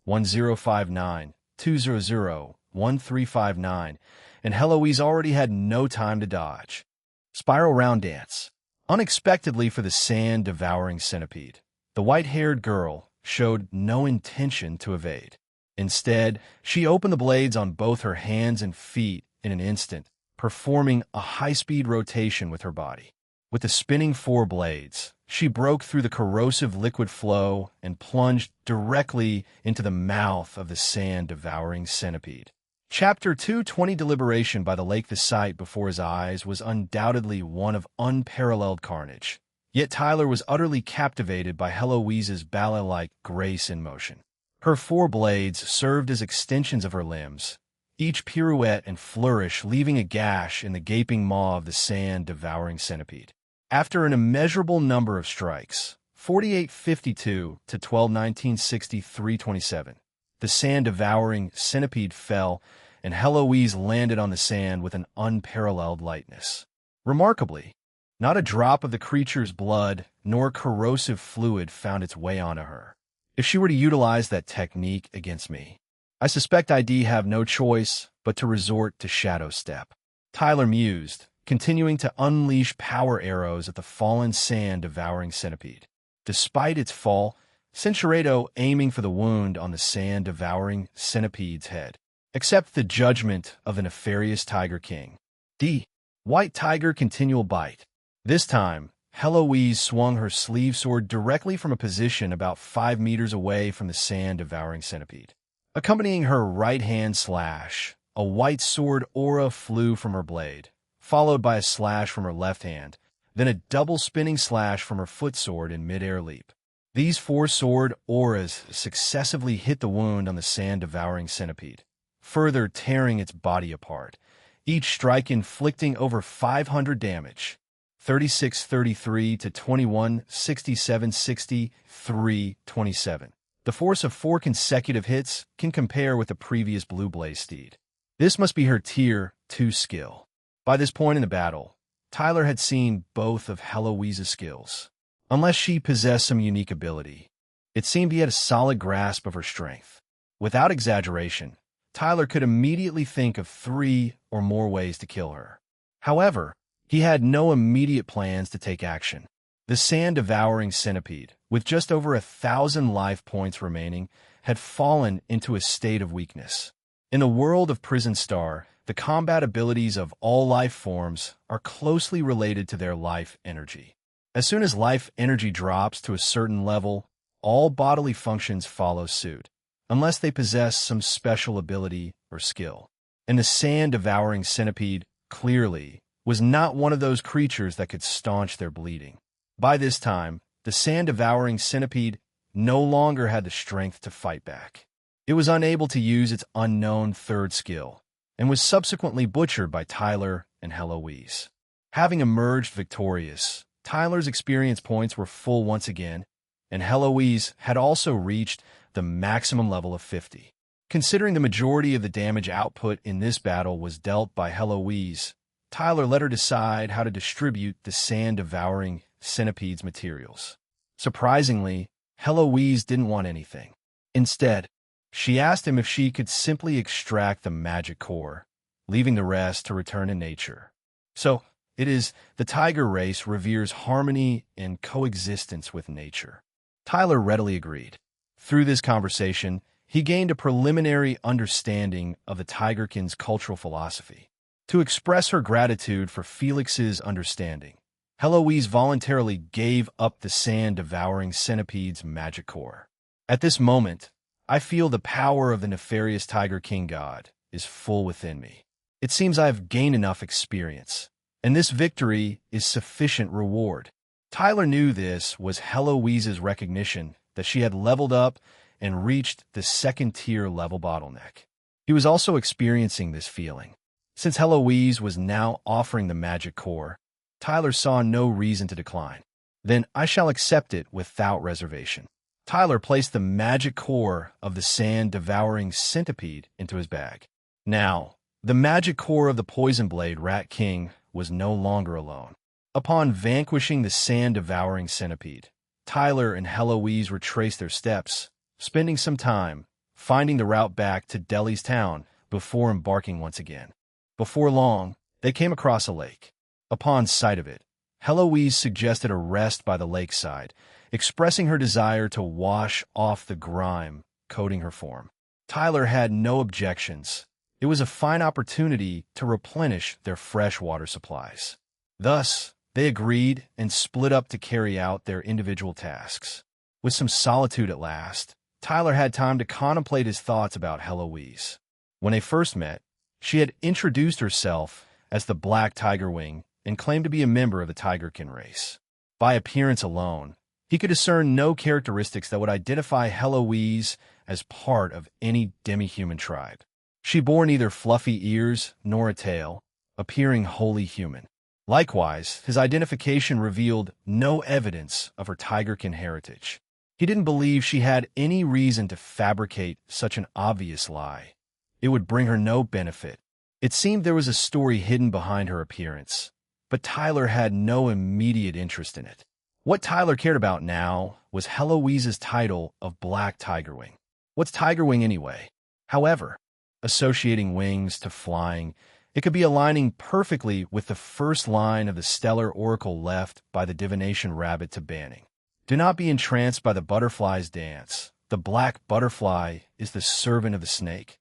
1059-200-1359, and Heloise already had no time to dodge. Spiral round dance. Unexpectedly for the sand-devouring centipede, the white-haired girl showed no intention to evade. Instead, she opened the blades on both her hands and feet in an instant, performing a high-speed rotation with her body. With the spinning 4 blades, she broke through the corrosive liquid flow and plunged directly into the mouth of the sand-devouring centipede. Chapter 220 Deliberation by the lake. The sight before his eyes was undoubtedly one of unparalleled carnage. Yet Tyler was utterly captivated by Heloise's ballet-like grace in motion. Her 4 blades served as extensions of her limbs, each pirouette and flourish leaving a gash in the gaping maw of the sand-devouring centipede. After an immeasurable number of strikes, 4852 to 12-19-63-27, the sand-devouring centipede fell, and Heloise landed on the sand with an unparalleled lightness. Remarkably, not a drop of the creature's blood nor corrosive fluid found its way onto her. If she were to utilize that technique against me, I suspect I'd have no choice but to resort to Shadow Step. Tyler mused, continuing to unleash power arrows at the fallen sand-devouring centipede. Despite its fall, Cinchureto aiming for the wound on the sand-devouring centipede's head. Accept the judgment of the nefarious Tiger King. D. White Tiger continual bite. This time, Heloise swung her sleeve sword directly from a position about 5 meters away from the sand-devouring centipede. Accompanying her right-hand slash, a white sword aura flew from her blade, followed by a slash from her left hand, then a double spinning slash from her foot sword in mid-air leap. These 4 sword auras successively hit the wound on the sand-devouring centipede, further tearing its body apart, each strike inflicting over 500 damage. 36-33 to 21-67-63-27. The force of 4 consecutive hits can compare with the previous Blue Blaze steed. This must be her Tier 2 skill. By this point in the battle, Tyler had seen both of Heloise's skills. Unless she possessed some unique ability, it seemed he had a solid grasp of her strength. Without exaggeration, Tyler could immediately think of 3 or more ways to kill her. However, he had no immediate plans to take action. The sand-devouring centipede, with just over 1,000 life points remaining, had fallen into a state of weakness. In the world of Prison Star, the combat abilities of all life forms are closely related to their life energy. As soon as life energy drops to a certain level, all bodily functions follow suit, unless they possess some special ability or skill. And the sand-devouring centipede, clearly, was not one of those creatures that could staunch their bleeding. By this time, the sand-devouring centipede no longer had the strength to fight back. It was unable to use its unknown 3rd skill, and was subsequently butchered by Tyler and Heloise. Having emerged victorious, Tyler's experience points were full once again, and Heloise had also reached the maximum level of 50. Considering the majority of the damage output in this battle was dealt by Heloise, Tyler let her decide how to distribute the sand-devouring centipede's materials. Surprisingly, Heloise didn't want anything. Instead, she asked him if she could simply extract the magic core, leaving the rest to return to nature. So, It is the tiger race reveres harmony and coexistence with nature. Tyler readily agreed. Through this conversation, he gained a preliminary understanding of the Tigerkin's cultural philosophy. To express her gratitude for Felix's understanding, Heloise voluntarily gave up the sand-devouring centipede's magic core. At this moment, I feel the power of the nefarious Tiger King god is full within me. It seems I have gained enough experience, and this victory is sufficient reward. Tyler knew this was Heloise's recognition that she had leveled up and reached the second-tier level bottleneck. He was also experiencing this feeling. Since Heloise was now offering the magic core, Tyler saw no reason to decline. Then I shall accept it without reservation. Tyler placed the magic core of the sand-devouring centipede into his bag. Now, the magic core of the Poison Blade Rat King was no longer alone. Upon vanquishing the sand-devouring centipede, Tyler and Heloise retraced their steps, spending some time finding the route back to Delhi's town before embarking once again. Before long, they came across a lake. Upon sight of it, Heloise suggested a rest by the lakeside, expressing her desire to wash off the grime coating her form. Tyler had no objections. It was a fine opportunity to replenish their fresh water supplies. Thus, they agreed and split up to carry out their individual tasks. With some solitude at last, Tyler had time to contemplate his thoughts about Heloise. When they first met, she had introduced herself as the Black Tiger Wing and claimed to be a member of the Tigerkin race. By appearance alone, he could discern no characteristics that would identify Heloise as part of any demi-human tribe. She bore neither fluffy ears nor a tail, appearing wholly human. Likewise, his identification revealed no evidence of her Tigerkin heritage. He didn't believe she had any reason to fabricate such an obvious lie. It would bring her no benefit. It seemed there was a story hidden behind her appearance, but Tyler had no immediate interest in it. What Tyler cared about now was Heloise's title of Black Tiger Wing. What's Tiger Wing anyway? However, associating wings to flying, it could be aligning perfectly with the first line of the stellar oracle left by the divination rabbit to Banning. Do not be entranced by the butterfly's dance. The black butterfly is the servant of the snake.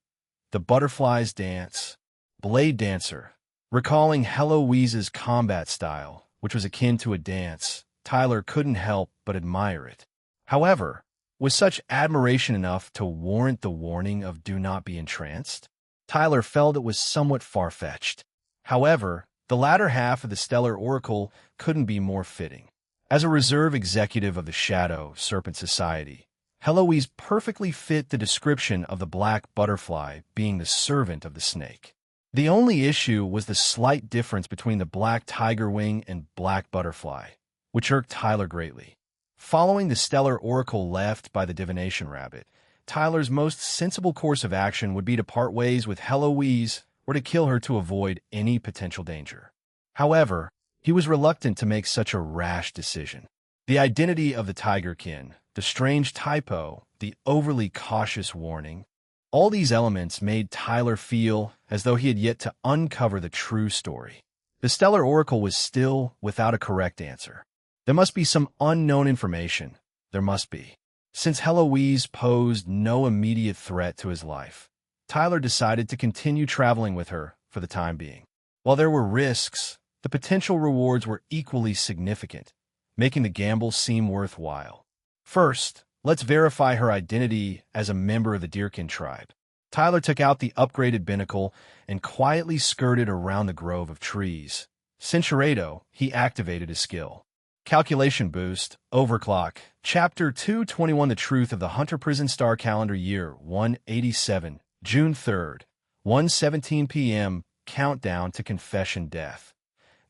The butterfly's dance. Blade dancer. Recalling Heloise's combat style, which was akin to a dance, Tyler couldn't help but admire it. However, was such admiration enough to warrant the warning of do not be entranced? Tyler felt it was somewhat far-fetched. However, the latter half of the Stellar Oracle couldn't be more fitting. As a reserve executive of the Shadow Serpent Society, Heloise perfectly fit the description of the black butterfly being the servant of the snake. The only issue was the slight difference between the Black Tiger Wing and Black Butterfly, which irked Tyler greatly. Following the Stellar Oracle left by the Divination Rabbit, Tyler's most sensible course of action would be to part ways with Heloise or to kill her to avoid any potential danger. However, he was reluctant to make such a rash decision. The identity of the Tigerkin, the strange typo, the overly cautious warning, all these elements made Tyler feel as though he had yet to uncover the true story. The Stellar Oracle was still without a correct answer. There must be some unknown information. There must be. Since Heloise posed no immediate threat to his life, Tyler decided to continue traveling with her for the time being. While there were risks, the potential rewards were equally significant, making the gamble seem worthwhile. First, let's verify her identity as a member of the Deerkin tribe. Tyler took out the upgraded binnacle and quietly skirted around the grove of trees. Cinchuredo, he activated his skill. Calculation Boost, Overclock, Chapter 221 The Truth of the Hunter Prison Star Calendar Year 187, June 3rd, 1:17 p.m., Countdown to Confession Death.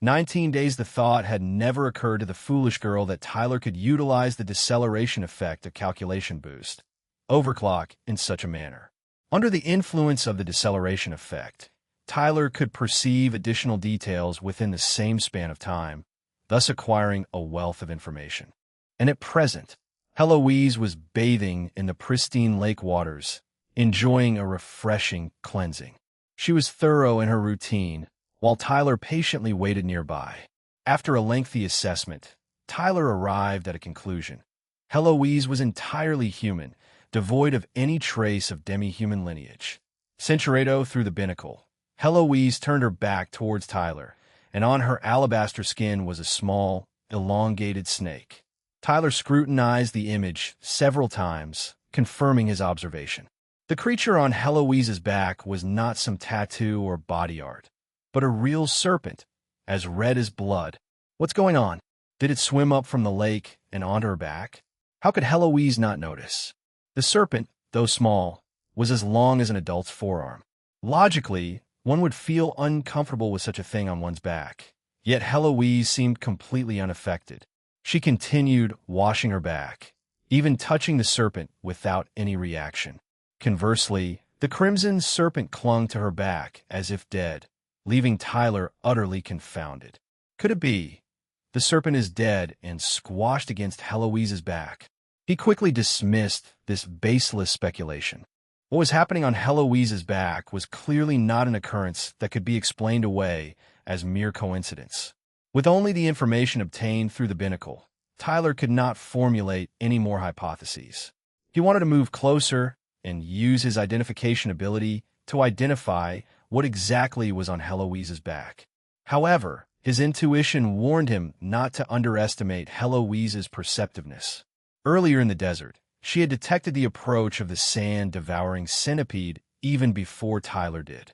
19 days. The thought had never occurred to the foolish girl that Tyler could utilize the deceleration effect of Calculation Boost, Overclock, in such a manner. Under the influence of the deceleration effect, Tyler could perceive additional details within the same span of time, thus acquiring a wealth of information. And at present, Heloise was bathing in the pristine lake waters, enjoying a refreshing cleansing. She was thorough in her routine, while Tyler patiently waited nearby. After a lengthy assessment, Tyler arrived at a conclusion. Heloise was entirely human, devoid of any trace of demi-human lineage. Centuredo through the binnacle. Heloise turned her back towards Tyler, and on her alabaster skin was a small, elongated snake. Tyler scrutinized the image several times, confirming his observation. The creature on Heloise's back was not some tattoo or body art, but a real serpent, as red as blood. What's going on? Did it swim up from the lake and onto her back? How could Heloise not notice? The serpent, though small, was as long as an adult's forearm. Logically, one would feel uncomfortable with such a thing on one's back. Yet Heloise seemed completely unaffected. She continued washing her back, even touching the serpent without any reaction. Conversely, the crimson serpent clung to her back as if dead, leaving Tyler utterly confounded. Could it be? The serpent is dead and squashed against Heloise's back. He quickly dismissed this baseless speculation. What was happening on Heloise's back was clearly not an occurrence that could be explained away as mere coincidence. With only the information obtained through the binnacle, Tyler could not formulate any more hypotheses. He wanted to move closer and use his identification ability to identify what exactly was on Heloise's back. However, his intuition warned him not to underestimate Heloise's perceptiveness. Earlier in the desert, she had detected the approach of the sand-devouring centipede even before Tyler did.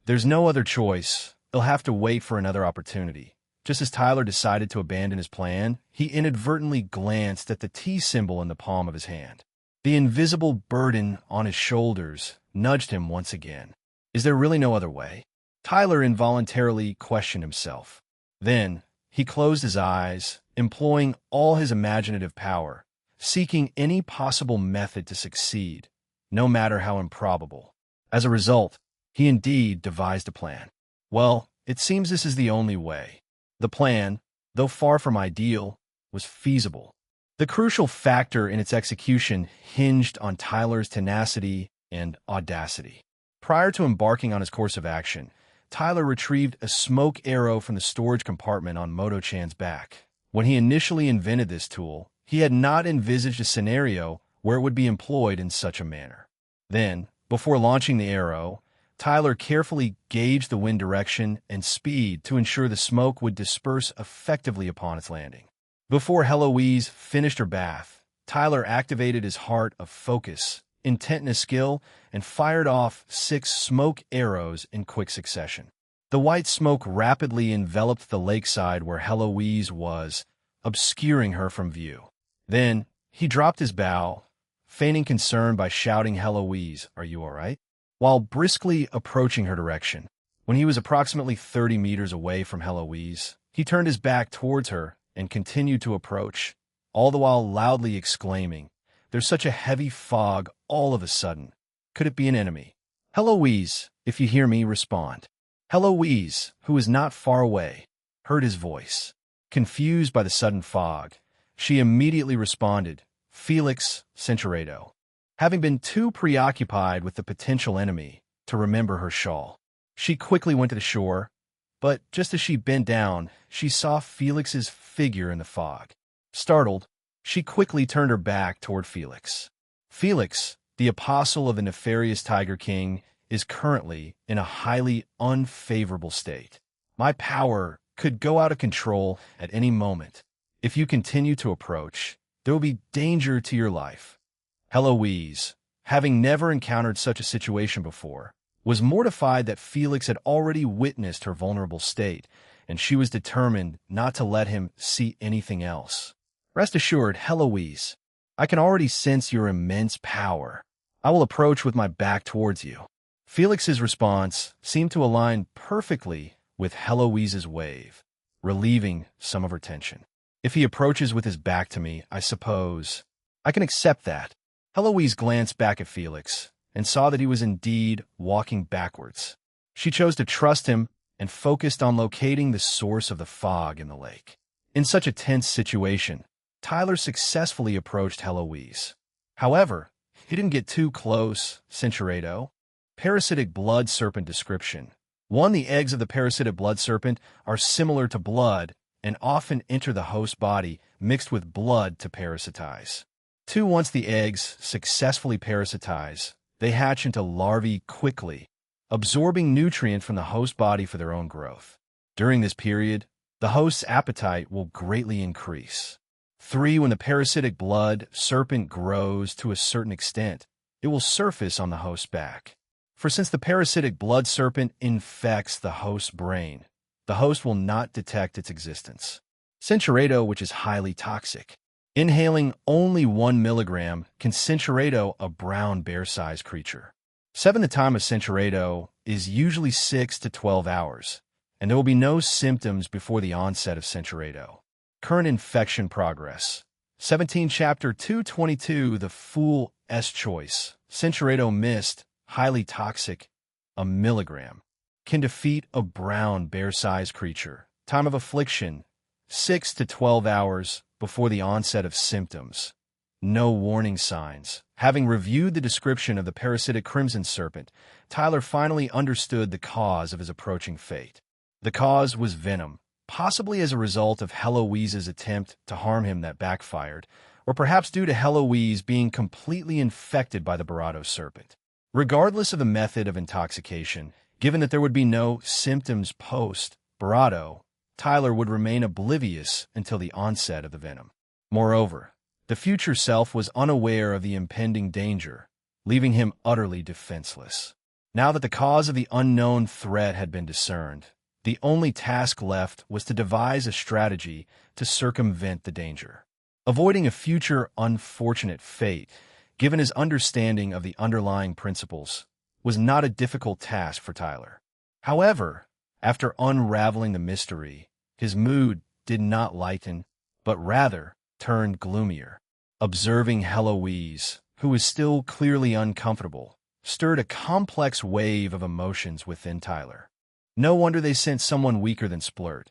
There's no other choice. He'll have to wait for another opportunity. Just as Tyler decided to abandon his plan, he inadvertently glanced at the T symbol in the palm of his hand. The invisible burden on his shoulders nudged him once again. Is there really no other way? Tyler involuntarily questioned himself. Then, he closed his eyes, employing all his imaginative power, seeking any possible method to succeed, no matter how improbable. As a result, he indeed devised a plan. Well, it seems this is the only way. The plan, though far from ideal, was feasible. The crucial factor in its execution hinged on Tyler's tenacity and audacity. Prior to embarking on his course of action, Tyler retrieved a smoke arrow from the storage compartment on Moto-chan's back. When he initially invented this tool, he had not envisaged a scenario where it would be employed in such a manner. Then, before launching the arrow, Tyler carefully gauged the wind direction and speed to ensure the smoke would disperse effectively upon its landing. Before Heloise finished her bath, Tyler activated his heart of focus, intentness skill, and fired off 6 smoke arrows in quick succession. The white smoke rapidly enveloped the lakeside where Heloise was, obscuring her from view. Then, he dropped his bow, feigning concern by shouting, "Heloise, are you all right?" while briskly approaching her direction. When he was approximately 30 meters away from Heloise, he turned his back towards her and continued to approach, all the while loudly exclaiming, "There's such a heavy fog all of a sudden. Could it be an enemy? Heloise, if you hear me, respond." Heloise, who was not far away, heard his voice. Confused by the sudden fog, she immediately responded, "Felix Centuredo," having been too preoccupied with the potential enemy to remember her shawl. She quickly went to the shore, but just as she bent down, she saw Felix's figure in the fog. Startled, she quickly turned her back toward Felix. Felix, the apostle of the nefarious Tiger King, is currently in a highly unfavorable state. My power could go out of control at any moment. If you continue to approach, there will be danger to your life. Heloise, having never encountered such a situation before, was mortified that Felix had already witnessed her vulnerable state, and she was determined not to let him see anything else. "Rest assured, Heloise, I can already sense your immense power. I will approach with my back towards you." Felix's response seemed to align perfectly with Heloise's wave, relieving some of her tension. "If he approaches with his back to me, I suppose I can accept that." Heloise glanced back at Felix and saw that he was indeed walking backwards. She chose to trust him and focused on locating the source of the fog in the lake. In such a tense situation, Tyler successfully approached Heloise. However, he didn't get too close. Centuredo, parasitic blood serpent description, 1. The eggs of the parasitic blood serpent are similar to blood and often enter the host body mixed with blood to parasitize. 2. Once the eggs successfully parasitize, they hatch into larvae quickly, absorbing nutrient from the host body for their own growth. During this period, the host's appetite will greatly increase. 3. When the parasitic blood serpent grows to a certain extent, it will surface on the host's back. For since the parasitic blood serpent infects the host's brain, the host will not detect its existence. Centauredo, which is highly toxic. Inhaling only 1 milligram can centauredo a brown bear-sized creature. 7. The time of centauredo is usually 6 to 12 hours, and there will be no symptoms before the onset of centauredo. Current infection progress. 17. Chapter 222, The Fool's Choice. Centauredo mist, highly toxic, 1 milligram, can defeat a brown bear-sized creature. Time of affliction, 6 to 12 hours before the onset of symptoms. No warning signs. Having reviewed the description of the parasitic crimson serpent, Tyler finally understood the cause of his approaching fate. The cause was venom, possibly as a result of Heloise's attempt to harm him that backfired, or perhaps due to Heloise being completely infected by the Barado serpent. Regardless of the method of intoxication, given that there would be no symptoms post-Barado, Tyler would remain oblivious until the onset of the venom. Moreover, the future self was unaware of the impending danger, leaving him utterly defenseless. Now that the cause of the unknown threat had been discerned, the only task left was to devise a strategy to circumvent the danger. Avoiding a future unfortunate fate, given his understanding of the underlying principles, was not a difficult task for Tyler. However, after unraveling the mystery, his mood did not lighten, but rather turned gloomier. Observing Heloise, who was still clearly uncomfortable, stirred a complex wave of emotions within Tyler. No wonder they sent someone weaker than Splurt.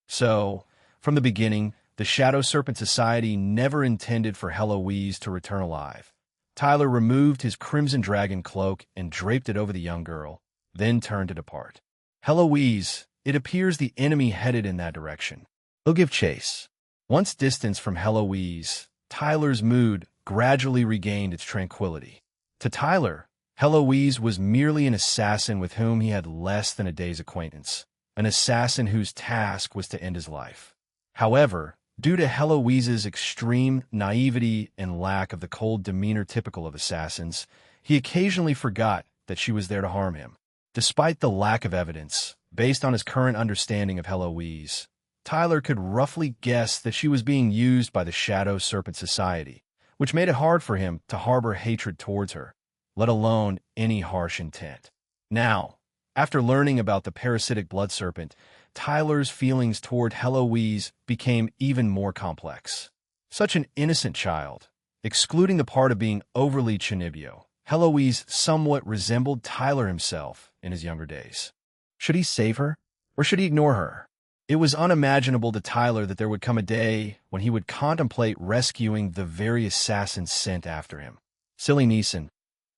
So, from the beginning, the Shadow Serpent Society never intended for Heloise to return alive. Tyler removed his Crimson Dragon cloak and draped it over the young girl, then turned to depart. Heloise, it appears the enemy headed in that direction. He'll give chase. Once distanced from Heloise, Tyler's mood gradually regained its tranquility. To Tyler, Heloise was merely an assassin with whom he had less than a day's acquaintance, an assassin whose task was to end his life. However, due to Heloise's extreme naivety and lack of the cold demeanor typical of assassins, he occasionally forgot that she was there to harm him. Despite the lack of evidence, based on his current understanding of Heloise, Tyler could roughly guess that she was being used by the Shadow Serpent Society, which made it hard for him to harbor hatred towards her, let alone any harsh intent. Now, after learning about the parasitic blood serpent, Tyler's feelings toward Heloise became even more complex. Such an innocent child, excluding the part of being overly chinibio, Heloise somewhat resembled Tyler himself in his younger days. Should he save her, or should he ignore her? It was unimaginable to Tyler that there would come a day when he would contemplate rescuing the very assassin sent after him. Silly Neeson.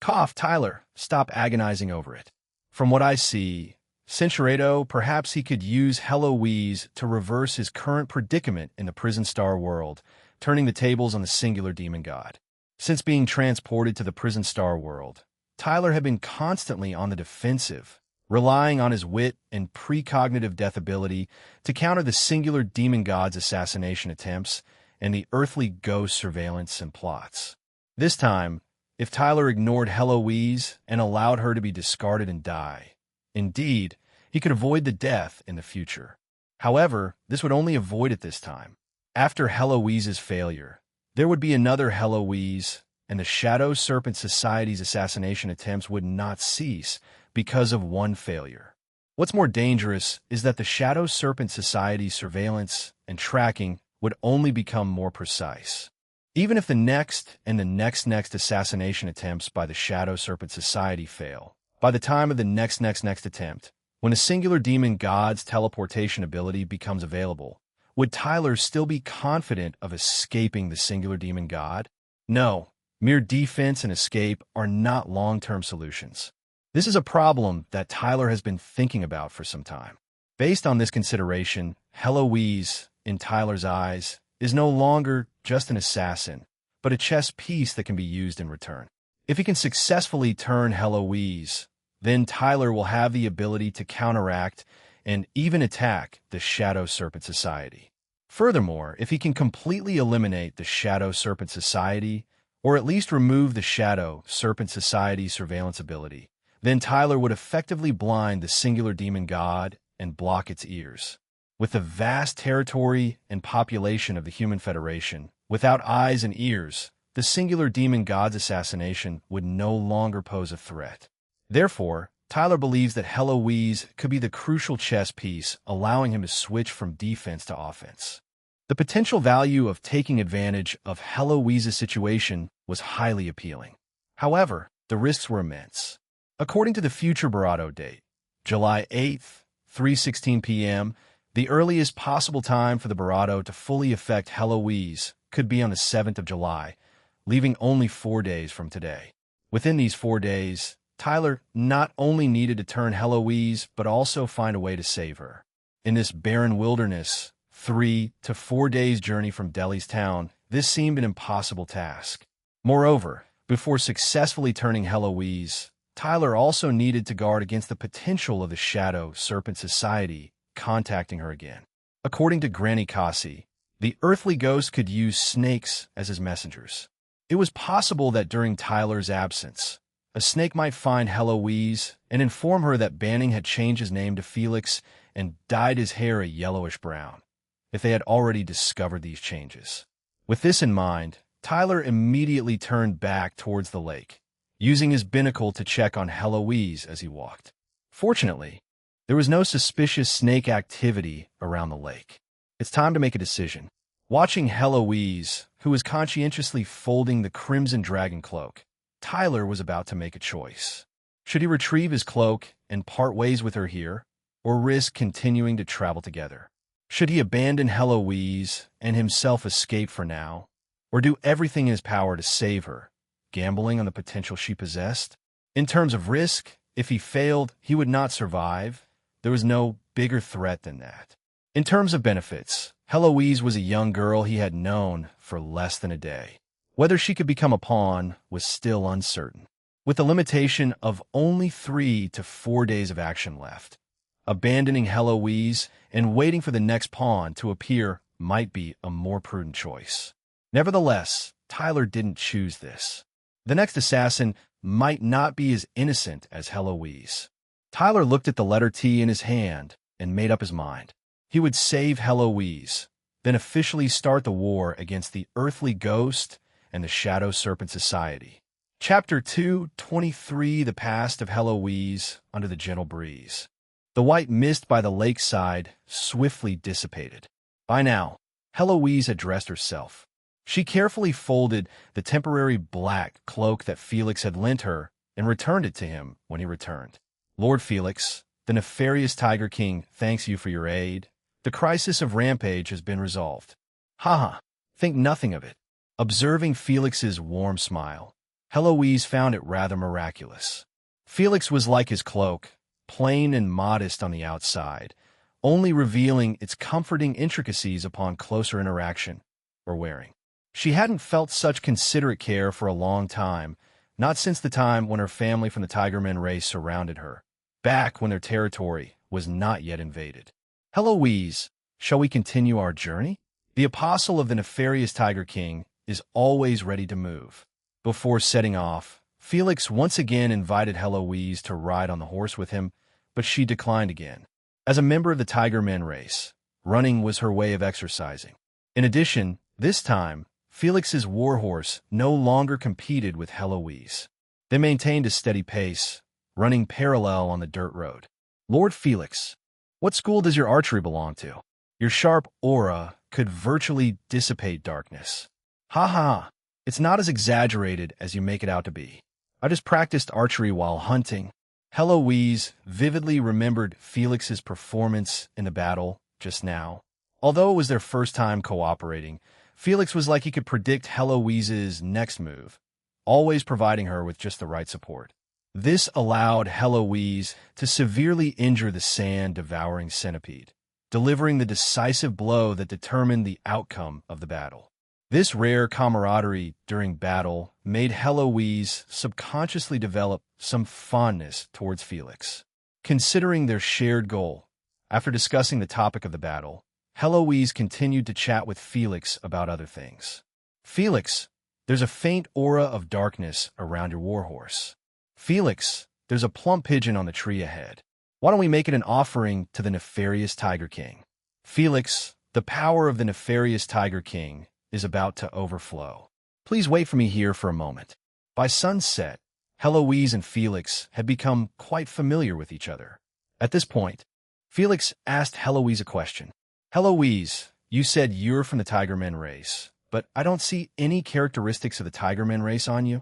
Cough, Tyler, stop agonizing over it. From what I see, Centauredo, perhaps he could use Heloise to reverse his current predicament in the Prison Star world, turning the tables on the singular demon god. Since being transported to the Prison Star world, Tyler had been constantly on the defensive, relying on his wit and precognitive death ability to counter the singular demon god's assassination attempts and the earthly ghost surveillance and plots. This time, if Tyler ignored Heloise and allowed her to be discarded and die, indeed, he could avoid the death in the future. However, this would only avoid it this time. After Heloise's failure, there would be another Heloise, and the Shadow Serpent Society's assassination attempts would not cease because of one failure. What's more dangerous is that the Shadow Serpent Society's surveillance and tracking would only become more precise. Even if the next and the next assassination attempts by the Shadow Serpent Society fail, by the time of the next attempt, when a singular demon god's teleportation ability becomes available, would Tyler still be confident of escaping the singular demon god? No, mere defense and escape are not long-term solutions. This is a problem that Tyler has been thinking about for some time. Based on this consideration, Heloise, in Tyler's eyes, is no longer just an assassin, but a chess piece that can be used in return. If he can successfully turn Heloise, then Tyler will have the ability to counteract and even attack the Shadow Serpent Society. Furthermore, if he can completely eliminate the Shadow Serpent Society, or at least remove the Shadow Serpent Society's surveillance ability, then Tyler would effectively blind the singular demon god and block its ears. With the vast territory and population of the Human Federation, without eyes and ears, the singular demon god's assassination would no longer pose a threat. Therefore, Tyler believes that Heloise could be the crucial chess piece, allowing him to switch from defense to offense. The potential value of taking advantage of Heloise's situation was highly appealing. However, the risks were immense. According to the future Barado date, July 8th, 3:16 p.m., the earliest possible time for the Barado to fully affect Heloise could be on the 7th of July, leaving only 4 days from today. Within these 4 days, Tyler not only needed to turn Heloise, but also find a way to save her. In this barren wilderness, 3 to 4 days' journey from Delhi's town, this seemed an impossible task. Moreover, before successfully turning Heloise, Tyler also needed to guard against the potential of the Shadow Serpent Society contacting her again. According to Granny Kasi, the earthly ghost could use snakes as his messengers. It was possible that during Tyler's absence, a snake might find Heloise and inform her that Banning had changed his name to Felix and dyed his hair a yellowish-brown, if they had already discovered these changes. With this in mind, Tyler immediately turned back towards the lake, using his binnacle to check on Heloise as he walked. Fortunately, there was no suspicious snake activity around the lake. It's time to make a decision. Watching Heloise, who was conscientiously folding the Crimson Dragon cloak, Tyler was about to make a choice. Should he retrieve his cloak and part ways with her here, or risk continuing to travel together? Should he abandon Heloise and himself escape for now, or do everything in his power to save her, gambling on the potential she possessed? In terms of risk, if he failed, he would not survive. There was no bigger threat than that. In terms of benefits, Heloise was a young girl he had known for less than a day. Whether she could become a pawn was still uncertain. With a limitation of only 3 to 4 days of action left, abandoning Heloise and waiting for the next pawn to appear might be a more prudent choice. Nevertheless, Tyler didn't choose this. The next assassin might not be as innocent as Heloise. Tyler looked at the letter T in his hand and made up his mind. He would save Heloise, then officially start the war against the Earthly Ghost and the Shadow Serpent Society. Chapter 2:23 The Past of Heloise Under the Gentle Breeze. The white mist by the lakeside swiftly dissipated. By now, Heloise had dressed herself. She carefully folded the temporary black cloak that Felix had lent her and returned it to him when he returned. Lord Felix, the nefarious Tiger King thanks you for your aid. The crisis of Rampage has been resolved. Haha, think nothing of it. Observing Felix's warm smile, Heloise found it rather miraculous. Felix was like his cloak, plain and modest on the outside, only revealing its comforting intricacies upon closer interaction or wearing. She hadn't felt such considerate care for a long time, not since the time when her family from the Tigerman race surrounded her, back when their territory was not yet invaded. Heloise, shall we continue our journey? The apostle of the nefarious Tiger King is always ready to move. Before setting off, Felix once again invited Heloise to ride on the horse with him, but she declined again. As a member of the Tigerman race, running was her way of exercising. In addition, this time, Felix's warhorse no longer competed with Heloise. They maintained a steady pace, running parallel on the dirt road. Lord Felix, what school does your archery belong to? Your sharp aura could virtually dissipate darkness. Ha ha, it's not as exaggerated as you make it out to be. I just practiced archery while hunting. Heloise vividly remembered Felix's performance in the battle just now. Although it was their first time cooperating, Felix was like he could predict Heloise's next move, always providing her with just the right support. This allowed Heloise to severely injure the sand-devouring centipede, delivering the decisive blow that determined the outcome of the battle. This rare camaraderie during battle made Heloise subconsciously develop some fondness towards Felix. Considering their shared goal, after discussing the topic of the battle, Heloise continued to chat with Felix about other things. Felix, there's a faint aura of darkness around your warhorse. Felix, there's a plump pigeon on the tree ahead. Why don't we make it an offering to the nefarious Tiger King? Felix, the power of the nefarious Tiger King is about to overflow. Please wait for me here for a moment. By sunset, Heloise and Felix had become quite familiar with each other. At this point, Felix asked Heloise a question. Heloise, you said you're from the Tigerman race, but I don't see any characteristics of the Tigerman race on you.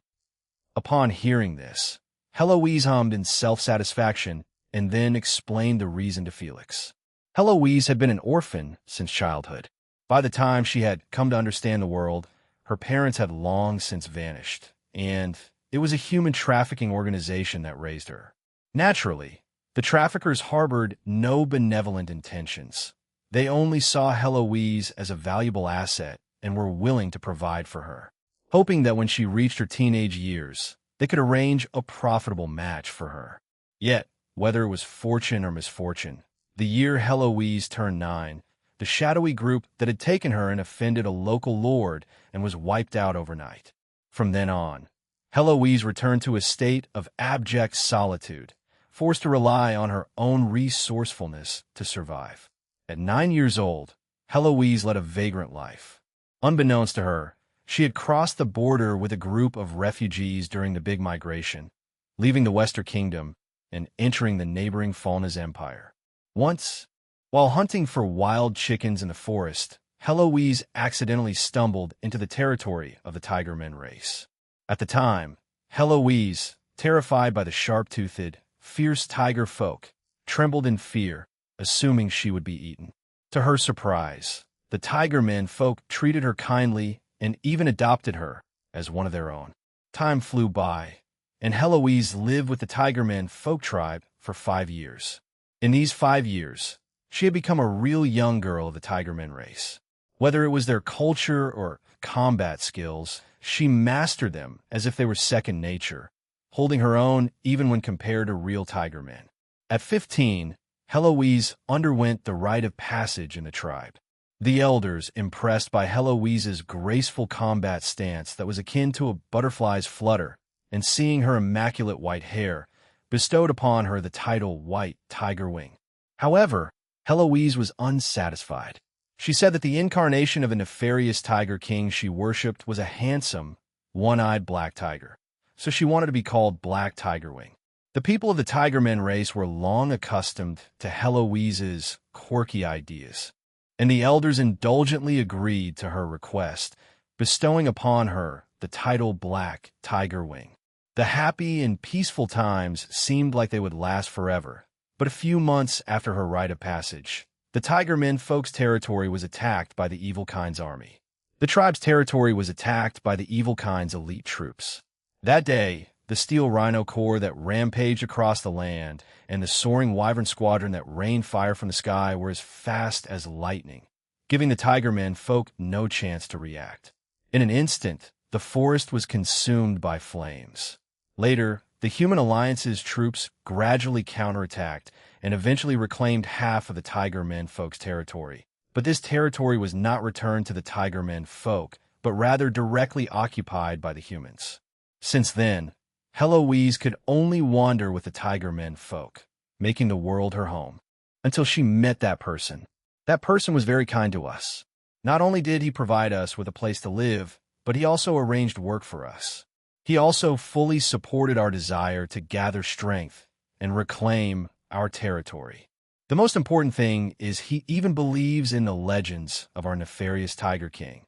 Upon hearing this, Heloise hummed in self-satisfaction and then explained the reason to Felix. Heloise had been an orphan since childhood. By the time she had come to understand the world, her parents had long since vanished, and it was a human trafficking organization that raised her. Naturally, the traffickers harbored no benevolent intentions. They only saw Heloise as a valuable asset and were willing to provide for her, hoping that when she reached her teenage years, they could arrange a profitable match for her. Yet, whether it was fortune or misfortune, the year Heloise turned 9, the shadowy group that had taken her and offended a local lord and was wiped out overnight. From then on, Heloise returned to a state of abject solitude, forced to rely on her own resourcefulness to survive. At 9 years old, Heloise led a vagrant life. Unbeknownst to her, she had crossed the border with a group of refugees during the Big Migration, leaving the Western Kingdom and entering the neighboring Falnas Empire. Once, while hunting for wild chickens in the forest, Heloise accidentally stumbled into the territory of the Tigerman race. At the time, Heloise, terrified by the sharp-toothed, fierce tiger folk, trembled in fear, assuming she would be eaten. To her surprise, the Tigerman folk treated her kindly and even adopted her as one of their own. Time flew by, and Heloise lived with the Tigerman folk tribe for 5 years. In these 5 years, she had become a real young girl of the Tigerman race. Whether it was their culture or combat skills, she mastered them as if they were second nature, holding her own even when compared to real Tigermen. At 15, Heloise underwent the rite of passage in the tribe. The elders, impressed by Heloise's graceful combat stance that was akin to a butterfly's flutter, and seeing her immaculate white hair, bestowed upon her the title White Tiger Wing. However, Heloise was unsatisfied. She said that the incarnation of a nefarious Tiger King she worshipped was a handsome, one-eyed black tiger, so she wanted to be called Black Tiger Wing. The people of the Tigerman race were long accustomed to Heloise's quirky ideas, and the elders indulgently agreed to her request, bestowing upon her the title Black Tiger Wing. The happy and peaceful times seemed like they would last forever, but a few months after her rite of passage, the Tigermen folks' territory was attacked by the Evil Kind's army. The tribe's territory was attacked by the Evil Kind's elite troops. That day, the Steel Rhino Corps that rampaged across the land and the soaring Wyvern Squadron that rained fire from the sky were as fast as lightning, giving the Tigermen folk no chance to react. In an instant, the forest was consumed by flames. Later, the Human Alliance's troops gradually counterattacked and eventually reclaimed half of the Tigermen folks' territory. But this territory was not returned to the Tigermen folk, but rather directly occupied by the humans. Since then, Heloise could only wander with the Tigermen folk, making the world her home, until she met that person. That person was very kind to us. Not only did he provide us with a place to live, but he also arranged work for us. He also fully supported our desire to gather strength and reclaim our territory. The most important thing is he even believes in the legends of our nefarious Tiger King.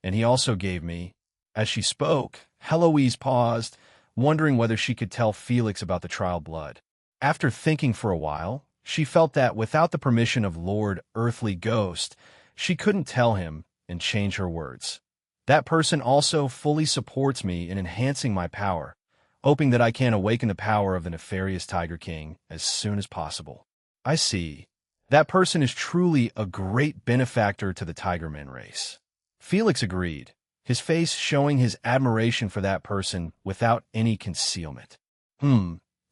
And he also gave me, as she spoke, Heloise paused, wondering whether she could tell Felix about the trial blood. After thinking for a while, she felt that without the permission of Lord Earthly Ghost, she couldn't tell him and change her words. That person also fully supports me in enhancing my power, hoping that I can awaken the power of the nefarious Tiger King as soon as possible. I see. That person is truly a great benefactor to the Tigerman race. Felix agreed, his face showing his admiration for that person without any concealment.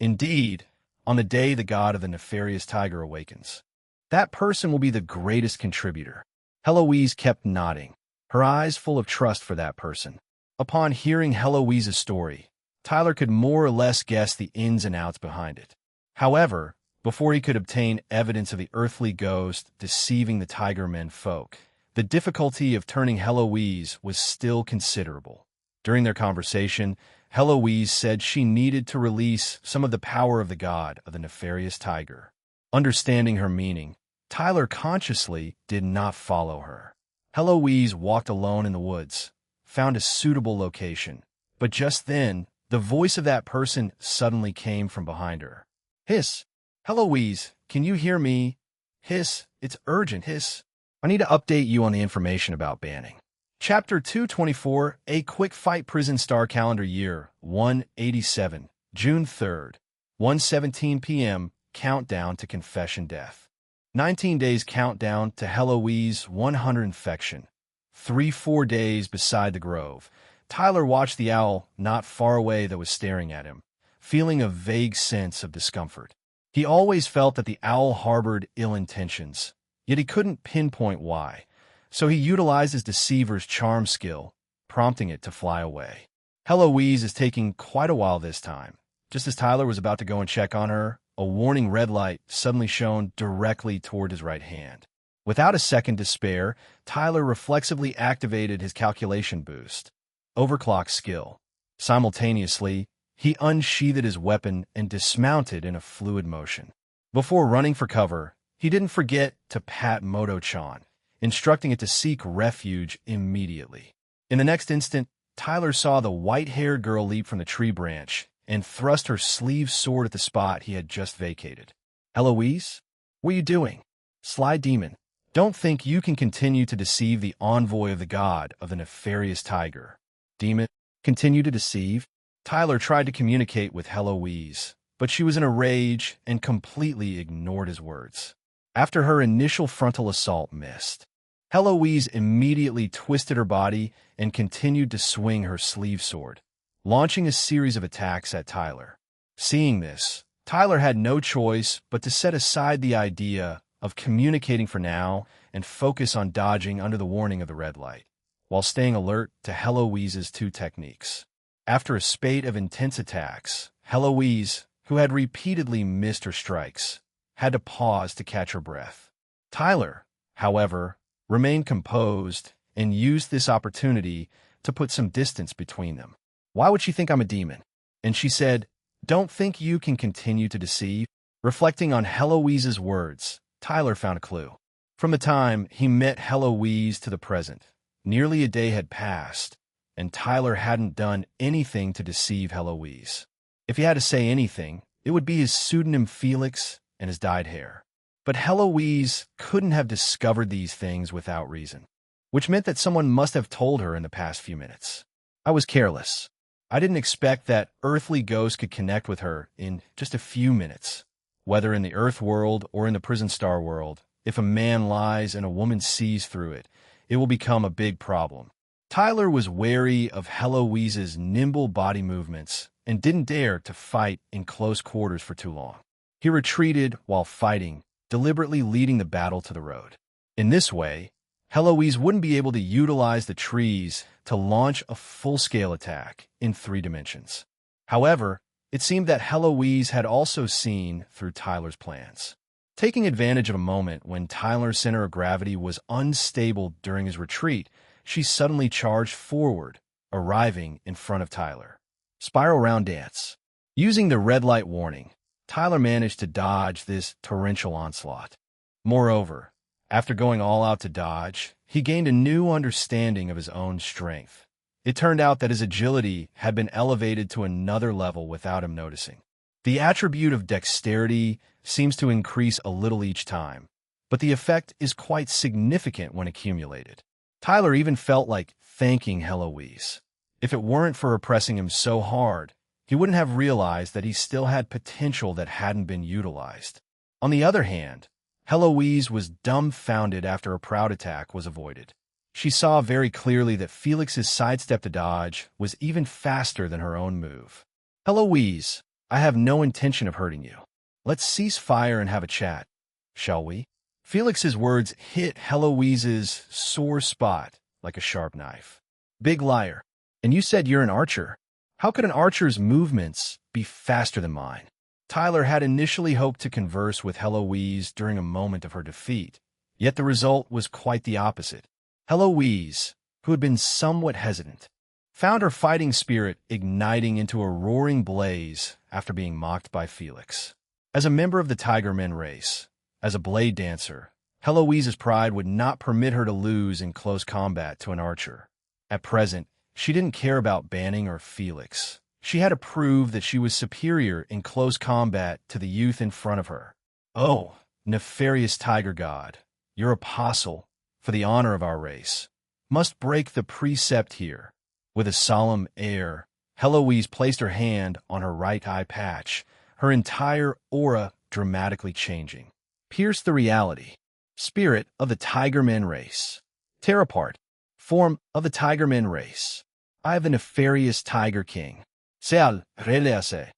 Indeed, on the day the god of the nefarious tiger awakens, that person will be the greatest contributor. Heloise kept nodding, her eyes full of trust for that person. Upon hearing Heloise's story, Tyler could more or less guess the ins and outs behind it. However, before he could obtain evidence of the earthly ghost deceiving the Tigermen folk, the difficulty of turning Heloise was still considerable. During their conversation, Heloise said she needed to release some of the power of the god of the nefarious tiger. Understanding her meaning, Tyler consciously did not follow her. Heloise walked alone in the woods, found a suitable location, but just then, the voice of that person suddenly came from behind her. Hiss! Heloise, can you hear me? Hiss, it's urgent, hiss. I need to update you on the information about banning. Chapter 224, A Quick Fight Prison Star Calendar Year 187, June 3rd, 1:17 p.m., Countdown to Confession Death. 19 days countdown to Heloise 100 infection. 3-4 days beside the grove. Tyler watched the owl not far away that was staring at him, feeling a vague sense of discomfort. He always felt that the owl harbored ill intentions, yet he couldn't pinpoint why, so he utilized his deceiver's charm skill, prompting it to fly away. Heloise is taking quite a while this time. Just as Tyler was about to go and check on her, a warning red light suddenly shone directly toward his right hand. Without a second to spare, Tyler reflexively activated his calculation boost, overclock skill. Simultaneously, he unsheathed his weapon and dismounted in a fluid motion. Before running for cover, he didn't forget to pat Moto-chan, instructing it to seek refuge immediately. In the next instant, Tyler saw the white-haired girl leap from the tree branch and thrust her sleeved sword at the spot he had just vacated. Heloise? What are you doing? Sly demon, don't think you can continue to deceive the envoy of the god of the nefarious tiger. Demon, continue to deceive? Tyler tried to communicate with Heloise, but she was in a rage and completely ignored his words. After her initial frontal assault missed, Heloise immediately twisted her body and continued to swing her sleeve sword, launching a series of attacks at Tyler. Seeing this, Tyler had no choice but to set aside the idea of communicating for now and focus on dodging under the warning of the red light, while staying alert to Heloise's two techniques. After a spate of intense attacks, Heloise, who had repeatedly missed her strikes, had to pause to catch her breath. Tyler, however, remained composed and used this opportunity to put some distance between them. Why would she think I'm a demon? And she said, don't think you can continue to deceive? Reflecting on Heloise's words, Tyler found a clue. From the time he met Heloise to the present, nearly a day had passed, and Tyler hadn't done anything to deceive Heloise. If he had to say anything, it would be his pseudonym Felix and his dyed hair. But Heloise couldn't have discovered these things without reason, which meant that someone must have told her in the past few minutes. I was careless. I didn't expect that earthly ghosts could connect with her in just a few minutes. Whether in the Earth world or in the Prison Star world, if a man lies and a woman sees through it, it will become a big problem. Tyler was wary of Heloise's nimble body movements and didn't dare to fight in close quarters for too long. He retreated while fighting, deliberately leading the battle to the road. In this way, Heloise wouldn't be able to utilize the trees to launch a full-scale attack in 3 dimensions. However, it seemed that Heloise had also seen through Tyler's plans. Taking advantage of a moment when Tyler's center of gravity was unstable during his retreat, she suddenly charged forward, arriving in front of Tyler. Spiral round dance. Using the red light warning, Tyler managed to dodge this torrential onslaught. Moreover, after going all out to dodge, he gained a new understanding of his own strength. It turned out that his agility had been elevated to another level without him noticing. The attribute of dexterity seems to increase a little each time, but the effect is quite significant when accumulated. Tyler even felt like thanking Heloise. If it weren't for her pressing him so hard, he wouldn't have realized that he still had potential that hadn't been utilized. On the other hand, Heloise was dumbfounded after a proud attack was avoided. She saw very clearly that Felix's sidestep to dodge was even faster than her own move. "Heloise, I have no intention of hurting you. Let's cease fire and have a chat, shall we?" Felix's words hit Heloise's sore spot like a sharp knife. "Big liar. And you said you're an archer. How could an archer's movements be faster than mine?" Tyler had initially hoped to converse with Heloise during a moment of her defeat, yet the result was quite the opposite. Heloise, who had been somewhat hesitant, found her fighting spirit igniting into a roaring blaze after being mocked by Felix. As a member of the Tiger Men race, as a blade dancer, Heloise's pride would not permit her to lose in close combat to an archer. At present, she didn't care about Banning or Felix. She had to prove that she was superior in close combat to the youth in front of her. "Oh, nefarious tiger god, your apostle, for the honor of our race, must break the precept here." With a solemn air, Heloise placed her hand on her right eye patch, her entire aura dramatically changing. "Pierce the reality. Spirit of the Tiger Men race. Tear apart. Form of the Tiger Men race. I have the nefarious Tiger King. Seal Relase."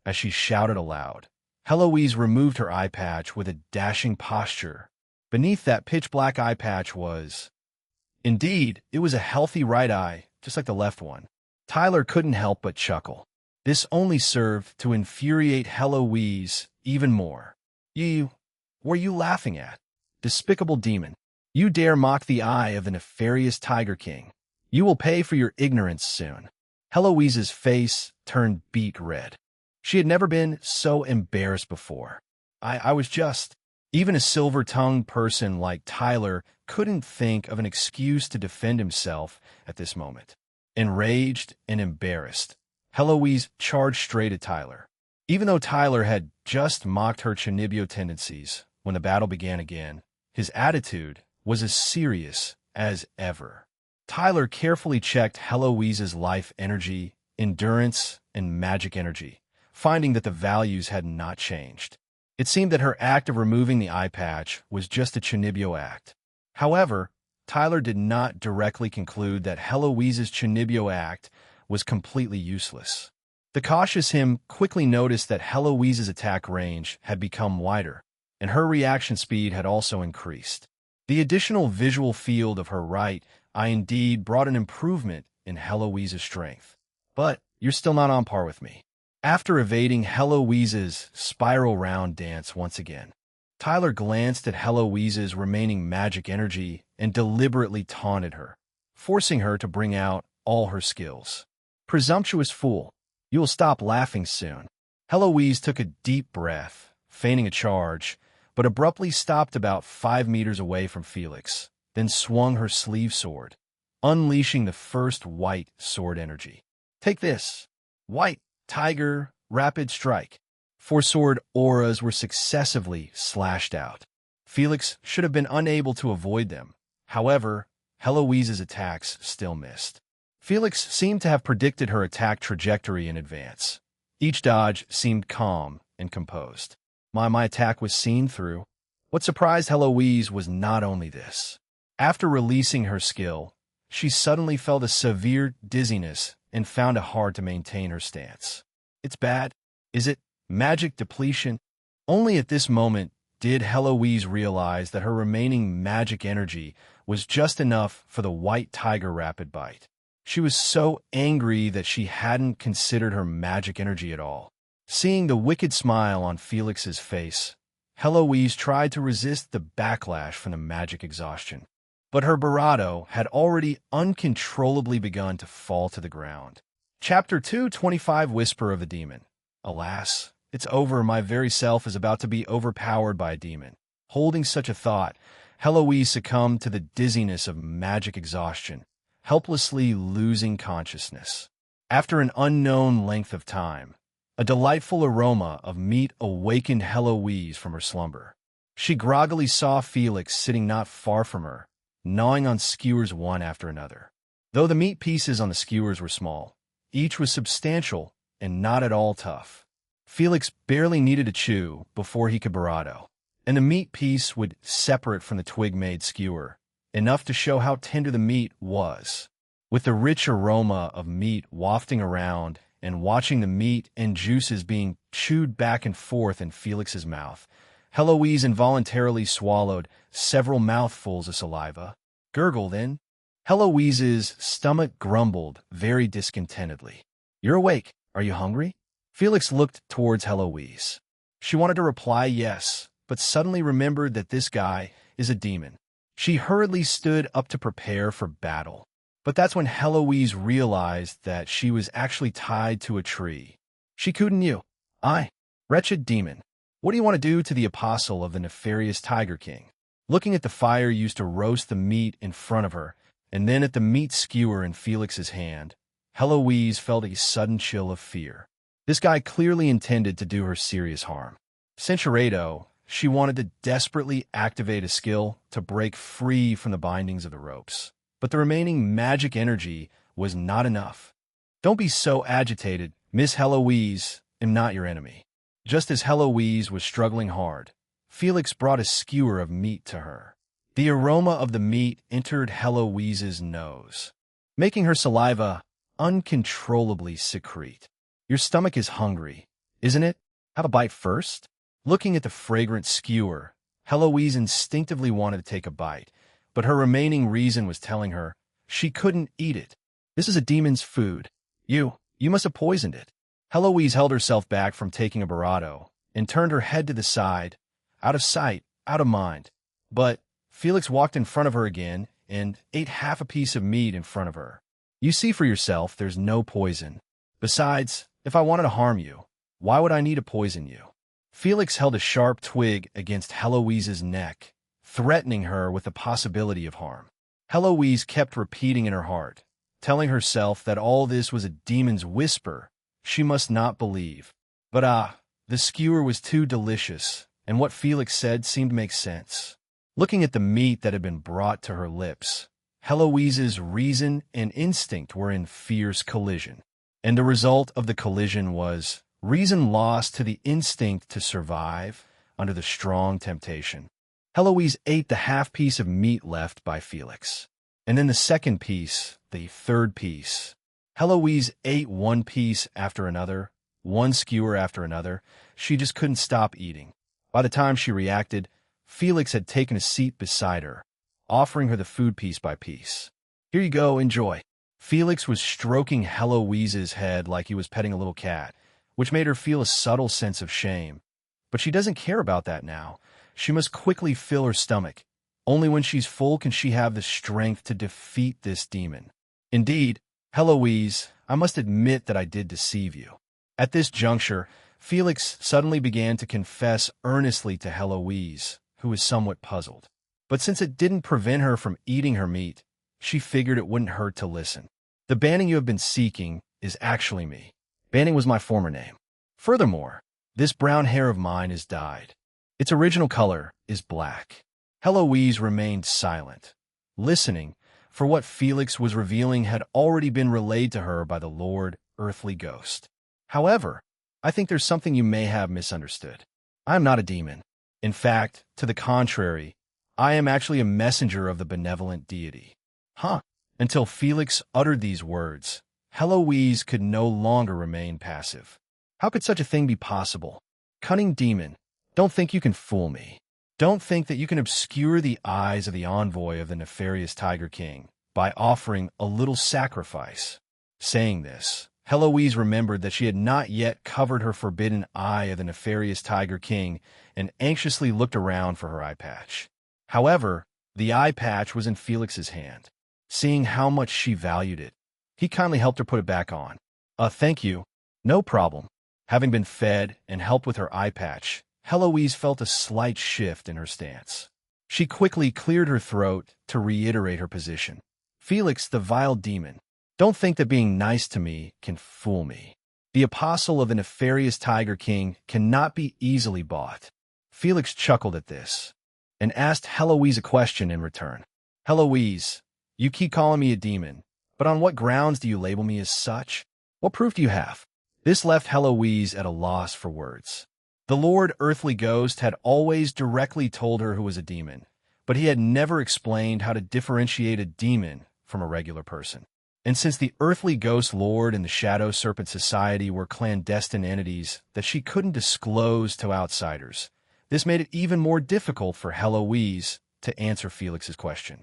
As she shouted aloud, Heloise removed her eye patch with a dashing posture. Beneath that pitch-black eye patch was... Indeed, it was a healthy right eye, just like the left one. Tyler couldn't help but chuckle. This only served to infuriate Heloise even more. What are you laughing at? Despicable demon. You dare mock the eye of the nefarious Tiger King. You will pay for your ignorance soon." Heloise's face turned beet red. She had never been so embarrassed before. I was just... Even a silver-tongued person like Tyler couldn't think of an excuse to defend himself at this moment. Enraged and embarrassed, Heloise charged straight at Tyler. Even though Tyler had just mocked her Chinibyo tendencies when the battle began again, his attitude was as serious as ever. Tyler carefully checked Heloise's life energy, endurance, and magic energy, finding that the values had not changed. It seemed that her act of removing the eye patch was just a Chinibyo act. However, Tyler did not directly conclude that Heloise's Chinibyo act was completely useless. The cautious him quickly noticed that Heloise's attack range had become wider, and her reaction speed had also increased. The additional visual field of her right eye indeed brought an improvement in Heloise's strength. But you're still not on par with me. After evading Heloise's spiral round dance once again, Tyler glanced at Heloise's remaining magic energy and deliberately taunted her, forcing her to bring out all her skills. "Presumptuous fool, you will stop laughing soon." Heloise took a deep breath, feigning a charge, but abruptly stopped about 5 meters away from Felix, then swung her sleeve sword, unleashing the first white sword energy. "Take this. White Tiger Rapid Strike." 4 sword auras were successively slashed out. Felix should have been unable to avoid them. However, Heloise's attacks still missed. Felix seemed to have predicted her attack trajectory in advance. Each dodge seemed calm and composed. My attack was seen through. What surprised Heloise was not only this. After releasing her skill, she suddenly felt a severe dizziness and found it hard to maintain her stance. "It's bad, is it? Magic depletion?" Only at this moment did Heloise realize that her remaining magic energy was just enough for the White Tiger Rapid Bite. She was so angry that she hadn't considered her magic energy at all. Seeing the wicked smile on Felix's face, Heloise tried to resist the backlash from the magic exhaustion. But her bravado had already uncontrollably begun to fall to the ground. Chapter 225 Whisper of the Demon. Alas, it's over. My very self is about to be overpowered by a demon. Holding such a thought, Heloise succumbed to the dizziness of magic exhaustion, helplessly losing consciousness. After an unknown length of time, a delightful aroma of meat awakened Heloise from her slumber. She groggily saw Felix sitting not far from her, gnawing on skewers one after another. Though the meat pieces on the skewers were small, each was substantial and not at all tough. Felix barely needed to chew before he could barato, and the meat piece would separate from the twig-made skewer, enough to show how tender the meat was. With the rich aroma of meat wafting around and watching the meat and juices being chewed back and forth in Felix's mouth, Heloise involuntarily swallowed several mouthfuls of saliva. Gurgle, then. Heloise's stomach grumbled very discontentedly. "You're awake. Are you hungry?" Felix looked towards Heloise. She wanted to reply yes, but suddenly remembered that this guy is a demon. She hurriedly stood up to prepare for battle. But that's when Heloise realized that she was actually tied to a tree. "She couldn't you? I, wretched demon. What do you want to do to the apostle of the nefarious Tiger King?" Looking at the fire used to roast the meat in front of her, and then at the meat skewer in Felix's hand, Heloise felt a sudden chill of fear. This guy clearly intended to do her serious harm. Sincerado, she wanted to desperately activate a skill to break free from the bindings of the ropes. But the remaining magic energy was not enough. "Don't be so agitated, Miss Heloise. I'm not your enemy." Just as Heloise was struggling hard, Felix brought a skewer of meat to her. The aroma of the meat entered Heloise's nose, making her saliva uncontrollably secrete. "Your stomach is hungry, isn't it? Have a bite first?" Looking at the fragrant skewer, Heloise instinctively wanted to take a bite, but her remaining reason was telling her she couldn't eat it. "This is a demon's food. You must have poisoned it." Heloise held herself back from taking a barato and turned her head to the side, out of sight, out of mind. But Felix walked in front of her again and ate half a piece of meat in front of her. "You see for yourself there's no poison. Besides, if I wanted to harm you, why would I need to poison you?" Felix held a sharp twig against Heloise's neck, threatening her with the possibility of harm. Heloise kept repeating in her heart, telling herself that all this was a demon's whisper she must not believe. But the skewer was too delicious, and what Felix said seemed to make sense. Looking at the meat that had been brought to her lips, Heloise's reason and instinct were in fierce collision. And the result of the collision was reason lost to the instinct to survive under the strong temptation. Heloise ate the half piece of meat left by Felix. And then the second piece, the third piece. Heloise ate one piece after another, one skewer after another. She just couldn't stop eating. By the time she reacted, Felix had taken a seat beside her, offering her the food piece by piece. "Here you go, enjoy." Felix was stroking Heloise's head like he was petting a little cat, which made her feel a subtle sense of shame. But she doesn't care about that now. She must quickly fill her stomach. Only when she's full can she have the strength to defeat this demon. "Indeed, Heloise, I must admit that I did deceive you." At this juncture, Felix suddenly began to confess earnestly to Heloise, who was somewhat puzzled. But since it didn't prevent her from eating her meat, she figured it wouldn't hurt to listen. "The Banning you have been seeking is actually me. Banning was my former name. Furthermore, this brown hair of mine is dyed. Its original color is black." Heloise remained silent, listening, for what Felix was revealing had already been relayed to her by the Lord Earthly Ghost. "However, I think there's something you may have misunderstood. I am not a demon. In fact, to the contrary, I am actually a messenger of the benevolent deity." "Huh?" Until Felix uttered these words, Heloise could no longer remain passive. How could such a thing be possible? "Cunning demon, don't think you can fool me. Don't think that you can obscure the eyes of the envoy of the nefarious Tiger King by offering a little sacrifice." Saying this, Heloise remembered that she had not yet covered her forbidden eye of the nefarious Tiger King and anxiously looked around for her eye patch. However, the eye patch was in Felix's hand. Seeing how much she valued it, he kindly helped her put it back on. Thank you. No problem." Having been fed and helped with her eye patch, Heloise felt a slight shift in her stance. She quickly cleared her throat to reiterate her position. "Felix, the vile demon, don't think that being nice to me can fool me. The apostle of the nefarious Tiger King cannot be easily bought." Felix chuckled at this and asked Heloise a question in return. "Heloise, you keep calling me a demon, but on what grounds do you label me as such? What proof do you have?" This left Heloise at a loss for words. The Lord Earthly Ghost had always directly told her who was a demon, but he had never explained how to differentiate a demon from a regular person. And since the Earthly Ghost Lord and the Shadow Serpent Society were clandestine entities that she couldn't disclose to outsiders, this made it even more difficult for Heloise to answer Felix's question.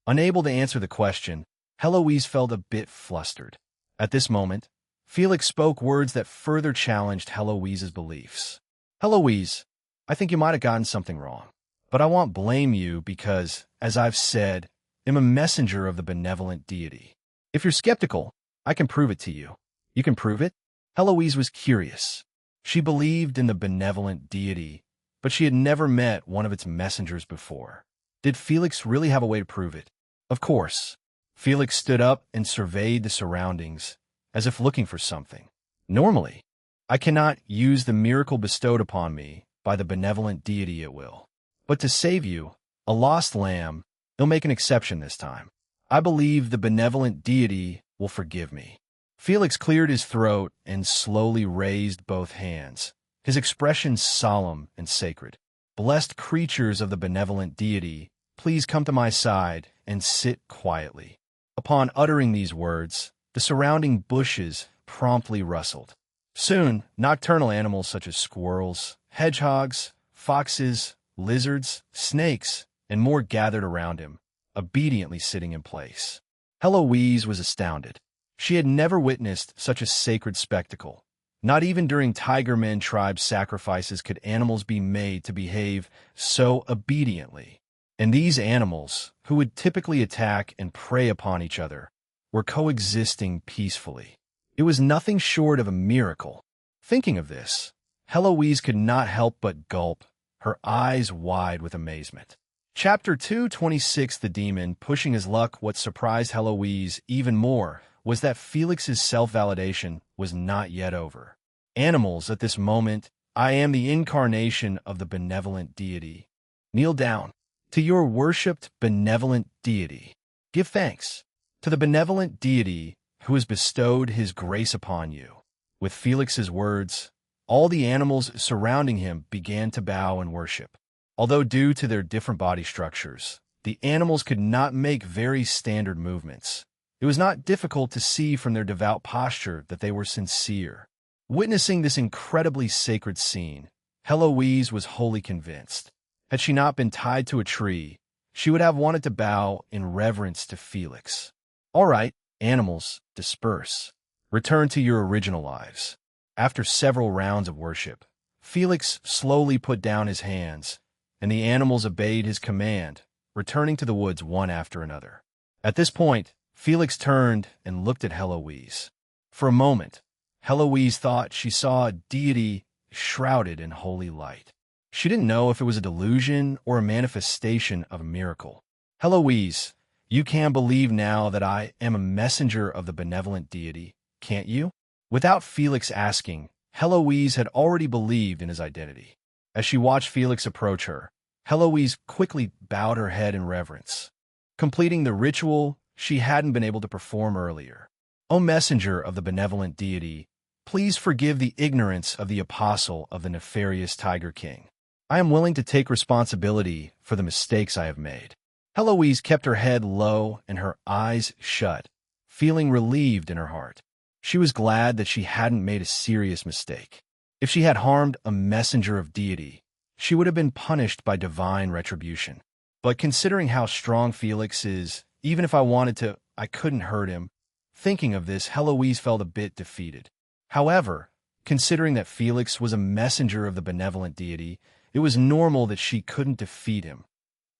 Unable to answer the question, Heloise felt a bit flustered. At this moment, Felix spoke words that further challenged Heloise's beliefs. Heloise, I think you might have gotten something wrong, but I won't blame you because, as I've said, I'm a messenger of the benevolent deity. If you're skeptical, I can prove it to you. You can prove it? Heloise was curious. She believed in the benevolent deity, but she had never met one of its messengers before. Did Felix really have a way to prove it? Of course. Felix stood up and surveyed the surroundings, as if looking for something. Normally, I cannot use the miracle bestowed upon me by the benevolent deity at will. But to save you, a lost lamb, they'll make an exception this time. I believe the benevolent deity will forgive me. Felix cleared his throat and slowly raised both hands, his expression solemn and sacred. Blessed creatures of the benevolent deity, please come to my side and sit quietly. Upon uttering these words, the surrounding bushes promptly rustled. Soon, nocturnal animals such as squirrels, hedgehogs, foxes, lizards, snakes, and more gathered around him, obediently sitting in place. Heloise was astounded. She had never witnessed such a sacred spectacle. Not even during Tigerman tribe sacrifices could animals be made to behave so obediently. And these animals, who would typically attack and prey upon each other, were coexisting peacefully. It was nothing short of a miracle. Thinking of this, Heloise could not help but gulp, her eyes wide with amazement. Chapter 226. The Demon Pushing His Luck. What surprised Heloise even more was that Felix's self-validation was not yet over. Animals, at this moment, I am the incarnation of the benevolent deity. Kneel down. To your worshipped benevolent deity, give thanks. To the benevolent deity who has bestowed his grace upon you. With Felix's words, all the animals surrounding him began to bow and worship. Although due to their different body structures, the animals could not make very standard movements. It was not difficult to see from their devout posture that they were sincere. Witnessing this incredibly sacred scene, Heloise was wholly convinced. Had she not been tied to a tree, she would have wanted to bow in reverence to Felix. All right, animals, disperse. Return to your original lives. After several rounds of worship, Felix slowly put down his hands, and the animals obeyed his command, returning to the woods one after another. At this point, Felix turned and looked at Heloise. For a moment, Heloise thought she saw a deity shrouded in holy light. She didn't know if it was a delusion or a manifestation of a miracle. Heloise, you can believe now that I am a messenger of the benevolent deity, can't you? Without Felix asking, Heloise had already believed in his identity. As she watched Felix approach her, Heloise quickly bowed her head in reverence, completing the ritual she hadn't been able to perform earlier. O messenger of the benevolent deity, please forgive the ignorance of the apostle of the nefarious Tiger King. I am willing to take responsibility for the mistakes I have made. Heloise kept her head low and her eyes shut, feeling relieved in her heart. She was glad that she hadn't made a serious mistake. If she had harmed a messenger of deity, she would have been punished by divine retribution. But considering how strong Felix is, even if I wanted to, I couldn't hurt him. Thinking of this, Heloise felt a bit defeated. However, considering that Felix was a messenger of the benevolent deity, it was normal that she couldn't defeat him,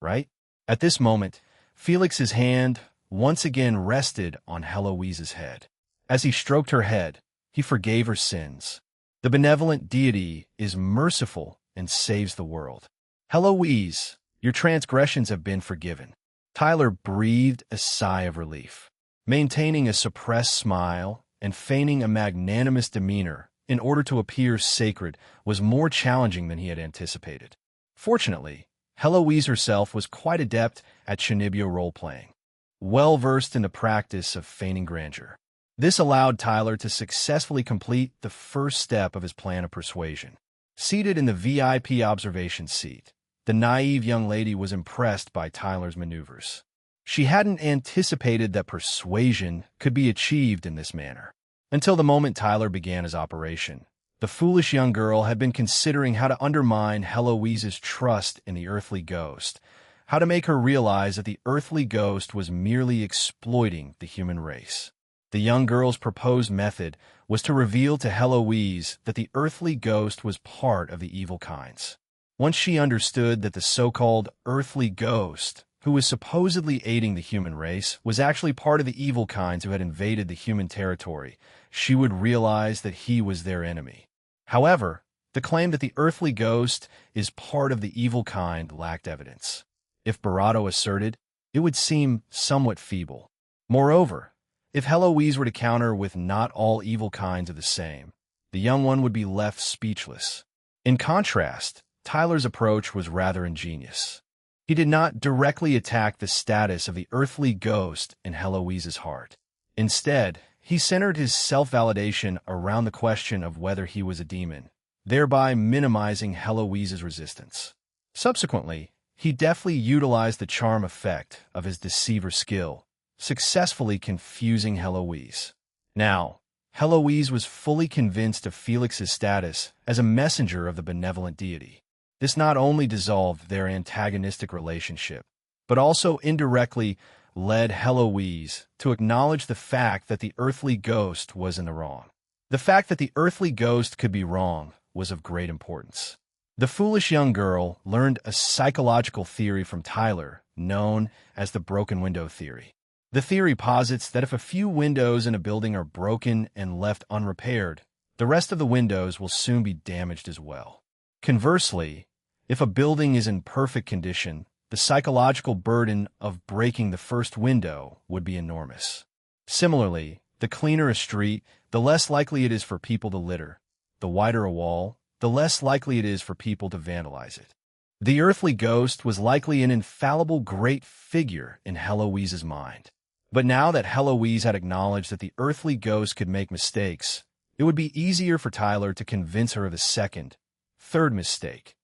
right? At this moment, Felix's hand once again rested on Heloise's head. As he stroked her head, he forgave her sins. The benevolent deity is merciful and saves the world. Heloise, your transgressions have been forgiven. Tyler breathed a sigh of relief. Maintaining a suppressed smile and feigning a magnanimous demeanor in order to appear sacred was more challenging than he had anticipated. Fortunately, Heloise herself was quite adept at Shinibyo role-playing, well-versed in the practice of feigning grandeur. This allowed Tyler to successfully complete the first step of his plan of persuasion. Seated in the VIP observation seat, the naive young lady was impressed by Tyler's maneuvers. She hadn't anticipated that persuasion could be achieved in this manner. Until the moment Tyler began his operation, the foolish young girl had been considering how to undermine Heloise's trust in the earthly ghost, how to make her realize that the earthly ghost was merely exploiting the human race. The young girl's proposed method was to reveal to Heloise that the earthly ghost was part of the evil kinds. Once she understood that the so-called earthly ghost, who was supposedly aiding the human race, was actually part of the evil kinds who had invaded the human territory, she would realize that he was their enemy. However, the claim that the earthly ghost is part of the evil kind lacked evidence. If Barato asserted, it would seem somewhat feeble. Moreover, if Heloise were to counter with not all evil kinds are the same, the young one would be left speechless. In contrast, Tyler's approach was rather ingenious. He did not directly attack the status of the earthly ghost in Heloise's heart. Instead, he centered his self-validation around the question of whether he was a demon, thereby minimizing Heloise's resistance. Subsequently, he deftly utilized the charm effect of his deceiver skill, successfully confusing Heloise. Now, Heloise was fully convinced of Felix's status as a messenger of the benevolent deity. This not only dissolved their antagonistic relationship, but also indirectly led Heloise to acknowledge the fact that the earthly ghost was in the wrong. The fact that the earthly ghost could be wrong was of great importance. The foolish young girl learned a psychological theory from Tyler known as the broken window theory. The theory posits that if a few windows in a building are broken and left unrepaired, the rest of the windows will soon be damaged as well. Conversely, if a building is in perfect condition, the psychological burden of breaking the first window would be enormous. Similarly, the cleaner a street, the less likely it is for people to litter. The wider a wall, the less likely it is for people to vandalize it. The earthly ghost was likely an infallible great figure in Heloise's mind. But now that Heloise had acknowledged that the earthly ghost could make mistakes, it would be easier for Tyler to convince her of a second, third mistake.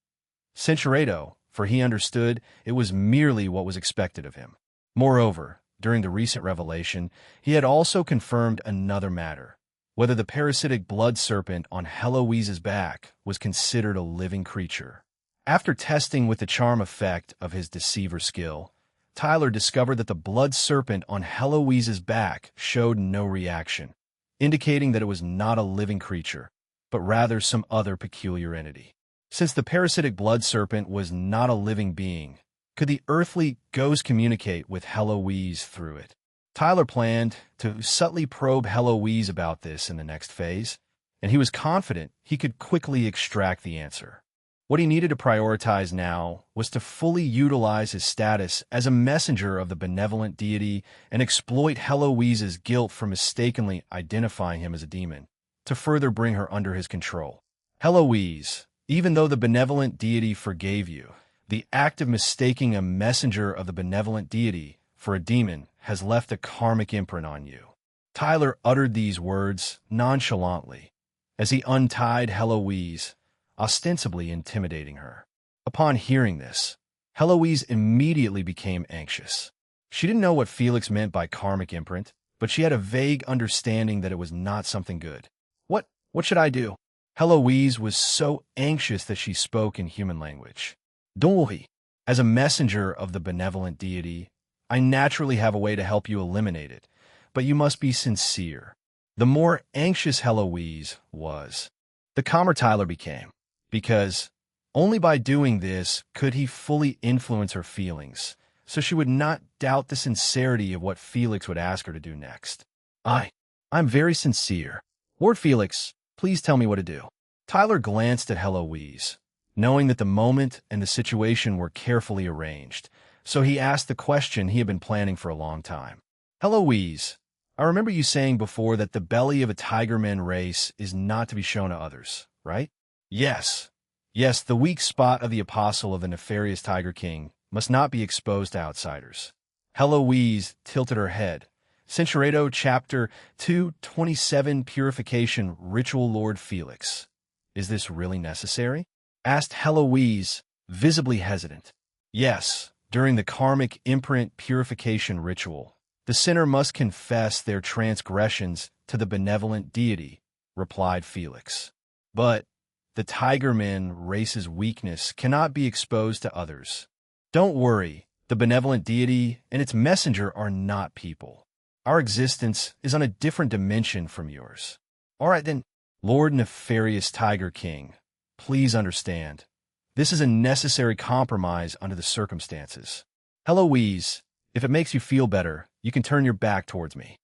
Cinchureto, for he understood it was merely what was expected of him. Moreover, during the recent revelation, he had also confirmed another matter, whether the parasitic blood serpent on Heloise's back was considered a living creature. After testing with the charm effect of his deceiver skill, Tyler discovered that the blood serpent on Heloise's back showed no reaction, indicating that it was not a living creature, but rather some other peculiar entity. Since the parasitic blood serpent was not a living being, could the earthly ghost communicate with Heloise through it? Tyler planned to subtly probe Heloise about this in the next phase, and he was confident he could quickly extract the answer. What he needed to prioritize now was to fully utilize his status as a messenger of the benevolent deity and exploit Heloise's guilt for mistakenly identifying him as a demon, to further bring her under his control. Heloise, even though the benevolent deity forgave you, the act of mistaking a messenger of the benevolent deity for a demon has left a karmic imprint on you. Tyler uttered these words nonchalantly as he untied Heloise, ostensibly intimidating her. Upon hearing this, Heloise immediately became anxious. She didn't know what Felix meant by karmic imprint, but she had a vague understanding that it was not something good. What should I do? Heloise was so anxious that she spoke in human language. Don't worry. As a messenger of the benevolent deity, I naturally have a way to help you eliminate it, but you must be sincere. The more anxious Heloise was, the calmer Tyler became, because only by doing this could he fully influence her feelings, so she would not doubt the sincerity of what Felix would ask her to do next. I'm very sincere. Lord Felix, please tell me what to do. Tyler glanced at Heloise, knowing that the moment and the situation were carefully arranged, so he asked the question he had been planning for a long time. Heloise, I remember you saying before that the belly of a tigerman race is not to be shown to others, right? Yes, the weak spot of the apostle of the nefarious Tiger King must not be exposed to outsiders. Heloise tilted her head, Centuredo Chapter 227 Purification Ritual. Lord Felix, is this really necessary? Asked Heloise, visibly hesitant. Yes, during the karmic imprint purification ritual, the sinner must confess their transgressions to the benevolent deity, replied Felix. But the Tigerman race's weakness cannot be exposed to others. Don't worry, the benevolent deity and its messenger are not people. Our existence is on a different dimension from yours. All right then, Lord Nefarious Tiger King, please understand. This is a necessary compromise under the circumstances. Heloise, if it makes you feel better, you can turn your back towards me.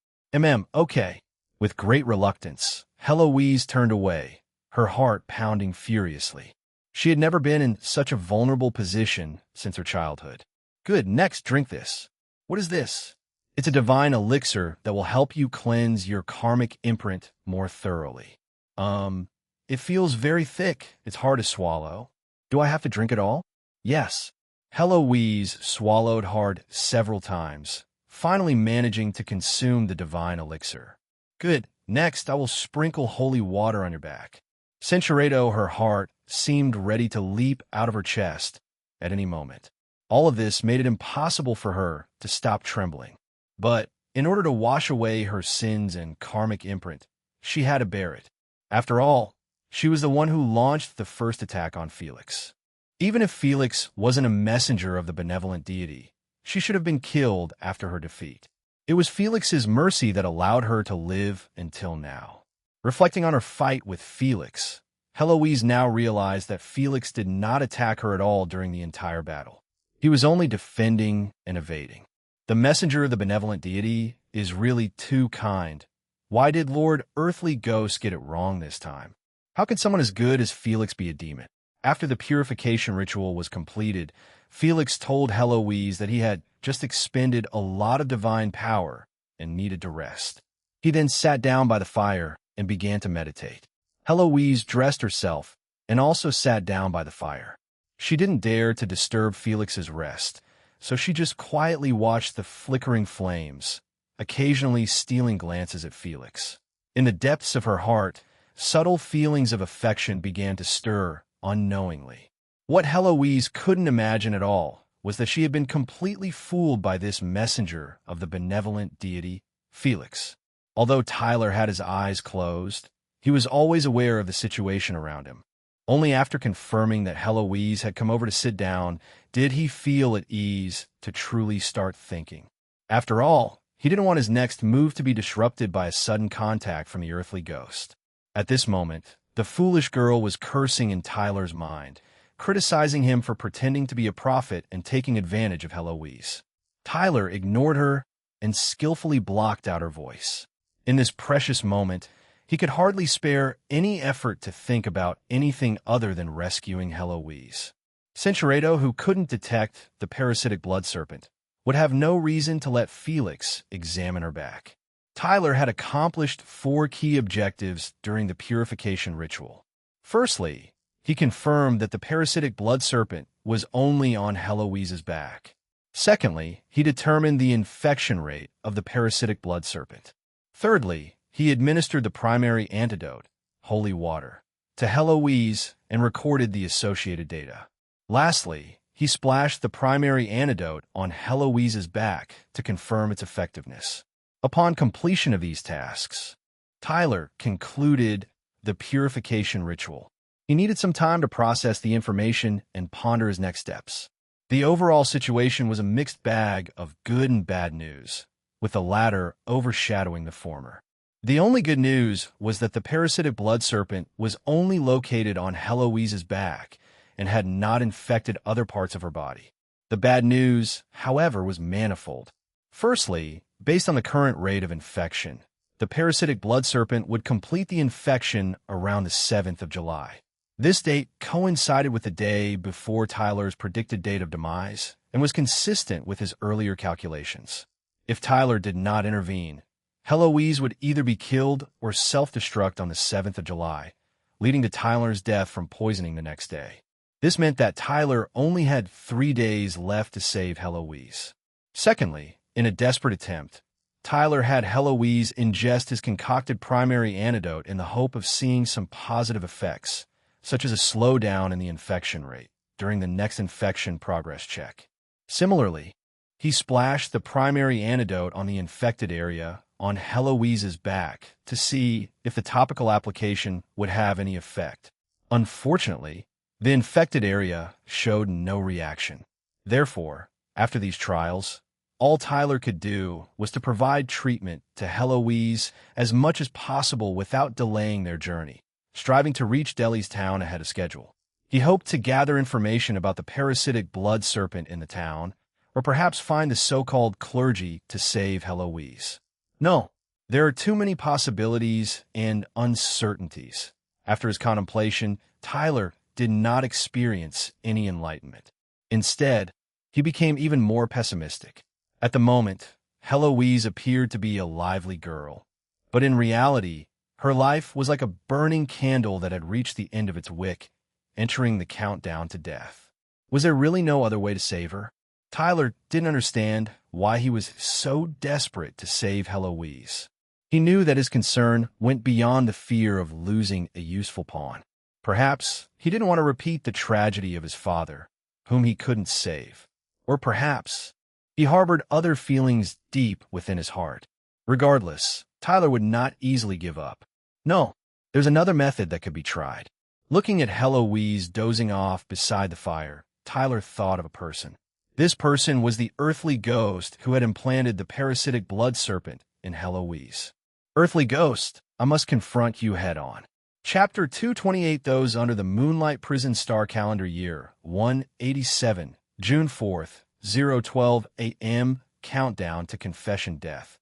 Okay. With great reluctance, Heloise turned away, her heart pounding furiously. She had never been in such a vulnerable position since her childhood. Good, next, drink this. What is this? It's a divine elixir that will help you cleanse your karmic imprint more thoroughly. It feels very thick. It's hard to swallow. Do I have to drink it all? Yes. Heloise swallowed hard several times, finally managing to consume the divine elixir. Good. Next, I will sprinkle holy water on your back. Centuredo, her heart seemed ready to leap out of her chest at any moment. All of this made it impossible for her to stop trembling. But in order to wash away her sins and karmic imprint, she had to bear it. After all, she was the one who launched the first attack on Felix. Even if Felix wasn't a messenger of the benevolent deity, she should have been killed after her defeat. It was Felix's mercy that allowed her to live until now. Reflecting on her fight with Felix, Heloise now realized that Felix did not attack her at all during the entire battle. He was only defending and evading. The messenger of the benevolent deity is really too kind. Why did Lord Earthly Ghost get it wrong this time? How could someone as good as Felix be a demon? After the purification ritual was completed, Felix told Heloise that he had just expended a lot of divine power and needed to rest. He then sat down by the fire and began to meditate. Heloise dressed herself and also sat down by the fire. She didn't dare to disturb Felix's rest, so she just quietly watched the flickering flames, occasionally stealing glances at Felix. In the depths of her heart, subtle feelings of affection began to stir unknowingly. What Heloise couldn't imagine at all was that she had been completely fooled by this messenger of the benevolent deity, Felix. Although Tyler had his eyes closed, he was always aware of the situation around him. Only after confirming that Heloise had come over to sit down did he feel at ease to truly start thinking. After all, he didn't want his next move to be disrupted by a sudden contact from the earthly ghost. At this moment, the foolish girl was cursing in Tyler's mind, criticizing him for pretending to be a prophet and taking advantage of Heloise. Tyler ignored her and skillfully blocked out her voice. In this precious moment, he could hardly spare any effort to think about anything other than rescuing Heloise. Centuredo, who couldn't detect the parasitic blood serpent, would have no reason to let Felix examine her back. Tyler had accomplished 4 key objectives during the purification ritual. Firstly, he confirmed that the parasitic blood serpent was only on Heloise's back. Secondly, he determined the infection rate of the parasitic blood serpent. Thirdly, he administered the primary antidote, holy water, to Heloise and recorded the associated data. Lastly, he splashed the primary antidote on Heloise's back to confirm its effectiveness. Upon completion of these tasks, Tyler concluded the purification ritual. He needed some time to process the information and ponder his next steps. The overall situation was a mixed bag of good and bad news, with the latter overshadowing the former. The only good news was that the parasitic blood serpent was only located on Heloise's back and had not infected other parts of her body. The bad news, however, was manifold. Firstly, based on the current rate of infection, the parasitic blood serpent would complete the infection around the 7th of July. This date coincided with the day before Tyler's predicted date of demise and was consistent with his earlier calculations. If Tyler did not intervene, Heloise would either be killed or self-destruct on the 7th of July, leading to Tyler's death from poisoning the next day. This meant that Tyler only had 3 days left to save Heloise. Secondly, in a desperate attempt, Tyler had Heloise ingest his concocted primary antidote in the hope of seeing some positive effects, such as a slowdown in the infection rate during the next infection progress check. Similarly, he splashed the primary antidote on the infected area on Heloise's back to see if the topical application would have any effect. Unfortunately, the infected area showed no reaction. Therefore, after these trials, all Tyler could do was to provide treatment to Heloise as much as possible without delaying their journey, striving to reach Delhi's town ahead of schedule. He hoped to gather information about the parasitic blood serpent in the town, or perhaps find the so-called clergy to save Heloise. No, there are too many possibilities and uncertainties. After his contemplation, Tyler did not experience any enlightenment. Instead, he became even more pessimistic. At the moment, Heloise appeared to be a lively girl, but in reality, her life was like a burning candle that had reached the end of its wick, entering the countdown to death. Was there really no other way to save her? Tyler didn't understand why he was so desperate to save Heloise. He knew that his concern went beyond the fear of losing a useful pawn. Perhaps he didn't want to repeat the tragedy of his father, whom he couldn't save. Or perhaps he harbored other feelings deep within his heart. Regardless, Tyler would not easily give up. No, there's another method that could be tried. Looking at Heloise dozing off beside the fire, Tyler thought of a person. This person was the earthly ghost who had implanted the parasitic blood serpent in Heloise. Earthly ghost, I must confront you head-on. Chapter 228. Those under the Moonlight Prison Star Calendar Year 187, June 4th, 012 a.m. Countdown to Confession Death.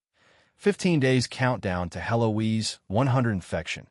15 days countdown to Heloise 100 infection.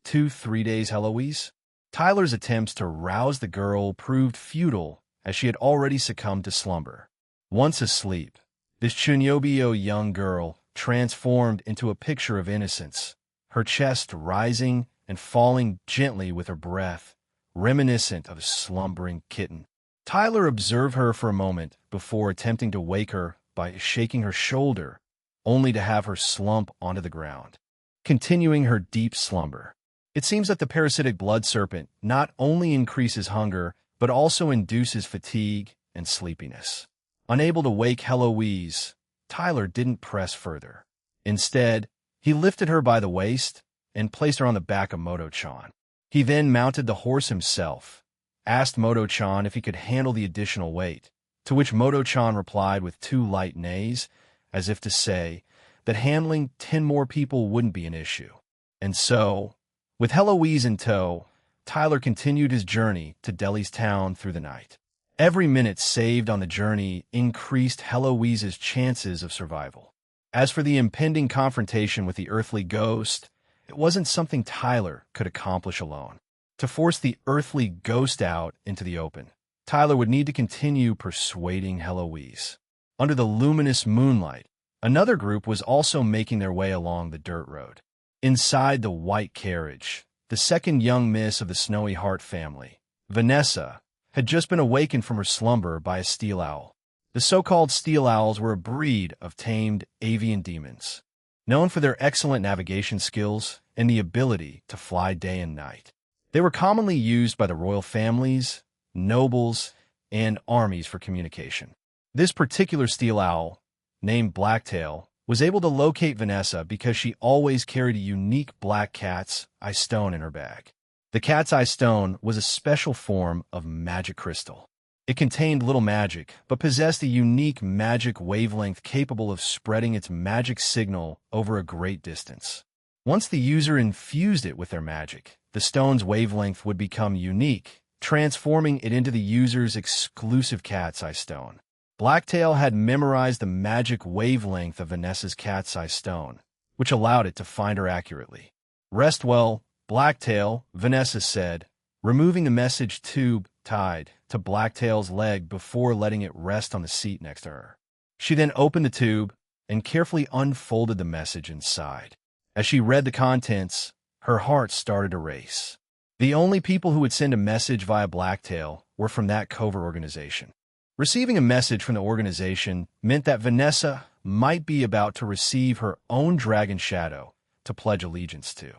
3 days Heloise. Tyler's attempts to rouse the girl proved futile, as she had already succumbed to slumber. Once asleep, this Chunyobio young girl transformed into a picture of innocence, her chest rising and falling gently with her breath, reminiscent of a slumbering kitten. Tyler observed her for a moment before attempting to wake her by shaking her shoulder, only to have her slump onto the ground, continuing her deep slumber. It seems that the parasitic blood serpent not only increases hunger, but also induces fatigue and sleepiness. Unable to wake Heloise, Tyler didn't press further. Instead, he lifted her by the waist and placed her on the back of Moto-chan. He then mounted the horse himself, asked Moto-chan if he could handle the additional weight, to which Moto-chan replied with 2 light nays, as if to say that handling 10 more people wouldn't be an issue. And so, with Heloise in tow, Tyler continued his journey to Delhi's town through the night. Every minute saved on the journey increased Heloise's chances of survival. As for the impending confrontation with the earthly ghost, it wasn't something Tyler could accomplish alone. To force the earthly ghost out into the open, Tyler would need to continue persuading Heloise. Under the luminous moonlight, another group was also making their way along the dirt road. Inside the white carriage, the second young miss of the Snowy Heart family, Vanessa, had just been awakened from her slumber by a steel owl. The so-called steel owls were a breed of tamed avian demons, known for their excellent navigation skills and the ability to fly day and night. They were commonly used by the royal families, nobles, and armies for communication. This particular steel owl, named Blacktail, was able to locate Vanessa because she always carried a unique black cat's eye stone in her bag. The cat's eye stone was a special form of magic crystal. It contained little magic, but possessed a unique magic wavelength capable of spreading its magic signal over a great distance. Once the user infused it with their magic, the stone's wavelength would become unique, transforming it into the user's exclusive cat's eye stone. Blacktail had memorized the magic wavelength of Vanessa's cat's eye stone, which allowed it to find her accurately. "Rest well, Blacktail," Vanessa said, removing the message tube tied to Blacktail's leg before letting it rest on the seat next to her. She then opened the tube and carefully unfolded the message inside. As she read the contents, her heart started to race. The only people who would send a message via Blacktail were from that covert organization. Receiving a message from the organization meant that Vanessa might be about to receive her own dragon shadow to pledge allegiance to.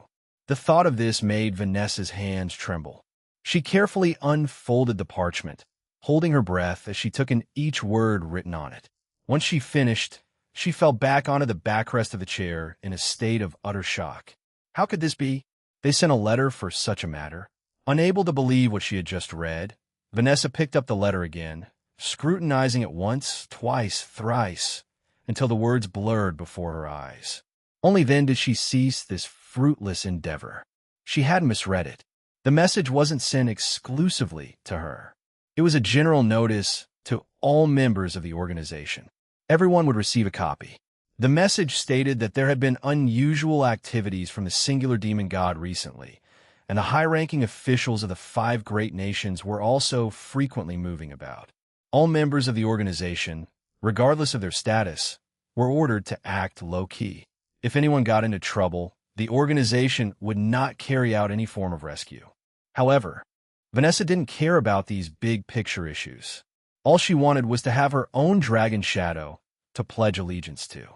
The thought of this made Vanessa's hands tremble. She carefully unfolded the parchment, holding her breath as she took in each word written on it. Once she finished, she fell back onto the backrest of the chair in a state of utter shock. How could this be? They sent a letter for such a matter. Unable to believe what she had just read, Vanessa picked up the letter again, scrutinizing it once, twice, thrice, until the words blurred before her eyes. Only then did she cease this fruitless endeavor. She had misread it. The message wasn't sent exclusively to her. It was a general notice to all members of the organization. Everyone would receive a copy. The message stated that there had been unusual activities from the singular demon god recently, and the high-ranking officials of the 5 great nations were also frequently moving about. All members of the organization, regardless of their status, were ordered to act low-key. If anyone got into trouble, the organization would not carry out any form of rescue. However, Vanessa didn't care about these big-picture issues. All she wanted was to have her own dragon shadow to pledge allegiance to.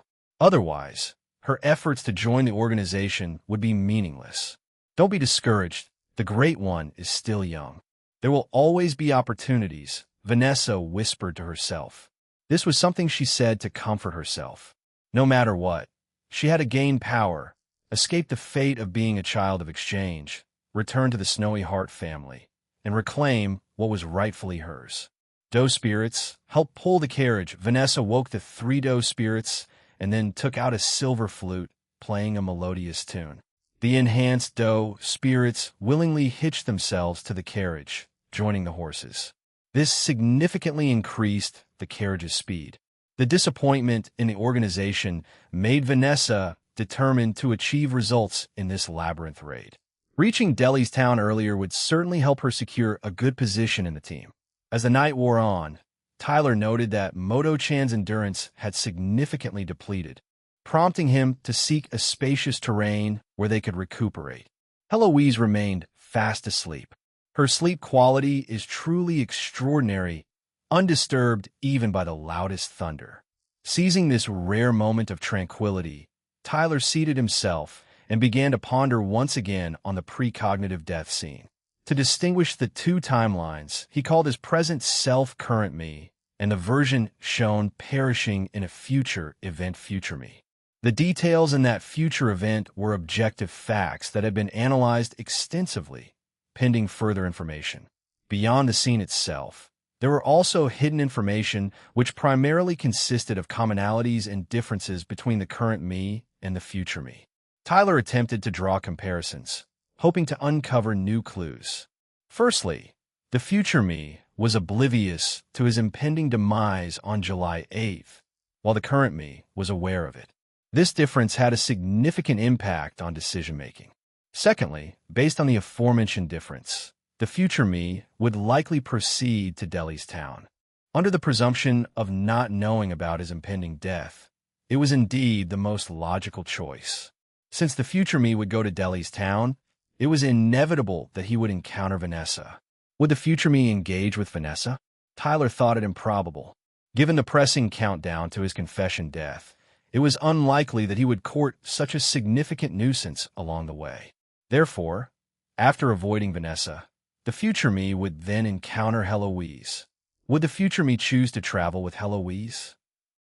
Otherwise, her efforts to join the organization would be meaningless. Don't be discouraged. The Great One is still young. There will always be opportunities, Vanessa whispered to herself. This was something she said to comfort herself. No matter what, she had to gain power, escape the fate of being a child of exchange, return to the Snowy Heart family, and reclaim what was rightfully hers. Doe spirits helped pull the carriage. Vanessa woke the 3 doe spirits and then took out a silver flute, playing a melodious tune. The enhanced doe spirits willingly hitched themselves to the carriage, joining the horses. This significantly increased the carriage's speed. The disappointment in the organization made Vanessa determined to achieve results in this labyrinth raid. Reaching Delhi's town earlier would certainly help her secure a good position in the team. As the night wore on, Tyler noted that Moto-chan's endurance had significantly depleted, prompting him to seek a spacious terrain where they could recuperate. Heloise remained fast asleep. Her sleep quality is truly extraordinary, undisturbed even by the loudest thunder. Seizing this rare moment of tranquility, Tyler seated himself and began to ponder once again on the precognitive death scene. To distinguish the 2 timelines, he called his present self current me and the version shown perishing in a future event future me. The details in that future event were objective facts that had been analyzed extensively, pending further information. Beyond the scene itself, there were also hidden information which primarily consisted of commonalities and differences between the current me and the future me. Tyler attempted to draw comparisons, hoping to uncover new clues. Firstly, the future me was oblivious to his impending demise on July 8th, while the current me was aware of it. This difference had a significant impact on decision-making. Secondly, based on the aforementioned difference, the future me would likely proceed to Delhi's town. Under the presumption of not knowing about his impending death, it was indeed the most logical choice. Since the future me would go to Delhi's town, it was inevitable that he would encounter Vanessa. Would the future me engage with Vanessa? Tyler thought it improbable. Given the pressing countdown to his confession death, it was unlikely that he would court such a significant nuisance along the way. Therefore, after avoiding Vanessa, the future me would then encounter Heloise. Would the future me choose to travel with Heloise?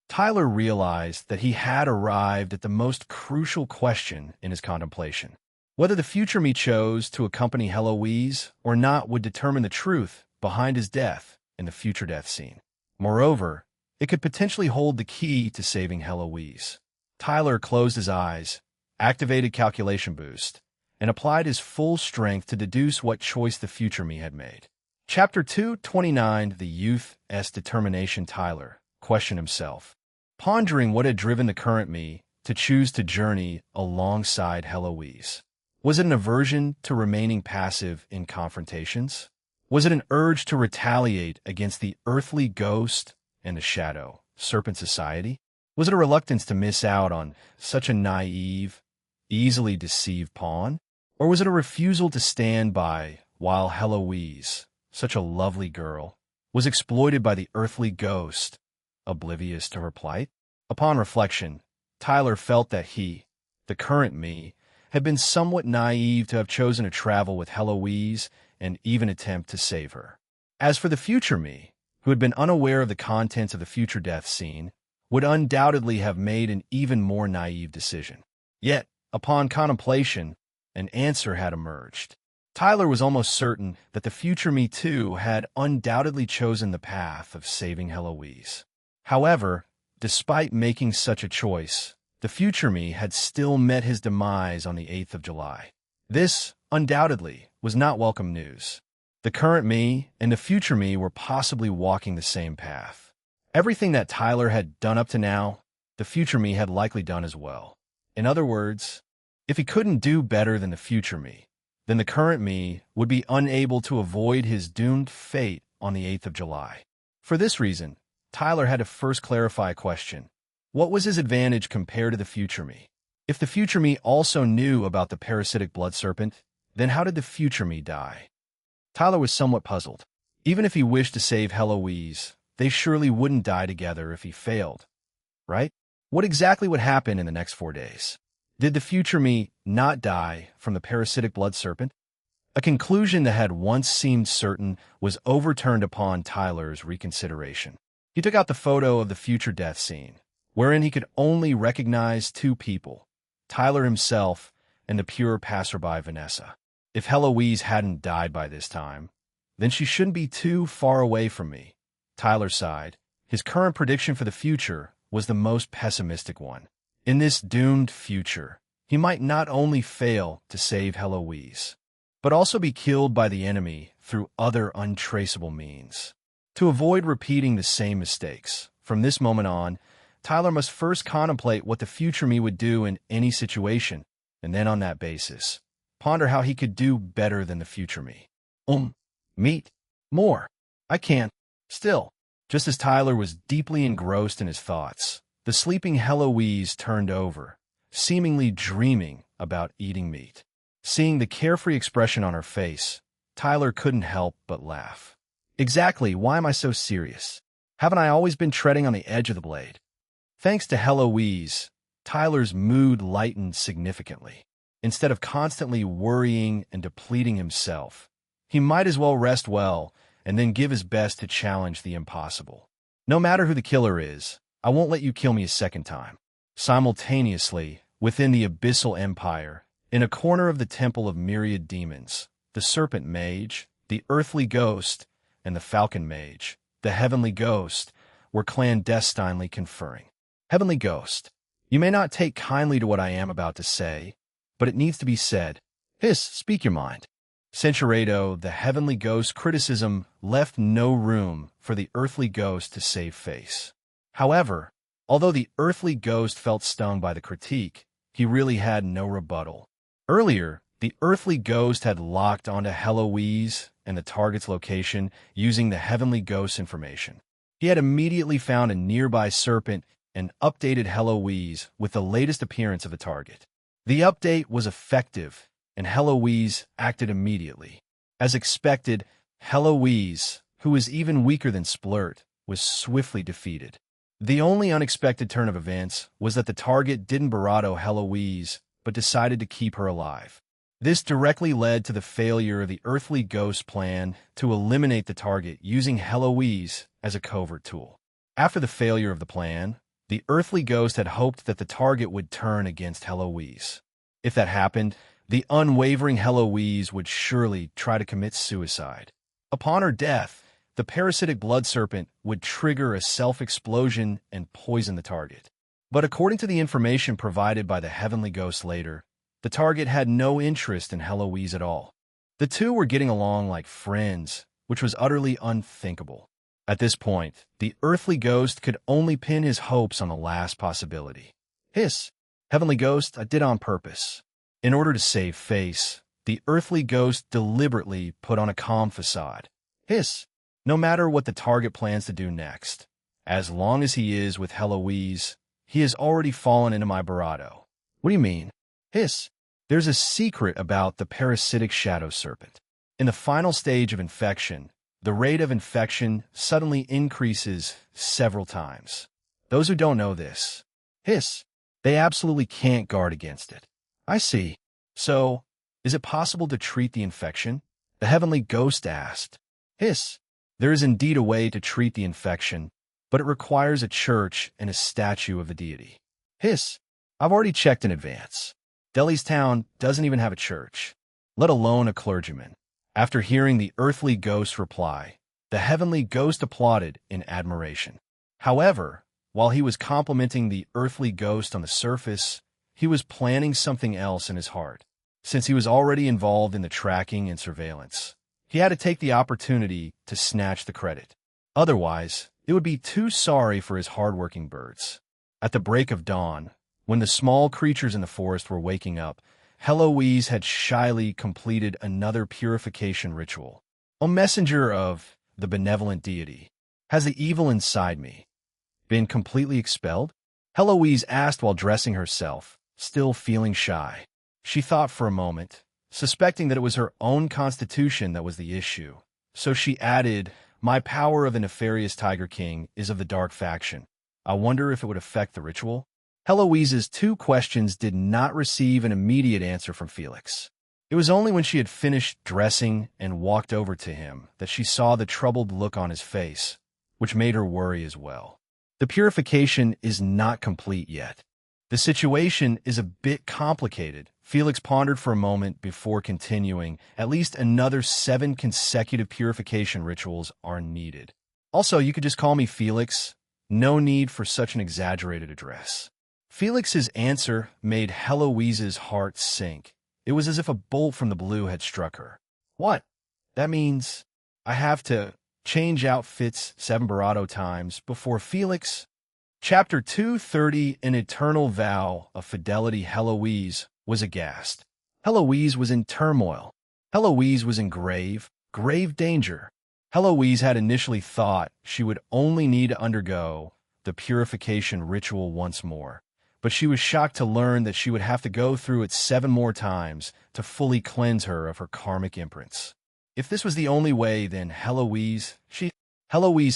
Tyler realized that he had arrived at the most crucial question in his contemplation. Whether the future me chose to accompany Heloise or not would determine the truth behind his death in the future death scene. Moreover, it could potentially hold the key to saving Heloise. Tyler closed his eyes, activated Calculation Boost, and applied his full strength to deduce what choice the future me had made. Chapter 229, The Youth's Determination. Tyler questioned himself, pondering what had driven the current me to choose to journey alongside Heloise. Was it an aversion to remaining passive in confrontations? Was it an urge to retaliate against the earthly ghost and the shadow, serpent society? Was it a reluctance to miss out on such a naive, easily deceived pawn? Or was it a refusal to stand by while Heloise, such a lovely girl, was exploited by the earthly ghost, oblivious to her plight? Upon reflection, Tyler felt that he, the current me, had been somewhat naive to have chosen to travel with Heloise and even attempt to save her. As for the future me, who had been unaware of the contents of the future death scene, would undoubtedly have made an even more naive decision. Yet, upon contemplation, an answer had emerged. Tyler was almost certain that the future me too had undoubtedly chosen the path of saving Heloise. However, despite making such a choice, the future me had still met his demise on the 8th of July. This, undoubtedly, was not welcome news. The current me and the future me were possibly walking the same path. Everything that Tyler had done up to now, the future me had likely done as well. In other words, if he couldn't do better than the future me, then the current me would be unable to avoid his doomed fate on the 8th of July. For this reason, Tyler had to first clarify a question. What was his advantage compared to the future me? If the future me also knew about the parasitic blood serpent, then how did the future me die? Tyler was somewhat puzzled. Even if he wished to save Heloise, they surely wouldn't die together if he failed, right? What exactly would happen in the next 4 days? Did the future me not die from the parasitic blood serpent? A conclusion that had once seemed certain was overturned upon Tyler's reconsideration. He took out the photo of the future death scene, wherein he could only recognize 2 people, Tyler himself and the pure passerby Vanessa. If Heloise hadn't died by this time, then she shouldn't be too far away from me. Tyler sighed. His current prediction for the future was the most pessimistic one. In this doomed future, he might not only fail to save Heloise, but also be killed by the enemy through other untraceable means. To avoid repeating the same mistakes, from this moment on, Tyler must first contemplate what the future me would do in any situation, and then on that basis, ponder how he could do better than the future me. Meet. More. I can't. Still. Just as Tyler was deeply engrossed in his thoughts, the sleeping Heloise turned over, seemingly dreaming about eating meat. Seeing the carefree expression on her face, Tyler couldn't help but laugh. Exactly, why am I so serious? Haven't I always been treading on the edge of the blade? Thanks to Heloise, Tyler's mood lightened significantly. Instead of constantly worrying and depleting himself, he might as well rest well and then give his best to challenge the impossible. No matter who the killer is, I won't let you kill me a second time. Simultaneously, within the Abyssal Empire, in a corner of the Temple of Myriad Demons, the Serpent Mage, the Earthly Ghost, and the Falcon Mage, the Heavenly Ghost, were clandestinely conferring. Heavenly Ghost, you may not take kindly to what I am about to say, but it needs to be said. Hiss, speak your mind. Censurado, the Heavenly Ghost's criticism left no room for the Earthly Ghost to save face. However, although the Earthly Ghost felt stung by the critique, he really had no rebuttal. Earlier, the Earthly Ghost had locked onto Heloise and the target's location using the Heavenly Ghost's information. He had immediately found a nearby serpent and updated Heloise with the latest appearance of the target. The update was effective, and Heloise acted immediately. As expected, Heloise, who was even weaker than Splurt, was swiftly defeated. The only unexpected turn of events was that the target didn't barato Heloise, but decided to keep her alive. This directly led to the failure of the Earthly Ghost plan to eliminate the target using Heloise as a covert tool. After the failure of the plan, the Earthly Ghost had hoped that the target would turn against Heloise. If that happened, the unwavering Heloise would surely try to commit suicide. Upon her death, the parasitic blood serpent would trigger a self-explosion and poison the target. But according to the information provided by the Heavenly Ghost later, the target had no interest in Heloise at all. The two were getting along like friends, which was utterly unthinkable. At this point, the Earthly Ghost could only pin his hopes on the last possibility. Hiss, Heavenly Ghost, I did on purpose. In order to save face, the Earthly Ghost deliberately put on a calm facade. Hiss, no matter what the target plans to do next, as long as he is with Heloise, he has already fallen into my barato. What do you mean? Hiss, there's a secret about the parasitic shadow serpent. In the final stage of infection, the rate of infection suddenly increases several times. Those who don't know this, hiss, they absolutely can't guard against it. I see. So, is it possible to treat the infection? The heavenly ghost asked. Hiss, there is indeed a way to treat the infection, but it requires a church and a statue of the deity. Hiss, I've already checked in advance. Delhi's town doesn't even have a church, let alone a clergyman. After hearing the earthly ghost's reply, the heavenly ghost applauded in admiration. However, while he was complimenting the earthly ghost on the surface, he was planning something else in his heart. Since he was already involved in the tracking and surveillance, he had to take the opportunity to snatch the credit. Otherwise, it would be too sorry for his hard-working birds. At the break of dawn, when the small creatures in the forest were waking up, Heloise had shyly completed another purification ritual. O messenger of the benevolent deity, has the evil inside me been completely expelled? Heloise asked while dressing herself, still feeling shy. She thought for a moment, suspecting that it was her own constitution that was the issue. So she added, my power of the nefarious Tiger King is of the dark faction. I wonder if it would affect the ritual? Heloise's two questions did not receive an immediate answer from Felix. It was only when she had finished dressing and walked over to him that she saw the troubled look on his face, which made her worry as well. The purification is not complete yet. The situation is a bit complicated. Felix pondered for a moment before continuing. At least another 7 consecutive purification rituals are needed. Also, you could just call me Felix. No need for such an exaggerated address. Felix's answer made Heloise's heart sink. It was as if a bolt from the blue had struck her. What? That means I have to change outfits 7 Barado times before Felix? Chapter 230, An Eternal Vow of Fidelity. Heloise was aghast. Heloise was in turmoil. Heloise was in grave danger. Heloise had initially thought she would only need to undergo the purification ritual once more, but she was shocked to learn that she would have to go through it 7 more times to fully cleanse her of her karmic imprints. If this was the only way, then Heloise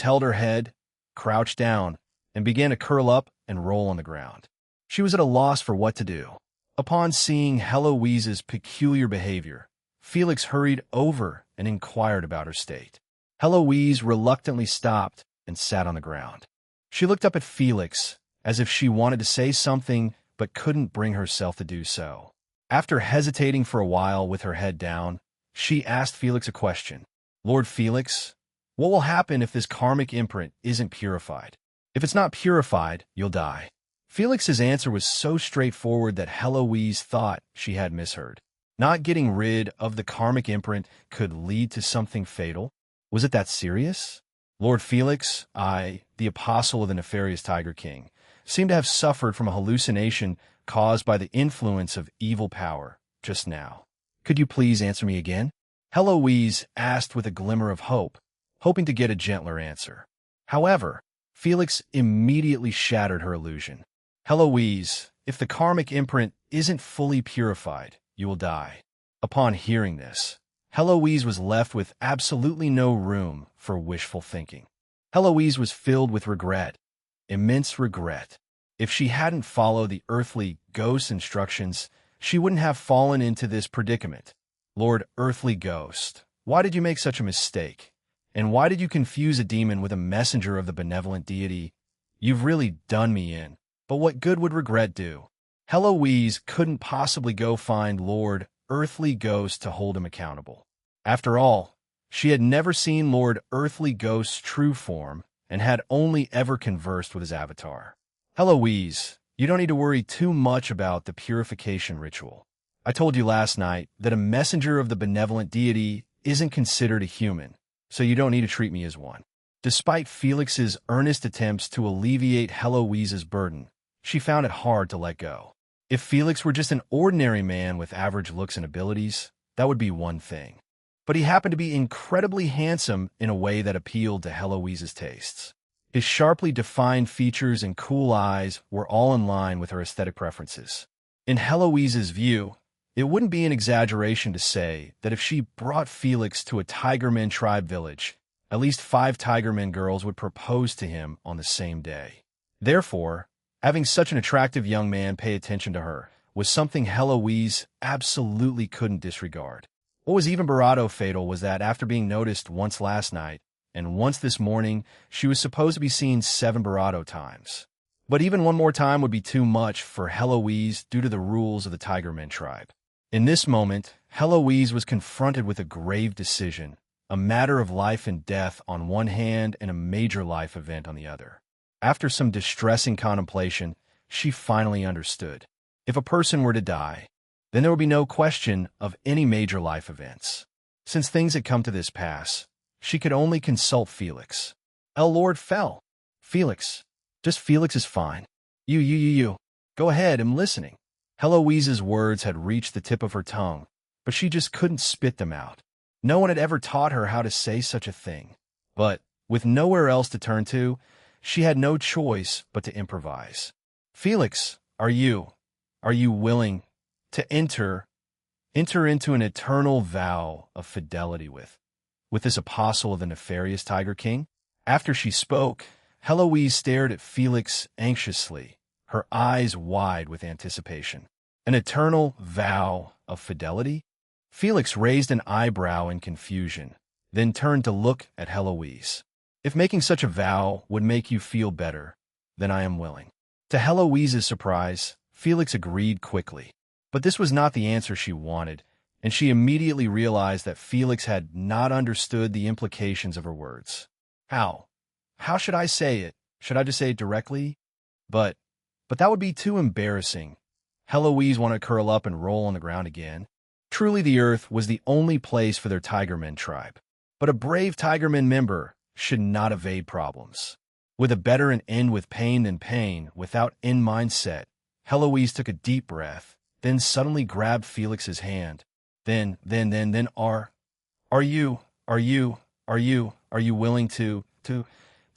held her head, crouched down, and began to curl up and roll on the ground. She was at a loss for what to do. Upon seeing Heloise's peculiar behavior, Felix hurried over and inquired about her state. Heloise reluctantly stopped and sat on the ground. She looked up at Felix as if she wanted to say something but couldn't bring herself to do so. After hesitating for a while with her head down, she asked Felix a question. Lord Felix, what will happen if this karmic imprint isn't purified? If it's not purified, you'll die. Felix's answer was so straightforward that Heloise thought she had misheard. Not getting rid of the karmic imprint could lead to something fatal? Was it that serious? Lord Felix, I, the apostle of the nefarious Tiger King, seem to have suffered from a hallucination caused by the influence of evil power just now. Could you please answer me again? Heloise asked with a glimmer of hope, hoping to get a gentler answer. However, Felix immediately shattered her illusion. Heloise, if the karmic imprint isn't fully purified, you will die. Upon hearing this, Heloise was left with absolutely no room for wishful thinking. Heloise was filled with regret, immense regret. If she hadn't followed the earthly ghost's instructions, she wouldn't have fallen into this predicament. Lord Earthly Ghost, why did you make such a mistake? And why did you confuse a demon with a messenger of the benevolent deity? You've really done me in. But what good would regret do? Heloise couldn't possibly go find Lord Earthly Ghost to hold him accountable. After all, she had never seen Lord Earthly Ghost's true form and had only ever conversed with his avatar. Heloise, you don't need to worry too much about the purification ritual. I told you last night that a messenger of the benevolent deity isn't considered a human, so you don't need to treat me as one. Despite Felix's earnest attempts to alleviate Heloise's burden, she found it hard to let go. If Felix were just an ordinary man with average looks and abilities, that would be one thing. But he happened to be incredibly handsome in a way that appealed to Heloise's tastes. His sharply defined features and cool eyes were all in line with her aesthetic preferences. In Heloise's view, it wouldn't be an exaggeration to say that if she brought Felix to a Tigerman tribe village, at least 5 Tigerman girls would propose to him on the same day. Therefore, having such an attractive young man pay attention to her was something Heloise absolutely couldn't disregard. What was even Barado fatal was that after being noticed once last night, and once this morning, she was supposed to be seen 7 Barado times. But even one more time would be too much for Heloise due to the rules of the Tigerman tribe. In this moment, Heloise was confronted with a grave decision, a matter of life and death on one hand and a major life event on the other. After some distressing contemplation, she finally understood. If a person were to die, then there would be no question of any major life events. Since things had come to this pass, she could only consult Felix. El Lord fell. Felix. Just Felix is fine. You. Go ahead, I'm listening. Heloise's words had reached the tip of her tongue, but she just couldn't spit them out. No one had ever taught her how to say such a thing. But, with nowhere else to turn to, she had no choice but to improvise. Felix, are you willing to enter into an eternal vow of fidelity with this apostle of the nefarious Tiger King? After she spoke, Heloise stared at Felix anxiously, her eyes wide with anticipation. An eternal vow of fidelity? Felix raised an eyebrow in confusion, then turned to look at Heloise. If making such a vow would make you feel better, then I am willing. To Heloise's surprise, Felix agreed quickly. But this was not the answer she wanted, and she immediately realized that Felix had not understood the implications of her words. How? How should I say it? Should I just say it directly? But that would be too embarrassing. Heloise wanted to curl up and roll on the ground again. Truly the earth was the only place for their Tigerman tribe. But a brave Tigerman member should not evade problems. With a better an end with pain than pain, without end mindset, Heloise took a deep breath, then suddenly grabbed Felix's hand. Then, are you willing to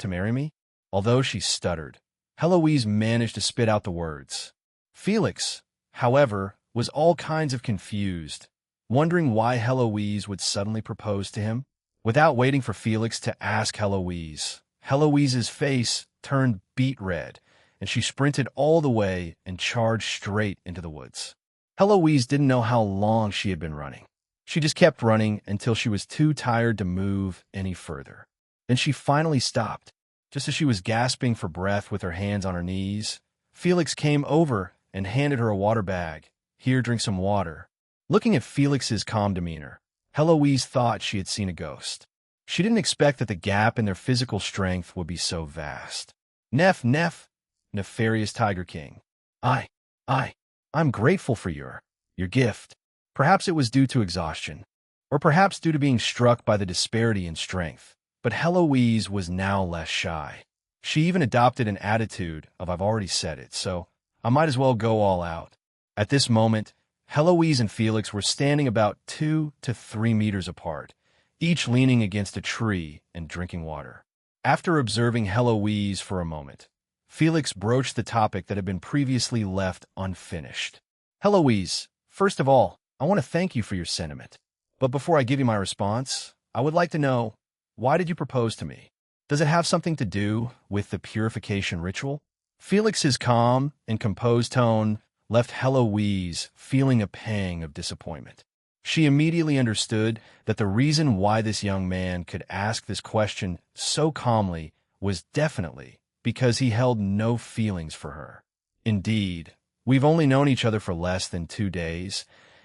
marry me? Although she stuttered, Heloise managed to spit out the words. Felix, however, was all kinds of confused, wondering why Heloise would suddenly propose to him. Without waiting for Felix to ask Heloise's face turned beet red, and she sprinted all the way and charged straight into the woods. Heloise didn't know how long she had been running. She just kept running until she was too tired to move any further. Then she finally stopped. Just as she was gasping for breath with her hands on her knees, Felix came over and handed her a water bag. Here, drink some water. Looking at Felix's calm demeanor, Heloise thought she had seen a ghost. She didn't expect that the gap in their physical strength would be so vast. Nefarious Tiger King. I'm grateful for your gift. Perhaps it was due to exhaustion, or perhaps due to being struck by the disparity in strength. But Heloise was now less shy. She even adopted an attitude of I've already said it, so I might as well go all out. At this moment, Heloise and Felix were standing about 2 to 3 meters apart, each leaning against a tree and drinking water. After observing Heloise for a moment, Felix broached the topic that had been previously left unfinished. Heloise, first of all, I want to thank you for your sentiment. But before I give you my response, I would like to know, why did you propose to me? Does it have something to do with the purification ritual? Felix's calm and composed tone left Heloise feeling a pang of disappointment. She immediately understood that the reason why this young man could ask this question so calmly was definitely because he held no feelings for her. Indeed, we've only known each other for less than 2 days,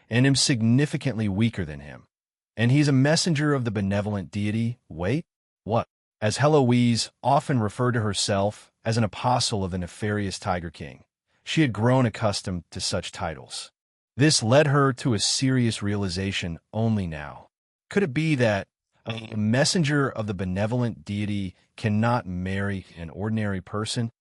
and am significantly weaker than him. And he's a messenger of the benevolent deity. Wait, what? As Heloise often referred to herself as an apostle of the nefarious Tiger King, she had grown accustomed to such titles. This led her to a serious realization only now. Could it be that a messenger of the benevolent deity cannot marry an ordinary person?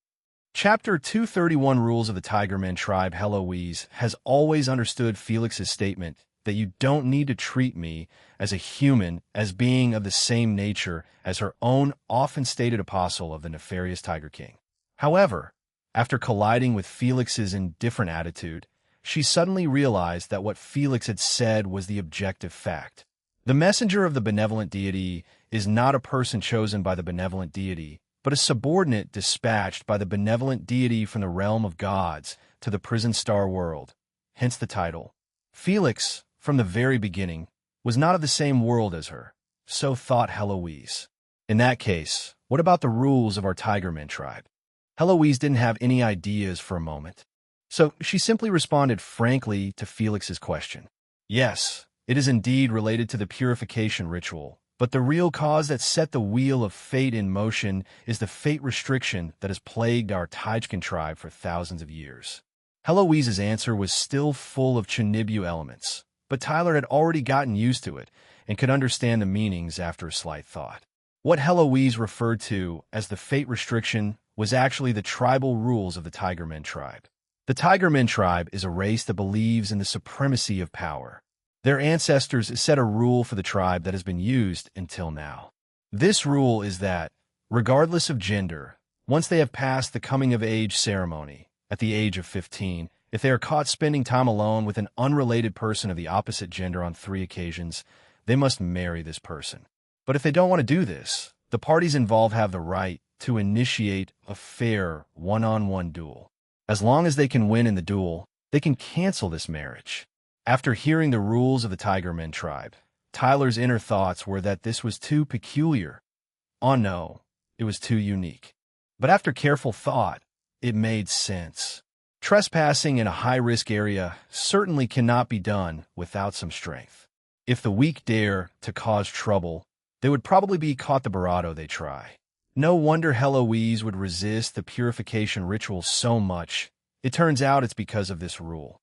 Chapter 231 Rules of the Tigerman Tribe. Heloise has always understood Felix's statement that you don't need to treat me as a human as being of the same nature as her own often stated apostle of the nefarious Tiger King. However, after colliding with Felix's indifferent attitude, she suddenly realized that what Felix had said was the objective fact. The messenger of the benevolent deity is not a person chosen by the benevolent deity, but a subordinate dispatched by the benevolent deity from the realm of gods to the prison star world, hence the title. Felix, from the very beginning, was not of the same world as her, so thought Heloise. In that case, what about the rules of our Tigerman tribe? Heloise didn't have any ideas for a moment, so she simply responded frankly to Felix's question. Yes, it is indeed related to the purification ritual, but the real cause that set the wheel of fate in motion is the fate restriction that has plagued our Tajkan tribe for thousands of years. Heloise's answer was still full of Chinibu elements, but Tyler had already gotten used to it and could understand the meanings after a slight thought. What Heloise referred to as the fate restriction was actually the tribal rules of the Tigermen tribe. The Tigermen tribe is a race that believes in the supremacy of power. Their ancestors set a rule for the tribe that has been used until now. This rule is that, regardless of gender, once they have passed the coming-of-age ceremony, at the age of 15, if they are caught spending time alone with an unrelated person of the opposite gender on 3 occasions, they must marry this person. But if they don't want to do this, the parties involved have the right to initiate a fair one-on-one duel. As long as they can win in the duel, they can cancel this marriage. After hearing the rules of the Tigermen tribe, Tyler's inner thoughts were that this was too peculiar. Oh no, it was too unique. But after careful thought, it made sense. Trespassing in a high-risk area certainly cannot be done without some strength. If the weak dare to cause trouble, they would probably be caught the barato they try. No wonder Heloise would resist the purification ritual so much. It turns out it's because of this rule.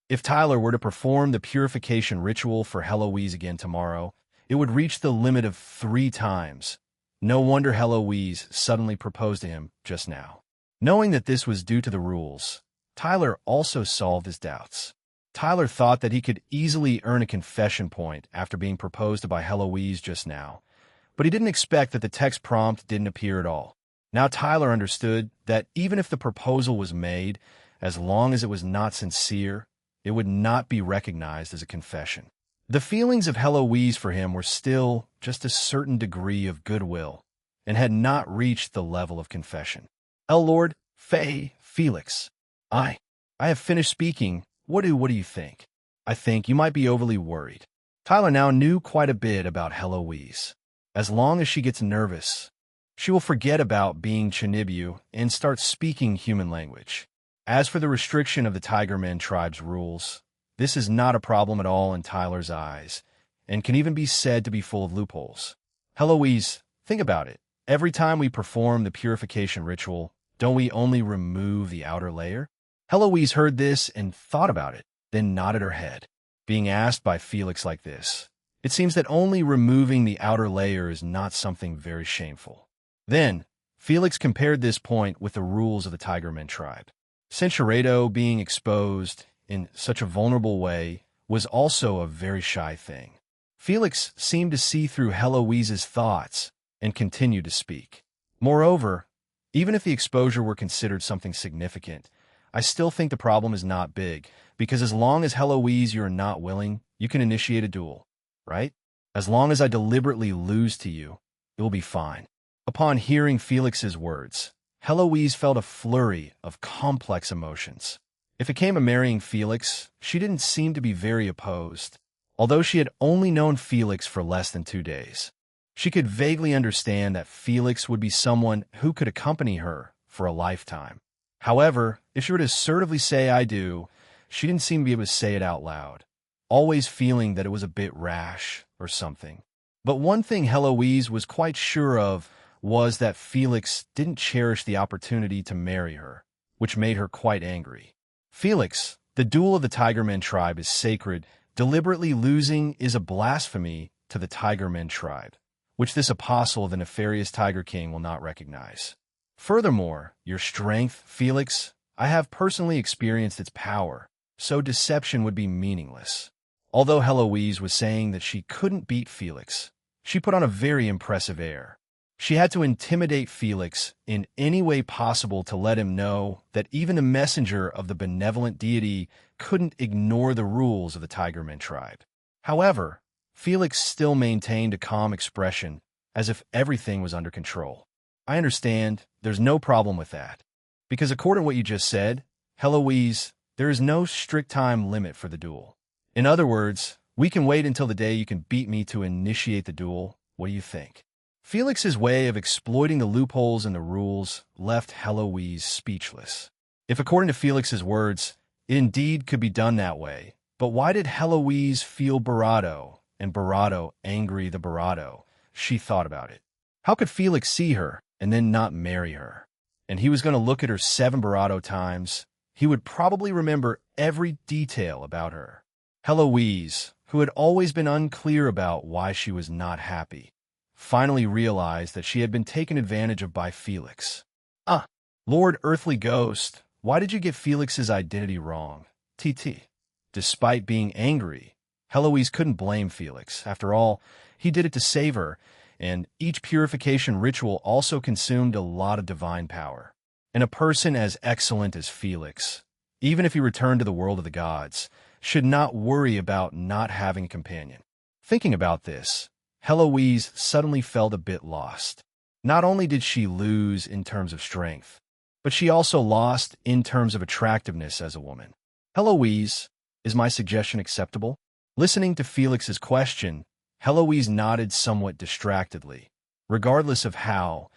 If Tyler were to perform the purification ritual for Heloise again tomorrow, it would reach the limit of 3 times. No wonder Heloise suddenly proposed to him just now. Knowing that this was due to the rules, Tyler also solved his doubts. Tyler thought that he could easily earn a confession point after being proposed to by Heloise just now, but he didn't expect that the text prompt didn't appear at all. Now Tyler understood that even if the proposal was made, as long as it was not sincere, it would not be recognized as a confession. The feelings of Heloise for him were still just a certain degree of goodwill, and had not reached the level of confession. Lord, Felix, I have finished speaking. What do you think? I think you might be overly worried. Tyler now knew quite a bit about Heloise. As long as she gets nervous, she will forget about being Chinibu and start speaking human language. As for the restriction of the Tigermen tribe's rules, this is not a problem at all in Tyler's eyes, and can even be said to be full of loopholes. Heloise, think about it. Every time we perform the purification ritual, don't we only remove the outer layer? Heloise heard this and thought about it, then nodded her head. Being asked by Felix like this, it seems that only removing the outer layer is not something very shameful. Then, Felix compared this point with the rules of the Tigermen tribe. Censuredo being exposed in such a vulnerable way was also a very shy thing. Felix seemed to see through Heloise's thoughts and continued to speak. Moreover, even if the exposure were considered something significant, I still think the problem is not big, because as long as Heloise you're not willing, you can initiate a duel, right? As long as I deliberately lose to you, it will be fine. Upon hearing Felix's words, Heloise felt a flurry of complex emotions. If it came to marrying Felix, she didn't seem to be very opposed, although she had only known Felix for less than 2 days. She could vaguely understand that Felix would be someone who could accompany her for a lifetime. However, if she were to assertively say I do, she didn't seem to be able to say it out loud, always feeling that it was a bit rash or something. But one thing Heloise was quite sure of was that Felix didn't cherish the opportunity to marry her, which made her quite angry. Felix, the duel of the Tigermen tribe is sacred. Deliberately losing is a blasphemy to the Tigermen tribe, which this apostle of the nefarious Tiger King will not recognize. Furthermore, your strength, Felix, I have personally experienced its power, so deception would be meaningless. Although Heloise was saying that she couldn't beat Felix, she put on a very impressive air. She had to intimidate Felix in any way possible to let him know that even the messenger of the benevolent deity couldn't ignore the rules of the Tigermen tribe. However, Felix still maintained a calm expression, as if everything was under control. I understand. There's no problem with that. Because according to what you just said, Heloise, there is no strict time limit for the duel. In other words, we can wait until the day you can beat me to initiate the duel. What do you think? Felix's way of exploiting the loopholes in the rules left Heloise speechless. If according to Felix's words, it indeed could be done that way, but why did Heloise feel bravado and bravado angry the bravado? She thought about it. How could Felix see her and then not marry her? And he was going to look at her 7 bravado times. He would probably remember every detail about her. Heloise, who had always been unclear about why she was not happy, finally realized that she had been taken advantage of by Felix. Lord Earthly Ghost, why did you get Felix's identity wrong? TT. Despite being angry, Heloise couldn't blame Felix. After all, he did it to save her, and each purification ritual also consumed a lot of divine power. And a person as excellent as Felix, even if he returned to the world of the gods, should not worry about not having a companion. Thinking about this, Heloise suddenly felt a bit lost. Not only did she lose in terms of strength, but she also lost in terms of attractiveness as a woman. Heloise, is my suggestion acceptable? Listening to Felix's question, Heloise nodded somewhat distractedly. Regardless of how,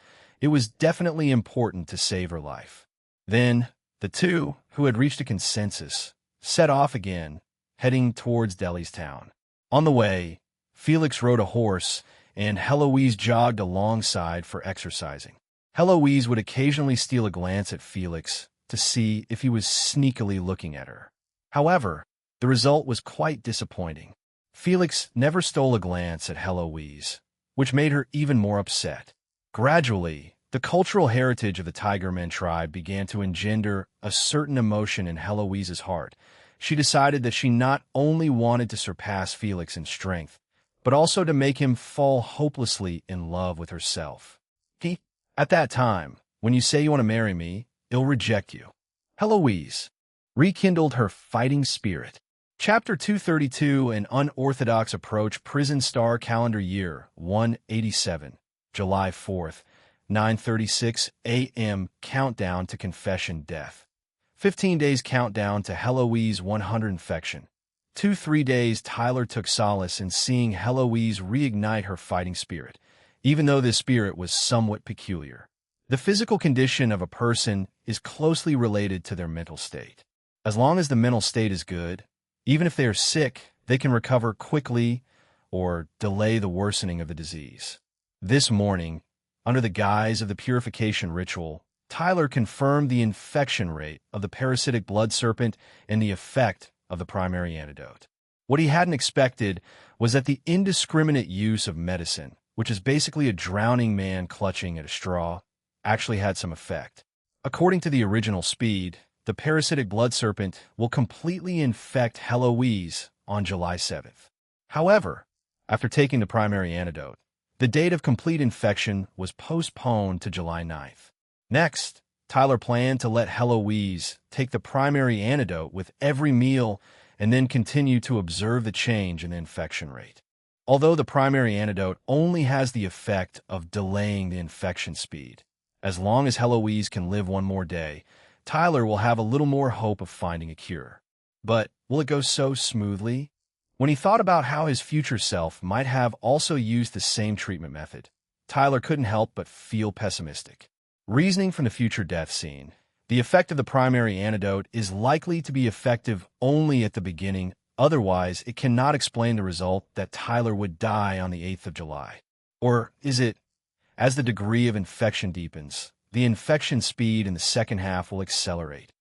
it was definitely important to save her life. Then, the two, who had reached a consensus, set off again, heading towards Delhi's town. On the way, Felix rode a horse, and Heloise jogged alongside for exercising. Heloise would occasionally steal a glance at Felix to see if he was sneakily looking at her. However, the result was quite disappointing. Felix never stole a glance at Heloise, which made her even more upset. Gradually, the cultural heritage of the Tigerman tribe began to engender a certain emotion in Heloise's heart. She decided that she not only wanted to surpass Felix in strength, but also to make him fall hopelessly in love with herself. At that time, when you say you want to marry me, he'll reject you. Heloise rekindled her fighting spirit. Chapter 232, An Unorthodox Approach, Prison Star Calendar Year 187, July 4th, 9:36 a.m. Countdown to Confession Death. 15 days countdown to Heloise 100 infection. 3 days Tyler took solace in seeing Heloise reignite her fighting spirit, even though this spirit was somewhat peculiar. The physical condition of a person is closely related to their mental state. As long as the mental state is good, even if they are sick, they can recover quickly or delay the worsening of the disease. This morning, under the guise of the purification ritual, Tyler confirmed the infection rate of the parasitic blood serpent and the effect of the primary antidote. What he hadn't expected was that the indiscriminate use of medicine, which is basically a drowning man clutching at a straw, actually had some effect. According to the original speed, the parasitic blood serpent will completely infect Heloise on July 7th. However, after taking the primary antidote, the date of complete infection was postponed to July 9th. Next, Tyler planned to let Heloise take the primary antidote with every meal and then continue to observe the change in the infection rate. Although the primary antidote only has the effect of delaying the infection speed, as long as Heloise can live one more day, Tyler will have a little more hope of finding a cure. But will it go so smoothly? When he thought about how his future self might have also used the same treatment method, Tyler couldn't help but feel pessimistic. Reasoning from the future death scene, the effect of the primary antidote is likely to be effective only at the beginning, otherwise it cannot explain the result that Tyler would die on the 8th of July. Or is it, as the degree of infection deepens, the infection speed in the second half will accelerate?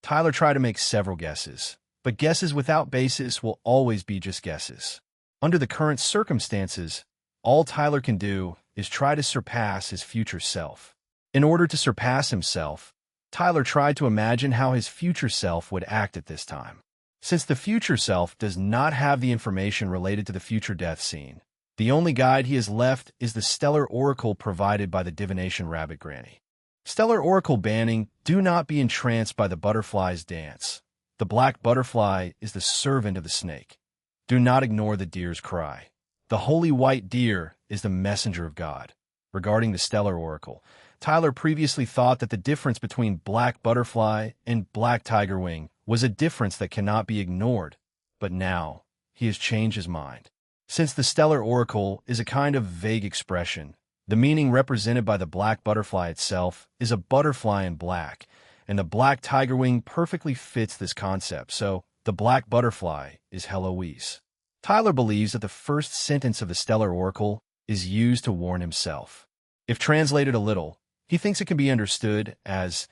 Tyler tried to make several guesses, but guesses without basis will always be just guesses. Under the current circumstances, all Tyler can do is try to surpass his future self. In order to surpass himself, Tyler tried to imagine how his future self would act at this time. Since the future self does not have the information related to the future death scene, the only guide he has left is the stellar oracle provided by the divination rabbit granny. Stellar oracle banning, do not be entranced by the butterfly's dance. The black butterfly is the servant of the snake. Do not ignore the deer's cry. The holy white deer is the messenger of God. Regarding the stellar oracle, Tyler previously thought that the difference between black butterfly and black tiger wing was a difference that cannot be ignored, but now he has changed his mind. Since the stellar oracle is a kind of vague expression, the meaning represented by the black butterfly itself is a butterfly in black, and the black tiger wing perfectly fits this concept, so the black butterfly is Heloise. Tyler believes that the first sentence of the stellar oracle is used to warn himself. If translated a little, he thinks it can be understood as,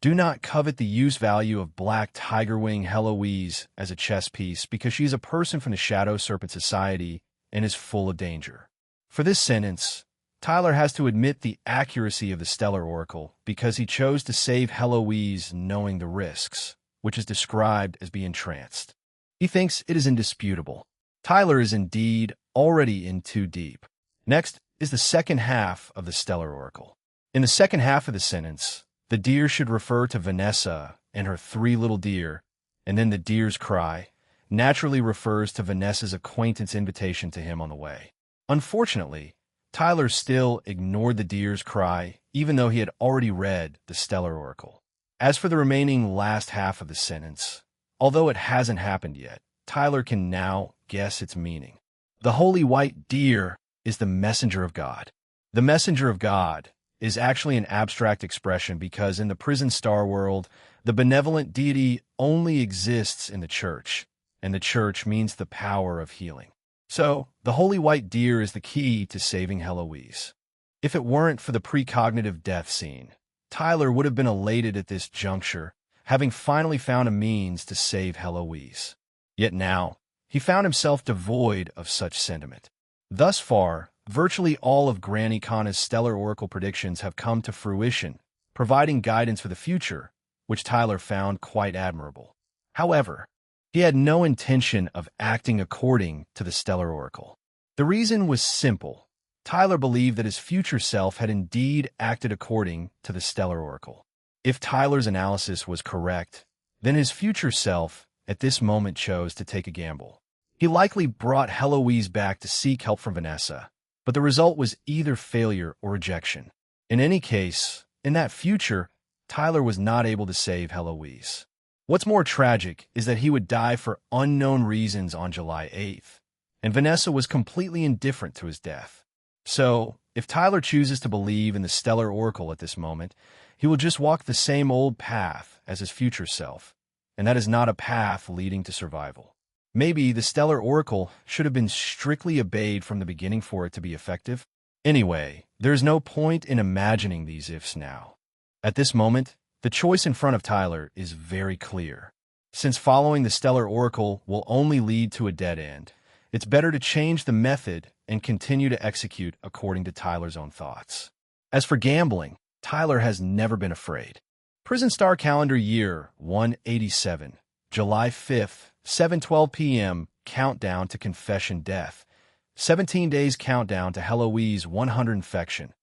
do not covet the use value of black tiger wing Heloise as a chess piece because she is a person from the Shadow Serpent Society and is full of danger. For this sentence, Tyler has to admit the accuracy of the stellar oracle because he chose to save Heloise knowing the risks, which is described as being tranced. He thinks it is indisputable. Tyler is indeed already in too deep. Next is the second half of the stellar oracle. In the second half of the sentence, the deer should refer to Vanessa and her 3 little deer, and then the deer's cry naturally refers to Vanessa's acquaintance invitation to him on the way. Unfortunately, Tyler still ignored the deer's cry, even though he had already read the stellar oracle. As for the remaining last half of the sentence, although it hasn't happened yet, Tyler can now guess its meaning. The holy white deer is the messenger of God. The messenger of God is actually an abstract expression because in the prison star world, the benevolent deity only exists in the church, and the church means the power of healing. So, the holy white deer is the key to saving Heloise. If it weren't for the precognitive death scene, Tyler would have been elated at this juncture, having finally found a means to save Heloise. Yet now, he found himself devoid of such sentiment. Thus far, virtually all of Granny Kana's stellar oracle predictions have come to fruition, providing guidance for the future, which Tyler found quite admirable. However, he had no intention of acting according to the stellar oracle. The reason was simple. Tyler believed that his future self had indeed acted according to the stellar oracle. If Tyler's analysis was correct, then his future self at this moment chose to take a gamble. He likely brought Heloise back to seek help from Vanessa, but the result was either failure or rejection. In any case, in that future, Tyler was not able to save Heloise. What's more tragic is that he would die for unknown reasons on July 8th, and Vanessa was completely indifferent to his death. So, if Tyler chooses to believe in the stellar oracle at this moment, he will just walk the same old path as his future self, and that is not a path leading to survival. Maybe the stellar oracle should have been strictly obeyed from the beginning for it to be effective. Anyway, there's no point in imagining these ifs now. At this moment, the choice in front of Tyler is very clear. Since following the stellar oracle will only lead to a dead end, it's better to change the method and continue to execute according to Tyler's own thoughts. As for gambling, Tyler has never been afraid. Prison Star Calendar Year 187, July 5th, 7:12 p.m., countdown to confession death. 17 days countdown to Heloise 100 infection.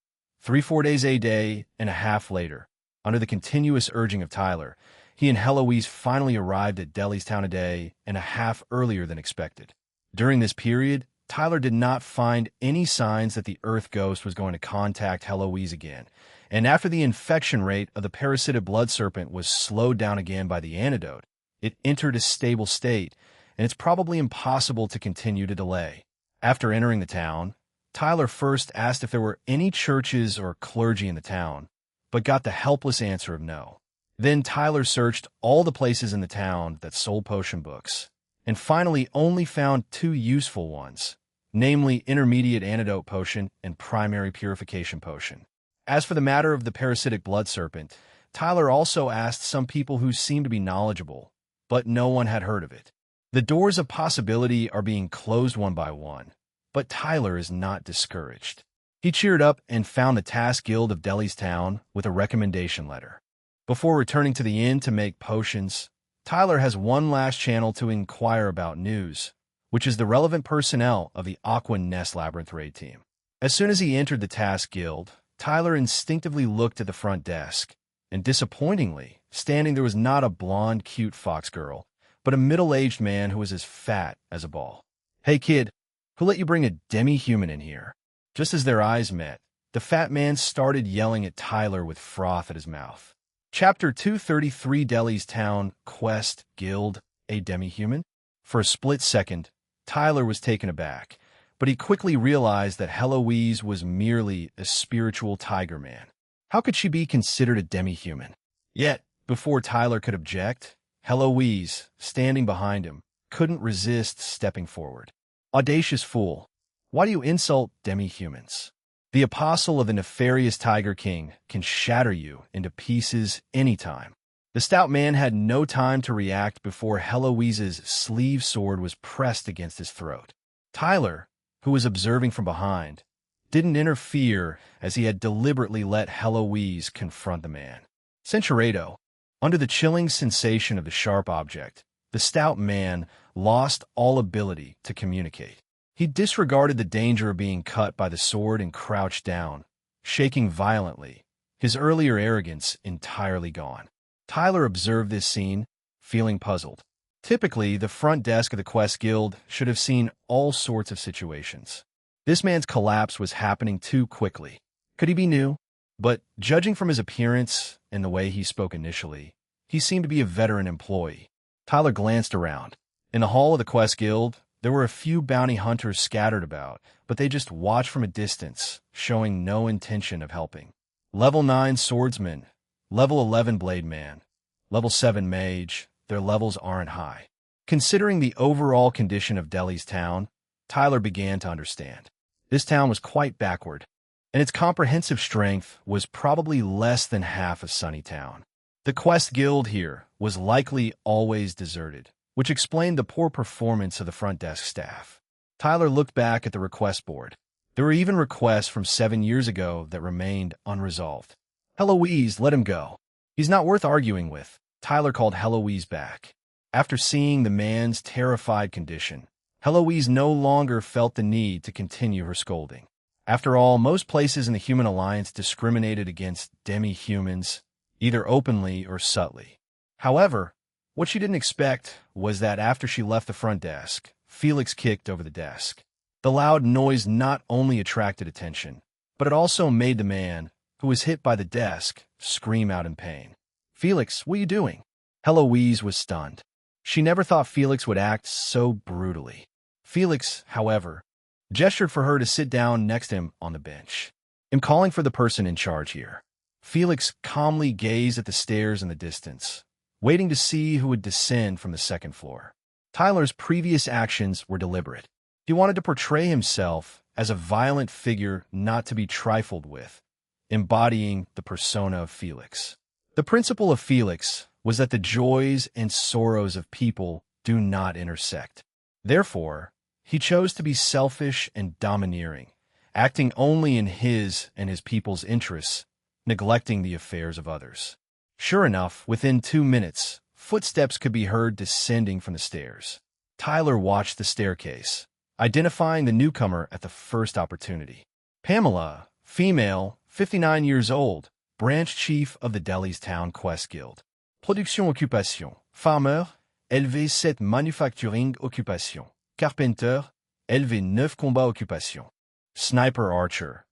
3-4 days a day and a half later, under the continuous urging of Tyler, he and Heloise finally arrived at Delhi's town a day and a half earlier than expected. During this period, Tyler did not find any signs that the Earth Ghost was going to contact Heloise again, and after the infection rate of the parasitic blood serpent was slowed down again by the antidote, it entered a stable state, and it's probably impossible to continue to delay. After entering the town, Tyler first asked if there were any churches or clergy in the town, but got the helpless answer of no. Then Tyler searched all the places in the town that sold potion books, and finally only found 2 useful ones, namely Intermediate Antidote Potion and Primary Purification Potion. As for the matter of the parasitic blood serpent, Tyler also asked some people who seemed to be knowledgeable, but no one had heard of it. The doors of possibility are being closed one by one, but Tyler is not discouraged. He cheered up and found the Task Guild of Delhi's town with a recommendation letter. Before returning to the inn to make potions, Tyler has one last channel to inquire about news, which is the relevant personnel of the Aqua Nest Labyrinth raid team. As soon as he entered the Task Guild, Tyler instinctively looked at the front desk, and disappointingly, standing there was not a blonde, cute fox girl, but a middle-aged man who was as fat as a ball. "Hey kid, who let you bring a demi-human in here?" Just as their eyes met, the fat man started yelling at Tyler with froth at his mouth. Chapter 233, Delhi's Town Quest Guild, a Demi-Human? For a split second, Tyler was taken aback, but he quickly realized that Heloise was merely a spiritual tiger man. How could she be considered a demi-human? Yet, before Tyler could object, Heloise, standing behind him, couldn't resist stepping forward. Audacious fool, why do you insult demi-humans? The apostle of the nefarious Tiger King can shatter you into pieces anytime. The stout man had no time to react before Heloise's sleeve sword was pressed against his throat. Tyler, who was observing from behind, didn't interfere as he had deliberately let Heloise confront the man. Centuredo, under the chilling sensation of the sharp object, the stout man lost all ability to communicate. He disregarded the danger of being cut by the sword and crouched down, shaking violently, his earlier arrogance entirely gone. Tyler observed this scene, feeling puzzled. Typically, the front desk of the Quest Guild should have seen all sorts of situations. This man's collapse was happening too quickly. Could he be new? But judging from his appearance and the way he spoke initially, he seemed to be a veteran employee. Tyler glanced around. In the hall of the Quest Guild, there were a few bounty hunters scattered about, but they just watched from a distance, showing no intention of helping. Level 9 swordsman, Level 11 blade man, Level 7 mage, their levels aren't high. Considering the overall condition of Delhi's town, Tyler began to understand. This town was quite backward, and its comprehensive strength was probably less than half of Sunny Town. The Quest Guild here was likely always deserted, which explained the poor performance of the front desk staff. Tyler looked back at the request board. There were even requests from 7 years ago that remained unresolved. Heloise, let him go. He's not worth arguing with. Tyler called Heloise back. After seeing the man's terrified condition, Heloise no longer felt the need to continue her scolding. After all, most places in the Human Alliance discriminated against demi-humans, either openly or subtly. However, what she didn't expect was that after she left the front desk, Felix kicked over the desk. The loud noise not only attracted attention, but it also made the man, who was hit by the desk, scream out in pain. Felix, what are you doing? Heloise was stunned. She never thought Felix would act so brutally. Felix, however, gestured for her to sit down next to him on the bench. I'm calling for the person in charge here. Felix calmly gazed at the stairs in the distance, waiting to see who would descend from the second floor. Tyler's previous actions were deliberate. He wanted to portray himself as a violent figure not to be trifled with, embodying the persona of Felix. The principle of Felix was that the joys and sorrows of people do not intersect. Therefore, he chose to be selfish and domineering, acting only in his and his people's interests, neglecting the affairs of others. Sure enough, within 2 minutes, footsteps could be heard descending from the stairs. Tyler watched the staircase, identifying the newcomer at the first opportunity. Pamela, female, 59 years old, branch chief of the Delhi's Town Quest Guild. Production occupation. Farmer, LV7 manufacturing occupation. Carpenter, LV9 combat occupation. Sniper archer.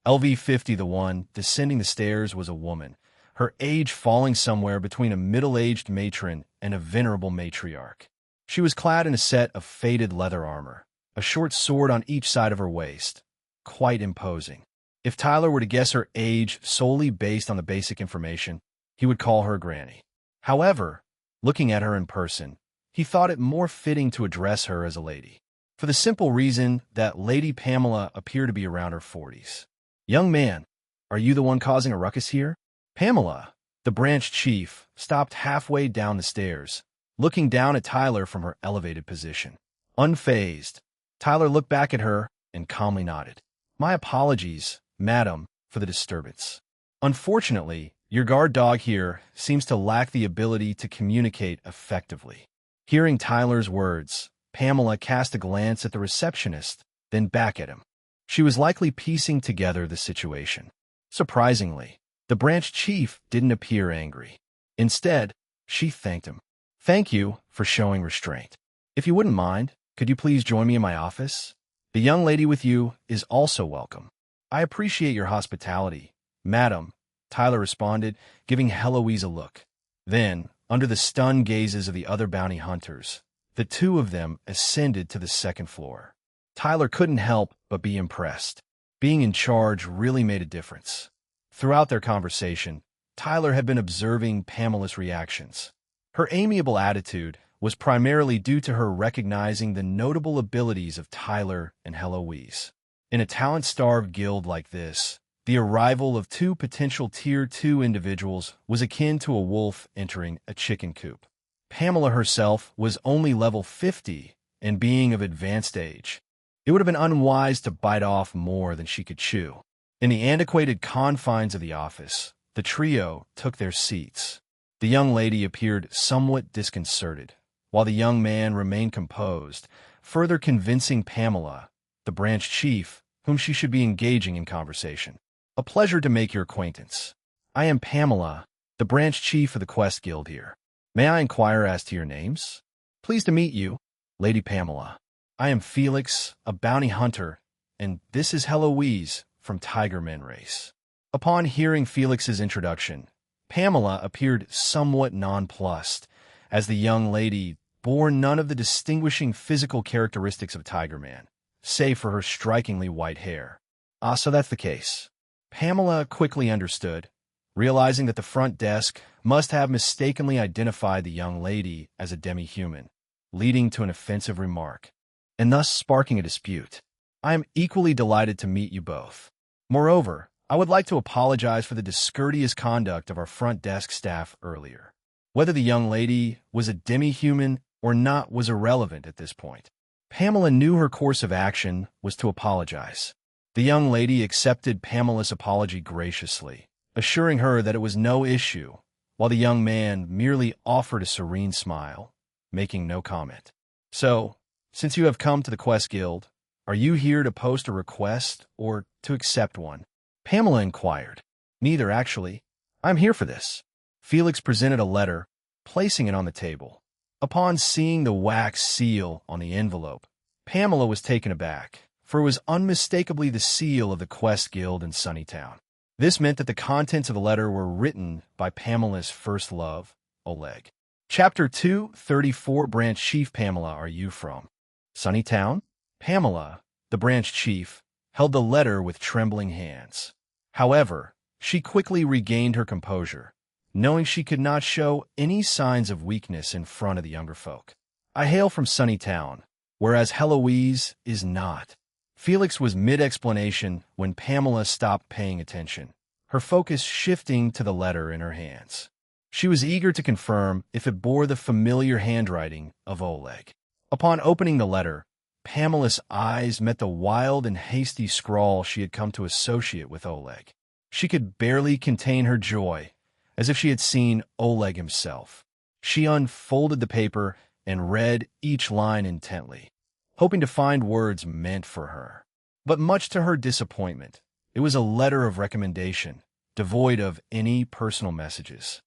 LV50 the one descending the stairs was a woman, her age falling somewhere between a middle-aged matron and a venerable matriarch. She was clad in a set of faded leather armor, a short sword on each side of her waist. Quite imposing. If Tyler were to guess her age solely based on the basic information, he would call her Granny. However, looking at her in person, he thought it more fitting to address her as a lady, for the simple reason that Lady Pamela appeared to be around her 40s. Young man, are you the one causing a ruckus here? Pamela, the branch chief, stopped halfway down the stairs, looking down at Tyler from her elevated position. Unfazed, Tyler looked back at her and calmly nodded. My apologies, madam, for the disturbance. Unfortunately, your guard dog here seems to lack the ability to communicate effectively. Hearing Tyler's words, Pamela cast a glance at the receptionist, then back at him. She was likely piecing together the situation. Surprisingly, the branch chief didn't appear angry. Instead, she thanked him. Thank you for showing restraint. If you wouldn't mind, could you please join me in my office? The young lady with you is also welcome. I appreciate your hospitality, madam, Tyler responded, giving Heloise a look. Then, under the stunned gazes of the other bounty hunters, the two of them ascended to the second floor. Tyler couldn't help but be impressed. Being in charge really made a difference. Throughout their conversation, Tyler had been observing Pamela's reactions. Her amiable attitude was primarily due to her recognizing the notable abilities of Tyler and Heloise. In a talent-starved guild like this, the arrival of two potential Tier 2 individuals was akin to a wolf entering a chicken coop. Pamela herself was only level 50 and being of advanced age. It would have been unwise to bite off more than she could chew. In the antiquated confines of the office, the trio took their seats. The young lady appeared somewhat disconcerted, while the young man remained composed, further convincing Pamela, the branch chief, whom she should be engaging in conversation. A pleasure to make your acquaintance. I am Pamela, the branch chief of the Quest Guild here. May I inquire as to your names? Pleased to meet you, Lady Pamela. I am Felix, a bounty hunter, and this is Heloise from Tiger Men Race. Upon hearing Felix's introduction, Pamela appeared somewhat nonplussed, as the young lady bore none of the distinguishing physical characteristics of Tiger Man, save for her strikingly white hair. Ah, so that's the case. Pamela quickly understood, realizing that the front desk must have mistakenly identified the young lady as a demi-human, leading to an offensive remark, and thus sparking a dispute. I am equally delighted to meet you both. Moreover, I would like to apologize for the discourteous conduct of our front desk staff earlier. Whether the young lady was a demi-human or not was irrelevant at this point. Pamela knew her course of action was to apologize. The young lady accepted Pamela's apology graciously, assuring her that it was no issue, while the young man merely offered a serene smile, making no comment. So, since you have come to the Quest Guild, are you here to post a request or to accept one? Pamela inquired. Neither, actually. I'm here for this. Felix presented a letter, placing it on the table. Upon seeing the wax seal on the envelope, Pamela was taken aback, for it was unmistakably the seal of the Quest Guild in Sunnytown. This meant that the contents of the letter were written by Pamela's first love, Oleg. Chapter 234. Branch Chief. Pamela, are you from Sunnytown? Pamela, the branch chief, held the letter with trembling hands. However, she quickly regained her composure, knowing she could not show any signs of weakness in front of the younger folk. I hail from Sunnytown, whereas Heloise is not. Felix was mid-explanation when Pamela stopped paying attention, her focus shifting to the letter in her hands. She was eager to confirm if it bore the familiar handwriting of Oleg. Upon opening the letter, Pamela's eyes met the wild and hasty scrawl she had come to associate with Oleg. She could barely contain her joy, as if she had seen Oleg himself. She unfolded the paper and read each line intently, hoping to find words meant for her. But much to her disappointment, it was a letter of recommendation, devoid of any personal messages.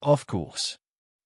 Of course.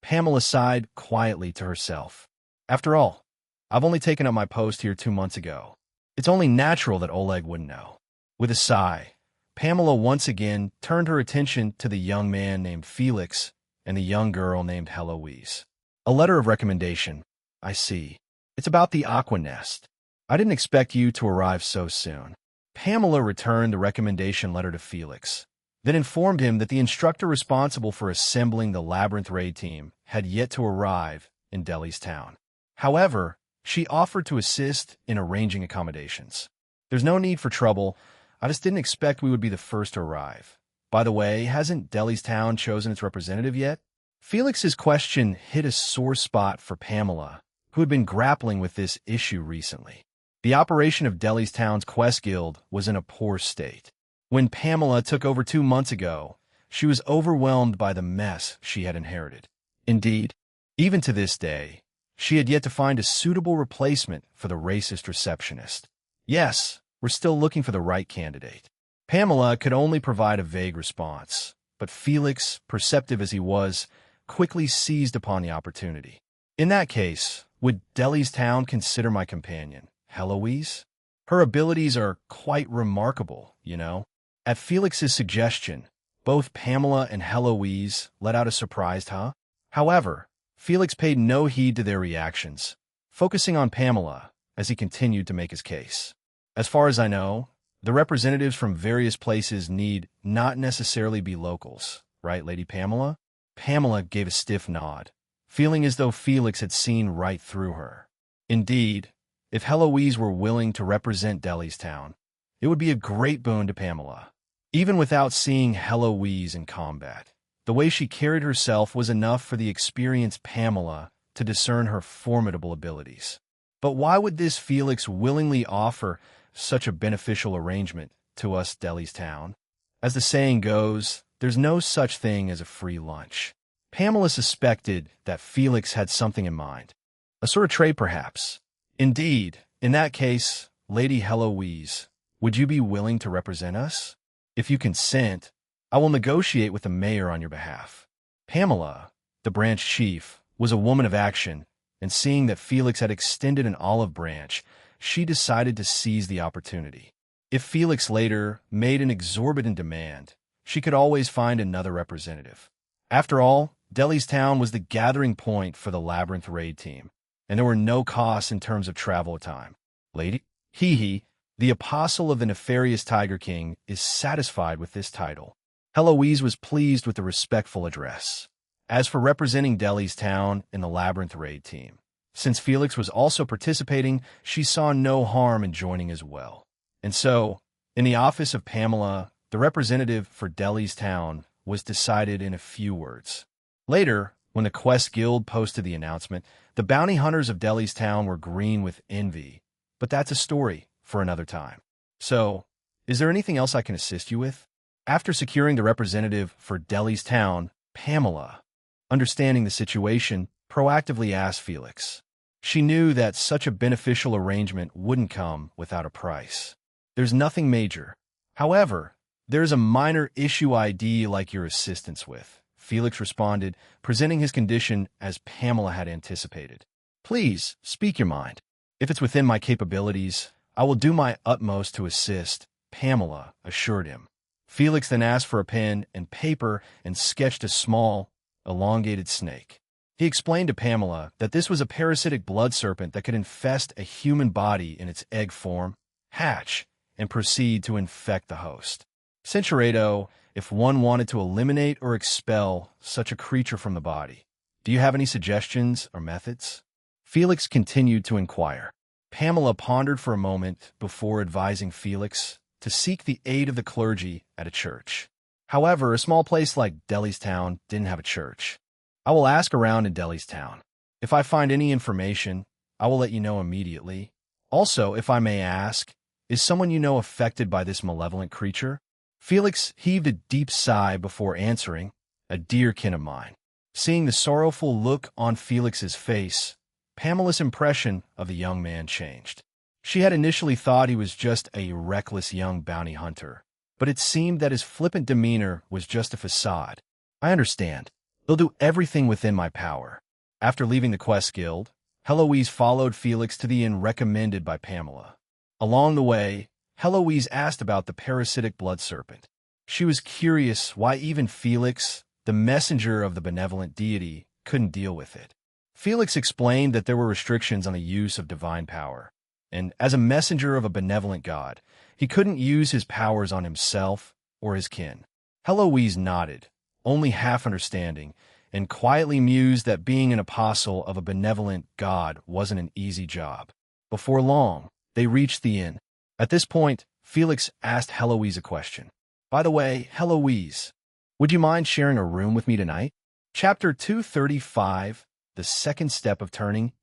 Pamela sighed quietly to herself. After all, I've only taken up my post here 2 months ago. It's only natural that Oleg wouldn't know. With a sigh, Pamela once again turned her attention to the young man named Felix and the young girl named Heloise. A letter of recommendation. I see. It's about the Aqua Nest. I didn't expect you to arrive so soon. Pamela returned the recommendation letter to Felix, then informed him that the instructor responsible for assembling the Labyrinth raid team had yet to arrive in Delhi's town. However, she offered to assist in arranging accommodations. There's no need for trouble. I just didn't expect we would be the first to arrive. By the way, hasn't Delhi's town chosen its representative yet? Felix's question hit a sore spot for Pamela, who had been grappling with this issue recently. The operation of Delhi's town's Quest Guild was in a poor state. When Pamela took over 2 months ago, she was overwhelmed by the mess she had inherited. Indeed, even to this day, she had yet to find a suitable replacement for the racist receptionist. Yes, we're still looking for the right candidate. Pamela could only provide a vague response, but Felix, perceptive as he was, quickly seized upon the opportunity. In that case, would Delhi's town consider my companion, Heloise? Her abilities are quite remarkable, you know. At Felix's suggestion, both Pamela and Heloise let out a surprised huh. However, Felix paid no heed to their reactions, focusing on Pamela as he continued to make his case. As far as I know, the representatives from various places need not necessarily be locals, right, Lady Pamela? Pamela gave a stiff nod, feeling as though Felix had seen right through her. Indeed, if Heloise were willing to represent Delhistown, it would be a great boon to Pamela. Even without seeing Heloise in combat, the way she carried herself was enough for the experienced Pamela to discern her formidable abilities. But why would this Felix willingly offer such a beneficial arrangement to us Delhistown? As the saying goes, there's no such thing as a free lunch. Pamela suspected that Felix had something in mind. A sort of trade, perhaps. Indeed, in that case, Lady Heloise, would you be willing to represent us? If you consent, I will negotiate with the mayor on your behalf. Pamela, the branch chief, was a woman of action, and seeing that Felix had extended an olive branch, she decided to seize the opportunity. If Felix later made an exorbitant demand, she could always find another representative. After all, Delhistown was the gathering point for the Labyrinth raid team, and there were no costs in terms of travel time. Lady Hee, the apostle of the nefarious Tiger King, is satisfied with this title. Heloise was pleased with the respectful address. As for representing Delhistown in the Labyrinth raid team, since Felix was also participating, she saw no harm in joining as well. And so, in the office of Pamela, the representative for Delhistown was decided in a few words. Later, when the Quest Guild posted the announcement, the bounty hunters of Delhistown were green with envy. But that's a story for another time. So, is there anything else I can assist you with? After securing the representative for Delhistown, Pamela, understanding the situation, proactively asked Felix. She knew that such a beneficial arrangement wouldn't come without a price. There's nothing major. However, there's a minor issue I'd like your assistance with, Felix responded, presenting his condition as Pamela had anticipated. Please, speak your mind. If it's within my capabilities, I will do my utmost to assist, Pamela assured him. Felix then asked for a pen and paper and sketched a small, elongated snake. He explained to Pamela that this was a parasitic blood serpent that could infest a human body in its egg form, hatch, and proceed to infect the host. Centuredo, if one wanted to eliminate or expel such a creature from the body, do you have any suggestions or methods? Felix continued to inquire. Pamela pondered for a moment before advising Felix to seek the aid of the clergy at a church. However, a small place like Delhistown didn't have a church. I will ask around in Delhistown. If I find any information, I will let you know immediately. Also, if I may ask, is someone you know affected by this malevolent creature? Felix heaved a deep sigh before answering, a dear kin of mine. Seeing the sorrowful look on Felix's face, Pamela's impression of the young man changed. She had initially thought he was just a reckless young bounty hunter, but it seemed that his flippant demeanor was just a facade. I understand. They'll do everything within my power. After leaving the Quest Guild, Heloise followed Felix to the inn recommended by Pamela. Along the way, Heloise asked about the parasitic blood serpent. She was curious why even Felix, the messenger of the benevolent deity, couldn't deal with it. Felix explained that there were restrictions on the use of divine power, and as a messenger of a benevolent god, he couldn't use his powers on himself or his kin. Heloise nodded, only half understanding, and quietly mused that being an apostle of a benevolent god wasn't an easy job. Before long, they reached the inn. At this point, Felix asked Heloise a question. By the way, Heloise, would you mind sharing a room with me tonight? Chapter 235, The Second Step of Turning,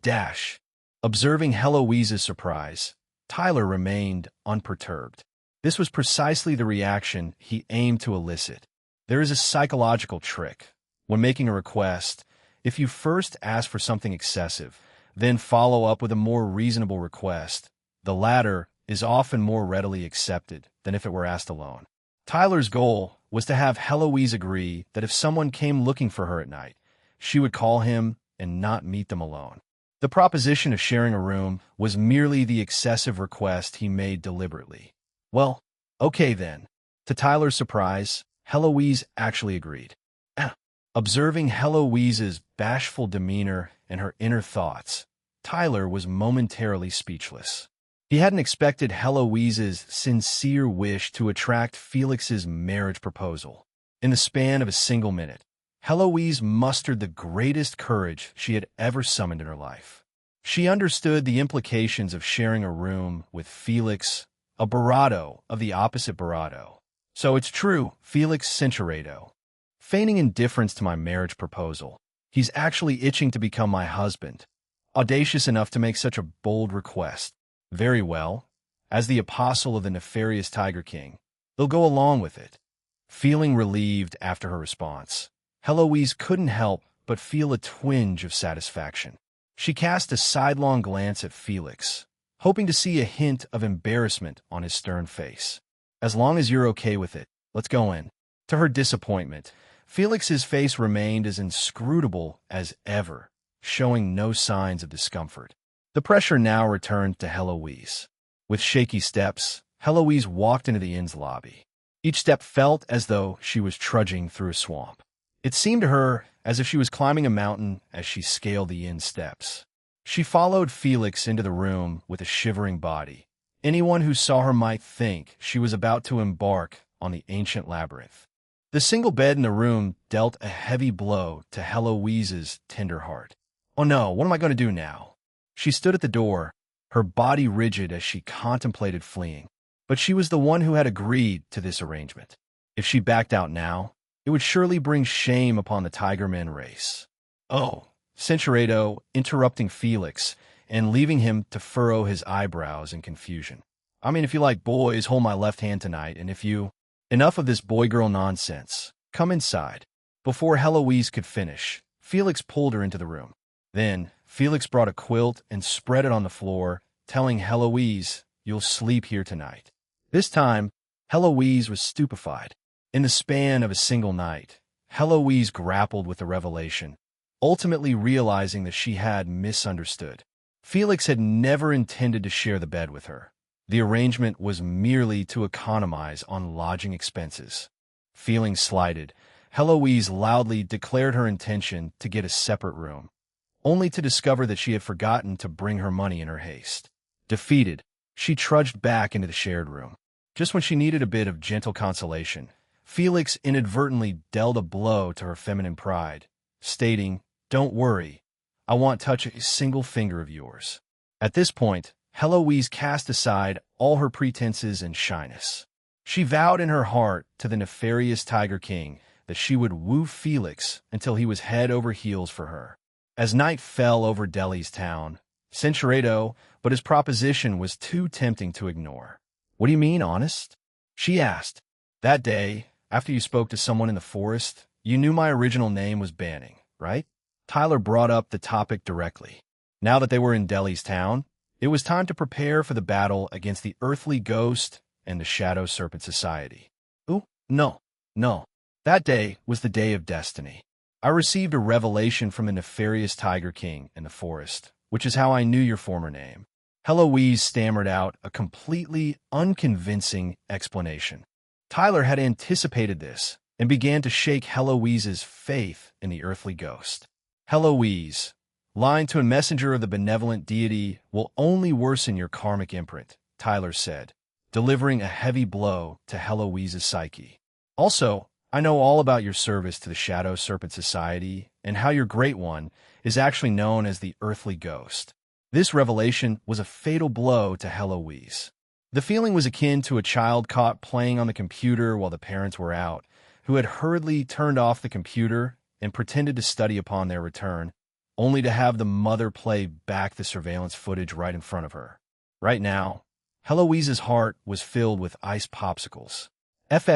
Dash. Observing Heloise's surprise, Tyler remained unperturbed. This was precisely the reaction he aimed to elicit. There is a psychological trick. When making a request, if you first ask for something excessive, then follow up with a more reasonable request, the latter is often more readily accepted than if it were asked alone. Tyler's goal was to have Heloise agree that if someone came looking for her at night, she would call him and not meet them alone. The proposition of sharing a room was merely the excessive request he made deliberately. Well, okay then. To Tyler's surprise, Heloise actually agreed. Observing Heloise's bashful demeanor and her inner thoughts, Tyler was momentarily speechless. He hadn't expected Heloise's sincere wish to attract Felix's marriage proposal. In the span of a single minute, Heloise mustered the greatest courage she had ever summoned in her life. She understood the implications of sharing a room with Felix, a Barado of the opposite Barado. So it's true, Felix Cincherato. Feigning indifference to my marriage proposal, he's actually itching to become my husband. Audacious enough to make such a bold request. Very well. As the apostle of the nefarious Tiger King, they'll go along with it. Feeling relieved after her response, Heloise couldn't help but feel a twinge of satisfaction. She cast a sidelong glance at Felix, hoping to see a hint of embarrassment on his stern face. As long as you're okay with it, let's go in. To her disappointment, Felix's face remained as inscrutable as ever, showing no signs of discomfort. The pressure now returned to Heloise. With shaky steps, Heloise walked into the inn's lobby. Each step felt as though she was trudging through a swamp. It seemed to her as if she was climbing a mountain as she scaled the inn steps. She followed Felix into the room with a shivering body. Anyone who saw her might think she was about to embark on the ancient labyrinth. The single bed in the room dealt a heavy blow to Heloise's tender heart. Oh no, what am I going to do now? She stood at the door, her body rigid as she contemplated fleeing. But she was the one who had agreed to this arrangement. If she backed out now, it would surely bring shame upon the Tigerman race. Oh, Cincherato, interrupting Felix and leaving him to furrow his eyebrows in confusion. I mean, if you like boys, hold my left hand tonight, and if you... Enough of this boy-girl nonsense. Come inside. Before Heloise could finish, Felix pulled her into the room. Then, Felix brought a quilt and spread it on the floor, telling Heloise, "You'll sleep here tonight." This time, Heloise was stupefied. In the span of a single night, Heloise grappled with the revelation, ultimately realizing that she had misunderstood. Felix had never intended to share the bed with her. The arrangement was merely to economize on lodging expenses. Feeling slighted, Heloise loudly declared her intention to get a separate room, only to discover that she had forgotten to bring her money in her haste. Defeated, she trudged back into the shared room. Just when she needed a bit of gentle consolation, Felix inadvertently dealt a blow to her feminine pride, stating, "Don't worry, I won't touch a single finger of yours." At this point, Heloise cast aside all her pretenses and shyness. She vowed in her heart to the nefarious Tiger King that she would woo Felix until he was head over heels for her. As night fell over Delhi's town, Cincherato, but his proposition was too tempting to ignore. "What do you mean, honest?" she asked. "That day, after you spoke to someone in the forest, you knew my original name was Banning, right?" Tyler brought up the topic directly. Now that they were in Delhi's town, it was time to prepare for the battle against the Earthly Ghost and the Shadow Serpent Society. "Oh, no. That day was the day of destiny. I received a revelation from the nefarious Tiger King in the forest, which is how I knew your former name." Heloise stammered out a completely unconvincing explanation. Tyler had anticipated this and began to shake Heloise's faith in the Earthly Ghost. "Heloise, lying to a messenger of the benevolent deity will only worsen your karmic imprint," Tyler said, delivering a heavy blow to Heloise's psyche. "Also, I know all about your service to the Shadow Serpent Society and how your Great One is actually known as the Earthly Ghost." This revelation was a fatal blow to Heloise. The feeling was akin to a child caught playing on the computer while the parents were out, who had hurriedly turned off the computer and pretended to study upon their return, only to have the mother play back the surveillance footage right in front of her. Right now, Heloise's heart was filled with ice popsicles.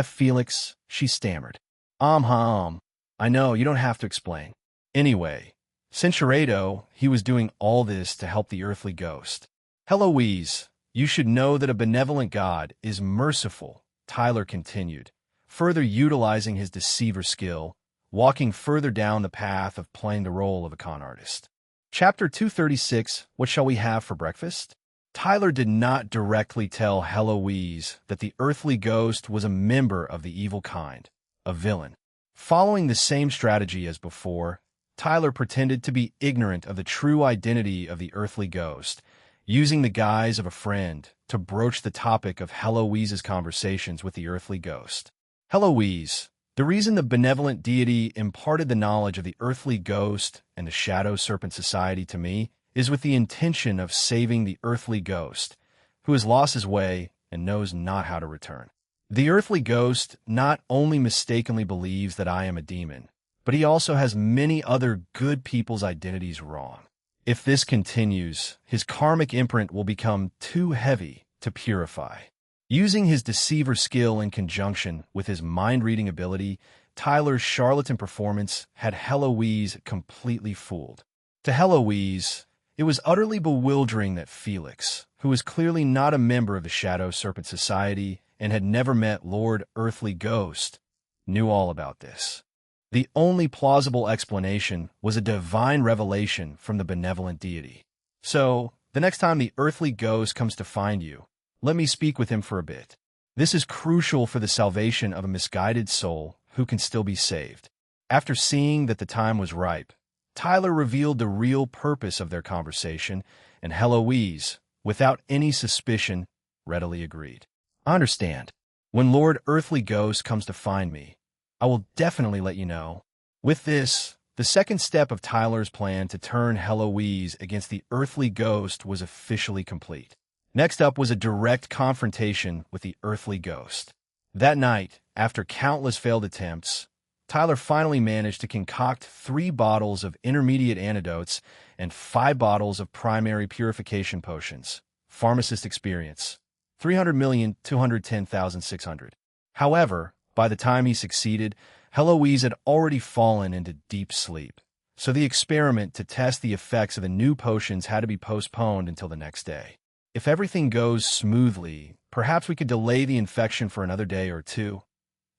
Felix," she stammered. I know, you don't have to explain. Anyway, Cincherato, he was doing all this to help the Earthly Ghost. Heloise, you should know that a benevolent God is merciful," Tyler continued, further utilizing his deceiver skill, walking further down the path of playing the role of a con artist. Chapter 236, What Shall We Have for Breakfast? Tyler did not directly tell Heloise that the earthly ghost was a member of the evil kind, a villain. Following the same strategy as before, Tyler pretended to be ignorant of the true identity of the earthly ghost, using the guise of a friend to broach the topic of Heloise's conversations with the earthly ghost. Heloise, the reason the benevolent deity imparted the knowledge of the earthly ghost and the Shadow Serpent Society to me is with the intention of saving the earthly ghost, who has lost his way and knows not how to return. The earthly ghost not only mistakenly believes that I am a demon, but he also has many other good people's identities wrong. If this continues, his karmic imprint will become too heavy to purify. Using his deceiver skill in conjunction with his mind-reading ability, Tyler's charlatan performance had Heloise completely fooled. To Heloise, it was utterly bewildering that Felix, who was clearly not a member of the Shadow Serpent Society and had never met Lord Earthly Ghost, knew all about this. The only plausible explanation was a divine revelation from the benevolent deity. So, the next time the Earthly Ghost comes to find you, let me speak with him for a bit. This is crucial for the salvation of a misguided soul who can still be saved. After seeing that the time was ripe, Tyler revealed the real purpose of their conversation, and Heloise, without any suspicion, readily agreed. I understand. When Lord Earthly Ghost comes to find me, I will definitely let you know. With this, the second step of Tyler's plan to turn Heloise against the Earthly Ghost was officially complete. Next up was a direct confrontation with the Earthly Ghost. That night, after countless failed attempts, Tyler finally managed to concoct 3 bottles of intermediate antidotes and 5 bottles of primary purification potions. Pharmacist experience, 300,210,600. However, by the time he succeeded, Heloise had already fallen into deep sleep, so the experiment to test the effects of the new potions had to be postponed until the next day. If everything goes smoothly, perhaps we could delay the infection for another day or two.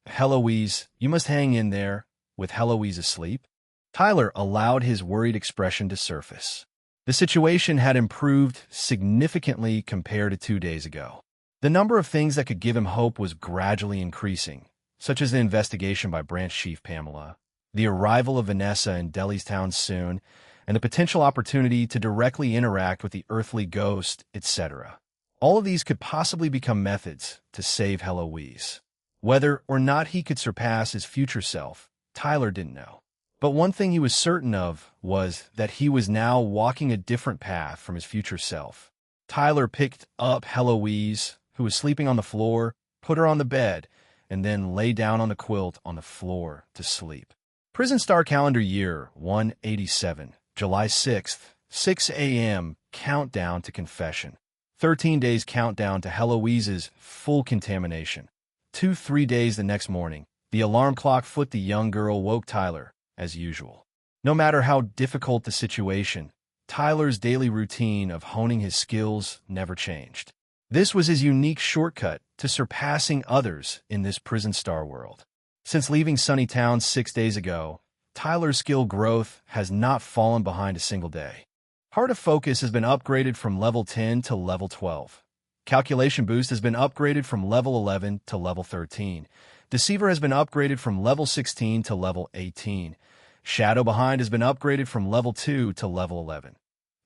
Heloise, you must hang in there. With Heloise asleep? Tyler allowed his worried expression to surface. The situation had improved significantly compared to 2 days ago. The number of things that could give him hope was gradually increasing, such as the investigation by Branch Chief Pamela, the arrival of Vanessa in Delhi's town soon, and the potential opportunity to directly interact with the Earthly Ghost, etc. All of these could possibly become methods to save Heloise. Whether or not he could surpass his future self, Tyler didn't know. But one thing he was certain of was that he was now walking a different path from his future self. Tyler picked up Heloise, who was sleeping on the floor, put her on the bed, and then lay down on the quilt on the floor to sleep. Prison Star Calendar Year 187, July 6th, 6 a.m., countdown to confession. 13 days countdown to Heloise's full contamination. 2-3 days the next morning, the alarm clock foot the young girl woke Tyler, as usual. No matter how difficult the situation, Tyler's daily routine of honing his skills never changed. This was his unique shortcut to surpassing others in this Prison Star world. Since leaving Sunny Town 6 days ago, Tyler's skill growth has not fallen behind a single day. Heart of Focus has been upgraded from level 10 to level 12. Calculation Boost has been upgraded from level 11 to level 13. Deceiver has been upgraded from level 16 to level 18. Shadow Behind has been upgraded from level 2 to level 11.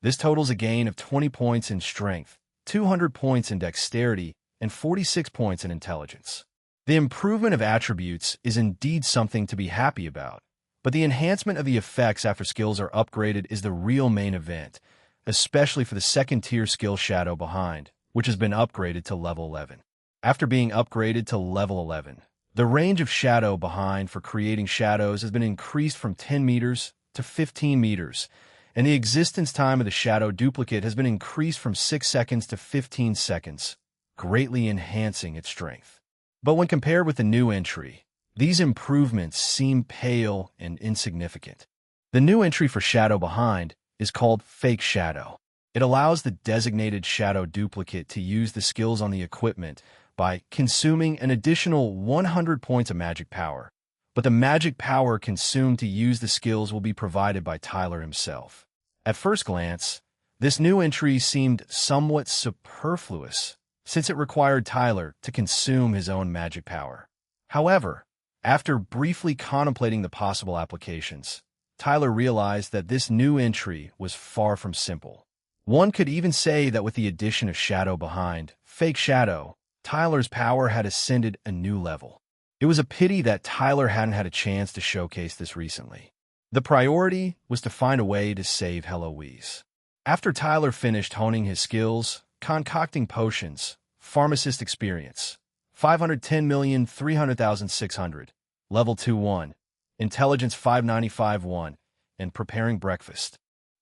This totals a gain of 20 points in Strength, 200 points in Dexterity, and 46 points in Intelligence. The improvement of attributes is indeed something to be happy about, but the enhancement of the effects after skills are upgraded is the real main event, especially for the second-tier skill Shadow Behind, which has been upgraded to level 11. After being upgraded to level 11, the range of Shadow Behind for creating shadows has been increased from 10 meters to 15 meters, and the existence time of the Shadow Duplicate has been increased from 6 seconds to 15 seconds, greatly enhancing its strength. But when compared with the new entry, these improvements seem pale and insignificant. The new entry for Shadow Behind is called Fake Shadow. It allows the designated Shadow Duplicate to use the skills on the equipment by consuming an additional 100 points of magic power, but the magic power consumed to use the skills will be provided by Tyler himself. At first glance, this new entry seemed somewhat superfluous, since it required Tyler to consume his own magic power. However, after briefly contemplating the possible applications, Tyler realized that this new entry was far from simple. One could even say that with the addition of Shadow behind, Fake Shadow, Tyler's power had ascended a new level. It was a pity that Tyler hadn't had a chance to showcase this recently. The priority was to find a way to save Heloise. After Tyler finished honing his skills, concocting potions, pharmacist experience, 510,300,600, level 2-1, intelligence 595-1, and preparing breakfast,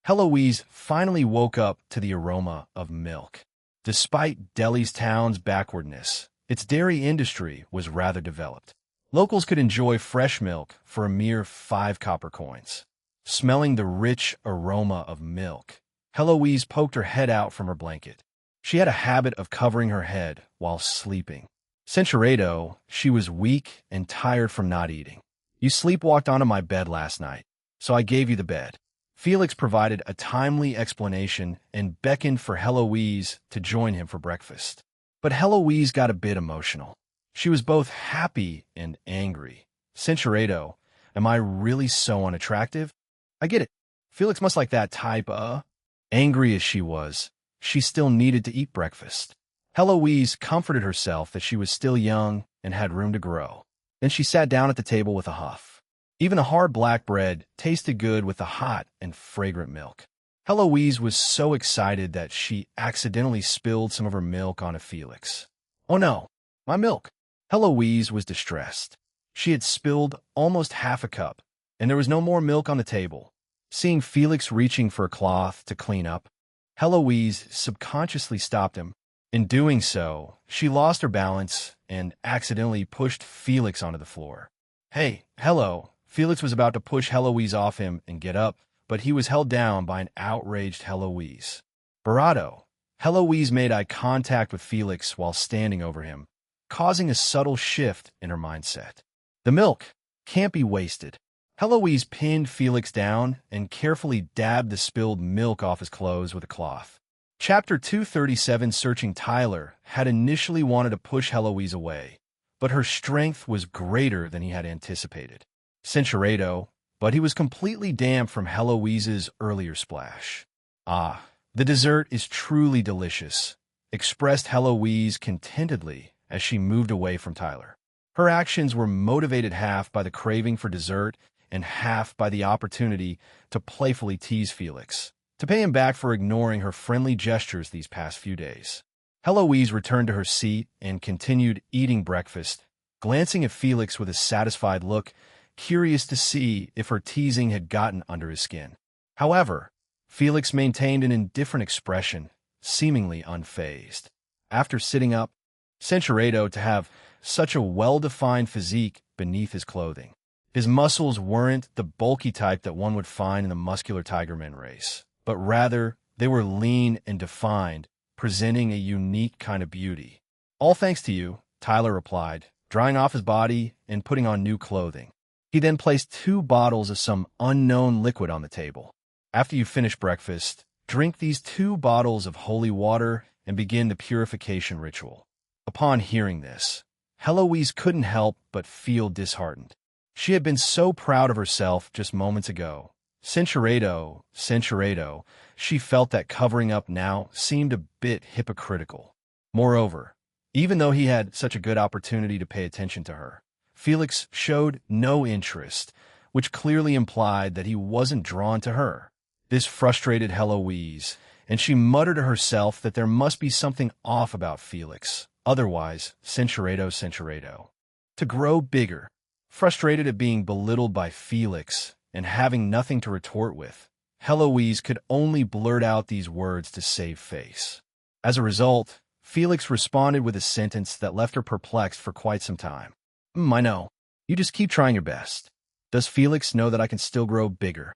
Heloise finally woke up to the aroma of milk. Despite Delhi's town's backwardness, its dairy industry was rather developed. Locals could enjoy fresh milk for a mere 5 copper coins. Smelling the rich aroma of milk, Heloise poked her head out from her blanket. She had a habit of covering her head while sleeping. Centurado, she was weak and tired from not eating. You sleepwalked onto my bed last night, so I gave you the bed. Felix provided a timely explanation and beckoned for Heloise to join him for breakfast. But Heloise got a bit emotional. She was both happy and angry. Centurado, am I really so unattractive? I get it. Felix must like that type, Angry as she was, she still needed to eat breakfast. Heloise comforted herself that she was still young and had room to grow. Then she sat down at the table with a huff. Even a hard black bread tasted good with the hot and fragrant milk. Heloise was so excited that she accidentally spilled some of her milk onto Felix. Oh no, my milk! Heloise was distressed. She had spilled almost half a cup, and there was no more milk on the table. Seeing Felix reaching for a cloth to clean up, Heloise subconsciously stopped him. In doing so, she lost her balance and accidentally pushed Felix onto the floor. Hey, hello! Felix was about to push Heloise off him and get up, but he was held down by an outraged Heloise. Barato! Heloise made eye contact with Felix while standing over him, causing a subtle shift in her mindset. The milk can't be wasted. Heloise pinned Felix down and carefully dabbed the spilled milk off his clothes with a cloth. Chapter 237 Searching Tyler had initially wanted to push Heloise away, but her strength was greater than he had anticipated. Centurado, but he was completely damp from Heloise's earlier splash. Ah, the dessert is truly delicious, expressed Heloise contentedly as she moved away from Tyler. Her actions were motivated half by the craving for dessert and half by the opportunity to playfully tease Felix, to pay him back for ignoring her friendly gestures these past few days. Heloise returned to her seat and continued eating breakfast, glancing at Felix with a satisfied look, curious to see if her teasing had gotten under his skin. However, Felix maintained an indifferent expression, seemingly unfazed. After sitting up, Centurado to have such a well-defined physique beneath his clothing. His muscles weren't the bulky type that one would find in the muscular Tigerman race, but rather they were lean and defined, presenting a unique kind of beauty. All thanks to you, Tyler replied, drying off his body and putting on new clothing. He then placed 2 bottles of some unknown liquid on the table. After you finish breakfast, drink these 2 bottles of holy water and begin the purification ritual. Upon hearing this, Heloise couldn't help but feel disheartened. She had been so proud of herself just moments ago. Centurado, she felt that covering up now seemed a bit hypocritical. Moreover, even though he had such a good opportunity to pay attention to her, Felix showed no interest, which clearly implied that he wasn't drawn to her. This frustrated Heloise, and she muttered to herself that there must be something off about Felix. Otherwise, Centurado. To grow bigger, frustrated at being belittled by Felix and having nothing to retort with, Heloise could only blurt out these words to save face. As a result, Felix responded with a sentence that left her perplexed for quite some time. I know. You just keep trying your best. Does Felix know that I can still grow bigger?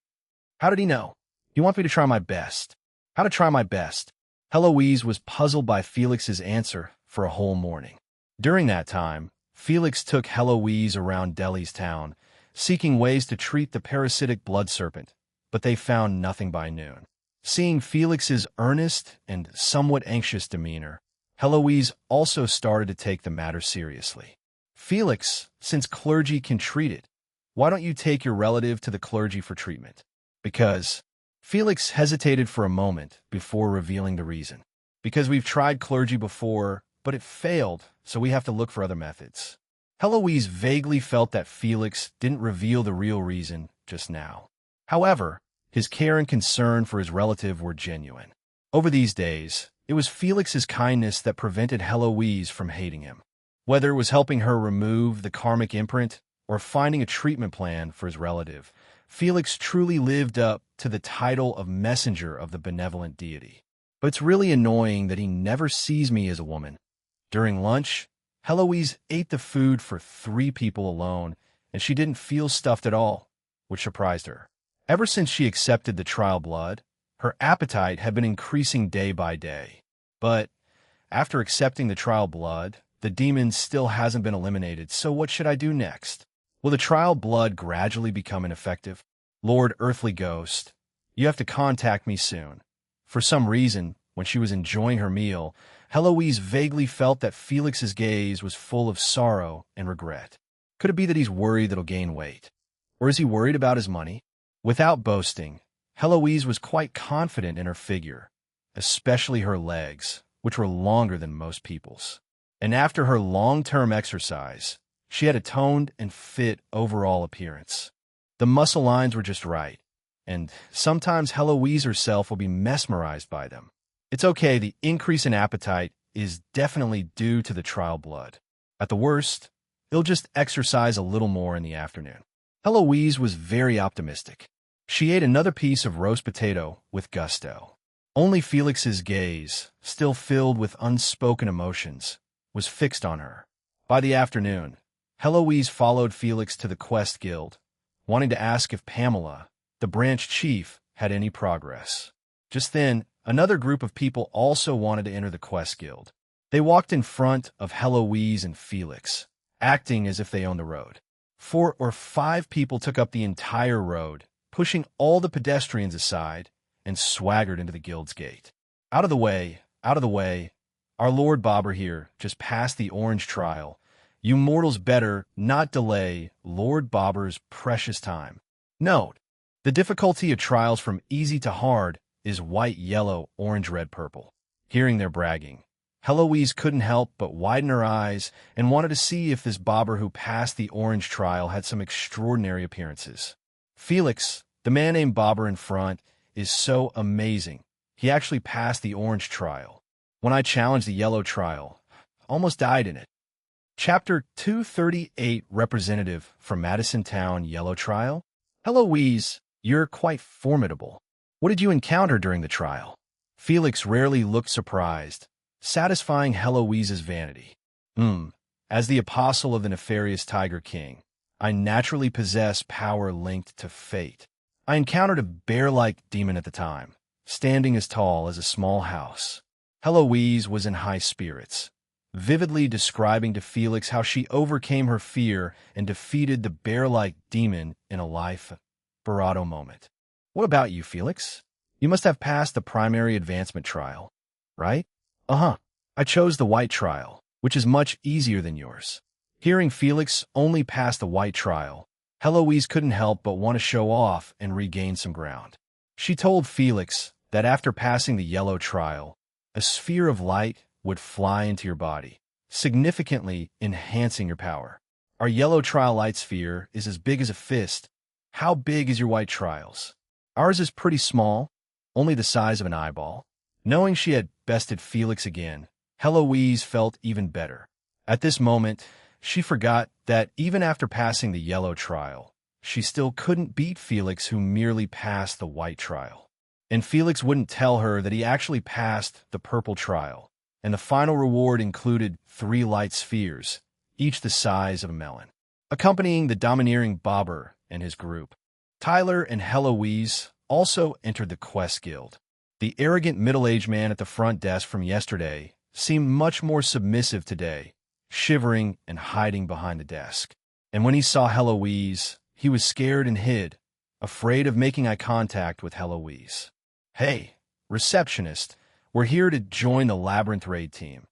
How did he know? He wants me to try my best. How to try my best? Heloise was puzzled by Felix's answer for a whole morning. During that time, Felix took Heloise around Delhi's town, seeking ways to treat the parasitic blood serpent, but they found nothing by noon. Seeing Felix's earnest and somewhat anxious demeanor, Heloise also started to take the matter seriously. Felix, since clergy can treat it, why don't you take your relative to the clergy for treatment? Because Felix hesitated for a moment before revealing the reason. Because we've tried clergy before, but it failed, so we have to look for other methods. Heloise vaguely felt that Felix didn't reveal the real reason just now. However, his care and concern for his relative were genuine. Over these days, it was Felix's kindness that prevented Heloise from hating him. Whether it was helping her remove the karmic imprint or finding a treatment plan for his relative, Felix truly lived up to the title of messenger of the benevolent deity. But it's really annoying that he never sees me as a woman. During lunch, Heloise ate the food for 3 people alone, and she didn't feel stuffed at all, which surprised her. Ever since she accepted the trial blood, her appetite had been increasing day by day. But after accepting the trial blood, the demon still hasn't been eliminated, so what should I do next? Will the trial blood gradually become ineffective? Lord Earthly Ghost, you have to contact me soon. For some reason, when she was enjoying her meal, Heloise vaguely felt that Felix's gaze was full of sorrow and regret. Could it be that he's worried that he'll gain weight? Or is he worried about his money? Without boasting, Heloise was quite confident in her figure, especially her legs, which were longer than most people's. And after her long-term exercise, she had a toned and fit overall appearance. The muscle lines were just right, and sometimes Heloise herself will be mesmerized by them. It's okay, the increase in appetite is definitely due to the trial blood. At the worst, he'll just exercise a little more in the afternoon. Heloise was very optimistic. She ate another piece of roast potato with gusto. Only Felix's gaze, still filled with unspoken emotions, was fixed on her. By the afternoon, Heloise followed Felix to the Quest Guild, wanting to ask if Pamela, the branch chief, had any progress. Just then, another group of people also wanted to enter the Quest Guild. They walked in front of Heloise and Felix, acting as if they owned the road. 4 or 5 people took up the entire road, pushing all the pedestrians aside, and swaggered into the guild's gate. Out of the way, out of the way. Our Lord Bobber here just passed the orange trial. You mortals better not delay Lord Bobber's precious time. Note, the difficulty of trials from easy to hard is white, yellow, orange, red, purple. Hearing their bragging, Heloise couldn't help but widen her eyes and wanted to see if this Bobber who passed the orange trial had some extraordinary appearances. Felix, the man named Bobber in front, is so amazing. He actually passed the orange trial. When I challenged the yellow trial, almost died in it. Chapter 238, Representative from Madison Town, Yellow Trial. Heloise, you're quite formidable. What did you encounter during the trial? Felix rarely looked surprised, satisfying Heloise's vanity. As the apostle of the nefarious Tiger King, I naturally possess power linked to fate. I encountered a bear-like demon at the time, standing as tall as a small house. Heloise was in high spirits, vividly describing to Felix how she overcame her fear and defeated the bear-like demon in a life Barado moment. What about you, Felix? You must have passed the primary advancement trial, right? I chose the white trial, which is much easier than yours. Hearing Felix only passed the white trial, Heloise couldn't help but want to show off and regain some ground. She told Felix that after passing the yellow trial, a sphere of light would fly into your body, significantly enhancing your power. Our yellow trial light sphere is as big as a fist. How big is your white trials? Ours is pretty small, only the size of an eyeball. Knowing she had bested Felix again, Heloise felt even better. At this moment, she forgot that even after passing the yellow trial, she still couldn't beat Felix, who merely passed the white trial. And Felix wouldn't tell her that he actually passed the purple trial, and the final reward included 3 light spheres, each the size of a melon. Accompanying the domineering Bobber and his group, Tyler and Heloise also entered the Quest Guild. The arrogant middle-aged man at the front desk from yesterday seemed much more submissive today, shivering and hiding behind the desk. And when he saw Heloise, he was scared and hid, afraid of making eye contact with Heloise. Hey, receptionist, we're here to join the Labyrinth raid team.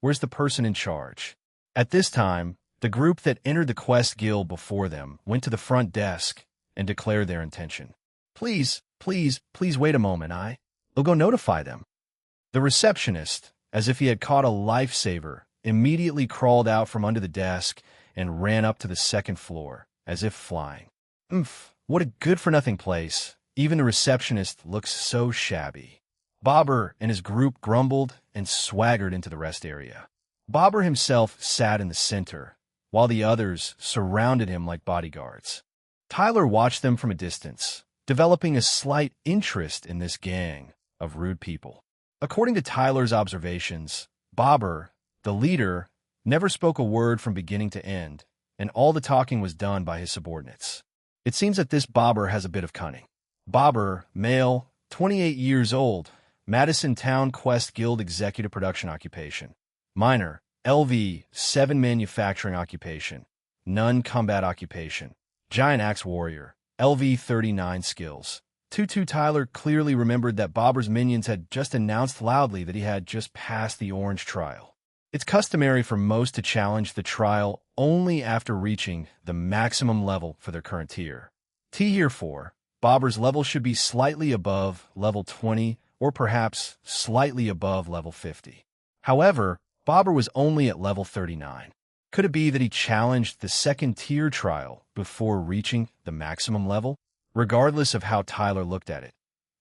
Where's the person in charge? At this time, the group that entered the Quest Guild before them went to the front desk and declared their intention. Please wait a moment, I'll go notify them. The receptionist, as if he had caught a lifesaver, immediately crawled out from under the desk and ran up to the second floor, as if flying. What a good-for-nothing place. Even the receptionist looks so shabby. Bobber and his group grumbled and swaggered into the rest area. Bobber himself sat in the center, while the others surrounded him like bodyguards. Tyler watched them from a distance, developing a slight interest in this gang of rude people. According to Tyler's observations, Bobber, the leader, never spoke a word from beginning to end, and all the talking was done by his subordinates. It seems that this Bobber has a bit of cunning. Bobber, male, 28 years old, Madison Town Quest Guild executive production occupation. Minor, LV, 7 manufacturing occupation. None combat occupation. Giant Axe Warrior, LV 39 skills. 2-2 Tyler clearly remembered that Bobber's minions had just announced loudly that he had just passed the Orange trial. It's customary for most to challenge the trial only after reaching the maximum level for their current tier. Tier 4, Bobber's level should be slightly above level 20 or perhaps slightly above level 50. However, Bobber was only at level 39. Could it be that he challenged the second tier trial before reaching the maximum level? Regardless of how Tyler looked at it,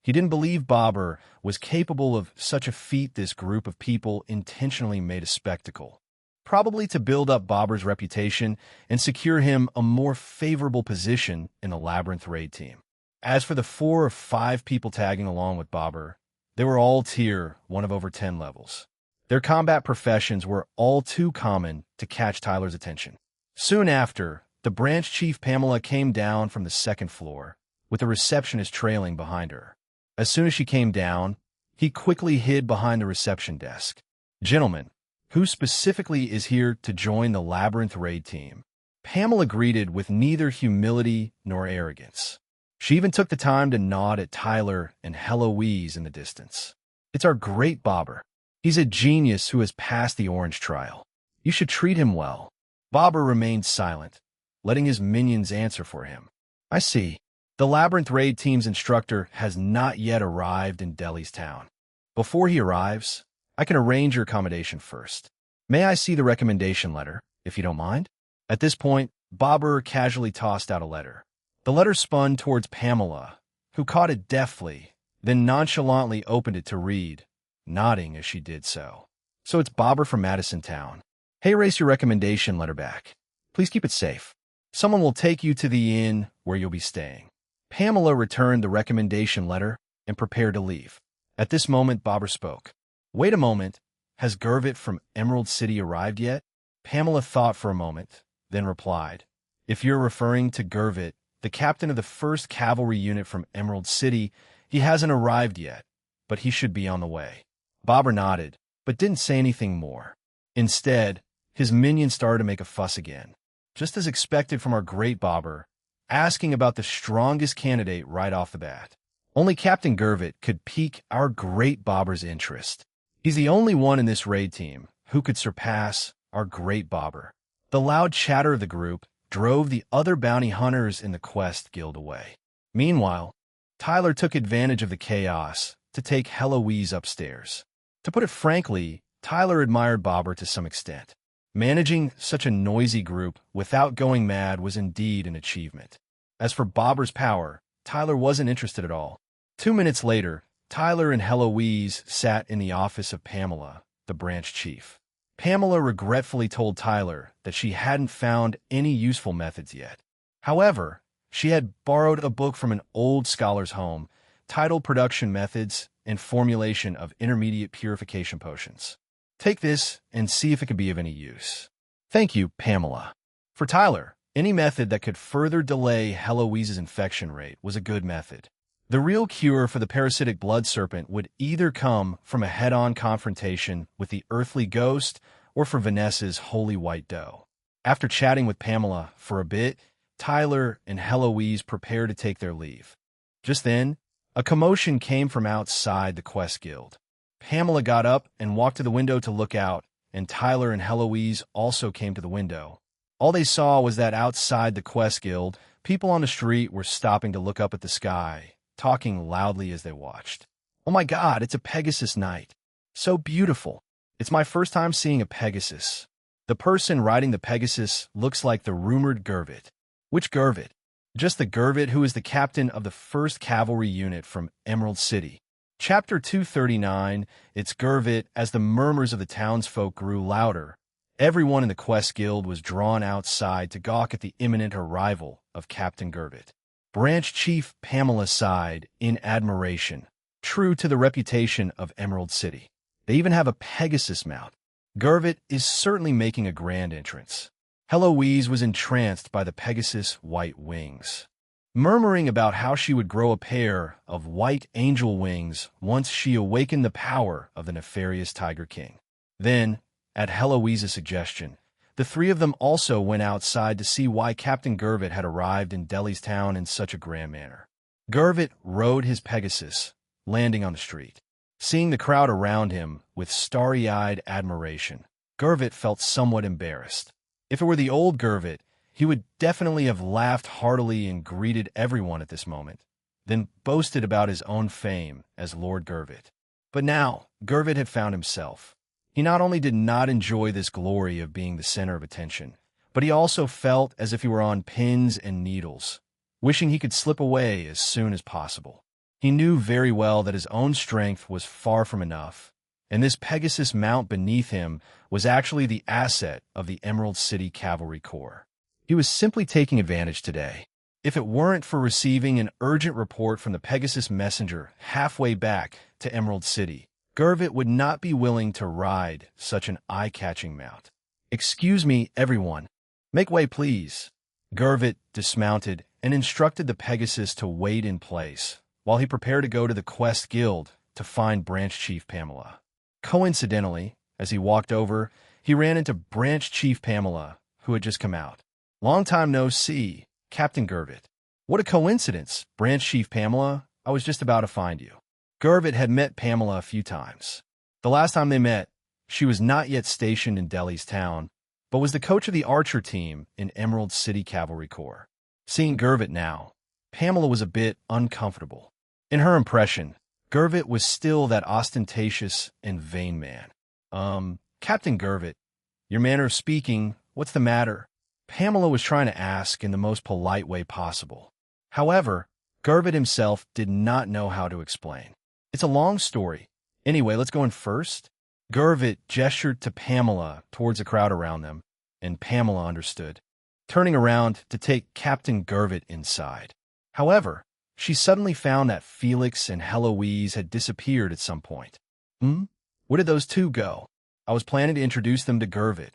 he didn't believe Bobber was capable of such a feat. This group of people intentionally made a spectacle, probably to build up Bobber's reputation and secure him a more favorable position in the Labyrinth raid team. As for the 4 or 5 people tagging along with Bobber, they were all tier 1 of over 10 levels. Their combat professions were all too common to catch Tyler's attention. Soon after, the branch chief Pamela came down from the second floor, with the receptionist trailing behind her. As soon as she came down, he quickly hid behind the reception desk. Gentlemen, who specifically is here to join the Labyrinth raid team? Pamela greeted with neither humility nor arrogance. She even took the time to nod at Tyler and Heloise in the distance. It's our great Bobber. He's a genius who has passed the Orange trial. You should treat him well. Bobber remained silent, letting his minions answer for him. I see. The Labyrinth raid team's instructor has not yet arrived in Delhi's town. Before he arrives, I can arrange your accommodation first. May I see the recommendation letter, if you don't mind? At this point, Bobber casually tossed out a letter. The letter spun towards Pamela, who caught it deftly, then nonchalantly opened it to read, nodding as she did so. So it's Bobber from Madison Town. Hey, erase your recommendation letter back. Please keep it safe. Someone will take you to the inn where you'll be staying. Pamela returned the recommendation letter and prepared to leave. At this moment, Bobber spoke. Wait a moment. Has Gervit from Emerald City arrived yet? Pamela thought for a moment, then replied. If you're referring to Gervit, the captain of the 1st Cavalry Unit from Emerald City, he hasn't arrived yet, but he should be on the way. Bobber nodded, but didn't say anything more. Instead, his minions started to make a fuss again. Just as expected from our great Bobber, asking about the strongest candidate right off the bat. Only Captain Gervit could pique our great Bobber's interest. He's the only one in this raid team who could surpass our great Bobber. The loud chatter of the group drove the other bounty hunters in the Quest Guild away. Meanwhile, Tyler took advantage of the chaos to take Heloise upstairs. To put it frankly, Tyler admired Bobber to some extent. Managing such a noisy group without going mad was indeed an achievement. As for Bobber's power, Tyler wasn't interested at all. 2 minutes later, Tyler and Heloise sat in the office of Pamela, the branch chief. Pamela regretfully told Tyler that she hadn't found any useful methods yet. However, she had borrowed a book from an old scholar's home titled Production Methods and Formulation of Intermediate Purification Potions. Take this and see if it can be of any use. Thank you, Pamela. For Tyler, any method that could further delay Heloise's infection rate was a good method. The real cure for the parasitic blood serpent would either come from a head-on confrontation with the earthly ghost or from Vanessa's holy white dough. After chatting with Pamela for a bit, Tyler and Heloise prepared to take their leave. Just then, A commotion came from outside the Quest Guild. Pamela got up and walked to the window to look out, and Tyler and Heloise also came to the window. All they saw was that outside the Quest Guild, people on the street were stopping to look up at the sky, talking loudly as they watched. "Oh my God, it's a Pegasus night. So beautiful. It's my first time seeing a Pegasus. The person riding the Pegasus looks like the rumored Gervit." "Which Gervit?" "Just the Gervit who is the captain of the 1st Cavalry Unit from Emerald City." Chapter 239, It's Gervit. As the murmurs of the townsfolk grew louder, everyone in the Quest Guild was drawn outside to gawk at the imminent arrival of Captain Gervit. Branch Chief Pamela sighed in admiration, true to the reputation of Emerald City. They even have a Pegasus mount. Gervit is certainly making a grand entrance. Heloise was entranced by the Pegasus' white wings, murmuring about how she would grow a pair of white angel wings once she awakened the power of the nefarious Tiger King. Then, at Heloise's suggestion, the three of them also went outside to see why Captain Gervit had arrived in Delhi's town in such a grand manner. Gervit rode his Pegasus, landing on the street. Seeing the crowd around him with starry-eyed admiration, Gervit felt somewhat embarrassed. If it were the old Gervit, he would definitely have laughed heartily and greeted everyone at this moment, then boasted about his own fame as Lord Gervit. But now, Gervit had found himself. He not only did not enjoy this glory of being the center of attention, but he also felt as if he were on pins and needles, wishing he could slip away as soon as possible. He knew very well that his own strength was far from enough, and this Pegasus mount beneath him was actually the asset of the Emerald City Cavalry Corps. He was simply taking advantage today. If it weren't for receiving an urgent report from the Pegasus messenger halfway back to Emerald City, Gervit would not be willing to ride such an eye-catching mount. "Excuse me, everyone. Make way, please." Gervit dismounted and instructed the Pegasus to wait in place while he prepared to go to the Quest Guild to find Branch Chief Pamela. Coincidentally, as he walked over, he ran into Branch Chief Pamela, who had just come out. "Long time no see, Captain Gervit." "What a coincidence, Branch Chief Pamela. I was just about to find you." Gervit had met Pamela a few times. The last time they met, she was not yet stationed in Delhi's town, but was the coach of the archer team in Emerald City Cavalry Corps. Seeing Gervit now, Pamela was a bit uncomfortable. In her impression, Gervit was still that ostentatious and vain man. Captain Gervit, your manner of speaking, what's the matter?" Pamela was trying to ask in the most polite way possible. However, Gervit himself did not know how to explain. "It's a long story. Anyway, let's go in first." Gervit gestured to Pamela towards the crowd around them, and Pamela understood, turning around to take Captain Gervit inside. However, she suddenly found that Felix and Heloise had disappeared at some point. Where did those two go? I was planning to introduce them to Gervit."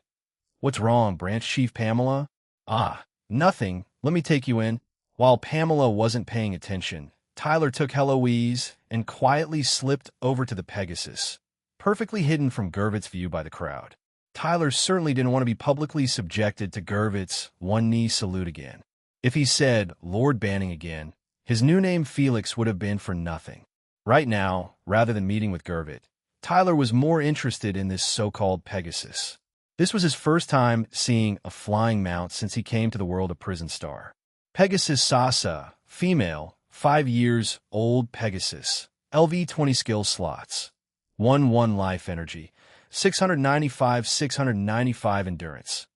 "What's wrong, Branch Chief Pamela?" "Ah, nothing. Let me take you in." While Pamela wasn't paying attention, Tyler took Heloise and quietly slipped over to the Pegasus, perfectly hidden from Gervit's view by the crowd. Tyler certainly didn't want to be publicly subjected to Gervit's one-knee salute again. If he said Lord Banning again, his new name Felix would have been for nothing. Right now, rather than meeting with Gervit, Tyler was more interested in this so-called Pegasus. This was his first time seeing a flying mount since he came to the world of Prison Star. Pegasus Sasa, female, 5 years old Pegasus, LV 20 skill slots, 1 life energy, 695 endurance,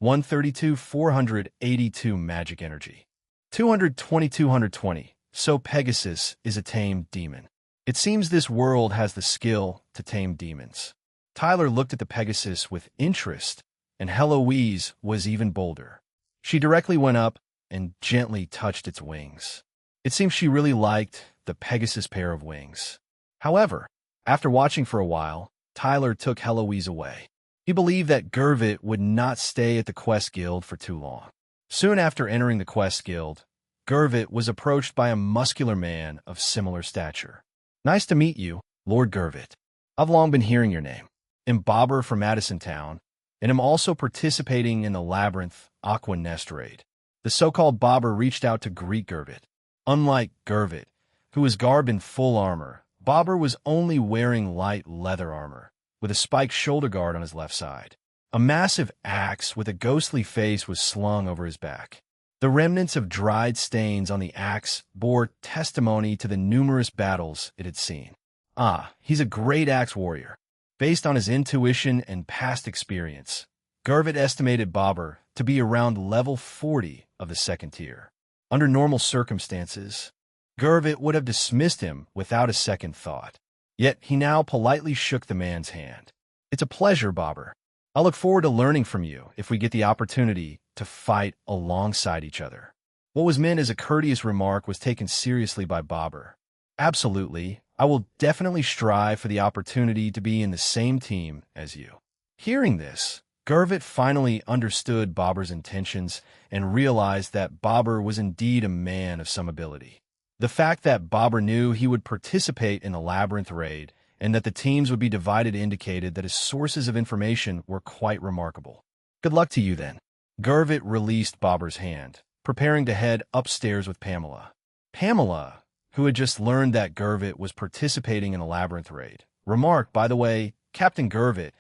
482 magic energy, 220. So Pegasus is a tamed demon. It seems this world has the skill to tame demons. Tyler looked at the Pegasus with interest, and Heloise was even bolder. She directly went up and gently touched its wings. It seemed she really liked the Pegasus pair of wings. However, after watching for a while, Tyler took Heloise away. He believed that Gervit would not stay at the Quest Guild for too long. Soon after entering the Quest Guild, Gervit was approached by a muscular man of similar stature. "Nice to meet you, Lord Gervit. I've long been hearing your name. I'm Bobber from Madison Town, and am also participating in the Labyrinth Aqua Nest raid." The so-called Bobber reached out to greet Gervit. Unlike Gervit, who was garbed in full armor. Bobber was only wearing light leather armor, with a spiked shoulder guard on his left side. A massive axe with a ghostly face was slung over his back. The remnants of dried stains on the axe bore testimony to the numerous battles it had seen. Ah, he's a great axe warrior. Based on his intuition and past experience, Gervit estimated Bobber to be around level 40 of the second tier. Under normal circumstances, Gervit would have dismissed him without a second thought. Yet he now politely shook the man's hand. "It's a pleasure, Bobber. I look forward to learning from you if we get the opportunity to fight alongside each other." What was meant as a courteous remark was taken seriously by Bobber. "Absolutely. I will definitely strive for the opportunity to be in the same team as you." Hearing this, Gervit finally understood Bobber's intentions and realized that Bobber was indeed a man of some ability. The fact that Bobber knew he would participate in the Labyrinth raid and that the teams would be divided indicated that his sources of information were quite remarkable. "Good luck to you, then." Gervit released Bobber's hand, preparing to head upstairs with Pamela. Pamela, who had just learned that Gervit was participating in a Labyrinth raid, remarked, "By the way, Captain Gervit,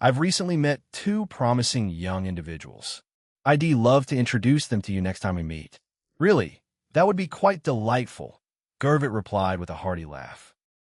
I've recently met two promising young individuals. I'd love to introduce them to you next time we meet." "Really? That would be quite delightful," Gervit replied with a hearty laugh.